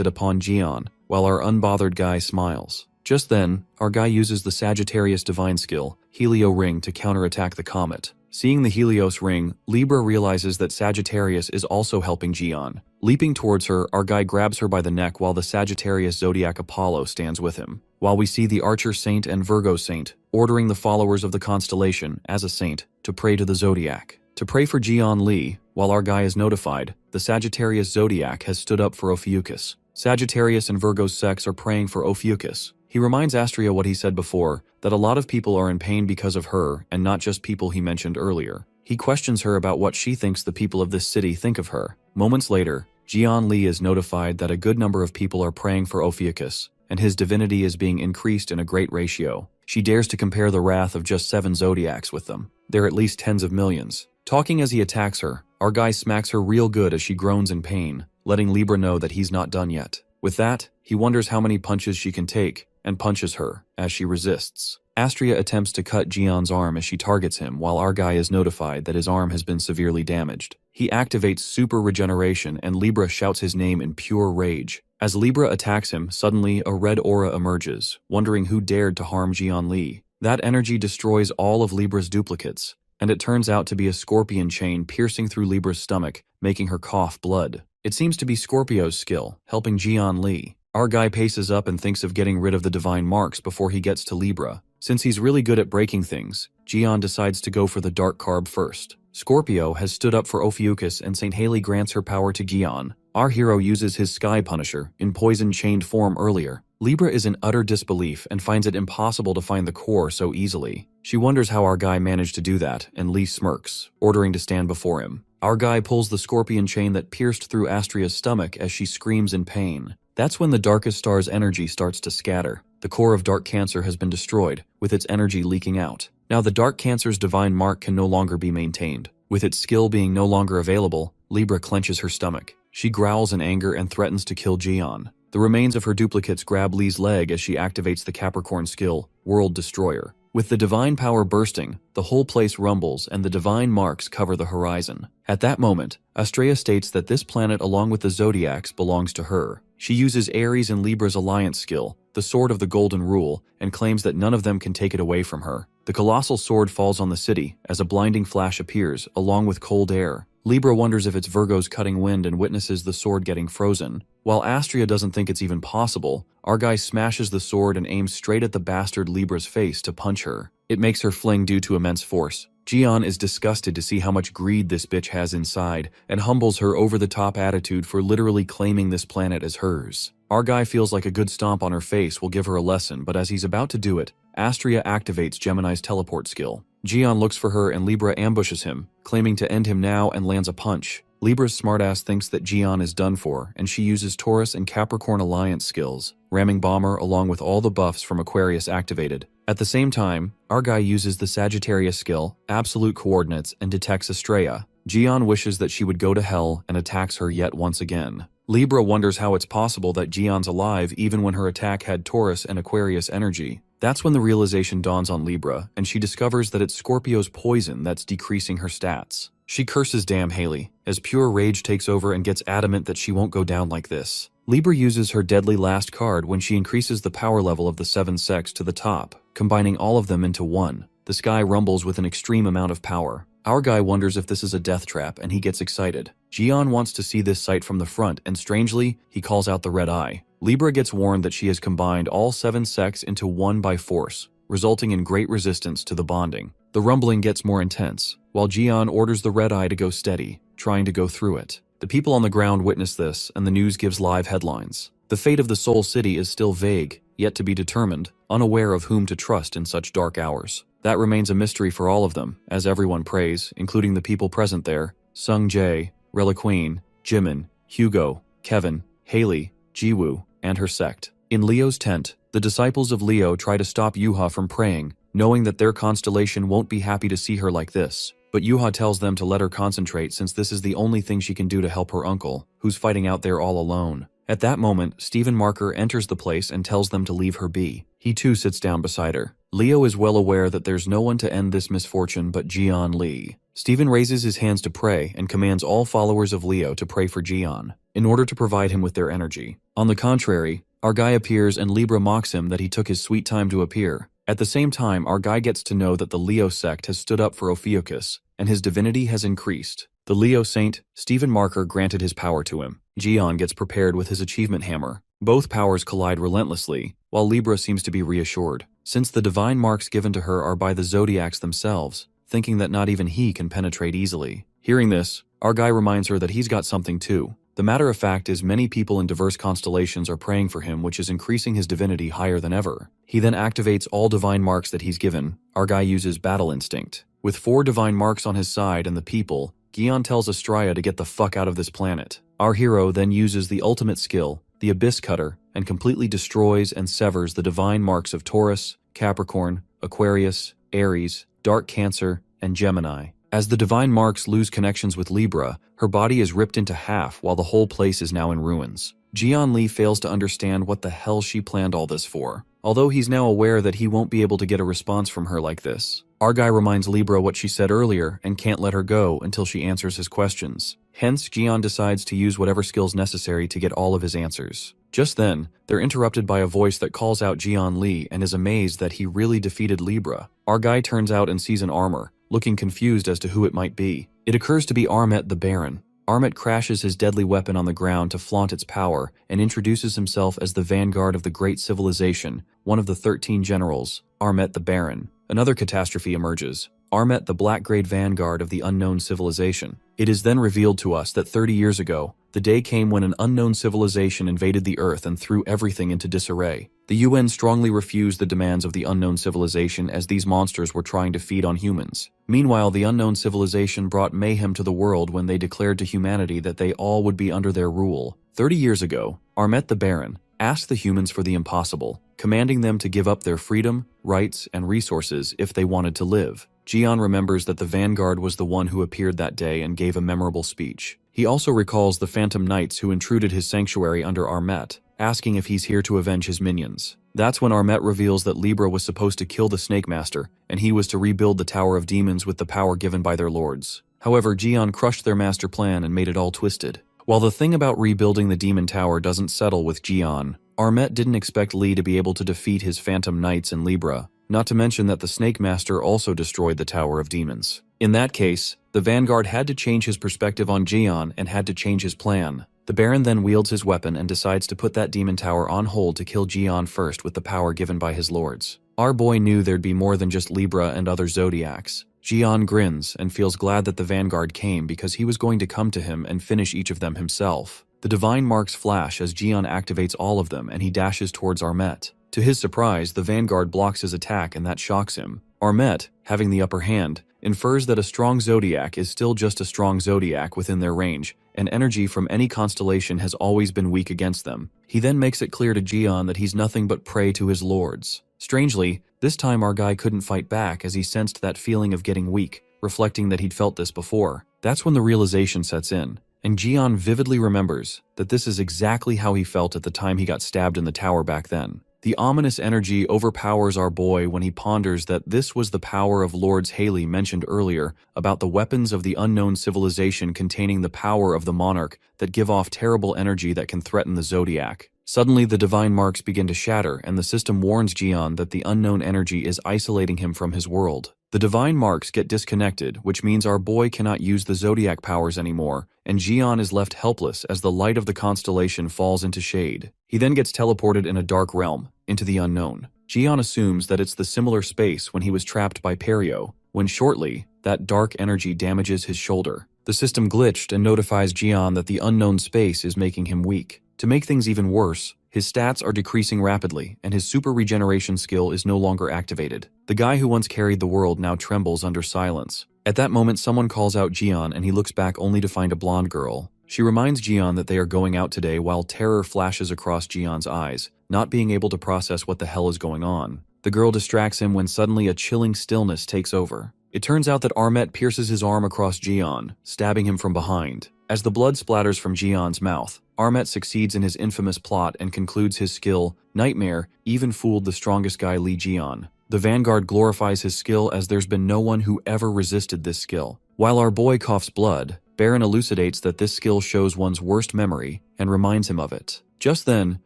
it upon Jian, while our unbothered guy smiles. Just then, our guy uses the Sagittarius Divine skill, Helio Ring, to counterattack the comet. Seeing the Helios ring, Libra realizes that Sagittarius is also helping Jian. Leaping towards her, our guy grabs her by the neck while the Sagittarius Zodiac Apollo stands with him. While we see the Archer Saint and Virgo Saint, ordering the followers of the constellation, as a saint, to pray to the Zodiac. To pray for Jian Li, while our guy is notified, the Sagittarius Zodiac has stood up for Ophiuchus. Sagittarius and Virgo's sex are praying for Ophiuchus. He reminds Astria what he said before, that a lot of people are in pain because of her, and not just people he mentioned earlier. He questions her about what she thinks the people of this city think of her. Moments later, Jian Li is notified that a good number of people are praying for Ophiuchus, and his divinity is being increased in a great ratio. She dares to compare the wrath of just 7 zodiacs with them. They're at least tens of millions. Talking as he attacks her, our guy smacks her real good as she groans in pain, letting Libra know that he's not done yet. With that, he wonders how many punches she can take, and punches her, as she resists. Astria attempts to cut Jion's arm as she targets him, while our guy is notified that his arm has been severely damaged. He activates super regeneration, and Libra shouts his name in pure rage. As Libra attacks him, suddenly a red aura emerges, wondering who dared to harm Jian Li. That energy destroys all of Libra's duplicates, and it turns out to be a scorpion chain piercing through Libra's stomach, making her cough blood. It seems to be Scorpio's skill, helping Jian Li. Our guy paces up and thinks of getting rid of the divine marks before he gets to Libra. Since he's really good at breaking things, Jian decides to go for the dark carb first. Scorpio has stood up for Ophiuchus, and St. Haley grants her power to Jian. Our hero uses his Sky Punisher in poison-chained form earlier. Libra is in utter disbelief and finds it impossible to find the core so easily. She wonders how our guy managed to do that, and Lee smirks, ordering to stand before him. Our guy pulls the scorpion chain that pierced through Astria's stomach as she screams in pain. That's when the darkest star's energy starts to scatter. The core of Dark Cancer has been destroyed, with its energy leaking out. Now the Dark Cancer's divine mark can no longer be maintained. With its skill being no longer available, Libra clenches her stomach. She growls in anger and threatens to kill Jian. The remains of her duplicates grab Lee's leg as she activates the Capricorn skill, World Destroyer. With the divine power bursting, the whole place rumbles and the divine marks cover the horizon. At that moment, Astrea states that this planet along with the zodiacs belongs to her. She uses Aries and Libra's alliance skill, the Sword of the Golden Rule, and claims that none of them can take it away from her. The colossal sword falls on the city as a blinding flash appears, along with cold air. Libra wonders if it's Virgo's cutting wind and witnesses the sword getting frozen. While Astria doesn't think it's even possible, our guy smashes the sword and aims straight at the bastard Libra's face to punch her. It makes her fling due to immense force. Jian is disgusted to see how much greed this bitch has inside, and humbles her over-the-top attitude for literally claiming this planet as hers. Our guy feels like a good stomp on her face will give her a lesson, but as he's about to do it, Astria activates Gemini's teleport skill. Jian looks for her and Libra ambushes him, claiming to end him now and lands a punch. Libra's smartass thinks that Jian is done for, and she uses Taurus and Capricorn alliance skills, ramming Bomber along with all the buffs from Aquarius activated. At the same time, our guy uses the Sagittarius skill, Absolute Coordinates, and detects Astrea. Jian wishes that she would go to hell and attacks her yet once again. Libra wonders how it's possible that Jian's alive even when her attack had Taurus and Aquarius energy. That's when the realization dawns on Libra, and she discovers that it's Scorpio's poison that's decreasing her stats. She curses damn Haley, as pure rage takes over and gets adamant that she won't go down like this. Libra uses her deadly last card when she increases the power level of the 7 sects to the top, combining all of them into one. The sky rumbles with an extreme amount of power. Our guy wonders if this is a death trap, and he gets excited. Jian wants to see this sight from the front, and strangely, he calls out the red eye. Libra gets warned that she has combined all 7 sects into one by force, resulting in great resistance to the bonding. The rumbling gets more intense, while Jian orders the red eye to go steady, trying to go through it. The people on the ground witness this, and the news gives live headlines. The fate of the Soul City is still vague, yet to be determined, unaware of whom to trust in such dark hours. That remains a mystery for all of them, as everyone prays, including the people present there: Sung Jae, Reliqueen, Jimin, Hugo, Kevin, Haley, Jiwoo, and her sect. In Leo's tent, the disciples of Leo try to stop Yuha from praying, knowing that their constellation won't be happy to see her like this. But Yuha tells them to let her concentrate since this is the only thing she can do to help her uncle, who's fighting out there all alone. At that moment, Stephen Marker enters the place and tells them to leave her be. He too sits down beside her. Leo is well aware that there's no one to end this misfortune but Jian Li. Stephen raises his hands to pray and commands all followers of Leo to pray for Jian, in order to provide him with their energy. On the contrary, our guy appears and Libra mocks him that he took his sweet time to appear. At the same time, our guy gets to know that the Leo sect has stood up for Ophiuchus, and his divinity has increased. The Leo saint, Stephen Marker, granted his power to him. Jian gets prepared with his achievement hammer. Both powers collide relentlessly, while Libra seems to be reassured, since the divine marks given to her are by the zodiacs themselves, thinking that not even he can penetrate easily. Hearing this, our guy reminds her that he's got something too. The matter of fact is many people in diverse constellations are praying for him, which is increasing his divinity higher than ever. He then activates all divine marks that he's given. Our guy uses battle instinct. With 4 divine marks on his side and the people, Gion tells Astraya to get the fuck out of this planet. Our hero then uses the ultimate skill, the Abyss Cutter, and completely destroys and severs the divine marks of Taurus, Capricorn, Aquarius, Aries, Dark Cancer, and Gemini. As the divine marks lose connections with Libra, her body is ripped into half while the whole place is now in ruins. Jian Li fails to understand what the hell she planned all this for, although he's now aware that he won't be able to get a response from her like this. Our guy reminds Libra what she said earlier and can't let her go until she answers his questions. Hence, Jian decides to use whatever skills necessary to get all of his answers. Just then, they're interrupted by a voice that calls out Jian Li and is amazed that he really defeated Libra. Our guy turns out and sees an armor, looking confused as to who it might be. It occurs to be Armet the Baron. Armet crashes his deadly weapon on the ground to flaunt its power and introduces himself as the vanguard of the great civilization, one of the 13 generals, Armet the Baron. Another catastrophe emerges. Armet the black-grade vanguard of the unknown civilization. It is then revealed to us that 30 years ago, the day came when an unknown civilization invaded the Earth and threw everything into disarray. The UN strongly refused the demands of the unknown civilization as these monsters were trying to feed on humans. Meanwhile, the unknown civilization brought mayhem to the world when they declared to humanity that they all would be under their rule. 30 years ago, Armet the Baron asked the humans for the impossible, commanding them to give up their freedom, rights, and resources if they wanted to live. Jian remembers that the vanguard was the one who appeared that day and gave a memorable speech. He also recalls the phantom knights who intruded his sanctuary under Armet, asking if he's here to avenge his minions. That's when Armet reveals that Libra was supposed to kill the Snake Master, and he was to rebuild the Tower of Demons with the power given by their lords. However, Jian crushed their master plan and made it all twisted. While the thing about rebuilding the Demon Tower doesn't settle with Jian, Armet didn't expect Li to be able to defeat his phantom knights and Libra, not to mention that the Snake Master also destroyed the Tower of Demons. In that case, the Vanguard had to change his perspective on Jian and had to change his plan. The Baron then wields his weapon and decides to put that Demon Tower on hold to kill Jian first with the power given by his lords. Our boy knew there'd be more than just Libra and other zodiacs. Jian grins and feels glad that the Vanguard came because he was going to come to him and finish each of them himself. The divine marks flash as Jian activates all of them and he dashes towards Armet. To his surprise, the Vanguard blocks his attack and that shocks him. Armet, having the upper hand, infers that a strong zodiac is still just a strong zodiac within their range, and energy from any constellation has always been weak against them. He then makes it clear to Jian that he's nothing but prey to his lords. Strangely, this time our guy couldn't fight back as he sensed that feeling of getting weak, reflecting that he'd felt this before. That's when the realization sets in, and Jian vividly remembers that this is exactly how he felt at the time he got stabbed in the tower back then. The ominous energy overpowers our boy when he ponders that this was the power of Lords Haley mentioned earlier about the weapons of the unknown civilization containing the power of the monarch that give off terrible energy that can threaten the zodiac. Suddenly, the divine marks begin to shatter, and the system warns Jian that the unknown energy is isolating him from his world. The divine marks get disconnected, which means our boy cannot use the zodiac powers anymore, and Jian is left helpless as the light of the constellation falls into shade. He then gets teleported in a dark realm, into the unknown. Jian assumes that it's the similar space when he was trapped by Perio, when shortly, that dark energy damages his shoulder. The system glitched and notifies Jian that the unknown space is making him weak. To make things even worse, his stats are decreasing rapidly, and his super regeneration skill is no longer activated. The guy who once carried the world now trembles under silence. At that moment, someone calls out Jian, and he looks back only to find a blonde girl. She reminds Jian that they are going out today while terror flashes across Jian's eyes, not being able to process what the hell is going on. The girl distracts him when suddenly a chilling stillness takes over. It turns out that Armet pierces his arm across Jian, stabbing him from behind. As the blood splatters from Jian's mouth, Armet succeeds in his infamous plot and concludes his skill, Nightmare, even fooled the strongest guy Li Jian. The Vanguard glorifies his skill as there's been no one who ever resisted this skill. While our boy coughs blood, Baron elucidates that this skill shows one's worst memory and reminds him of it. Just then,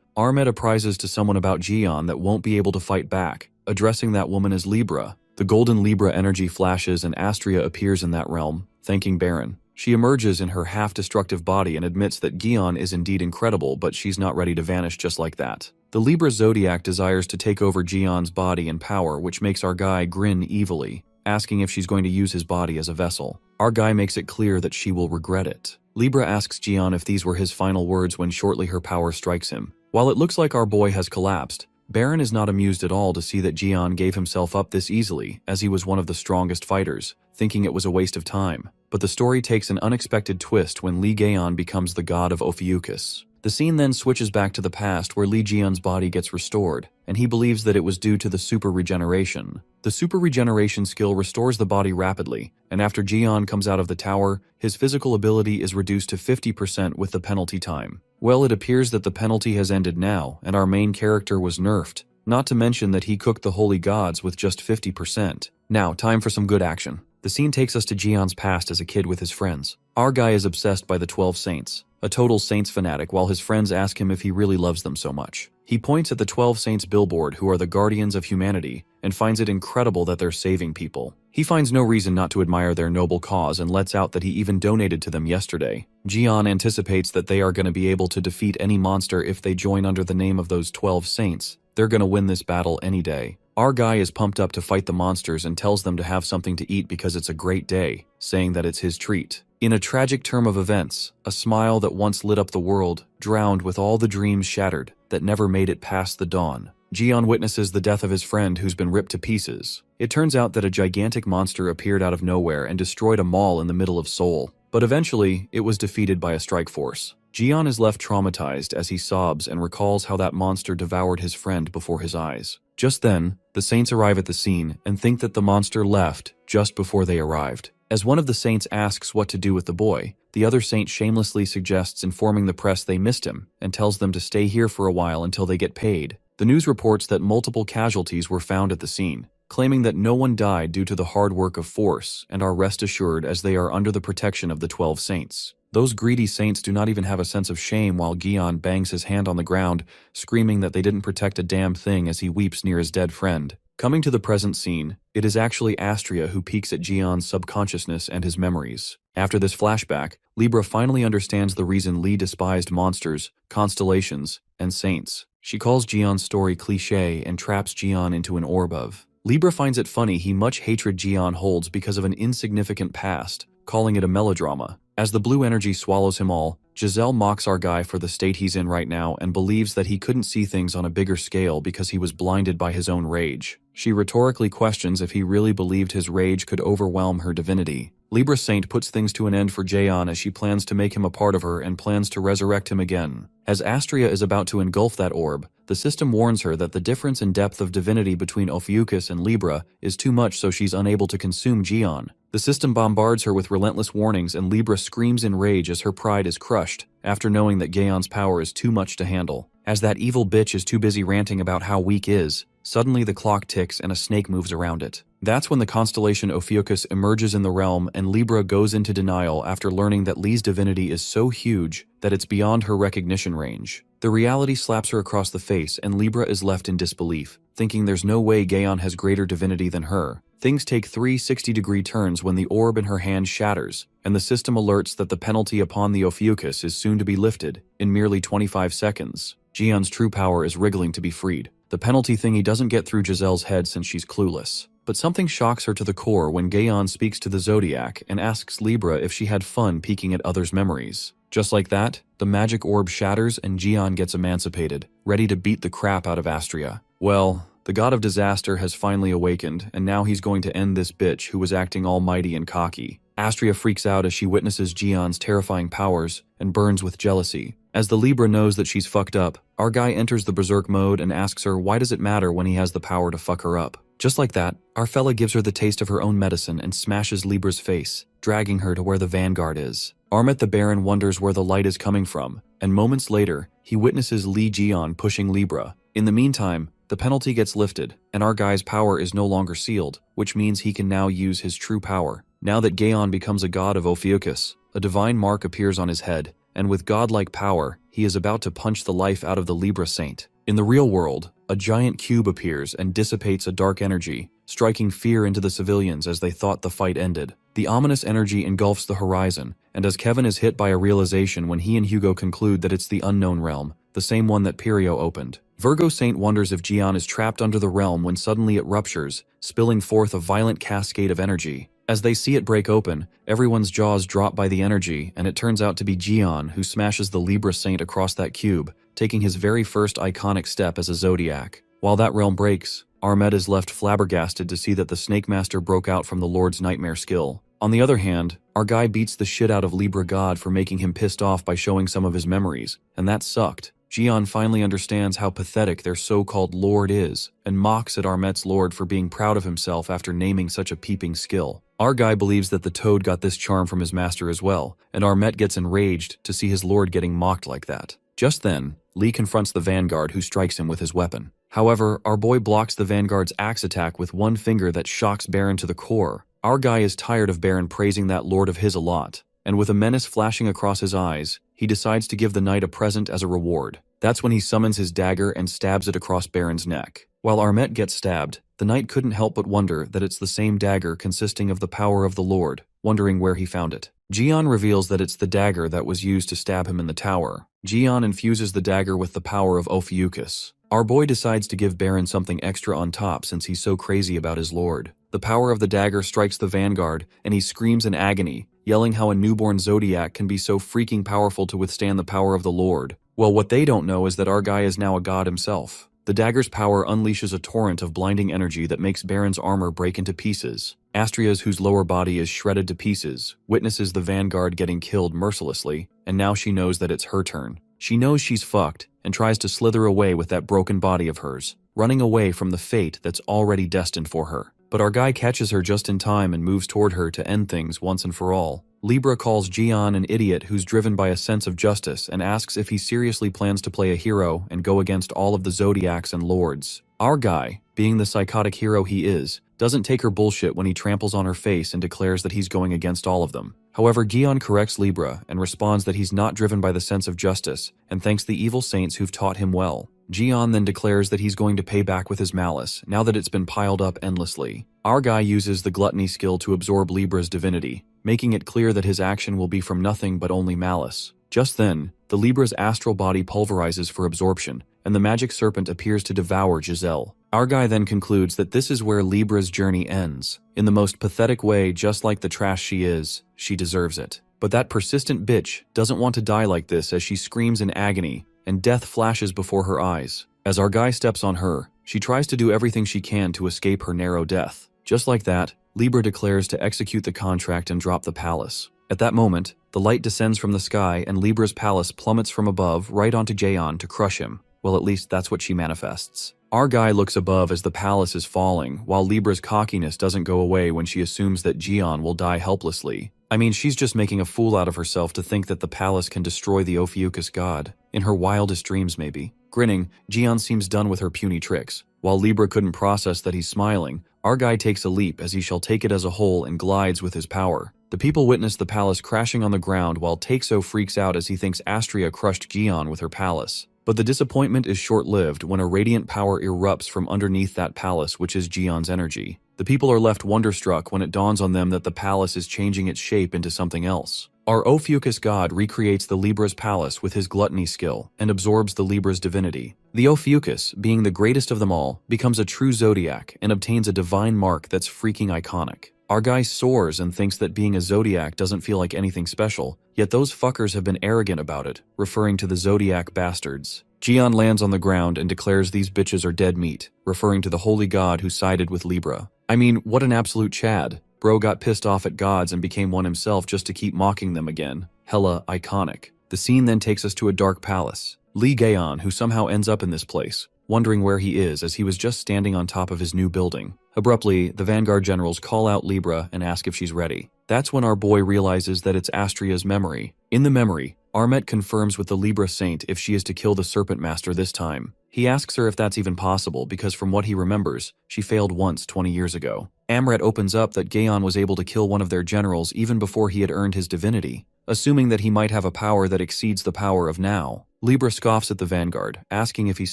Armet apprises to someone about Jian that won't be able to fight back, addressing that woman as Libra. The golden Libra energy flashes and Astria appears in that realm, thanking Baron. She emerges in her half-destructive body and admits that Jian is indeed incredible, but she's not ready to vanish just like that. The Libra Zodiac desires to take over Jian's body and power, which makes our guy grin evilly, asking if she's going to use his body as a vessel. Our guy makes it clear that she will regret it. Libra asks Jian if these were his final words when shortly her power strikes him. While it looks like our boy has collapsed, Baron is not amused at all to see that Jian gave himself up this easily, as he was one of the strongest fighters, thinking it was a waste of time. But the story takes an unexpected twist when Li Gaon becomes the god of Ophiuchus. The scene then switches back to the past where Lee Ji-yeon's body gets restored, and he believes that it was due to the super regeneration. The super regeneration skill restores the body rapidly, and after Ji-yeon comes out of the tower, his physical ability is reduced to 50% with the penalty time. Well, it appears that the penalty has ended now, and our main character was nerfed, not to mention that he cooked the holy gods with just 50%. Now, time for some good action. The scene takes us to Ji-yeon's past as a kid with his friends. Our guy is obsessed by the 12 Saints, a total Saints fanatic, while his friends ask him if he really loves them so much. He points at the 12 Saints billboard, who are the guardians of humanity, and finds it incredible that they're saving people. He finds no reason not to admire their noble cause and lets out that he even donated to them yesterday. Ji-yeon anticipates that they are going to be able to defeat any monster if they join under the name of those 12 Saints. They're going to win this battle any day. Our guy is pumped up to fight the monsters and tells them to have something to eat because it's a great day, saying that it's his treat. In a tragic turn of events, a smile that once lit up the world, drowned with all the dreams shattered that never made it past the dawn. Ji-yeon witnesses the death of his friend who's been ripped to pieces. It turns out that a gigantic monster appeared out of nowhere and destroyed a mall in the middle of Seoul. But eventually, it was defeated by a strike force. Ji-yeon is left traumatized as he sobs and recalls how that monster devoured his friend before his eyes. Just then, the Saints arrive at the scene and think that the monster left just before they arrived. As one of the Saints asks what to do with the boy, the other Saint shamelessly suggests informing the press they missed him and tells them to stay here for a while until they get paid. The news reports that multiple casualties were found at the scene, claiming that no one died due to the hard work of force and are rest assured as they are under the protection of the 12 Saints. Those greedy Saints do not even have a sense of shame while Gi-yeon bangs his hand on the ground, screaming that they didn't protect a damn thing as he weeps near his dead friend. Coming to the present scene, it is actually Astria who peeks at Ji-yeon's subconsciousness and his memories. After this flashback, Libra finally understands the reason Lee despised monsters, constellations, and saints. She calls Ji-yeon's story cliché and traps Ji-yeon into an orb of. Libra finds it funny how much hatred Ji-yeon holds because of an insignificant past, calling it a melodrama. As the blue energy swallows him all, Giselle mocks our guy for the state he's in right now and believes that he couldn't see things on a bigger scale because he was blinded by his own rage. She rhetorically questions if he really believed his rage could overwhelm her divinity. Libra Saint puts things to an end for Jaeon as she plans to make him a part of her and plans to resurrect him again. As Astria is about to engulf that orb, the system warns her that the difference in depth of divinity between Ophiuchus and Libra is too much, so she's unable to consume Jaeon. The system bombards her with relentless warnings and Libra screams in rage as her pride is crushed, after knowing that Gaon's power is too much to handle. As that evil bitch is too busy ranting about how weak is, suddenly the clock ticks and a snake moves around it. That's when the constellation Ophiuchus emerges in the realm and Libra goes into denial after learning that Lee's divinity is so huge that it's beyond her recognition range. The reality slaps her across the face and Libra is left in disbelief, thinking there's no way Gaon has greater divinity than her. Things take 360-degree turns when the orb in her hand shatters, and the system alerts that the penalty upon the Ophiuchus is soon to be lifted, in merely 25 seconds. Jaeon's true power is wriggling to be freed. The penalty thingy doesn't get through Giselle's head since she's clueless. But something shocks her to the core when Gaon speaks to the Zodiac and asks Libra if she had fun peeking at others' memories. Just like that, the magic orb shatters and Jaeon gets emancipated, ready to beat the crap out of Astria. Well, the god of disaster has finally awakened, and now he's going to end this bitch who was acting almighty and cocky. Astria freaks out as she witnesses Jaeon's terrifying powers and burns with jealousy. As the Libra knows that she's fucked up, our guy enters the berserk mode and asks her why does it matter when he has the power to fuck her up. Just like that, our fella gives her the taste of her own medicine and smashes Libra's face, dragging her to where the vanguard is. Armet the Baron wonders where the light is coming from, and moments later, he witnesses Lee Ji-yeon pushing Libra. In the meantime, the penalty gets lifted, and our guy's power is no longer sealed, which means he can now use his true power. Now that Gaon becomes a god of Ophiuchus, a divine mark appears on his head, and with godlike power, he is about to punch the life out of the Libra Saint. In the real world, a giant cube appears and dissipates a dark energy, striking fear into the civilians as they thought the fight ended. The ominous energy engulfs the horizon, and as Kevin is hit by a realization when he and Hugo conclude that it's the unknown realm, the same one that Pirio opened. Virgo Saint wonders if Jaeon is trapped under the realm when suddenly it ruptures, spilling forth a violent cascade of energy. As they see it break open, everyone's jaws drop by the energy, and it turns out to be Jaeon who smashes the Libra Saint across that cube, taking his very first iconic step as a Zodiac. While that realm breaks, Armet is left flabbergasted to see that the Snake Master broke out from the Lord's Nightmare skill. On the other hand, our guy beats the shit out of Libra God for making him pissed off by showing some of his memories, and that sucked. Jian finally understands how pathetic their so-called lord is, and mocks at Armet's lord for being proud of himself after naming such a peeping skill. Our guy believes that the toad got this charm from his master as well, and Armet gets enraged to see his lord getting mocked like that. Just then, Lee confronts the vanguard who strikes him with his weapon. However, our boy blocks the vanguard's axe attack with one finger that shocks Baron to the core. Our guy is tired of Baron praising that lord of his a lot, and with a menace flashing across his eyes, he decides to give the knight a present as a reward. That's when he summons his dagger and stabs it across Baron's neck. While Armet gets stabbed, the knight couldn't help but wonder that it's the same dagger consisting of the power of the Lord, wondering where he found it. Jian reveals that it's the dagger that was used to stab him in the tower. Jian infuses the dagger with the power of Ophiuchus. Our boy decides to give Baron something extra on top since he's so crazy about his lord. The power of the dagger strikes the vanguard, and he screams in agony, yelling how a newborn zodiac can be so freaking powerful to withstand the power of the Lord. Well, what they don't know is that our guy is now a god himself. The dagger's power unleashes a torrent of blinding energy that makes Baron's armor break into pieces. Astria's, whose lower body is shredded to pieces, witnesses the vanguard getting killed mercilessly, and now she knows that it's her turn. She knows she's fucked, and tries to slither away with that broken body of hers, running away from the fate that's already destined for her. But our guy catches her just in time and moves toward her to end things once and for all. Libra calls Jian an idiot who's driven by a sense of justice and asks if he seriously plans to play a hero and go against all of the zodiacs and lords. Our guy, being the psychotic hero he is, doesn't take her bullshit when he tramples on her face and declares that he's going against all of them. However, Jian corrects Libra and responds that he's not driven by the sense of justice and thanks the evil saints who've taught him well. Jian then declares that he's going to pay back with his malice now that it's been piled up endlessly. Our guy uses the gluttony skill to absorb Libra's divinity, making it clear that his action will be from nothing but only malice. Just then, the Libra's astral body pulverizes for absorption, and the magic serpent appears to devour Giselle. Our guy then concludes that this is where Libra's journey ends. In the most pathetic way, just like the trash she is, she deserves it. But that persistent bitch doesn't want to die like this as she screams in agony, and death flashes before her eyes. As our guy steps on her, she tries to do everything she can to escape her narrow death. Just like that, Libra declares to execute the contract and drop the palace. At that moment, the light descends from the sky and Libra's palace plummets from above right onto Jaeon to crush him. Well, at least that's what she manifests. Our guy looks above as the palace is falling, while Libra's cockiness doesn't go away when she assumes that Jian will die helplessly. I mean, she's just making a fool out of herself to think that the palace can destroy the Ophiuchus god. In her wildest dreams, maybe. Grinning, Jian seems done with her puny tricks. While Libra couldn't process that he's smiling, our guy takes a leap as he shall take it as a whole and glides with his power. The people witness the palace crashing on the ground while Taexo freaks out as he thinks Astria crushed Jian with her palace. But the disappointment is short-lived when a radiant power erupts from underneath that palace, which is Jian's energy. The people are left wonderstruck when it dawns on them that the palace is changing its shape into something else. Our Ophiuchus god recreates the Libra's palace with his gluttony skill and absorbs the Libra's divinity. The Ophiuchus, being the greatest of them all, becomes a true zodiac and obtains a divine mark that's freaking iconic. Our guy soars and thinks that being a zodiac doesn't feel like anything special, yet those fuckers have been arrogant about it, referring to the zodiac bastards. Jian lands on the ground and declares these bitches are dead meat, referring to the holy god who sided with Libra. I mean, what an absolute Chad. Bro got pissed off at gods and became one himself just to keep mocking them again. Hella iconic. The scene then takes us to a dark palace. Lee Gaon, who somehow ends up in this place, wondering where he is as he was just standing on top of his new building. Abruptly, the Vanguard generals call out Libra and ask if she's ready. That's when our boy realizes that it's Astria's memory. In the memory, Armet confirms with the Libra Saint if she is to kill the Serpent Master this time. He asks her if that's even possible because from what he remembers, she failed once 20 years ago. Amret opens up that Gaon was able to kill one of their generals even before he had earned his divinity, assuming that he might have a power that exceeds the power of now. Libra scoffs at the Vanguard, asking if he's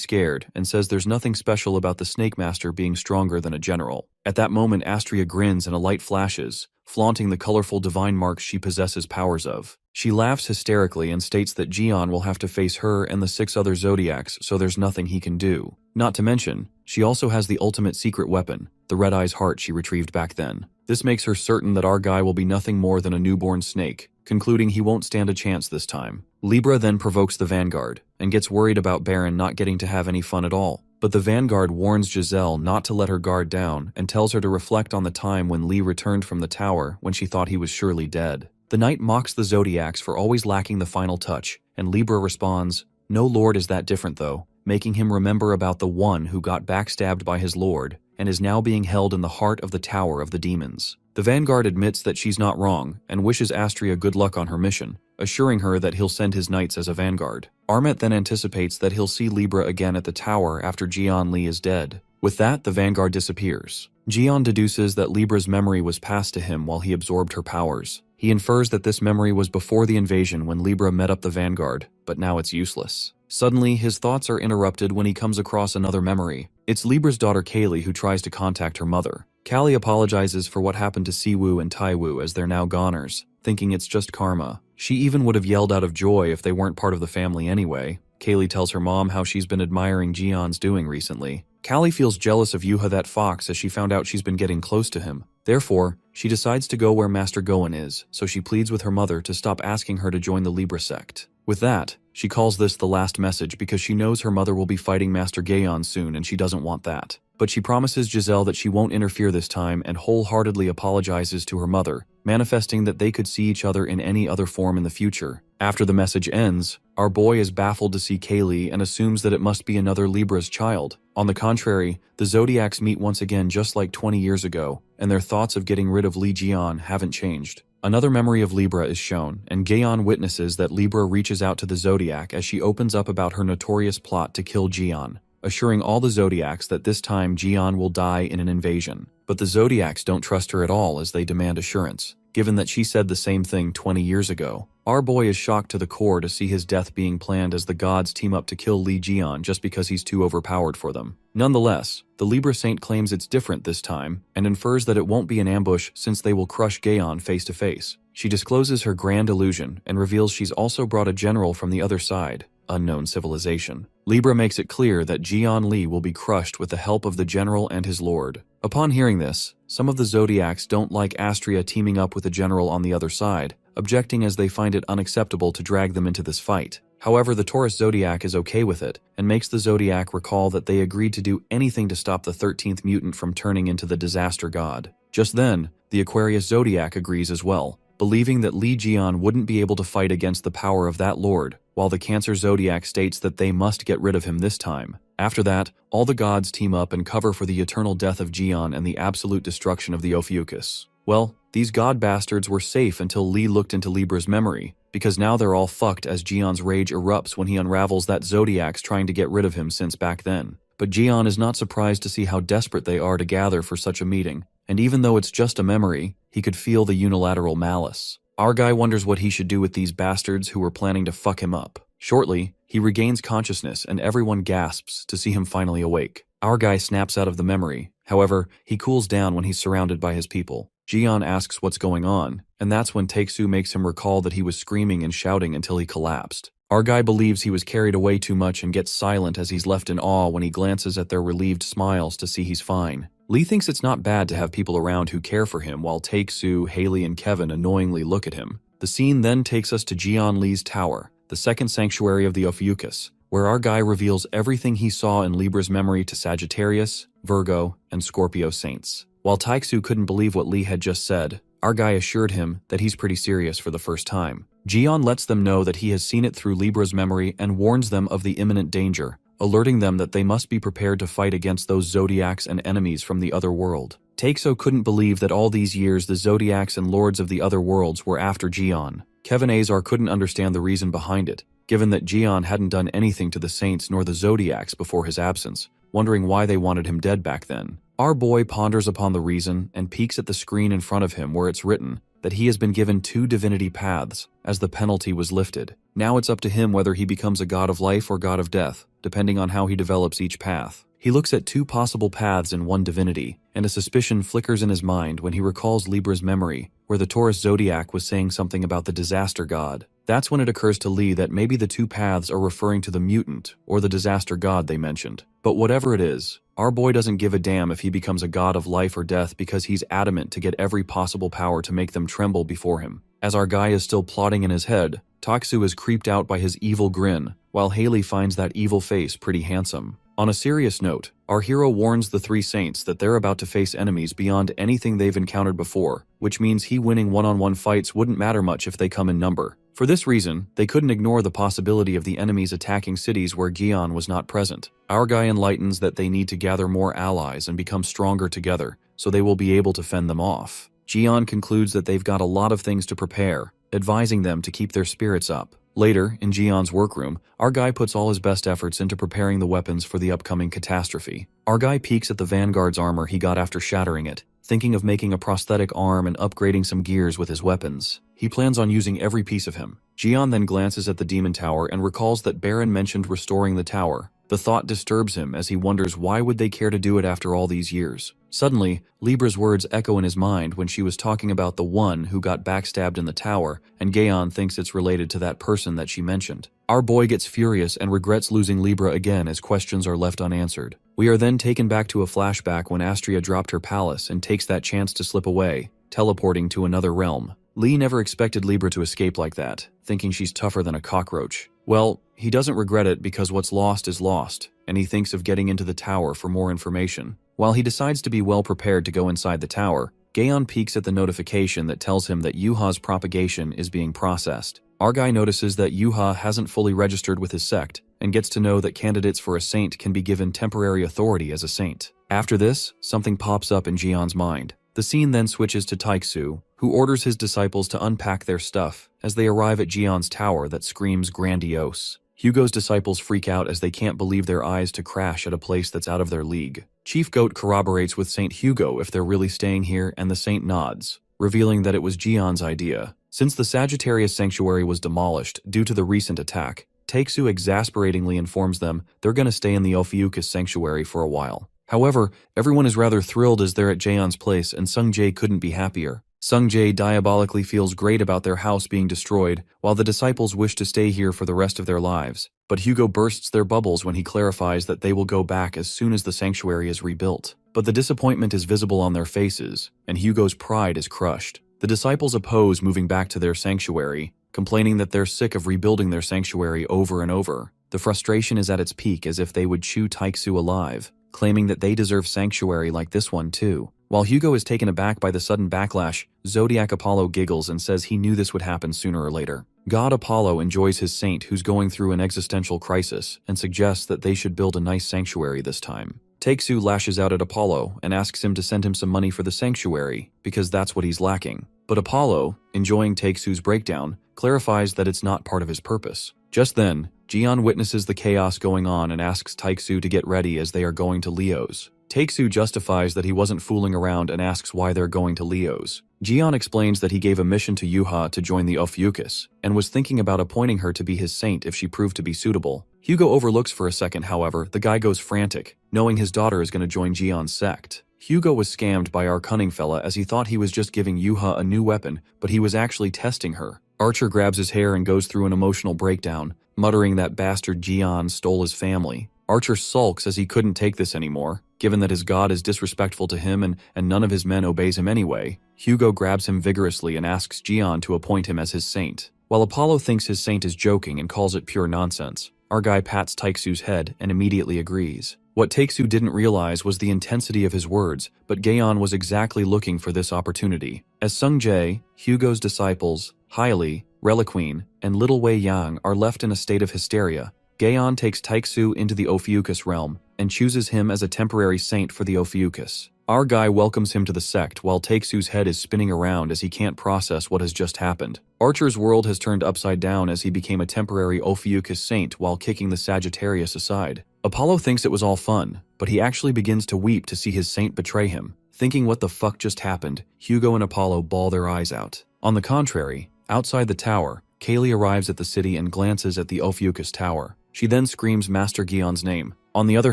scared, and says there's nothing special about the Snake Master being stronger than a general. At that moment, Astria grins and a light flashes, flaunting the colorful divine marks she possesses powers of. She laughs hysterically and states that Jian will have to face her and the 6 other Zodiacs, so there's nothing he can do. Not to mention, she also has the ultimate secret weapon, the Red Eye's heart she retrieved back then. This makes her certain that our guy will be nothing more than a newborn snake, concluding he won't stand a chance this time. Libra then provokes the Vanguard, and gets worried about Baron not getting to have any fun at all. But the Vanguard warns Giselle not to let her guard down and tells her to reflect on the time when Lee returned from the tower when she thought he was surely dead. The knight mocks the Zodiacs for always lacking the final touch, and Libra responds, "No lord is that different though," making him remember about the one who got backstabbed by his lord and is now being held in the heart of the Tower of the Demons. The Vanguard admits that she's not wrong and wishes Astria good luck on her mission, assuring her that he'll send his knights as a vanguard. Armet then anticipates that he'll see Libra again at the tower after Jian Li is dead. With that, the Vanguard disappears. Jian deduces that Libra's memory was passed to him while he absorbed her powers. He infers that this memory was before the invasion when Libra met up the Vanguard, but now it's useless. Suddenly, his thoughts are interrupted when he comes across another memory. It's Libra's daughter Kaylee who tries to contact her mother. Callie apologizes for what happened to Siwoo and Taiwoo as they're now goners, thinking it's just karma. She even would have yelled out of joy if they weren't part of the family anyway. Kaylee tells her mom how she's been admiring Jian's doing recently. Callie feels jealous of Yuha that fox as she found out she's been getting close to him. Therefore, she decides to go where Master Goen is, so she pleads with her mother to stop asking her to join the Libra sect. With that, she calls this the last message because she knows her mother will be fighting Master Gaon soon and she doesn't want that. But she promises Giselle that she won't interfere this time and wholeheartedly apologizes to her mother, manifesting that they could see each other in any other form in the future. After the message ends, our boy is baffled to see Kaylee and assumes that it must be another Libra's child. On the contrary, the Zodiacs meet once again just like 20 years ago, and their thoughts of getting rid of Li Jian haven't changed. Another memory of Libra is shown, and Gaon witnesses that Libra reaches out to the Zodiac as she opens up about her notorious plot to kill Jian, assuring all the Zodiacs that this time Jian will die in an invasion. But the Zodiacs don't trust her at all as they demand assurance, given that she said the same thing 20 years ago. Our boy is shocked to the core to see his death being planned as the gods team up to kill Li Jian just because he's too overpowered for them. Nonetheless, the Libra Saint claims it's different this time and infers that it won't be an ambush since they will crush Gaon face to face. She discloses her grand illusion and reveals she's also brought a general from the other side, unknown civilization. Libra makes it clear that Jian Li will be crushed with the help of the general and his lord. Upon hearing this, some of the Zodiacs don't like Astria teaming up with the general on the other side, objecting as they find it unacceptable to drag them into this fight. However, the Taurus Zodiac is okay with it, and makes the Zodiac recall that they agreed to do anything to stop the 13th mutant from turning into the disaster god. Just then, the Aquarius Zodiac agrees as well, believing that Li Jian wouldn't be able to fight against the power of that lord, while the Cancer Zodiac states that they must get rid of him this time. After that, all the gods team up and cover for the eternal death of Jian and the absolute destruction of the Ophiuchus. Well, these god bastards were safe until Li looked into Libra's memory, because now they're all fucked as Jian's rage erupts when he unravels that Zodiac's trying to get rid of him since back then. But Jian is not surprised to see how desperate they are to gather for such a meeting, and even though it's just a memory, he could feel the unilateral malice. Our guy wonders what he should do with these bastards who were planning to fuck him up. Shortly, he regains consciousness and everyone gasps to see him finally awake. Our guy snaps out of the memory. However, he cools down when he's surrounded by his people. Jian asks what's going on, and that's when Taeksu makes him recall that he was screaming and shouting until he collapsed. Our guy believes he was carried away too much and gets silent as he's left in awe when he glances at their relieved smiles to see he's fine. Lee thinks it's not bad to have people around who care for him while Taeksu, Haley, and Kevin annoyingly look at him. The scene then takes us to Jian Li's tower, the second sanctuary of the Ophiuchus, where our guy reveals everything he saw in Libra's memory to Sagittarius, Virgo, and Scorpio saints. While Taeksu couldn't believe what Lee had just said, our guy assured him that he's pretty serious for the first time. Jian lets them know that he has seen it through Libra's memory and warns them of the imminent danger, alerting them that they must be prepared to fight against those Zodiacs and enemies from the other world. Taeksu couldn't believe that all these years the Zodiacs and Lords of the other worlds were after Jian. Kevin Azar couldn't understand the reason behind it, given that Jian hadn't done anything to the Saints nor the Zodiacs before his absence, wondering why they wanted him dead back then. Our boy ponders upon the reason and peeks at the screen in front of him where it's written that he has been given 2 divinity paths as the penalty was lifted. Now it's up to him whether he becomes a god of life or god of death, depending on how he develops each path. He looks at 2 possible paths in one divinity, and a suspicion flickers in his mind when he recalls Libra's memory, where the Taurus Zodiac was saying something about the disaster god. That's when it occurs to Lee that maybe the 2 paths are referring to the mutant or the disaster god they mentioned. But whatever it is, our boy doesn't give a damn if he becomes a god of life or death because he's adamant to get every possible power to make them tremble before him. As our guy is still plotting in his head, Taeksu is creeped out by his evil grin, while Haley finds that evil face pretty handsome. On a serious note, our hero warns the three saints that they're about to face enemies beyond anything they've encountered before, which means he winning one-on-one fights wouldn't matter much if they come in number. For this reason, they couldn't ignore the possibility of the enemies attacking cities where Gion was not present. Our guy enlightens that they need to gather more allies and become stronger together, so they will be able to fend them off. Gion concludes that they've got a lot of things to prepare, advising them to keep their spirits up. Later, in Gion's workroom, our guy puts all his best efforts into preparing the weapons for the upcoming catastrophe. Our guy peeks at the Vanguard's armor he got after shattering it, thinking of making a prosthetic arm and upgrading some gears with his weapons. He plans on using every piece of him. Gion then glances at the Demon Tower and recalls that Baron mentioned restoring the tower. The thought disturbs him as he wonders why would they care to do it after all these years. Suddenly, Libra's words echo in his mind when she was talking about the one who got backstabbed in the tower, and Gion thinks it's related to that person that she mentioned. Our boy gets furious and regrets losing Libra again as questions are left unanswered. We are then taken back to a flashback when Astria dropped her palace and takes that chance to slip away, teleporting to another realm. Lee never expected Libra to escape like that, thinking she's tougher than a cockroach. Well, he doesn't regret it because what's lost is lost, and he thinks of getting into the tower for more information. While he decides to be well prepared to go inside the tower, Gion peeks at the notification that tells him that Yuha's propagation is being processed. Our guy notices that Yuha hasn't fully registered with his sect, and gets to know that candidates for a saint can be given temporary authority as a saint. After this, something pops up in Gion's mind. The scene then switches to Taiksu, who orders his disciples to unpack their stuff as they arrive at Gion's tower that screams grandiose. Hugo's disciples freak out as they can't believe their eyes to crash at a place that's out of their league. Chief Goat corroborates with Saint Hugo if they're really staying here, and the saint nods, revealing that it was Gion's idea. Since the Sagittarius Sanctuary was demolished due to the recent attack, Taiksu exasperatingly informs them they're going to stay in the Ophiuchus Sanctuary for a while. However, everyone is rather thrilled as they're at Jaeon's place, and Sungjae couldn't be happier. Sungjae diabolically feels great about their house being destroyed, while the disciples wish to stay here for the rest of their lives. But Hugo bursts their bubbles when he clarifies that they will go back as soon as the sanctuary is rebuilt. But the disappointment is visible on their faces, and Hugo's pride is crushed. The disciples oppose moving back to their sanctuary, complaining that they're sick of rebuilding their sanctuary over and over. The frustration is at its peak, as if they would chew Taiksu alive, claiming that they deserve sanctuary like this one too. While Hugo is taken aback by the sudden backlash, Zodiac Apollo giggles and says he knew this would happen sooner or later. God Apollo enjoys his saint who's going through an existential crisis and suggests that they should build a nice sanctuary this time. Taiksu lashes out at Apollo and asks him to send him some money for the sanctuary, because that's what he's lacking. But Apollo, enjoying Taiksu's breakdown, clarifies that it's not part of his purpose. Just then, Gion witnesses the chaos going on and asks Taiksu to get ready as they are going to Leo's. Taiksu justifies that he wasn't fooling around and asks why they're going to Leo's. Gion explains that he gave a mission to Yuha to join the Ophiuchus, and was thinking about appointing her to be his saint if she proved to be suitable. Hugo overlooks for a second, however, the guy goes frantic, knowing his daughter is going to join Gion's sect. Hugo was scammed by our cunning fella as he thought he was just giving Yuha a new weapon, but he was actually testing her. Archer grabs his hair and goes through an emotional breakdown, muttering that bastard Gion stole his family. Archer sulks as he couldn't take this anymore, given that his god is disrespectful to him and none of his men obeys him anyway. Hugo grabs him vigorously and asks Gion to appoint him as his saint. While Apollo thinks his saint is joking and calls it pure nonsense, our guy pats Taiksu's head and immediately agrees. What Taiksu didn't realize was the intensity of his words, but Gion was exactly looking for this opportunity. As Sungjae, Hugo's disciples, Hailey, Reliquine, and Little Wei Yang are left in a state of hysteria, Gion takes Taiksu into the Ophiuchus realm and chooses him as a temporary saint for the Ophiuchus. Our guy welcomes him to the sect while Taiksu's head is spinning around as he can't process what has just happened. Archer's world has turned upside down as he became a temporary Ophiuchus saint while kicking the Sagittarius aside. Apollo thinks it was all fun, but he actually begins to weep to see his saint betray him. Thinking what the fuck just happened, Hugo and Apollo bawl their eyes out. On the contrary, outside the tower, Kaylee arrives at the city and glances at the Ophiuchus tower. She then screams Master Gion's name. On the other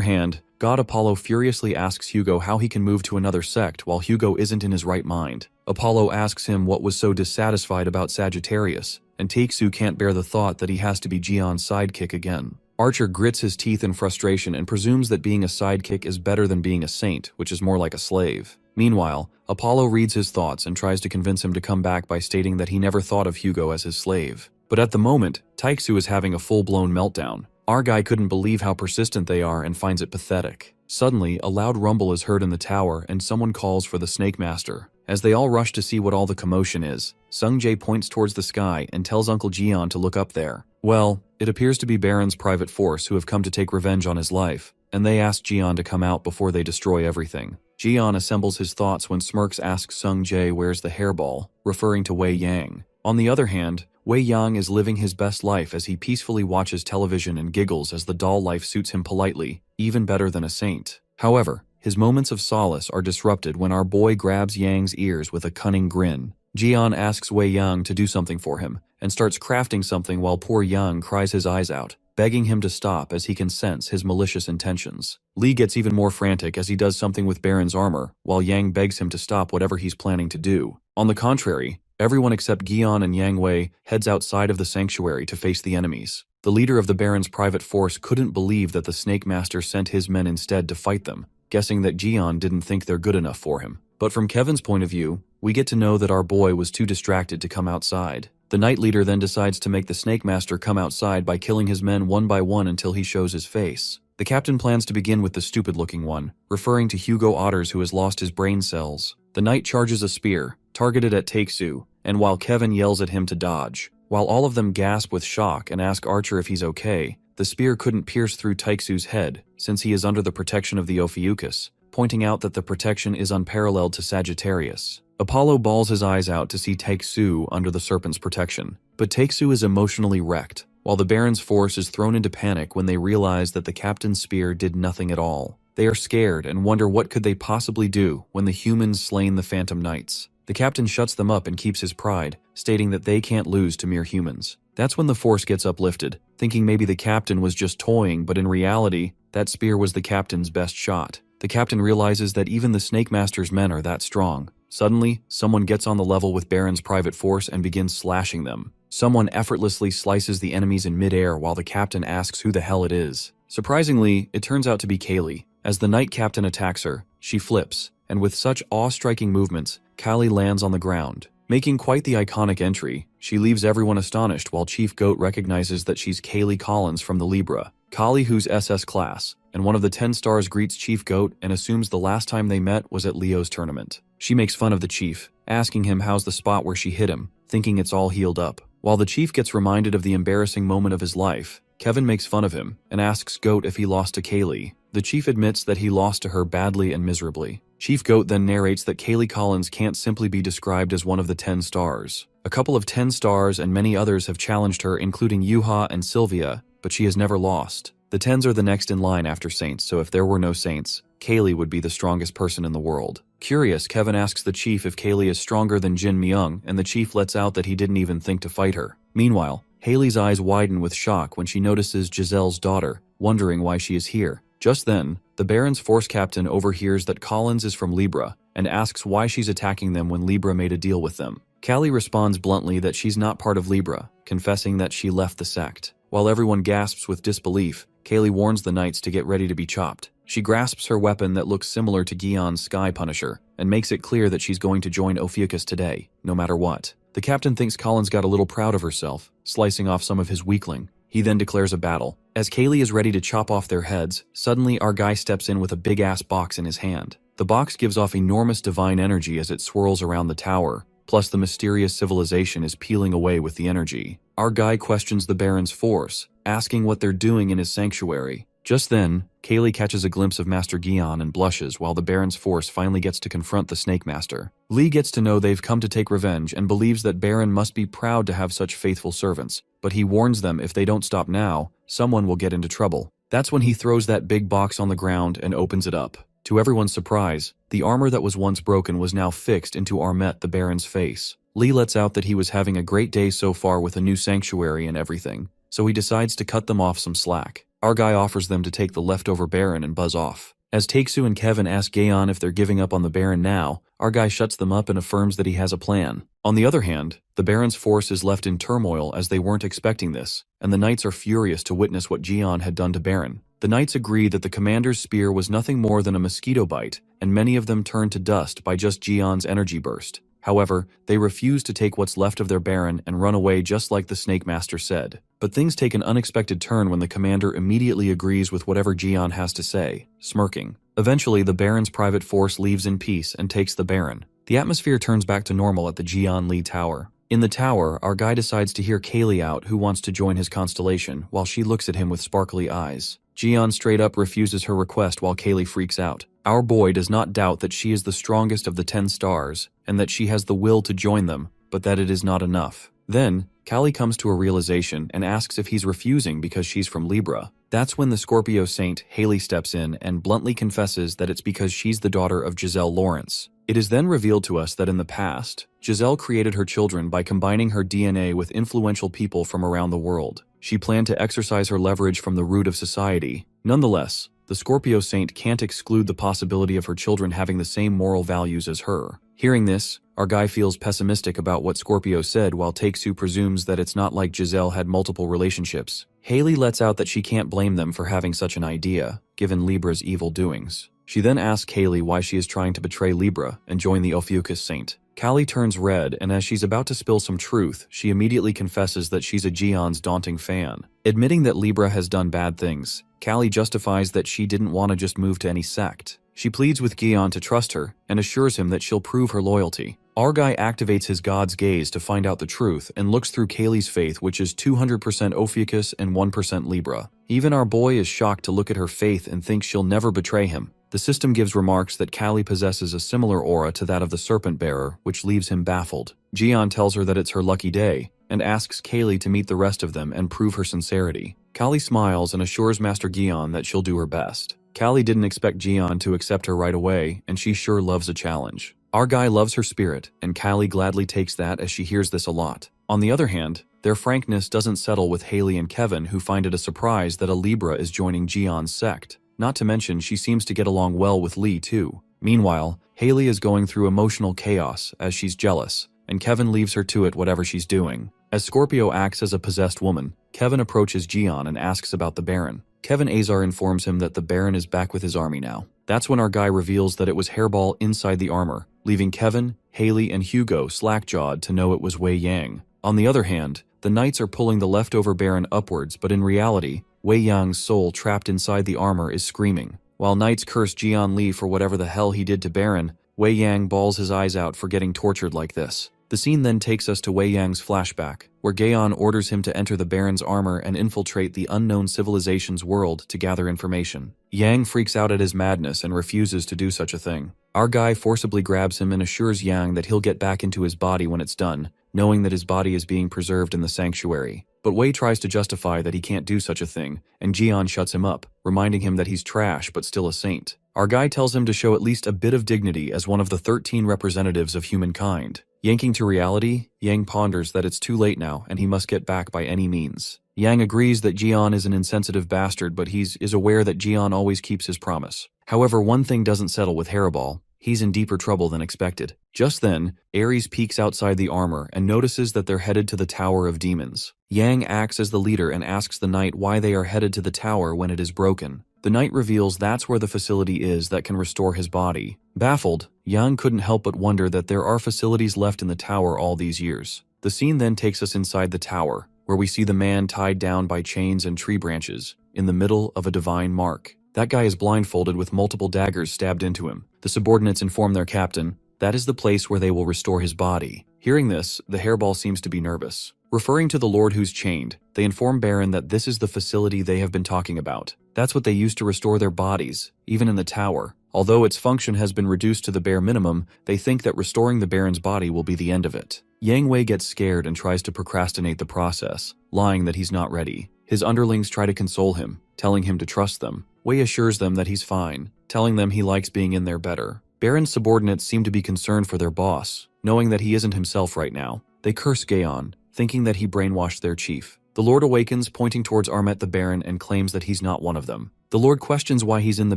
hand, God Apollo furiously asks Hugo how he can move to another sect while Hugo isn't in his right mind. Apollo asks him what was so dissatisfied about Sagittarius, and Taiksu can't bear the thought that he has to be Gion's sidekick again. Archer grits his teeth in frustration and presumes that being a sidekick is better than being a saint, which is more like a slave. Meanwhile, Apollo reads his thoughts and tries to convince him to come back by stating that he never thought of Hugo as his slave. But at the moment, Taiksu is having a full-blown meltdown. Our guy couldn't believe how persistent they are and finds it pathetic. Suddenly, a loud rumble is heard in the tower and someone calls for the Snake Master. As they all rush to see what all the commotion is, Sung-jae points towards the sky and tells Uncle Jeon to look up there. Well, it appears to be Baron's private force who have come to take revenge on his life, and they ask Jeon to come out before they destroy everything. Jeon assembles his thoughts when Smirks asks Sung-jae where's the hairball, referring to Wei Yang. On the other hand, Wei Yang is living his best life as he peacefully watches television and giggles as the doll life suits him politely, even better than a saint. However, his moments of solace are disrupted when our boy grabs Yang's ears with a cunning grin. Jeon asks Wei Yang to do something for him, and starts crafting something while poor Yang cries his eyes out, begging him to stop as he can sense his malicious intentions. Lee gets even more frantic as he does something with Baron's armor, while Yang begs him to stop whatever he's planning to do. On the contrary, everyone except Gion and Yang Wei heads outside of the sanctuary to face the enemies. The leader of the Baron's private force couldn't believe that the Snake Master sent his men instead to fight them, guessing that Gion didn't think they're good enough for him. But from Kevin's point of view, we get to know that our boy was too distracted to come outside. The Night Leader then decides to make the Snake Master come outside by killing his men one by one until he shows his face. The captain plans to begin with the stupid-looking one, referring to Hugo Otters who has lost his brain cells. The Knight charges a spear, targeted at Taeksu, and while Kevin yells at him to dodge. While all of them gasp with shock and ask Archer if he's okay, the spear couldn't pierce through Taeksu's head, since he is under the protection of the Ophiuchus, pointing out that the protection is unparalleled to Sagittarius. Apollo bawls his eyes out to see Taeksu under the serpent's protection, but Taeksu is emotionally wrecked, while the Baron's force is thrown into panic when they realize that the captain's spear did nothing at all. They are scared and wonder what could they possibly do when the humans slain the Phantom Knights. The captain shuts them up and keeps his pride, stating that they can't lose to mere humans. That's when the force gets uplifted, thinking maybe the captain was just toying, but in reality, that spear was the captain's best shot. The captain realizes that even the Snake Master's men are that strong. Suddenly, someone gets on the level with Baron's private force and begins slashing them. Someone effortlessly slices the enemies in midair while the captain asks who the hell it is. Surprisingly, it turns out to be Kaylee. As the Knight Captain attacks her, she flips, and with such awe-striking movements, Kali lands on the ground. Making quite the iconic entry, she leaves everyone astonished while Chief Goat recognizes that she's Kaylee Collins from the Libra. Kali, who's SS class, and one of the 10 stars, greets Chief Goat and assumes the last time they met was at Leo's tournament. She makes fun of the Chief, asking him how's the spot where she hit him, thinking it's all healed up. While the Chief gets reminded of the embarrassing moment of his life, Kevin makes fun of him and asks Goat if he lost to Kaylee. The Chief admits that he lost to her badly and miserably. Chief Goat then narrates that Kaylee Collins can't simply be described as one of the 10 stars. A couple of 10 stars and many others have challenged her, including Yuha and Sylvia, but she has never lost. The 10s are the next in line after Saints, so if there were no Saints, Kaylee would be the strongest person in the world. Curious, Kevin asks the Chief if Kaylee is stronger than Jin Myung, and the Chief lets out that he didn't even think to fight her. Meanwhile, Haley's eyes widen with shock when she notices Giselle's daughter, wondering why she is here. Just then, the Baron's force captain overhears that Collins is from Libra, and asks why she's attacking them when Libra made a deal with them. Callie responds bluntly that she's not part of Libra, confessing that she left the sect. While everyone gasps with disbelief, Kaylee warns the knights to get ready to be chopped. She grasps her weapon that looks similar to Gion's Sky Punisher, and makes it clear that she's going to join Ophiuchus today, no matter what. The captain thinks Collins got a little proud of herself, slicing off some of his weakling. He then declares a battle. As Kaylee is ready to chop off their heads, suddenly our guy steps in with a big-ass box in his hand. The box gives off enormous divine energy as it swirls around the tower, plus the mysterious civilization is peeling away with the energy. Our guy questions the Baron's force, asking what they're doing in his sanctuary. Just then, Kaylee catches a glimpse of Master Gion and blushes while the Baron's force finally gets to confront the Snake Master. Lee gets to know they've come to take revenge and believes that Baron must be proud to have such faithful servants, but he warns them if they don't stop now, someone will get into trouble. That's when he throws that big box on the ground and opens it up. To everyone's surprise, the armor that was once broken was now fixed into Armet, the Baron's face. Lee lets out that he was having a great day so far with a new sanctuary and everything, so he decides to cut them off some slack. Our guy offers them to take the leftover Baron and buzz off. As Taeksu and Kevin ask Gaeon if they're giving up on the Baron now, our guy shuts them up and affirms that he has a plan. On the other hand, the Baron's force is left in turmoil as they weren't expecting this, and the knights are furious to witness what Gion had done to Baron. The knights agree that the commander's spear was nothing more than a mosquito bite, and many of them turn to dust by just Gion's energy burst. However, they refuse to take what's left of their Baron and run away just like the Snake Master said. But things take an unexpected turn when the commander immediately agrees with whatever Jian has to say, smirking. Eventually, the Baron's private force leaves in peace and takes the Baron. The atmosphere turns back to normal at the Jian Li Tower. In the tower, our guy decides to hear Kaylee out, who wants to join his constellation, while she looks at him with sparkly eyes. Jian straight up refuses her request while Kaylee freaks out. Our boy does not doubt that she is the strongest of the 10 stars, and that she has the will to join them, but that it is not enough. Then, Callie comes to a realization and asks if he's refusing because she's from Libra. That's when the Scorpio saint, Haley, steps in and bluntly confesses that it's because she's the daughter of Giselle Lawrence. It is then revealed to us that in the past, Giselle created her children by combining her DNA with influential people from around the world. She planned to exercise her leverage from the root of society. Nonetheless, the Scorpio saint can't exclude the possibility of her children having the same moral values as her. Hearing this, our guy feels pessimistic about what Scorpio said, while Take-Su presumes that it's not like Giselle had multiple relationships. Haley lets out that she can't blame them for having such an idea, given Libra's evil doings. She then asks Haley why she is trying to betray Libra and join the Ophiuchus saint. Callie turns red, and as she's about to spill some truth, she immediately confesses that she's a Jian's daunting fan. Admitting that Libra has done bad things, Callie justifies that she didn't want to just move to any sect. She pleads with Gian to trust her and assures him that she'll prove her loyalty. Our guy activates his god's gaze to find out the truth and looks through Kaylee's faith, which is 200% Ophiuchus and 1% Libra. Even our boy is shocked to look at her faith and thinks she'll never betray him. The system gives remarks that Callie possesses a similar aura to that of the Serpent Bearer, which leaves him baffled. Gian tells her that it's her lucky day and asks Kaylee to meet the rest of them and prove her sincerity. Callie smiles and assures Master Gian that she'll do her best. Callie didn't expect Gian to accept her right away, and she sure loves a challenge. Our guy loves her spirit, and Callie gladly takes that as she hears this a lot. On the other hand, their frankness doesn't settle with Haley and Kevin, who find it a surprise that a Libra is joining Gian's sect. Not to mention, she seems to get along well with Lee too. Meanwhile, Haley is going through emotional chaos as she's jealous, and Kevin leaves her to it whatever she's doing. As Scorpio acts as a possessed woman, Kevin approaches Gian and asks about the Baron. Kevin Azar informs him that the Baron is back with his army now. That's when our guy reveals that it was Hairball inside the armor, leaving Kevin, Haley, and Hugo slack-jawed to know it was Wei Yang. On the other hand, the Knights are pulling the leftover Baron upwards, but in reality, Wei Yang's soul trapped inside the armor is screaming. While Knights curse Jian Li for whatever the hell he did to Baron, Wei Yang bawls his eyes out for getting tortured like this. The scene then takes us to Wei Yang's flashback, where Gaon orders him to enter the Baron's armor and infiltrate the unknown civilization's world to gather information. Yang freaks out at his madness and refuses to do such a thing. Our guy forcibly grabs him and assures Yang that he'll get back into his body when it's done, knowing that his body is being preserved in the sanctuary. But Wei tries to justify that he can't do such a thing, and Jian shuts him up, reminding him that he's trash but still a saint. Our guy tells him to show at least a bit of dignity as one of the 13 representatives of humankind. Yanking to reality, Yang ponders that it's too late now and he must get back by any means. Yang agrees that Jian is an insensitive bastard, but he is aware that Jian always keeps his promise. However, one thing doesn't settle with Hairball. He's in deeper trouble than expected. Just then, Ares peeks outside the armor and notices that they're headed to the Tower of Demons. Yang acts as the leader and asks the knight why they are headed to the tower when it is broken. The knight reveals that's where the facility is that can restore his body. Baffled, Yang couldn't help but wonder that there are facilities left in the tower all these years. The scene then takes us inside the tower, where we see the man tied down by chains and tree branches, in the middle of a divine mark. That guy is blindfolded with multiple daggers stabbed into him. The subordinates inform their captain that is the place where they will restore his body. Hearing this, the Hairball seems to be nervous. Referring to the Lord who's chained, they inform Baron that this is the facility they have been talking about. That's what they use to restore their bodies, even in the tower. Although its function has been reduced to the bare minimum, they think that restoring the Baron's body will be the end of it. Yang Wei gets scared and tries to procrastinate the process, lying that he's not ready. His underlings try to console him, telling him to trust them. Wei assures them that he's fine, telling them he likes being in there better. Baron's subordinates seem to be concerned for their boss, knowing that he isn't himself right now. They curse Gaon, thinking that he brainwashed their chief. The Lord awakens, pointing towards Armet the Baron, and claims that he's not one of them. The Lord questions why he's in the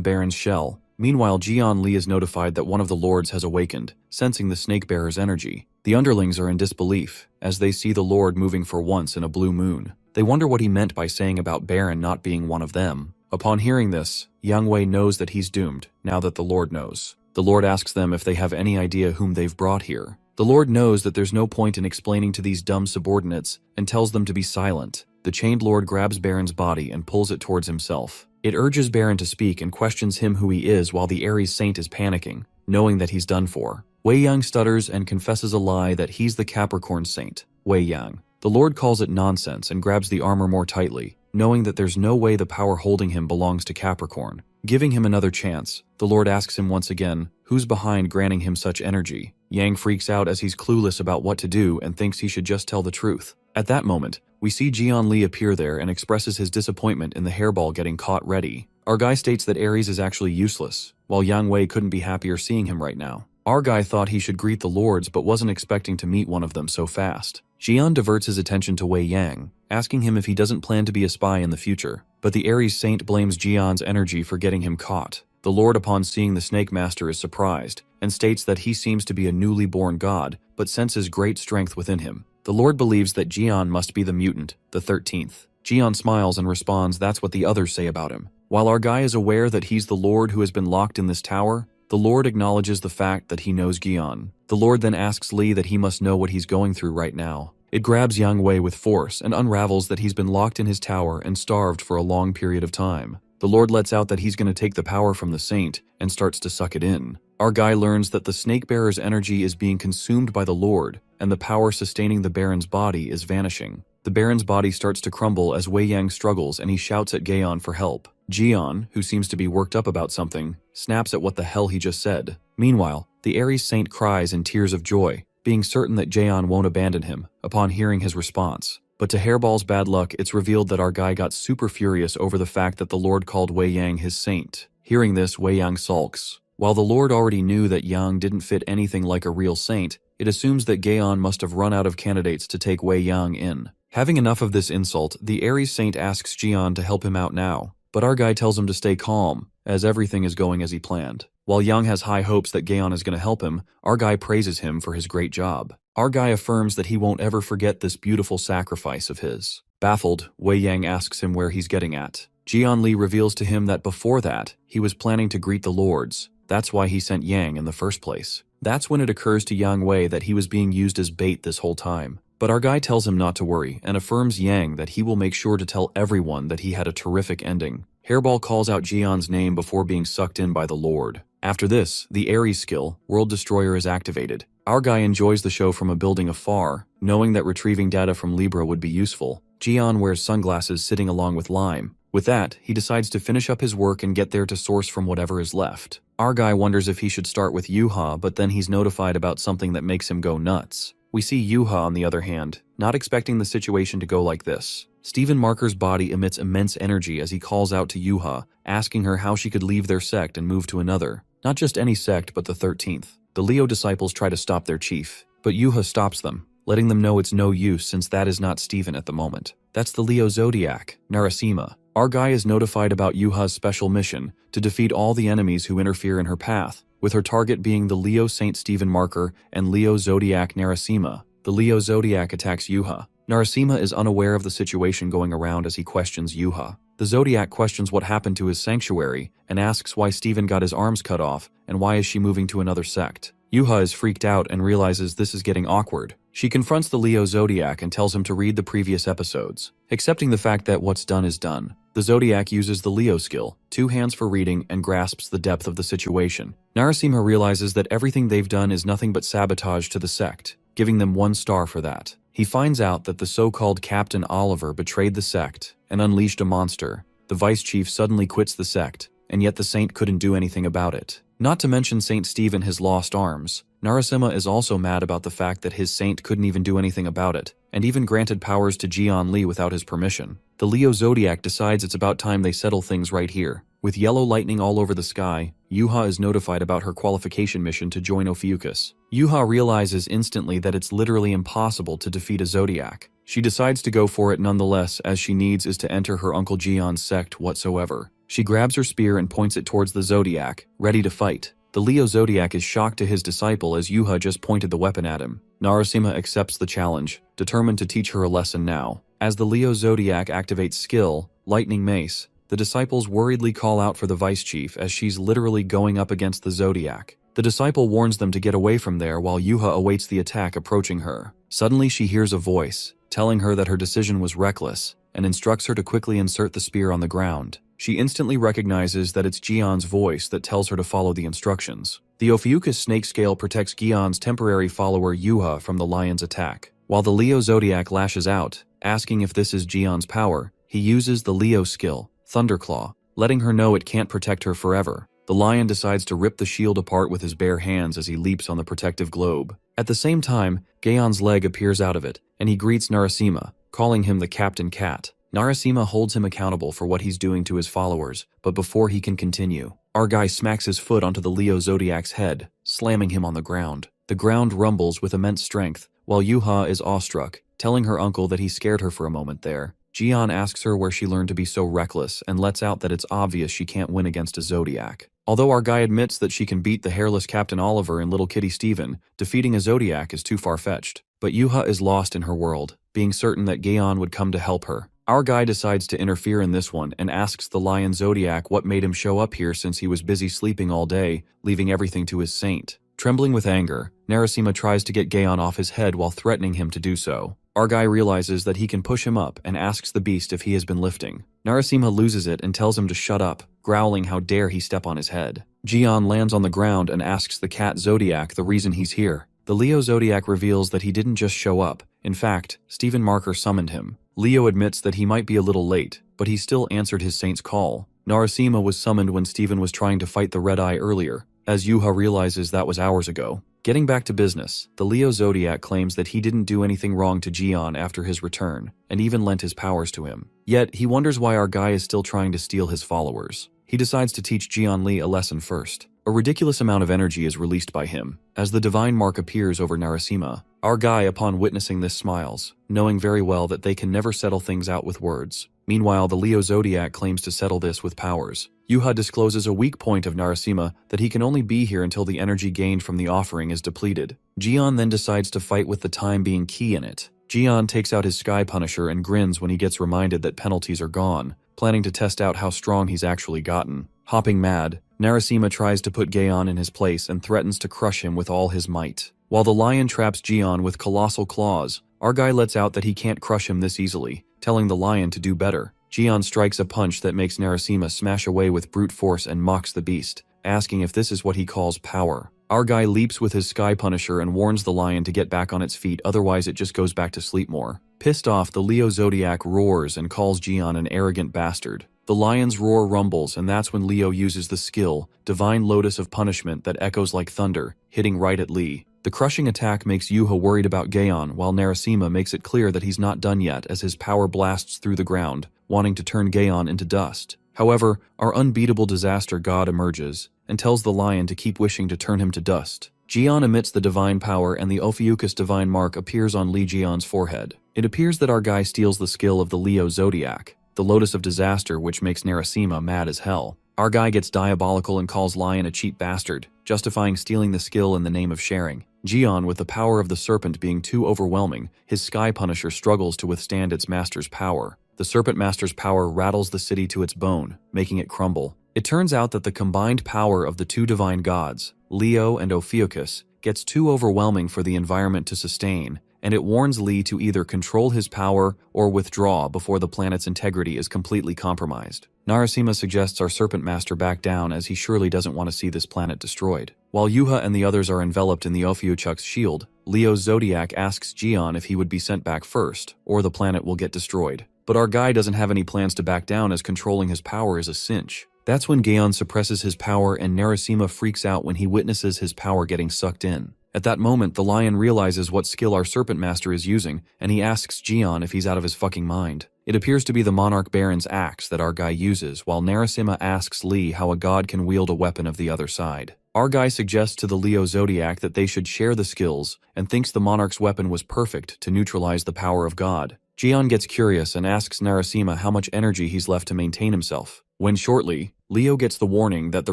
Baron's shell. Meanwhile, Jian Li is notified that one of the Lords has awakened, sensing the Snake Bearer's energy. The underlings are in disbelief, as they see the Lord moving for once in a blue moon. They wonder what he meant by saying about Baron not being one of them. Upon hearing this, Yang Wei knows that he's doomed, now that the Lord knows. The Lord asks them if they have any idea whom they've brought here. The Lord knows that there's no point in explaining to these dumb subordinates and tells them to be silent. the chained lord grabs Baron's body and pulls it towards himself. It urges Baron to speak and questions him who he is while the Aries saint is panicking, knowing that he's done for. Wei Yang stutters and confesses a lie that he's the Capricorn saint, Wei Yang. The lord calls it nonsense and grabs the armor more tightly, knowing that there's no way the power holding him belongs to Capricorn. Giving him another chance, the lord asks him once again, who's behind granting him such energy. Yang freaks out as he's clueless about what to do and thinks he should just tell the truth. At that moment, we see Jian Li appear there and expresses his disappointment in the hairball getting caught ready. Our guy states that Aries is actually useless, while Yang Wei couldn't be happier seeing him right now. Our guy thought he should greet the lords but wasn't expecting to meet one of them so fast. Jian diverts his attention to Wei Yang, asking him if he doesn't plan to be a spy in the future, but the Aries saint blames Jian's energy for getting him caught. The lord, upon seeing the snake master, is surprised and states that he seems to be a newly born god but senses great strength within him. The lord believes that Jian must be the mutant, the 13th. Jian smiles and responds that's what the others say about him. While our guy is aware that he's the lord who has been locked in this tower, the lord acknowledges the fact that he knows Jian. The lord then asks Li that he must know what he's going through right now. It grabs Yang Wei with force and unravels that he's been locked in his tower and starved for a long period of time. The lord lets out that he's going to take the power from the saint and starts to suck it in. Our guy learns that the snake bearer's energy is being consumed by the lord, and the power sustaining the baron's body is vanishing. The baron's body starts to crumble as Wei Yang struggles and he shouts at Gaon for help. Jian, who seems to be worked up about something, snaps at what the hell he just said. Meanwhile, the Aries saint cries in tears of joy, being certain that Jaeon won't abandon him upon hearing his response. But to Hairball's bad luck, it's revealed that our guy got super furious over the fact that the lord called Wei Yang his saint. Hearing this, Wei Yang sulks. While the lord already knew that Yang didn't fit anything like a real saint, it assumes that Gaon must have run out of candidates to take Wei Yang in. Having enough of this insult, the Aries saint asks Jian to help him out now, but our guy tells him to stay calm, as everything is going as he planned. While Yang has high hopes that Gaon is going to help him, our guy praises him for his great job. Our guy affirms that he won't ever forget this beautiful sacrifice of his. Baffled, Wei Yang asks him where he's getting at. Jian Li reveals to him that before that, he was planning to greet the lords. That's why he sent Yang in the first place. That's when it occurs to Yang Wei that he was being used as bait this whole time. But our guy tells him not to worry and affirms Yang that he will make sure to tell everyone that he had a terrific ending. Hairball calls out Jian's name before being sucked in by the lord. After this, the Aries skill, World Destroyer, is activated. Our guy enjoys the show from a building afar, knowing that retrieving data from Libra would be useful. Jian wears sunglasses sitting along with Lime. With that, he decides to finish up his work and get there to source from whatever is left. Our guy wonders if he should start with Yuha, but then he's notified about something that makes him go nuts. We see Yuha, on the other hand, not expecting the situation to go like this. Stephen Marker's body emits immense energy as he calls out to Yuha, asking her how she could leave their sect and move to another. Not just any sect, but the 13th. The Leo disciples try to stop their chief, but Yuha stops them, letting them know it's no use since that is not Stephen at the moment. That's the Leo Zodiac, Narasimha. Our guy is notified about Yuha's special mission to defeat all the enemies who interfere in her path, with her target being the Leo Saint Stephen Marker and Leo Zodiac Narasimha. The Leo Zodiac attacks Yuha. Narasimha is unaware of the situation going around as he questions Yuha. The Zodiac questions what happened to his sanctuary and asks why Stephen got his arms cut off and why is she moving to another sect. Yuha is freaked out and realizes this is getting awkward. She confronts the Leo Zodiac and tells him to read the previous episodes. Accepting the fact that what's done is done, the Zodiac uses the Leo skill, 2 hands for reading, and grasps the depth of the situation. Narasimha realizes that everything they've done is nothing but sabotage to the sect, giving them 1 star for that. He finds out that the so-called Captain Oliver betrayed the sect and unleashed a monster. The vice chief suddenly quits the sect, and yet the saint couldn't do anything about it. Not to mention Saint Stephen has lost arms. Narasimha is also mad about the fact that his saint couldn't even do anything about it, and even granted powers to Jian Li without his permission. The Leo Zodiac decides it's about time they settle things right here. With yellow lightning all over the sky, Yuha is notified about her qualification mission to join Ophiuchus. Yuha realizes instantly that it's literally impossible to defeat a Zodiac. She decides to go for it nonetheless, as she needs is to enter her Uncle Jian's sect whatsoever. She grabs her spear and points it towards the Zodiac, ready to fight. The Leo Zodiac is shocked to his disciple as Yuha just pointed the weapon at him. Narasimha accepts the challenge, determined to teach her a lesson now. As the Leo Zodiac activates skill, Lightning Mace, the disciples worriedly call out for the vice chief as she's literally going up against the Zodiac. The disciple warns them to get away from there while Yuha awaits the attack approaching her. Suddenly she hears a voice, telling her that her decision was reckless, and instructs her to quickly insert the spear on the ground. She instantly recognizes that it's Gion's voice that tells her to follow the instructions. The Ophiuchus snake scale protects Gion's temporary follower Yuha from the lion's attack. While the Leo Zodiac lashes out, asking if this is Gion's power, he uses the Leo skill, Thunderclaw, letting her know it can't protect her forever. The lion decides to rip the shield apart with his bare hands as he leaps on the protective globe. At the same time, Gion's leg appears out of it, and he greets Narasimha, calling him the Captain Cat. Narasimha holds him accountable for what he's doing to his followers, but before he can continue, our guy smacks his foot onto the Leo Zodiac's head, slamming him on the ground. The ground rumbles with immense strength, while Yuha is awestruck, telling her uncle that he scared her for a moment there. Gion asks her where she learned to be so reckless and lets out that it's obvious she can't win against a Zodiac. Although our guy admits that she can beat the hairless Captain Oliver and Little Kitty Steven, defeating a Zodiac is too far-fetched. But Yuha is lost in her world, being certain that Gion would come to help her. Our guy decides to interfere in this one and asks the Lion Zodiac what made him show up here since he was busy sleeping all day, leaving everything to his saint. Trembling with anger, Narasimha tries to get Gion off his head while threatening him to do so. Our guy realizes that he can push him up and asks the beast if he has been lifting. Narasimha loses it and tells him to shut up, growling how dare he step on his head. Gion lands on the ground and asks the cat Zodiac the reason he's here. The Leo Zodiac reveals that he didn't just show up. In fact, Stephen Marker summoned him. Leo admits that he might be a little late, but he still answered his saint's call. Narasimha was summoned when Stephen was trying to fight the Red Eye earlier, as Yuha realizes that was hours ago. Getting back to business, the Leo Zodiac claims that he didn't do anything wrong to Gion after his return, and even lent his powers to him. Yet, he wonders why our guy is still trying to steal his followers. He decides to teach Gion Li a lesson first. A ridiculous amount of energy is released by him, as the divine mark appears over Narasimha. Our guy, upon witnessing this, smiles, knowing very well that they can never settle things out with words. Meanwhile, the Leo Zodiac claims to settle this with powers. Yuha discloses a weak point of Narasimha, that he can only be here until the energy gained from the offering is depleted. Gion then decides to fight with the time being key in it. Gion takes out his Sky Punisher and grins when he gets reminded that penalties are gone, planning to test out how strong he's actually gotten. Hopping mad, Narasimha tries to put Gion in his place and threatens to crush him with all his might. While the lion traps Gion with colossal claws, our guy lets out that he can't crush him this easily, telling the lion to do better. Gion strikes a punch that makes Narasimha smash away with brute force and mocks the beast, asking if this is what he calls power. Our guy leaps with his Sky Punisher and warns the lion to get back on its feet, otherwise it just goes back to sleep more. Pissed off, the Leo Zodiac roars and calls Gion an arrogant bastard. The lion's roar rumbles, and that's when Leo uses the skill, Divine Lotus of Punishment, that echoes like thunder, hitting right at Lee. The crushing attack makes Yuha worried about Gion, while Narasimha makes it clear that he's not done yet as his power blasts through the ground, wanting to turn Gion into dust. However, our unbeatable disaster god emerges, and tells the lion to keep wishing to turn him to dust. Gion emits the divine power and the Ophiuchus divine mark appears on Lee Gion's forehead. It appears that our guy steals the skill of the Leo Zodiac, the Lotus of Disaster, which makes Narasimha mad as hell. Our guy gets diabolical and calls Lion a cheap bastard, justifying stealing the skill in the name of sharing. Gion, with the power of the serpent being too overwhelming, his Sky Punisher struggles to withstand its master's power. The Serpent Master's power rattles the city to its bone, making it crumble. It turns out that the combined power of the two divine gods, Leo and Ophiuchus, gets too overwhelming for the environment to sustain, and it warns Lee to either control his power or withdraw before the planet's integrity is completely compromised. Narasimha suggests our Serpent Master back down, as he surely doesn't want to see this planet destroyed. While Yuha and the others are enveloped in the Ophiuchuk's shield, Leo's Zodiac asks Gion if he would be sent back first, or the planet will get destroyed. But our guy doesn't have any plans to back down, as controlling his power is a cinch. That's when Gion suppresses his power and Narasimha freaks out when he witnesses his power getting sucked in. At that moment, the lion realizes what skill our Serpent Master is using, and he asks Gion if he's out of his fucking mind. It appears to be the Monarch Baron's axe that our guy uses, while Narasimha asks Lee how a god can wield a weapon of the other side. Our guy suggests to the Leo Zodiac that they should share the skills, and thinks the Monarch's weapon was perfect to neutralize the power of God. Gion gets curious and asks Narasimha how much energy he's left to maintain himself, when shortly, Leo gets the warning that the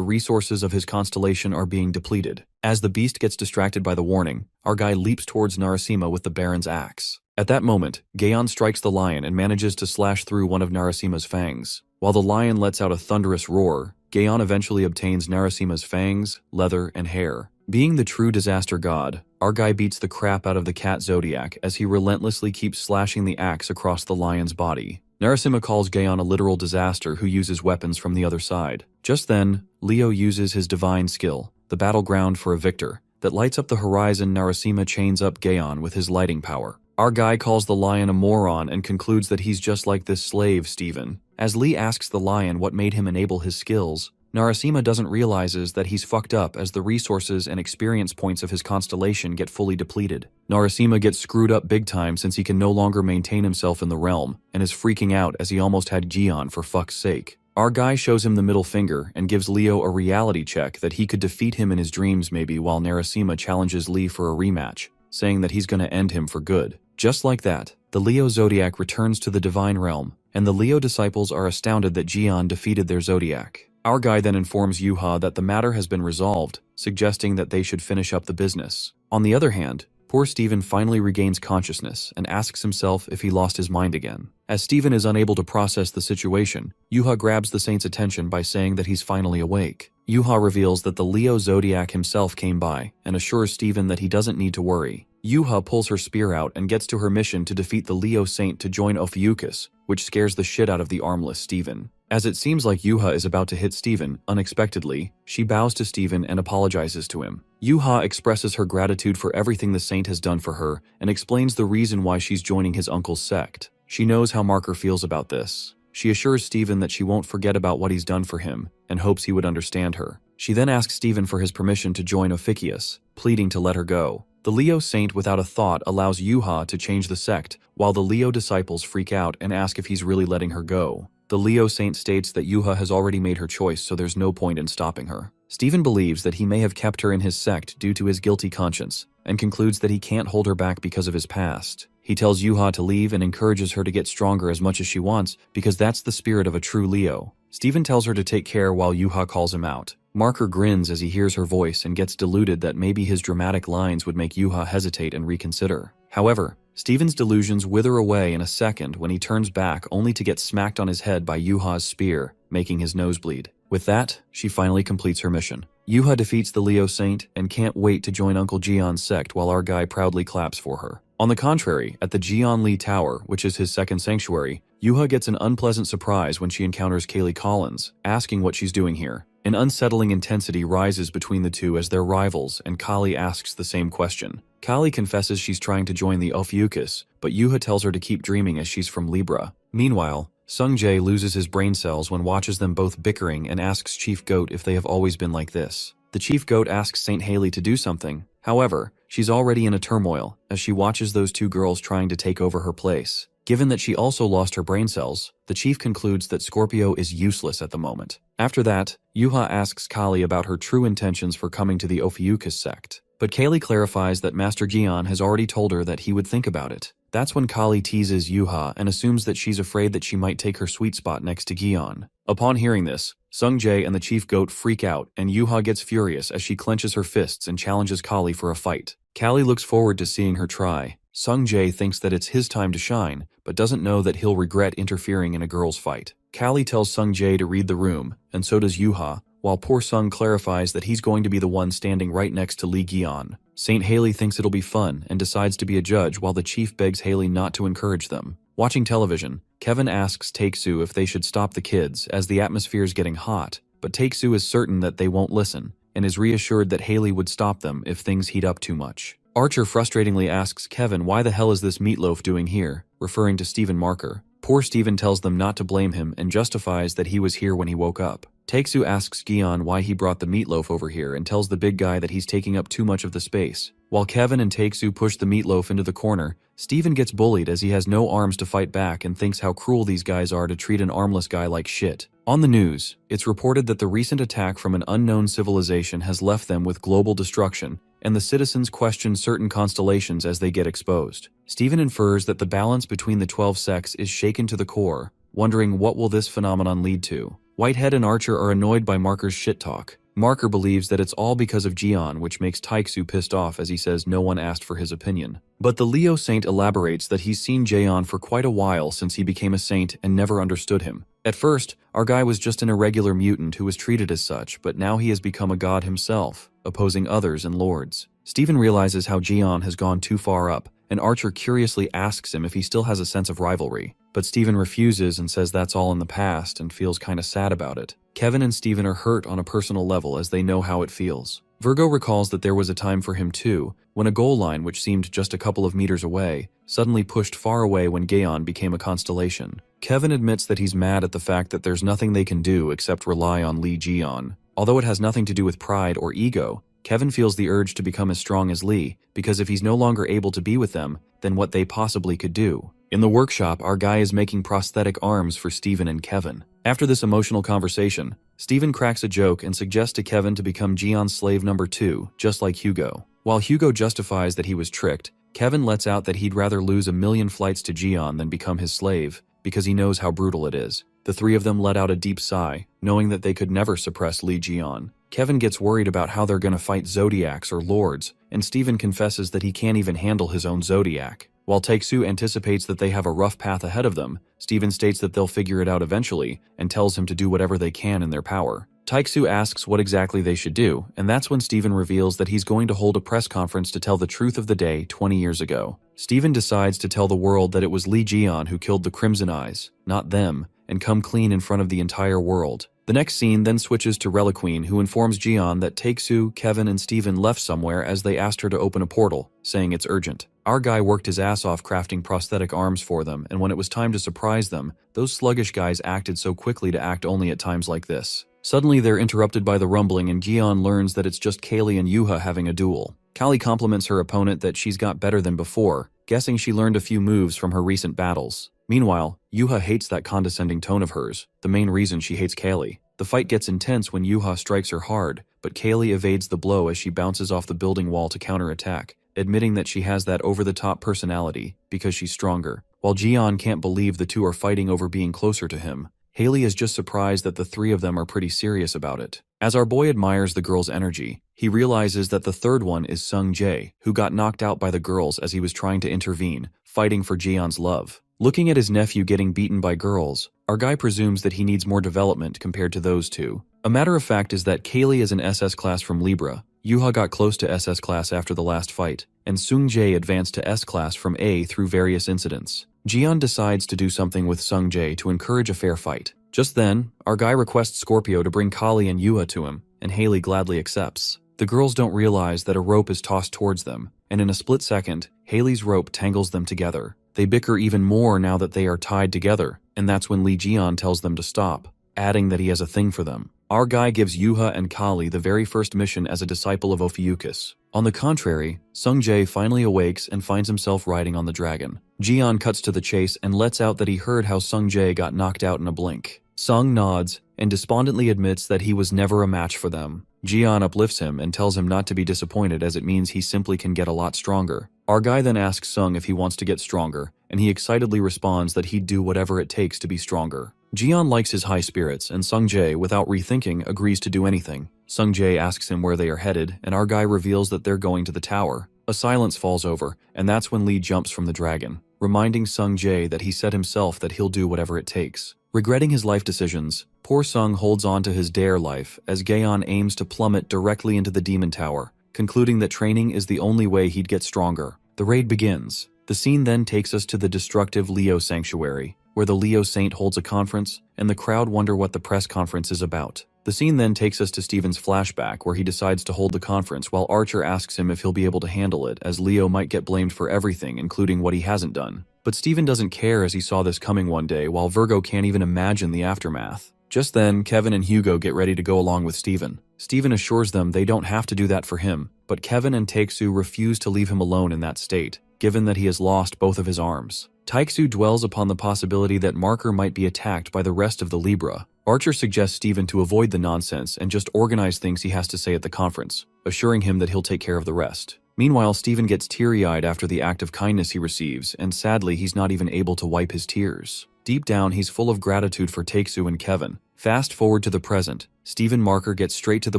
resources of his constellation are being depleted. As the beast gets distracted by the warning, our guy leaps towards Narasimha with the Baron's axe. At that moment, Gion strikes the lion and manages to slash through one of Narasimha's fangs. While the lion lets out a thunderous roar, Gion eventually obtains Narasimha's fangs, leather, and hair. Being the true disaster god, our guy beats the crap out of the cat Zodiac as he relentlessly keeps slashing the axe across the lion's body. Narasimha calls Gaon a literal disaster who uses weapons from the other side. Just then, Leo uses his divine skill, the battleground for a victor, that lights up the horizon. Narasimha chains up Gaon with his lighting power. Our guy calls the lion a moron and concludes that he's just like this slave, Steven. As Lee asks the lion what made him enable his skills, Narasimha doesn't realizes that he's fucked up as the resources and experience points of his constellation get fully depleted. Narasimha gets screwed up big time since he can no longer maintain himself in the realm, and is freaking out as he almost had Gion for fuck's sake. Our guy shows him the middle finger and gives Leo a reality check that he could defeat him in his dreams maybe, while Narasimha challenges Lee for a rematch, saying that he's gonna end him for good. Just like that, the Leo Zodiac returns to the divine realm, and the Leo disciples are astounded that Gion defeated their Zodiac. Our guy then informs Yuha that the matter has been resolved, suggesting that they should finish up the business. On the other hand, poor Steven finally regains consciousness and asks himself if he lost his mind again. As Steven is unable to process the situation, Yuha grabs the saint's attention by saying that he's finally awake. Yuha reveals that the Leo Zodiac himself came by and assures Steven that he doesn't need to worry. Yuha pulls her spear out and gets to her mission to defeat the Leo Saint to join Ophiuchus, which scares the shit out of the armless Steven. As it seems like Yuha is about to hit Steven, unexpectedly, she bows to Steven and apologizes to him. Yuha expresses her gratitude for everything the saint has done for her and explains the reason why she's joining his uncle's sect. She knows how Marker feels about this. She assures Steven that she won't forget about what he's done for him and hopes he would understand her. She then asks Steven for his permission to join Ophiuchus, pleading to let her go. The Leo Saint without a thought allows Yuha to change the sect, while the Leo disciples freak out and ask if he's really letting her go. The Leo Saint states that Yuha has already made her choice, so there's no point in stopping her. Steven believes that he may have kept her in his sect due to his guilty conscience, and concludes that he can't hold her back because of his past. He tells Yuha to leave and encourages her to get stronger as much as she wants, because that's the spirit of a true Leo. Steven tells her to take care while Yuha calls him out. Marker grins as he hears her voice and gets deluded that maybe his dramatic lines would make Yuha hesitate and reconsider. However, Steven's delusions wither away in a second when he turns back only to get smacked on his head by Yuha's spear, making his nose bleed. With that, she finally completes her mission. Yuha defeats the Leo Saint and can't wait to join Uncle Gion's sect while our guy proudly claps for her. On the contrary, at the Gion Lee Tower, which is his second sanctuary, Yuha gets an unpleasant surprise when she encounters Kaylee Collins, asking what she's doing here. An unsettling intensity rises between the two as they're rivals, and Kali asks the same question. Kali confesses she's trying to join the Ophiuchus, but Yuha tells her to keep dreaming as she's from Libra. Meanwhile, Sung-jae loses his brain cells when watches them both bickering and asks Chief Goat if they have always been like this. The Chief Goat asks Saint Haley to do something. However, she's already in a turmoil as she watches those two girls trying to take over her place. Given that she also lost her brain cells, the chief concludes that Scorpio is useless at the moment. After that, Yuha asks Kali about her true intentions for coming to the Ophiuchus sect. But Kaylee clarifies that Master Gion has already told her that he would think about it. That's when Kali teases Yuha and assumes that she's afraid that she might take her sweet spot next to Gion. Upon hearing this, Sung-jae and the Chief Goat freak out, and Yuha gets furious as she clenches her fists and challenges Kali for a fight. Kali looks forward to seeing her try. Sung-jae thinks that it's his time to shine, but doesn't know that he'll regret interfering in a girl's fight. Kali tells Sung-jae to read the room, and so does Yuha, while poor Sung clarifies that he's going to be the one standing right next to Lee Gion. Saint Haley thinks it'll be fun and decides to be a judge while the chief begs Haley not to encourage them. Watching television, Kevin asks Taeksu if they should stop the kids as the atmosphere's getting hot, but Taeksu is certain that they won't listen, and is reassured that Haley would stop them if things heat up too much. Archer frustratingly asks Kevin why the hell is this meatloaf doing here, referring to Steven Marker. Poor Steven tells them not to blame him and justifies that he was here when he woke up. Taeksu asks Gion why he brought the meatloaf over here and tells the big guy that he's taking up too much of the space. While Kevin and Taeksu push the meatloaf into the corner, Steven gets bullied as he has no arms to fight back and thinks how cruel these guys are to treat an armless guy like shit. On the news, it's reported that the recent attack from an unknown civilization has left them with global destruction, and the citizens question certain constellations as they get exposed. Steven infers that the balance between the 12 sects is shaken to the core, wondering what will this phenomenon lead to. Whitehead and Archer are annoyed by Marker's shit talk. Marker believes that it's all because of Gion, which makes Taeksu pissed off as he says no one asked for his opinion. But the Leo Saint elaborates that he's seen Jaeon for quite a while since he became a saint and never understood him. At first, our guy was just an irregular mutant who was treated as such, but now he has become a god himself, opposing others and lords. Steven realizes how Gion has gone too far up, and Archer curiously asks him if he still has a sense of rivalry. but Steven refuses and says that's all in the past and feels kinda sad about it. Kevin and Steven are hurt on a personal level as they know how it feels. Virgo recalls that there was a time for him too, when a goal line which seemed just a couple of meters away, suddenly pushed far away when Gaon became a constellation. Kevin admits that he's mad at the fact that there's nothing they can do except rely on Lee Jian. Although it has nothing to do with pride or ego, Kevin feels the urge to become as strong as Lee, because if he's no longer able to be with them, then what they possibly could do. In the workshop, our guy is making prosthetic arms for Steven and Kevin. After this emotional conversation, Steven cracks a joke and suggests to Kevin to become Jian's slave number 2, just like Hugo. While Hugo justifies that he was tricked, Kevin lets out that he'd rather lose 1,000,000 flights to Jian than become his slave, because he knows how brutal it is. The three of them let out a deep sigh, knowing that they could never suppress Lee Jian. Kevin gets worried about how they're gonna fight Zodiacs or Lords, and Steven confesses that he can't even handle his own Zodiac. While Taeksu anticipates that they have a rough path ahead of them, Steven states that they'll figure it out eventually, and tells him to do whatever they can in their power. Taeksu asks what exactly they should do, and that's when Steven reveals that he's going to hold a press conference to tell the truth of the day 20 years ago. Steven decides to tell the world that it was Lee Jian who killed the Crimson Eyes, not them, and come clean in front of the entire world. The next scene then switches to Reliqueen, who informs Jian that Taeksu, Kevin, and Steven left somewhere as they asked her to open a portal, saying it's urgent. Our guy worked his ass off crafting prosthetic arms for them, and when it was time to surprise them, those sluggish guys acted so quickly to act only at times like this. Suddenly they're interrupted by the rumbling and Jian learns that it's just Kaylee and Yuha having a duel. Kali compliments her opponent that she's got better than before, guessing she learned a few moves from her recent battles. Meanwhile, Yuha hates that condescending tone of hers, the main reason she hates Kaylee. The fight gets intense when Yuha strikes her hard, but Kaylee evades the blow as she bounces off the building wall to counterattack, admitting that she has that over-the-top personality because she's stronger. While Jian can't believe the two are fighting over being closer to him, Haley is just surprised that the three of them are pretty serious about it. As our boy admires the girl's energy, he realizes that the third one is Sung Jae, who got knocked out by the girls as he was trying to intervene, fighting for Jian's love. Looking at his nephew getting beaten by girls, our guy presumes that he needs more development compared to those two. A matter of fact is that Kaylee is an SS class from Libra, Yuha got close to SS class after the last fight, and Sung Jae advanced to S class from A through various incidents. Jian decides to do something with Sung Jae to encourage a fair fight. Just then, our guy requests Scorpio to bring Kali and Yuha to him, and Haley gladly accepts. The girls don't realize that a rope is tossed towards them, and in a split second, Haley's rope tangles them together. They bicker even more now that they are tied together, and that's when Lee Jian tells them to stop, adding that he has a thing for them. Our guy gives Yuha and Kali the very first mission as a disciple of Ophiuchus. On the contrary, Sung Jae finally awakes and finds himself riding on the dragon. Jian cuts to the chase and lets out that he heard how Sung Jae got knocked out in a blink. Sung nods and despondently admits that he was never a match for them. Jian uplifts him and tells him not to be disappointed as it means he simply can get a lot stronger. Our guy then asks Sung if he wants to get stronger, and he excitedly responds that he'd do whatever it takes to be stronger. Jian likes his high spirits, and Sung Jae, without rethinking, agrees to do anything. Sung Jae asks him where they are headed, and our guy reveals that they're going to the tower. A silence falls over, and that's when Lee jumps from the dragon, reminding Sung Jae that he said himself that he'll do whatever it takes. Regretting his life decisions, poor Sung holds on to his dare life as Gaon aims to plummet directly into the demon tower, concluding that training is the only way he'd get stronger. The raid begins. The scene then takes us to the destructive Leo Sanctuary, where the Leo Saint holds a conference, and the crowd wonder what the press conference is about. The scene then takes us to Steven's flashback, where he decides to hold the conference while Archer asks him if he'll be able to handle it, as Leo might get blamed for everything, including what he hasn't done. But Steven doesn't care as he saw this coming one day, while Virgo can't even imagine the aftermath. Just then, Kevin and Hugo get ready to go along with Steven. Steven assures them they don't have to do that for him, but Kevin and Taeksu refuse to leave him alone in that state, given that he has lost both of his arms. Taeksu dwells upon the possibility that Marker might be attacked by the rest of the Libra. Archer suggests Steven to avoid the nonsense and just organize things he has to say at the conference, assuring him that he'll take care of the rest. Meanwhile, Steven gets teary-eyed after the act of kindness he receives, and sadly he's not even able to wipe his tears. Deep down, he's full of gratitude for Taeksu and Kevin. Fast forward to the present, Steven Marker gets straight to the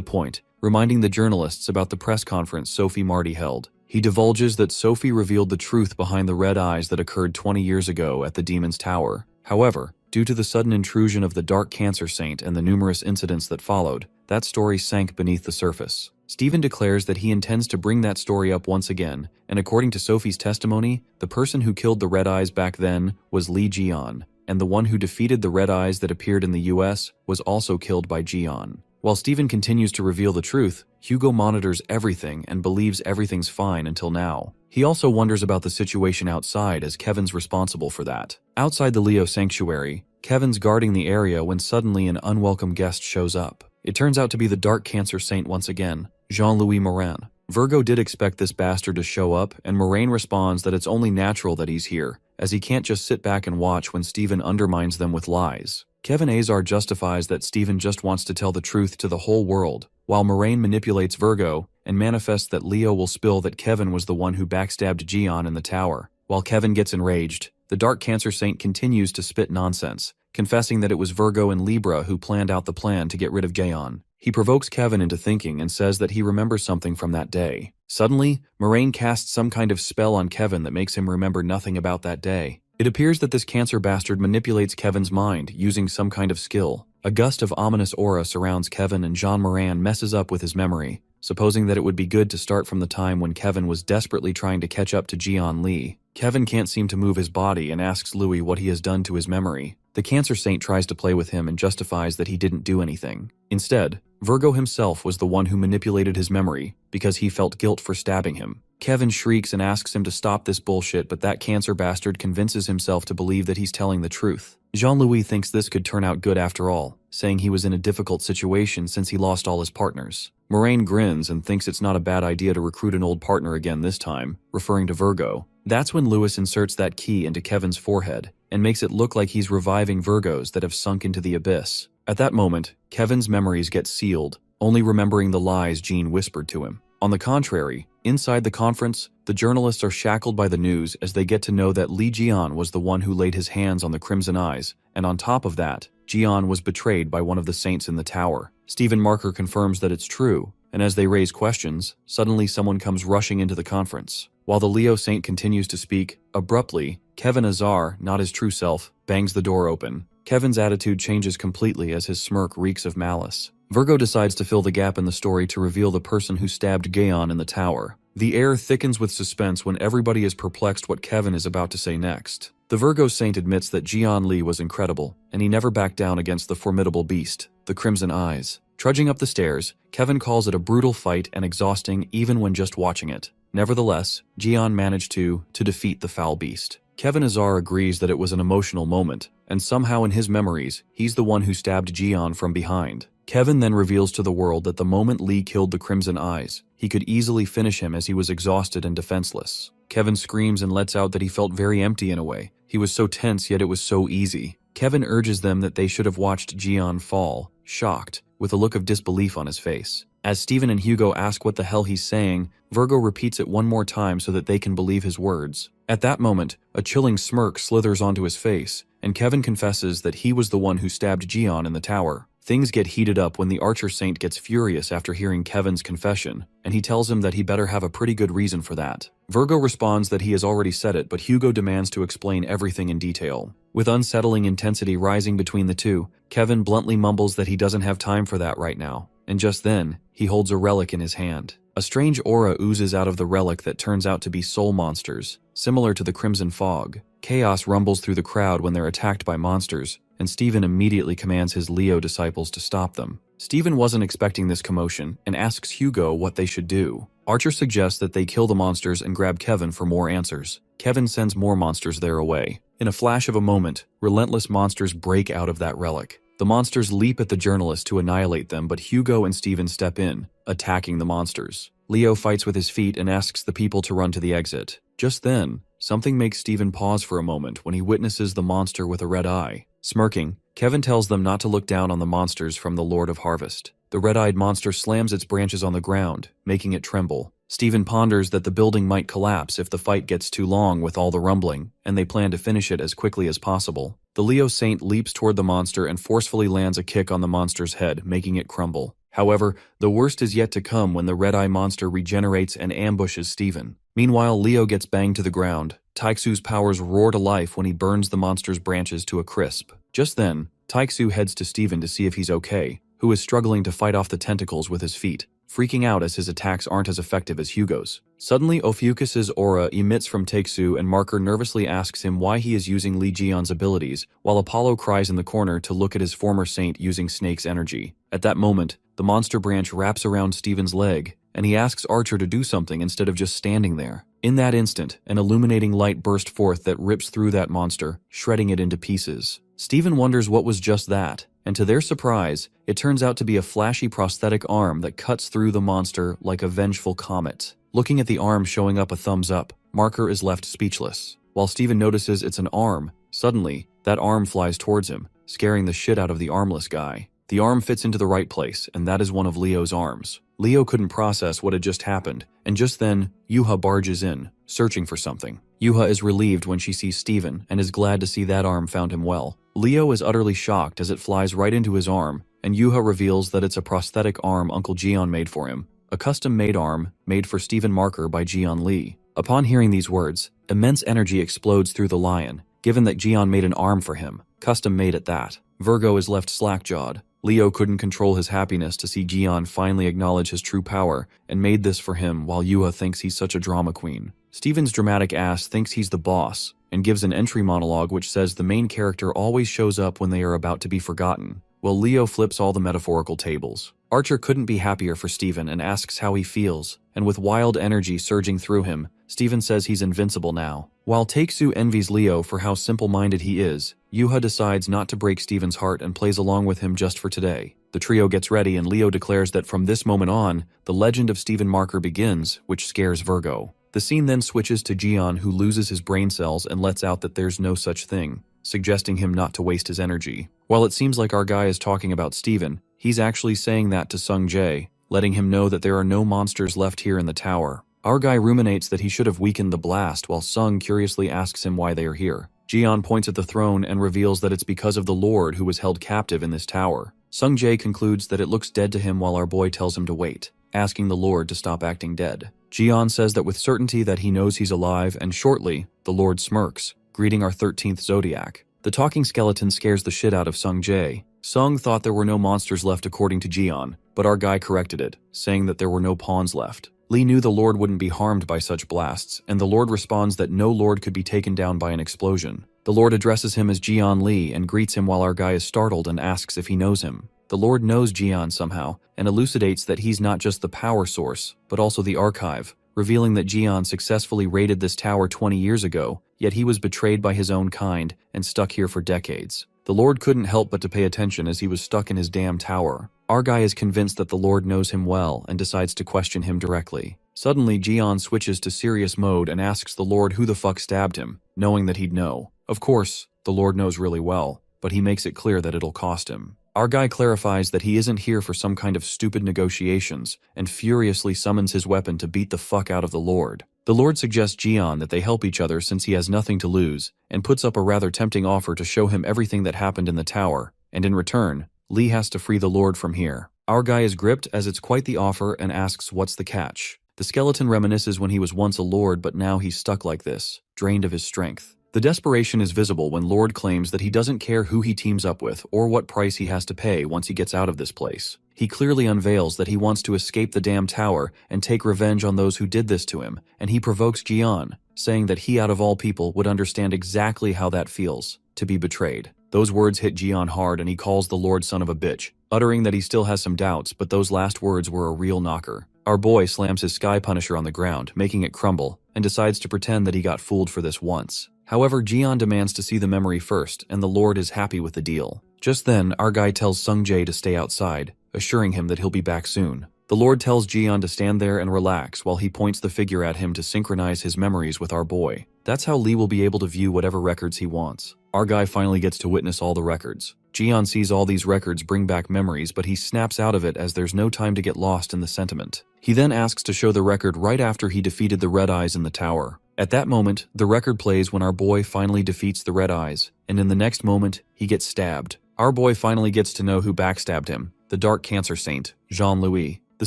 point, reminding the journalists about the press conference Sophie Marty held. He divulges that Sophie revealed the truth behind the red eyes that occurred 20 years ago at the Demon's Tower. However, due to the sudden intrusion of the Dark Cancer Saint and the numerous incidents that followed, that story sank beneath the surface. Steven declares that he intends to bring that story up once again, and according to Sophie's testimony, the person who killed the Red Eyes back then was Lee Jian, and the one who defeated the Red Eyes that appeared in the US was also killed by Jian. While Steven continues to reveal the truth, Hugo monitors everything and believes everything's fine until now. He also wonders about the situation outside as Kevin's responsible for that. Outside the Leo sanctuary, Kevin's guarding the area when suddenly an unwelcome guest shows up. It turns out to be the Dark Cancer Saint once again, Jean-Louis Morin. Virgo did expect this bastard to show up, and Moraine responds that it's only natural that he's here, as he can't just sit back and watch when Steven undermines them with lies. Kevin Azar justifies that Steven just wants to tell the truth to the whole world, while Moraine manipulates Virgo and manifests that Leo will spill that Kevin was the one who backstabbed Jian in the tower. While Kevin gets enraged, the Dark Cancer Saint continues to spit nonsense, confessing that it was Virgo and Libra who planned out the plan to get rid of Jian. He provokes Kevin into thinking and says that he remembers something from that day. Suddenly, Moraine casts some kind of spell on Kevin that makes him remember nothing about that day. It appears that this cancer bastard manipulates Kevin's mind using some kind of skill. A gust of ominous aura surrounds Kevin, and Jean Morin messes up with his memory, supposing that it would be good to start from the time when Kevin was desperately trying to catch up to Jian Li. Kevin can't seem to move his body and asks Louis what he has done to his memory. The Cancer Saint tries to play with him and justifies that he didn't do anything. Instead, Virgo himself was the one who manipulated his memory because he felt guilt for stabbing him. Kevin shrieks and asks him to stop this bullshit, but that cancer bastard convinces himself to believe that he's telling the truth. Jean-Louis thinks this could turn out good after all, saying he was in a difficult situation since he lost all his partners. Moraine grins and thinks it's not a bad idea to recruit an old partner again this time, referring to Virgo. That's when Louis inserts that key into Kevin's forehead and makes it look like he's reviving Virgos that have sunk into the abyss. At that moment, Kevin's memories get sealed, only remembering the lies Jean whispered to him. On the contrary, inside the conference, the journalists are shackled by the news as they get to know that Li Jian was the one who laid his hands on the Crimson Eyes, and on top of that, Jian was betrayed by one of the saints in the tower. Stephen Marker confirms that it's true, and as they raise questions, suddenly someone comes rushing into the conference. While the Leo Saint continues to speak, abruptly, Kevin Azar, not his true self, bangs the door open. Kevin's attitude changes completely as his smirk reeks of malice. Virgo decides to fill the gap in the story to reveal the person who stabbed Gaon in the tower. The air thickens with suspense when everybody is perplexed what Kevin is about to say next. The Virgo Saint admits that Jian Li was incredible, and he never backed down against the formidable beast, the Crimson Eyes. Trudging up the stairs, Kevin calls it a brutal fight and exhausting even when just watching it. Nevertheless, Jian managed to defeat the foul beast. Kevin Azar agrees that it was an emotional moment, and somehow in his memories, he's the one who stabbed Jian from behind. Kevin then reveals to the world that the moment Lee killed the Crimson Eyes, he could easily finish him as he was exhausted and defenseless. Kevin screams and lets out that he felt very empty in a way. He was so tense, yet it was so easy. Kevin urges them that they should have watched Jian fall, shocked, with a look of disbelief on his face. As Steven and Hugo ask what the hell he's saying, Virgo repeats it one more time so that they can believe his words. At that moment, a chilling smirk slithers onto his face, and Kevin confesses that he was the one who stabbed Jian in the tower. Things get heated up when the Archer Saint gets furious after hearing Kevin's confession, and he tells him that he better have a pretty good reason for that. Virgo responds that he has already said it, but Hugo demands to explain everything in detail. With unsettling intensity rising between the two, Kevin bluntly mumbles that he doesn't have time for that right now, and just then, he holds a relic in his hand. A strange aura oozes out of the relic that turns out to be soul monsters, similar to the Crimson Fog. Chaos rumbles through the crowd when they're attacked by monsters, and Steven immediately commands his Leo disciples to stop them. Steven wasn't expecting this commotion and asks Hugo what they should do. Archer suggests that they kill the monsters and grab Kevin for more answers. Kevin sends more monsters their way. In a flash of a moment, relentless monsters break out of that relic. The monsters leap at the journalists to annihilate them, but Hugo and Steven step in, attacking the monsters. Leo fights with his feet and asks the people to run to the exit. Just then, something makes Steven pause for a moment when he witnesses the monster with a red eye. Smirking, Kevin tells them not to look down on the monsters from the Lord of Harvest. The red-eyed monster slams its branches on the ground, making it tremble. Steven ponders that the building might collapse if the fight gets too long with all the rumbling, and they plan to finish it as quickly as possible. The Leo Saint leaps toward the monster and forcefully lands a kick on the monster's head, making it crumble. However, the worst is yet to come when the red-eye monster regenerates and ambushes Steven. Meanwhile, Leo gets banged to the ground. Taixu's powers roar to life when he burns the monster's branches to a crisp. Just then, Taixu heads to Steven to see if he's okay, who is struggling to fight off the tentacles with his feet. freaking out as his attacks aren't as effective as Hugo's. Suddenly, Ophiuchus's aura emits from Takesu and Marker nervously asks him why he is using Lee Jion's abilities, while Apollo cries in the corner to look at his former saint using Snake's energy. At that moment, the monster branch wraps around Steven's leg, and he asks Archer to do something instead of just standing there. In that instant, an illuminating light burst forth that rips through that monster, shredding it into pieces. Steven wonders what was just that, and to their surprise, it turns out to be a flashy prosthetic arm that cuts through the monster like a vengeful comet. Looking at the arm showing up a thumbs up, Marker is left speechless. While Steven notices it's an arm, suddenly, that arm flies towards him, scaring the shit out of the armless guy. The arm fits into the right place, and that is one of Leo's arms. Leo couldn't process what had just happened, and just then, Yuha barges in, searching for something. Yuha is relieved when she sees Steven and is glad to see that arm found him well. Leo is utterly shocked as it flies right into his arm, and Yuha reveals that it's a prosthetic arm Uncle Jion made for him, a custom-made arm made for Steven Marker by Jion Lee. Upon hearing these words, immense energy explodes through the lion, given that Jion made an arm for him, custom-made at that. Virgo is left slack-jawed. Leo couldn't control his happiness to see Jion finally acknowledge his true power and made this for him while Yuha thinks he's such a drama queen. Steven's dramatic ass thinks he's the boss and gives an entry monologue which says the main character always shows up when they are about to be forgotten, while Leo flips all the metaphorical tables. Archer couldn't be happier for Steven and asks how he feels, and with wild energy surging through him, Steven says he's invincible now. While Takesu envies Leo for how simple-minded he is, Yuha decides not to break Steven's heart and plays along with him just for today. The trio gets ready and Leo declares that from this moment on, the legend of Steven Marker begins, which scares Virgo. The scene then switches to Jion, who loses his brain cells and lets out that there's no such thing, suggesting him not to waste his energy. While it seems like our guy is talking about Steven, he's actually saying that to Sung Jae, letting him know that there are no monsters left here in the tower. Our guy ruminates that he should have weakened the blast while Sung curiously asks him why they are here. Jion points at the throne and reveals that it's because of the Lord who was held captive in this tower. Sung Jae concludes that it looks dead to him while our boy tells him to wait, asking the Lord to stop acting dead. Jion says that with certainty that he knows he's alive, and shortly, the Lord smirks, greeting our 13th zodiac. The talking skeleton scares the shit out of Sung Jae. Sung thought there were no monsters left according to Jion, but our guy corrected it, saying that there were no pawns left. Lee knew the Lord wouldn't be harmed by such blasts, and the Lord responds that no Lord could be taken down by an explosion. The Lord addresses him as Jion Lee and greets him while our guy is startled and asks if he knows him. The Lord knows Jion somehow, and elucidates that he's not just the power source, but also the archive, revealing that Jion successfully raided this tower 20 years ago, yet he was betrayed by his own kind and stuck here for decades. The Lord couldn't help but to pay attention as he was stuck in his damn tower. Our guy is convinced that the Lord knows him well and decides to question him directly. Suddenly, Jion switches to serious mode and asks the Lord who the fuck stabbed him, knowing that he'd know. Of course, the Lord knows really well, but he makes it clear that it'll cost him. Our guy clarifies that he isn't here for some kind of stupid negotiations and furiously summons his weapon to beat the fuck out of the Lord. The Lord suggests Jion that they help each other since he has nothing to lose and puts up a rather tempting offer to show him everything that happened in the tower, and in return, Lee has to free the Lord from here. Our guy is gripped as it's quite the offer and asks what's the catch. The skeleton reminisces when he was once a lord but now he's stuck like this, drained of his strength. The desperation is visible when Lord claims that he doesn't care who he teams up with or what price he has to pay once he gets out of this place. He clearly unveils that he wants to escape the damn tower and take revenge on those who did this to him, and he provokes Jion, saying that he out of all people would understand exactly how that feels, to be betrayed. Those words hit Jion hard and he calls the Lord son of a bitch, uttering that he still has some doubts, but those last words were a real knocker. Our boy slams his Sky Punisher on the ground, making it crumble, and decides to pretend that he got fooled for this once. However, Jion demands to see the memory first, and the Lord is happy with the deal. Just then, our guy tells Sung Jae to stay outside, assuring him that he'll be back soon. The Lord tells Jion to stand there and relax while he points the figure at him to synchronize his memories with our boy. That's how Lee will be able to view whatever records he wants. Our guy finally gets to witness all the records. Jion sees all these records bring back memories, but he snaps out of it as there's no time to get lost in the sentiment. He then asks to show the record right after he defeated the Red Eyes in the tower. At that moment, the record plays when our boy finally defeats the Red Eyes, and in the next moment, he gets stabbed. Our boy finally gets to know who backstabbed him, the Dark Cancer Saint, Jean-Louis. The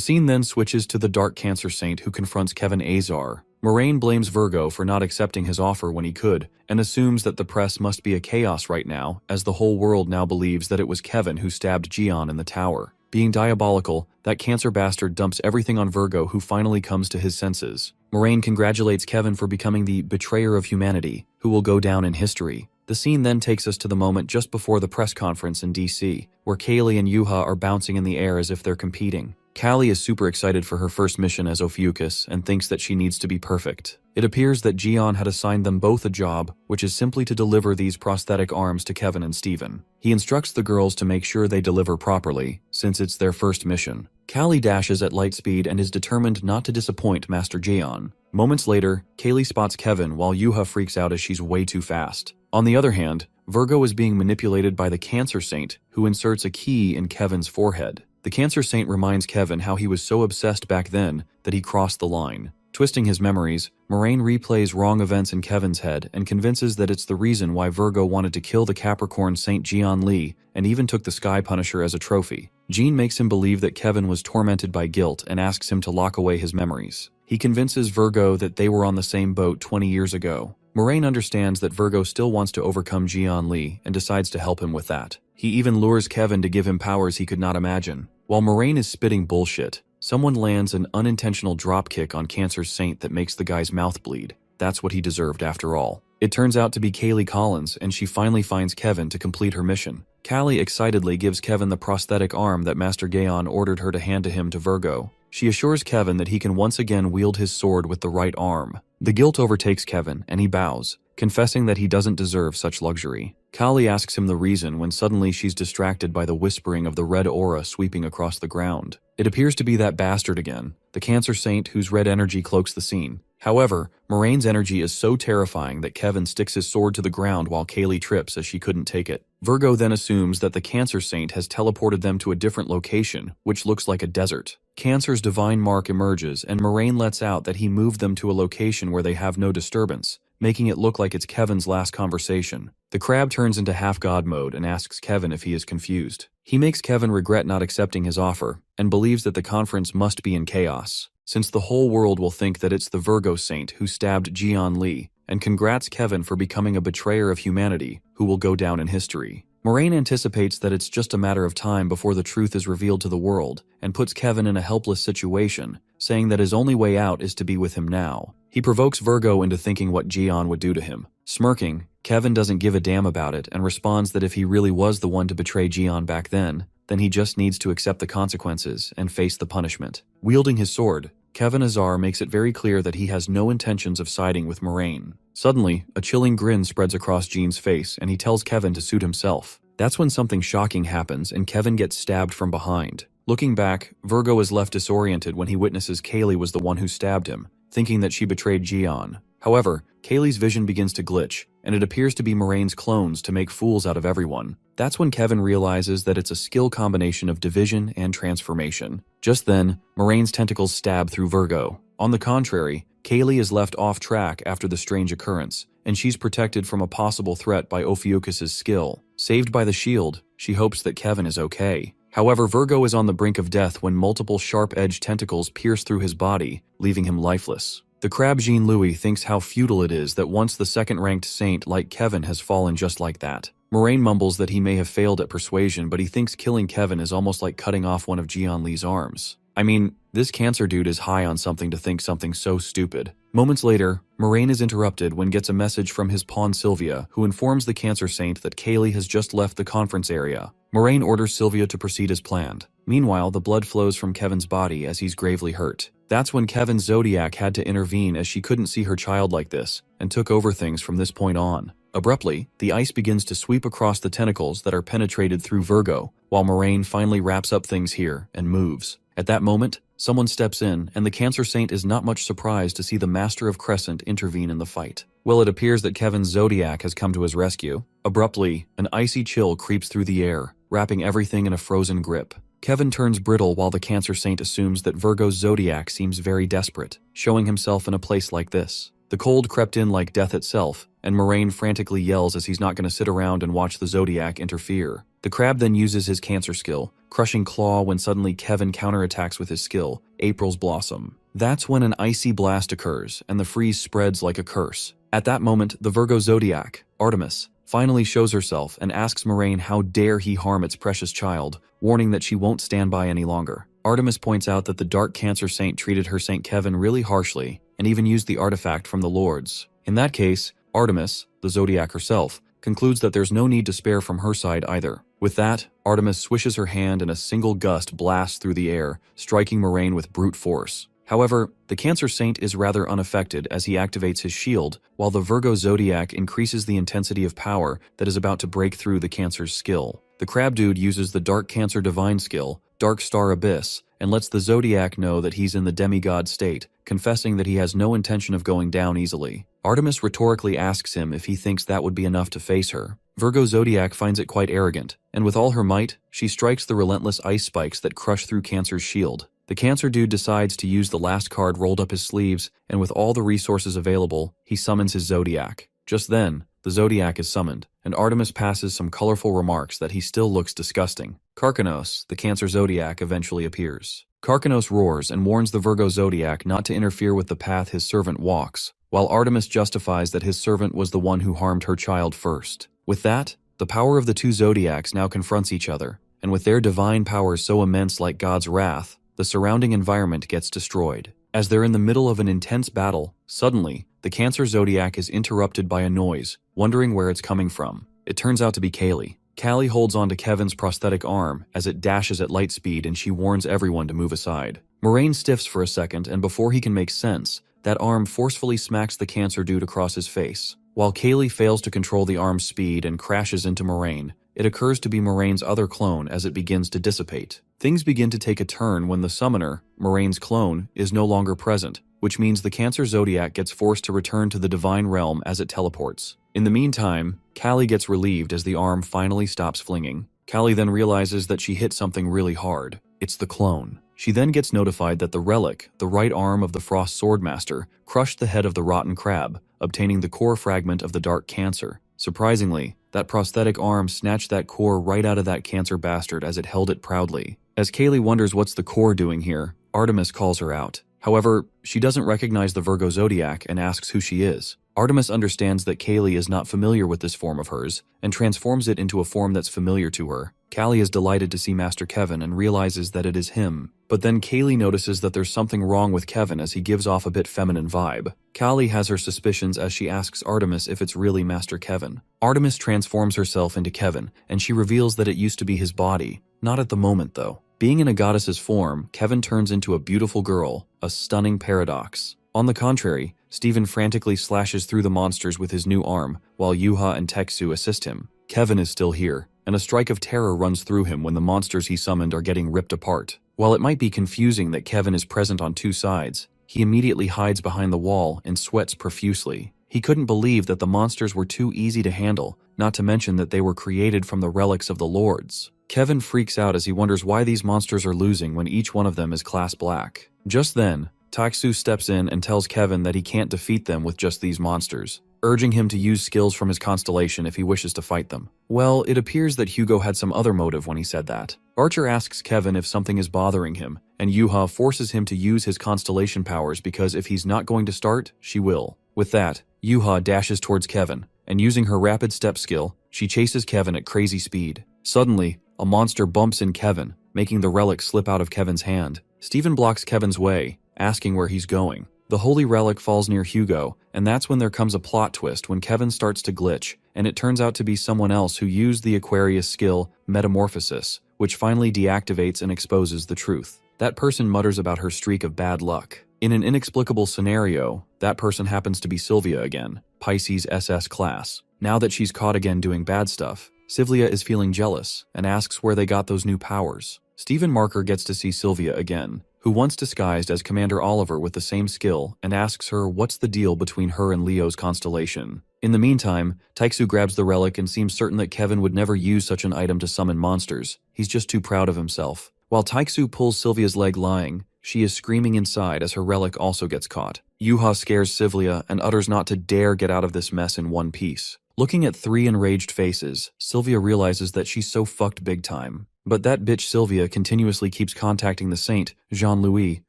scene then switches to the Dark Cancer Saint who confronts Kevin Azar. Moraine blames Virgo for not accepting his offer when he could, and assumes that the press must be a chaos right now, as the whole world now believes that it was Kevin who stabbed Jion in the tower. Being diabolical, that Cancer bastard dumps everything on Virgo, who finally comes to his senses. Moraine congratulates Kevin for becoming the betrayer of humanity, who will go down in history. The scene then takes us to the moment just before the press conference in DC, where Kaylee and Yuha are bouncing in the air as if they're competing. Callie is super excited for her first mission as Ophiuchus and thinks that she needs to be perfect. It appears that Jian had assigned them both a job, which is simply to deliver these prosthetic arms to Kevin and Steven. He instructs the girls to make sure they deliver properly, since it's their first mission. Callie dashes at light speed and is determined not to disappoint Master Jian. Moments later, Kaylee spots Kevin while Yuha freaks out as she's way too fast. On the other hand, Virgo is being manipulated by the Cancer Saint, who inserts a key in Kevin's forehead. The Cancer Saint reminds Kevin how he was so obsessed back then that he crossed the line. Twisting his memories, Moraine replays wrong events in Kevin's head and convinces that it's the reason why Virgo wanted to kill the Capricorn Saint Jian Li and even took the Sky Punisher as a trophy. Jean makes him believe that Kevin was tormented by guilt and asks him to lock away his memories. He convinces Virgo that they were on the same boat 20 years ago. Moraine understands that Virgo still wants to overcome Jian Li and decides to help him with that. He even lures Kevin to give him powers he could not imagine. While Moraine is spitting bullshit, someone lands an unintentional dropkick on Cancer's Saint that makes the guy's mouth bleed. That's what he deserved after all. It turns out to be Kaylee Collins, and she finally finds Kevin to complete her mission. Callie excitedly gives Kevin the prosthetic arm that Master Gaon ordered her to hand to him to Virgo. She assures Kevin that he can once again wield his sword with the right arm. The guilt overtakes Kevin, and he bows, confessing that he doesn't deserve such luxury. Callie asks him the reason when suddenly she's distracted by the whispering of the red aura sweeping across the ground. It appears to be that bastard again, the Cancer Saint whose red energy cloaks the scene. However, Moraine's energy is so terrifying that Kevin sticks his sword to the ground while Kaylee trips as she couldn't take it. Virgo then assumes that the Cancer Saint has teleported them to a different location, which looks like a desert. Cancer's divine mark emerges, and Moraine lets out that he moved them to a location where they have no disturbance, making it look like it's Kevin's last conversation. The crab turns into half-god mode and asks Kevin if he is confused. He makes Kevin regret not accepting his offer, and believes that the conference must be in chaos, since the whole world will think that it's the Virgo Saint who stabbed Jian Li, and congrats Kevin for becoming a betrayer of humanity who will go down in history. Moraine anticipates that it's just a matter of time before the truth is revealed to the world, and puts Kevin in a helpless situation, saying that his only way out is to be with him now. He provokes Virgo into thinking what Jian would do to him. Smirking, Kevin doesn't give a damn about it and responds that if he really was the one to betray Jian back then he just needs to accept the consequences and face the punishment. Wielding his sword, Kevin Azar makes it very clear that he has no intentions of siding with Moraine. Suddenly, a chilling grin spreads across Jean's face and he tells Kevin to suit himself. That's when something shocking happens and Kevin gets stabbed from behind. Looking back, Virgo is left disoriented when he witnesses Kaylee was the one who stabbed him, thinking that she betrayed Jian. However, Kaylee's vision begins to glitch, and it appears to be Moraine's clones to make fools out of everyone. That's when Kevin realizes that it's a skill combination of division and transformation. Just then, Moraine's tentacles stab through Virgo. On the contrary, Kaylee is left off track after the strange occurrence, and she's protected from a possible threat by Ophiuchus' skill. Saved by the shield, she hopes that Kevin is okay. However, Virgo is on the brink of death when multiple sharp-edged tentacles pierce through his body, leaving him lifeless. The crab Jean-Louis thinks how futile it is that once the second-ranked saint like Kevin has fallen just like that. Moraine mumbles that he may have failed at persuasion, but he thinks killing Kevin is almost like cutting off one of Jian Li's arms. I mean, this Cancer dude is high on something to think something so stupid. Moments later, Moraine is interrupted when gets a message from his pawn Sylvia, who informs the Cancer Saint that Kaylee has just left the conference area. Moraine orders Sylvia to proceed as planned. Meanwhile, the blood flows from Kevin's body as he's gravely hurt. That's when Kevin's Zodiac had to intervene as she couldn't see her child like this, and took over things from this point on. Abruptly, the ice begins to sweep across the tentacles that are penetrated through Virgo, while Moraine finally wraps up things here and moves. At that moment, someone steps in, and the Cancer Saint is not much surprised to see the Master of Crescent intervene in the fight. Well, it appears that Kevin's Zodiac has come to his rescue. Abruptly, an icy chill creeps through the air, wrapping everything in a frozen grip. Kevin turns brittle while the Cancer Saint assumes that Virgo's Zodiac seems very desperate, showing himself in a place like this. The cold crept in like death itself, and Moraine frantically yells as he's not going to sit around and watch the Zodiac interfere. The crab then uses his Cancer skill, crushing Claw when suddenly Kevin counterattacks with his skill, April's Blossom. That's when an icy blast occurs, and the freeze spreads like a curse. At that moment, the Virgo Zodiac, Artemis, finally shows herself and asks Moraine how dare he harm its precious child, warning that she won't stand by any longer. Artemis points out that the Dark Cancer Saint treated her Saint Kevin really harshly and even used the artifact from the Lords. In that case, Artemis, the Zodiac herself, concludes that there's no need to spare from her side either. With that, Artemis swishes her hand and a single gust blasts through the air, striking Moraine with brute force. However, the Cancer Saint is rather unaffected as he activates his shield, while the Virgo Zodiac increases the intensity of power that is about to break through the Cancer's skill. The Crab Dude uses the Dark Cancer Divine skill, Dark Star Abyss, and lets the Zodiac know that he's in the demigod state, confessing that he has no intention of going down easily. Artemis rhetorically asks him if he thinks that would be enough to face her. Virgo Zodiac finds it quite arrogant, and with all her might, she strikes the relentless ice spikes that crush through Cancer's shield. The Cancer Dude decides to use the last card rolled up his sleeves, and with all the resources available, he summons his Zodiac. Just then, the Zodiac is summoned, and Artemis passes some colorful remarks that he still looks disgusting. Karkanos, the Cancer Zodiac, eventually appears. Karkanos roars and warns the Virgo Zodiac not to interfere with the path his servant walks, while Artemis justifies that his servant was the one who harmed her child first. With that, the power of the two Zodiacs now confronts each other, and with their divine powers so immense like God's wrath, the surrounding environment gets destroyed. As they're in the middle of an intense battle, suddenly, the Cancer Zodiac is interrupted by a noise, wondering where it's coming from. It turns out to be Kaylee. Callie holds onto Kevin's prosthetic arm as it dashes at light speed, and she warns everyone to move aside. Moraine stiffs for a second, and before he can make sense, that arm forcefully smacks the Cancer Dude across his face. While Kaylee fails to control the arm's speed and crashes into Moraine, it occurs to be Moraine's other clone as it begins to dissipate. Things begin to take a turn when the summoner, Moraine's clone, is no longer present, which means the Cancer Zodiac gets forced to return to the Divine Realm as it teleports. In the meantime, Callie gets relieved as the arm finally stops flinging. Callie then realizes that she hit something really hard. It's the clone. She then gets notified that the relic, the right arm of the Frost Swordmaster, crushed the head of the rotten crab, obtaining the core fragment of the Dark Cancer. Surprisingly, that prosthetic arm snatched that core right out of that Cancer bastard as it held it proudly. As Kaylee wonders what's the core doing here, Artemis calls her out. However, she doesn't recognize the Virgo Zodiac and asks who she is. Artemis understands that Kaylee is not familiar with this form of hers, and transforms it into a form that's familiar to her. Callie is delighted to see Master Kevin and realizes that it is him. But then Kaylee notices that there's something wrong with Kevin as he gives off a bit feminine vibe. Callie has her suspicions as she asks Artemis if it's really Master Kevin. Artemis transforms herself into Kevin, and she reveals that it used to be his body. Not at the moment, though. Being in a goddess's form, Kevin turns into a beautiful girl, a stunning paradox. On the contrary, Steven frantically slashes through the monsters with his new arm, while Yuha and Teksu assist him. Kevin is still here, and a strike of terror runs through him when the monsters he summoned are getting ripped apart. While it might be confusing that Kevin is present on two sides, he immediately hides behind the wall and sweats profusely. He couldn't believe that the monsters were too easy to handle, not to mention that they were created from the relics of the Lords. Kevin freaks out as he wonders why these monsters are losing when each one of them is class black. Just then, Taksu steps in and tells Kevin that he can't defeat them with just these monsters, urging him to use skills from his constellation if he wishes to fight them. Well, it appears that Hugo had some other motive when he said that. Archer asks Kevin if something is bothering him, and Yuha forces him to use his constellation powers because if he's not going to start, she will. With that, Yuha dashes towards Kevin, and using her rapid step skill, she chases Kevin at crazy speed. Suddenly, a monster bumps in Kevin, making the relic slip out of Kevin's hand. Steven blocks Kevin's way, asking where he's going. The holy relic falls near Hugo, and that's when there comes a plot twist when Kevin starts to glitch, and it turns out to be someone else who used the Aquarius skill, Metamorphosis, which finally deactivates and exposes the truth. That person mutters about her streak of bad luck. In an inexplicable scenario, that person happens to be Sylvia again, Pisces SS class. Now that she's caught again doing bad stuff, Sylvia is feeling jealous and asks where they got those new powers. Stephen Marker gets to see Sylvia again, who once disguised as Commander Oliver with the same skill, and asks her what's the deal between her and Leo's constellation. In the meantime, Taiksu grabs the relic and seems certain that Kevin would never use such an item to summon monsters. He's just too proud of himself. While Taiksu pulls Sylvia's leg lying, she is screaming inside as her relic also gets caught. Yuha scares Sylvia and utters not to dare get out of this mess in one piece. Looking at three enraged faces, Sylvia realizes that she's so fucked big time. But that bitch Sylvia continuously keeps contacting the saint, Jean-Louis,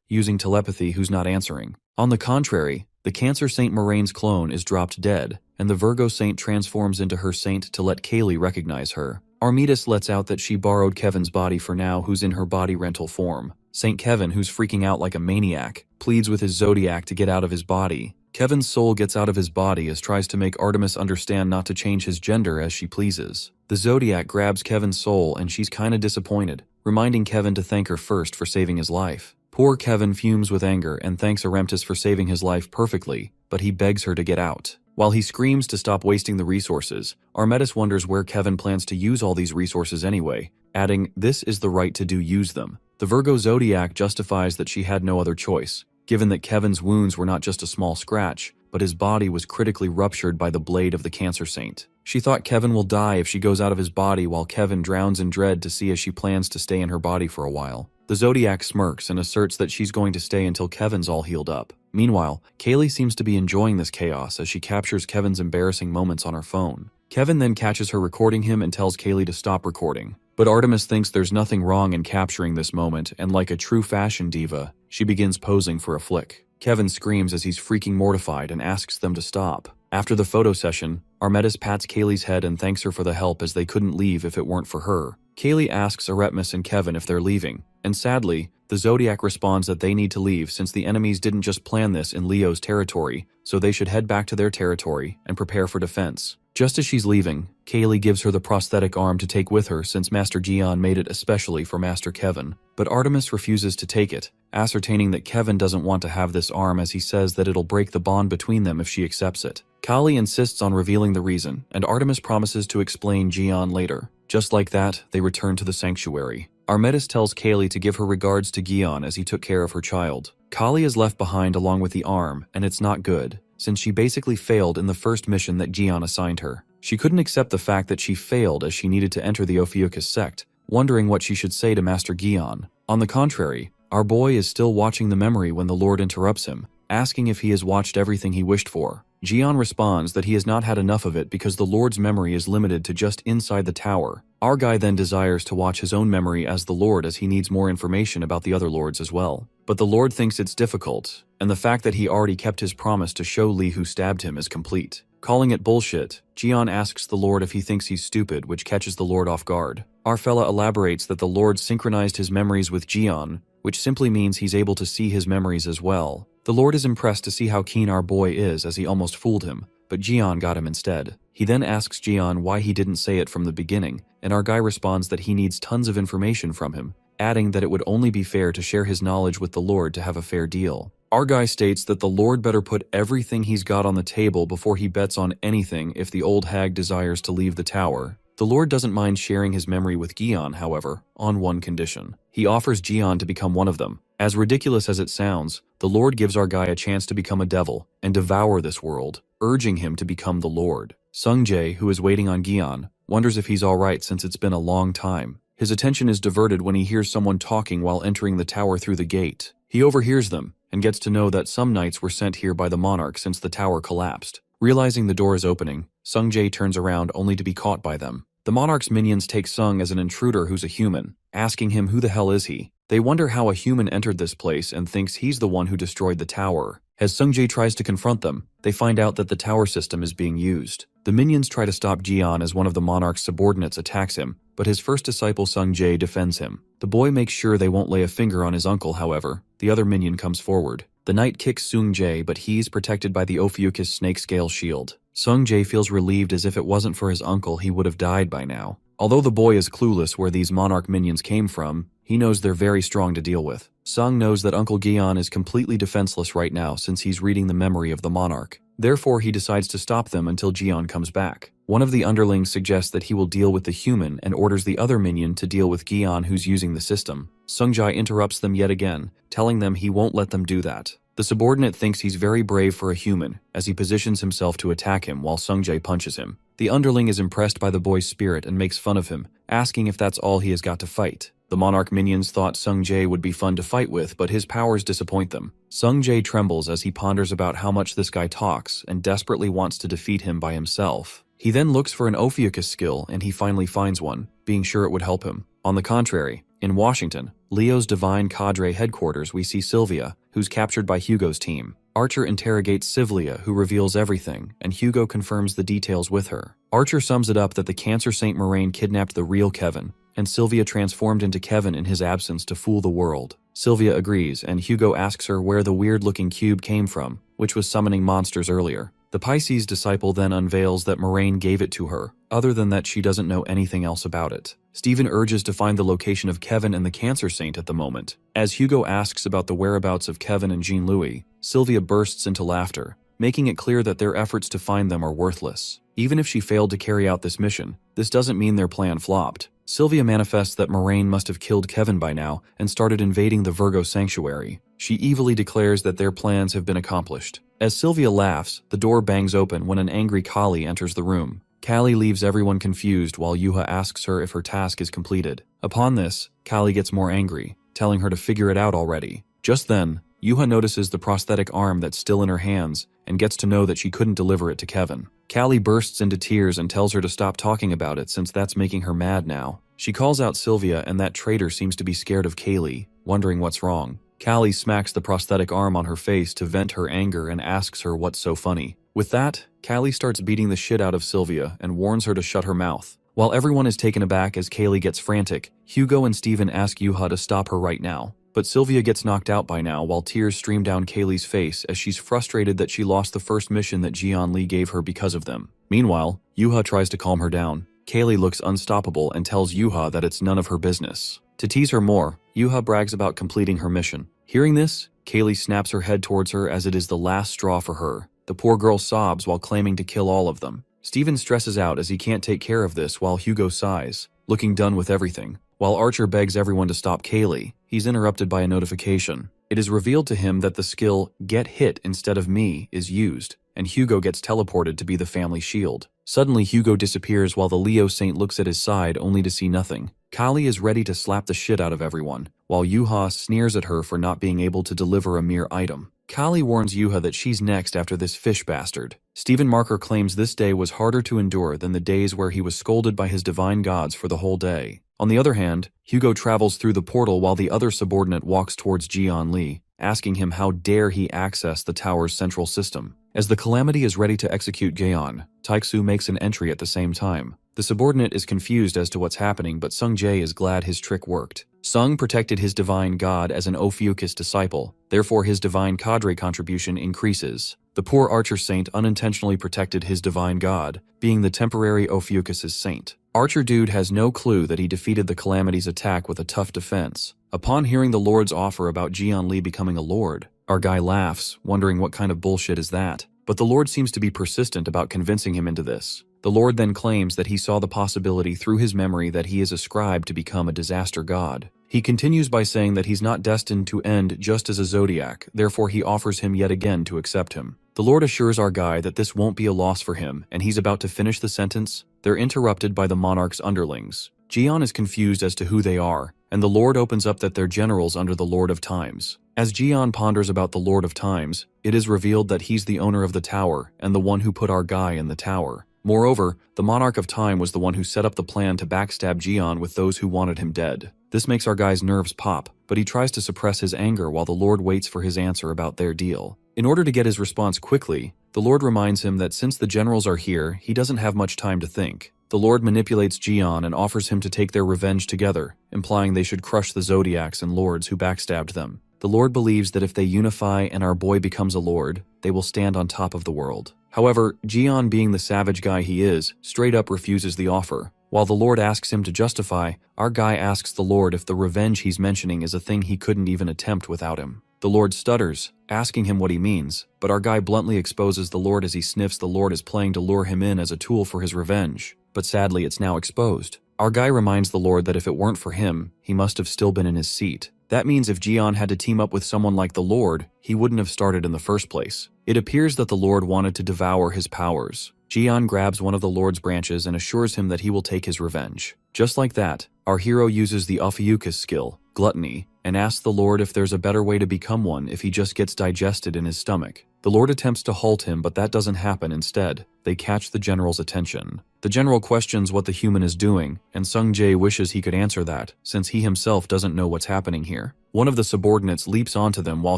using telepathy who's not answering. On the contrary, The Cancer Saint Moraine's clone is dropped dead, and the Virgo Saint transforms into her saint to let Kaylee recognize her. Armidas lets out that she borrowed Kevin's body for now, who's in her body rental form. Saint Kevin, who's freaking out like a maniac, pleads with his zodiac to get out of his body. Kevin's soul gets out of his body as tries to make Artemis understand not to change his gender as she pleases. The zodiac grabs Kevin's soul and she's kinda disappointed, reminding Kevin to thank her first for saving his life. Poor Kevin fumes with anger and thanks Aremptis for saving his life perfectly, but he begs her to get out. While he screams to stop wasting the resources, Armidas wonders where Kevin plans to use all these resources anyway, adding, "This is the right to use them." The Virgo zodiac justifies that she had no other choice, given that Kevin's wounds were not just a small scratch, but his body was critically ruptured by the blade of the Cancer Saint. She thought Kevin will die if she goes out of his body, while Kevin drowns in dread to see as she plans to stay in her body for a while. The Zodiac smirks and asserts that she's going to stay until Kevin's all healed up. Meanwhile, Kaylee seems to be enjoying this chaos as she captures Kevin's embarrassing moments on her phone. Kevin then catches her recording him and tells Kaylee to stop recording. But Artemis thinks there's nothing wrong in capturing this moment, and like a true fashion diva, she begins posing for a flick. Kevin screams as he's freaking mortified and asks them to stop. After the photo session, Armidas pats Kaylee's head and thanks her for the help as they couldn't leave if it weren't for her. Kaylee asks Artemis and Kevin if they're leaving, and sadly, the Zodiac responds that they need to leave since the enemies didn't just plan this in Leo's territory, so they should head back to their territory and prepare for defense. Just as she's leaving, Kaylee gives her the prosthetic arm to take with her since Master Gion made it especially for Master Kevin, but Artemis refuses to take it, ascertaining that Kevin doesn't want to have this arm as he says that it'll break the bond between them if she accepts it. Kali insists on revealing the reason, and Artemis promises to explain Gion later. Just like that, they return to the sanctuary. Armidas tells Kaylee to give her regards to Gion as he took care of her child. Kali is left behind along with the arm, and it's not good, since she basically failed in the first mission that Gion assigned her. She couldn't accept the fact that she failed as she needed to enter the Ophiuchus sect, wondering what she should say to Master Gion. On the contrary, our boy is still watching the memory when the Lord interrupts him, asking if he has watched everything he wished for. Gion responds that he has not had enough of it because the Lord's memory is limited to just inside the tower. Our guy then desires to watch his own memory as the Lord as he needs more information about the other lords as well. But the Lord thinks it's difficult, and the fact that he already kept his promise to show Lee who stabbed him is complete. Calling it bullshit, Gion asks the Lord if he thinks he's stupid, which catches the Lord off guard. Our fella elaborates that the Lord synchronized his memories with Gion, which simply means he's able to see his memories as well. The Lord is impressed to see how keen our boy is as he almost fooled him, but Gion got him instead. He then asks Gion why he didn't say it from the beginning, and our guy responds that he needs tons of information from him, adding that it would only be fair to share his knowledge with the Lord to have a fair deal. Our guy states that the Lord better put everything he's got on the table before he bets on anything if the old hag desires to leave the tower. The Lord doesn't mind sharing his memory with Gion, however, on one condition. He offers Gion to become one of them. As ridiculous as it sounds, the Lord gives our guy a chance to become a devil and devour this world, urging him to become the Lord. Sungjae, who is waiting on Gion, wonders if he's alright since it's been a long time. His attention is diverted when he hears someone talking while entering the tower through the gate. He overhears them and gets to know that some knights were sent here by the monarch since the tower collapsed. Realizing the door is opening, Sungjae turns around only to be caught by them. The monarch's minions take Sung as an intruder who's a human, asking him who the hell is he. They wonder how a human entered this place and thinks he's the one who destroyed the tower. As Sungjae tries to confront them, they find out that the tower system is being used. The minions try to stop Gion as one of the monarch's subordinates attacks him, but his first disciple Sungjae defends him. The boy makes sure they won't lay a finger on his uncle, however. The other minion comes forward. The knight kicks Sungjae, but he's protected by the Ophiuchus snake scale shield. Sungjae feels relieved as if it wasn't for his uncle he would have died by now. Although the boy is clueless where these monarch minions came from, he knows they're very strong to deal with. Sung knows that Uncle Gion is completely defenseless right now since he's reading the memory of the monarch. Therefore, he decides to stop them until Gion comes back. One of the underlings suggests that he will deal with the human and orders the other minion to deal with Gion who's using the system. Sungjae interrupts them yet again, telling them he won't let them do that. The subordinate thinks he's very brave for a human as he positions himself to attack him while Sungjae punches him. The underling is impressed by the boy's spirit and makes fun of him, asking if that's all he has got to fight. The monarch minions thought Sungjae would be fun to fight with, but his powers disappoint them. Sungjae trembles as he ponders about how much this guy talks and desperately wants to defeat him by himself. He then looks for an Ophiuchus skill and he finally finds one, being sure it would help him. On the contrary, in Washington, Leo's Divine Cadre headquarters, we see Sylvia, who's captured by Hugo's team. Archer interrogates Sylvia, who reveals everything, and Hugo confirms the details with her. Archer sums it up that the Cancer Saint Moraine kidnapped the real Kevin, and Sylvia transformed into Kevin in his absence to fool the world. Sylvia agrees, and Hugo asks her where the weird-looking cube came from, which was summoning monsters earlier. The Pisces disciple then unveils that Moraine gave it to her. Other than that, she doesn't know anything else about it. Stephen urges to find the location of Kevin and the Cancer Saint at the moment. As Hugo asks about the whereabouts of Kevin and Jean-Louis, Sylvia bursts into laughter, making it clear that their efforts to find them are worthless. Even if she failed to carry out this mission, this doesn't mean their plan flopped. Sylvia manifests that Moraine must have killed Kevin by now and started invading the Virgo sanctuary. She evilly declares that their plans have been accomplished. As Sylvia laughs, the door bangs open when an angry Kali enters the room. Kali leaves everyone confused while Yuha asks her if her task is completed. Upon this, Kali gets more angry, telling her to figure it out already. Just then, Yuha notices the prosthetic arm that's still in her hands and gets to know that she couldn't deliver it to Kevin. Kali bursts into tears and tells her to stop talking about it since that's making her mad now. She calls out Sylvia, and that traitor seems to be scared of Kaylee, wondering what's wrong. Kali smacks the prosthetic arm on her face to vent her anger and asks her what's so funny. With that, Kali starts beating the shit out of Sylvia and warns her to shut her mouth. While everyone is taken aback as Kaylee gets frantic, Hugo and Steven ask Yuha to stop her right now. But Sylvia gets knocked out by now while tears stream down Kaylee's face as she's frustrated that she lost the first mission that Jean-Lee gave her because of them. Meanwhile, Yuha tries to calm her down. Kaylee looks unstoppable and tells Yuha that it's none of her business. To tease her more, Yuha brags about completing her mission. Hearing this, Kaylee snaps her head towards her as it is the last straw for her. The poor girl sobs while claiming to kill all of them. Steven stresses out as he can't take care of this while Hugo sighs, looking done with everything. While Archer begs everyone to stop Kaylee, he's interrupted by a notification. It is revealed to him that the skill "Get Hit Instead of Me" is used, and Hugo gets teleported to be the family shield. Suddenly, Hugo disappears while the Leo Saint looks at his side only to see nothing. Kali is ready to slap the shit out of everyone, while Yuha sneers at her for not being able to deliver a mere item. Kali warns Yuha that she's next after this fish bastard. Stephen Marker claims this day was harder to endure than the days where he was scolded by his divine gods for the whole day. On the other hand, Hugo travels through the portal while the other subordinate walks towards Jean-Lee, asking him how dare he access the tower's central system. As the Calamity is ready to execute Gaon, Taixu makes an entry at the same time. The subordinate is confused as to what's happening, but Sung Jae is glad his trick worked. Sung protected his divine god as an Ophiuchus disciple, therefore his divine cadre contribution increases. The poor Archer Saint unintentionally protected his divine god, being the temporary Ophiuchus's saint. Archer Dude has no clue that he defeated the Calamity's attack with a tough defense. Upon hearing the Lord's offer about Jean-Lee becoming a lord, our guy laughs, wondering what kind of bullshit is that. But the Lord seems to be persistent about convincing him into this. The Lord then claims that he saw the possibility through his memory that he is ascribed to become a disaster god. He continues by saying that he's not destined to end just as a zodiac, therefore he offers him yet again to accept him. The Lord assures our guy that this won't be a loss for him, and he's about to finish the sentence. They're interrupted by the monarch's underlings. Jian is confused as to who they are, and the Lord opens up that they're generals under the Lord of Times. As Jian ponders about the Lord of Times, it is revealed that he's the owner of the tower and the one who put our guy in the tower. Moreover, the Monarch of Time was the one who set up the plan to backstab Jian with those who wanted him dead. This makes our guy's nerves pop, but he tries to suppress his anger while the Lord waits for his answer about their deal. In order to get his response quickly, the Lord reminds him that since the generals are here, he doesn't have much time to think. The Lord manipulates Jian and offers him to take their revenge together, implying they should crush the Zodiacs and Lords who backstabbed them. The Lord believes that if they unify and our boy becomes a Lord, they will stand on top of the world. However, Jian, being the savage guy he is, straight up refuses the offer. While the Lord asks him to justify, our guy asks the Lord if the revenge he's mentioning is a thing he couldn't even attempt without him. The Lord stutters, asking him what he means, but our guy bluntly exposes the Lord as he sniffs the Lord is playing to lure him in as a tool for his revenge. But sadly, it's now exposed. Our guy reminds the Lord that if it weren't for him, he must have still been in his seat. That means if Jian had to team up with someone like the Lord, he wouldn't have started in the first place. It appears that the Lord wanted to devour his powers. Jian grabs one of the Lord's branches and assures him that he will take his revenge. Just like that, our hero uses the Ophiuchus skill, gluttony, and asks the Lord if there's a better way to become one if he just gets digested in his stomach. The Lord attempts to halt him, but that doesn't happen. Instead, they catch the general's attention. The general questions what the human is doing, and Sung Jae wishes he could answer that, since he himself doesn't know what's happening here. One of the subordinates leaps onto them while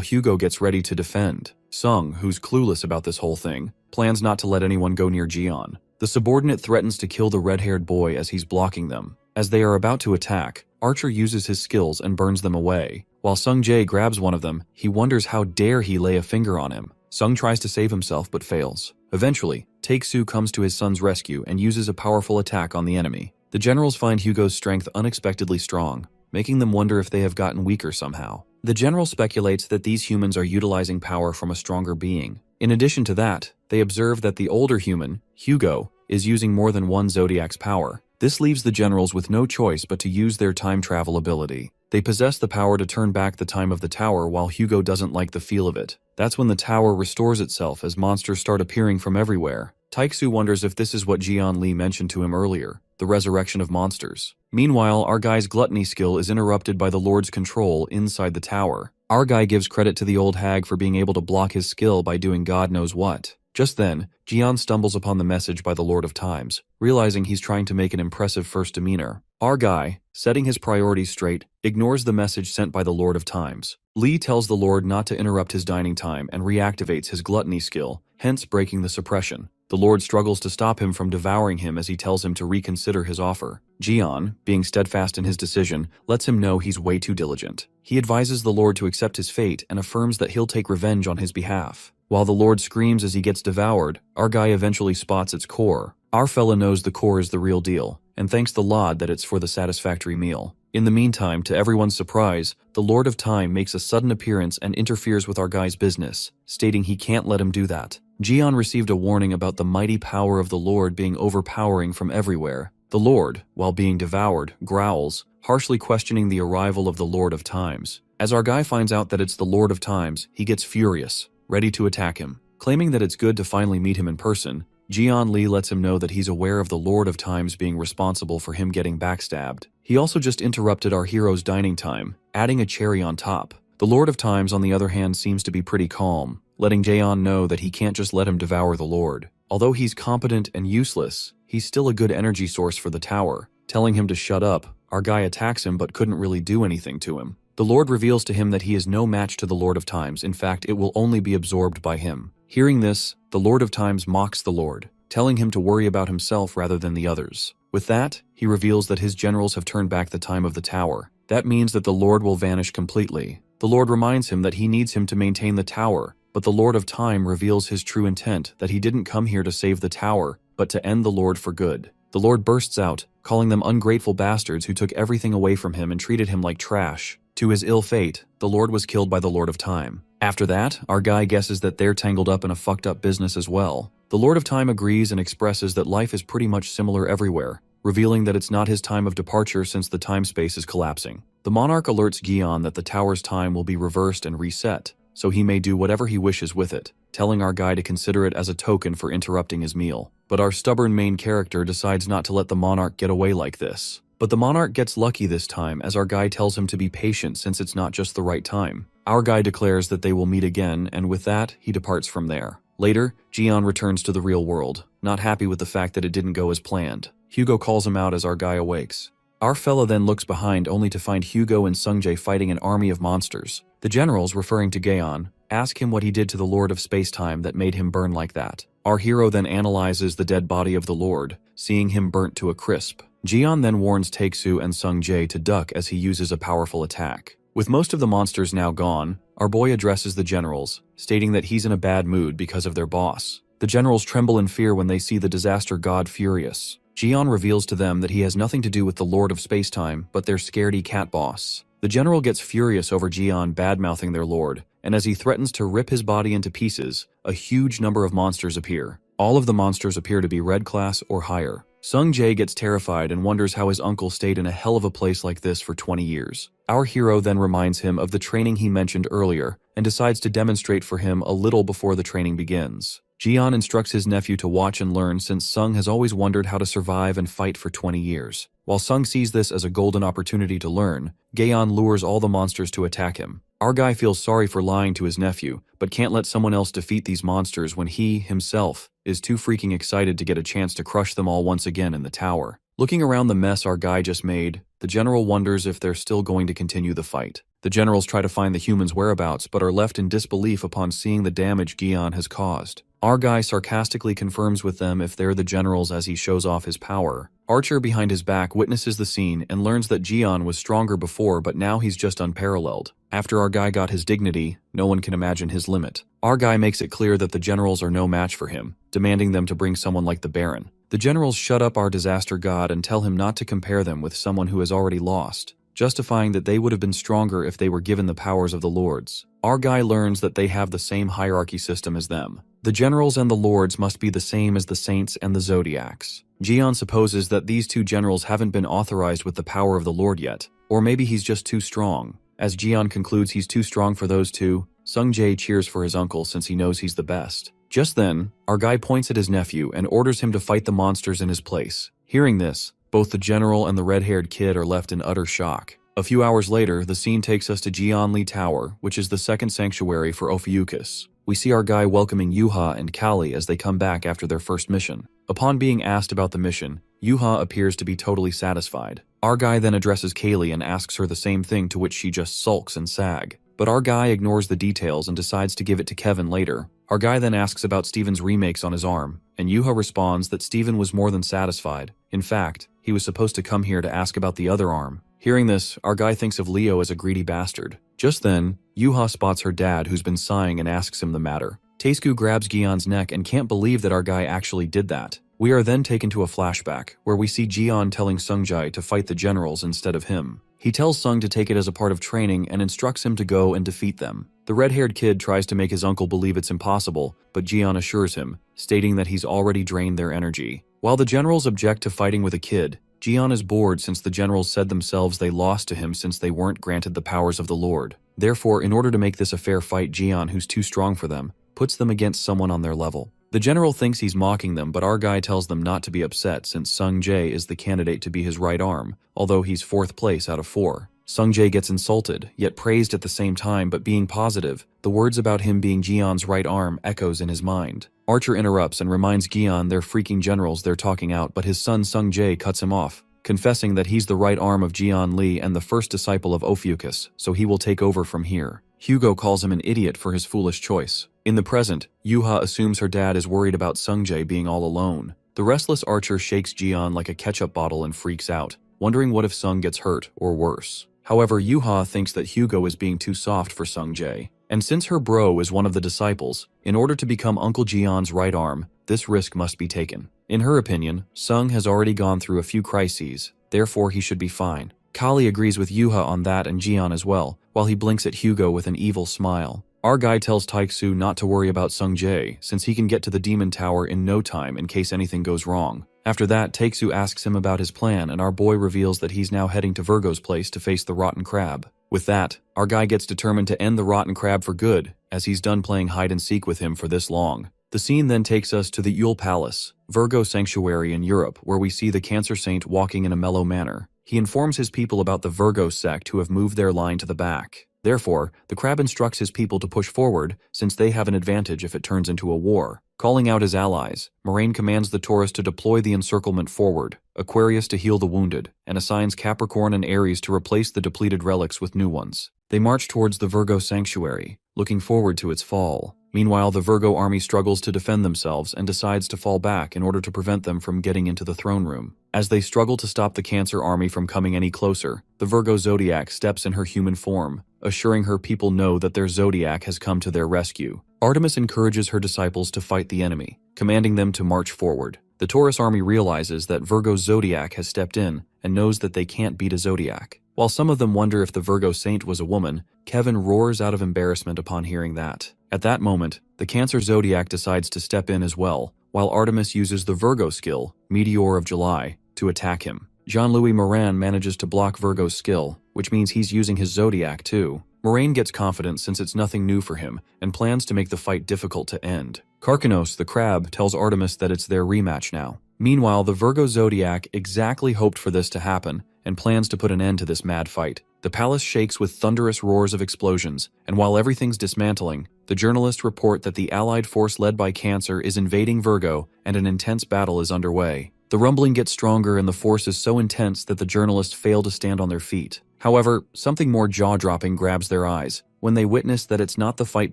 Hugo gets ready to defend. Sung, who's clueless about this whole thing, plans not to let anyone go near Jian. The subordinate threatens to kill the red-haired boy as he's blocking them. As they are about to attack, Archer uses his skills and burns them away. While Sung Jae grabs one of them, he wonders how dare he lay a finger on him. Sung tries to save himself but fails. Eventually, Taek-soo comes to his son's rescue and uses a powerful attack on the enemy. The generals find Hugo's strength unexpectedly strong, making them wonder if they have gotten weaker somehow. The general speculates that these humans are utilizing power from a stronger being. In addition to that, they observe that the older human, Hugo, is using more than one Zodiac's power. This leaves the generals with no choice but to use their time travel ability. They possess the power to turn back the time of the tower while Hugo doesn't like the feel of it. That's when the tower restores itself as monsters start appearing from everywhere. Taek-soo wonders if this is what Jian Lee mentioned to him earlier, the resurrection of monsters. Meanwhile, our guy's gluttony skill is interrupted by the Lord's control inside the tower. Our guy gives credit to the old hag for being able to block his skill by doing God knows what. Just then, Jian stumbles upon the message by the Lord of Times, realizing he's trying to make an impressive first demeanor. Our guy, setting his priorities straight, ignores the message sent by the Lord of Times. Lee tells the Lord not to interrupt his dining time and reactivates his gluttony skill, hence breaking the suppression. The Lord struggles to stop him from devouring him as he tells him to reconsider his offer. Jian, being steadfast in his decision, lets him know he's way too diligent. He advises the Lord to accept his fate and affirms that he'll take revenge on his behalf. While the Lord screams as he gets devoured, our guy eventually spots its core. Our fella knows the core is the real deal, and thanks the Lord that it's for the satisfactory meal. In the meantime, to everyone's surprise, the Lord of Time makes a sudden appearance and interferes with our guy's business, stating he can't let him do that. Jian received a warning about the mighty power of the Lord being overpowering from everywhere. The Lord, while being devoured, growls, harshly questioning the arrival of the Lord of Times. As our guy finds out that it's the Lord of Times, he gets furious, ready to attack him. Claiming that it's good to finally meet him in person, Jian Lee lets him know that he's aware of the Lord of Times being responsible for him getting backstabbed. He also just interrupted our hero's dining time, adding a cherry on top. The Lord of Times, on the other hand, seems to be pretty calm, letting Jaeon know that he can't just let him devour the Lord. Although he's competent and useless, he's still a good energy source for the tower. Telling him to shut up, our guy attacks him but couldn't really do anything to him. The Lord reveals to him that he is no match to the Lord of Times. In fact, it will only be absorbed by him. Hearing this, the Lord of Times mocks the Lord, telling him to worry about himself rather than the others. With that, he reveals that his generals have turned back the time of the tower. That means that the Lord will vanish completely. The Lord reminds him that he needs him to maintain the tower, but the Lord of Time reveals his true intent, that he didn't come here to save the tower, but to end the Lord for good. The Lord bursts out, calling them ungrateful bastards who took everything away from him and treated him like trash. To his ill fate, the Lord was killed by the Lord of Time. After that, our guy guesses that they're tangled up in a fucked up business as well. The Lord of Time agrees and expresses that life is pretty much similar everywhere, revealing that it's not his time of departure since the time-space is collapsing. The monarch alerts Gion that the tower's time will be reversed and reset, so he may do whatever he wishes with it, telling our guy to consider it as a token for interrupting his meal. But our stubborn main character decides not to let the monarch get away like this. But the monarch gets lucky this time as our guy tells him to be patient since it's not just the right time. Our guy declares that they will meet again, and with that, he departs from there. Later, Jian returns to the real world, not happy with the fact that it didn't go as planned. Hugo calls him out as our guy awakes. Our fella then looks behind only to find Hugo and Sungjae fighting an army of monsters. The generals, referring to Gaon, ask him what he did to the Lord of Space-Time that made him burn like that. Our hero then analyzes the dead body of the Lord, seeing him burnt to a crisp. Jian then warns Taek-soo and Sung-jae to duck as he uses a powerful attack. With most of the monsters now gone, our boy addresses the generals, stating that he's in a bad mood because of their boss. The generals tremble in fear when they see the disaster god furious. Jian reveals to them that he has nothing to do with the Lord of Space-Time, but their scaredy cat boss. The general gets furious over Jian bad-mouthing their lord, and as he threatens to rip his body into pieces, a huge number of monsters appear. All of the monsters appear to be red class or higher. Sung-jae gets terrified and wonders how his uncle stayed in a hell of a place like this for 20 years. Our hero then reminds him of the training he mentioned earlier and decides to demonstrate for him a little before the training begins. Jian instructs his nephew to watch and learn since Sung has always wondered how to survive and fight for 20 years. While Sung sees this as a golden opportunity to learn, Gaeon lures all the monsters to attack him. Our guy feels sorry for lying to his nephew, but can't let someone else defeat these monsters when he, himself, is too freaking excited to get a chance to crush them all once again in the tower. Looking around the mess our guy just made, the general wonders if they're still going to continue the fight. The generals try to find the humans' whereabouts but are left in disbelief upon seeing the damage Gion has caused. Our guy sarcastically confirms with them if they're the generals as he shows off his power. Archer behind his back witnesses the scene and learns that Gion was stronger before but now he's just unparalleled. After our guy got his dignity, no one can imagine his limit. Our guy makes it clear that the generals are no match for him, demanding them to bring someone like the Baron. The generals shut up our disaster god and tell him not to compare them with someone who has already lost, justifying that they would have been stronger if they were given the powers of the lords. Our guy learns that they have the same hierarchy system as them. The generals and the lords must be the same as the saints and the zodiacs. Gion supposes that these two generals haven't been authorized with the power of the lord yet, or maybe he's just too strong. As Gion concludes he's too strong for those two, Sung Jae cheers for his uncle since he knows he's the best. Just then, our guy points at his nephew and orders him to fight the monsters in his place. Hearing this, both the general and the red-haired kid are left in utter shock. A few hours later, the scene takes us to Jeonli Tower, which is the second sanctuary for Ophiuchus. We see our guy welcoming Yuha and Kali as they come back after their first mission. Upon being asked about the mission, Yuha appears to be totally satisfied. Our guy then addresses Kaylee and asks her the same thing, to which she just sulks and sag. But our guy ignores the details and decides to give it to Kevin later. Our guy then asks about Steven's remakes on his arm, and Yuha responds that Steven was more than satisfied. In fact, he was supposed to come here to ask about the other arm. Hearing this, our guy thinks of Leo as a greedy bastard. Just then, Yuha spots her dad who's been sighing and asks him the matter. Taesku grabs Gion's neck and can't believe that our guy actually did that. We are then taken to a flashback, where we see Gion telling Sungjae to fight the generals instead of him. He tells Sung to take it as a part of training and instructs him to go and defeat them. The red-haired kid tries to make his uncle believe it's impossible, but Gion assures him, stating that he's already drained their energy. While the generals object to fighting with a kid, Gion is bored since the generals said themselves they lost to him since they weren't granted the powers of the Lord. Therefore, in order to make this a fair fight, Gion, who's too strong for them, puts them against someone on their level. The general thinks he's mocking them, but our guy tells them not to be upset since Sung Jae is the candidate to be his right arm, although he's 4th place out of 4. Sung Jae gets insulted, yet praised at the same time, but being positive, the words about him being Gion's right arm echoes in his mind. Archer interrupts and reminds Gion they're freaking generals they're talking out, but his son Sung Jae cuts him off, confessing that he's the right arm of Gion Lee and the first disciple of Ophiuchus, so he will take over from here. Hugo calls him an idiot for his foolish choice. In the present, Yuha assumes her dad is worried about Sung Jae being all alone. The restless Archer shakes Gion like a ketchup bottle and freaks out, wondering what if Sung gets hurt, or worse. However, Yuha thinks that Hugo is being too soft for Sung Jae. And since her bro is one of the disciples, in order to become Uncle Gion's right arm, this risk must be taken. In her opinion, Sung has already gone through a few crises, therefore he should be fine. Kali agrees with Yuha on that and Gion as well, while he blinks at Hugo with an evil smile. Our guy tells Taeksu not to worry about Sung Jae, since he can get to the Demon Tower in no time in case anything goes wrong. After that, Taeksu asks him about his plan, and our boy reveals that he's now heading to Virgo's place to face the Rotten Crab. With that, our guy gets determined to end the Rotten Crab for good, as he's done playing hide-and-seek with him for this long. The scene then takes us to the Yule Palace, Virgo sanctuary in Europe, where we see the Cancer Saint walking in a mellow manner. He informs his people about the Virgo sect who have moved their line to the back. Therefore, the crab instructs his people to push forward, since they have an advantage if it turns into a war. Calling out his allies, Moraine commands the Taurus to deploy the encirclement forward, Aquarius to heal the wounded, and assigns Capricorn and Aries to replace the depleted relics with new ones. They march towards the Virgo sanctuary, looking forward to its fall. Meanwhile, the Virgo army struggles to defend themselves and decides to fall back in order to prevent them from getting into the throne room. As they struggle to stop the Cancer army from coming any closer, the Virgo Zodiac steps in her human form, assuring her people know that their Zodiac has come to their rescue. Artemis encourages her disciples to fight the enemy, commanding them to march forward. The Taurus army realizes that Virgo's Zodiac has stepped in and knows that they can't beat a Zodiac. While some of them wonder if the Virgo Saint was a woman, Kevin roars out of embarrassment upon hearing that. At that moment, the Cancer Zodiac decides to step in as well, while Artemis uses the Virgo skill, Meteor of July, to attack him. Jean-Louis Morin manages to block Virgo's skill, which means he's using his Zodiac too. Moraine gets confident since it's nothing new for him and plans to make the fight difficult to end. Karkanos, the crab, tells Artemis that it's their rematch now. Meanwhile, the Virgo Zodiac exactly hoped for this to happen and plans to put an end to this mad fight. The palace shakes with thunderous roars of explosions, and while everything's dismantling, the journalists report that the allied force led by Cancer is invading Virgo and an intense battle is underway. The rumbling gets stronger and the force is so intense that the journalists fail to stand on their feet. However, something more jaw-dropping grabs their eyes when they witness that it's not the fight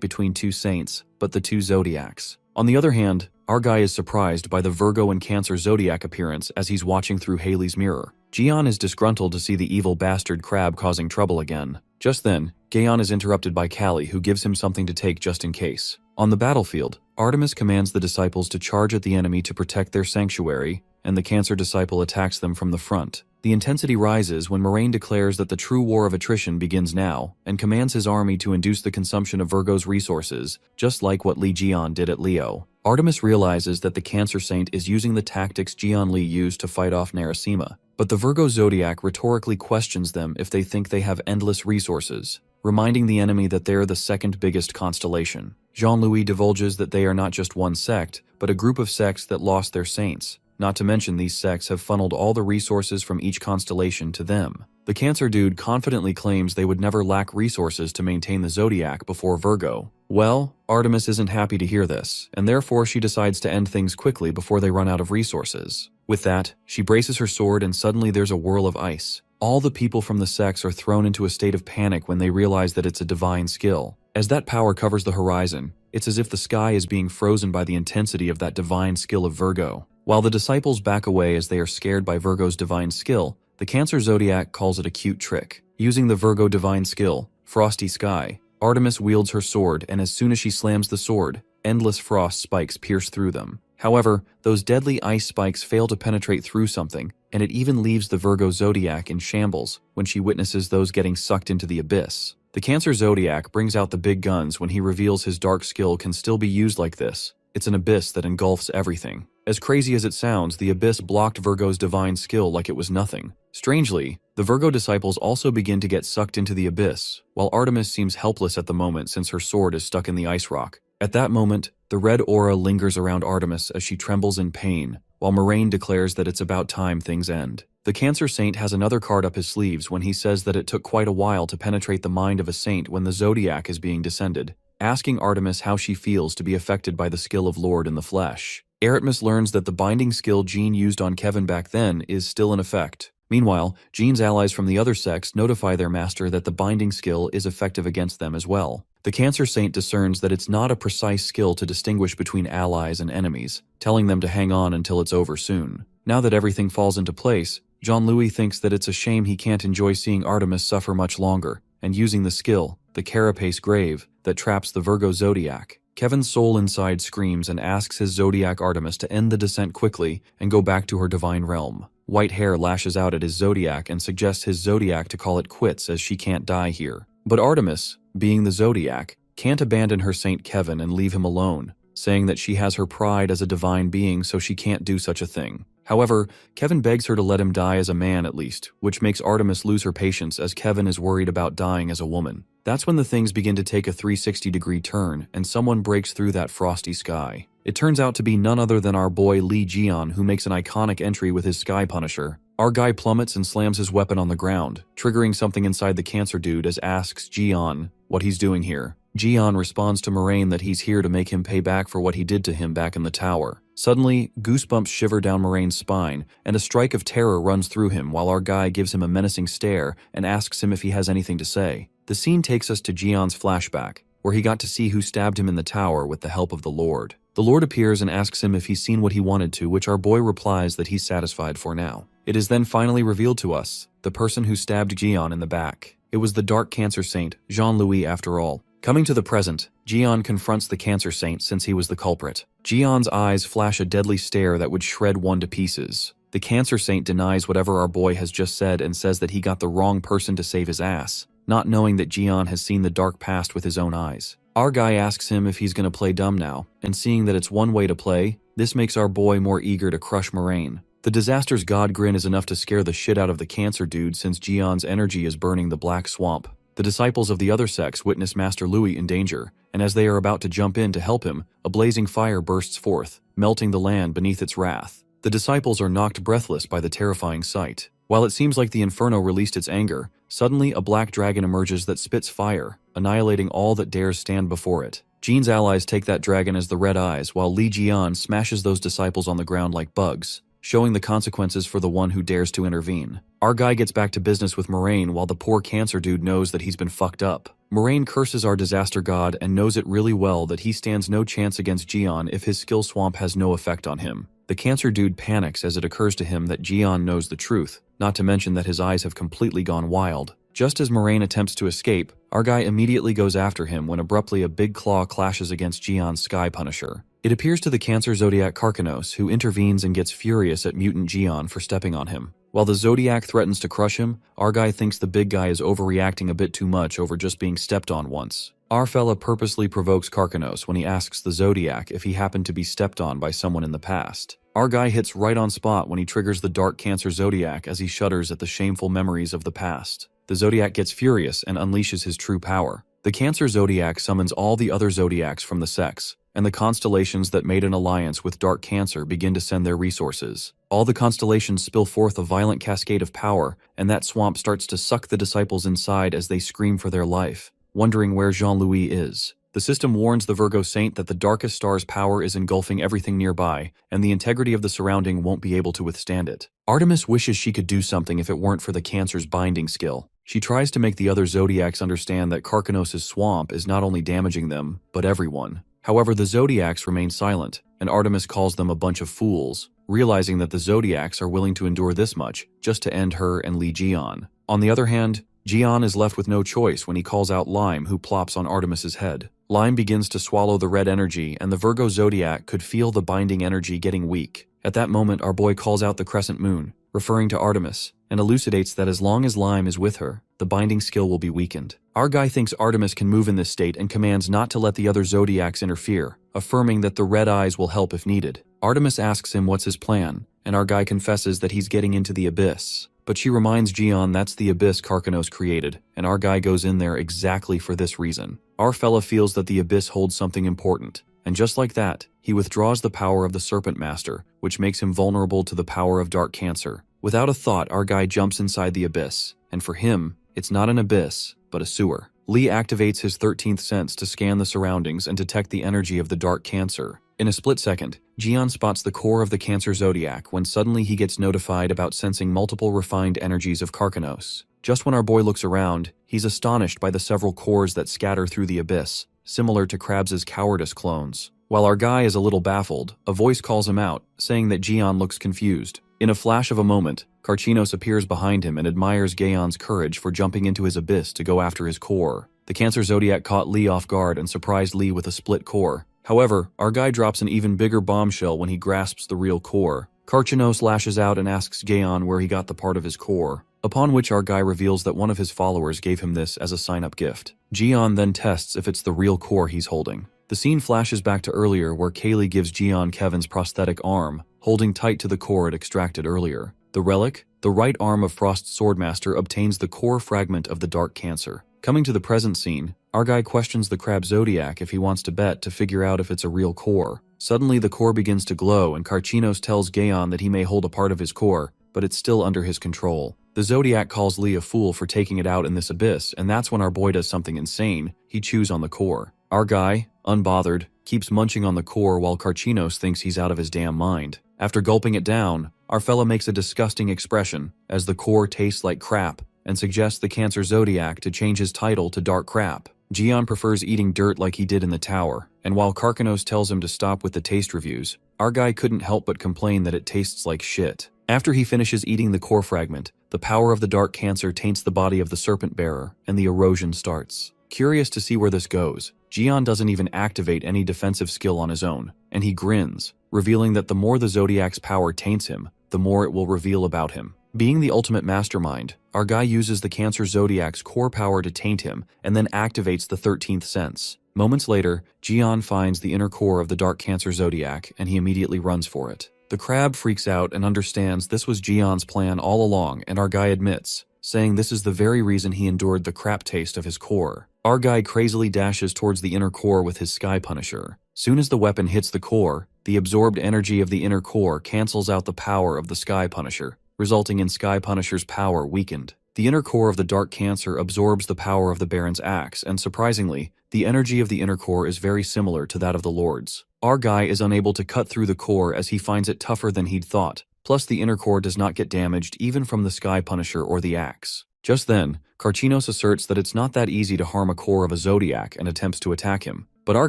between two saints, but the two zodiacs. On the other hand, our guy is surprised by the Virgo and Cancer zodiac appearance as he's watching through Haley's mirror. Jian is disgruntled to see the evil bastard crab causing trouble again. Just then, Gaon is interrupted by Callie, who gives him something to take just in case. On the battlefield, Artemis commands the disciples to charge at the enemy to protect their sanctuary, and the Cancer disciple attacks them from the front. The intensity rises when Moraine declares that the true war of attrition begins now, and commands his army to induce the consumption of Virgo's resources, just like what Li Jian did at Leo. Artemis realizes that the Cancer Saint is using the tactics Jian Li used to fight off Narasima, but the Virgo Zodiac rhetorically questions them if they think they have endless resources, reminding the enemy that they're the second biggest constellation. Jean-Louis divulges that they are not just one sect, but a group of sects that lost their saints. Not to mention these sects have funneled all the resources from each constellation to them. The Cancer dude confidently claims they would never lack resources to maintain the Zodiac before Virgo. Well, Artemis isn't happy to hear this, and therefore she decides to end things quickly before they run out of resources. With that, she braces her sword and suddenly there's a whirl of ice. All the people from the sects are thrown into a state of panic when they realize that it's a divine skill. As that power covers the horizon, it's as if the sky is being frozen by the intensity of that divine skill of Virgo. While the disciples back away as they are scared by Virgo's divine skill, the Cancer Zodiac calls it a cute trick. Using the Virgo divine skill, Frosty Sky, Artemis wields her sword, and as soon as she slams the sword, endless frost spikes pierce through them. However, those deadly ice spikes fail to penetrate through something, and it even leaves the Virgo Zodiac in shambles when she witnesses those getting sucked into the abyss. The Cancer Zodiac brings out the big guns when he reveals his dark skill can still be used like this. It's an abyss that engulfs everything. As crazy as it sounds, the abyss blocked Virgo's divine skill like it was nothing. Strangely, the Virgo disciples also begin to get sucked into the abyss, while Artemis seems helpless at the moment since her sword is stuck in the ice rock. At that moment, the red aura lingers around Artemis as she trembles in pain, while Moraine declares that it's about time things end. The Cancer Saint has another card up his sleeves when he says that it took quite a while to penetrate the mind of a saint when the Zodiac is being descended, asking Artemis how she feels to be affected by the skill of Lord in the flesh. Artemis learns that the binding skill Jean used on Kevin back then is still in effect. Meanwhile, Jean's allies from the other sects notify their master that the binding skill is effective against them as well. The Cancer Saint discerns that it's not a precise skill to distinguish between allies and enemies, telling them to hang on until it's over soon. Now that everything falls into place, Jean-Louis thinks that it's a shame he can't enjoy seeing Artemis suffer much longer, and using the skill, the Carapace Grave, that traps the Virgo Zodiac. Kevin's soul inside screams and asks his Zodiac Artemis to end the descent quickly and go back to her divine realm. White Hair lashes out at his Zodiac and suggests his Zodiac to call it quits as she can't die here. But Artemis, being the Zodiac, can't abandon her Saint Kevin and leave him alone, saying that she has her pride as a divine being so she can't do such a thing. However, Kevin begs her to let him die as a man at least, which makes Artemis lose her patience as Kevin is worried about dying as a woman. That's when the things begin to take a 360-degree turn and someone breaks through that frosty sky. It turns out to be none other than our boy Li Jian, who makes an iconic entry with his Sky Punisher. Our guy plummets and slams his weapon on the ground, triggering something inside the Cancer dude as asks Jian what he's doing here. Jian responds to Moraine that he's here to make him pay back for what he did to him back in the tower. Suddenly, goosebumps shiver down Moraine's spine, and a strike of terror runs through him while our guy gives him a menacing stare and asks him if he has anything to say. The scene takes us to Jian's flashback, where he got to see who stabbed him in the tower with the help of the Lord. The Lord appears and asks him if he's seen what he wanted to, which our boy replies that he's satisfied for now. It is then finally revealed to us, the person who stabbed Jian in the back. It was the Dark Cancer Saint, Jean-Louis after all. Coming to the present, Jian confronts the Cancer Saint since he was the culprit. Jian's eyes flash a deadly stare that would shred one to pieces. The Cancer Saint denies whatever our boy has just said and says that he got the wrong person to save his ass, not knowing that Jian has seen the dark past with his own eyes. Our guy asks him if he's going to play dumb now, and seeing that it's one way to play, this makes our boy more eager to crush Moraine. The disaster's god grin is enough to scare the shit out of the Cancer dude since Jian's energy is burning the black swamp. The The disciples of the other sects witness Master Louis in danger, and as they are about to jump in to help him, a blazing fire bursts forth, melting the land beneath its wrath. The disciples are knocked breathless by the terrifying sight. While it seems like the inferno released its anger, suddenly a black dragon emerges that spits fire, annihilating all that dares stand before it. Jin's allies take that dragon as the Red Eyes, while Li Jian smashes those disciples on the ground like bugs, showing the consequences for the one who dares to intervene. Our guy gets back to business with Moraine while the poor cancer dude knows that he's been fucked up. Moraine curses our disaster god and knows it really well that he stands no chance against Jian if his skill swamp has no effect on him. The cancer dude panics as it occurs to him that Jian knows the truth, not to mention that his eyes have completely gone wild. Just as Moraine attempts to escape, our guy immediately goes after him when abruptly a big claw clashes against Jian's Sky Punisher. It appears to the Cancer Zodiac Karkanos, who intervenes and gets furious at mutant Jian for stepping on him. While the Zodiac threatens to crush him, our guy thinks the big guy is overreacting a bit too much over just being stepped on once. Our fella purposely provokes Karkanos when he asks the Zodiac if he happened to be stepped on by someone in the past. Our guy hits right on spot when he triggers the Dark Cancer Zodiac as he shudders at the shameful memories of the past. The Zodiac gets furious and unleashes his true power. The Cancer Zodiac summons all the other Zodiacs from the sects, and the constellations that made an alliance with Dark Cancer begin to send their resources. All the constellations spill forth a violent cascade of power, and that swamp starts to suck the disciples inside as they scream for their life, wondering where Jean-Louis is. The system warns the Virgo Saint that the darkest star's power is engulfing everything nearby, and the integrity of the surrounding won't be able to withstand it. Artemis wishes she could do something if it weren't for the Cancer's binding skill. She tries to make the other Zodiacs understand that Karkanos' swamp is not only damaging them, but everyone. However, the Zodiacs remain silent, and Artemis calls them a bunch of fools, realizing that the Zodiacs are willing to endure this much just to end her and Li Jian. On the other hand, Jian is left with no choice when he calls out Lime, who plops on Artemis's head. Lime begins to swallow the red energy, and the Virgo Zodiac could feel the binding energy getting weak. At that moment, our boy calls out the crescent moon, referring to Artemis, and elucidates that as long as Lime is with her, the binding skill will be weakened. Our guy thinks Artemis can move in this state and commands not to let the other Zodiacs interfere, affirming that the Red Eyes will help if needed. Artemis asks him what's his plan, and our guy confesses that he's getting into the abyss. But she reminds Jian that's the abyss Karkanos created, and our guy goes in there exactly for this reason. Our fella feels that the abyss holds something important, and just like that, he withdraws the power of the Serpent Master, which makes him vulnerable to the power of Dark Cancer. Without a thought, our guy jumps inside the abyss, and for him, it's not an abyss, but a sewer. Lee activates his 13th sense to scan the surroundings and detect the energy of the Dark Cancer. In a split second, Jian spots the core of the Cancer Zodiac when suddenly he gets notified about sensing multiple refined energies of Karkanos. Just when our boy looks around, he's astonished by the several cores that scatter through the abyss, similar to Krabs' cowardice clones. While our guy is a little baffled, a voice calls him out, saying that Jian looks confused. In a flash of a moment, Karchinos appears behind him and admires Gaon's courage for jumping into his abyss to go after his core. The Cancer Zodiac caught Lee off guard and surprised Lee with a split core. However, our guy drops an even bigger bombshell when he grasps the real core. Karchinos lashes out and asks Gaon where he got the part of his core, upon which our guy reveals that one of his followers gave him this as a sign-up gift. Jian then tests if it's the real core he's holding. The scene flashes back to earlier where Kaylee gives Jian Kevin's prosthetic arm, holding tight to the core it extracted earlier. The relic, the right arm of Frost's Swordmaster, obtains the core fragment of the Dark Cancer. Coming to the present scene, our guy questions the Crab Zodiac if he wants to bet to figure out if it's a real core. Suddenly the core begins to glow and Karchinos tells Gaon that he may hold a part of his core, but it's still under his control. The Zodiac calls Lee a fool for taking it out in this abyss, and that's when our boy does something insane. He chews on the core. Our guy, unbothered, keeps munching on the core while Karchinos thinks he's out of his damn mind. After gulping it down, our fella makes a disgusting expression as the core tastes like crap and suggests the Cancer Zodiac to change his title to Dark Crap. Jian prefers eating dirt like he did in the tower, and while Karkanos tells him to stop with the taste reviews, our guy couldn't help but complain that it tastes like shit. After he finishes eating the core fragment, the power of the Dark Cancer taints the body of the Serpent Bearer, and the erosion starts. Curious to see where this goes, Jian doesn't even activate any defensive skill on his own, and he grins, revealing that the more the Zodiac's power taints him, the more it will reveal about him. Being the ultimate mastermind, our guy uses the Cancer Zodiac's core power to taint him and then activates the 13th sense. Moments later, Jian finds the inner core of the Dark Cancer Zodiac and he immediately runs for it. The crab freaks out and understands this was Jian's plan all along, and our guy admits, saying this is the very reason he endured the crap taste of his core. Our guy crazily dashes towards the inner core with his Sky Punisher. Soon as the weapon hits the core, the absorbed energy of the inner core cancels out the power of the Sky Punisher, resulting in Sky Punisher's power weakened. The inner core of the Dark Cancer absorbs the power of the Baron's axe, and surprisingly, the energy of the inner core is very similar to that of the Lord's. Our guy is unable to cut through the core as he finds it tougher than he'd thought, plus the inner core does not get damaged even from the Sky Punisher or the axe. Just then, Carchinos asserts that it's not that easy to harm a core of a Zodiac and attempts to attack him. But our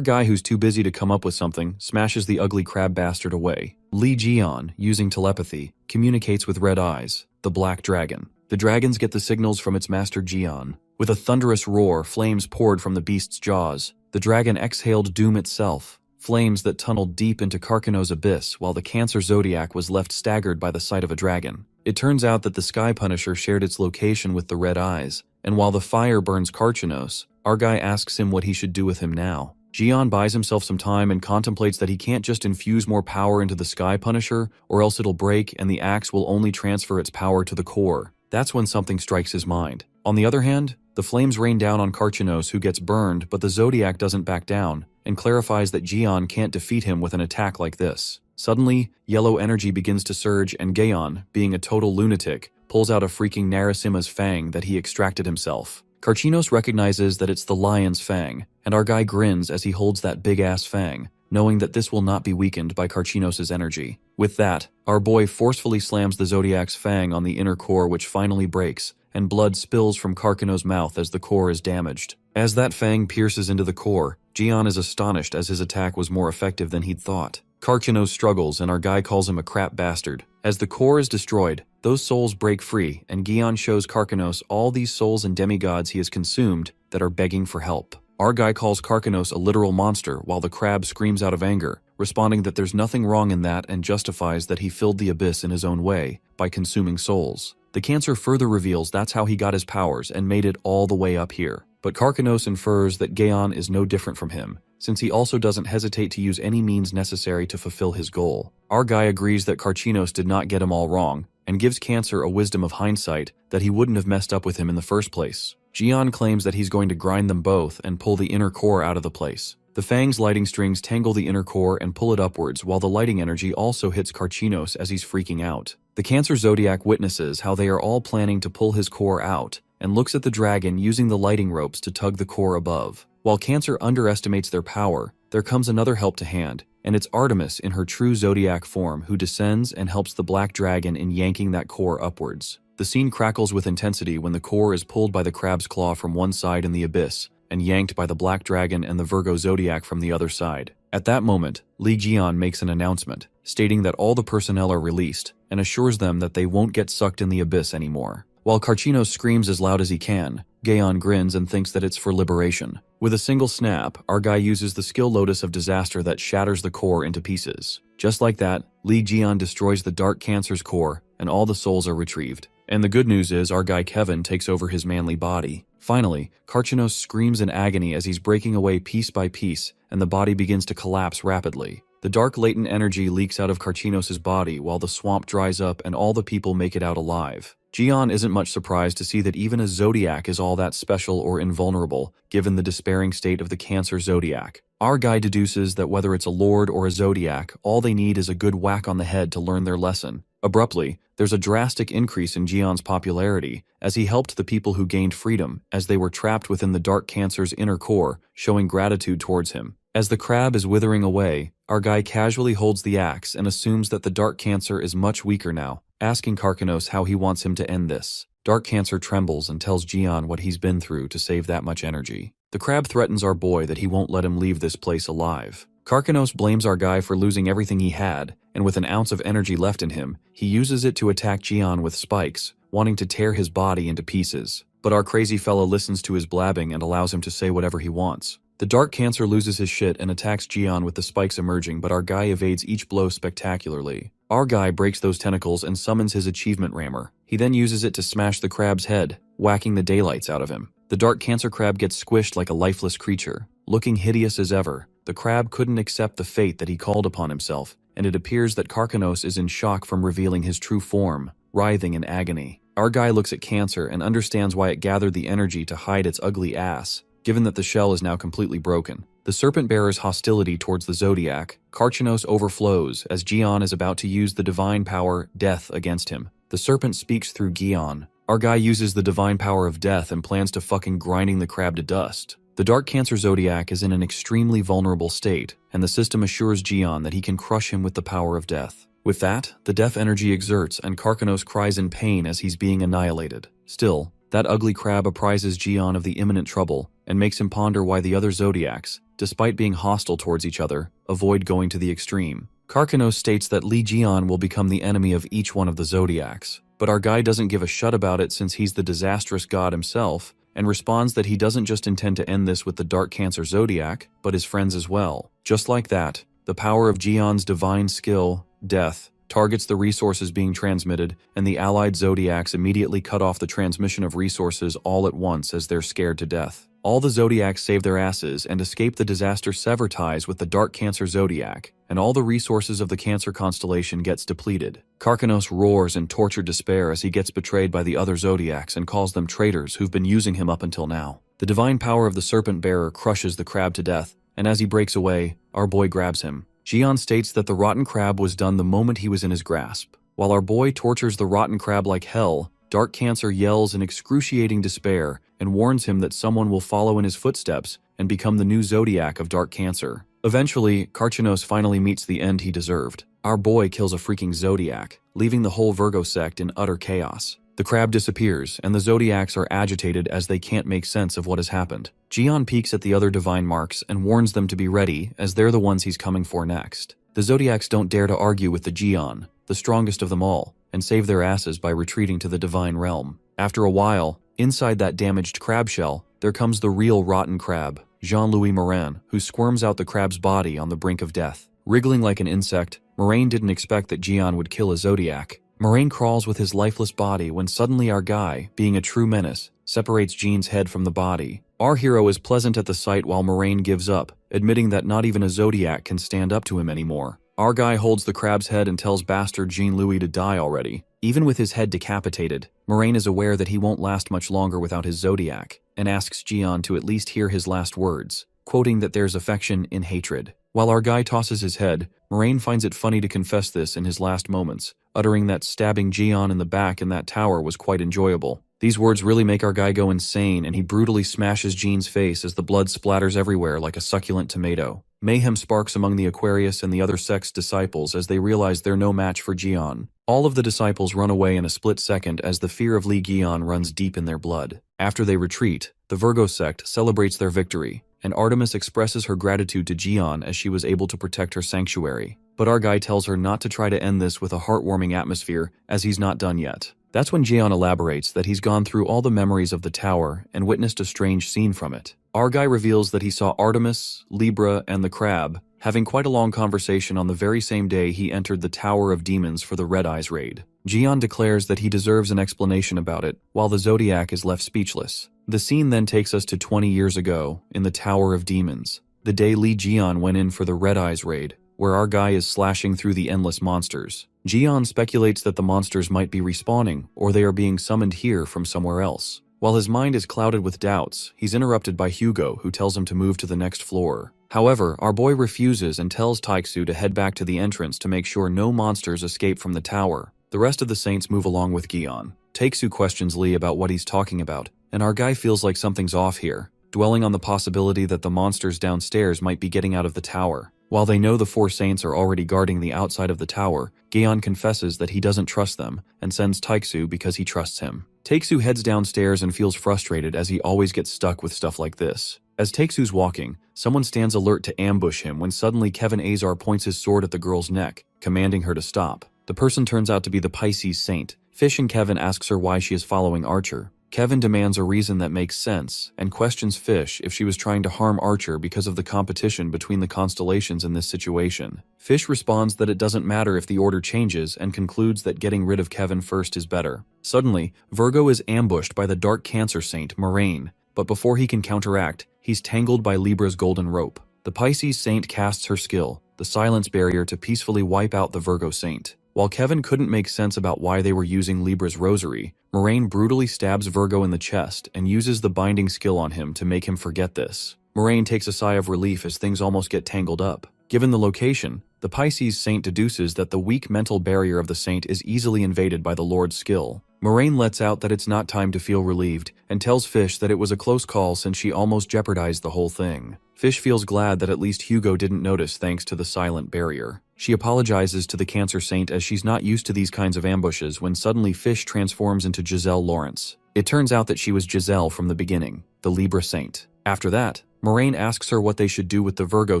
guy, who's too busy to come up with something, smashes the ugly crab bastard away. Li Jian, using telepathy, communicates with Red Eyes, the black dragon. The dragons get the signals from its master Jian. With a thunderous roar, flames poured from the beast's jaws. The dragon exhaled doom itself, flames that tunneled deep into Carchinos' abyss while the Cancer Zodiac was left staggered by the sight of a dragon. It turns out that the Sky Punisher shared its location with the Red Eyes, and while the fire burns Carchinos, our guy asks him what he should do with him now. Jian buys himself some time and contemplates that he can't just infuse more power into the Sky Punisher, or else it'll break and the axe will only transfer its power to the core. That's when something strikes his mind. On the other hand, the flames rain down on Carchinos, who gets burned, but the Zodiac doesn't back down, and clarifies that Jian can't defeat him with an attack like this. Suddenly, yellow energy begins to surge, and Gaon, being a total lunatic, pulls out a freaking Narasimha's fang that he extracted himself. Carchinos recognizes that it's the lion's fang, and our guy grins as he holds that big-ass fang, knowing that this will not be weakened by Carchinos' energy. With that, our boy forcefully slams the Zodiac's fang on the inner core, which finally breaks, and blood spills from Carchinos' mouth as the core is damaged. As that fang pierces into the core, Jian is astonished as his attack was more effective than he'd thought. Carchinos struggles and our guy calls him a crap bastard. As the core is destroyed, those souls break free, and Gion shows Carchinos all these souls and demigods he has consumed that are begging for help. Our guy calls Carchinos a literal monster while the crab screams out of anger, responding that there's nothing wrong in that and justifies that he filled the abyss in his own way by consuming souls. The Cancer further reveals that's how he got his powers and made it all the way up here. But Carchinos infers that Gaon is no different from him, since he also doesn't hesitate to use any means necessary to fulfill his goal. Our guy agrees that Carchinos did not get him all wrong, and gives Cancer a wisdom of hindsight that he wouldn't have messed up with him in the first place. Jian claims that he's going to grind them both and pull the inner core out of the place. The Fang's lighting strings tangle the inner core and pull it upwards, while the lighting energy also hits Carchinos as he's freaking out. The Cancer Zodiac witnesses how they are all planning to pull his core out, and looks at the dragon using the lighting ropes to tug the core above. While Cancer underestimates their power, there comes another help to hand, and it's Artemis in her true Zodiac form who descends and helps the Black Dragon in yanking that core upwards. The scene crackles with intensity when the core is pulled by the crab's claw from one side in the abyss, and yanked by the Black Dragon and the Virgo Zodiac from the other side. At that moment, Li Jian makes an announcement, stating that all the personnel are released, and assures them that they won't get sucked in the abyss anymore. While Carchinos screams as loud as he can, Gaon grins and thinks that it's for liberation. With a single snap, our guy uses the skill Lotus of Disaster that shatters the core into pieces. Just like that, Li Jian destroys the Dark Cancer's core, and all the souls are retrieved. And the good news is our guy Kevin takes over his manly body. Finally, Carchinos screams in agony as he's breaking away piece by piece, and the body begins to collapse rapidly. The dark latent energy leaks out of Carchinos' body while the swamp dries up and all the people make it out alive. Jian isn't much surprised to see that even a Zodiac is all that special or invulnerable, given the despairing state of the Cancer Zodiac. Our guy deduces that whether it's a Lord or a Zodiac, all they need is a good whack on the head to learn their lesson. Abruptly, there's a drastic increase in Jian's popularity, as he helped the people who gained freedom, as they were trapped within the Dark Cancer's inner core, showing gratitude towards him. As the crab is withering away, our guy casually holds the axe and assumes that the Dark Cancer is much weaker now, asking Carchinos how he wants him to end this. Dark Cancer trembles and tells Jian what he's been through to save that much energy. The crab threatens our boy that he won't let him leave this place alive. Carchinos blames our guy for losing everything he had, and with an ounce of energy left in him, he uses it to attack Jian with spikes, wanting to tear his body into pieces. But our crazy fella listens to his blabbing and allows him to say whatever he wants. The Dark Cancer loses his shit and attacks Jian with the spikes emerging, but our guy evades each blow spectacularly. Our guy breaks those tentacles and summons his achievement rammer. He then uses it to smash the crab's head, whacking the daylights out of him. The Dark Cancer crab gets squished like a lifeless creature. Looking hideous as ever, the crab couldn't accept the fate that he called upon himself, and it appears that Carchinos is in shock from revealing his true form, writhing in agony. Our guy looks at Cancer and understands why it gathered the energy to hide its ugly ass, given that the shell is now completely broken. The serpent bearer's hostility towards the Zodiac, Karchanos, overflows as Gion is about to use the divine power, Death, against him. The serpent speaks through Gion. Our guy uses the divine power of Death and plans to fucking grinding the crab to dust. The Dark Cancer Zodiac is in an extremely vulnerable state, and the system assures Gion that he can crush him with the power of Death. With that, the death energy exerts and Karchanos cries in pain as he's being annihilated. Still, that ugly crab apprises Gion of the imminent trouble and makes him ponder why the other Zodiacs, despite being hostile towards each other, avoid going to the extreme. Karchanos states that Li Gion will become the enemy of each one of the Zodiacs, but our guy doesn't give a shut about it since he's the disastrous god himself, and responds that he doesn't just intend to end this with the Dark Cancer Zodiac, but his friends as well. Just like that, the power of Gion's divine skill, Death, targets the resources being transmitted, and the allied Zodiacs immediately cut off the transmission of resources all at once as they're scared to death. All the Zodiacs save their asses and escape the disaster, sever ties with the Dark Cancer Zodiac, and all the resources of the Cancer constellation gets depleted. Karchanos roars in tortured despair as he gets betrayed by the other Zodiacs and calls them traitors who've been using him up until now. The divine power of the Serpent Bearer crushes the crab to death, and as he breaks away, our boy grabs him. Gion states that the rotten crab was done the moment he was in his grasp. While our boy tortures the rotten crab like hell, Dark Cancer yells in excruciating despair and warns him that someone will follow in his footsteps and become the new Zodiac of Dark Cancer. Eventually, Karchanos finally meets the end he deserved. Our boy kills a freaking Zodiac, leaving the whole Virgo sect in utter chaos. The crab disappears, and the Zodiacs are agitated as they can't make sense of what has happened. Gion peeks at the other divine marks and warns them to be ready, as they're the ones he's coming for next. The Zodiacs don't dare to argue with the Gion, the strongest of them all, and save their asses by retreating to the divine realm. After a while, inside that damaged crab shell, there comes the real rotten crab, Jean-Louis Morin, who squirms out the crab's body on the brink of death. Wriggling like an insect, Morin didn't expect that Gion would kill a Zodiac. Morin crawls with his lifeless body when suddenly our guy, being a true menace, separates Jean's head from the body. Our hero is pleasant at the sight while Morin gives up, admitting that not even a Zodiac can stand up to him anymore. Our guy holds the crab's head and tells bastard Jean-Louis to die already. Even with his head decapitated, Morin is aware that he won't last much longer without his Zodiac, and asks Gion to at least hear his last words, quoting that there's affection in hatred. While our guy tosses his head, Morin finds it funny to confess this in his last moments, uttering that stabbing Gion in the back in that tower was quite enjoyable. These words really make our guy go insane, and he brutally smashes Jean's face as the blood splatters everywhere like a succulent tomato. Mayhem sparks among the Aquarius and the other sect's disciples as they realize they're no match for Gion. All of the disciples run away in a split second as the fear of Li Gion runs deep in their blood. After they retreat, the Virgo sect celebrates their victory, and Artemis expresses her gratitude to Gion as she was able to protect her sanctuary. But our guy tells her not to try to end this with a heartwarming atmosphere, as he's not done yet. That's when Gion elaborates that he's gone through all the memories of the tower and witnessed a strange scene from it. Our guy reveals that he saw Artemis, Libra, and the crab having quite a long conversation on the very same day he entered the Tower of Demons for the Red Eyes raid. Gion declares that he deserves an explanation about it, while the Zodiac is left speechless. The scene then takes us to 20 years ago, in the Tower of Demons, the day Li Gion went in for the Red Eyes raid, where our guy is slashing through the endless monsters. Gion speculates that the monsters might be respawning, or they are being summoned here from somewhere else. While his mind is clouded with doubts, he's interrupted by Hugo, who tells him to move to the next floor. However, our boy refuses and tells Taiksu to head back to the entrance to make sure no monsters escape from the tower. The rest of the saints move along with Gion. Taiksu questions Lee about what he's talking about, and our guy feels like something's off here, dwelling on the possibility that the monsters downstairs might be getting out of the tower. While they know the four saints are already guarding the outside of the tower, Gion confesses that he doesn't trust them and sends Taiksu because he trusts him. Taiksu heads downstairs and feels frustrated as he always gets stuck with stuff like this. As Taiksu's walking, someone stands alert to ambush him when suddenly Kevin Azar points his sword at the girl's neck, commanding her to stop. The person turns out to be the Pisces saint. Fish and Kevin asks her why she is following Archer. Kevin demands a reason that makes sense and questions Fish if she was trying to harm Archer because of the competition between the constellations in this situation. Fish responds that it doesn't matter if the order changes and concludes that getting rid of Kevin first is better. Suddenly, Virgo is ambushed by the Dark Cancer saint, Moraine, but before he can counteract, he's tangled by Libra's golden rope. The Pisces saint casts her skill, the silence barrier, to peacefully wipe out the Virgo saint. While Kevin couldn't make sense about why they were using Libra's rosary, Moraine brutally stabs Virgo in the chest and uses the binding skill on him to make him forget this. Moraine takes a sigh of relief as things almost get tangled up. Given the location, the Pisces saint deduces that the weak mental barrier of the saint is easily invaded by the Lord's skill. Moraine lets out that it's not time to feel relieved and tells Fish that it was a close call since she almost jeopardized the whole thing. Fish feels glad that at least Hugo didn't notice thanks to the silent barrier. She apologizes to the Cancer Saint as she's not used to these kinds of ambushes when suddenly Fish transforms into Giselle Lawrence. It turns out that she was Giselle from the beginning, the Libra Saint. After that, Moraine asks her what they should do with the Virgo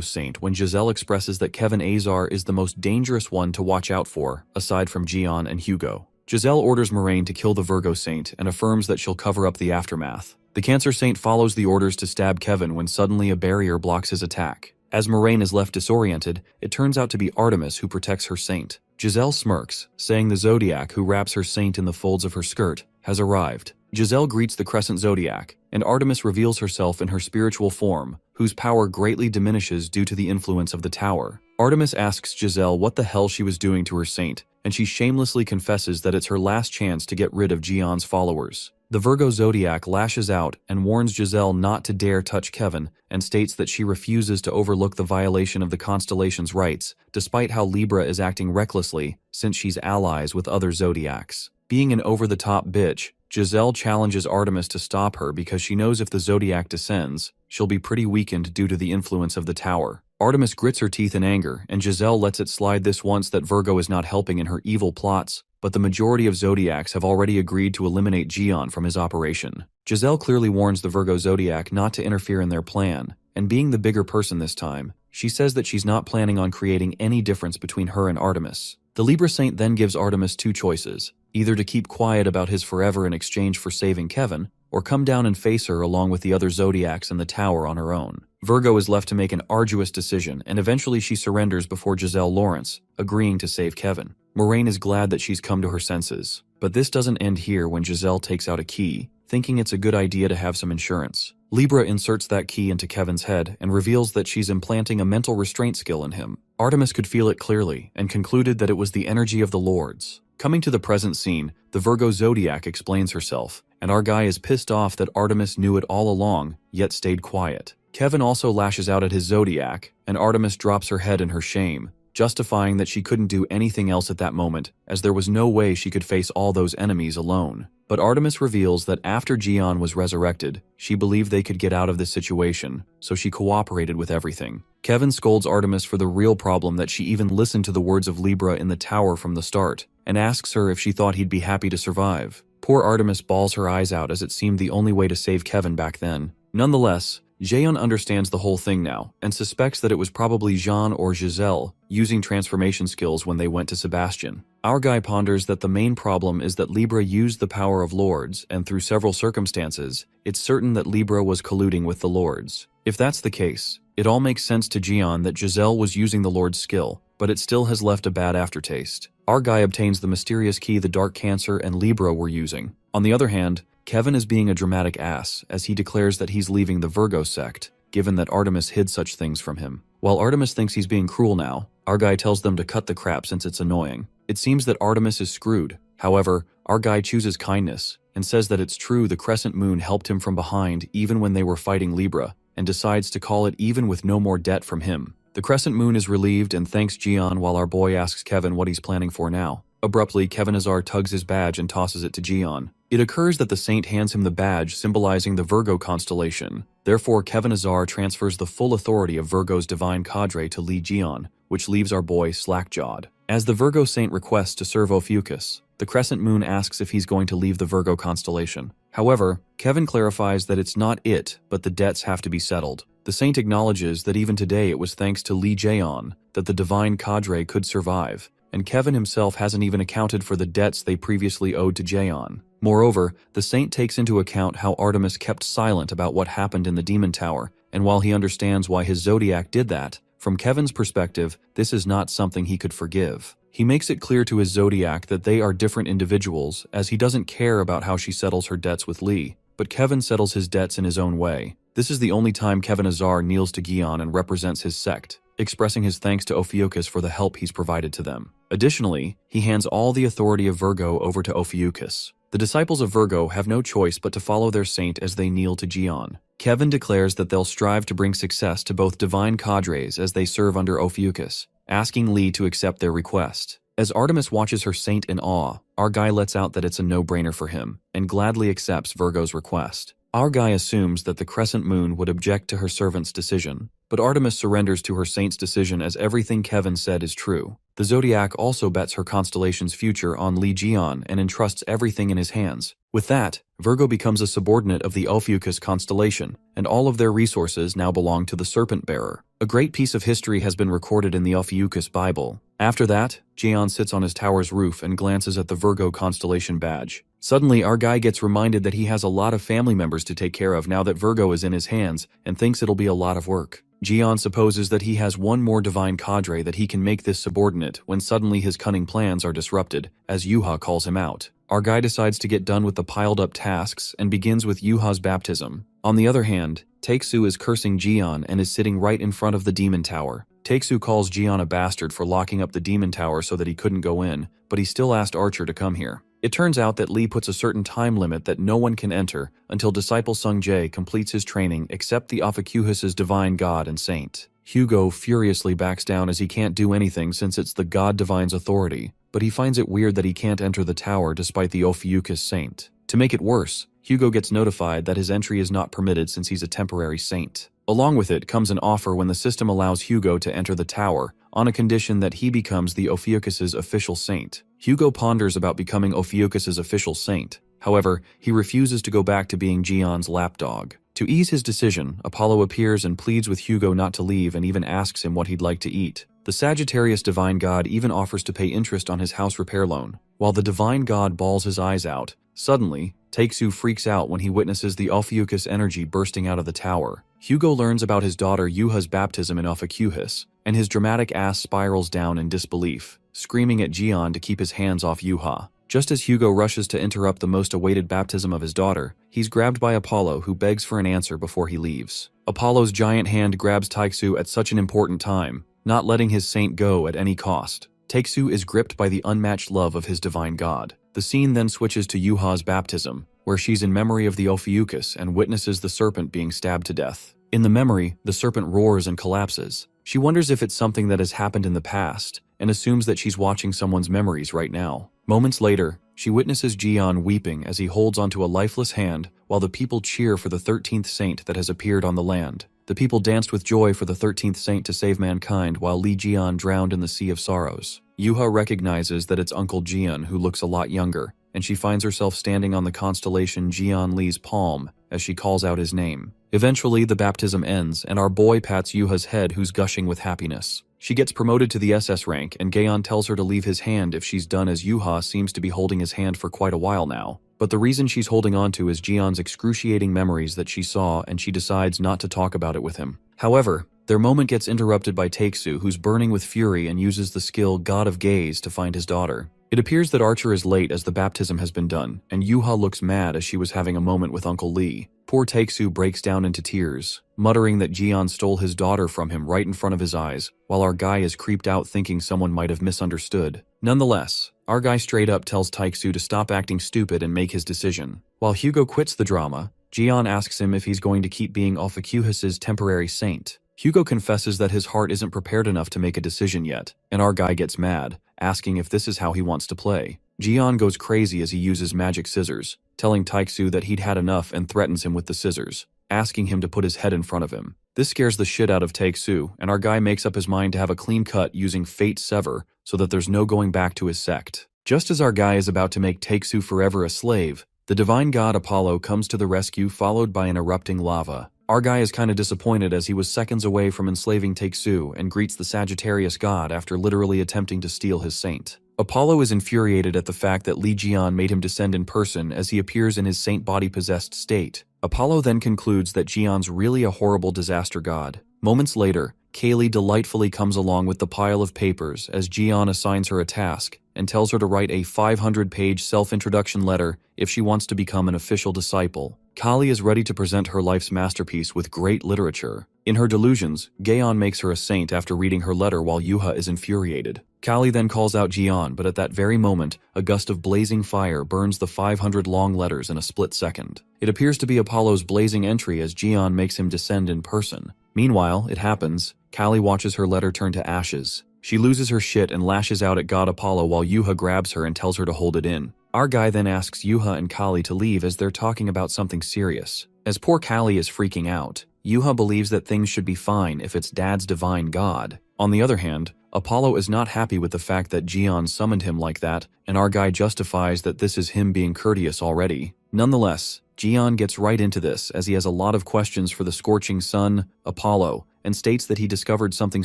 Saint when Giselle expresses that Kevin Azar is the most dangerous one to watch out for, aside from Gian and Hugo. Giselle orders Moraine to kill the Virgo Saint and affirms that she'll cover up the aftermath. The Cancer Saint follows the orders to stab Kevin when suddenly a barrier blocks his attack. As Moraine is left disoriented, it turns out to be Artemis who protects her saint. Giselle smirks, saying the Zodiac who wraps her saint in the folds of her skirt has arrived. Giselle greets the Crescent Zodiac, and Artemis reveals herself in her spiritual form, whose power greatly diminishes due to the influence of the tower. Artemis asks Giselle what the hell she was doing to her saint, and she shamelessly confesses that it's her last chance to get rid of Gion's followers. The Virgo Zodiac lashes out and warns Giselle not to dare touch Kevin and states that she refuses to overlook the violation of the constellation's rights, despite how Libra is acting recklessly since she's allies with other Zodiacs. Being an over-the-top bitch, Giselle challenges Artemis to stop her because she knows if the Zodiac descends, she'll be pretty weakened due to the influence of the tower. Artemis grits her teeth in anger, and Giselle lets it slide this once that Virgo is not helping in her evil plots, but the majority of Zodiacs have already agreed to eliminate Gian from his operation. Giselle clearly warns the Virgo Zodiac not to interfere in their plan, and being the bigger person this time, she says that she's not planning on creating any difference between her and Artemis. The Libra Saint then gives Artemis two choices, either to keep quiet about his forever in exchange for saving Kevin, or come down and face her along with the other Zodiacs in the tower on her own. Virgo is left to make an arduous decision, and eventually she surrenders before Giselle Lawrence, agreeing to save Kevin. Moraine is glad that she's come to her senses. But this doesn't end here when Giselle takes out a key, thinking it's a good idea to have some insurance. Libra inserts that key into Kevin's head and reveals that she's implanting a mental restraint skill in him. Artemis could feel it clearly and concluded that it was the energy of the Lords. Coming to the present scene, the Virgo Zodiac explains herself, and our guy is pissed off that Artemis knew it all along, yet stayed quiet. Kevin also lashes out at his Zodiac, and Artemis drops her head in her shame, justifying that she couldn't do anything else at that moment, as there was no way she could face all those enemies alone. But Artemis reveals that after Gian was resurrected, she believed they could get out of this situation, so she cooperated with everything. Kevin scolds Artemis for the real problem that she even listened to the words of Libra in the tower from the start, and asks her if she thought he'd be happy to survive. Poor Artemis bawls her eyes out as it seemed the only way to save Kevin back then. Nonetheless, Jaeon understands the whole thing now, and suspects that it was probably Jean or Giselle using transformation skills when they went to Sebastian. Our guy ponders that the main problem is that Libra used the power of Lords, and through several circumstances, it's certain that Libra was colluding with the Lords. If that's the case, it all makes sense to Gian that Giselle was using the Lord's skill, but it still has left a bad aftertaste. Our guy obtains the mysterious key the Dark Cancer and Libra were using. On the other hand, Kevin is being a dramatic ass as he declares that he's leaving the Virgo sect, given that Artemis hid such things from him. While Artemis thinks he's being cruel now, our guy tells them to cut the crap since it's annoying. It seems that Artemis is screwed. However, our guy chooses kindness and says that it's true the Crescent Moon helped him from behind even when they were fighting Libra, and decides to call it even with no more debt from him. The Crescent Moon is relieved and thanks Gian while our boy asks Kevin what he's planning for now. Abruptly, Kevin Azar tugs his badge and tosses it to Gian. It occurs that the saint hands him the badge symbolizing the Virgo constellation. Therefore, Kevin Azar transfers the full authority of Virgo's divine cadre to Li Gian, which leaves our boy slack-jawed. As the Virgo saint requests to serve Ophiuchus, the Crescent Moon asks if he's going to leave the Virgo constellation. However, Kevin clarifies that it's not it, but the debts have to be settled. The saint acknowledges that even today it was thanks to Li Jaeon that the divine cadre could survive, and Kevin himself hasn't even accounted for the debts they previously owed to Jaeon. Moreover, the saint takes into account how Artemis kept silent about what happened in the Demon Tower, and while he understands why his Zodiac did that, from Kevin's perspective, this is not something he could forgive. He makes it clear to his Zodiac that they are different individuals, as he doesn't care about how she settles her debts with Li, but Kevin settles his debts in his own way. This is the only time Kevin Azar kneels to Gian and represents his sect. expressing his thanks to Ophiuchus for the help he's provided to them. Additionally, he hands all the authority of Virgo over to Ophiuchus. The disciples of Virgo have no choice but to follow their saint as they kneel to Gion. Kevin declares that they'll strive to bring success to both divine cadres as they serve under Ophiuchus, asking Lee to accept their request. As Artemis watches her saint in awe, our guy lets out that it's a no-brainer for him, and gladly accepts Virgo's request. Our guy assumes that the crescent moon would object to her servant's decision, but Artemis surrenders to her saint's decision as everything Kevin said is true. The Zodiac also bets her constellation's future on Lee Gion and entrusts everything in his hands. With that, Virgo becomes a subordinate of the Ophiuchus constellation, and all of their resources now belong to the Serpent Bearer. A great piece of history has been recorded in the Ophiuchus Bible. After that, Gion sits on his tower's roof and glances at the Virgo constellation badge. Suddenly, our guy gets reminded that he has a lot of family members to take care of now that Virgo is in his hands, and thinks it'll be a lot of work. Gion supposes that he has one more divine cadre that he can make this subordinate when suddenly his cunning plans are disrupted, as Yuha calls him out. Our guy decides to get done with the piled-up tasks and begins with Yuha's baptism. On the other hand, Takesu is cursing Gion and is sitting right in front of the demon tower. Takesu calls Gion a bastard for locking up the demon tower so that he couldn't go in, but he still asked Archer to come here. It turns out that Lee puts a certain time limit that no one can enter until disciple Sung Jae completes his training except the Ophiuchus' divine god and saint. Hugo furiously backs down as he can't do anything since it's the god divine's authority, but he finds it weird that he can't enter the tower despite the Ophiuchus saint. To make it worse, Hugo gets notified that his entry is not permitted since he's a temporary saint. Along with it comes an offer when the system allows Hugo to enter the tower, on a condition that he becomes the Ophiuchus' official saint. Hugo ponders about becoming Ophiuchus' official saint. However, he refuses to go back to being Gion's lapdog. To ease his decision, Apollo appears and pleads with Hugo not to leave and even asks him what he'd like to eat. The Sagittarius divine god even offers to pay interest on his house repair loan. While the divine god bawls his eyes out, suddenly, Takesu freaks out when he witnesses the Ophiuchus energy bursting out of the tower. Hugo learns about his daughter Yuha's baptism in Ophiuchus, and his dramatic ass spirals down in disbelief, screaming at Gion to keep his hands off Yuha. Just as Hugo rushes to interrupt the most awaited baptism of his daughter, he's grabbed by Apollo, who begs for an answer before he leaves. Apollo's giant hand grabs Takesu at such an important time, not letting his saint go at any cost. Takesu is gripped by the unmatched love of his divine god. The scene then switches to Yuha's baptism, where she's in memory of the Ophiuchus and witnesses the serpent being stabbed to death. In the memory, the serpent roars and collapses. She wonders if it's something that has happened in the past, and assumes that she's watching someone's memories right now. Moments later, she witnesses Gion weeping as he holds onto a lifeless hand while the people cheer for the 13th saint that has appeared on the land. The people danced with joy for the 13th saint to save mankind while Lee Gion drowned in the Sea of Sorrows. Yuha recognizes that it's Uncle Gion, who looks a lot younger, and she finds herself standing on the constellation Gion Lee's palm as she calls out his name. Eventually, the baptism ends, and our boy pats Yuha's head, who's gushing with happiness. She gets promoted to the SS rank, and Gaon tells her to leave his hand if she's done, as Yuha seems to be holding his hand for quite a while now. But the reason she's holding on to is Gion's excruciating memories that she saw, and she decides not to talk about it with him. However, their moment gets interrupted by Takesu, who's burning with fury and uses the skill God of Gaze to find his daughter. It appears that Archer is late as the baptism has been done, and Yuha looks mad as she was having a moment with Uncle Lee. Poor Takesu breaks down into tears, muttering that Gion stole his daughter from him right in front of his eyes, while our guy is creeped out thinking someone might have misunderstood. Nonetheless, our guy straight up tells Takesu to stop acting stupid and make his decision. While Hugo quits the drama, Gion asks him if he's going to keep being Ophiuchus' temporary saint. Hugo confesses that his heart isn't prepared enough to make a decision yet, and our guy gets mad, asking if this is how he wants to play. Gion goes crazy as he uses magic scissors, telling Takesu that he'd had enough and threatens him with the scissors, asking him to put his head in front of him. This scares the shit out of Takesu, and our guy makes up his mind to have a clean cut using Fate Sever so that there's no going back to his sect. Just as our guy is about to make Takesu forever a slave, the divine god Apollo comes to the rescue, followed by an erupting lava. Our guy is kinda disappointed as he was seconds away from enslaving Takesu and greets the Sagittarius god after literally attempting to steal his saint. Apollo is infuriated at the fact that Lee Gion made him descend in person as he appears in his saint body-possessed state. Apollo then concludes that Gion's really a horrible disaster god. Moments later, Kaylee delightfully comes along with the pile of papers as Gion assigns her a task and tells her to write a 500-page self-introduction letter if she wants to become an official disciple. Kali is ready to present her life's masterpiece with great literature. In her delusions, Gaon makes her a saint after reading her letter while Yuha is infuriated. Kali then calls out Jian, but at that very moment, a gust of blazing fire burns the 500 long letters in a split second. It appears to be Apollo's blazing entry as Jian makes him descend in person. Meanwhile, it happens, Kali watches her letter turn to ashes. She loses her shit and lashes out at God Apollo while Yuha grabs her and tells her to hold it in. Our guy then asks Yuha and Kali to leave as they're talking about something serious. As poor Kali is freaking out, Yuha believes that things should be fine if it's dad's divine god. On the other hand, Apollo is not happy with the fact that Jian summoned him like that, and our guy justifies that this is him being courteous already. Nonetheless, Jian gets right into this as he has a lot of questions for the scorching sun, Apollo, and states that he discovered something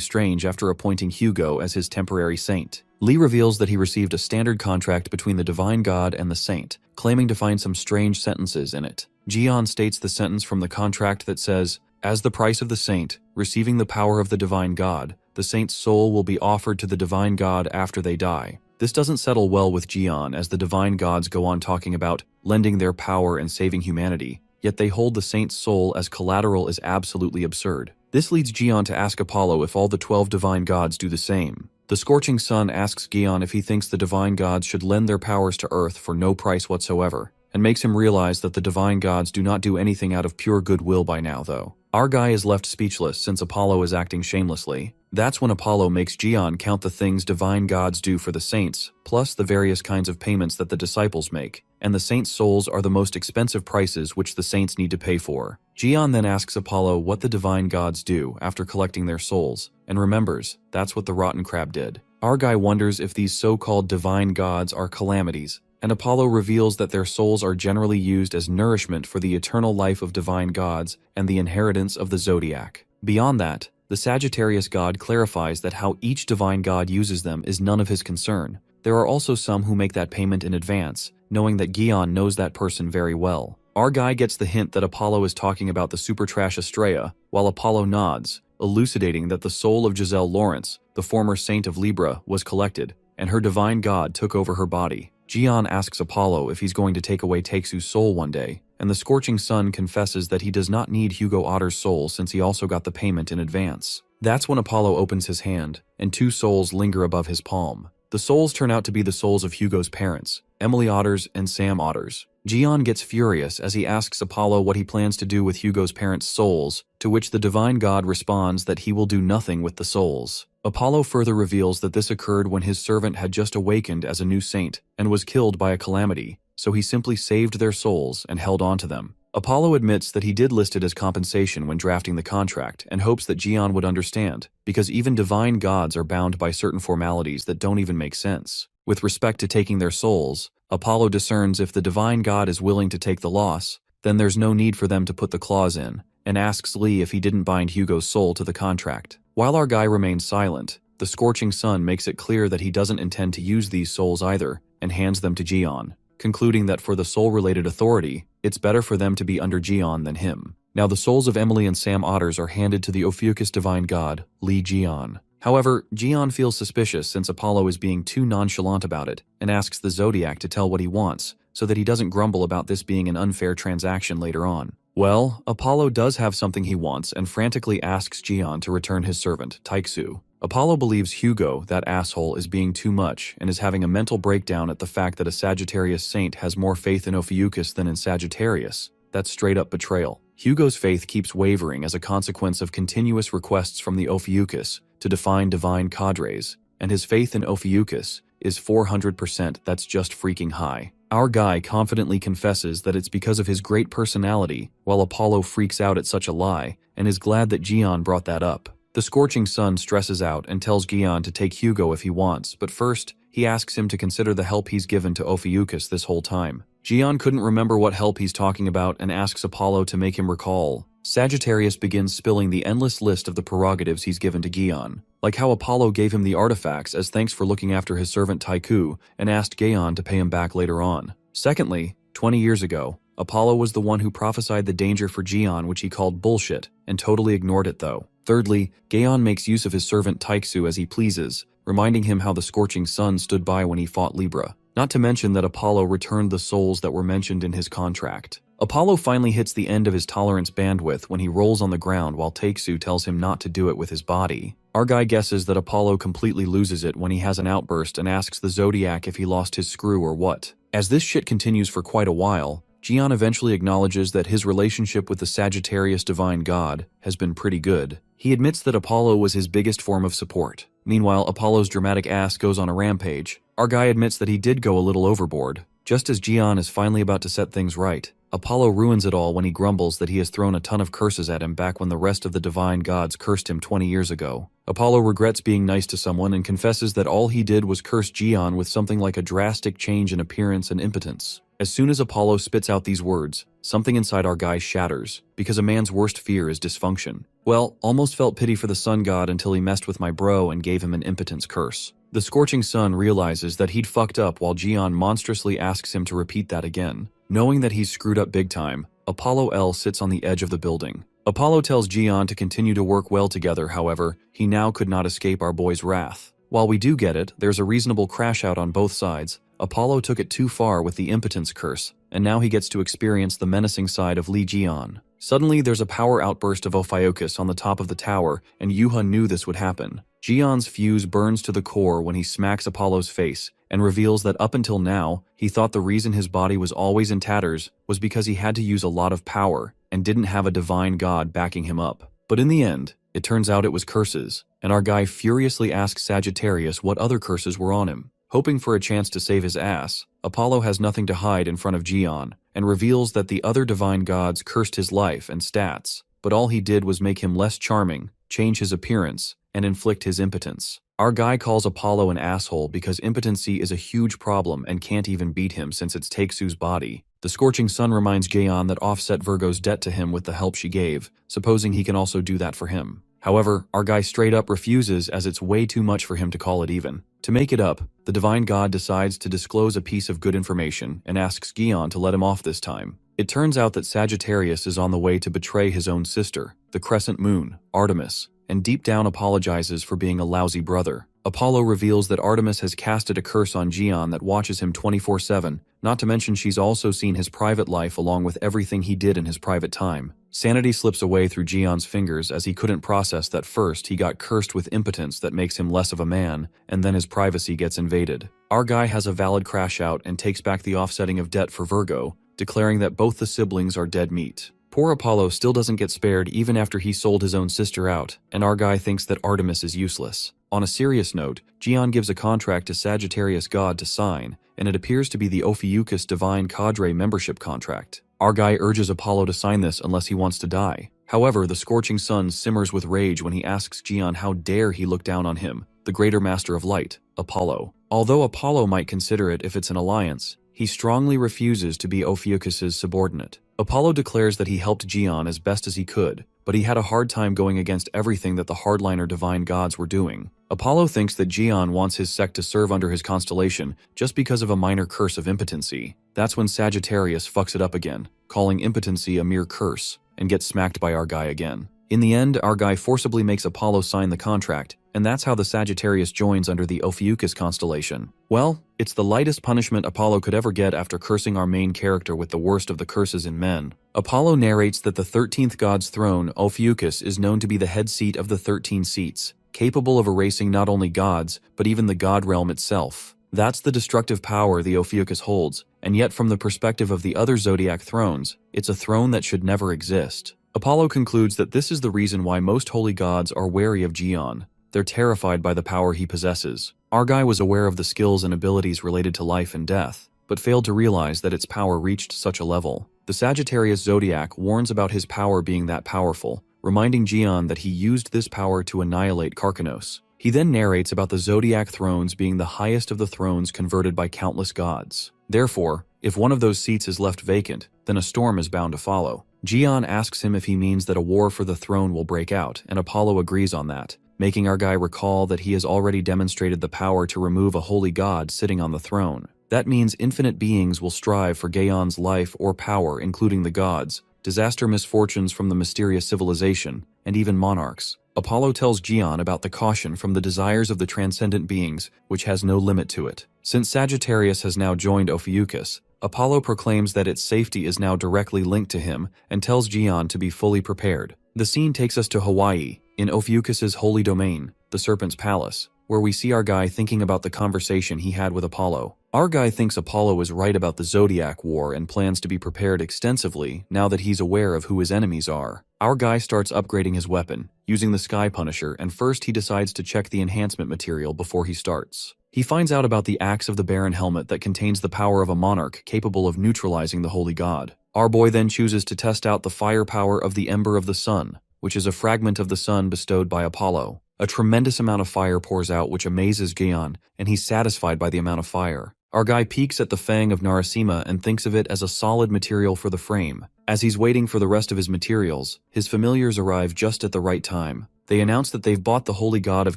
strange after appointing Hugo as his temporary saint. Lee reveals that he received a standard contract between the divine god and the saint, claiming to find some strange sentences in it. Jian states the sentence from the contract that says, "As the price of the saint, receiving the power of the divine god, the saint's soul will be offered to the divine god after they die." This doesn't settle well with Jian as the divine gods go on talking about lending their power and saving humanity, yet they hold the saint's soul as collateral is absolutely absurd. This leads Jian to ask Apollo if all the 12 divine gods do the same. The scorching sun asks Gion if he thinks the divine gods should lend their powers to Earth for no price whatsoever, and makes him realize that the divine gods do not do anything out of pure goodwill by now, though. Our guy is left speechless since Apollo is acting shamelessly. That's when Apollo makes Gion count the things divine gods do for the saints, plus the various kinds of payments that the disciples make, and the saints' souls are the most expensive prices which the saints need to pay for. Gion then asks Apollo what the divine gods do after collecting their souls, and remembers that's what the rotten crab did. Our guy wonders if these so-called divine gods are calamities, and Apollo reveals that their souls are generally used as nourishment for the eternal life of divine gods and the inheritance of the zodiac. Beyond that, the Sagittarius god clarifies that how each divine god uses them is none of his concern. There are also some who make that payment in advance, knowing that Gion knows that person very well. Our guy gets the hint that Apollo is talking about the super trash Estrella, while Apollo nods, elucidating that the soul of Giselle Lawrence, the former saint of Libra, was collected, and her divine god took over her body. Gion asks Apollo if he's going to take away Taksu's soul one day, and the scorching sun confesses that he does not need Hugo Otter's soul since he also got the payment in advance. That's when Apollo opens his hand, and 2 souls linger above his palm. The souls turn out to be the souls of Hugo's parents, Emily Otters and Sam Otters. Gion gets furious as he asks Apollo what he plans to do with Hugo's parents' souls, to which the divine god responds that he will do nothing with the souls. Apollo further reveals that this occurred when his servant had just awakened as a new saint and was killed by a calamity, so he simply saved their souls and held on to them. Apollo admits that he did list it as compensation when drafting the contract and hopes that Gion would understand, because even divine gods are bound by certain formalities that don't even make sense. With respect to taking their souls, Apollo discerns if the divine god is willing to take the loss, then there's no need for them to put the clause in, and asks Lee if he didn't bind Hugo's soul to the contract. While our guy remains silent, the scorching sun makes it clear that he doesn't intend to use these souls either, and hands them to Gion, concluding that for the soul-related authority, it's better for them to be under Gion than him. Now the souls of Emily and Sam Otters are handed to the Ophiuchus divine god, Lee Gion. However, Gion feels suspicious since Apollo is being too nonchalant about it, and asks the Zodiac to tell what he wants, so that he doesn't grumble about this being an unfair transaction later on. Well, Apollo does have something he wants and frantically asks Gion to return his servant, Taiksu. Apollo believes Hugo, that asshole, is being too much and is having a mental breakdown at the fact that a Sagittarius saint has more faith in Ophiuchus than in Sagittarius. That's straight up betrayal. Hugo's faith keeps wavering as a consequence of continuous requests from the Ophiuchus to define divine cadres, and his faith in Ophiuchus is 400%. That's just freaking high. Our guy confidently confesses that it's because of his great personality, while Apollo freaks out at such a lie, and is glad that Gion brought that up. The scorching sun stresses out and tells Gion to take Hugo if he wants, but first, he asks him to consider the help he's given to Ophiuchus this whole time. Gion couldn't remember what help he's talking about and asks Apollo to make him recall. Sagittarius begins spilling the endless list of the prerogatives he's given to Gion, like how Apollo gave him the artifacts as thanks for looking after his servant Taiku and asked Gion to pay him back later on. Secondly, 20 years ago, Apollo was the one who prophesied the danger for Gion, which he called bullshit, and totally ignored it though. Thirdly, Gion makes use of his servant Taiksu as he pleases, reminding him how the scorching sun stood by when he fought Libra. Not to mention that Apollo returned the souls that were mentioned in his contract. Apollo finally hits the end of his tolerance bandwidth when he rolls on the ground while Takesu tells him not to do it with his body. Our guy guesses that Apollo completely loses it when he has an outburst and asks the Zodiac if he lost his screw or what. As this shit continues for quite a while, Jian eventually acknowledges that his relationship with the Sagittarius divine god has been pretty good. He admits that Apollo was his biggest form of support. Meanwhile, Apollo's dramatic ass goes on a rampage. Our guy admits that he did go a little overboard. Just as Jian is finally about to set things right, Apollo ruins it all when he grumbles that he has thrown a ton of curses at him back when the rest of the divine gods cursed him 20 years ago. Apollo regrets being nice to someone and confesses that all he did was curse Jian with something like a drastic change in appearance and impotence. As soon as Apollo spits out these words, something inside our guy shatters, because a man's worst fear is dysfunction. Well, almost felt pity for the sun god until he messed with my bro and gave him an impotence curse. The scorching sun realizes that he'd fucked up while Jian monstrously asks him to repeat that again. Knowing that he's screwed up big time, Apollo L sits on the edge of the building. Apollo tells Jian to continue to work well together, however, he now could not escape our boy's wrath. While we do get it, there's a reasonable crash out on both sides. Apollo took it too far with the impotence curse, and now he gets to experience the menacing side of Li Jian. Suddenly, there's a power outburst of Ophiuchus on the top of the tower, and Yuha knew this would happen. Jian's fuse burns to the core when he smacks Apollo's face, and reveals that up until now, he thought the reason his body was always in tatters was because he had to use a lot of power, and didn't have a divine god backing him up. But in the end, it turns out it was curses, and our guy furiously asks Sagittarius what other curses were on him. Hoping for a chance to save his ass, Apollo has nothing to hide in front of Jian, and reveals that the other divine gods cursed his life and stats, but all he did was make him less charming, change his appearance, and inflict his impotence. Our guy calls Apollo an asshole because impotency is a huge problem and can't even beat him since it's Takesu's body. The scorching sun reminds Jian that offset Virgo's debt to him with the help she gave, supposing he can also do that for him. However, our guy straight up refuses as it's way too much for him to call it even. To make it up, the divine god decides to disclose a piece of good information and asks Jian to let him off this time. It turns out that Sagittarius is on the way to betray his own sister, the crescent moon, Artemis, and deep down apologizes for being a lousy brother. Apollo reveals that Artemis has casted a curse on Jian that watches him 24/7, not to mention she's also seen his private life along with everything he did in his private time. Sanity slips away through Jian's fingers as he couldn't process that first he got cursed with impotence that makes him less of a man, and then his privacy gets invaded. Our guy has a valid crash out and takes back the offsetting of debt for Virgo, declaring that both the siblings are dead meat. Poor Apollo still doesn't get spared even after he sold his own sister out, and our guy thinks that Artemis is useless. On a serious note, Jian gives a contract to Sagittarius God to sign, and it appears to be the Ophiuchus Divine Cadre membership contract. Our guy urges Apollo to sign this unless he wants to die. However, the scorching sun simmers with rage when he asks Jian how dare he look down on him, the greater master of light, Apollo. Although Apollo might consider it if it's an alliance, he strongly refuses to be Ophiuchus's subordinate. Apollo declares that he helped Jian as best as he could, but he had a hard time going against everything that the hardliner divine gods were doing. Apollo thinks that Jian wants his sect to serve under his constellation just because of a minor curse of impotency. That's when Sagittarius fucks it up again, calling impotency a mere curse, and gets smacked by our guy again. In the end, our guy forcibly makes Apollo sign the contract, and that's how the Sagittarius joins under the Ophiuchus constellation. Well, it's the lightest punishment Apollo could ever get after cursing our main character with the worst of the curses in men. Apollo narrates that the 13th god's throne, Ophiuchus, is known to be the head seat of the 13 seats, capable of erasing not only gods, but even the god realm itself. That's the destructive power the Ophiuchus holds, and yet from the perspective of the other zodiac thrones, it's a throne that should never exist. Apollo concludes that this is the reason why most holy gods are wary of Jian. They're terrified by the power he possesses. Our guy was aware of the skills and abilities related to life and death, but failed to realize that its power reached such a level. The Sagittarius zodiac warns about his power being that powerful, reminding Jian that he used this power to annihilate Karkanos. He then narrates about the zodiac thrones being the highest of the thrones converted by countless gods. Therefore, if one of those seats is left vacant, then a storm is bound to follow. Jian asks him if he means that a war for the throne will break out, and Apollo agrees on that, making our guy recall that he has already demonstrated the power to remove a holy god sitting on the throne. That means infinite beings will strive for Gaon's life or power, including the gods, disaster misfortunes from the mysterious civilization, and even monarchs. Apollo tells Jian about the caution from the desires of the transcendent beings, which has no limit to it. Since Sagittarius has now joined Ophiuchus, Apollo proclaims that its safety is now directly linked to him and tells Gion to be fully prepared. The scene takes us to Hawaii, in Ophiuchus's holy domain, the Serpent's Palace, where we see our guy thinking about the conversation he had with Apollo. Our guy thinks Apollo is right about the Zodiac War and plans to be prepared extensively now that he's aware of who his enemies are. Our guy starts upgrading his weapon, using the Sky Punisher, and first he decides to check the enhancement material before he starts. He finds out about the axe of the Baron helmet that contains the power of a monarch capable of neutralizing the holy god. Our boy then chooses to test out the firepower of the Ember of the Sun, which is a fragment of the sun bestowed by Apollo. A tremendous amount of fire pours out which amazes Gion, and he's satisfied by the amount of fire. Our guy peeks at the Fang of Narasimha and thinks of it as a solid material for the frame. As he's waiting for the rest of his materials, his familiars arrive just at the right time. They announce that they've bought the holy god of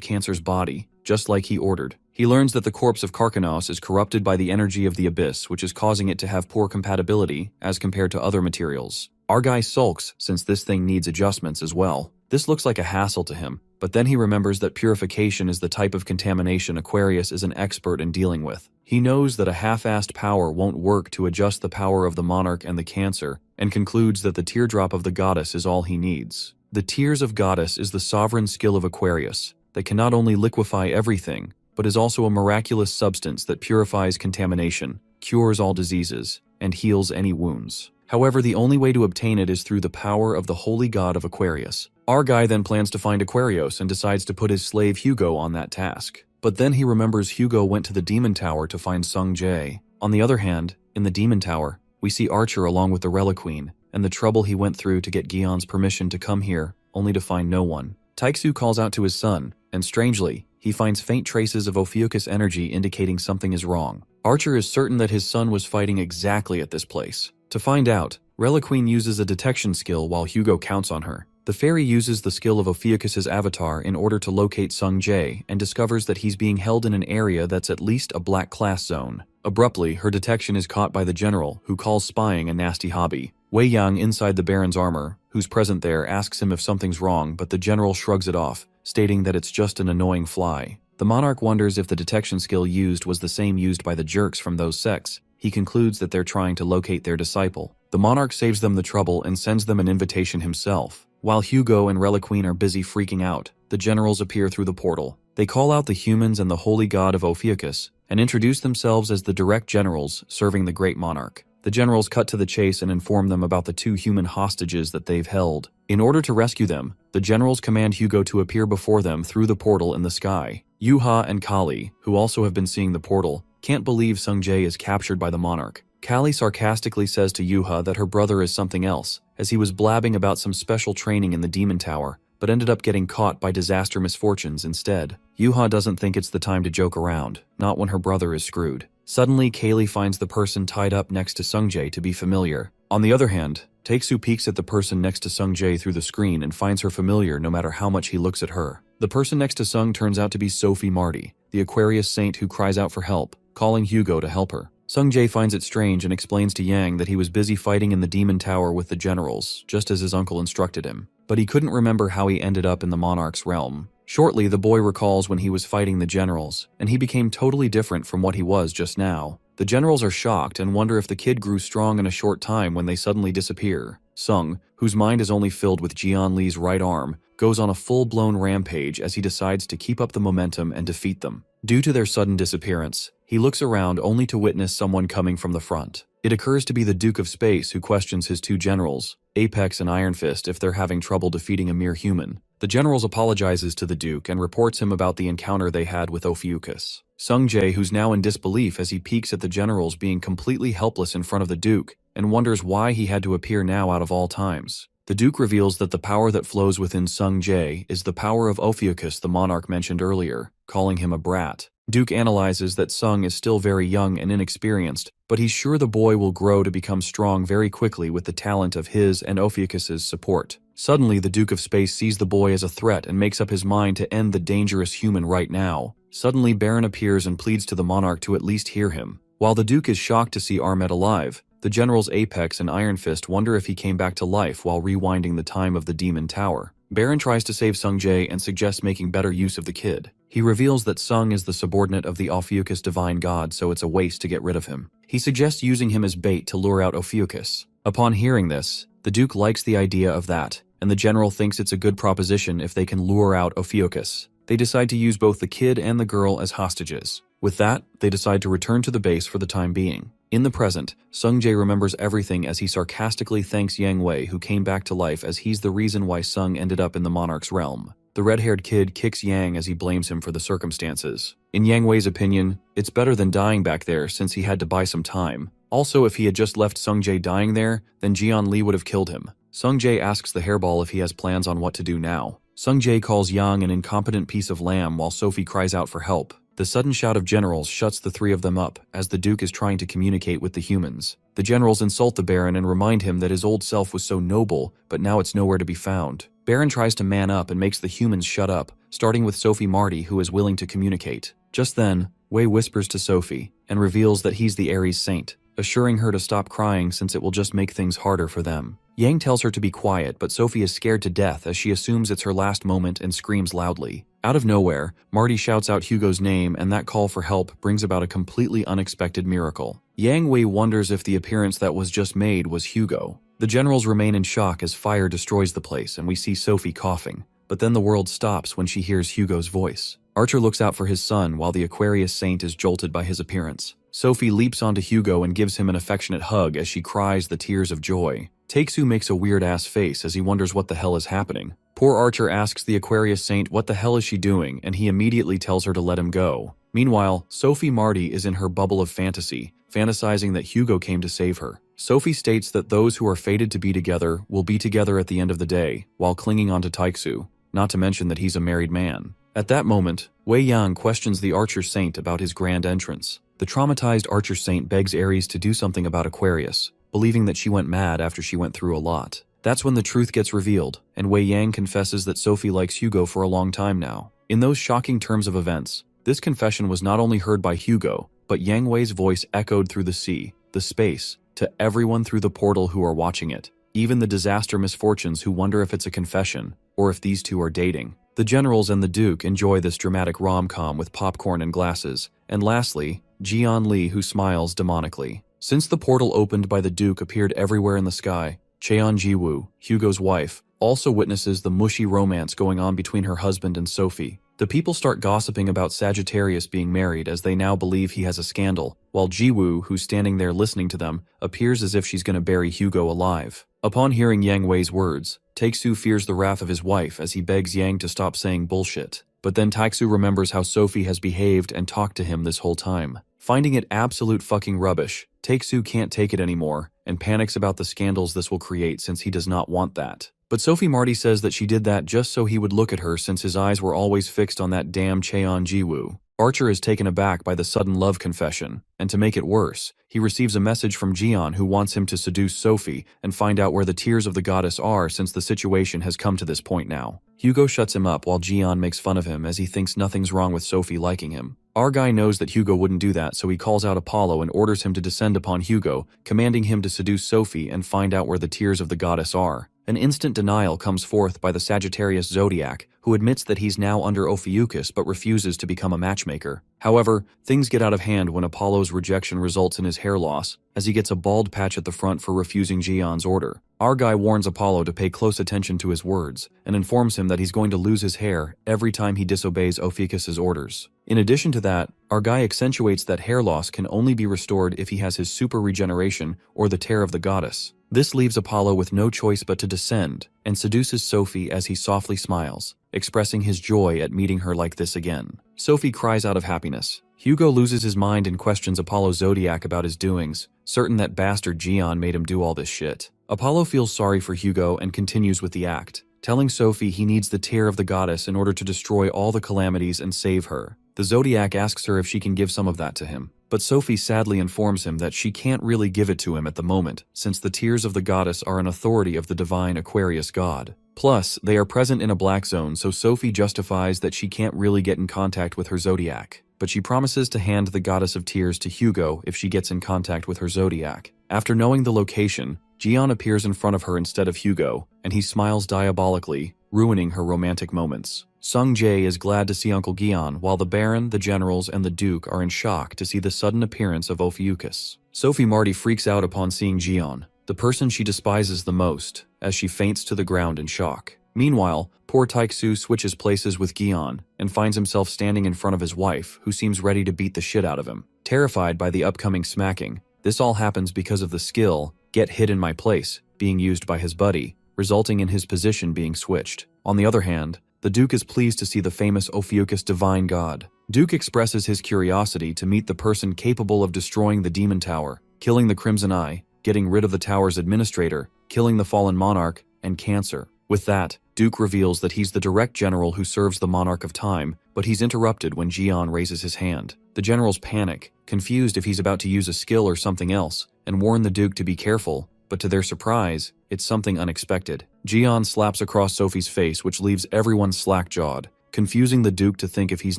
Cancer's body, just like he ordered. He learns that the corpse of Karkanos is corrupted by the energy of the abyss, which is causing it to have poor compatibility as compared to other materials. Our guy sulks since this thing needs adjustments as well. This looks like a hassle to him, but then he remembers that purification is the type of contamination Aquarius is an expert in dealing with. He knows that a half-assed power won't work to adjust the power of the monarch and the Cancer, and concludes that the teardrop of the goddess is all he needs. The tears of goddess is the sovereign skill of Aquarius that can not only liquefy everything, but is also a miraculous substance that purifies contamination, cures all diseases, and heals any wounds. However, the only way to obtain it is through the power of the holy god of Aquarius. Our guy then plans to find Aquarius and decides to put his slave Hugo on that task. But then he remembers Hugo went to the Demon Tower to find Sung Jae. On the other hand, in the Demon Tower, we see Archer along with the Reliqueen, and the trouble he went through to get Gion's permission to come here, only to find no one. Taixu calls out to his son, and strangely, he finds faint traces of Ophiuchus energy indicating something is wrong. Archer is certain that his son was fighting exactly at this place. To find out, Reliqueen uses a detection skill while Hugo counts on her. The fairy uses the skill of Ophiuchus's avatar in order to locate Sung Jae and discovers that he's being held in an area that's at least a black class zone. Abruptly, her detection is caught by the general, who calls spying a nasty hobby. Wei Yang, inside the Baron's armor, who's present there, asks him if something's wrong, but the general shrugs it off, stating that it's just an annoying fly. The monarch wonders if the detection skill used was the same used by the jerks from those sects. He concludes that they're trying to locate their disciple. The monarch saves them the trouble and sends them an invitation himself. While Hugo and Reliqueen are busy freaking out, the generals appear through the portal. They call out the humans and the holy god of Ophiuchus, and introduce themselves as the direct generals serving the great monarch. The generals cut to the chase and inform them about the 2 human hostages that they've held. In order to rescue them, the generals command Hugo to appear before them through the portal in the sky. Yuha and Kali, who also have been seeing the portal, can't believe Sung Jae is captured by the monarch. Kali sarcastically says to Yuha that her brother is something else, as he was blabbing about some special training in the Demon Tower, but ended up getting caught by disaster misfortunes instead. Yuha doesn't think it's the time to joke around, not when her brother is screwed. Suddenly, Kaylee finds the person tied up next to Sung Jae to be familiar. On the other hand, Taixu peeks at the person next to Sung Jae through the screen and finds her familiar no matter how much he looks at her. The person next to Sung turns out to be Sophie Marty, the Aquarius saint who cries out for help, calling Hugo to help her. Sung Jae finds it strange and explains to Yang that he was busy fighting in the Demon Tower with the generals, just as his uncle instructed him. But he couldn't remember how he ended up in the monarch's realm. Shortly, the boy recalls when he was fighting the generals, and he became totally different from what he was just now. The generals are shocked and wonder if the kid grew strong in a short time when they suddenly disappear. Sung, whose mind is only filled with Jian Li's right arm, goes on a full-blown rampage as he decides to keep up the momentum and defeat them. Due to their sudden disappearance, he looks around only to witness someone coming from the front. It occurs to be the Duke of Space who questions his 2 generals, Apex and Iron Fist, if they're having trouble defeating a mere human. The generals apologizes to the Duke and reports him about the encounter they had with Ophiuchus. Sung Jae, who's now in disbelief as he peeks at the generals being completely helpless in front of the Duke, and wonders why he had to appear now out of all times. The Duke reveals that the power that flows within Sung Jae is the power of Ophiuchus the monarch mentioned earlier, calling him a brat. Duke analyzes that Sung is still very young and inexperienced, but he's sure the boy will grow to become strong very quickly with the talent of his and Ophiuchus's support. Suddenly, the Duke of Space sees the boy as a threat and makes up his mind to end the dangerous human right now. Suddenly, Baron appears and pleads to the monarch to at least hear him. While the Duke is shocked to see Armet alive, the generals Apex and Iron Fist wonder if he came back to life while rewinding the time of the Demon Tower. Baron tries to save Sung Jae and suggests making better use of the kid. He reveals that Sung is the subordinate of the Ophiuchus divine god, so it's a waste to get rid of him. He suggests using him as bait to lure out Ophiuchus. Upon hearing this, the Duke likes the idea of that, and the general thinks it's a good proposition if they can lure out Ophiuchus. They decide to use both the kid and the girl as hostages. With that, they decide to return to the base for the time being. In the present, Sung-jae remembers everything as he sarcastically thanks Yang Wei, who came back to life, as he's the reason why Sung ended up in the monarch's realm. The red-haired kid kicks Yang as he blames him for the circumstances. In Yang Wei's opinion, it's better than dying back there since he had to buy some time. Also, if he had just left Sung-jae dying there, then Jian Li would have killed him. Sung-jae asks the hairball if he has plans on what to do now. Sung-jae calls Yang an incompetent piece of lamb while Sophie cries out for help. The sudden shout of generals shuts the three of them up as the Duke is trying to communicate with the humans. The generals insult the Baron and remind him that his old self was so noble, but now it's nowhere to be found. Baron tries to man up and makes the humans shut up, starting with Sophie Marty, who is willing to communicate. Just then, Wei whispers to Sophie and reveals that he's the Ares Saint, assuring her to stop crying since it will just make things harder for them. Yang tells her to be quiet, but Sophie is scared to death as she assumes it's her last moment and screams loudly. Out of nowhere, Marty shouts out Hugo's name, and that call for help brings about a completely unexpected miracle. Yang Wei wonders if the appearance that was just made was Hugo. The generals remain in shock as fire destroys the place, and we see Sophie coughing. But then the world stops when she hears Hugo's voice. Archer looks out for his son while the Aquarius Saint is jolted by his appearance. Sophie leaps onto Hugo and gives him an affectionate hug as she cries the tears of joy. Taeksu makes a weird-ass face as he wonders what the hell is happening. Poor Archer asks the Aquarius Saint what the hell is she doing, and he immediately tells her to let him go. Meanwhile, Sophie Marty is in her bubble of fantasy, fantasizing that Hugo came to save her. Sophie states that those who are fated to be together will be together at the end of the day, while clinging onto Taeksu, not to mention that he's a married man. At that moment, Wei Yang questions the Archer Saint about his grand entrance. The traumatized Archer Saint begs Ares to do something about Aquarius, believing that she went mad after she went through a lot. That's when the truth gets revealed, and Wei Yang confesses that Sophie likes Hugo for a long time now. In those shocking terms of events, this confession was not only heard by Hugo, but Yang Wei's voice echoed through the sea, the space, to everyone through the portal who are watching it, even the disaster misfortunes who wonder if it's a confession, or if these two are dating. The generals and the Duke enjoy this dramatic rom-com with popcorn and glasses, and lastly, Jian Li, who smiles demonically. Since the portal opened by the Duke appeared everywhere in the sky, Cheon Jiwoo, Hugo's wife, also witnesses the mushy romance going on between her husband and Sophie. The people start gossiping about Sagittarius being married as they now believe he has a scandal, while Jiwoo, who's standing there listening to them, appears as if she's going to bury Hugo alive. Upon hearing Yang Wei's words, Taeksu fears the wrath of his wife as he begs Yang to stop saying bullshit. But then Taeksu remembers how Sophie has behaved and talked to him this whole time. Finding it absolute fucking rubbish, Taeksu can't take it anymore and panics about the scandals this will create since he does not want that. But Sophie Marty says that she did that just so he would look at her since his eyes were always fixed on that damn Cheon Jiwoo. Archer is taken aback by the sudden love confession, and to make it worse, he receives a message from Jian who wants him to seduce Sophie and find out where the tears of the goddess are since the situation has come to this point now. Hugo shuts him up while Jian makes fun of him as he thinks nothing's wrong with Sophie liking him. Our guy knows that Hugo wouldn't do that, so he calls out Apollo and orders him to descend upon Hugo, commanding him to seduce Sophie and find out where the tears of the goddess are. An instant denial comes forth by the Sagittarius Zodiac, who admits that he's now under Ophiuchus but refuses to become a matchmaker. However, things get out of hand when Apollo's rejection results in his hair loss, as he gets a bald patch at the front for refusing Jian's order. Our guy warns Apollo to pay close attention to his words, and informs him that he's going to lose his hair every time he disobeys Ophiuchus's orders. In addition to that, our guy accentuates that hair loss can only be restored if he has his super regeneration or the tear of the goddess. This leaves Apollo with no choice but to descend, and seduces Sophie as he softly smiles, expressing his joy at meeting her like this again. Sophie cries out of happiness. Hugo loses his mind and questions Apollo Zodiac about his doings, certain that bastard Jian made him do all this shit. Apollo feels sorry for Hugo and continues with the act, telling Sophie he needs the tear of the goddess in order to destroy all the calamities and save her. The Zodiac asks her if she can give some of that to him, but Sophie sadly informs him that she can't really give it to him at the moment, since the tears of the goddess are an authority of the divine Aquarius god. Plus, they are present in a black zone, so Sophie justifies that she can't really get in contact with her Zodiac, but she promises to hand the goddess of tears to Hugo if she gets in contact with her Zodiac. After knowing the location, Jian appears in front of her instead of Hugo, and he smiles diabolically, ruining her romantic moments. Sung Jae is glad to see Uncle Gion, while the Baron, the generals, and the Duke are in shock to see the sudden appearance of Ophiuchus. Sophie Marty freaks out upon seeing Gion, the person she despises the most, as she faints to the ground in shock. Meanwhile, poor Taiksu switches places with Gion and finds himself standing in front of his wife, who seems ready to beat the shit out of him. Terrified by the upcoming smacking, this all happens because of the skill, "Get hit in my place," being used by his buddy, resulting in his position being switched. On the other hand, the Duke is pleased to see the famous Ophiuchus divine god. Duke expresses his curiosity to meet the person capable of destroying the Demon Tower, killing the Crimson Eye, getting rid of the tower's administrator, killing the fallen monarch, and cancer. With that, Duke reveals that he's the direct general who serves the Monarch of Time, but he's interrupted when Gion raises his hand. The generals panic, confused if he's about to use a skill or something else, and warn the Duke to be careful, but to their surprise, it's something unexpected. Gion slaps across Sophie's face, which leaves everyone slack-jawed, confusing the Duke to think if he's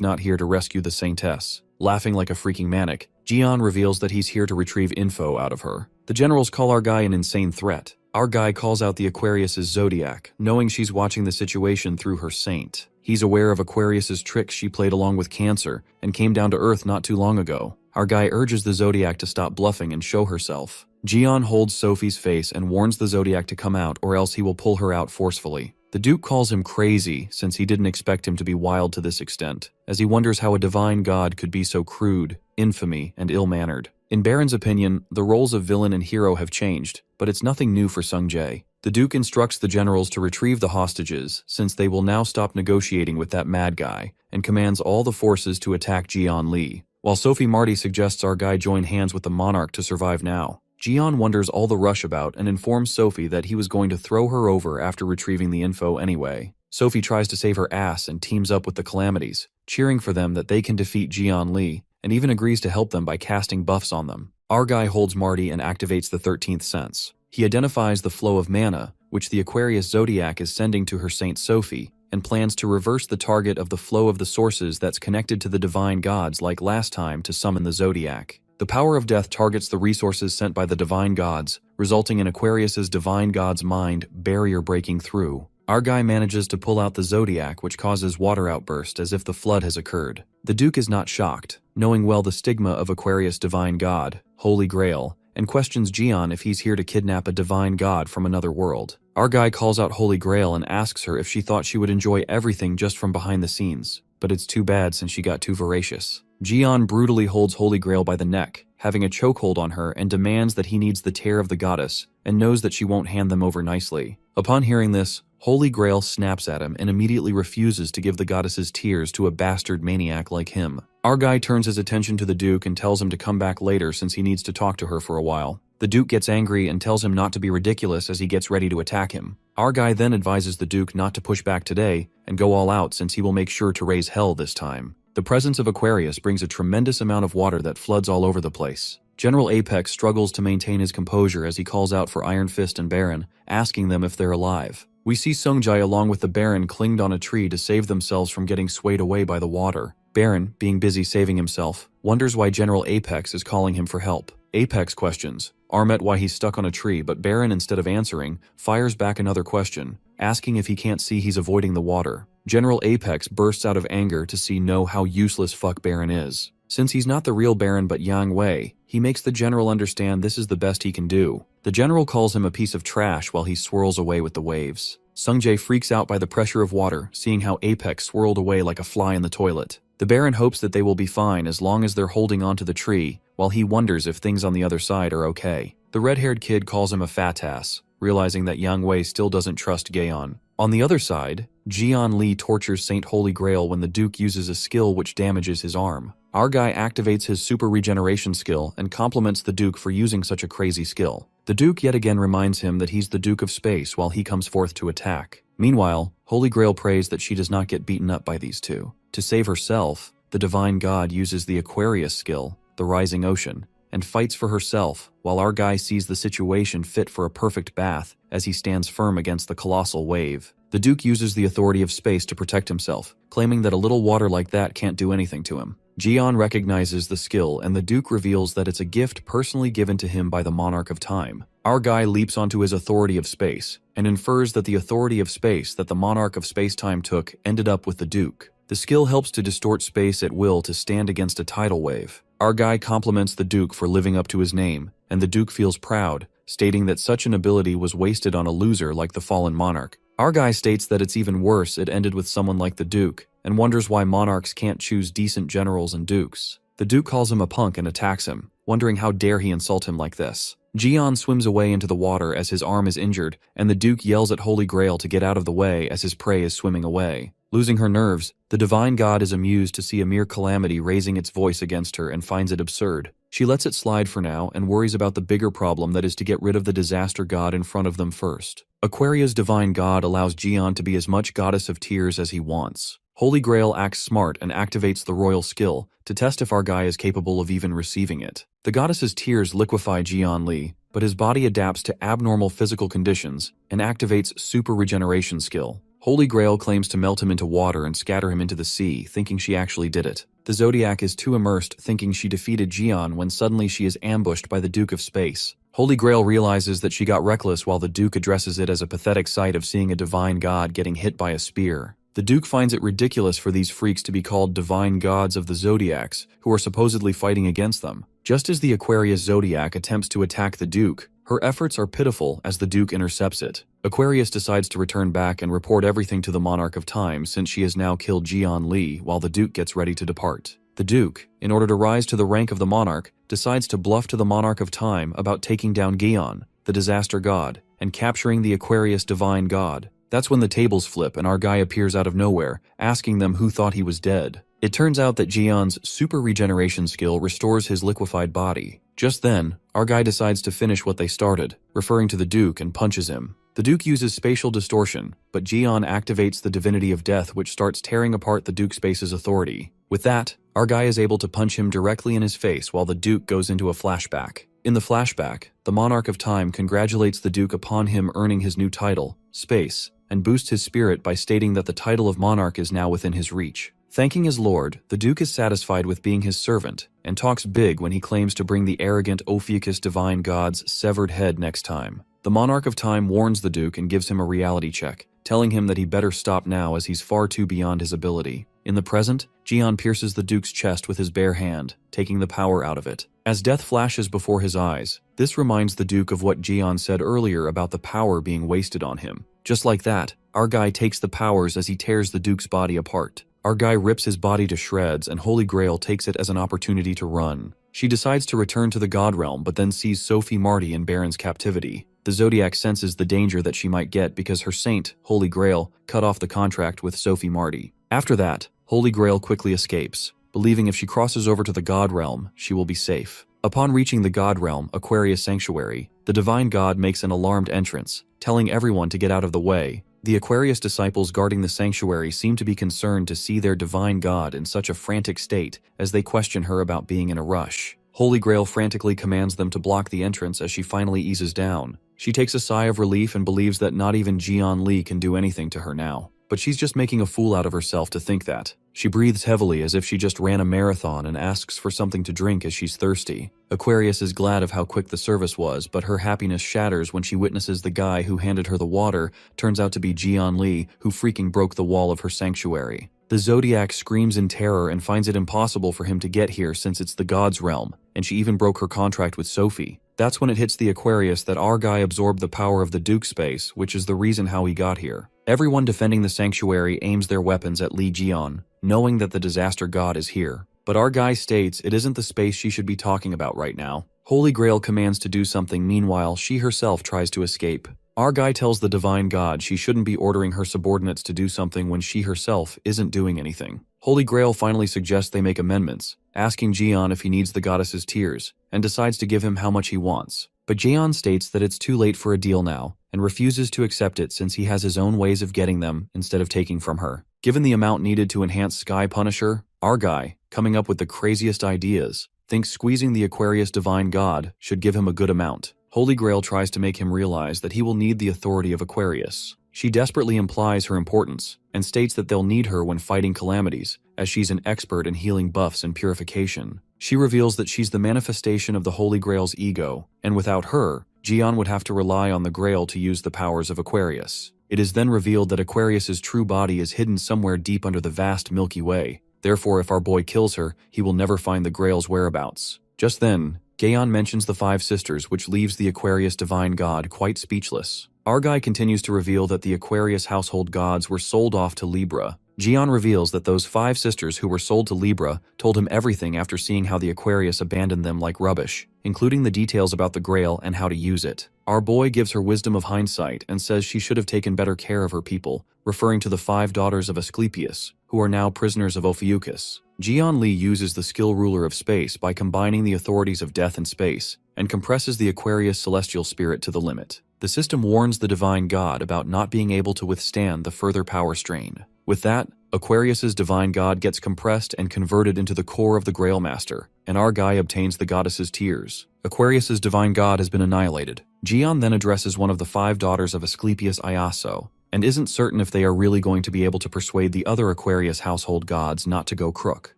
not here to rescue the Saintess. Laughing like a freaking manic, Gion reveals that he's here to retrieve info out of her. The generals call our guy an insane threat. Our guy calls out the Aquarius's zodiac, knowing she's watching the situation through her saint. He's aware of Aquarius's tricks she played along with Cancer and came down to Earth not too long ago. Our guy urges the zodiac to stop bluffing and show herself. Gion holds Sophie's face and warns the zodiac to come out, or else he will pull her out forcefully. The Duke calls him crazy since he didn't expect him to be wild to this extent, as he wonders how a divine god could be so crude, infamy, and ill-mannered. In Baron's opinion, the roles of villain and hero have changed, but it's nothing new for Sung Jae. The Duke instructs the generals to retrieve the hostages, since they will now stop negotiating with that mad guy, and commands all the forces to attack Gion Lee, while Sophie Marty suggests our guy join hands with the monarch to survive now. Gion wonders all the rush about and informs Sophie that he was going to throw her over after retrieving the info anyway. Sophie tries to save her ass and teams up with the Calamities, cheering for them that they can defeat Gion Lee, and even agrees to help them by casting buffs on them. Our guy holds Marty and activates the 13th sense. He identifies the flow of mana, which the Aquarius zodiac is sending to her Saint Sophie, and plans to reverse the target of the flow of the sources that's connected to the divine gods like last time to summon the zodiac. The power of death targets the resources sent by the divine gods, resulting in Aquarius's divine god's mind barrier breaking through. Our guy manages to pull out the zodiac, which causes water outburst as if the flood has occurred. The Duke is not shocked, knowing well the stigma of Aquarius divine god, Holy Grail, and questions Gion if he's here to kidnap a divine god from another world. Our guy calls out Holy Grail and asks her if she thought she would enjoy everything just from behind the scenes, but it's too bad since she got too voracious. Gion brutally holds Holy Grail by the neck, having a chokehold on her, and demands that he needs the tear of the goddess, and knows that she won't hand them over nicely. Upon hearing this, Holy Grail snaps at him and immediately refuses to give the goddess's tears to a bastard maniac like him. Our guy turns his attention to the Duke and tells him to come back later since he needs to talk to her for a while. The Duke gets angry and tells him not to be ridiculous as he gets ready to attack him. Our guy then advises the Duke not to push back today and go all out since he will make sure to raise hell this time. The presence of Aquarius brings a tremendous amount of water that floods all over the place. General Apex struggles to maintain his composure as he calls out for Iron Fist and Baron, asking them if they're alive. We see Sung Jae along with the Baron clinged on a tree to save themselves from getting swayed away by the water. Baron, being busy saving himself, wonders why General Apex is calling him for help. Apex questions Armet why he's stuck on a tree, but Baron, instead of answering, fires back another question, asking if he can't see he's avoiding the water. General Apex bursts out of anger to see how useless fuck Baron is. Since he's not the real Baron but Yang Wei, he makes the general understand this is the best he can do. The general calls him a piece of trash while he swirls away with the waves. Sung Jae freaks out by the pressure of water, seeing how Apex swirled away like a fly in the toilet. The Baron hopes that they will be fine as long as they're holding onto the tree, while he wonders if things on the other side are okay. The red-haired kid calls him a fat ass, realizing that Yang Wei still doesn't trust Gaon. On the other side, Gion Lee tortures Saint Holy Grail when the Duke uses a skill which damages his arm. Our guy activates his super regeneration skill and compliments the Duke for using such a crazy skill. The Duke yet again reminds him that he's the Duke of Space while he comes forth to attack. Meanwhile, Holy Grail prays that she does not get beaten up by these two. To save herself, the divine god uses the Aquarius skill, the Rising Ocean, and fights for herself, while our guy sees the situation fit for a perfect bath as he stands firm against the colossal wave. The Duke uses the authority of space to protect himself, claiming that a little water like that can't do anything to him. Gion recognizes the skill and the Duke reveals that it's a gift personally given to him by the Monarch of Time. Our guy leaps onto his authority of space, and infers that the authority of space that the monarch of space-time took ended up with the Duke. The skill helps to distort space at will to stand against a tidal wave. Our guy compliments the Duke for living up to his name, and the Duke feels proud, stating that such an ability was wasted on a loser like the fallen monarch. Our guy states that it's even worse it ended with someone like the Duke, and wonders why monarchs can't choose decent generals and dukes. The Duke calls him a punk and attacks him, wondering how dare he insult him like this. Jian swims away into the water as his arm is injured, and the Duke yells at Holy Grail to get out of the way as his prey is swimming away. Losing her nerves, the divine god is amused to see a mere calamity raising its voice against her and finds it absurd. She lets it slide for now and worries about the bigger problem that is to get rid of the disaster god in front of them first. Aquaria's divine god allows Jian to be as much goddess of tears as he wants. Holy Grail acts smart and activates the royal skill to test if our guy is capable of even receiving it. The goddess's tears liquefy Jian Li, but his body adapts to abnormal physical conditions and activates super regeneration skill. Holy Grail claims to melt him into water and scatter him into the sea, thinking she actually did it. The Zodiac is too immersed, thinking she defeated Jian when suddenly she is ambushed by the Duke of Space. Holy Grail realizes that she got reckless while the Duke addresses it as a pathetic sight of seeing a divine god getting hit by a spear. The Duke finds it ridiculous for these freaks to be called divine gods of the Zodiacs, who are supposedly fighting against them. Just as the Aquarius Zodiac attempts to attack the Duke, her efforts are pitiful as the Duke intercepts it. Aquarius decides to return back and report everything to the Monarch of Time since she has now killed Jian Li while the Duke gets ready to depart. The Duke, in order to rise to the rank of the Monarch, decides to bluff to the Monarch of Time about taking down Gion, the disaster god, and capturing the Aquarius divine god. That's when the tables flip and our guy appears out of nowhere, asking them who thought he was dead. It turns out that Jian's super regeneration skill restores his liquefied body. Just then, our guy decides to finish what they started, referring to the Duke, and punches him. The Duke uses spatial distortion, but Jian activates the divinity of death, which starts tearing apart the Duke Space's authority. With that, our guy is able to punch him directly in his face while the Duke goes into a flashback. In the flashback, the Monarch of Time congratulates the Duke upon him earning his new title, Space, and boosts his spirit by stating that the title of Monarch is now within his reach. Thanking his lord, the Duke is satisfied with being his servant, and talks big when he claims to bring the arrogant Ophiuchus divine god's severed head next time. The Monarch of Time warns the Duke and gives him a reality check, telling him that he better stop now as he's far too beyond his ability. In the present, Jian pierces the Duke's chest with his bare hand, taking the power out of it. As death flashes before his eyes, this reminds the Duke of what Jian said earlier about the power being wasted on him. Just like that, our guy takes the powers as he tears the Duke's body apart. Our guy rips his body to shreds, and Holy Grail takes it as an opportunity to run. She decides to return to the God Realm but then sees Sophie Marty in Baron's captivity. The Zodiac senses the danger that she might get because her saint, Holy Grail, cut off the contract with Sophie Marty. After that, Holy Grail quickly escapes, believing if she crosses over to the God Realm, she will be safe. Upon reaching the God Realm, Aquarius Sanctuary, the divine god makes an alarmed entrance, telling everyone to get out of the way. The Aquarius disciples guarding the sanctuary seem to be concerned to see their divine god in such a frantic state as they question her about being in a rush. Holy Grail frantically commands them to block the entrance as she finally eases down. She takes a sigh of relief and believes that not even Jian Li can do anything to her now. But she's just making a fool out of herself to think that. She breathes heavily as if she just ran a marathon and asks for something to drink as she's thirsty. Aquarius is glad of how quick the service was, but her happiness shatters when she witnesses the guy who handed her the water turns out to be Jian Li, who freaking broke the wall of her sanctuary. The Zodiac screams in terror and finds it impossible for him to get here since it's the god's realm, and she even broke her contract with Sophie. That's when it hits the Aquarius that our guy absorbed the power of the Duke Space, which is the reason how he got here. Everyone defending the sanctuary aims their weapons at Li Jian, knowing that the disaster god is here. But our guy states it isn't the space she should be talking about right now. Holy Grail commands to do something, meanwhile she herself tries to escape. Our guy tells the divine god she shouldn't be ordering her subordinates to do something when she herself isn't doing anything. Holy Grail finally suggests they make amendments, asking Jian if he needs the goddess's tears, and decides to give him how much he wants. But Jian states that it's too late for a deal now, and refuses to accept it since he has his own ways of getting them instead of taking from her. Given the amount needed to enhance Sky Punisher, our guy, coming up with the craziest ideas, thinks squeezing the Aquarius divine god should give him a good amount. Holy Grail tries to make him realize that he will need the authority of Aquarius. She desperately implies her importance, and states that they'll need her when fighting calamities, as she's an expert in healing buffs and purification. She reveals that she's the manifestation of the Holy Grail's ego, and without her, Jian would have to rely on the Grail to use the powers of Aquarius. It is then revealed that Aquarius's true body is hidden somewhere deep under the vast Milky Way. Therefore, if our boy kills her, he will never find the Grail's whereabouts. Just then, Gaon mentions the 5 sisters, which leaves the Aquarius divine god quite speechless. Our guy continues to reveal that the Aquarius household gods were sold off to Libra. Jian reveals that those 5 sisters who were sold to Libra told him everything after seeing how the Aquarius abandoned them like rubbish, including the details about the Grail and how to use it. Our boy gives her wisdom of hindsight and says she should have taken better care of her people, referring to the 5 daughters of Asclepius, who are now prisoners of Ophiuchus. Jian Li uses the skill ruler of space by combining the authorities of death and space, and compresses the Aquarius celestial spirit to the limit. The system warns the divine god about not being able to withstand the further power strain. With that, Aquarius's divine god gets compressed and converted into the core of the Grail Master, and our guy obtains the goddess's tears. Aquarius's divine god has been annihilated. Jian then addresses one of the 5 daughters of Asclepius, Iaso, and isn't certain if they are really going to be able to persuade the other Aquarius household gods not to go crook.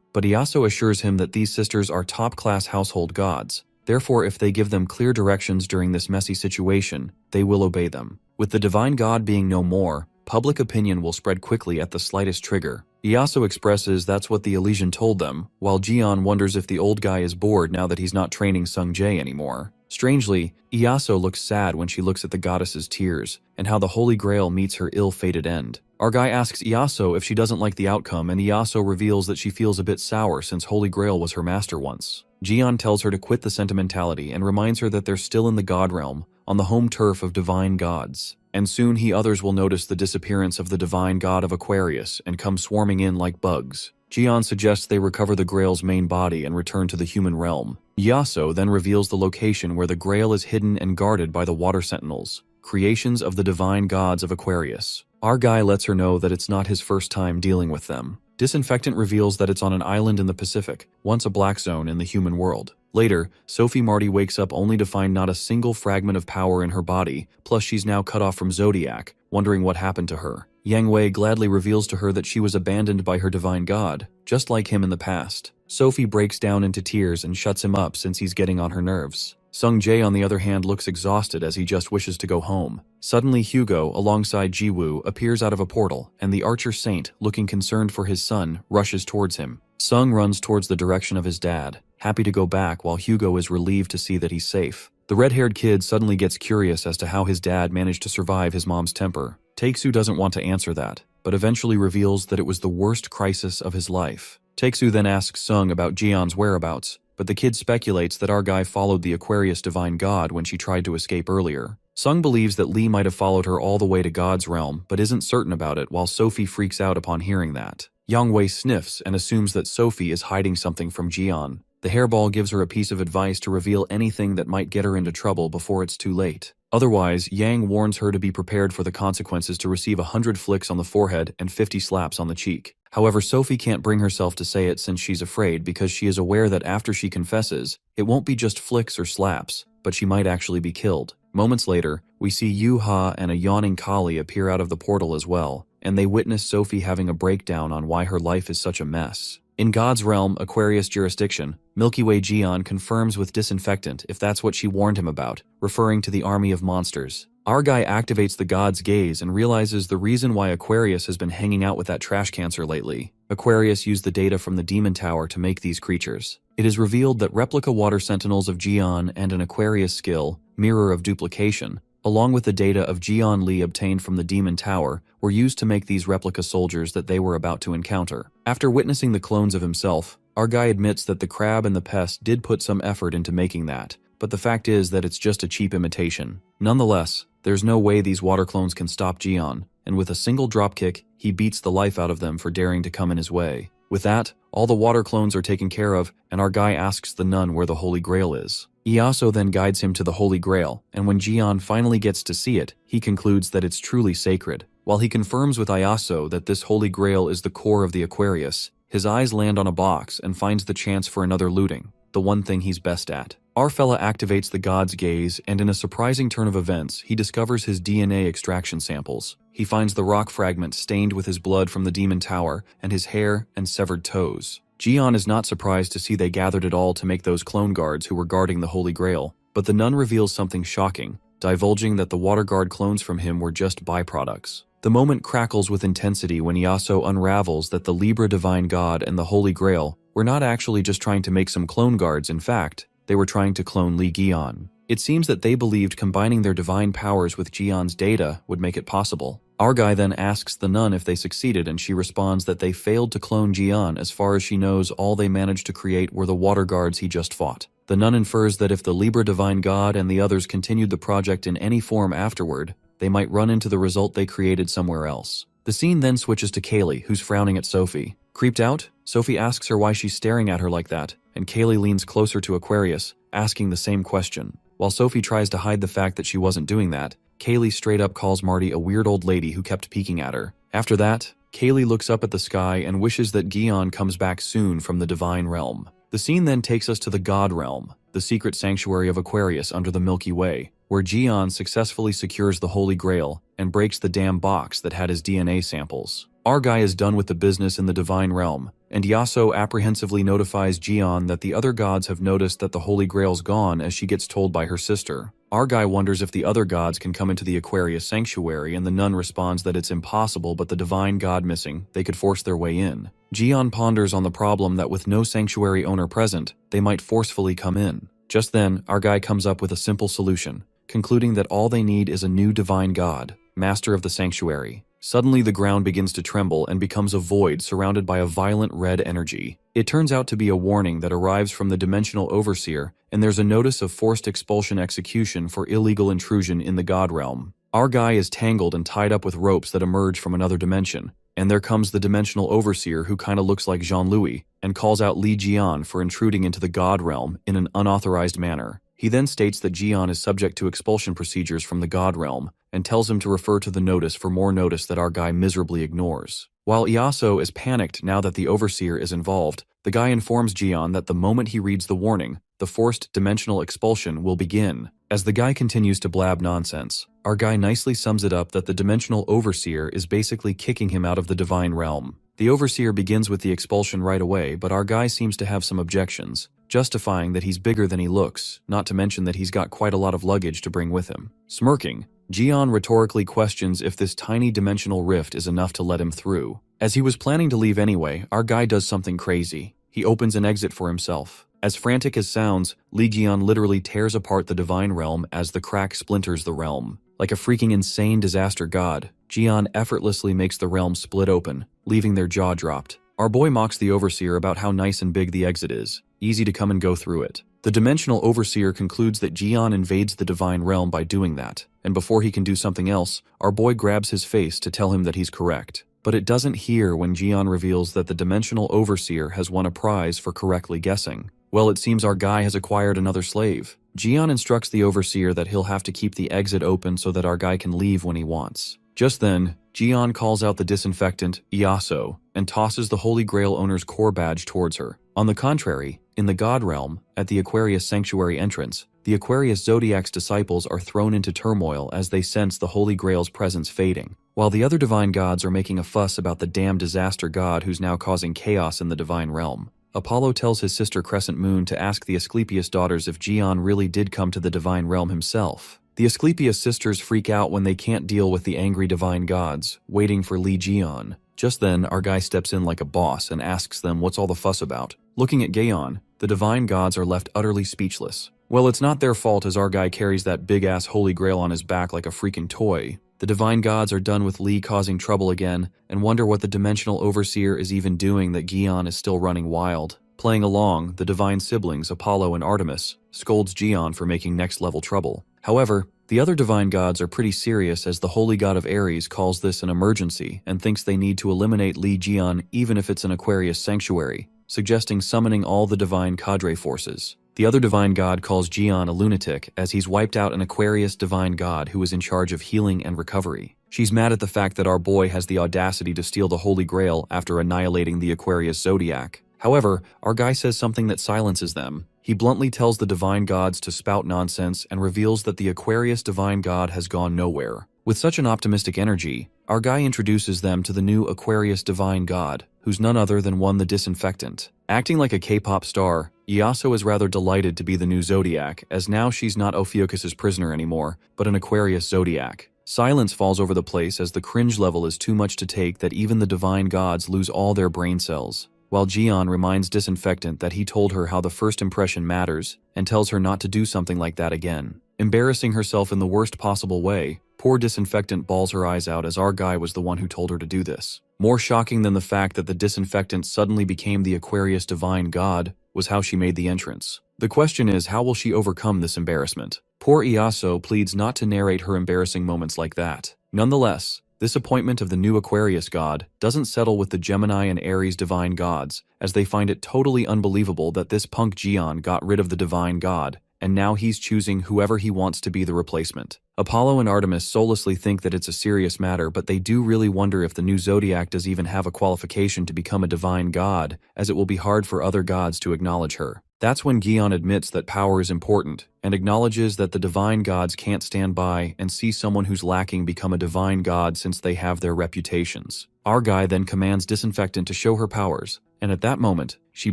But Iaso assures him that these sisters are top-class household gods. Therefore, if they give them clear directions during this messy situation, they will obey them. With the divine god being no more, public opinion will spread quickly at the slightest trigger. Iaso expresses that's what the Elysian told them, while Jian wonders if the old guy is bored now that he's not training Sung Jae anymore. Strangely, Iaso looks sad when she looks at the goddess's tears, and how the Holy Grail meets her ill-fated end. Our guy asks Iaso if she doesn't like the outcome, and Iaso reveals that she feels a bit sour since Holy Grail was her master once. Jian tells her to quit the sentimentality and reminds her that they're still in the god realm, on the home turf of divine gods. And soon others will notice the disappearance of the divine god of Aquarius and come swarming in like bugs. Jian suggests they recover the Grail's main body and return to the human realm. Iaso then reveals the location where the Grail is hidden and guarded by the water sentinels, creations of the divine gods of Aquarius. Our guy lets her know that it's not his first time dealing with them. Disinfectant reveals that it's on an island in the Pacific, once a black zone in the human world. Later, Sophie Marty wakes up only to find not a single fragment of power in her body, plus she's now cut off from Zodiac, wondering what happened to her. Yang Wei gladly reveals to her that she was abandoned by her divine god, just like him in the past. Sophie breaks down into tears and shuts him up since he's getting on her nerves. Sung Jae, on the other hand, looks exhausted as he just wishes to go home. Suddenly, Hugo, alongside Jiwoo, appears out of a portal, and the Archer Saint, looking concerned for his son, rushes towards him. Sung runs towards the direction of his dad, happy to go back while Hugo is relieved to see that he's safe. The red-haired kid suddenly gets curious as to how his dad managed to survive his mom's temper. Taeksu doesn't want to answer that, but eventually reveals that it was the worst crisis of his life. Taeksu then asks Sung about Jian's whereabouts, but the kid speculates that our guy followed the Aquarius divine god when she tried to escape earlier. Sung believes that Lee might have followed her all the way to God's realm, but isn't certain about it, while Sophie freaks out upon hearing that. Yang Wei sniffs and assumes that Sophie is hiding something from Jian. The hairball gives her a piece of advice to reveal anything that might get her into trouble before it's too late. Otherwise, Yang warns her to be prepared for the consequences to receive 100 flicks on the forehead and 50 slaps on the cheek. However, Sophie can't bring herself to say it since she's afraid, because she is aware that after she confesses, it won't be just flicks or slaps, but she might actually be killed. Moments later, we see Yu Ha and a yawning Kali appear out of the portal as well, and they witness Sophie having a breakdown on why her life is such a mess. In God's realm, Aquarius jurisdiction, Milky Way Jian confirms with Disinfectant if that's what she warned him about, referring to the army of monsters. Our guy activates the god's gaze and realizes the reason why Aquarius has been hanging out with that trash cancer lately. Aquarius used the data from the Demon Tower to make these creatures. It is revealed that replica water sentinels of Jian and an Aquarius skill, Mirror of Duplication, along with the data of Jian Li obtained from the Demon Tower, were used to make these replica soldiers that they were about to encounter. After witnessing the clones of himself, our guy admits that the crab and the pest did put some effort into making that, but the fact is that it's just a cheap imitation. Nonetheless, there's no way these water clones can stop Jian, and with a single dropkick, he beats the life out of them for daring to come in his way. With that, all the water clones are taken care of, and our guy asks the nun where the Holy Grail is. Iaso then guides him to the Holy Grail, and when Jian finally gets to see it, he concludes that it's truly sacred. While he confirms with Iaso that this Holy Grail is the core of the Aquarius, his eyes land on a box and finds the chance for another looting, the one thing he's best at. Our fella activates the god's gaze, and in a surprising turn of events, he discovers his DNA extraction samples. He finds the rock fragment stained with his blood from the Demon Tower, and his hair and severed toes. Jian is not surprised to see they gathered it all to make those clone guards who were guarding the Holy Grail. But the nun reveals something shocking, divulging that the water guard clones from him were just byproducts. The moment crackles with intensity when Yaso unravels that the Libra Divine God and the Holy Grail were not actually just trying to make some clone guards. In fact, they were trying to clone Li Gion. It seems that they believed combining their divine powers with Gion's data would make it possible. Our guy then asks the nun if they succeeded, and she responds that they failed to clone Gion. As far as she knows, all they managed to create were the water guards he just fought. The nun infers that if the Libra Divine God and the others continued the project in any form afterward, they might run into the result they created somewhere else. The scene then switches to Kaylee, who's frowning at Sophie. Creeped out, Sophie asks her why she's staring at her like that, and Kaylee leans closer to Aquarius, asking the same question. While Sophie tries to hide the fact that she wasn't doing that, Kaylee straight up calls Marty a weird old lady who kept peeking at her. After that, Kaylee looks up at the sky and wishes that Gion comes back soon from the Divine Realm. The scene then takes us to the God Realm, the secret sanctuary of Aquarius under the Milky Way, where Gion successfully secures the Holy Grail and breaks the damn box that had his DNA samples. Our guy is done with the business in the Divine Realm, and Yaso apprehensively notifies Gion that the other gods have noticed that the Holy Grail's gone as she gets told by her sister. Our guy wonders if the other gods can come into the Aquarius sanctuary, and the nun responds that it's impossible, but the divine god missing, they could force their way in. Gion ponders on the problem that with no sanctuary owner present, they might forcefully come in. Just then, our guy comes up with a simple solution, concluding that all they need is a new divine god, master of the sanctuary. Suddenly the ground begins to tremble and becomes a void surrounded by a violent red energy. It turns out to be a warning that arrives from the dimensional overseer, and there's a notice of forced expulsion execution for illegal intrusion in the God realm. Our guy is tangled and tied up with ropes that emerge from another dimension, and there comes the dimensional overseer who kinda looks like Jean-Louis, and calls out Li Jian for intruding into the God realm in an unauthorized manner. He then states that Jian is subject to expulsion procedures from the God realm, and tells him to refer to the notice for more notice that our guy miserably ignores. While Iaso is panicked now that the overseer is involved, the guy informs Jian that the moment he reads the warning, the forced dimensional expulsion will begin. As the guy continues to blab nonsense, our guy nicely sums it up that the dimensional overseer is basically kicking him out of the divine realm. The overseer begins with the expulsion right away, but our guy seems to have some objections, justifying that he's bigger than he looks, not to mention that he's got quite a lot of luggage to bring with him. Smirking, Jian rhetorically questions if this tiny dimensional rift is enough to let him through. As he was planning to leave anyway, our guy does something crazy. He opens an exit for himself. As frantic as sounds, Li Jian literally tears apart the divine realm as the crack splinters the realm. Like a freaking insane disaster god, Jian effortlessly makes the realm split open, leaving their jaw dropped. Our boy mocks the overseer about how nice and big the exit is, easy to come and go through it. The dimensional overseer concludes that Jian invades the divine realm by doing that, and before he can do something else, our boy grabs his face to tell him that he's correct. But it doesn't hear when Jian reveals that the dimensional overseer has won a prize for correctly guessing. Well, it seems our guy has acquired another slave. Jian instructs the overseer that he'll have to keep the exit open so that our guy can leave when he wants. Just then, Jian calls out the disinfectant, Iaso, and tosses the Holy Grail owner's core badge towards her. On the contrary, in the God realm, at the Aquarius sanctuary entrance, the Aquarius Zodiac's disciples are thrown into turmoil as they sense the Holy Grail's presence fading. While the other divine gods are making a fuss about the damn disaster god who's now causing chaos in the divine realm, Apollo tells his sister Crescent Moon to ask the Asclepius daughters if Jian really did come to the divine realm himself. The Asclepius sisters freak out when they can't deal with the angry divine gods, waiting for Li Jian. Just then, our guy steps in like a boss and asks them what's all the fuss about. Looking at Gaon, the divine gods are left utterly speechless. Well, it's not their fault as our guy carries that big-ass Holy Grail on his back like a freaking toy. The divine gods are done with Li causing trouble again and wonder what the dimensional overseer is even doing that Gion is still running wild. Playing along, the divine siblings, Apollo and Artemis, scolds Gion for making next-level trouble. However, the other divine gods are pretty serious as the holy god of Ares calls this an emergency and thinks they need to eliminate Li Jian even if it's an Aquarius sanctuary, suggesting summoning all the divine cadre forces. The other divine god calls Jian a lunatic as he's wiped out an Aquarius divine god who is in charge of healing and recovery. She's mad at the fact that our boy has the audacity to steal the Holy Grail after annihilating the Aquarius Zodiac. However, our guy says something that silences them. He bluntly tells the divine gods to spout nonsense and reveals that the Aquarius divine god has gone nowhere. With such an optimistic energy, our guy introduces them to the new Aquarius divine god, who's none other than one the disinfectant. Acting like a K-pop star, Iaso is rather delighted to be the new Zodiac, as now she's not Ophiuchus's prisoner anymore, but an Aquarius Zodiac. Silence falls over the place as the cringe level is too much to take that even the divine gods lose all their brain cells. While Jian reminds Disinfectant that he told her how the first impression matters, and tells her not to do something like that again. Embarrassing herself in the worst possible way, poor Disinfectant bawls her eyes out as our guy was the one who told her to do this. More shocking than the fact that the Disinfectant suddenly became the Aquarius divine god was how she made the entrance. The question is, how will she overcome this embarrassment? Poor Iaso pleads not to narrate her embarrassing moments like that. Nonetheless, this appointment of the new Aquarius god doesn't settle with the Gemini and Aries divine gods, as they find it totally unbelievable that this punk Jian got rid of the divine god, and now he's choosing whoever he wants to be the replacement. Apollo and Artemis soullessly think that it's a serious matter, but they do really wonder if the new Zodiac does even have a qualification to become a divine god, as it will be hard for other gods to acknowledge her. That's when Gion admits that power is important, and acknowledges that the divine gods can't stand by and see someone who's lacking become a divine god since they have their reputations. Our guy then commands Disinfectant to show her powers, and at that moment, she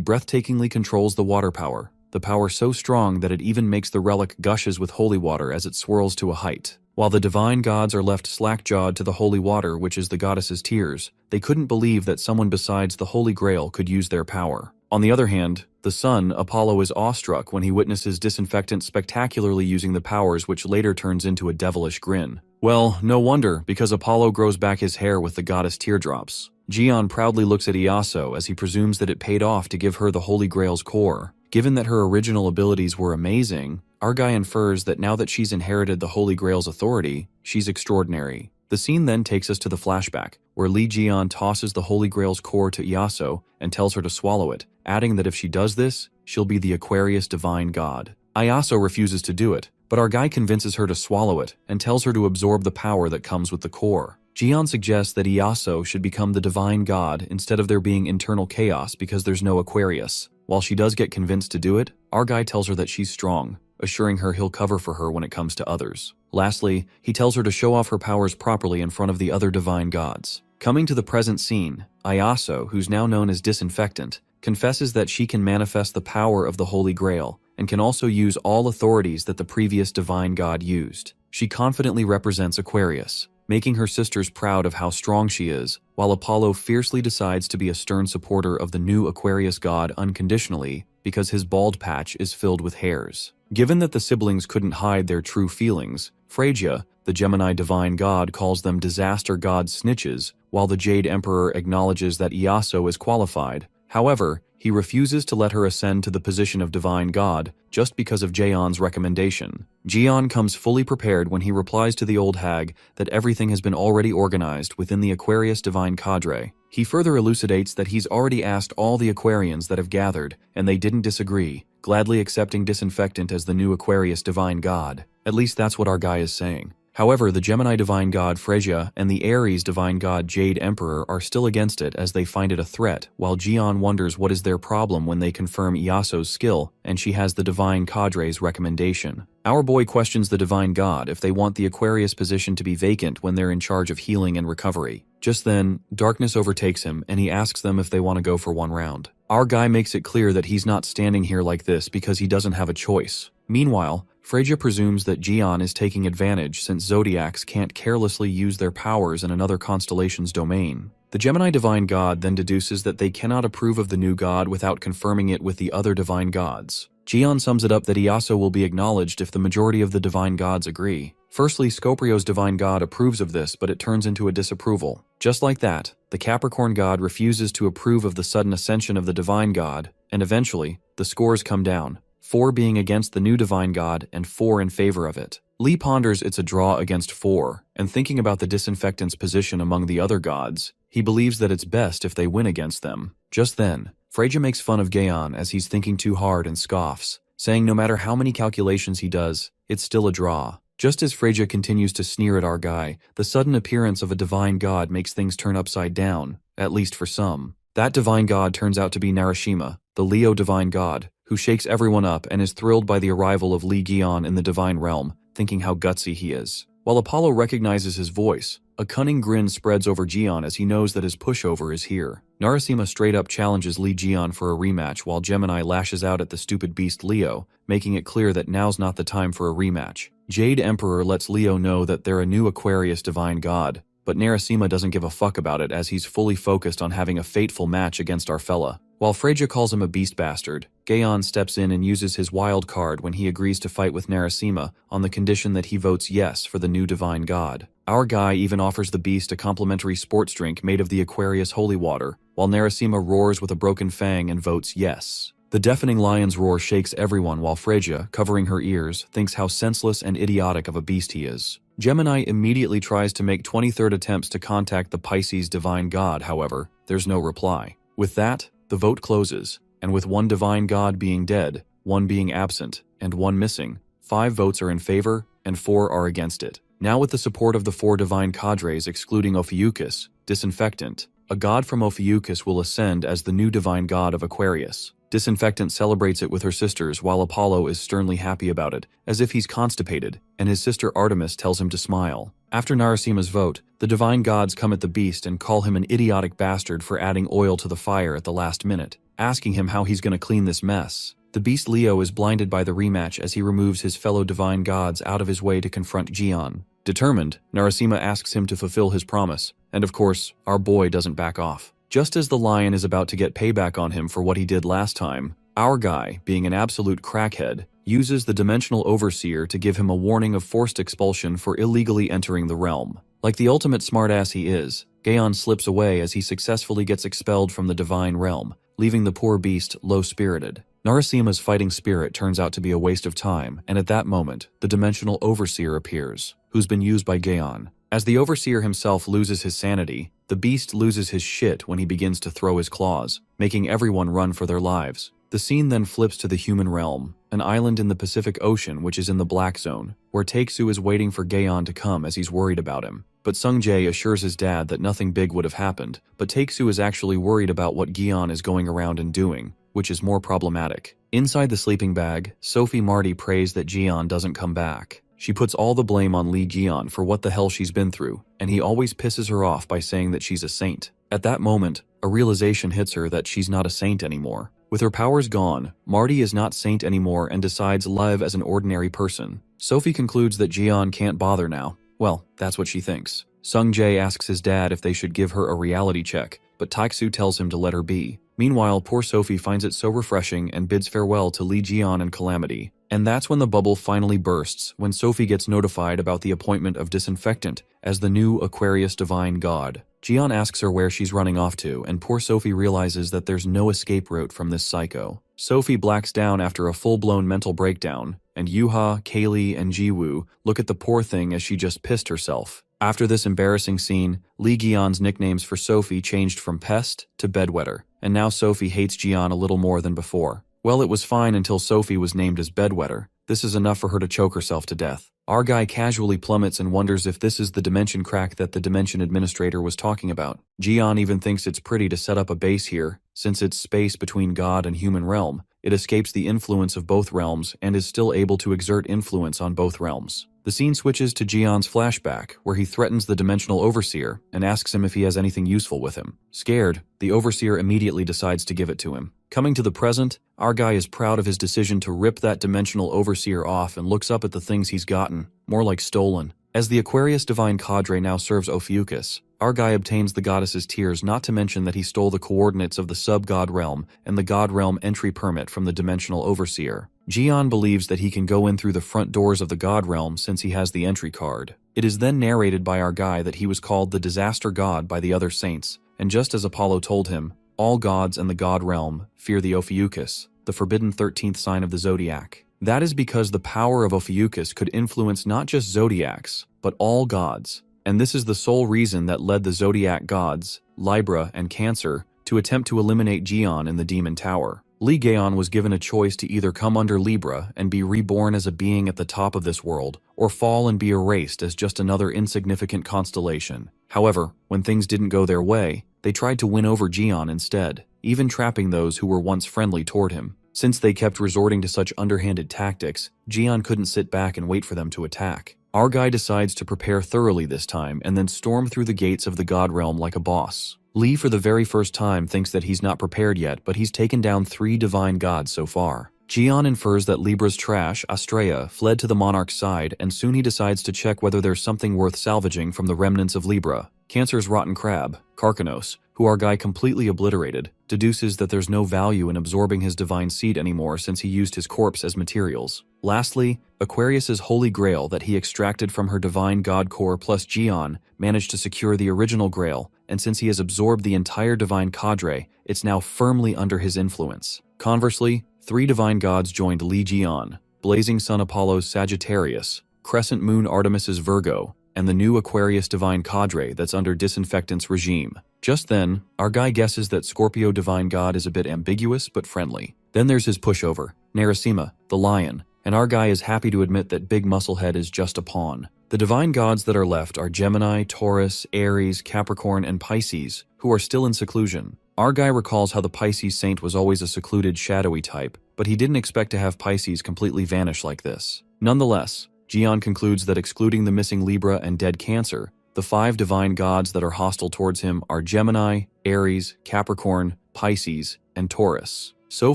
breathtakingly controls the water power. The power so strong that it even makes the relic gushes with holy water as it swirls to a height. While the divine gods are left slack-jawed to the holy water, which is the goddess's tears, they couldn't believe that someone besides the Holy Grail could use their power. On the other hand, the sun, Apollo, is awestruck when he witnesses Disinfectant spectacularly using the powers, which later turns into a devilish grin. Well, no wonder, because Apollo grows back his hair with the goddess teardrops. Gion proudly looks at Iaso as he presumes that it paid off to give her the Holy Grail's core. Given that her original abilities were amazing, our guy infers that now that she's inherited the Holy Grail's authority, she's extraordinary. The scene then takes us to the flashback, where Li Jian tosses the Holy Grail's core to Iaso and tells her to swallow it, adding that if she does this, she'll be the Aquarius divine god. Iaso refuses to do it, but our guy convinces her to swallow it and tells her to absorb the power that comes with the core. Jian suggests that Iaso should become the divine god instead of there being internal chaos because there's no Aquarius. While she does get convinced to do it, our guy tells her that she's strong, assuring her he'll cover for her when it comes to others. Lastly, he tells her to show off her powers properly in front of the other divine gods. Coming to the present scene, Iaso, who's now known as Disinfectant, confesses that she can manifest the power of the Holy Grail and can also use all authorities that the previous divine god used. She confidently represents Aquarius, making her sisters proud of how strong she is, while Apollo fiercely decides to be a stern supporter of the new Aquarius god unconditionally because his bald patch is filled with hairs. Given that the siblings couldn't hide their true feelings, Phrygia, the Gemini divine god, calls them disaster god snitches, while the Jade Emperor acknowledges that Iaso is qualified. However, he refuses to let her ascend to the position of divine god just because of Jaeon's recommendation. Jian comes fully prepared when he replies to the old hag that everything has been already organized within the Aquarius divine cadre. He further elucidates that he's already asked all the Aquarians that have gathered, and they didn't disagree, gladly accepting Disinfectant as the new Aquarius divine god. At least that's what our guy is saying. However, the Gemini divine god Phrygia and the Aries divine god Jade Emperor are still against it as they find it a threat, while Jian wonders what is their problem when they confirm Iaso's skill and she has the divine cadre's recommendation. Our boy questions the divine god if they want the Aquarius position to be vacant when they're in charge of healing and recovery. Just then, darkness overtakes him and he asks them if they want to go for one round. Our guy makes it clear that he's not standing here like this because he doesn't have a choice. Meanwhile, Phrygia presumes that Jian is taking advantage since Zodiacs can't carelessly use their powers in another constellation's domain. The Gemini divine god then deduces that they cannot approve of the new god without confirming it with the other divine gods. Jian sums it up that Iaso will be acknowledged if the majority of the divine gods agree. Firstly, Scoprio's divine god approves of this, but it turns into a disapproval. Just like that, the Capricorn god refuses to approve of the sudden ascension of the divine god, and eventually, the scores come down. 4 being against the new divine god and 4 in favor of it. Lee ponders it's a draw against 4, and thinking about the Disinfectant's position among the other gods, he believes that it's best if they win against them. Just then, Phrygia makes fun of Gaon as he's thinking too hard and scoffs, saying no matter how many calculations he does, it's still a draw. Just as Phrygia continues to sneer at our guy, the sudden appearance of a divine god makes things turn upside down, at least for some. That divine god turns out to be Narashima, the Leo divine god, who shakes everyone up and is thrilled by the arrival of Li Gion in the divine realm, thinking how gutsy he is. While Apollo recognizes his voice, a cunning grin spreads over Gion as he knows that his pushover is here. Narasimha straight up challenges Lee Jian for a rematch while Gemini lashes out at the stupid beast Leo, making it clear that now's not the time for a rematch. Jade Emperor lets Leo know that they're a new Aquarius divine god, but Narasimha doesn't give a fuck about it as he's fully focused on having a fateful match against our fella. While Freja calls him a beast bastard, Gaon steps in and uses his wild card when he agrees to fight with Narasimha on the condition that he votes yes for the new divine god. Our guy even offers the beast a complimentary sports drink made of the Aquarius holy water, while Narasimha roars with a broken fang and votes yes. The deafening lion's roar shakes everyone while Freja, covering her ears, thinks how senseless and idiotic of a beast he is. Gemini immediately tries to make 23rd attempts to contact the Pisces divine god, however, there's no reply. With that, the vote closes, and with one divine god being dead, one being absent, and one missing, 5 votes are in favor, and 4 are against it. Now with the support of the 4 divine cadres excluding Ophiuchus, Disinfectant, a god from Ophiuchus will ascend as the new divine god of Aquarius. Disinfectant celebrates it with her sisters while Apollo is sternly happy about it, as if he's constipated, and his sister Artemis tells him to smile. After Narasimha's vote, the divine gods come at the beast and call him an idiotic bastard for adding oil to the fire at the last minute, asking him how he's gonna clean this mess. The beast Leo is blinded by the rematch as he removes his fellow divine gods out of his way to confront Jian. Determined, Narasimha asks him to fulfill his promise, and of course, our boy doesn't back off. Just as the lion is about to get payback on him for what he did last time, our guy, being an absolute crackhead, uses the Dimensional Overseer to give him a warning of forced expulsion for illegally entering the realm. Like the ultimate smartass he is, Gaon slips away as he successfully gets expelled from the divine realm, leaving the poor beast low-spirited. Narasimha's fighting spirit turns out to be a waste of time, and at that moment, the Dimensional Overseer appears, who's been used by Gaon. As the Overseer himself loses his sanity, the beast loses his shit when he begins to throw his claws, making everyone run for their lives. The scene then flips to the human realm, an island in the Pacific Ocean which is in the Black Zone, where Taeksu is waiting for Gaon to come as he's worried about him. But Sungjae assures his dad that nothing big would have happened, but Taeksu is actually worried about what Gaon is going around and doing, which is more problematic. Inside the sleeping bag, Sophie Marty prays that Gaon doesn't come back. She puts all the blame on Lee Jian for what the hell she's been through, and he always pisses her off by saying that she's a saint. At that moment, a realization hits her that she's not a saint anymore. With her powers gone, Marty is not saint anymore and decides to live as an ordinary person. Sophie concludes that Jian can't bother now. Well, that's what she thinks. Sungjae asks his dad if they should give her a reality check, but Taeksu tells him to let her be. Meanwhile, poor Sophie finds it so refreshing and bids farewell to Lee Jian and Calamity. And that's when the bubble finally bursts, when Sophie gets notified about the appointment of Disinfectant as the new Aquarius divine god. Jian asks her where she's running off to, and poor Sophie realizes that there's no escape route from this psycho. Sophie blacks down after a full-blown mental breakdown, and Yuha, Kaylee, and Jiwoo look at the poor thing as she just pissed herself. After this embarrassing scene, Lee Gion's nicknames for Sophie changed from Pest to Bedwetter, and now Sophie hates Jian a little more than before. Well, it was fine until Sophie was named as Bedwetter. This is enough for her to choke herself to death. Our guy casually plummets and wonders if this is the dimension crack that the dimension administrator was talking about. Jian even thinks it's pretty to set up a base here, since it's space between God and human realm. It escapes the influence of both realms and is still able to exert influence on both realms. The scene switches to Jian's flashback, where he threatens the Dimensional Overseer and asks him if he has anything useful with him. Scared, the Overseer immediately decides to give it to him. Coming to the present, our guy is proud of his decision to rip that Dimensional Overseer off and looks up at the things he's gotten, more like stolen. As the Aquarius Divine Cadre now serves Ophiuchus, our guy obtains the goddess's tears, not to mention that he stole the coordinates of the sub-god realm and the god realm entry permit from the Dimensional Overseer. Jian believes that he can go in through the front doors of the god realm since he has the entry card. It is then narrated by our guy that he was called the Disaster God by the other saints, and just as Apollo told him, all gods and the god realm fear the Ophiuchus, the forbidden 13th sign of the zodiac. That is because the power of Ophiuchus could influence not just zodiacs, but all gods. And this is the sole reason that led the zodiac gods, Libra and Cancer, to attempt to eliminate Jian in the Demon Tower. Lee Gaon was given a choice to either come under Libra and be reborn as a being at the top of this world, or fall and be erased as just another insignificant constellation. However, when things didn't go their way, they tried to win over Jian instead, even trapping those who were once friendly toward him. Since they kept resorting to such underhanded tactics, Jian couldn't sit back and wait for them to attack. Our guy decides to prepare thoroughly this time and then storm through the gates of the god realm like a boss. Lee for the very first time thinks that he's not prepared yet, but he's taken down 3 divine gods so far. Jian infers that Libra's trash, Astrea, fled to the monarch's side, and soon he decides to check whether there's something worth salvaging from the remnants of Libra. Cancer's rotten crab, Karkanos, who our guy completely obliterated, deduces that there's no value in absorbing his divine seed anymore since he used his corpse as materials. Lastly, Aquarius's holy grail that he extracted from her divine god core plus Jian managed to secure the original grail, and since he has absorbed the entire divine cadre, it's now firmly under his influence. Conversely, 3 divine gods joined Li Jian: Blazing Sun Apollo's Sagittarius, Crescent Moon Artemis's Virgo, and the new Aquarius divine cadre that's under Disinfectant's regime. Just then, our guy guesses that Scorpio divine god is a bit ambiguous but friendly. Then there's his pushover, Narasimha, the lion, and our guy is happy to admit that Big Musclehead is just a pawn. The divine gods that are left are Gemini, Taurus, Aries, Capricorn, and Pisces, who are still in seclusion. Our guy recalls how the Pisces saint was always a secluded, shadowy type, but he didn't expect to have Pisces completely vanish like this. Nonetheless, Jian concludes that excluding the missing Libra and dead Cancer, the 5 divine gods that are hostile towards him are Gemini, Aries, Capricorn, Pisces, and Taurus. So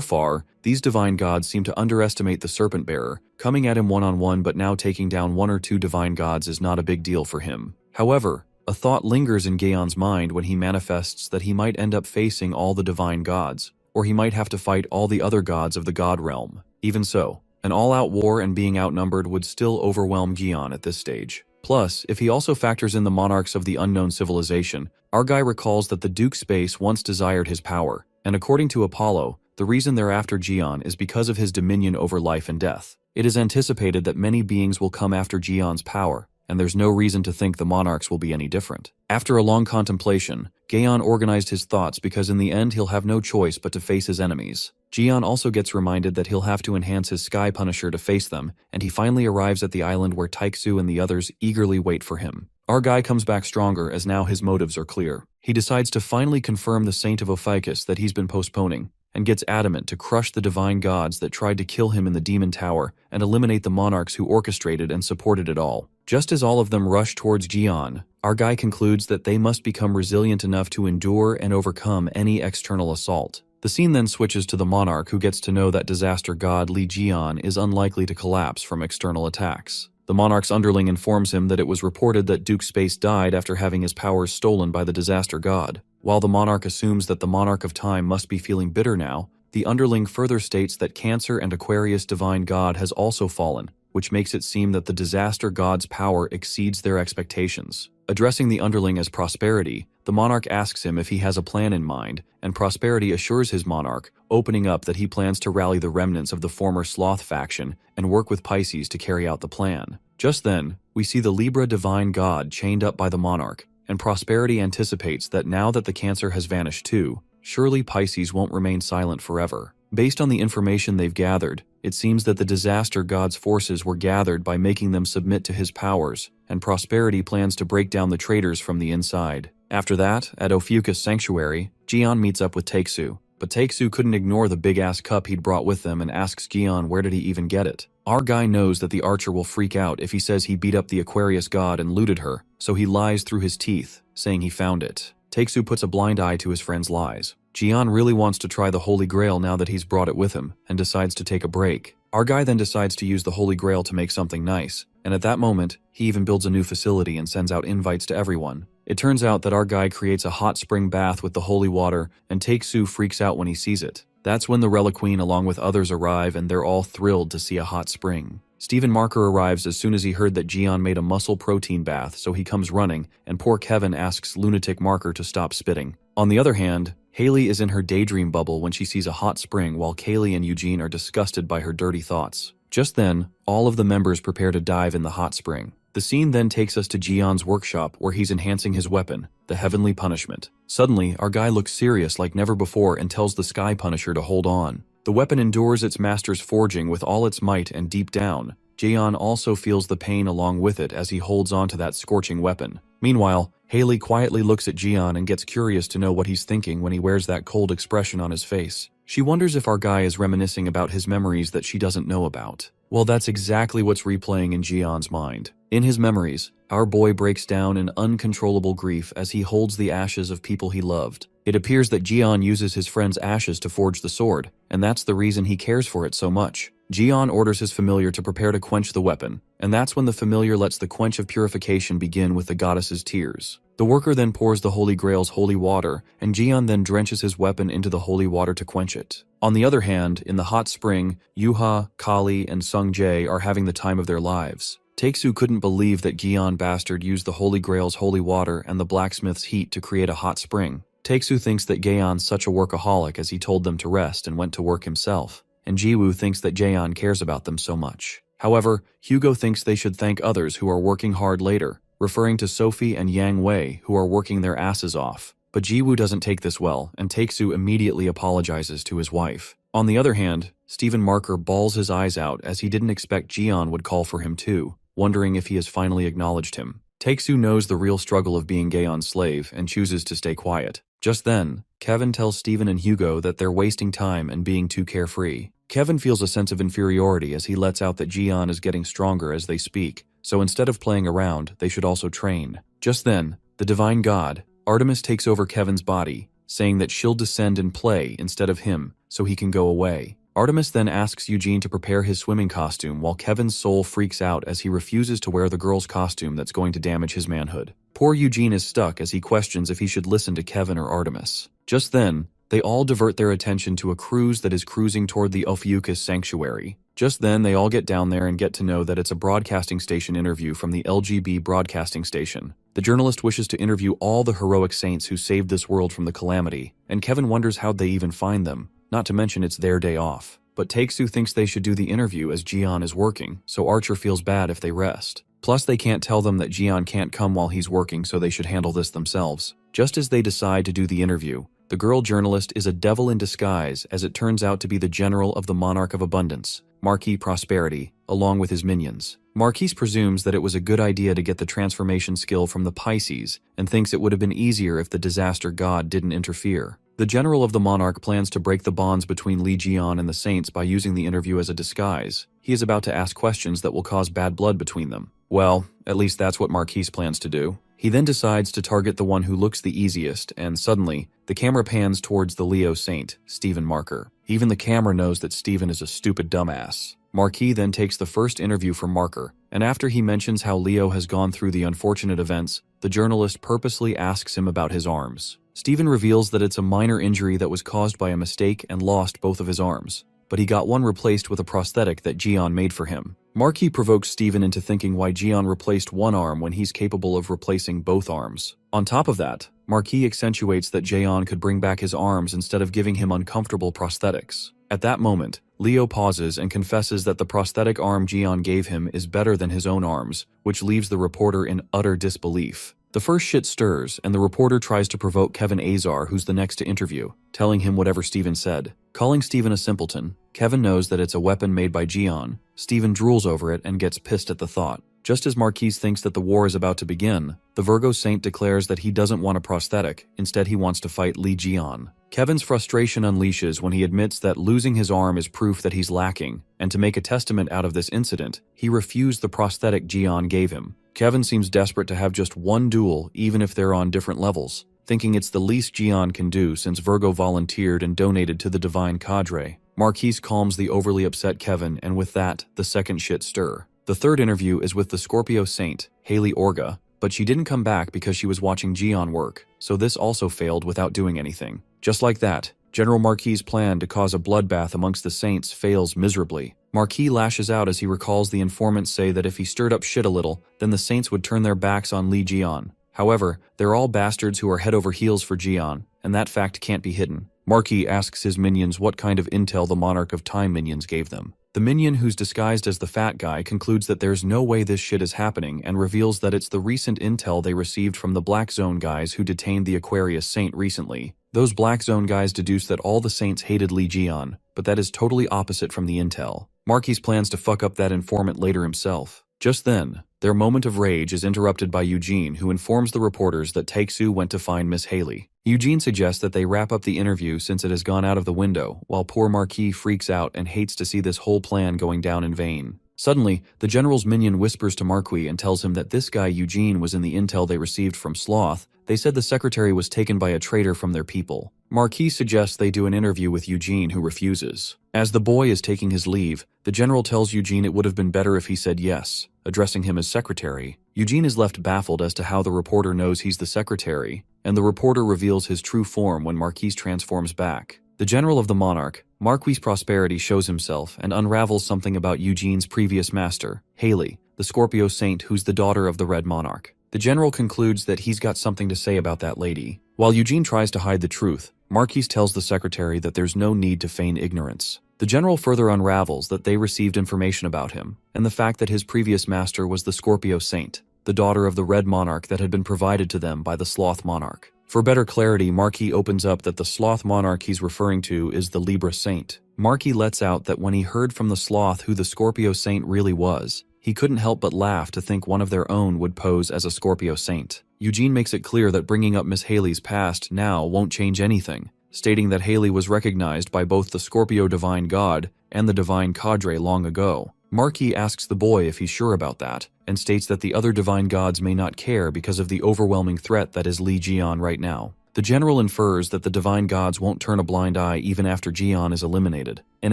far, these divine gods seem to underestimate the Serpent Bearer, coming at him one-on-one, but now taking down 1 or 2 divine gods is not a big deal for him. However, a thought lingers in Gaon's mind when he manifests that he might end up facing all the divine gods, or he might have to fight all the other gods of the god realm. Even so, an all-out war and being outnumbered would still overwhelm Gaon at this stage. Plus, if he also factors in the monarchs of the unknown civilization, our guy recalls that the Duke Space once desired his power, and according to Apollo, the reason they're after Jian is because of his dominion over life and death. It is anticipated that many beings will come after Jian's power, and there's no reason to think the monarchs will be any different. After a long contemplation, Gaon organized his thoughts because in the end he'll have no choice but to face his enemies. Jian also gets reminded that he'll have to enhance his Sky Punisher to face them, and he finally arrives at the island where Taiksu and the others eagerly wait for him. Our guy comes back stronger as now his motives are clear. He decides to finally confirm the Saint of Ophiuchus that he's been postponing, and gets adamant to crush the divine gods that tried to kill him in the Demon Tower and eliminate the monarchs who orchestrated and supported it all. Just as all of them rush towards Jian, our guy concludes that they must become resilient enough to endure and overcome any external assault. The scene then switches to the monarch, who gets to know that disaster god Li Jian is unlikely to collapse from external attacks. The monarch's underling informs him that it was reported that Duke Space died after having his powers stolen by the disaster god. While the monarch assumes that the monarch of time must be feeling bitter now, the underling further states that Cancer and Aquarius divine god has also fallen, which makes it seem that the disaster god's power exceeds their expectations. Addressing the underling as Prosperity, the monarch asks him if he has a plan in mind, and Prosperity assures his monarch, opening up that he plans to rally the remnants of the former Sloth faction and work with Pisces to carry out the plan. Just then, we see the Libra divine god chained up by the monarch, and Prosperity anticipates that now that the Cancer has vanished too, surely Pisces won't remain silent forever. Based on the information they've gathered, it seems that the disaster god's forces were gathered by making them submit to his powers, and Prosperity plans to break down the traitors from the inside. After that, at Ophiuchus Sanctuary, Jian meets up with Taiksu, but Taiksu couldn't ignore the big-ass cup he'd brought with them and asks Jian where did he even get it. Our guy knows that the archer will freak out if he says he beat up the Aquarius god and looted her, so he lies through his teeth, saying he found it. Taiksu puts a blind eye to his friend's lies. Jian really wants to try the Holy Grail now that he's brought it with him, and decides to take a break. Our guy then decides to use the Holy Grail to make something nice, and at that moment, he even builds a new facility and sends out invites to everyone. It turns out that our guy creates a hot spring bath with the holy water, and Taiksu freaks out when he sees it. That's when the Reliqueen along with others arrive, and they're all thrilled to see a hot spring. Stephen Marker arrives as soon as he heard that Jian made a muscle protein bath, so he comes running, and poor Kevin asks Lunatic Marker to stop spitting. On the other hand, Haley is in her daydream bubble when she sees a hot spring, while Kaylee and Eugene are disgusted by her dirty thoughts. Just then, all of the members prepare to dive in the hot spring. The scene then takes us to Jian's workshop where he's enhancing his weapon, the Heavenly Punishment. Suddenly, our guy looks serious like never before and tells the Sky Punisher to hold on. The weapon endures its master's forging with all its might, and deep down, Jian also feels the pain along with it as he holds on to that scorching weapon. Meanwhile, Haley quietly looks at Jian and gets curious to know what he's thinking when he wears that cold expression on his face. She wonders if our guy is reminiscing about his memories that she doesn't know about. Well, that's exactly what's replaying in Jian's mind. In his memories, our boy breaks down in uncontrollable grief as he holds the ashes of people he loved. It appears that Jian uses his friend's ashes to forge the sword, and that's the reason he cares for it so much. Jian orders his familiar to prepare to quench the weapon, and that's when the familiar lets the quench of purification begin with the goddess's tears. The worker then pours the Holy Grail's holy water, and Jian then drenches his weapon into the holy water to quench it. On the other hand, in the hot spring, Yuha, Kali, and Sung Jae are having the time of their lives. Taeksu couldn't believe that Gion bastard used the Holy Grail's holy water and the blacksmith's heat to create a hot spring. Taeksu thinks that Gaeon's such a workaholic as he told them to rest and went to work himself, and Jiwoo thinks that Jaeon cares about them so much. However, Hugo thinks they should thank others who are working hard later, referring to Sophie and Yang Wei who are working their asses off. But Jiwoo doesn't take this well, and Taeksu immediately apologizes to his wife. On the other hand, Stephen Marker bawls his eyes out as he didn't expect Jion would call for him too, wondering if he has finally acknowledged him. Taeksu knows the real struggle of being Gaeon's slave and chooses to stay quiet. Just then, Kevin tells Steven and Hugo that they're wasting time and being too carefree. Kevin feels a sense of inferiority as he lets out that Jion is getting stronger as they speak, so instead of playing around, they should also train. Just then, the divine god, Artemis, takes over Kevin's body, saying that she'll descend and play instead of him, so he can go away. Artemis then asks Eugene to prepare his swimming costume while Kevin's soul freaks out as he refuses to wear the girl's costume that's going to damage his manhood. Poor Eugene is stuck as he questions if he should listen to Kevin or Artemis. Just then, they all divert their attention to a cruise that is cruising toward the Ophiuchus sanctuary. Just then, they all get down there and get to know that it's a broadcasting station interview from the LGB broadcasting station. The journalist wishes to interview all the heroic saints who saved this world from the calamity, and Kevin wonders how'd they even find them. Not to mention it's their day off. But Taeksu thinks they should do the interview as Jion is working, so Archer feels bad if they rest. Plus they can't tell them that Jion can't come while he's working, so they should handle this themselves. Just as they decide to do the interview, the girl journalist is a devil in disguise as it turns out to be the general of the Monarch of Abundance, Marquis Prosperity, along with his minions. Marquis presumes that it was a good idea to get the transformation skill from the Pisces and thinks it would have been easier if the disaster god didn't interfere. The general of the monarch plans to break the bonds between Li Jian and the saints by using the interview as a disguise. He is about to ask questions that will cause bad blood between them. Well, at least that's what Marquis plans to do. He then decides to target the one who looks the easiest, and suddenly, the camera pans towards the Leo saint, Stephen Marker. Even the camera knows that Stephen is a stupid dumbass. Marquis then takes the first interview from Marker, and after he mentions how Leo has gone through the unfortunate events, the journalist purposely asks him about his arms. Stephen reveals that it's a minor injury that was caused by a mistake and lost both of his arms, but he got one replaced with a prosthetic that Jion made for him. Marquis provokes Stephen into thinking why Jion replaced one arm when he's capable of replacing both arms. On top of that, Marquis accentuates that Jion could bring back his arms instead of giving him uncomfortable prosthetics. At that moment, Leo pauses and confesses that the prosthetic arm Jion gave him is better than his own arms, which leaves the reporter in utter disbelief. The first shit stirs, and the reporter tries to provoke Kevin Azar, who's the next to interview, telling him whatever Stephen said. Calling Stephen a simpleton, Kevin knows that it's a weapon made by Jion. Stephen drools over it and gets pissed at the thought. Just as Marquis thinks that the war is about to begin, the Virgo Saint declares that he doesn't want a prosthetic, instead he wants to fight Li Jian. Kevin's frustration unleashes when he admits that losing his arm is proof that he's lacking, and to make a testament out of this incident, he refused the prosthetic Jion gave him. Kevin seems desperate to have just one duel, even if they're on different levels, thinking it's the least Jion can do since Virgo volunteered and donated to the Divine Cadre. Marquis calms the overly upset Kevin, and with that, the second shit stir. The third interview is with the Scorpio Saint, Haley Orga, but she didn't come back because she was watching Jion work, so this also failed without doing anything. Just like that, General Marquis' plan to cause a bloodbath amongst the Saints fails miserably. Marquis lashes out as he recalls the informants say that if he stirred up shit a little, then the Saints would turn their backs on Li Jian. However, they're all bastards who are head over heels for Jian, and that fact can't be hidden. Marquis asks his minions what kind of intel the Monarch of Time minions gave them. The minion who's disguised as the fat guy concludes that there's no way this shit is happening and reveals that it's the recent intel they received from the Black Zone guys who detained the Aquarius Saint recently. Those Black Zone guys deduced that all the Saints hated Li Jian, but that is totally opposite from the intel. Marquis plans to fuck up that informant later himself. Just then, their moment of rage is interrupted by Eugene, who informs the reporters that Taeksu went to find Miss Haley. Eugene suggests that they wrap up the interview since it has gone out of the window, while poor Marquis freaks out and hates to see this whole plan going down in vain. Suddenly, the general's minion whispers to Marquis and tells him that this guy Eugene was in the intel they received from Sloth. They said the secretary was taken by a traitor from their people. Marquis suggests they do an interview with Eugene, who refuses. As the boy is taking his leave, the general tells Eugene it would have been better if he said yes, addressing him as secretary. Eugene is left baffled as to how the reporter knows he's the secretary, and the reporter reveals his true form when Marquis transforms back. The general of the monarch, Marquis Prosperity, shows himself and unravels something about Eugene's previous master, Haley, the Scorpio saint who's the daughter of the Red Monarch. The general concludes that he's got something to say about that lady. While Eugene tries to hide the truth, Marquis tells the secretary that there's no need to feign ignorance. The general further unravels that they received information about him, and the fact that his previous master was the Scorpio saint, the daughter of the Red Monarch that had been provided to them by the Sloth Monarch. For better clarity, Marquis opens up that the Sloth Monarch he's referring to is the Libra Saint. Marquis lets out that when he heard from the Sloth who the Scorpio Saint really was, he couldn't help but laugh to think one of their own would pose as a Scorpio Saint. Eugene makes it clear that bringing up Miss Haley's past now won't change anything, stating that Haley was recognized by both the Scorpio Divine God and the Divine Cadre long ago. Marquis asks the boy if he's sure about that, and states that the other divine gods may not care because of the overwhelming threat that is Li Jian right now. The general infers that the divine gods won't turn a blind eye even after Jian is eliminated, and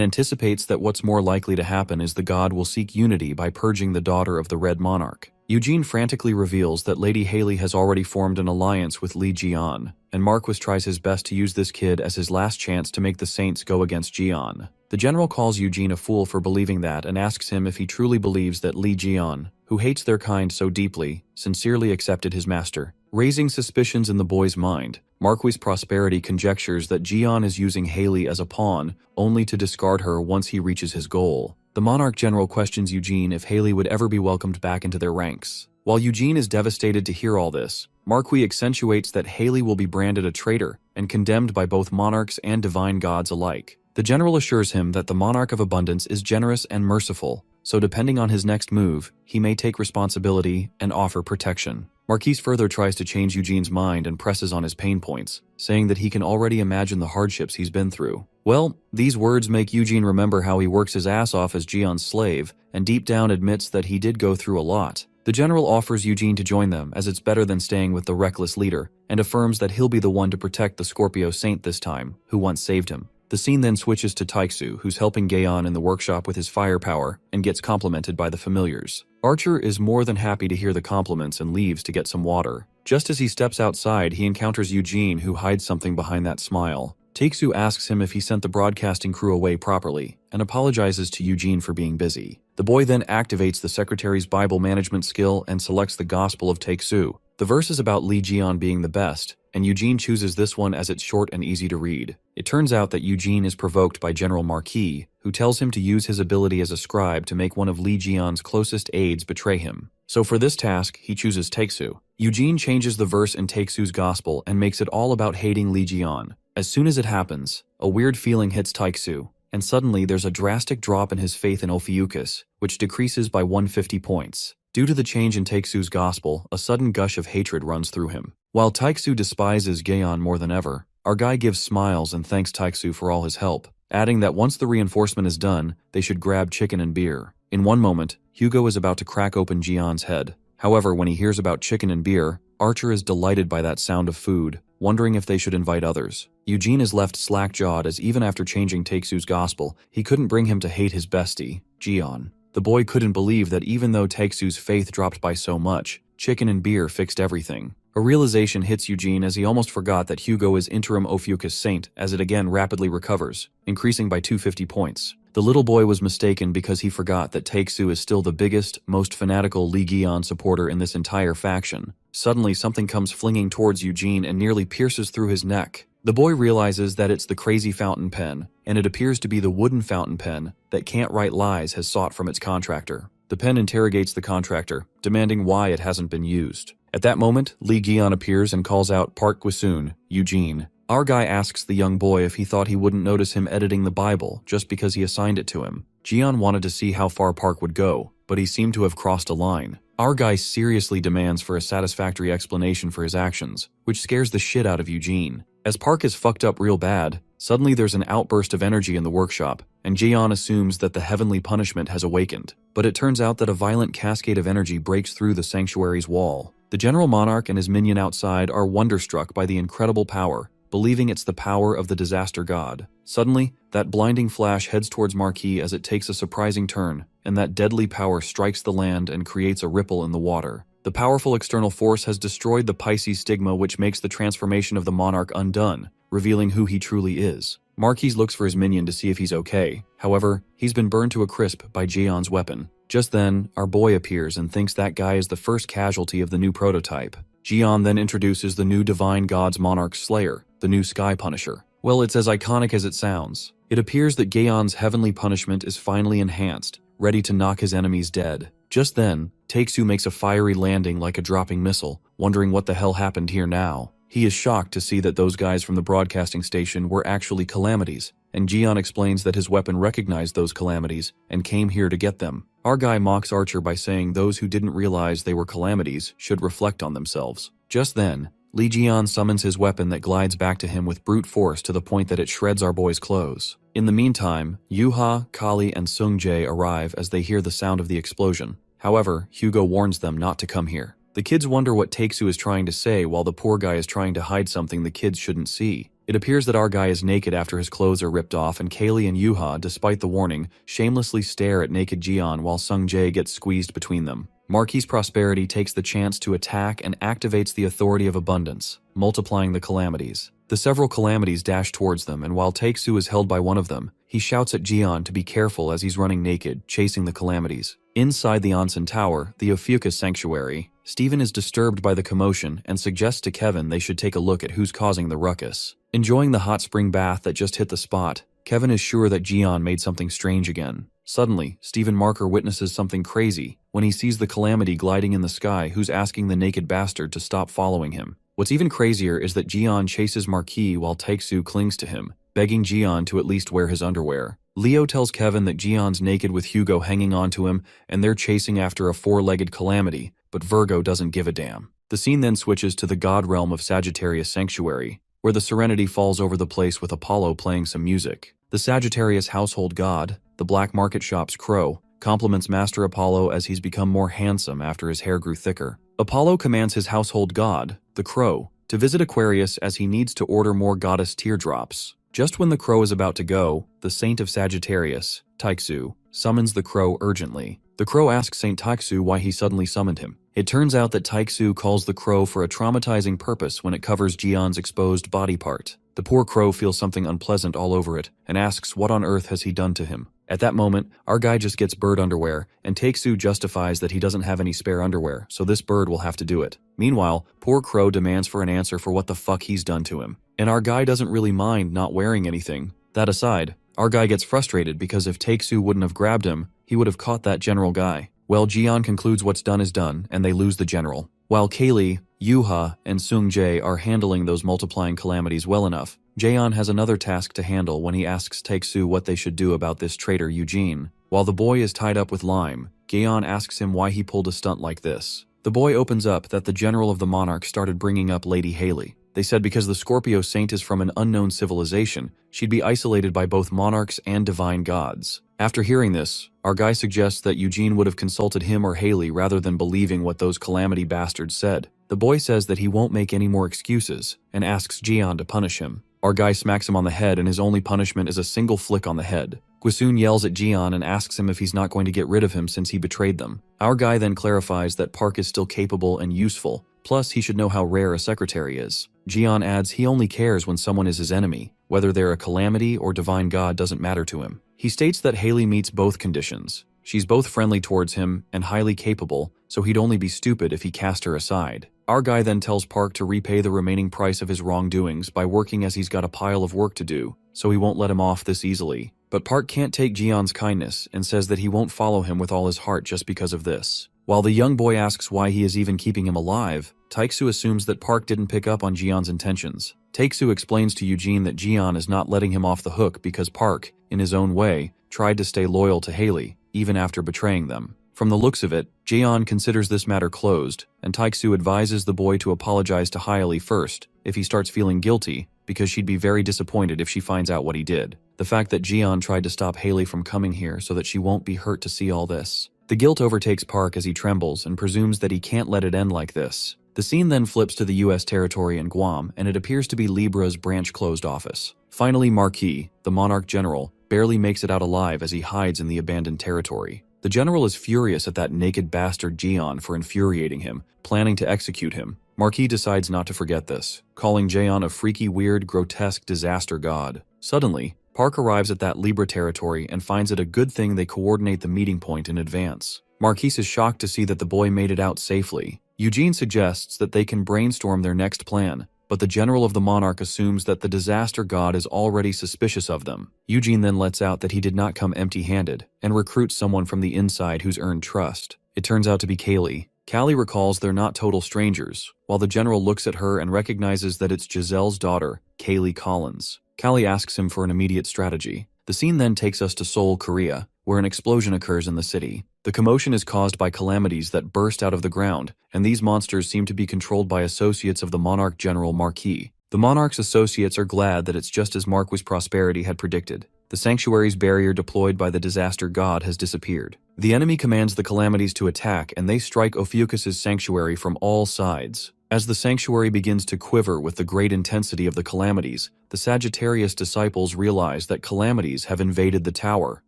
anticipates that what's more likely to happen is the god will seek unity by purging the daughter of the Red Monarch. Eugene frantically reveals that Lady Haley has already formed an alliance with Li Jian, and Marquis tries his best to use this kid as his last chance to make the Saints go against Jian. The general calls Eugene a fool for believing that and asks him if he truly believes that Li Jian, who hates their kind so deeply, sincerely accepted his master. Raising suspicions in the boy's mind, Marquis Prosperity conjectures that Jian is using Haley as a pawn, only to discard her once he reaches his goal. The monarch general questions Eugene if Haley would ever be welcomed back into their ranks. While Eugene is devastated to hear all this, Marquis accentuates that Haley will be branded a traitor and condemned by both monarchs and divine gods alike. The general assures him that the monarch of abundance is generous and merciful, so depending on his next move, he may take responsibility and offer protection. Marquis further tries to change Eugene's mind and presses on his pain points, saying that he can already imagine the hardships he's been through. Well, these words make Eugene remember how he works his ass off as Jian's slave, and deep down admits that he did go through a lot. The general offers Eugene to join them as it's better than staying with the reckless leader, and affirms that he'll be the one to protect the Scorpio Saint this time, who once saved him. The scene then switches to Taiksu, who's helping Gaon in the workshop with his firepower, and gets complimented by the familiars. Archer is more than happy to hear the compliments and leaves to get some water. Just as he steps outside, he encounters Eugene, who hides something behind that smile. Taiksu asks him if he sent the broadcasting crew away properly, and apologizes to Eugene for being busy. The boy then activates the secretary's Bible management skill and selects the Gospel of Taiksu. The verse is about Li Jian being the best, and Eugene chooses this one as it's short and easy to read. It turns out that Eugene is provoked by General Marquis, who tells him to use his ability as a scribe to make one of Li Jian's closest aides betray him. So for this task, he chooses Taiksu. Eugene changes the verse in Taiksu's gospel and makes it all about hating Li Jian. As soon as it happens, a weird feeling hits Taiksu, and suddenly there's a drastic drop in his faith in Ophiuchus, which decreases by 150 points. Due to the change in Taiksu's gospel, a sudden gush of hatred runs through him. While Taiksu despises Gaon more than ever, our guy gives smiles and thanks Taiksu for all his help, adding that once the reinforcement is done, they should grab chicken and beer. In one moment, Hugo is about to crack open Jian's head. However, when he hears about chicken and beer, Archer is delighted by that sound of food, wondering if they should invite others. Eugene is left slack-jawed as even after changing Taiksu's gospel, he couldn't bring him to hate his bestie, Jian. The boy couldn't believe that even though Taiksu's faith dropped by so much, chicken and beer fixed everything. A realization hits Eugene as he almost forgot that Hugo is interim Ophiuchus Saint as it again rapidly recovers, increasing by 250 points. The little boy was mistaken because he forgot that Taiksu is still the biggest, most fanatical Li Jian supporter in this entire faction. Suddenly something comes flinging towards Eugene and nearly pierces through his neck. The boy realizes that it's the crazy fountain pen, and it appears to be the wooden fountain pen that Can't Write Lies has sought from its contractor. The pen interrogates the contractor, demanding why it hasn't been used. At that moment, Li Jian appears and calls out Park Gwisun, Eugene. Our guy asks the young boy if he thought he wouldn't notice him editing the Bible just because he assigned it to him. Jian wanted to see how far Park would go, but he seemed to have crossed a line. Our guy seriously demands for a satisfactory explanation for his actions, which scares the shit out of Eugene. As Park is fucked up real bad, Suddenly there's an outburst of energy in the workshop, and Jaeon assumes that the heavenly punishment has awakened. But it turns out that a violent cascade of energy breaks through the sanctuary's wall. The General Monarch and his minion outside are wonderstruck by the incredible power, believing it's the power of the disaster god. Suddenly, that blinding flash heads towards Marquis as it takes a surprising turn, and that deadly power strikes the land and creates a ripple in the water. The powerful external force has destroyed the Pisces stigma, which makes the transformation of the monarch undone, revealing who he truly is. Marquis looks for his minion to see if he's okay. However, he's been burned to a crisp by Jaeon's weapon. Just then, our boy appears and thinks that guy is the first casualty of the new prototype. Jaeon then introduces the new divine god's monarch slayer, the new Sky Punisher. Well, it's as iconic as it sounds. It appears that Gaeon's heavenly punishment is finally enhanced, ready to knock his enemies dead. Just then, Taeksu makes a fiery landing like a dropping missile, wondering what the hell happened here now. He is shocked to see that those guys from the broadcasting station were actually calamities, and Jaeon explains that his weapon recognized those calamities and came here to get them. Our guy mocks Archer by saying those who didn't realize they were calamities should reflect on themselves. Just then, Lee Jaeon summons his weapon that glides back to him with brute force to the point that it shreds our boy's clothes. In the meantime, Yuha, Kali, and Sungjae arrive as they hear the sound of the explosion. However, Hugo warns them not to come here. The kids wonder what Taeksu is trying to say while the poor guy is trying to hide something the kids shouldn't see. It appears that our guy is naked after his clothes are ripped off, and Kaylee and Yuha, despite the warning, shamelessly stare at naked Jaeon while Sungjae gets squeezed between them. Marquis Prosperity takes the chance to attack and activates the authority of abundance, multiplying the calamities. The several calamities dash towards them, and while Taeksu is held by one of them, he shouts at Jaeon to be careful as he's running naked, chasing the calamities. Inside the Onsen Tower, the Ophiuchus Sanctuary, Steven is disturbed by the commotion and suggests to Kevin they should take a look at who's causing the ruckus. Enjoying the hot spring bath that just hit the spot, Kevin is sure that Jaeon made something strange again. Suddenly, Stephen Marker witnesses something crazy when he sees the calamity gliding in the sky who's asking the naked bastard to stop following him. What's even crazier is that Jaeon chases Marquis while Taeksu clings to him, begging Jaeon to at least wear his underwear. Leo tells Kevin that Jaeon's naked with Hugo hanging onto him and they're chasing after a four-legged calamity, but Virgo doesn't give a damn. The scene then switches to the god realm of Sagittarius Sanctuary, where the Serenity falls over the place with Apollo playing some music. The Sagittarius household god, the black market shop's crow, compliments Master Apollo as he's become more handsome after his hair grew thicker. Apollo commands his household god, the crow, to visit Aquarius as he needs to order more goddess teardrops. Just when the crow is about to go, the saint of Sagittarius, Taeksu, summons the crow urgently. The crow asks Saint Taeksu why he suddenly summoned him. It turns out that Taeksu calls the crow for a traumatizing purpose when it covers Jaeon's exposed body part. The poor crow feels something unpleasant all over it and asks what on earth has he done to him. At that moment, our guy just gets bird underwear, and Taeksu justifies that he doesn't have any spare underwear, so this bird will have to do it. Meanwhile, poor crow demands for an answer for what the fuck he's done to him. And our guy doesn't really mind not wearing anything. That aside, our guy gets frustrated because if Taeksu wouldn't have grabbed him, he would have caught that general guy. Well, Jaeon concludes what's done is done, and they lose the general. While Kaylee, Yuha, and Sungjae are handling those multiplying calamities well enough, Jaeon has another task to handle when he asks Taeksu what they should do about this traitor Eugene. While the boy is tied up with Lime, Jaeon asks him why he pulled a stunt like this. The boy opens up that the general of the monarch started bringing up Lady Haley. They said because the Scorpio saint is from an unknown civilization, she'd be isolated by both monarchs and divine gods. After hearing this, our guy suggests that Eugene would have consulted him or Haley rather than believing what those calamity bastards said. The boy says that he won't make any more excuses and asks Jaeon to punish him. Our guy smacks him on the head and his only punishment is a single flick on the head. Gwisun yells at Jaeon and asks him if he's not going to get rid of him since he betrayed them. Our guy then clarifies that Park is still capable and useful, plus he should know how rare a secretary is. Jaeon adds he only cares when someone is his enemy. Whether they're a calamity or divine god doesn't matter to him. He states that Haley meets both conditions. She's both friendly towards him and highly capable, so he'd only be stupid if he cast her aside. Our guy then tells Park to repay the remaining price of his wrongdoings by working as he's got a pile of work to do, so he won't let him off this easily. But Park can't take Jaeon's kindness and says that he won't follow him with all his heart just because of this. While the young boy asks why he is even keeping him alive, Taeksu assumes that Park didn't pick up on Jaeon's intentions. Taeksu explains to Eugene that Jaeon is not letting him off the hook because Park, in his own way, tried to stay loyal to Haley, even after betraying them. From the looks of it, Jaeon considers this matter closed, and Taeksu advises the boy to apologize to Haley first, if he starts feeling guilty, because she'd be very disappointed if she finds out what he did. The fact that Jian tried to stop Haley from coming here so that she won't be hurt to see all this. The guilt overtakes Park as he trembles and presumes that he can't let it end like this. The scene then flips to the US territory in Guam, and it appears to be Libra's branch closed office. Finally, Marquis, the monarch general, barely makes it out alive as he hides in the abandoned territory. The general is furious at that naked bastard Jian for infuriating him, planning to execute him. Marquis decides not to forget this, calling Jian a freaky, weird, grotesque disaster god. Suddenly, Park arrives at that Libra territory and finds it a good thing they coordinate the meeting point in advance. Marquis is shocked to see that the boy made it out safely. Eugene suggests that they can brainstorm their next plan, but the general of the monarch assumes that the disaster god is already suspicious of them. Eugene then lets out that he did not come empty-handed, and recruits someone from the inside who's earned trust. It turns out to be Kaylee. Callie recalls they're not total strangers, while the general looks at her and recognizes that it's Giselle's daughter, Kaylee Collins. Callie asks him for an immediate strategy. The scene then takes us to Seoul, Korea, where an explosion occurs in the city. The commotion is caused by calamities that burst out of the ground, and these monsters seem to be controlled by associates of the monarch general Marquis. The monarch's associates are glad that it's just as Marquis' Prosperity had predicted. The sanctuary's barrier deployed by the disaster god has disappeared. The enemy commands the calamities to attack, and they strike Ophiuchus's sanctuary from all sides. As the sanctuary begins to quiver with the great intensity of the calamities, the Sagittarius disciples realize that calamities have invaded the tower.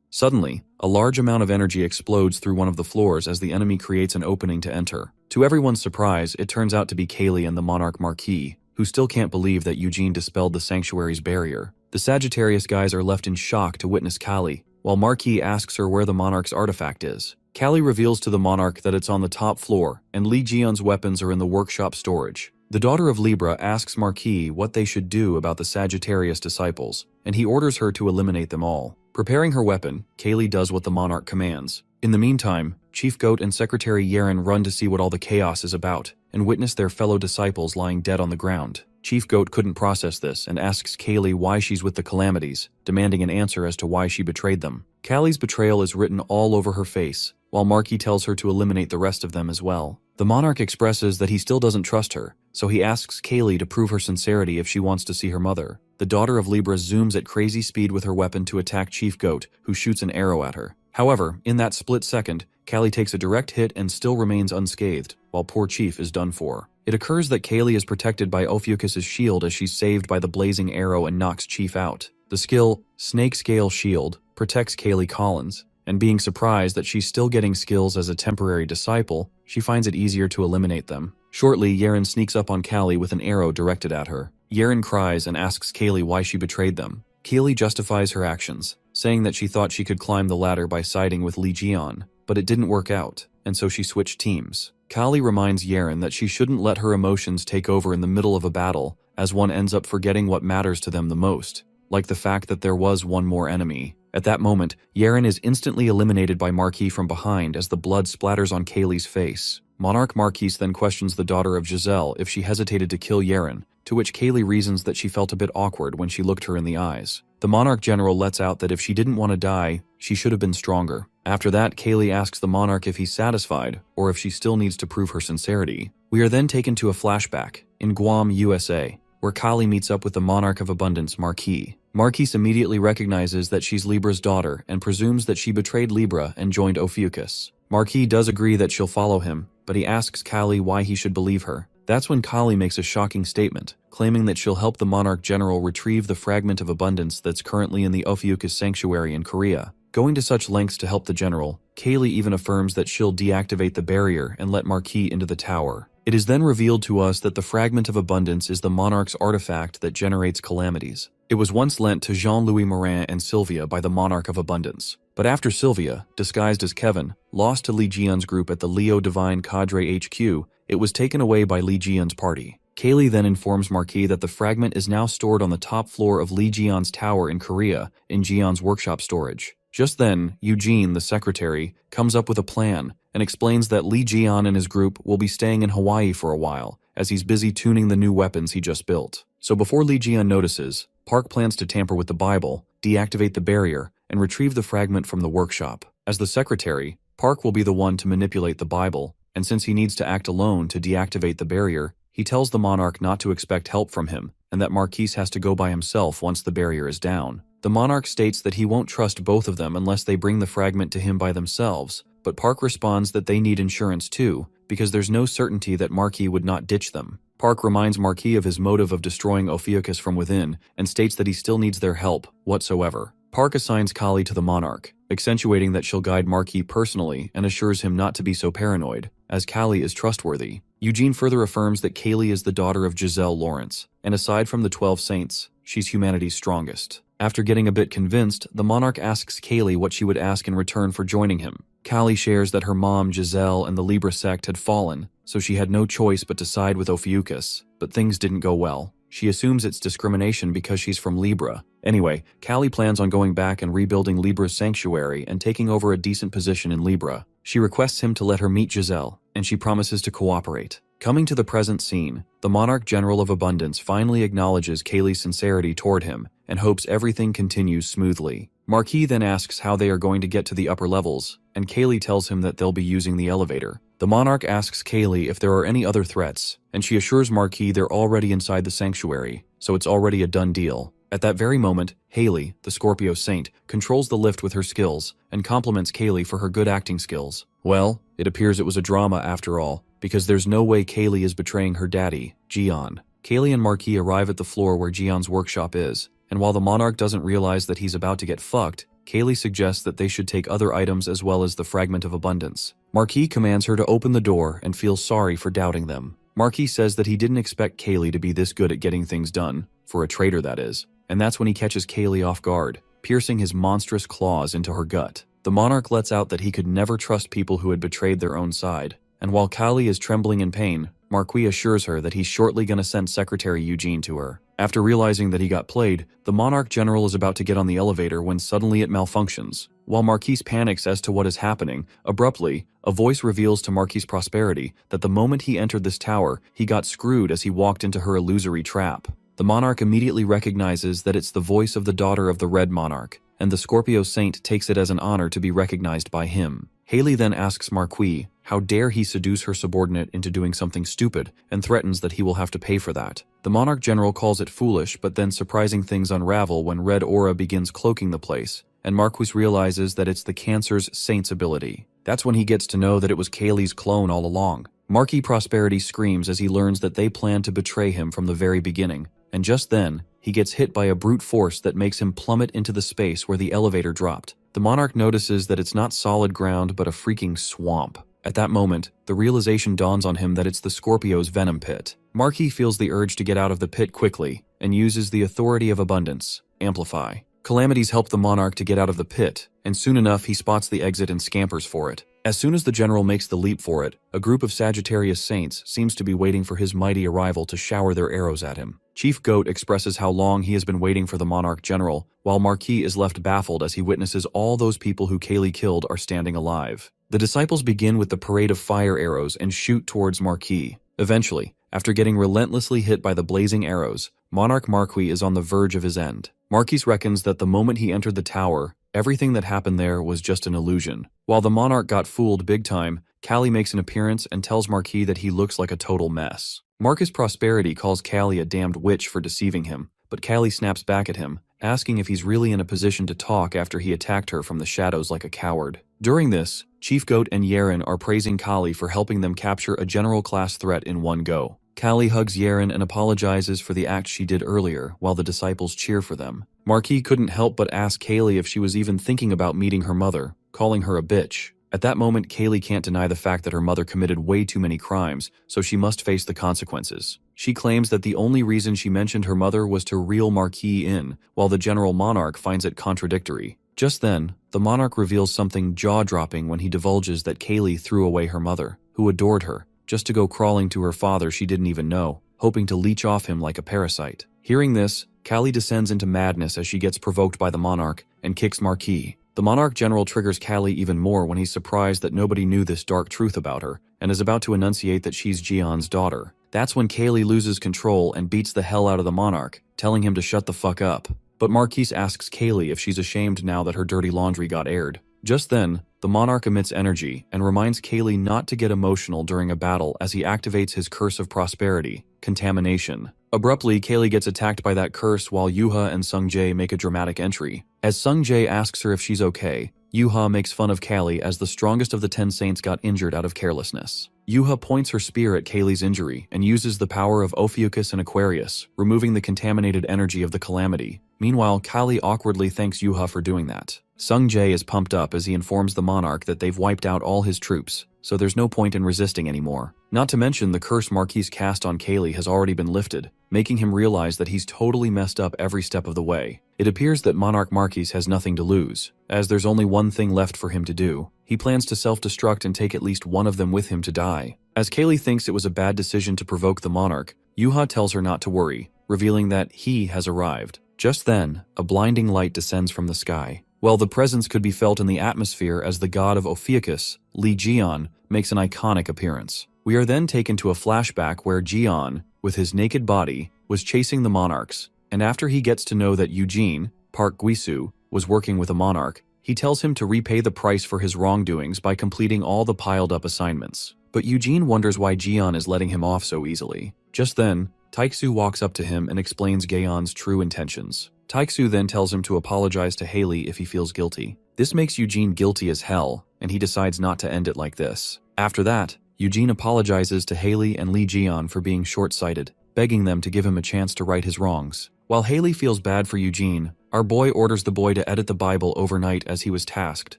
Suddenly, a large amount of energy explodes through one of the floors as the enemy creates an opening to enter. To everyone's surprise, it turns out to be Kaylee and the monarch Marquis, who still can't believe that Eugene dispelled the sanctuary's barrier. The Sagittarius guys are left in shock to witness Callie, while Marquis asks her where the monarch's artifact is. Callie reveals to the monarch that it's on the top floor, and Li Jian's weapons are in the workshop storage. The daughter of Libra asks Marquis what they should do about the Sagittarius disciples, and he orders her to eliminate them all. Preparing her weapon, Kaylee does what the monarch commands. In the meantime, Chief Goat and Secretary Yeren run to see what all the chaos is about, and witness their fellow disciples lying dead on the ground. Chief Goat couldn't process this and asks Kaylee why she's with the calamities, demanding an answer as to why she betrayed them. Callie's betrayal is written all over her face, while Marquis tells her to eliminate the rest of them as well. The monarch expresses that he still doesn't trust her, so he asks Kaylee to prove her sincerity if she wants to see her mother. The daughter of Libra zooms at crazy speed with her weapon to attack Chief Goat, who shoots an arrow at her. However, in that split second, Callie takes a direct hit and still remains unscathed, while poor Chief is done for. It occurs that Kaylee is protected by Ophiuchus's shield as she's saved by the blazing arrow and knocks Chief out. The skill, Snake Scale Shield, protects Kaylee Collins, and being surprised that she's still getting skills as a temporary disciple, she finds it easier to eliminate them. Shortly, Yeren sneaks up on Callie with an arrow directed at her. Yeren cries and asks Kaylee why she betrayed them. Kaylee justifies her actions, saying that she thought she could climb the ladder by siding with Li Jian, but it didn't work out, and so she switched teams. Callie reminds Yeren that she shouldn't let her emotions take over in the middle of a battle, as one ends up forgetting what matters to them the most, like the fact that there was one more enemy. At that moment, Yeren is instantly eliminated by Marquis from behind as the blood splatters on Kaylee's face. Monarch Marquis then questions the daughter of Giselle if she hesitated to kill Yeren, to which Kaylee reasons that she felt a bit awkward when she looked her in the eyes. The monarch general lets out that if she didn't want to die, she should have been stronger. After that, Kaylee asks the monarch if he's satisfied, or if she still needs to prove her sincerity. We are then taken to a flashback, in Guam, USA, where Kali meets up with the monarch of abundance, Marquis. Marquis immediately recognizes that she's Libra's daughter and presumes that she betrayed Libra and joined Ophiuchus. Marquis does agree that she'll follow him, but he asks Kali why he should believe her. That's when Kali makes a shocking statement, claiming that she'll help the monarch general retrieve the fragment of abundance that's currently in the Ophiuchus sanctuary in Korea. Going to such lengths to help the general, Kaylee even affirms that she'll deactivate the barrier and let Marquis into the tower. It is then revealed to us that the fragment of abundance is the monarch's artifact that generates calamities. It was once lent to Jean-Louis Morin and Sylvia by the monarch of abundance. But after Sylvia, disguised as Kevin, lost to Li Jian's group at the Leo Divine Cadre HQ, it was taken away by Li Jian's party. Kaylee then informs Marquis that the fragment is now stored on the top floor of Li Jian's tower in Korea, in Jian's workshop storage. Just then, Eugene, the secretary, comes up with a plan and explains that Li Jian and his group will be staying in Hawaii for a while, as he's busy tuning the new weapons he just built. So before Li Jian notices, Park plans to tamper with the Bible, deactivate the barrier, and retrieve the fragment from the workshop. As the secretary, Park will be the one to manipulate the Bible, and since he needs to act alone to deactivate the barrier, He tells the monarch not to expect help from him, and that Marquis has to go by himself once the barrier is down. The monarch states that he won't trust both of them unless they bring the fragment to him by themselves, but Park responds that they need insurance too, because there's no certainty that Marquis would not ditch them. Park reminds Marquis of his motive of destroying Ophiuchus from within, and states that he still needs their help, whatsoever. Park assigns Kali to the monarch, accentuating that she'll guide Marquis personally and assures him not to be so paranoid, as Kali is trustworthy. Eugene further affirms that Kaylee is the daughter of Giselle Lawrence, and aside from the 12 saints, she's humanity's strongest. After getting a bit convinced, the monarch asks Kaylee what she would ask in return for joining him. Kali shares that her mom, Giselle, and the Libra sect had fallen, so she had no choice but to side with Ophiuchus, but things didn't go well. She assumes it's discrimination because she's from Libra. Anyway, Kali plans on going back and rebuilding Libra's sanctuary and taking over a decent position in Libra. She requests him to let her meet Giselle, and she promises to cooperate. Coming to the present scene, the Monarch General of Abundance finally acknowledges Kaylee's sincerity toward him and hopes everything continues smoothly. Marquis then asks how they are going to get to the upper levels, and Kaylee tells him that they'll be using the elevator. The monarch asks Kaylee if there are any other threats, and she assures Marquis they're already inside the sanctuary, so it's already a done deal. At that very moment, Haley, the Scorpio Saint, controls the lift with her skills and compliments Kaylee for her good acting skills. Well, it appears it was a drama after all, because there's no way Kaylee is betraying her daddy, Jian. Kaylee and Marquis arrive at the floor where Jian's workshop is, and while the monarch doesn't realize that he's about to get fucked, Kaylee suggests that they should take other items as well as the Fragment of Abundance. Marquis commands her to open the door and feels sorry for doubting them. Marquis says that he didn't expect Kaylee to be this good at getting things done, for a traitor that is, and that's when he catches Kaylee off guard, piercing his monstrous claws into her gut. The monarch lets out that he could never trust people who had betrayed their own side, and while Kali is trembling in pain, Marquis assures her that he's shortly gonna send Secretary Eugene to her. After realizing that he got played, the Monarch General is about to get on the elevator when suddenly it malfunctions. While Marquis panics as to what is happening, abruptly, a voice reveals to Marquis Prosperity that the moment he entered this tower, he got screwed as he walked into her illusory trap. The monarch immediately recognizes that it's the voice of the daughter of the Red Monarch, and the Scorpio Saint takes it as an honor to be recognized by him. Haley then asks Marquis how dare he seduce her subordinate into doing something stupid and threatens that he will have to pay for that. The Monarch General calls it foolish, but then surprising things unravel when Red Aura begins cloaking the place, and Marquis realizes that it's the Cancer's Saint's ability. That's when he gets to know that it was Kaylee's clone all along. Marquis Prosperity screams as he learns that they plan to betray him from the very beginning, and just then, he gets hit by a brute force that makes him plummet into the space where the elevator dropped. The monarch notices that it's not solid ground but a freaking swamp. At that moment, the realization dawns on him that it's the Scorpio's venom pit. Marquis feels the urge to get out of the pit quickly and uses the authority of abundance, Amplify. Calamities help the monarch to get out of the pit, and soon enough he spots the exit and scampers for it. As soon as the general makes the leap for it, a group of Sagittarius Saints seems to be waiting for his mighty arrival to shower their arrows at him. Chief Goat expresses how long he has been waiting for the Monarch General, while Marquis is left baffled as he witnesses all those people who Kaylee killed are standing alive. The disciples begin with the parade of fire arrows and shoot towards Marquis. Eventually, after getting relentlessly hit by the blazing arrows, Monarch Marquis is on the verge of his end. Marquis reckons that the moment he entered the tower, everything that happened there was just an illusion. While the monarch got fooled big time, Kali makes an appearance and tells Marquis that he looks like a total mess. Marcus Prosperity calls Kali a damned witch for deceiving him, but Kali snaps back at him, asking if he's really in a position to talk after he attacked her from the shadows like a coward. During this, Chief Goat and Yaren are praising Kali for helping them capture a general-class threat in one go. Kali hugs Yaren and apologizes for the act she did earlier, while the disciples cheer for them. Marquis couldn't help but ask Kaylee if she was even thinking about meeting her mother, calling her a bitch. At that moment, Kaylee can't deny the fact that her mother committed way too many crimes, so she must face the consequences. She claims that the only reason she mentioned her mother was to reel Marquis in, while the General Monarch finds it contradictory. Just then, the monarch reveals something jaw-dropping when he divulges that Kaylee threw away her mother, who adored her, just to go crawling to her father she didn't even know, hoping to leech off him like a parasite. Hearing this, Kali descends into madness as she gets provoked by the monarch and kicks Marquis. The Monarch General triggers Kali even more when he's surprised that nobody knew this dark truth about her and is about to enunciate that she's Jian's daughter. That's when Kali loses control and beats the hell out of the monarch, telling him to shut the fuck up. But Marquis asks Kali if she's ashamed now that her dirty laundry got aired. Just then, the monarch emits energy and reminds Kaylee not to get emotional during a battle as he activates his curse of prosperity, contamination. Abruptly, Kaylee gets attacked by that curse while Yuha and Sungjae make a dramatic entry. As Sungjae asks her if she's okay, Yuha makes fun of Kaylee as the strongest of the 10 saints got injured out of carelessness. Yuha points her spear at Kaylee's injury and uses the power of Ophiuchus and Aquarius, removing the contaminated energy of the calamity. Meanwhile, Kaylee awkwardly thanks Yuha for doing that. Sungjae is pumped up as he informs the monarch that they've wiped out all his troops, so there's no point in resisting anymore. Not to mention the curse Marquis cast on Kaylee has already been lifted, making him realize that he's totally messed up every step of the way. It appears that Monarch Marquis has nothing to lose, as there's only one thing left for him to do. He plans to self-destruct and take at least one of them with him to die. As Kaylee thinks it was a bad decision to provoke the monarch, Yuha tells her not to worry, revealing that he has arrived. Just then, a blinding light descends from the sky. Well, the presence could be felt in the atmosphere as the god of Ophiuchus, Lee Jian, makes an iconic appearance. We are then taken to a flashback where Jian, with his naked body, was chasing the monarchs, and after he gets to know that Eugene, Park Guisu, was working with a monarch, he tells him to repay the price for his wrongdoings by completing all the piled-up assignments. But Eugene wonders why Jian is letting him off so easily. Just then, Taiksu walks up to him and explains Gaeon's true intentions. Taiksu then tells him to apologize to Haley if he feels guilty. This makes Eugene guilty as hell, and he decides not to end it like this. After that, Eugene apologizes to Haley and Lee Jian for being short-sighted, begging them to give him a chance to right his wrongs. While Haley feels bad for Eugene, our boy orders the boy to edit the Bible overnight as he was tasked.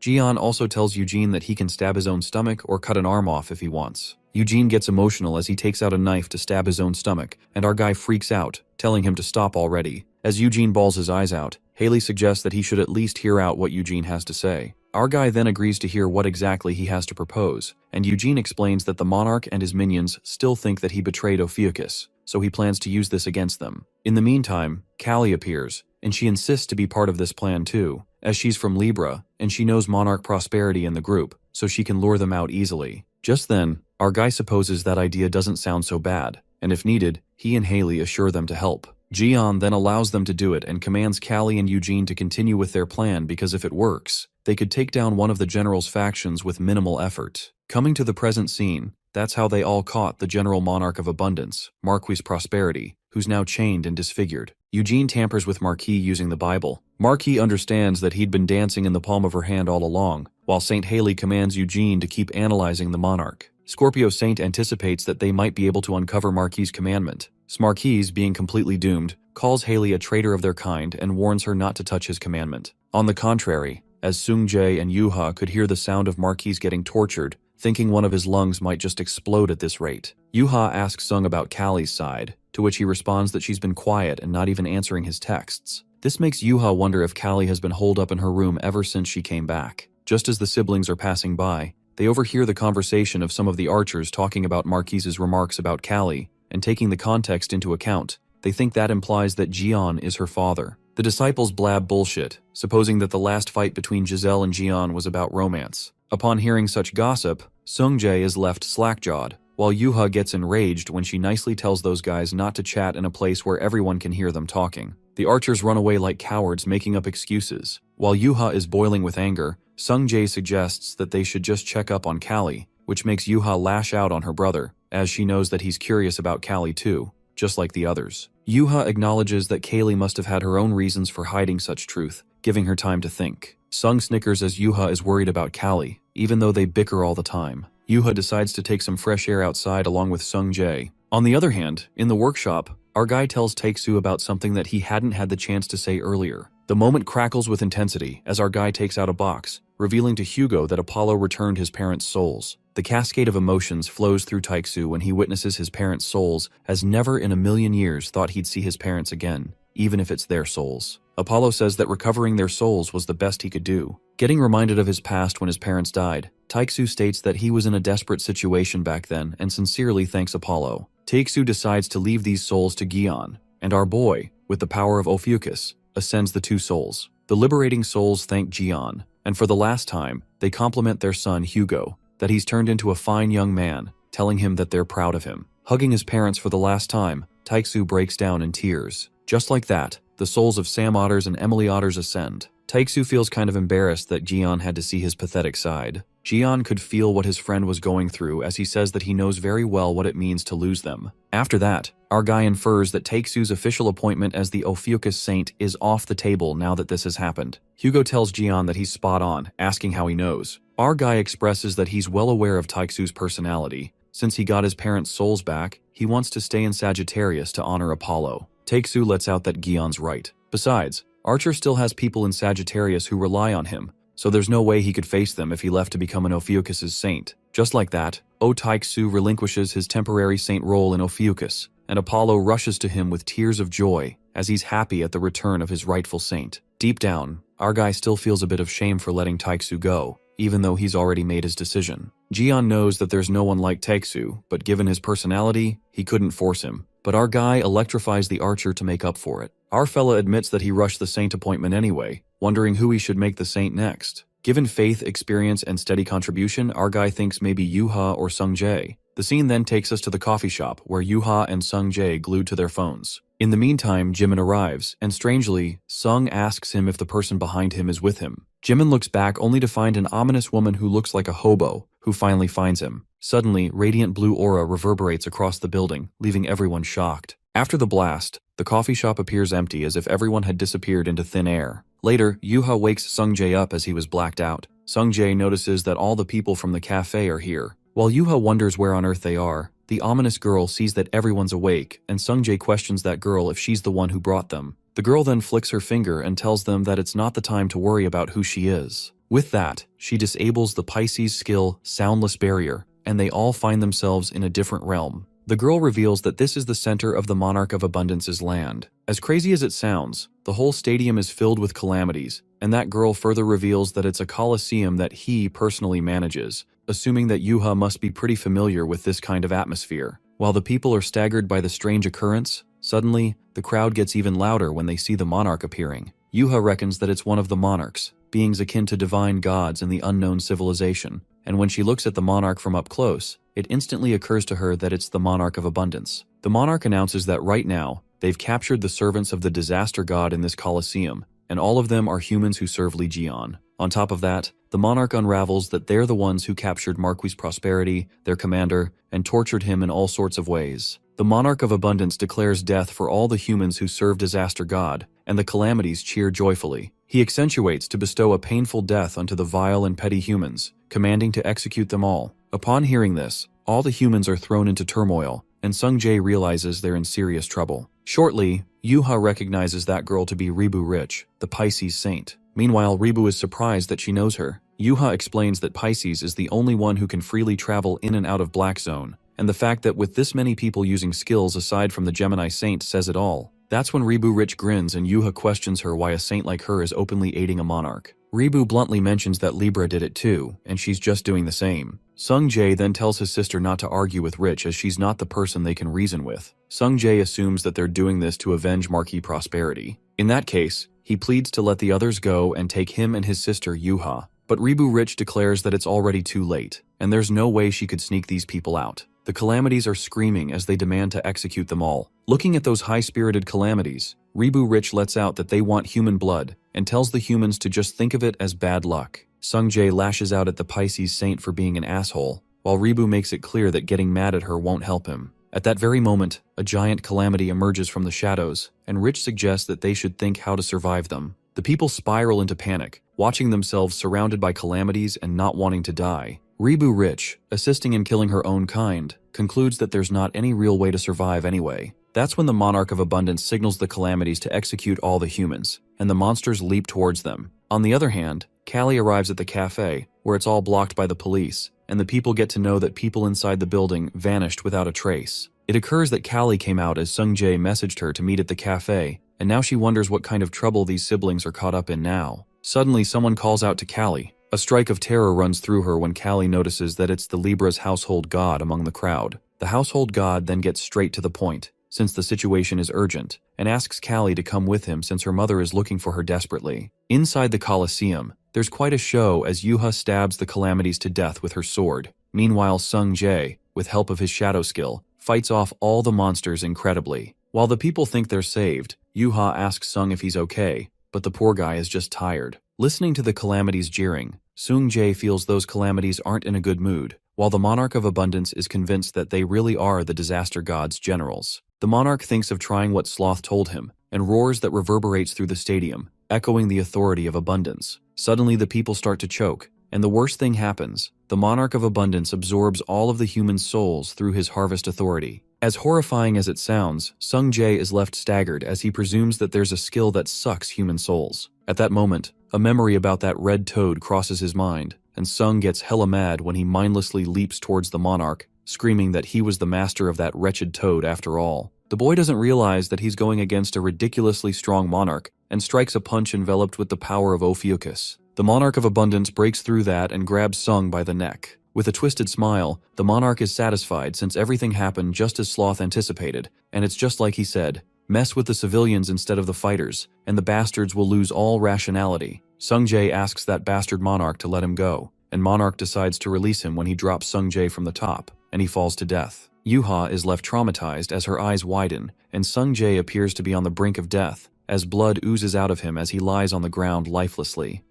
Jian also tells Eugene that he can stab his own stomach or cut an arm off if he wants. Eugene gets emotional as he takes out a knife to stab his own stomach, and our guy freaks out, telling him to stop already. As Eugene bawls his eyes out, Haley suggests that he should at least hear out what Eugene has to say. Our guy then agrees to hear what exactly he has to propose, and Eugene explains that the monarch and his minions still think that he betrayed Ophiuchus, so he plans to use this against them. In the meantime, Callie appears, and she insists to be part of this plan too, as she's from Libra, and she knows Monarch Prosperity in the group, so she can lure them out easily. Just then, our guy supposes that idea doesn't sound so bad, and if needed, he and Haley assure them to help. Jian then allows them to do it and commands Callie and Eugene to continue with their plan because if it works, they could take down one of the general's factions with minimal effort. Coming to the present scene, that's how they all caught the General Monarch of Abundance, Marquis Prosperity, who's now chained and disfigured. Eugene tampers with Marquis using the Bible. Marquis understands that he'd been dancing in the palm of her hand all along, while Saint Haley commands Eugene to keep analyzing the monarch. Scorpio Saint anticipates that they might be able to uncover Marquis' commandment. Marquis, being completely doomed, calls Haley a traitor of their kind and warns her not to touch his commandment. On the contrary, as Sungjae and Yuha could hear the sound of Marquis getting tortured, thinking one of his lungs might just explode at this rate. Yuha asks Sung about Callie's side, to which he responds that she's been quiet and not even answering his texts. This makes Yuha wonder if Callie has been holed up in her room ever since she came back. Just as the siblings are passing by, they overhear the conversation of some of the archers talking about Marquis's remarks about Callie, and taking the context into account, they think that implies that Jian is her father. The disciples blab bullshit, supposing that the last fight between Giselle and Jian was about romance. Upon hearing such gossip, Sungjae is left slack-jawed, while Yuha gets enraged when she nicely tells those guys not to chat in a place where everyone can hear them talking. The archers run away like cowards, making up excuses. While Yuha is boiling with anger, Sungjae suggests that they should just check up on Callie, which makes Yuha lash out on her brother, as she knows that he's curious about Callie too, just like the others. Yuha acknowledges that Kaylee must have had her own reasons for hiding such truth, giving her time to think. Sung snickers as Yuha is worried about Callie, even though they bicker all the time. Yuha decides to take some fresh air outside along with Sungjae. On the other hand, in the workshop, our guy tells Taeksu about something that he hadn't had the chance to say earlier. The moment crackles with intensity as our guy takes out a box, revealing to Hugo that Apollo returned his parents' souls. The cascade of emotions flows through Taeksu when he witnesses his parents' souls, as never in a million years thought he'd see his parents again, even if it's their souls. Apollo says that recovering their souls was the best he could do. Getting reminded of his past when his parents died, Taeksu states that he was in a desperate situation back then and sincerely thanks Apollo. Taeksu decides to leave these souls to Gion, and our boy, with the power of Ophiuchus, ascends the two souls. The liberating souls thank Gion, and for the last time, they compliment their son Hugo, that he's turned into a fine young man, telling him that they're proud of him. Hugging his parents for the last time, Taeksu breaks down in tears. Just like that, the souls of Sam Otters and Emily Otters ascend. Taeksu feels kind of embarrassed that Jian had to see his pathetic side. Jian could feel what his friend was going through as he says that he knows very well what it means to lose them. After that, our guy infers that Taeksu's official appointment as the Ophiuchus Saint is off the table now that this has happened. Hugo tells Jian that he's spot on, asking how he knows. Our guy expresses that he's well aware of Taeksu's personality. Since he got his parents' souls back, he wants to stay in Sagittarius to honor Apollo. Taeksu lets out that Gian's right. Besides, Archer still has people in Sagittarius who rely on him, so there's no way he could face them if he left to become an Ophiuchus' saint. Just like that, Taeksu relinquishes his temporary saint role in Ophiuchus, and Apollo rushes to him with tears of joy as he's happy at the return of his rightful saint. Deep down, our guy still feels a bit of shame for letting Taeksu go, even though he's already made his decision. Jian knows that there's no one like Taeksu, but given his personality, he couldn't force him. But our guy electrifies the Archer to make up for it. Our fella admits that he rushed the saint appointment anyway, wondering who he should make the saint next. Given faith, experience, and steady contribution, our guy thinks maybe Yuha or Sung Jae. The scene then takes us to the coffee shop, where Yuha and Sung Jae glued to their phones. In the meantime, Jimin arrives, and strangely, Sung asks him if the person behind him is with him. Jimin looks back only to find an ominous woman who looks like a hobo, who finally finds him. Suddenly, radiant blue aura reverberates across the building, leaving everyone shocked. After the blast, the coffee shop appears empty as if everyone had disappeared into thin air. Later, Yuha wakes Sung Jae up as he was blacked out. Sung Jae notices that all the people from the cafe are here. While Yuha wonders where on earth they are, the ominous girl sees that everyone's awake, and Sung Jae questions that girl if she's the one who brought them. The girl then flicks her finger and tells them that it's not the time to worry about who she is. With that, she disables the Pisces skill Soundless Barrier, and they all find themselves in a different realm. The girl reveals that this is the center of the Monarch of Abundance's land. As crazy as it sounds, the whole stadium is filled with calamities, and that girl further reveals that it's a coliseum that he personally manages, assuming that Yuha must be pretty familiar with this kind of atmosphere. While the people are staggered by the strange occurrence, suddenly, the crowd gets even louder when they see the monarch appearing. Yuha reckons that it's one of the monarchs, beings akin to divine gods in the unknown civilization, and when she looks at the monarch from up close, it instantly occurs to her that it's the monarch of abundance. The monarch announces that right now, they've captured the servants of the disaster god in this coliseum, and all of them are humans who serve Li Jian. On top of that, the monarch unravels that they're the ones who captured Marquis Prosperity, their commander, and tortured him in all sorts of ways. The monarch of abundance declares death for all the humans who serve disaster god, and the calamities cheer joyfully. He accentuates to bestow a painful death unto the vile and petty humans, commanding to execute them all. Upon hearing this, all the humans are thrown into turmoil, and Sung Jae realizes they're in serious trouble. Shortly, Yuha recognizes that girl to be Ribu Rich, the Pisces saint. Meanwhile, Ribu is surprised that she knows her. Yuha explains that Pisces is the only one who can freely travel in and out of Black Zone, and the fact that with this many people using skills aside from the Gemini saint says it all. That's when Ribu Rich grins and Yuha questions her why a saint like her is openly aiding a monarch. Ribu bluntly mentions that Libra did it too, and she's just doing the same. Sung Jae then tells his sister not to argue with Rich as she's not the person they can reason with. Sung Jae assumes that they're doing this to avenge Marquis Prosperity. In that case, he pleads to let the others go and take him and his sister Yuha. But Ribu Rich declares that it's already too late, and there's no way she could sneak these people out. The calamities are screaming as they demand to execute them all. Looking at those high-spirited calamities, Ribu Rich lets out that they want human blood and tells the humans to just think of it as bad luck. Sung Jae lashes out at the Pisces saint for being an asshole, while Ribu makes it clear that getting mad at her won't help him. At that very moment, a giant calamity emerges from the shadows, and Rich suggests that they should think how to survive them. The people spiral into panic, watching themselves surrounded by calamities and not wanting to die. Ribu Rich, assisting in killing her own kind, concludes that there's not any real way to survive anyway. That's when the Monarch of Abundance signals the calamities to execute all the humans, and the monsters leap towards them. On the other hand, Callie arrives at the cafe, where it's all blocked by the police, and the people get to know that people inside the building vanished without a trace. It occurs that Callie came out as Sung Jae messaged her to meet at the cafe, and now she wonders what kind of trouble these siblings are caught up in now. Suddenly, someone calls out to Callie. A strike of terror runs through her when Callie notices that it's the Libra's household god among the crowd. The household god then gets straight to the point, since the situation is urgent, and asks Callie to come with him since her mother is looking for her desperately. Inside the Colosseum, there's quite a show as Yuha stabs the calamities to death with her sword. Meanwhile, Sung Jae, with help of his shadow skill, fights off all the monsters incredibly. While the people think they're saved, Yuha asks Sung if he's okay, but the poor guy is just tired. Listening to the calamities jeering, Sung-jae feels those calamities aren't in a good mood, while the monarch of abundance is convinced that they really are the disaster god's generals. The monarch thinks of trying what Sloth told him, and roars that reverberates through the stadium, echoing the authority of abundance. Suddenly the people start to choke, and the worst thing happens. The monarch of abundance absorbs all of the human souls through his harvest authority. As horrifying as it sounds, Sung-jae is left staggered as he presumes that there's a skill that sucks human souls. At that moment, a memory about that red toad crosses his mind, and Sung gets hella mad when he mindlessly leaps towards the monarch, screaming that he was the master of that wretched toad after all. The boy doesn't realize that he's going against a ridiculously strong monarch and strikes a punch enveloped with the power of Ophiuchus. The monarch of abundance breaks through that and grabs Sung by the neck. With a twisted smile, the monarch is satisfied since everything happened just as Sloth anticipated, and it's just like he said, mess with the civilians instead of the fighters, and the bastards will lose all rationality. Sung-jae asks that bastard monarch to let him go, and monarch decides to release him when he drops Sung-jae from the top, and he falls to death. Yuha is left traumatized as her eyes widen, and Sung-jae appears to be on the brink of death, as blood oozes out of him as he lies on the ground lifelessly.